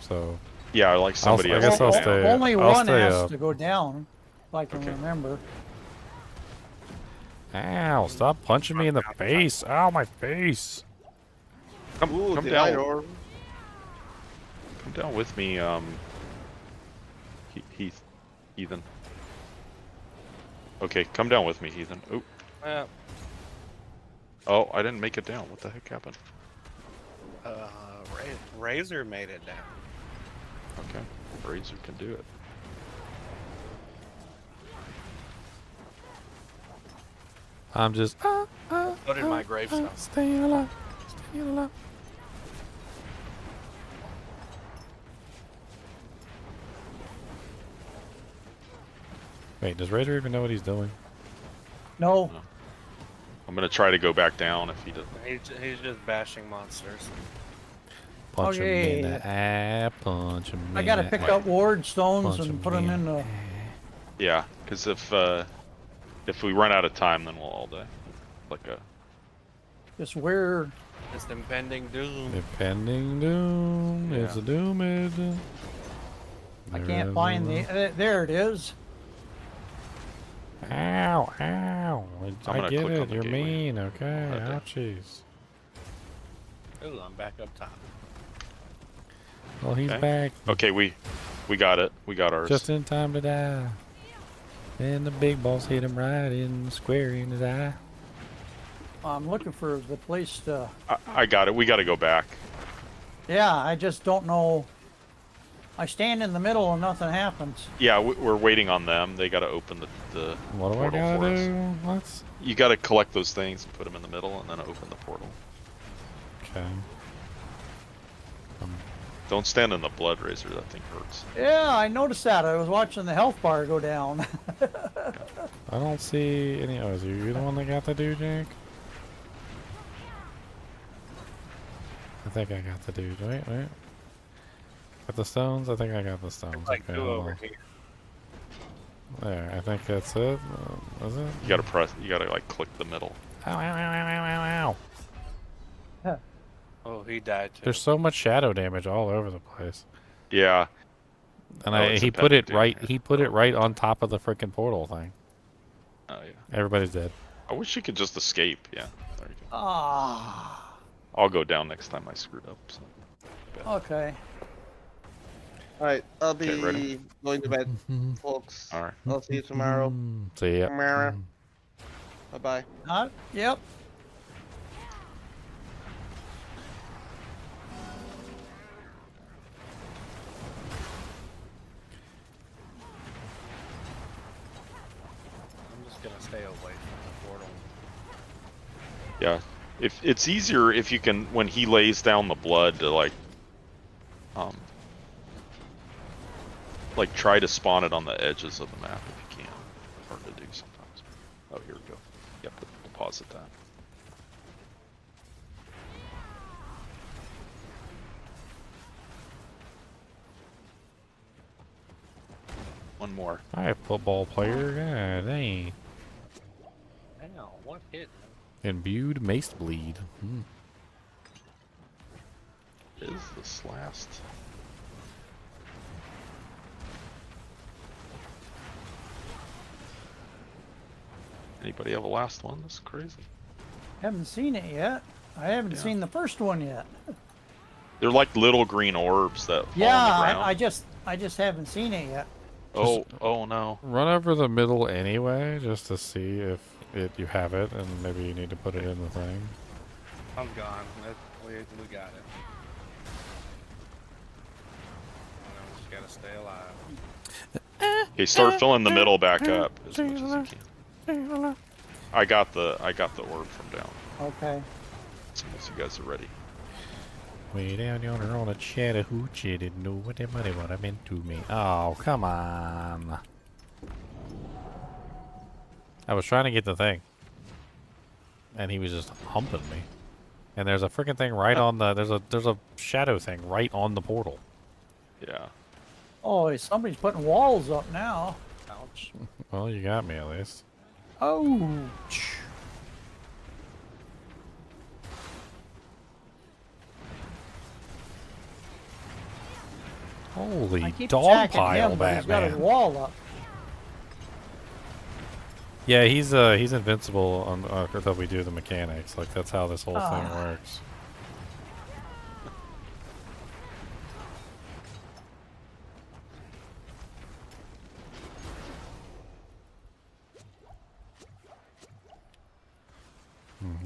So. Yeah, like somebody I else. guess I'll down. stay. Only I'll one stay has up. to go down, if I can remember. Ow! Stop punching me in the face! Ow, my face! Come did down. I or- Come down with me, Heath, Heathen. Okay, come down with me, Heathen. Oh. Oh, I didn't make it down. What the heck happened? Razor made it down. Okay, Razor can do it. I'm just. So did my gravestone. Staying alive. Staying alive. Wait, does Razor even know what he's doing? No. I'm gonna try to go back down if he doesn't. He's just bashing monsters. Punch Okay. him in the eye. Punch him. I gotta in pick the up ward stones Punch and him put them in the. Yeah, because if we run out of time, then we'll all die. Like a. Just where. It's impending doom. Impending doom. Yeah. It's a doomed. I can't find the. There it is. Ow! Ow! I gonna get click it. on the You're gateway. mean. Okay. Right there. Ouchies. Ooh, I'm back up top. Well, he's Okay. back. Okay, we got it. We got ours. Just in time to die. And the big boss hit him right in the square in his eye. I'm looking for the place to. I got it. We got to go back. Yeah, I just don't know. I stand in the middle and nothing happens. Yeah, we're waiting on them. They got to open the What do I portal gotta for us. do? What? You got to collect those things and put them in the middle, and then open the portal. Okay. Don't stand in the blood razor. That thing hurts. Yeah, I noticed that. I was watching the health bar go down. I don't see any. Oh, is you the one that got the dude, Jake? I think I got the dude. Wait. Got the stones? I think I got the stones. Like Okay, two hold over on. here. There, I think that's it. Is it? You got to press. You got to like click the middle. Ow, ow, ow, ow, ow, ow. Oh, he died too. There's so much shadow damage all over the place. Yeah. And Oh, it's he a put it dude right. here. He put it right on top of the freaking portal thing. Oh yeah. Everybody's dead. I wish you could just escape. Yeah. There you go. Ah. I'll go down next time I screwed up. So. Okay. Alright, I'll be Okay, ready? going to bed, folks. All right. I'll see you tomorrow. See ya. Bye-bye. Yep. I'm just gonna stay away from the portal. Yeah. If it's easier if you can, when he lays down the blood, to like try to spawn it on the edges of the map if you can. Hard to do sometimes. Oh, here we go. You have to deposit that. One more. Hi, football player. Yeah, dang. Ow, what hit? Imbued mace bleed. Is this last? Anybody have a last one? That's crazy. Haven't seen it yet. I haven't seen the first one yet. They're like little green orbs that fall Yeah, on the ground. I just haven't seen it yet. Oh no. Run over the middle anyway, just to see if you have it, and maybe you need to put it in the thing. I'm gone. We got it. I just gotta stay alive. Okay, start filling the middle back up as much as you can. I got the orb from down. Okay. As soon as you guys are ready. Way down yonder on a Chattahoochee, didn't know what that money would have meant to me. Oh, come on. I was trying to get the thing. And he was just humping me. And there's a freaking thing right on the there's a shadow thing right on the portal. Yeah. Oh, somebody's putting walls up now. Ouch. Well, you got me at least. Ouch. Holy I keep dog attacking pile, him, but he's got his Batman. wall up. Yeah, he's invincible until we do the mechanics. Like that's how this whole thing works.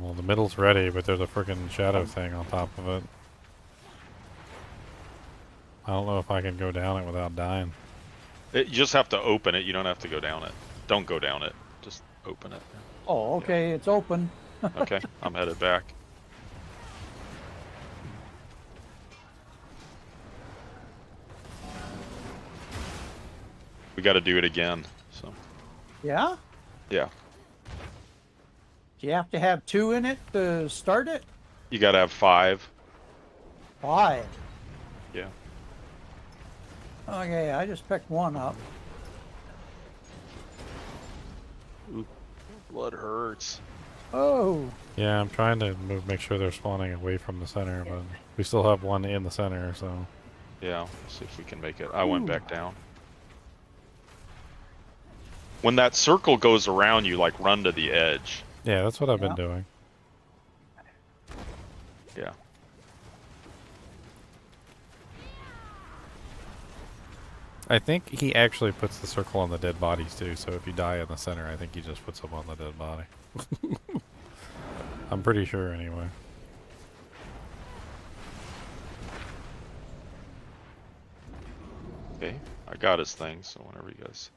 Well, the middle's ready, but there's a freaking shadow thing on top of it. I don't know if I can go down it without dying. You just have to open it. You don't have to go down it. Don't go down it. Just open it. Oh, okay, it's open. Okay, I'm headed back. We got to do it again. So. Yeah? Yeah. Do you have to have 2 in it to start it? You got to have 5. 5. Yeah. Okay, I just picked one up. Ooh, blood hurts. Oh. Yeah, I'm trying to make sure they're spawning away from the center, but we still have one in the center, so. Yeah, see if we can make it. I went back down. When that circle goes around you, like run to the edge. Yeah, that's what I've been doing. Yeah. I think he actually puts the circle on the dead bodies too, so if you die in the center, I think he just puts them on the dead body. I'm pretty sure anyway. Okay, I got his thing, so whenever you guys...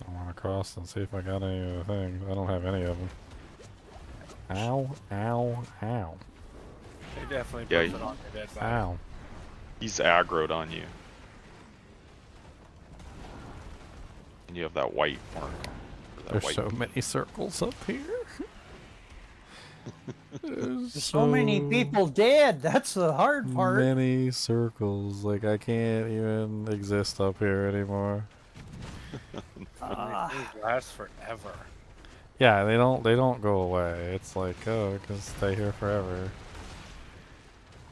I want to cross and see if I got any of the things. I don't have any of them. Ow, ow, ow. They definitely Yeah, put it on your dead body. Ow. He's aggroed on you. And you have that white mark. That There's white so many circles up here. There's So many people dead. That's the hard part. Many circles. Like, I can't even exist up here anymore. These last forever. Yeah, they don't go away. It's like, oh, it can stay here forever.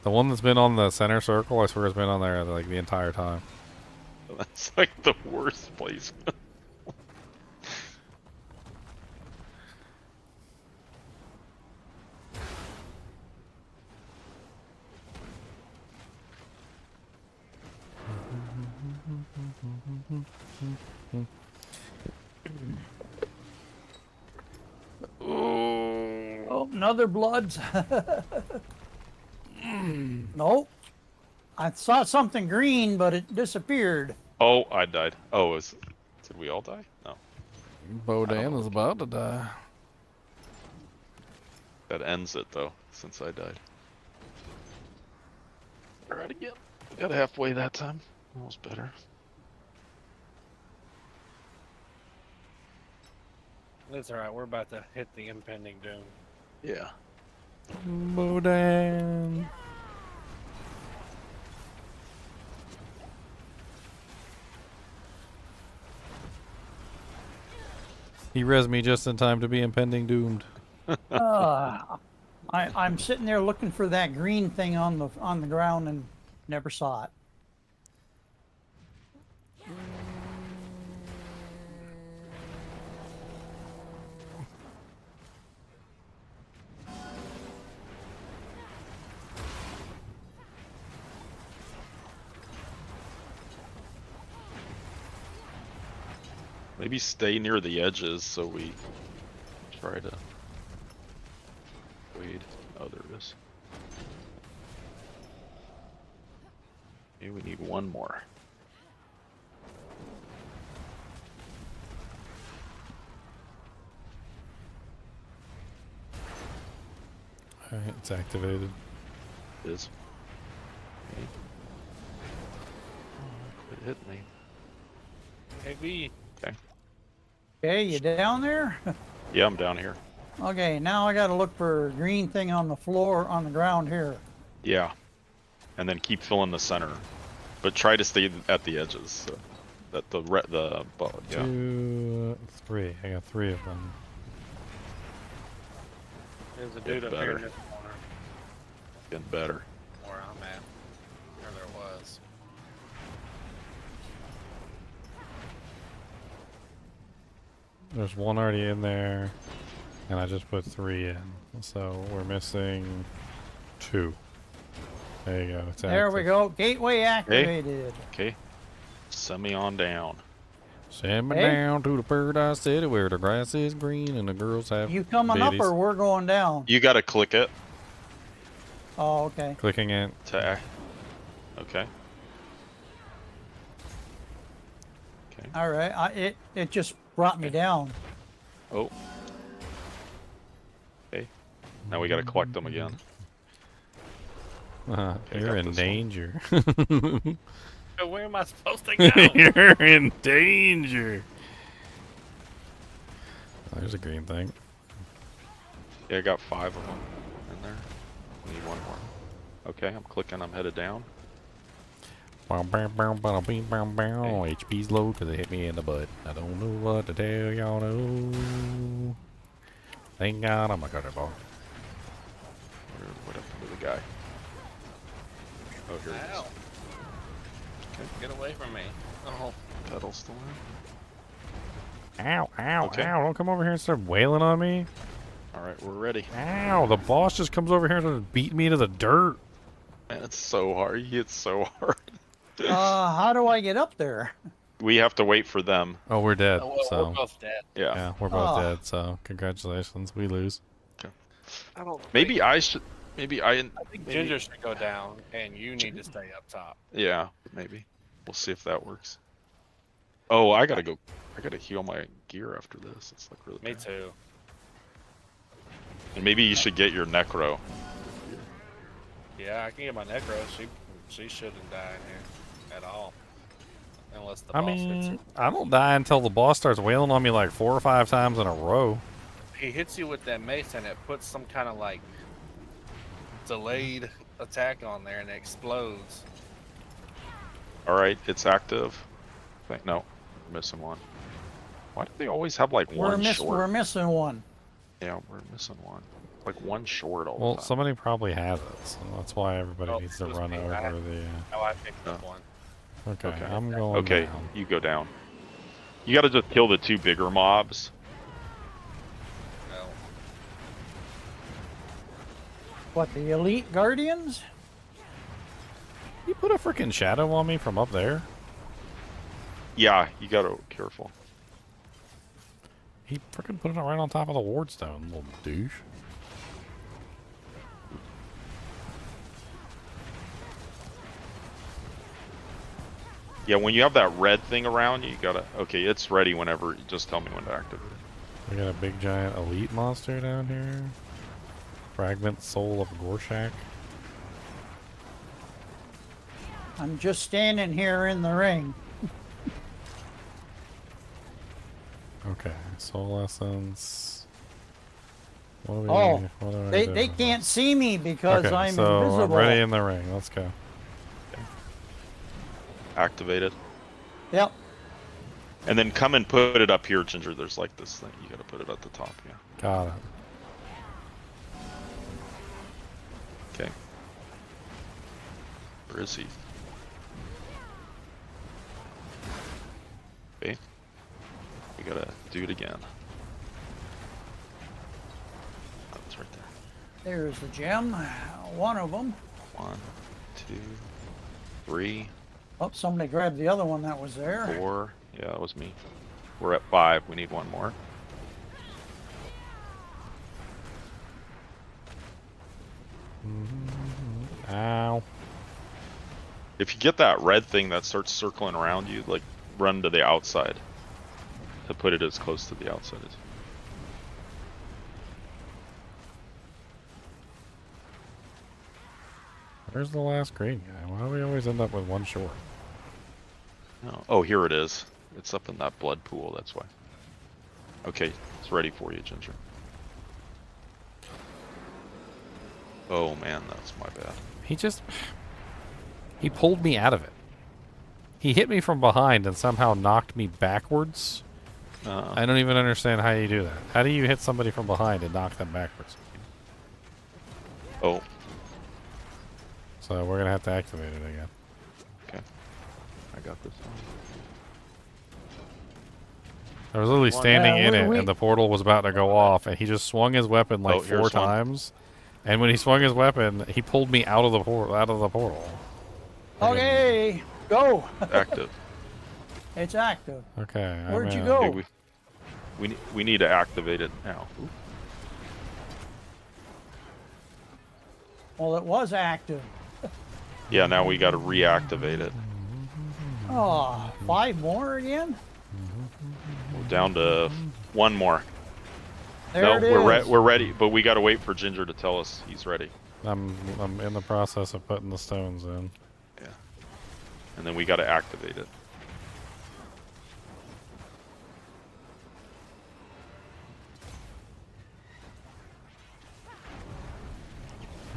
The one that's been on the center circle, I swear, has been on there like the entire time. That's like the worst place. Oh, another bloods. Nope. I saw something green, but it disappeared. Oh, I died. Oh, did we all die? No. Bodan is about to die. That ends it though, since I died. Alright again. Got halfway that time. That was better. That's alright, we're about to hit the impending doom. Yeah. Bodan. He res me just in time to be impending doomed. I'm sitting there looking for that green thing on the ground and never saw it. Maybe stay near the edges so we try to wade. Oh, there it is. Maybe we need one more. Alright, it's activated. It is. Okay. Oh, quit hitting me. Maybe. Okay. Okay, you down there? Yeah, I'm down here. Okay, now I gotta look for a green thing on the floor, on the ground here. Yeah. And then keep filling the center. But try to stay at the edges. So that yeah. 2, 3. I got 3 of them. There's a dude up here in this corner. Getting better. Where I'm at. Where there was. There's one already in there, and I just put 3 in. So we're missing 2. There you go. It's There we active. go. Gateway activated. Okay. Send me on down. Send me Hey. down to the paradise city where the grass is green and the girls have You coming up bitties. or we're going down? You gotta click it Oh, okay. Clicking it. to okay. Okay. All right. It just brought me down. Oh. Okay. Now we gotta collect them again. Okay, You're got in this one. danger. Where am I supposed to go? You're in danger. Oh, there's a green thing. Yeah, I got 5 of them in there. We need one more. Okay, I'm clicking. I'm headed down. Bow, bow, bow, bow, bow, bow, bow. HP's low because it hit me in the butt. I don't know what to tell y'all. No. Thank God I'm a cutter ball. What happened to the guy? Oh, here it is. Ow. Get away from me. Oh. Pedal still in? Ow, ow, Okay. ow. Don't come over here and start wailing on me. Alright, we're ready. Ow, the boss just comes over here and starts beating me to the dirt. Man, it's so hard. He hits so hard. How do I get up there? We have to wait for them. Oh, we're dead. Oh, well, so we're both dead. Yeah. yeah, we're both Oh. dead. So congratulations, we lose. Okay. I don't Maybe think- I should. Maybe I think Ginger should go down, and you need to stay up top. Yeah, maybe. We'll see if that works. Oh, I gotta go. I gotta heal my gear after this. It's like really Me bad. too. And maybe you should get your Necro. Yeah, I can get my Necro. She shouldn't die in here at all. Unless the I boss hits mean, her. I don't die until the boss starts wailing on me like 4 or 5 times in a row. He hits you with that mace and it puts some kind of like delayed attack on there and it explodes. Alright, it's active. No, we're missing one. Why do they always have like one short? We're missing one. Yeah, we're missing one. Like one short all Well, the time. somebody probably has it, so that's why everybody Oh, needs to it was run me. over the. Oh, I picked up one. Okay, Okay. I'm going. Okay, down. you go down. You gotta just kill the 2 bigger mobs. No. What, the elite guardians? You put a freaking shadow on me from up there. Yeah, you gotta careful. He freaking put it right on top of the ward stone, little douche. Yeah, when you have that red thing around you, you gotta. Okay, it's ready whenever. You just tell me when to activate it. We got a big giant elite monster down here. Fragment soul of Gorshak. I'm just standing here in the ring. Okay, soul essence. What do we, Oh, what do I they do? can't see me because Okay, I'm so invisible. I'm ready in the ring. Let's go. Activate it. Yep. And then come and put it up here, Ginger. There's like this thing. You gotta put it at the top, yeah. Got it. Okay. Where is he? Okay. We gotta do it again. Oh, it's right there. There's the gem. One of them. 1, 2, 3, Oh, somebody grabbed the other one that was there. 4. Yeah, that was me. We're at 5. We need one more. Ow. If you get that red thing that starts circling around you, like run to the outside to put it as close to the outside as. Where's the last green guy? Why do we always end up with one short? No. Oh, here it is. It's up in that blood pool, that's why. Okay, it's ready for you, Ginger. Oh man, that's my bad. He pulled me out of it. He hit me from behind and somehow knocked me backwards. I don't even understand how you do that. How do you hit somebody from behind and knock them backwards? Oh. So we're gonna have to activate it again. Okay. I got this one. I was literally standing in it, and the portal was about to go off, and he just swung his weapon like 4 times. And when he swung his weapon, he pulled me out of the portal. Okay, go. Active. It's active. Okay. Where'd you go? Okay, we need to activate it now. Ooh. Well, it was active. Yeah, now we got to reactivate it. Oh, 5 more again? We're down to 1 more. There it is. We're ready, but we got to wait for Ginger to tell us he's ready. I'm in the process of putting the stones in. Yeah. And then we got to activate it.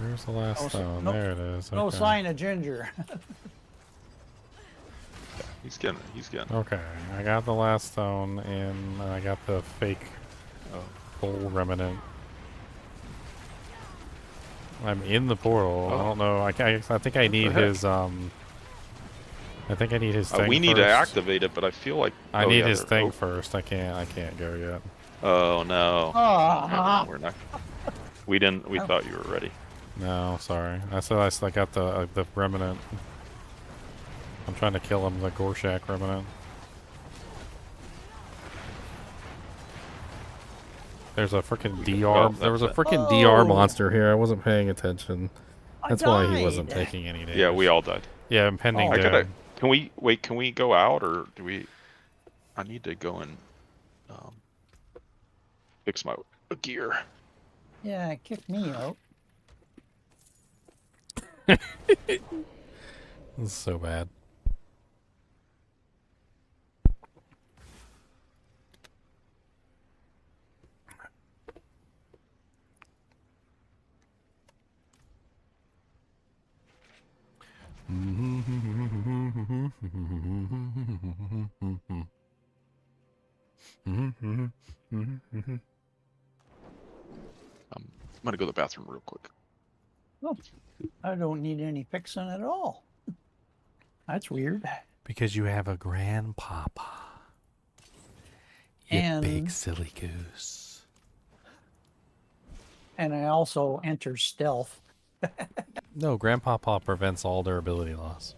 Where's the last stone? There it is. No Okay. sign of Ginger. He's getting it. Okay, I got the last stone in, and I got the fake bull remnant. I'm in the portal. I don't know. I think I need his I think I need his thing. We need to activate it, but I feel like I need his thing first. I can't go yet. Oh no. Ah. No, we're not. We didn't. We thought you were ready. No, sorry. I got the remnant. I'm trying to kill him, the Gorshak remnant. There's a freaking DR. Oh, there was a that's freaking DR Oh. monster here. I wasn't paying attention. I That's why he wasn't died. taking any damage. Yeah, we all died. Yeah, impending Oh. I doom. gotta. Can we wait? Can we go out, or do we? I need to go and fix my gear. Yeah, it kicked me out. This is so bad. I'm gonna go to the bathroom real quick. Oh, I don't need any fixing at all. That's weird. Because you have a grandpapa. You And- big silly goose. And I also enter stealth. No, grandpapa prevents all durability loss.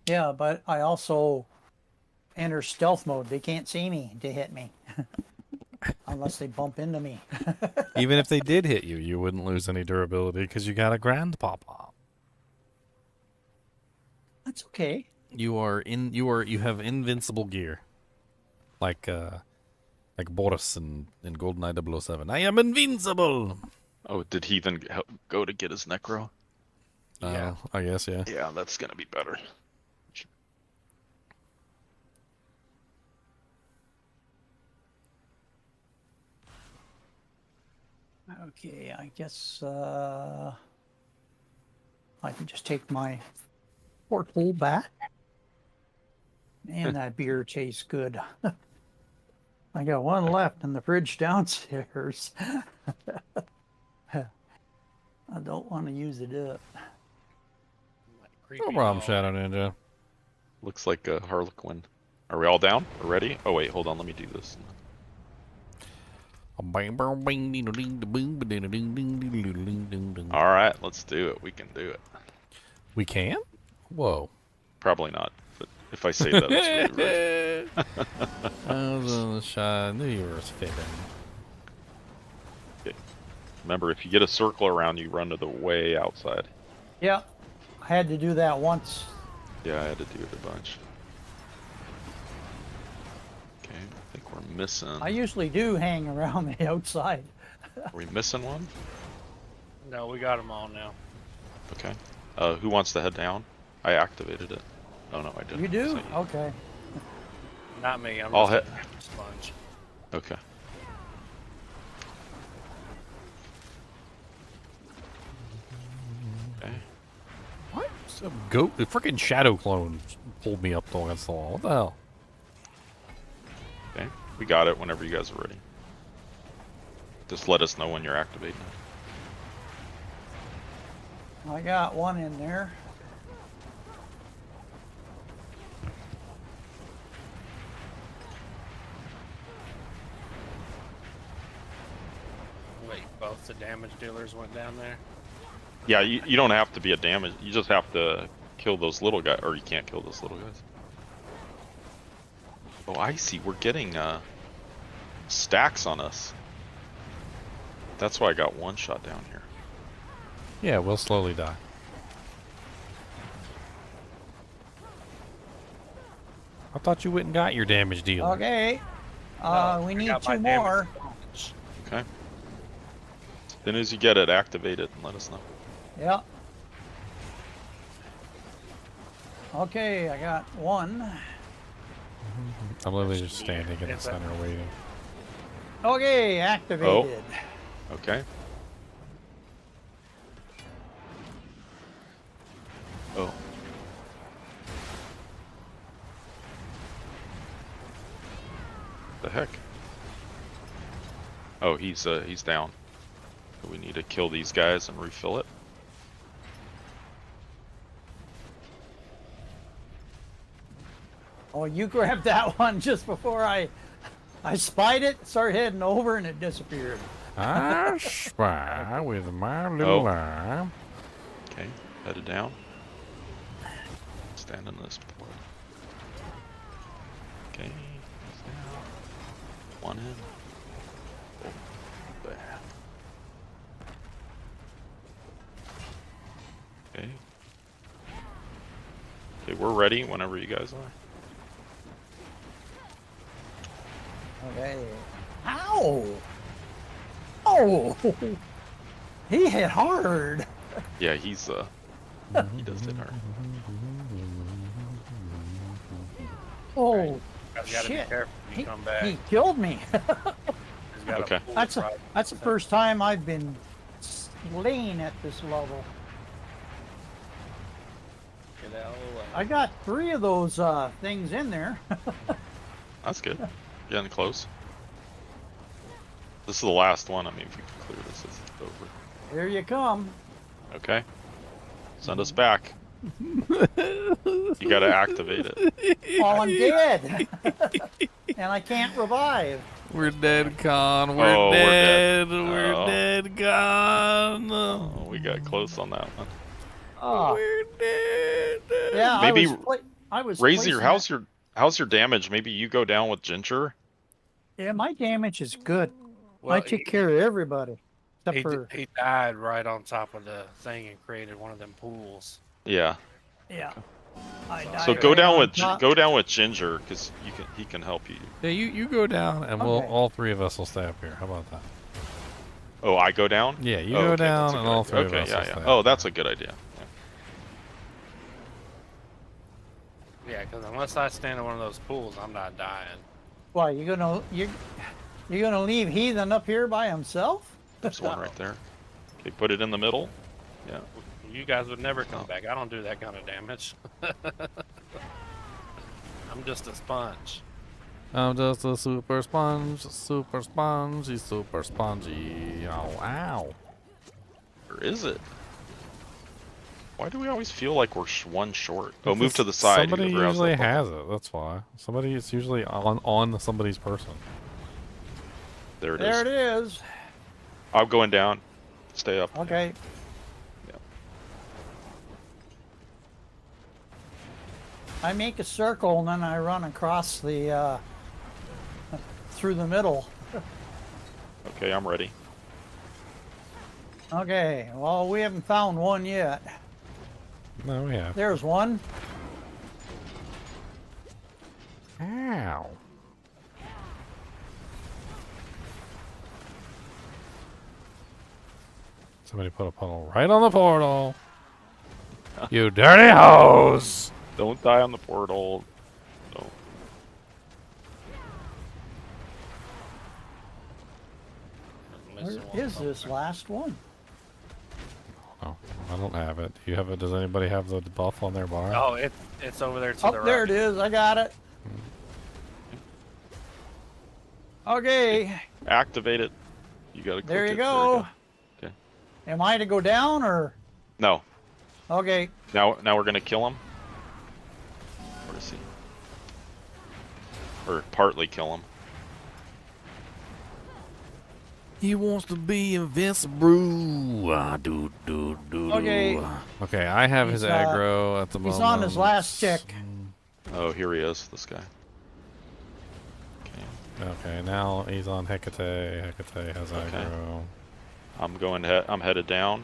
Yeah, but I also enter stealth mode. They can't see me to hit me. Unless they bump into me. Even if they did hit you, you wouldn't lose any durability because you got a grandpapa. That's okay. You have invincible gear. Like Boris in GoldenEye 007. I am invincible. Oh, did he then go to get his Necro? Yeah, I guess, yeah. Yeah, that's gonna be better. Okay, I guess I can just take my porthole back. And that beer tastes good. I got one left in the fridge downstairs. I don't want to use it up. No problem, Shadow Ninja. Looks like a Harlequin. Are we all down? We're ready? Oh wait, hold on. Let me do this. All right, let's do it. We can do it. We can? Whoa. Probably not, but if I say that, it's really rude. I knew you were fibbing. Okay. Remember, if you get a circle around, you run to the way outside. Yeah, I had to do that once. Yeah, I had to do it a bunch. Okay, I think we're missing. I usually do hang around the outside. Are we missing one? No, we got them all now. Okay. Who wants to head down? I activated it. Oh no, I didn't. You do? So Okay. Not me. I'm I'll just hit. a sponge. Okay. Okay. What? Some goat? The freaking shadow clone pulled me up against the wall. What the hell? Okay. We got it whenever you guys are ready. Just let us know when you're activating it. I got one in there. Wait, both the damage dealers went down there? Yeah, you don't have to be a damage. You just have to kill those little guys, or you can't kill those little guys. Oh, I see. We're getting stacks on us. That's why I got one shot down here. Yeah, we'll slowly die. I thought you went and got your damage dealer. Okay. No, we I need got my 2 damage more. sponge. Okay. As soon as you get it, activate it and let us know. Yeah. Okay, I got one. I'm literally just standing in the center waiting. Okay, activated. Okay. Oh. The heck? Oh, he's down. So we need to kill these guys and refill it. Oh, you grabbed that one just before I spied it, started heading over, and it disappeared. I spy with my little eye. Okay, headed down. Stand in this port. Okay, he's down. One in. Oh. we're ready whenever you guys are. Okay. Ow! Oh! He hit hard. Yeah, he's he does hit hard. Oh, You guys gotta shit. be careful when you come back. He killed me. He's got a Okay. pool That's right- the first time I've been slain at this level. Get out of the way. I got 3 of those things in there. That's good. Getting close. This is the last one. I mean, if we can clear this, it's over. Here you come. Okay. Send us back. You gotta activate it. Well, I'm dead. And I can't revive. We're dead, Con. We're Oh, we're dead. dead. We're Oh. dead, Con. Oh, we got close on that one. Oh. We're dead. Yeah, Maybe I was Raise your placing how's your damage? Maybe you go down with Ginger. it- Yeah, my damage is good. Well, I took care of everybody. Except for, He died right on top of the thing and created one of them pools. Yeah. yeah. So go down with Ginger because he can help you. Yeah, you go down, and Okay. all 3 of us will stay up here. How about that? Oh, I go down? Yeah, you Oh, go okay, down, that's a and good all idea. 3 of Okay, us yeah, will yeah. stay. Oh, that's a good idea. Yeah, because unless I stand in one of those pools, I'm not dying. why you're gonna leave Heathen up here by himself? There's one right there. Okay, put it in the middle. Yeah. You guys would never come back. I don't do that kind of damage. I'm just a sponge. I'm just a super sponge, super spongy, super spongy. Oh, ow. Where is it? Why do we always feel like we're one short? Oh, move to the side. Somebody whoever usually that has it. That's why. Somebody is usually on somebody's person. There it is. There it is. I'm going down. Stay up. Okay. Yeah. I make a circle and then I run across the through the middle. Okay, I'm ready. Okay. Well, we haven't found one yet. No, we have. There's one. Ow. Somebody put a puddle right on the portal. You dirty hose! Don't die on the portal. No. Where is this last one? Oh, I don't have it. Do you have it? Does anybody have the buff on their bar? Oh, it's over there to Oh, the right. there it is. I got it. Okay. Activate it. You gotta. There click you it. go. Okay. Am I to go down or? No. Okay. Now we're gonna kill him. Where is he? Or partly kill him. He wants to be invincible. Okay. Okay, I have his He's, aggro at the moment. He's on his last tick. Oh, here he is. This guy. Okay, now he's on Hecate. Hecate has aggro. I'm headed down.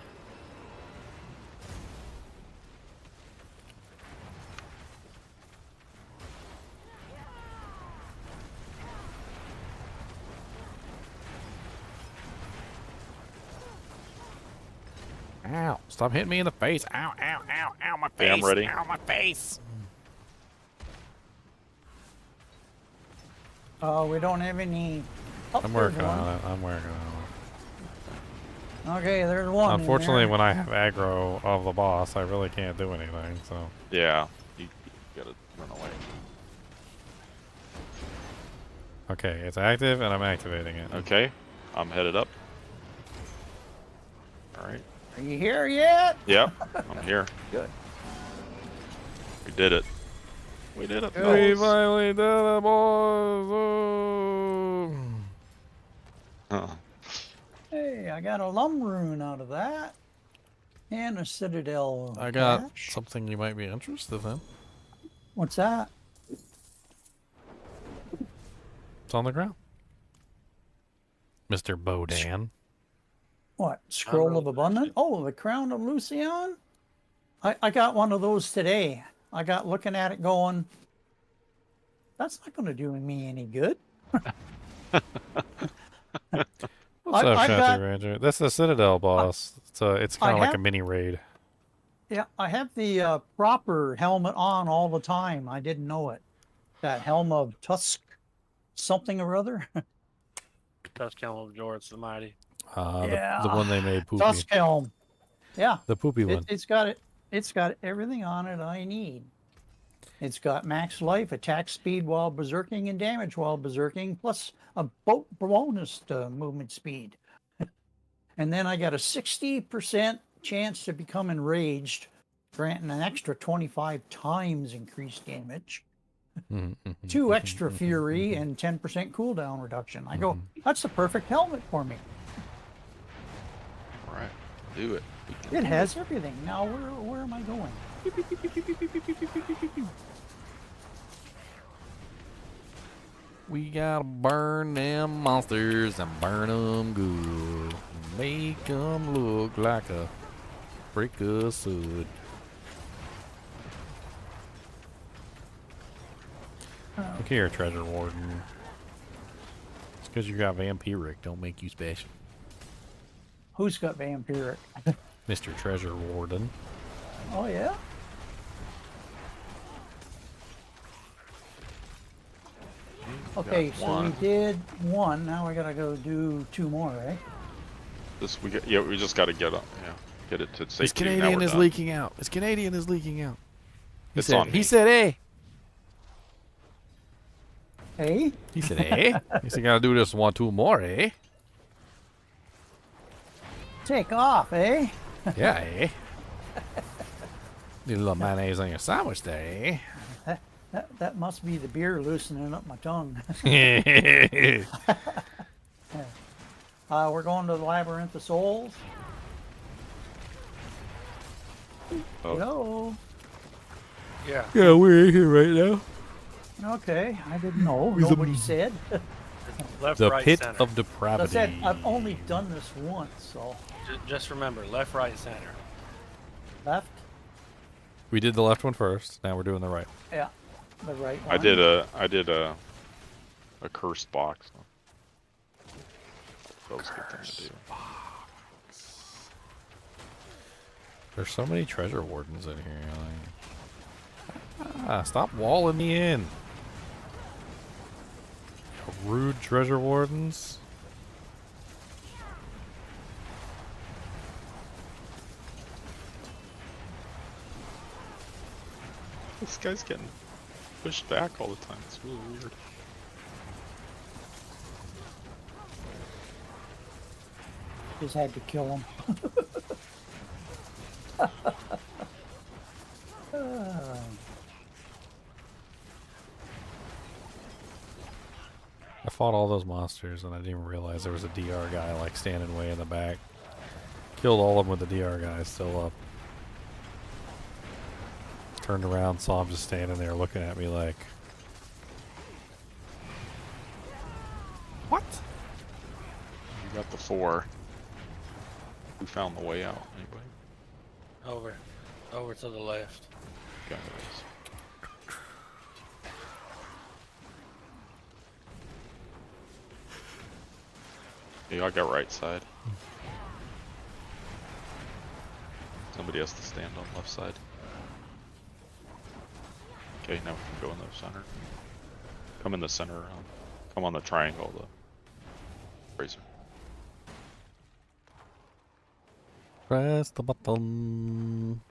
Ow! Stop hitting me in the face! Ow! Ow! Ow! Ow! My face! Okay, I'm ready. Ow! My face! Oh, we don't have any. Oh, I'm there's working one. on it. I'm working on Okay, there's one. it. in Unfortunately, there. when I have aggro of the boss, I really can't do anything. So. Yeah. You gotta run away. Okay, it's active, and I'm activating it. Okay. I'm headed up. All right. Are you here yet? Yep. I'm here. Good. We did it. We did it. We fellas. finally did it, boys! Oh. Huh. Hey, I got a lumberoon out of that. And a citadel. I got patch. something you might be interested in. What's that? It's on the ground. Mr. Bodan. What? Scroll of Abundance? Oh, the Crown of Lucian? I got one of those today. I got looking at it going, that's not going to do me any good. What's up, I Shanty got- Ranger? That's the Citadel boss. It's kind of like a have- mini raid. Yeah, I have the proper helmet on all the time. I didn't know it. That helm of Tusk, something or other. Tusk helm of Jords the Mighty. The one they made poopy. Tusk helm. Yeah. The poopy one. It's got it. It's got everything on it I need. It's got max life, attack speed while berserking, and damage while berserking, plus a bonus movement speed. And then I got a 60% chance to become enraged, granting an extra 25 times increased damage. 2 extra fury and 10% cooldown reduction. I go, that's the perfect helmet for me. All right, do it. It has everything. Now where am I going? We gotta burn them monsters and burn them good. Make them look like a brick of soot. Look here, Treasure Warden. It's because you got vampiric, don't make you special. Who's got vampiric? Mr. Treasure Warden. Oh, yeah? Okay, Got so one. we did 1. Now we gotta go do 2 more, right? We just got to get up. Yeah, get it to safety. His Now Canadian we're is done. leaking out. His Canadian is leaking out. It's on He me. said, hey. Hey? He said, hey. He said, gotta do this 1, 2 more, eh? Take off, eh? Yeah, eh? Need a little mayonnaise on your sandwich there, eh? That must be the beer loosening up my tongue. We're going to the Labyrinth of Souls. Oh. Hello. Yeah. Yeah, we're in here right now. Okay, I didn't know. With the- Nobody said. Left, The right, pit center. of I depravity. said I've only done this once, so Just remember, left, right, center. left. We did the left one first. Now we're doing the right. Yeah, the right one. I did a cursed box. That was a good thing to do. There's so many treasure wardens in here. Stop walling me in. Rude treasure wardens. This guy's getting pushed back all the time. It's really weird. Just had to kill him. I fought all those monsters and I didn't even realize there was a DR guy like standing way in the back. Killed all of them with the DR guy still up. Turned around, saw him just standing there looking at me like, what? You got the 4. Who found the way out? Anybody? Over to the left. Guys. Yeah, I got right side. Somebody has to stand on left side. Okay, now we can go in the center. Come in the center. Come on the triangle. The razor. Press the button.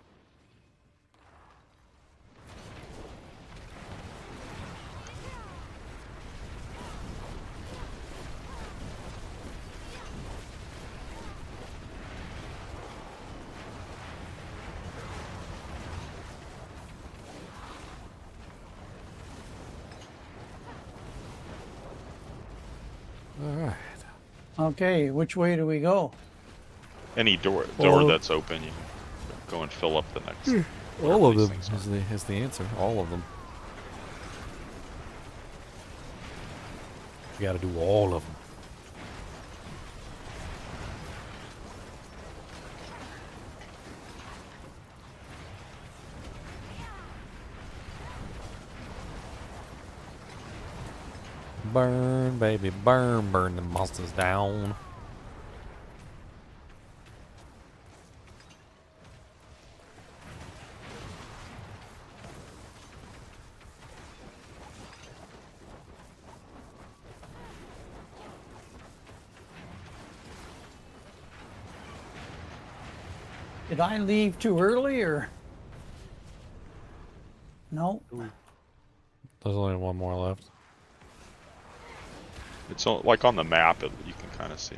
Alright. Okay, which way do we go? Any door Well, that's open, you can go and fill up the next. All of these them things are. is the answer. All of them. You gotta do all of them. burn, baby, burn, burn the monsters down. Did I leave too early or? No. There's only one more left. It's like on the map, you can kind of see.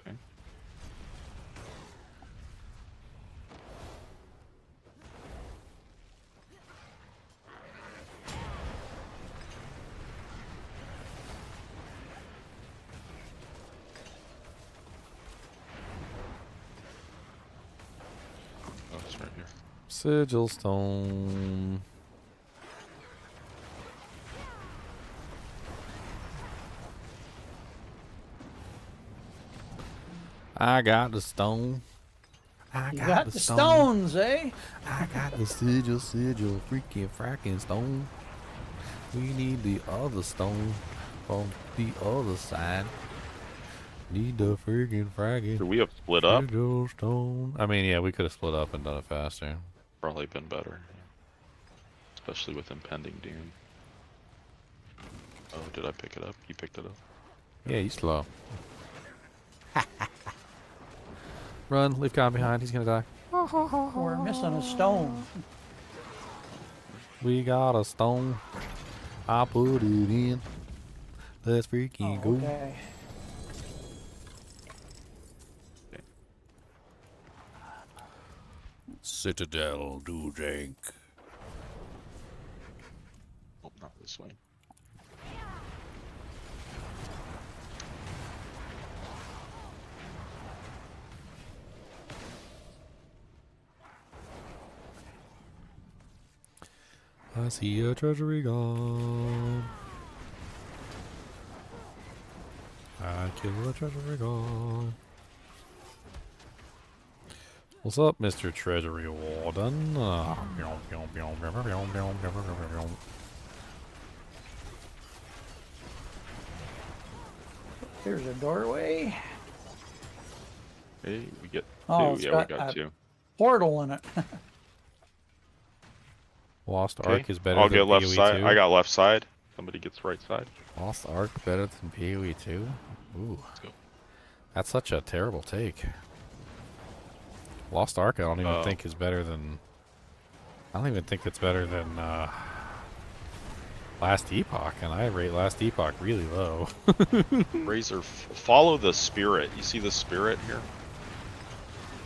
Okay. Oh, it's right here. Sigil stone. I got the stone. You got the stones, eh? I got the sigil, freaking fracking stone. We need the other stone from the other side. Need the freaking fracking. Could we have split up? Sigil stone. I mean, yeah, we could have split up and done it faster. Probably been better. Yeah. Especially with impending doom. Oh, did I pick it up? You picked it up? Yeah, you slow. Run, leave Khan behind. He's gonna die. We're missing a stone. We got a stone. I put it in. Let's freaking go. Okay. Citadel do jank. Oh, not this way. I see a treasury gone. I kill a treasury gone. What's up, Mr. Treasury Warden? Here's a doorway. Hey, we get two. Oh, it's Yeah, we got got a two. portal in it. Lost Okay. Ark is better I'll than get left PoE side. 2. I got left side. Somebody gets right side. Lost Ark better than PoE 2? Ooh. Let's go. That's such a terrible take. Lost Ark I don't even think is better than... I don't even think it's better than Last Epoch, and I rate Last Epoch really low. Razor, follow the spirit. You see the spirit here?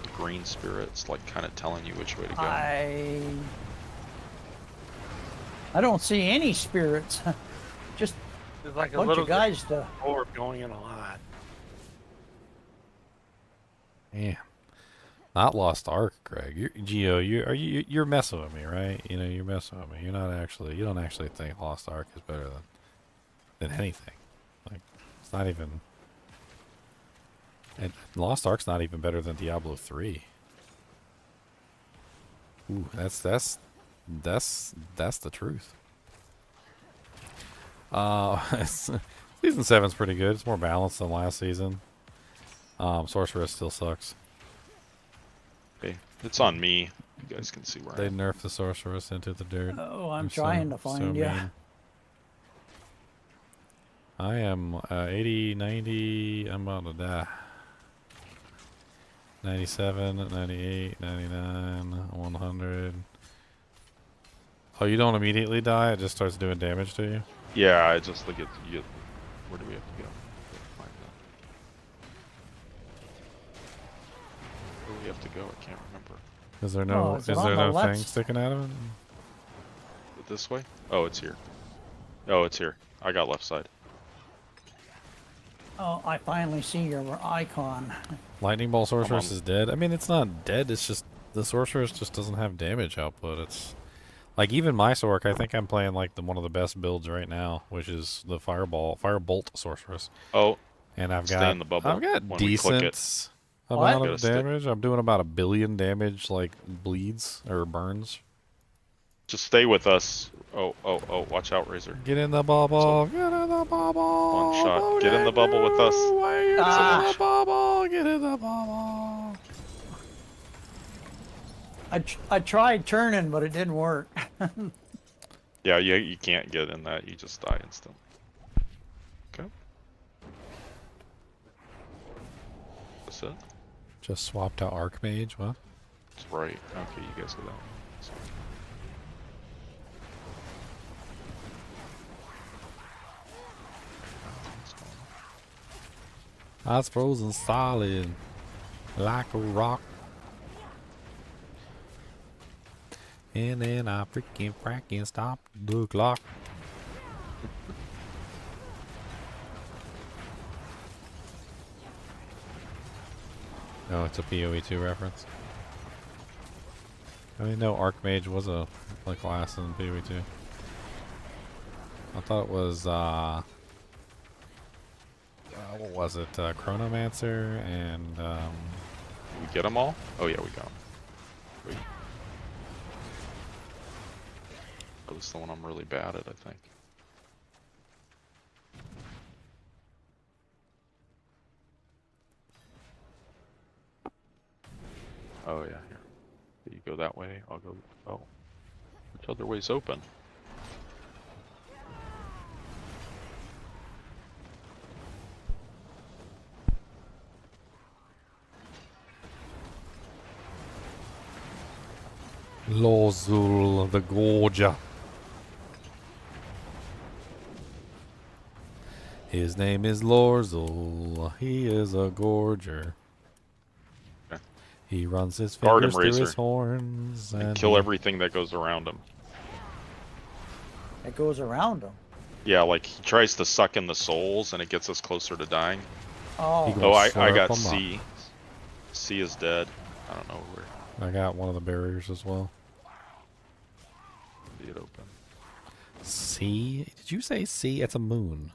The green spirit. It's like kind of telling you which way to go. I don't see any spirits. Just There's like a bunch little of guys to. orb going in a lot. Yeah. Not Lost Ark, Greg. You're messing with me, right? You know, you're messing with me. You don't actually think Lost Ark is better than anything. Like, it's not even. And Lost Ark's not even better than Diablo 3. Ooh, that's the truth. Season 7's pretty good. It's more balanced than last season. Sorceress still sucks. Okay, it's on me. You guys can see where They I am. nerfed the Sorceress into the dirt. Oh, I'm trying to find you. mean. I am 80, 90. I'm about to die. 97, 98, 99, 100. Oh, you don't immediately die? It just starts doing damage to you? Yeah, I just look at you. Where do we have to go? Find that. Where do we have to go? I can't remember. Is there no thing sticking out of it? This way? Oh, it's here. Oh, it's here. I got left side. Oh, I finally see your icon. Lightning Ball Sorceress is dead. I mean, it's not dead. It's just the Sorceress just doesn't have damage output. It's like even my Sorc. I think I'm playing like one of the best builds right now, which is the Firebolt Sorceress. Oh, and I've stay got in the bubble when we click it. decent amount of damage. I'm doing about 1 billion damage, like bleeds or burns. Just stay with us. Oh, watch out, Razor. Get in the bubble. Get in the bubble. One shot. Get in the bubble with us. Get in the bubble. Get in the bubble. I tried turning, but it didn't work. Yeah, you can't get in that. You just die instant. Okay. That's it. Just swapped out Archmage. What? That's right. Okay, you guys go that way. I was frozen solid, like a rock. And then I fracking stopped the clock. Oh, it's a PoE2 reference. I didn't know Archmage was a class in PoE2. I thought it was what was it? Chronomancer and we get them all? Oh yeah, we got them. Wait. Oh, this is the one I'm really bad at, I think. Oh yeah, here. You go that way, I'll go. Oh, which other way's open? Lorzul the Gorger. His name is Lorzul. He is a gorger. Okay. He runs his Guard him, fingers through his Razor. horns And kill everything that goes around him. It goes around him. Yeah, like he tries to suck in the souls and it gets us closer to dying. Oh. He Oh, goes I got slurp 'em C. up. C is dead. I don't know where. I got one of the barriers as well. See it open. C? Did you say C? It's a moon.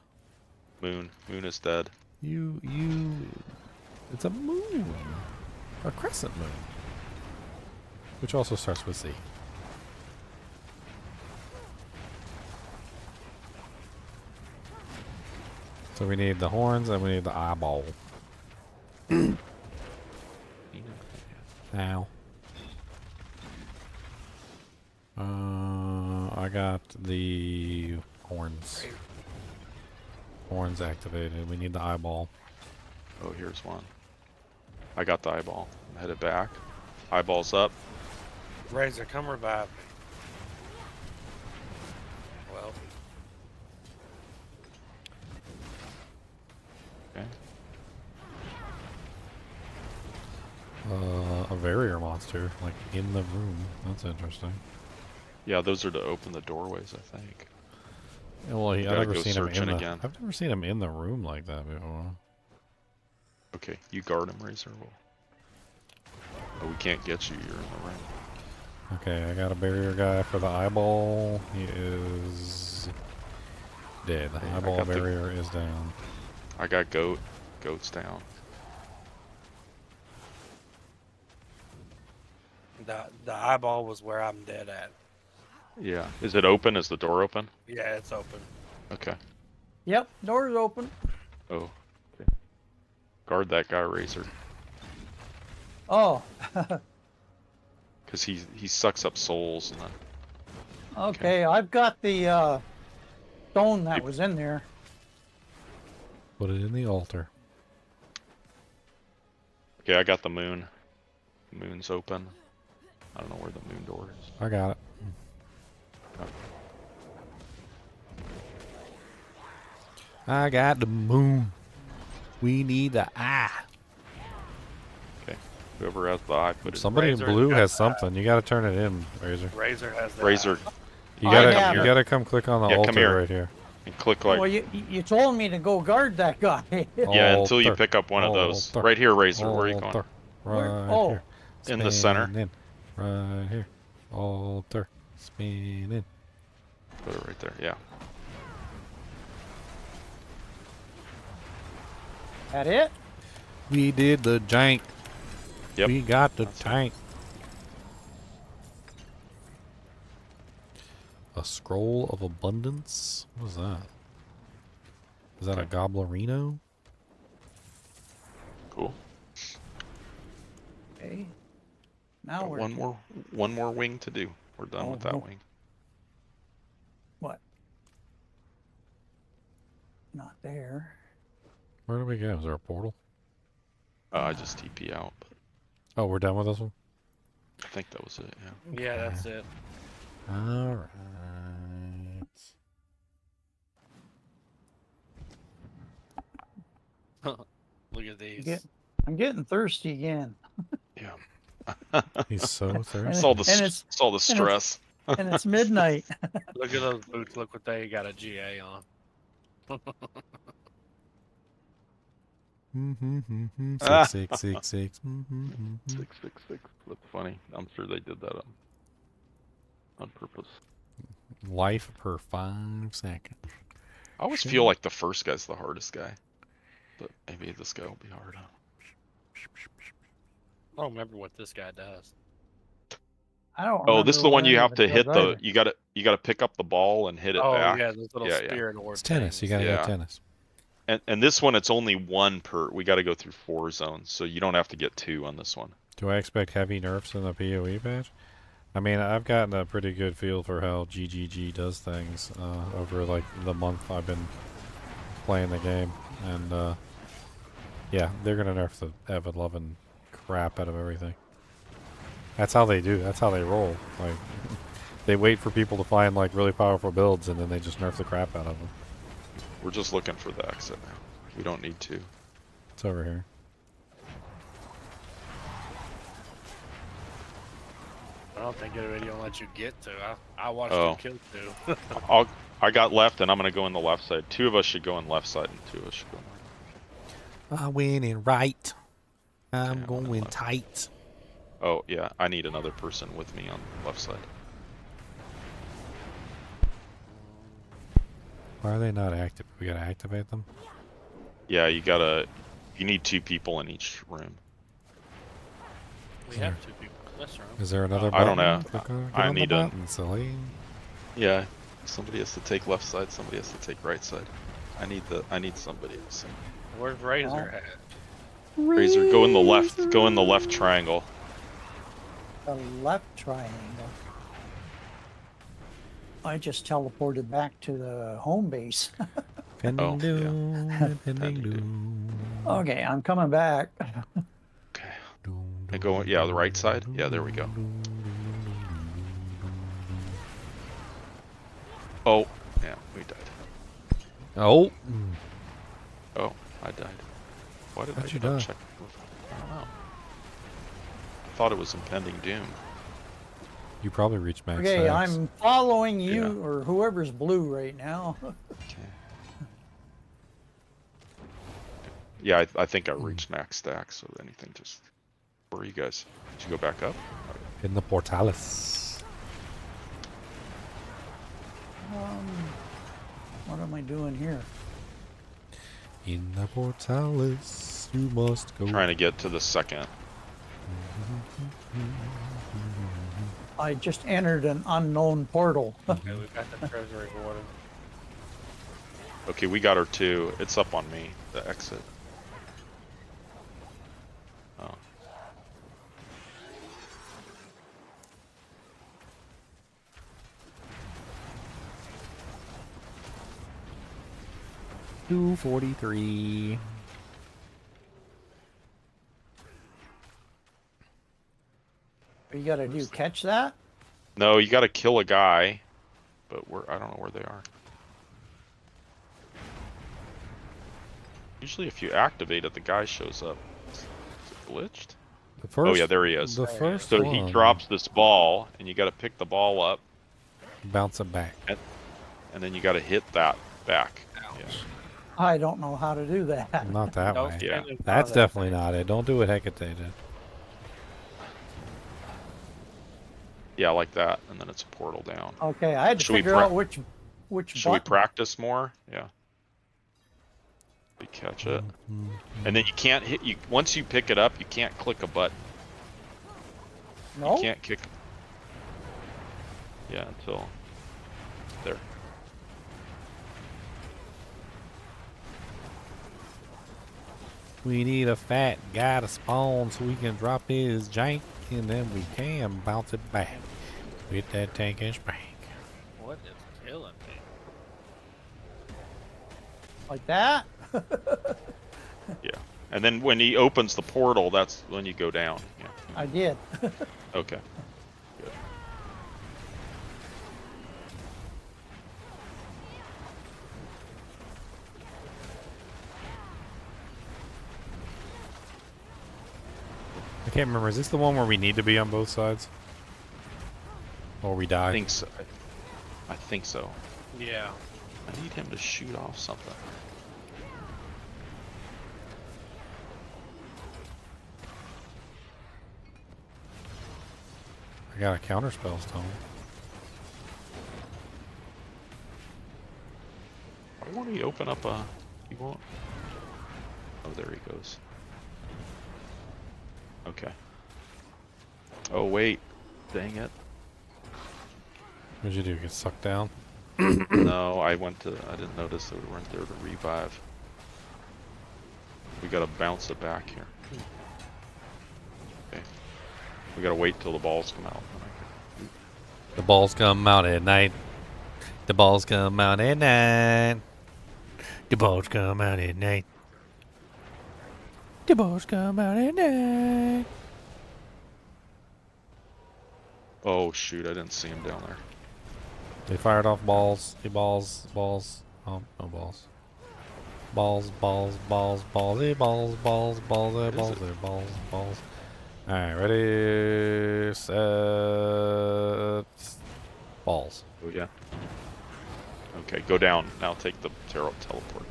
Moon. Moon is dead. It's a moon. A crescent moon. Which also starts with C. So we need the horns and we need the eyeball. Ow. I got the horns. Horns activated. We need the eyeball. Oh, here's one. I got the eyeball. I'm headed back. Eyeballs up. Razor, come revive me. Well. Okay. A barrier monster, like in the room. That's interesting. Yeah, those are to open the doorways, I think. Yeah, well, I've Gotta never go seen him in searching the. again. I've never seen him in the room like that before. Okay, you guard him, Razor. Oh, we can't get you. You're in the ring. Okay, I got a barrier guy for the eyeball. He is dead. The Okay, I eyeball got the- barrier is down. I got goat. Goat's down. The eyeball was where I'm dead at. Yeah. Is it open? Is the door open? Yeah, it's open. Okay. Yep, door's open. Oh. Okay. Guard that guy, Razor. Oh. Because he sucks up souls and then. Okay, I've got the stone that was in there. Put it in the altar. Okay, I got the moon. The moon's open. I don't know where the moon door is. I got it. Okay. I got the moon. We need the eye. Okay. Whoever has the eye, put it. Somebody in Razor blue got has the something. You got to turn it in, Razor. Razor has the Razor. You I gotta, have you it. gotta come click on the Yeah, come altar here. right here. And click like. Well, you told me to go guard that guy. Yeah, until you Altar. pick up one of those. Altar. Right here, Razor. Where are you going? Altar. Right Oh. here. In the center. Spin in. Right here. Altar. Spin in. Put it right there. Yeah. That it? We did the jank. Yep. We got the That's it. tank. scroll of abundance. What is that? Is that a Goblerino? Cool. Okay. Now Got we're one more wing to do. We're done with that no. wing. What? Not there. Where do we go? Is there a portal? I just TP out. But Oh, we're done with this one? I think that was it. Yeah. Yeah, that's it. All right. Look at these. I'm getting thirsty again. Yeah. He's so thirsty. It's all the stress. And it's midnight. Look at those boots. Look what they got a GA on. Six, six, six, six. 666. That's funny. I'm sure they did that on purpose. Life per 5 seconds. I always feel like the first guy's the hardest guy, but maybe this guy will be hard. I don't remember what this guy does. I don't. Oh, this is the one you have to hit either. you gotta pick up the ball and hit it back. Yeah, those little spear It's tennis. You gotta get tennis. And this one, it's only one per. We got to go through 4 zones, so you don't have to get 2 on this one. Do I expect heavy nerfs in the PoE patch? I mean, I've gotten a pretty good feel for how GGG does things over like the month I've been playing the game, and yeah, they're gonna nerf the ever-loving crap out of everything. That's how they do. That's how they roll. Like, they wait for people to find like really powerful builds, and then they just nerf the crap out of them. We're just looking for the exit now. We don't need to. It's over here. I don't think it video will let you get to. I watched him kill 2. I got left, and I'm gonna go in the left side. 2 of us should go in left side, and 2 of us should go in right. I went in right. I'm going tight. Oh yeah, I need another person with me on the left side. Why are they not active? We gotta activate them? Yeah, you need 2 people in each room. We have 2 people in this room. Is there another I button? don't know. I need a a. button, Celine. Yeah, somebody has to take left side. Somebody has to take right side. I need somebody. So. Where's Razor at? Razor, go in the left. Go in the left triangle. The left triangle. I just teleported back to the home base. Pending doom, pending doom. Okay, I'm coming back. Okay. And go, the right side. Yeah, there we go. Oh, yeah, we died. Oh. Oh, I died. Why did How'd I you not die? check? I don't know. I thought it was impending doom. You probably reached max Okay, stacks. I'm following you or whoever's blue right now. Okay. Yeah, I think I reached max stack, so anything just... Where are you guys? Did you go back up? In the portalis. What am I doing here? In the portalis, you must go. Trying to get to the second. I just entered an unknown portal. Okay, we've got the treasury rewarded. Okay, we got her too. It's up on me, the exit. Oh. $243. You gotta do catch that? No, you gotta kill a guy, but I don't know where they are. Usually if you activate it, the guy shows up. Is it glitched? The first, oh yeah, there he is. The first so one. he drops this ball, and you gotta pick the ball up. Bounce it back. And then you gotta hit that back. Yeah. I don't know how to do that. Not that way. Yeah. That's definitely not it. Don't do what Hecate did. Yeah, like that, and then it's a portal down. Okay, I had to Should we figure out which Should we button. practice more? Yeah. We catch it. And then you can't hit once you pick it up, you can't click a button. No? You can't kick. Yeah, until there. We need a fat guy to spawn so we can drop his jank, and then we can bounce it back with that tankish bank. What is killing me? Like that? Yeah. And then when he opens the portal, that's when you go down. Yeah. I did. Okay. Good. I can't remember. Is this the one where we need to be on both sides? Or we die? I think so. I think so. Yeah. I need him to shoot off something. I got a counterspell stone. Why won't he open up a... He won't... Oh, there he goes. Okay. Oh, wait. Dang it. What'd you do? Get sucked down? No, I didn't notice that we weren't there to revive. We gotta bounce it back here. Okay. We gotta wait till the balls come out. The balls come out at night. The balls come out at night. The balls come out at night. The balls come out at night. Oh shoot, I didn't see him down there. They fired off balls. Hey, balls. Balls. Oh, no balls. Balls, balls, balls, balls, hey, balls, balls, balls, hey, balls, hey, balls, balls. Alright, ready, set, balls. Oh yeah. Okay, go down. Now take the teleport.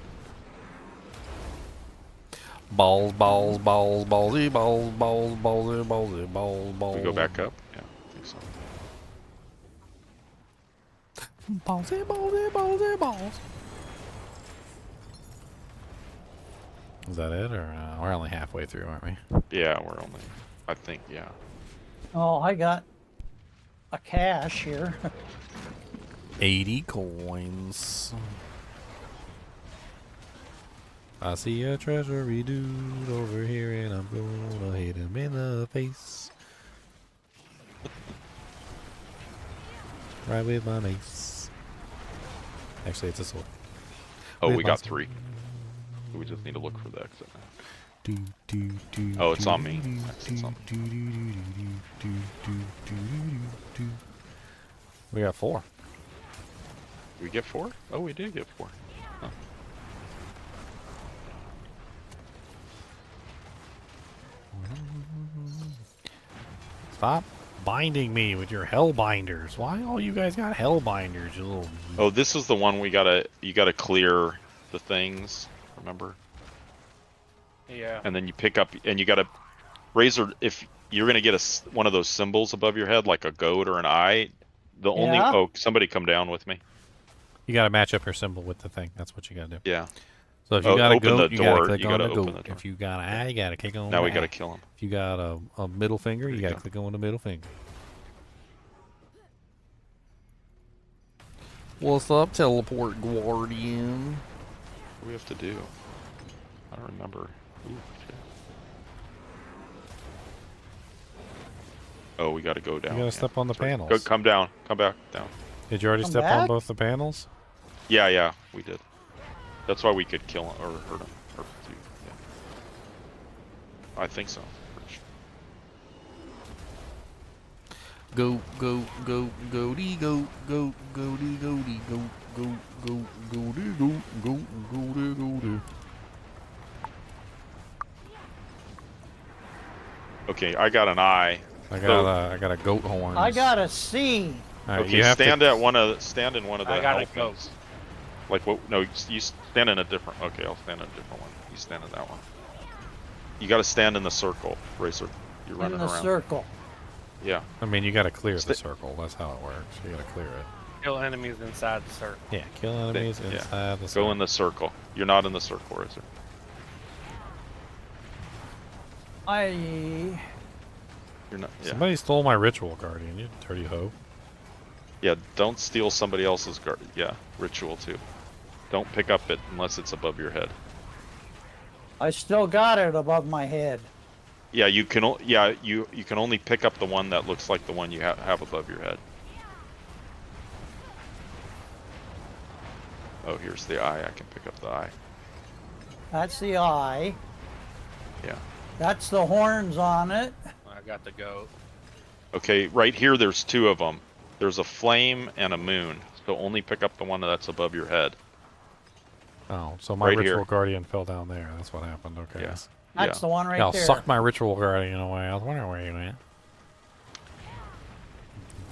Balls, balls, balls, ballsy, balls, balls, ballsy, ballsy, balls, balls. We go back up? Yeah, I think so. Ballsy, ballsy, ballsy, balls. Is that it, or we're only halfway through, aren't we? Yeah, we're only, I think, yeah. Oh, I got a cache here. 80 coins. I see a treasury dude over here, and I'm gonna hit him in the face. Right with my mace. Actually, it's a sword. Oh, With we my got sword. 3. We just need to look for the exit now. Do, Oh, it's on me. do, It's on me. We got 4. Did we get 4? Oh, we did get 4. Huh. Stop binding me with your hell binders. Why all you guys got hell binders, you little... Oh, this is the one you gotta clear the things, remember? Yeah. And then you pick up, and you gotta... Razor, if you're gonna get one of those symbols above your head, like a goat or an eye, the only... Yeah? Oh, somebody come down with me. You gotta match up your symbol with the thing. That's what you gotta do. Yeah. So if you got a open goat, the you gotta door. click You on gotta the open goat. the door. If you got an eye, you gotta click on Now the we gotta eye. kill him. If you got a middle finger, you gotta go. click on the middle finger. What's up, teleport guardian? What do we have to do? I don't remember. Ooh, shit. Oh, we gotta go down. You gotta step on the Sorry. panels. Go, come down. Come back down. Did you already Come step on back? both the panels? Yeah, we did. That's why we could kill him or hurt him. Or do, yeah. I think so. Pretty sure. Go, goaty, go, goaty, goaty, go, goaty, go, goaty. Okay, I got an eye. I got a goat horn. I got a C. All right, Okay, you have stand to... in one of the I got a hell things. Like what? No, you stand in a different. Okay, I'll stand in a different one. You stand in that one. You got to stand in the circle, Racer. You're running In the around. circle. Yeah. I mean, you gotta clear the circle. That's how it works. You gotta clear it. Kill enemies inside the circle. Yeah, kill enemies Yeah. inside the circle. Go in the circle. You're not in the circle, Racer. I You're not. Yeah. Somebody stole my ritual guardian, you dirty hoe. Yeah, don't steal somebody else's guard. Yeah, ritual too. Don't pick up it unless it's above your head. I still got it above my head. Yeah, you can. You can only pick up the one that looks like the one you have above your head. Oh, here's the eye. I can pick up the eye. That's the eye. Yeah. That's the horns on it. I got the goat. Okay, right here there's two of them. There's a flame and a moon. So only pick up the one that's above your head. Oh, so my Right ritual here. guardian fell down there. That's what happened. Okay. Yes. That's the one right I'll there. suck my ritual guardian away. I was wondering where you went.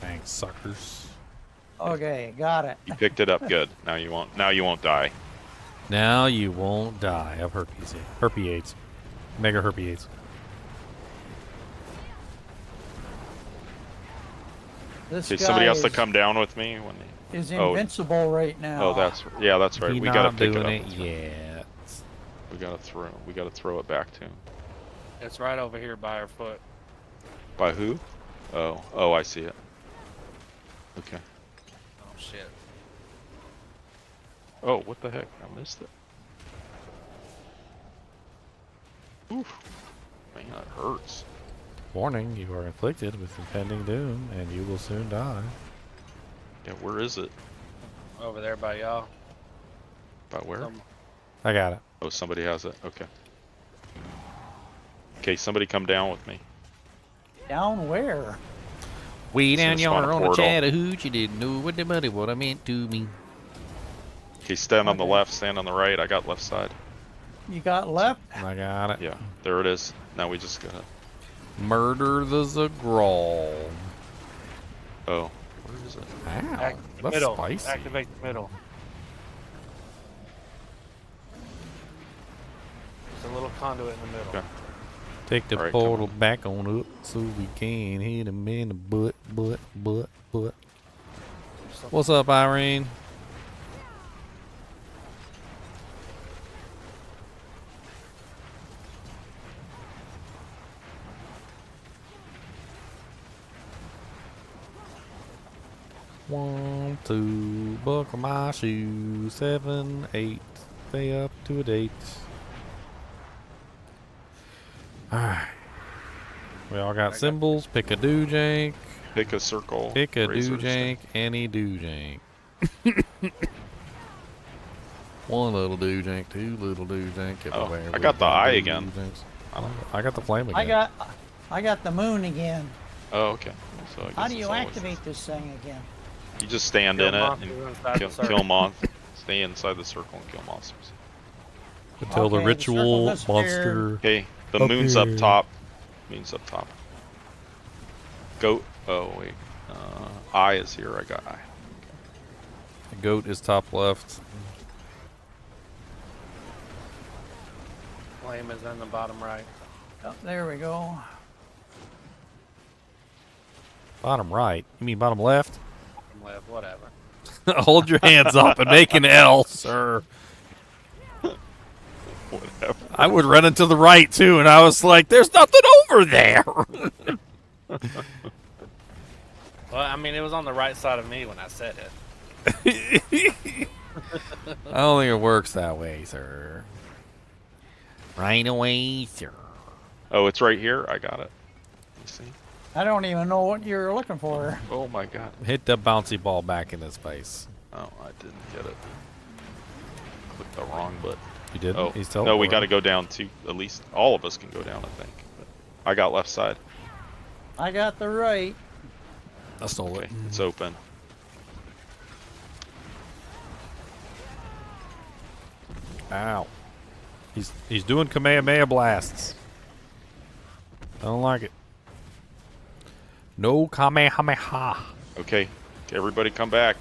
Thanks, suckers. Okay, got it. You picked it up good. Now you won't. Now you won't die. Now you won't die of herpes. Herpes. Mega herpes. This Okay, guy somebody has to come down with me when. is invincible right now. Oh, that's right. He We gotta not pick it doing up. it yet. We gotta throw it back to him. It's right over here by our foot. By who? Oh, I see it. Okay. Oh shit. Oh, what the heck? I missed it. Oof. Man, that hurts. Warning, you are inflicted with impending doom, and you will soon die. Yeah, where is it? Over there by y'all. By where? I got it. Oh, somebody has it. Okay. Okay, somebody come down with me. Down where? Way So down it's not a yonder on the portal. Chattahoochee, didn't know what I meant to me. Okay, stand on the Okay. left, stand on the right. I got left side. You got left? I got it. Yeah, there it is. Now we just gotta. Murder the Zagral. Oh, where is it? Wow, The that's middle. spicy. Activate the middle. There's a little conduit in the middle. Okay. Take the All right, come portal back on up so we can hit him in the butt. What's up, Irene? One, two, buckle my shoes. 7, 8, stay up to a date. Alright. We all got symbols. Pick a doojank. Pick a circle. Pick a razors. doojank. Any doojank. One little doojank. Two little doojank. Oh, I got the eye again. I got the flame again. I got the moon again. Oh, okay. So I guess How do it's you always- activate this thing again? You just stand Kill in it monsters and inside the circle. kill monsters. Stay inside the circle and kill monsters. Until the Okay, the ritual circle monster. Okay, the moon's up Okay. top. Moon's up top. Goat. Oh wait. Eye is here. I got eye. The goat is top left. Flame is in the bottom right. Oh, there we go. Bottom right. You mean bottom left? Bottom left, whatever. Hold your hands up and make an L, sir. Whatever. I would run into the right too, and I was like, "There's nothing over there." Well, I mean, it was on the right side of me when I said it. I don't think it works that way, sir. Right away, sir. Oh, it's right here. I got it. You see? I don't even know what you're looking for. Oh my god. Hit the bouncy ball back in his face. Oh, I didn't get it. Clicked the wrong button. You didn't? Oh, He's no, we teleporting. got to go down to at least all of us can go down. I think. But I got left side. I got the right. I stole Okay, it. it's open. Ow. He's doing Kamehameha blasts. I don't like it. No Kamehameha. Okay, everybody come back.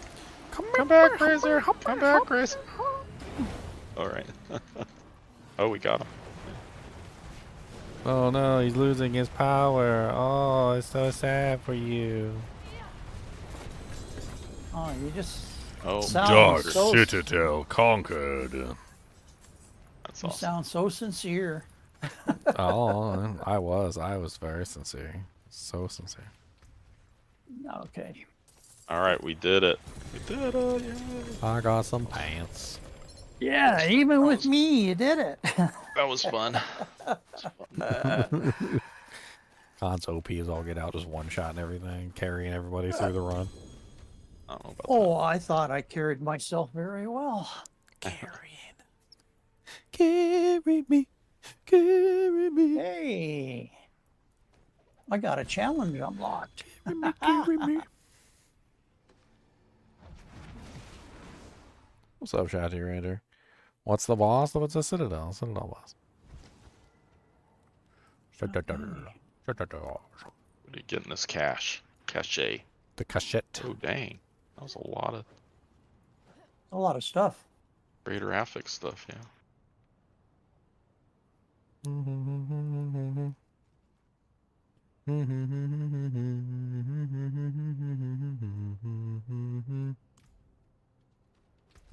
Come back, Razor. Come back, Razor. All right. Oh, we got him. Oh no, he's losing his power. Oh, it's so sad for you. Oh, you just Oh, sound so, Citadel conquered. That's you awesome. sound so sincere. Oh, I was very sincere. So sincere. Okay. All right, we did it. We did it. Yay. I got some pants. Yeah, even with me, you did it. That was fun. Khan's OP is all get out, just one shot and everything, carrying everybody through the run. I don't know about Oh, I thought I carried myself very well. Carry me, carry me. Hey, I got a challenge unlocked. Carry me, carry me. What's up, Shotty Ranger? What's the boss? What's the Citadel? Citadel boss. What are you getting this cash? Cache. The cachette. Oh, dang. That was a lot of stuff. greater affix stuff, yeah.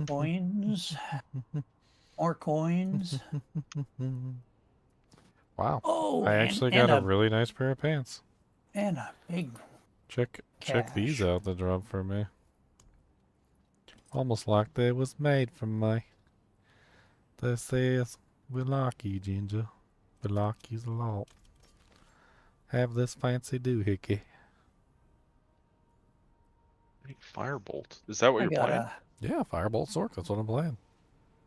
Coins. More coins. Wow. Oh, I actually got a really nice pair of pants. And a big Check these cash. out that dropped for me. Almost like they was made for me. This says, we like you, Ginger. We like you a lot. Have this fancy doohickey. Firebolt. Is that what you're playing? Yeah, Firebolt Sorc. That's what I'm playing.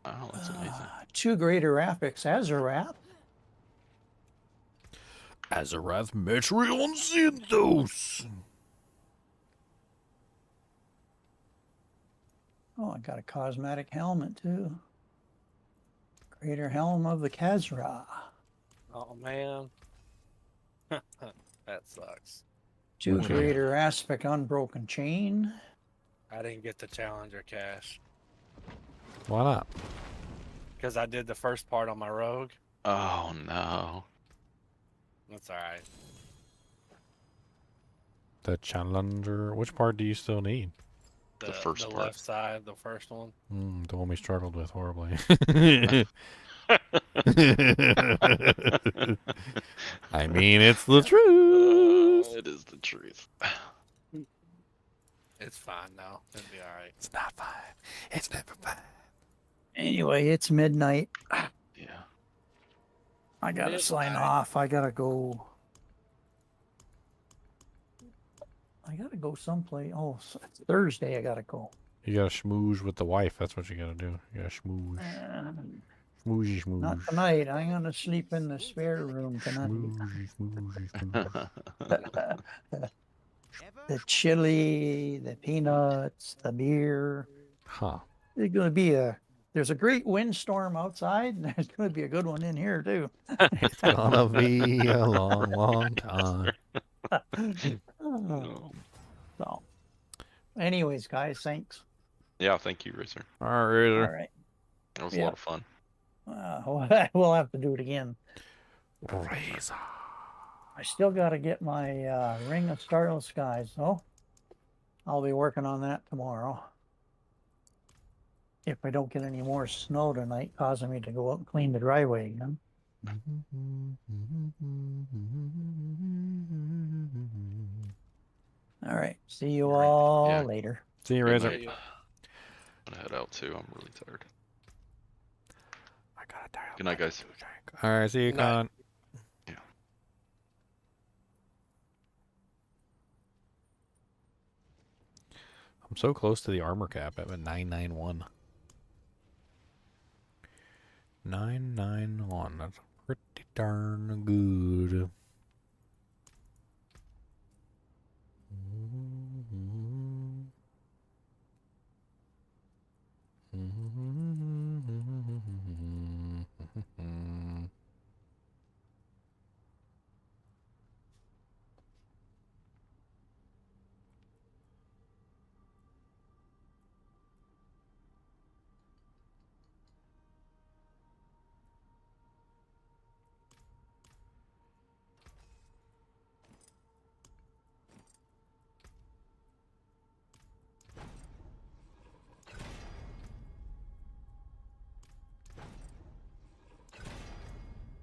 Oh, that's amazing. 2 greater affix Azarath. Azarath Metroid Synthos. Oh, I got a cosmetic helmet too. Greater helm of the Khazra. Oh man. That sucks. 2 greater aspect unbroken chain. I didn't get the Challenger cash. Why not? Because I did the first part on my rogue. Oh, no. That's alright. The Challenger. Which part do you still need? The first the part. left side, the first one. The one we struggled with horribly. I mean, it's the truth. It is the truth. It's fine now. It'll be alright. It's not fine. It's never fine. Anyway, it's midnight. Yeah. I gotta sign off. I gotta go. I gotta go someplace. Oh, it's Thursday. I gotta go. You gotta schmooze with the wife. That's what you gotta do. You gotta schmooze. Schmoozy schmooze. Not tonight. I'm gonna sleep in the spare room tonight. Schmoozy schmooze. The chili, the peanuts, the beer. Huh. There's a great windstorm outside, and there's gonna be a good one in here too. It's gonna be a long, long time. So, anyways, guys, thanks. Yeah, thank you, Razor. All right, Razor. All right. That was a lot of fun. We'll have to do it again. Razor. I still got to get my Ring of Starless Skies, so I'll be working on that tomorrow. If I don't get any more snow tonight, causing me to go out and clean the driveway again. All right. See you all later. See you, Razor. I'm gonna head out too. I'm really tired. I gotta dial. Good night, guys. All right. See you, Con. Yeah. I'm so close to the armor cap. I'm at 991. 991. That's pretty darn good.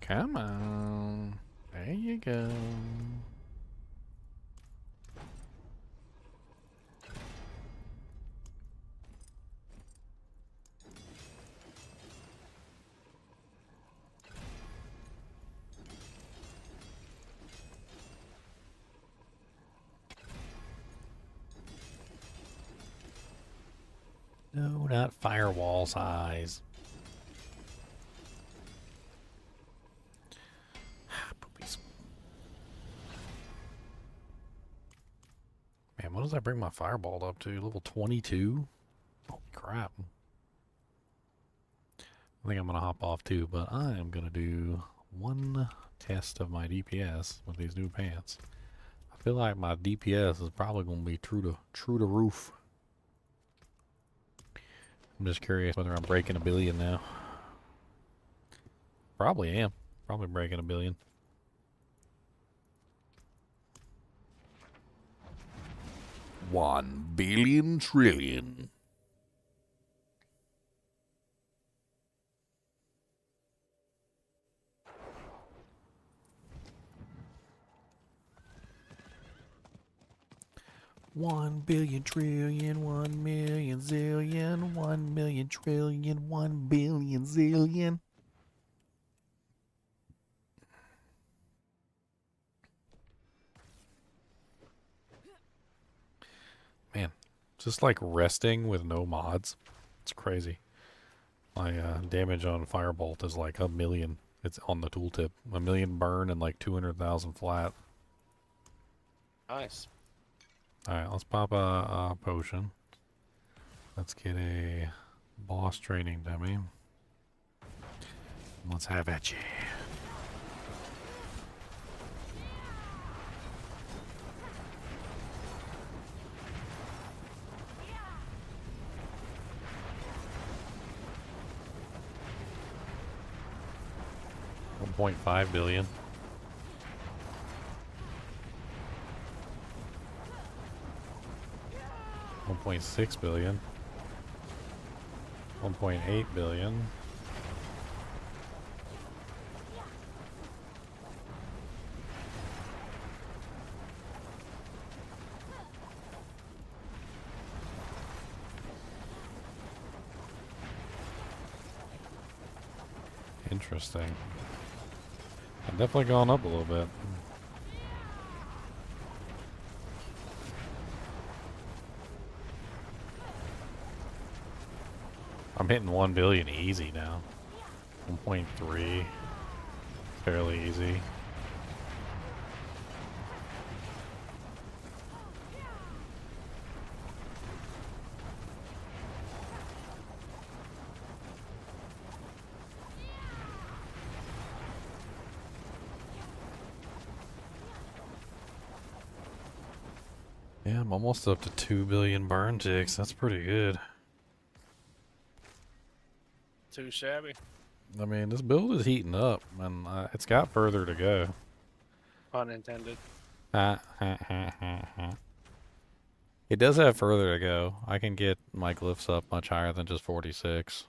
Come on. There you go. No, not firewall size. Poopies. Man, what does that bring my Firebolt up to? Level 22? Holy crap. I think I'm going to hop off too, but I am going to do one test of my DPS with these new pants. I feel like my DPS is probably going to be true to roof. I'm just curious whether I'm breaking 1 billion now. Probably am. Probably breaking 1 billion. $1 billion trillion. $1 billion trillion, 1 million zillion, 1 million trillion, 1 billion zillion. Man, just like resting with no mods. It's crazy. My damage on Firebolt is like 1 million. It's on the tooltip. 1 million burn and like 200,000 flat. Nice. Alright, let's pop a potion. Let's get a boss training dummy. Let's have at you. $1.5 billion. $1.6 billion. $1.8 billion. Interesting. I've definitely gone up a little bit. I'm hitting 1 billion easy now. 1.3. Fairly easy. Yeah, I'm almost up to 2 billion burn ticks. That's pretty good. Too shabby. I mean, this build is heating up, and it's got further to go. Pun intended. It does have further to go. I can get my glyphs up much higher than just 46.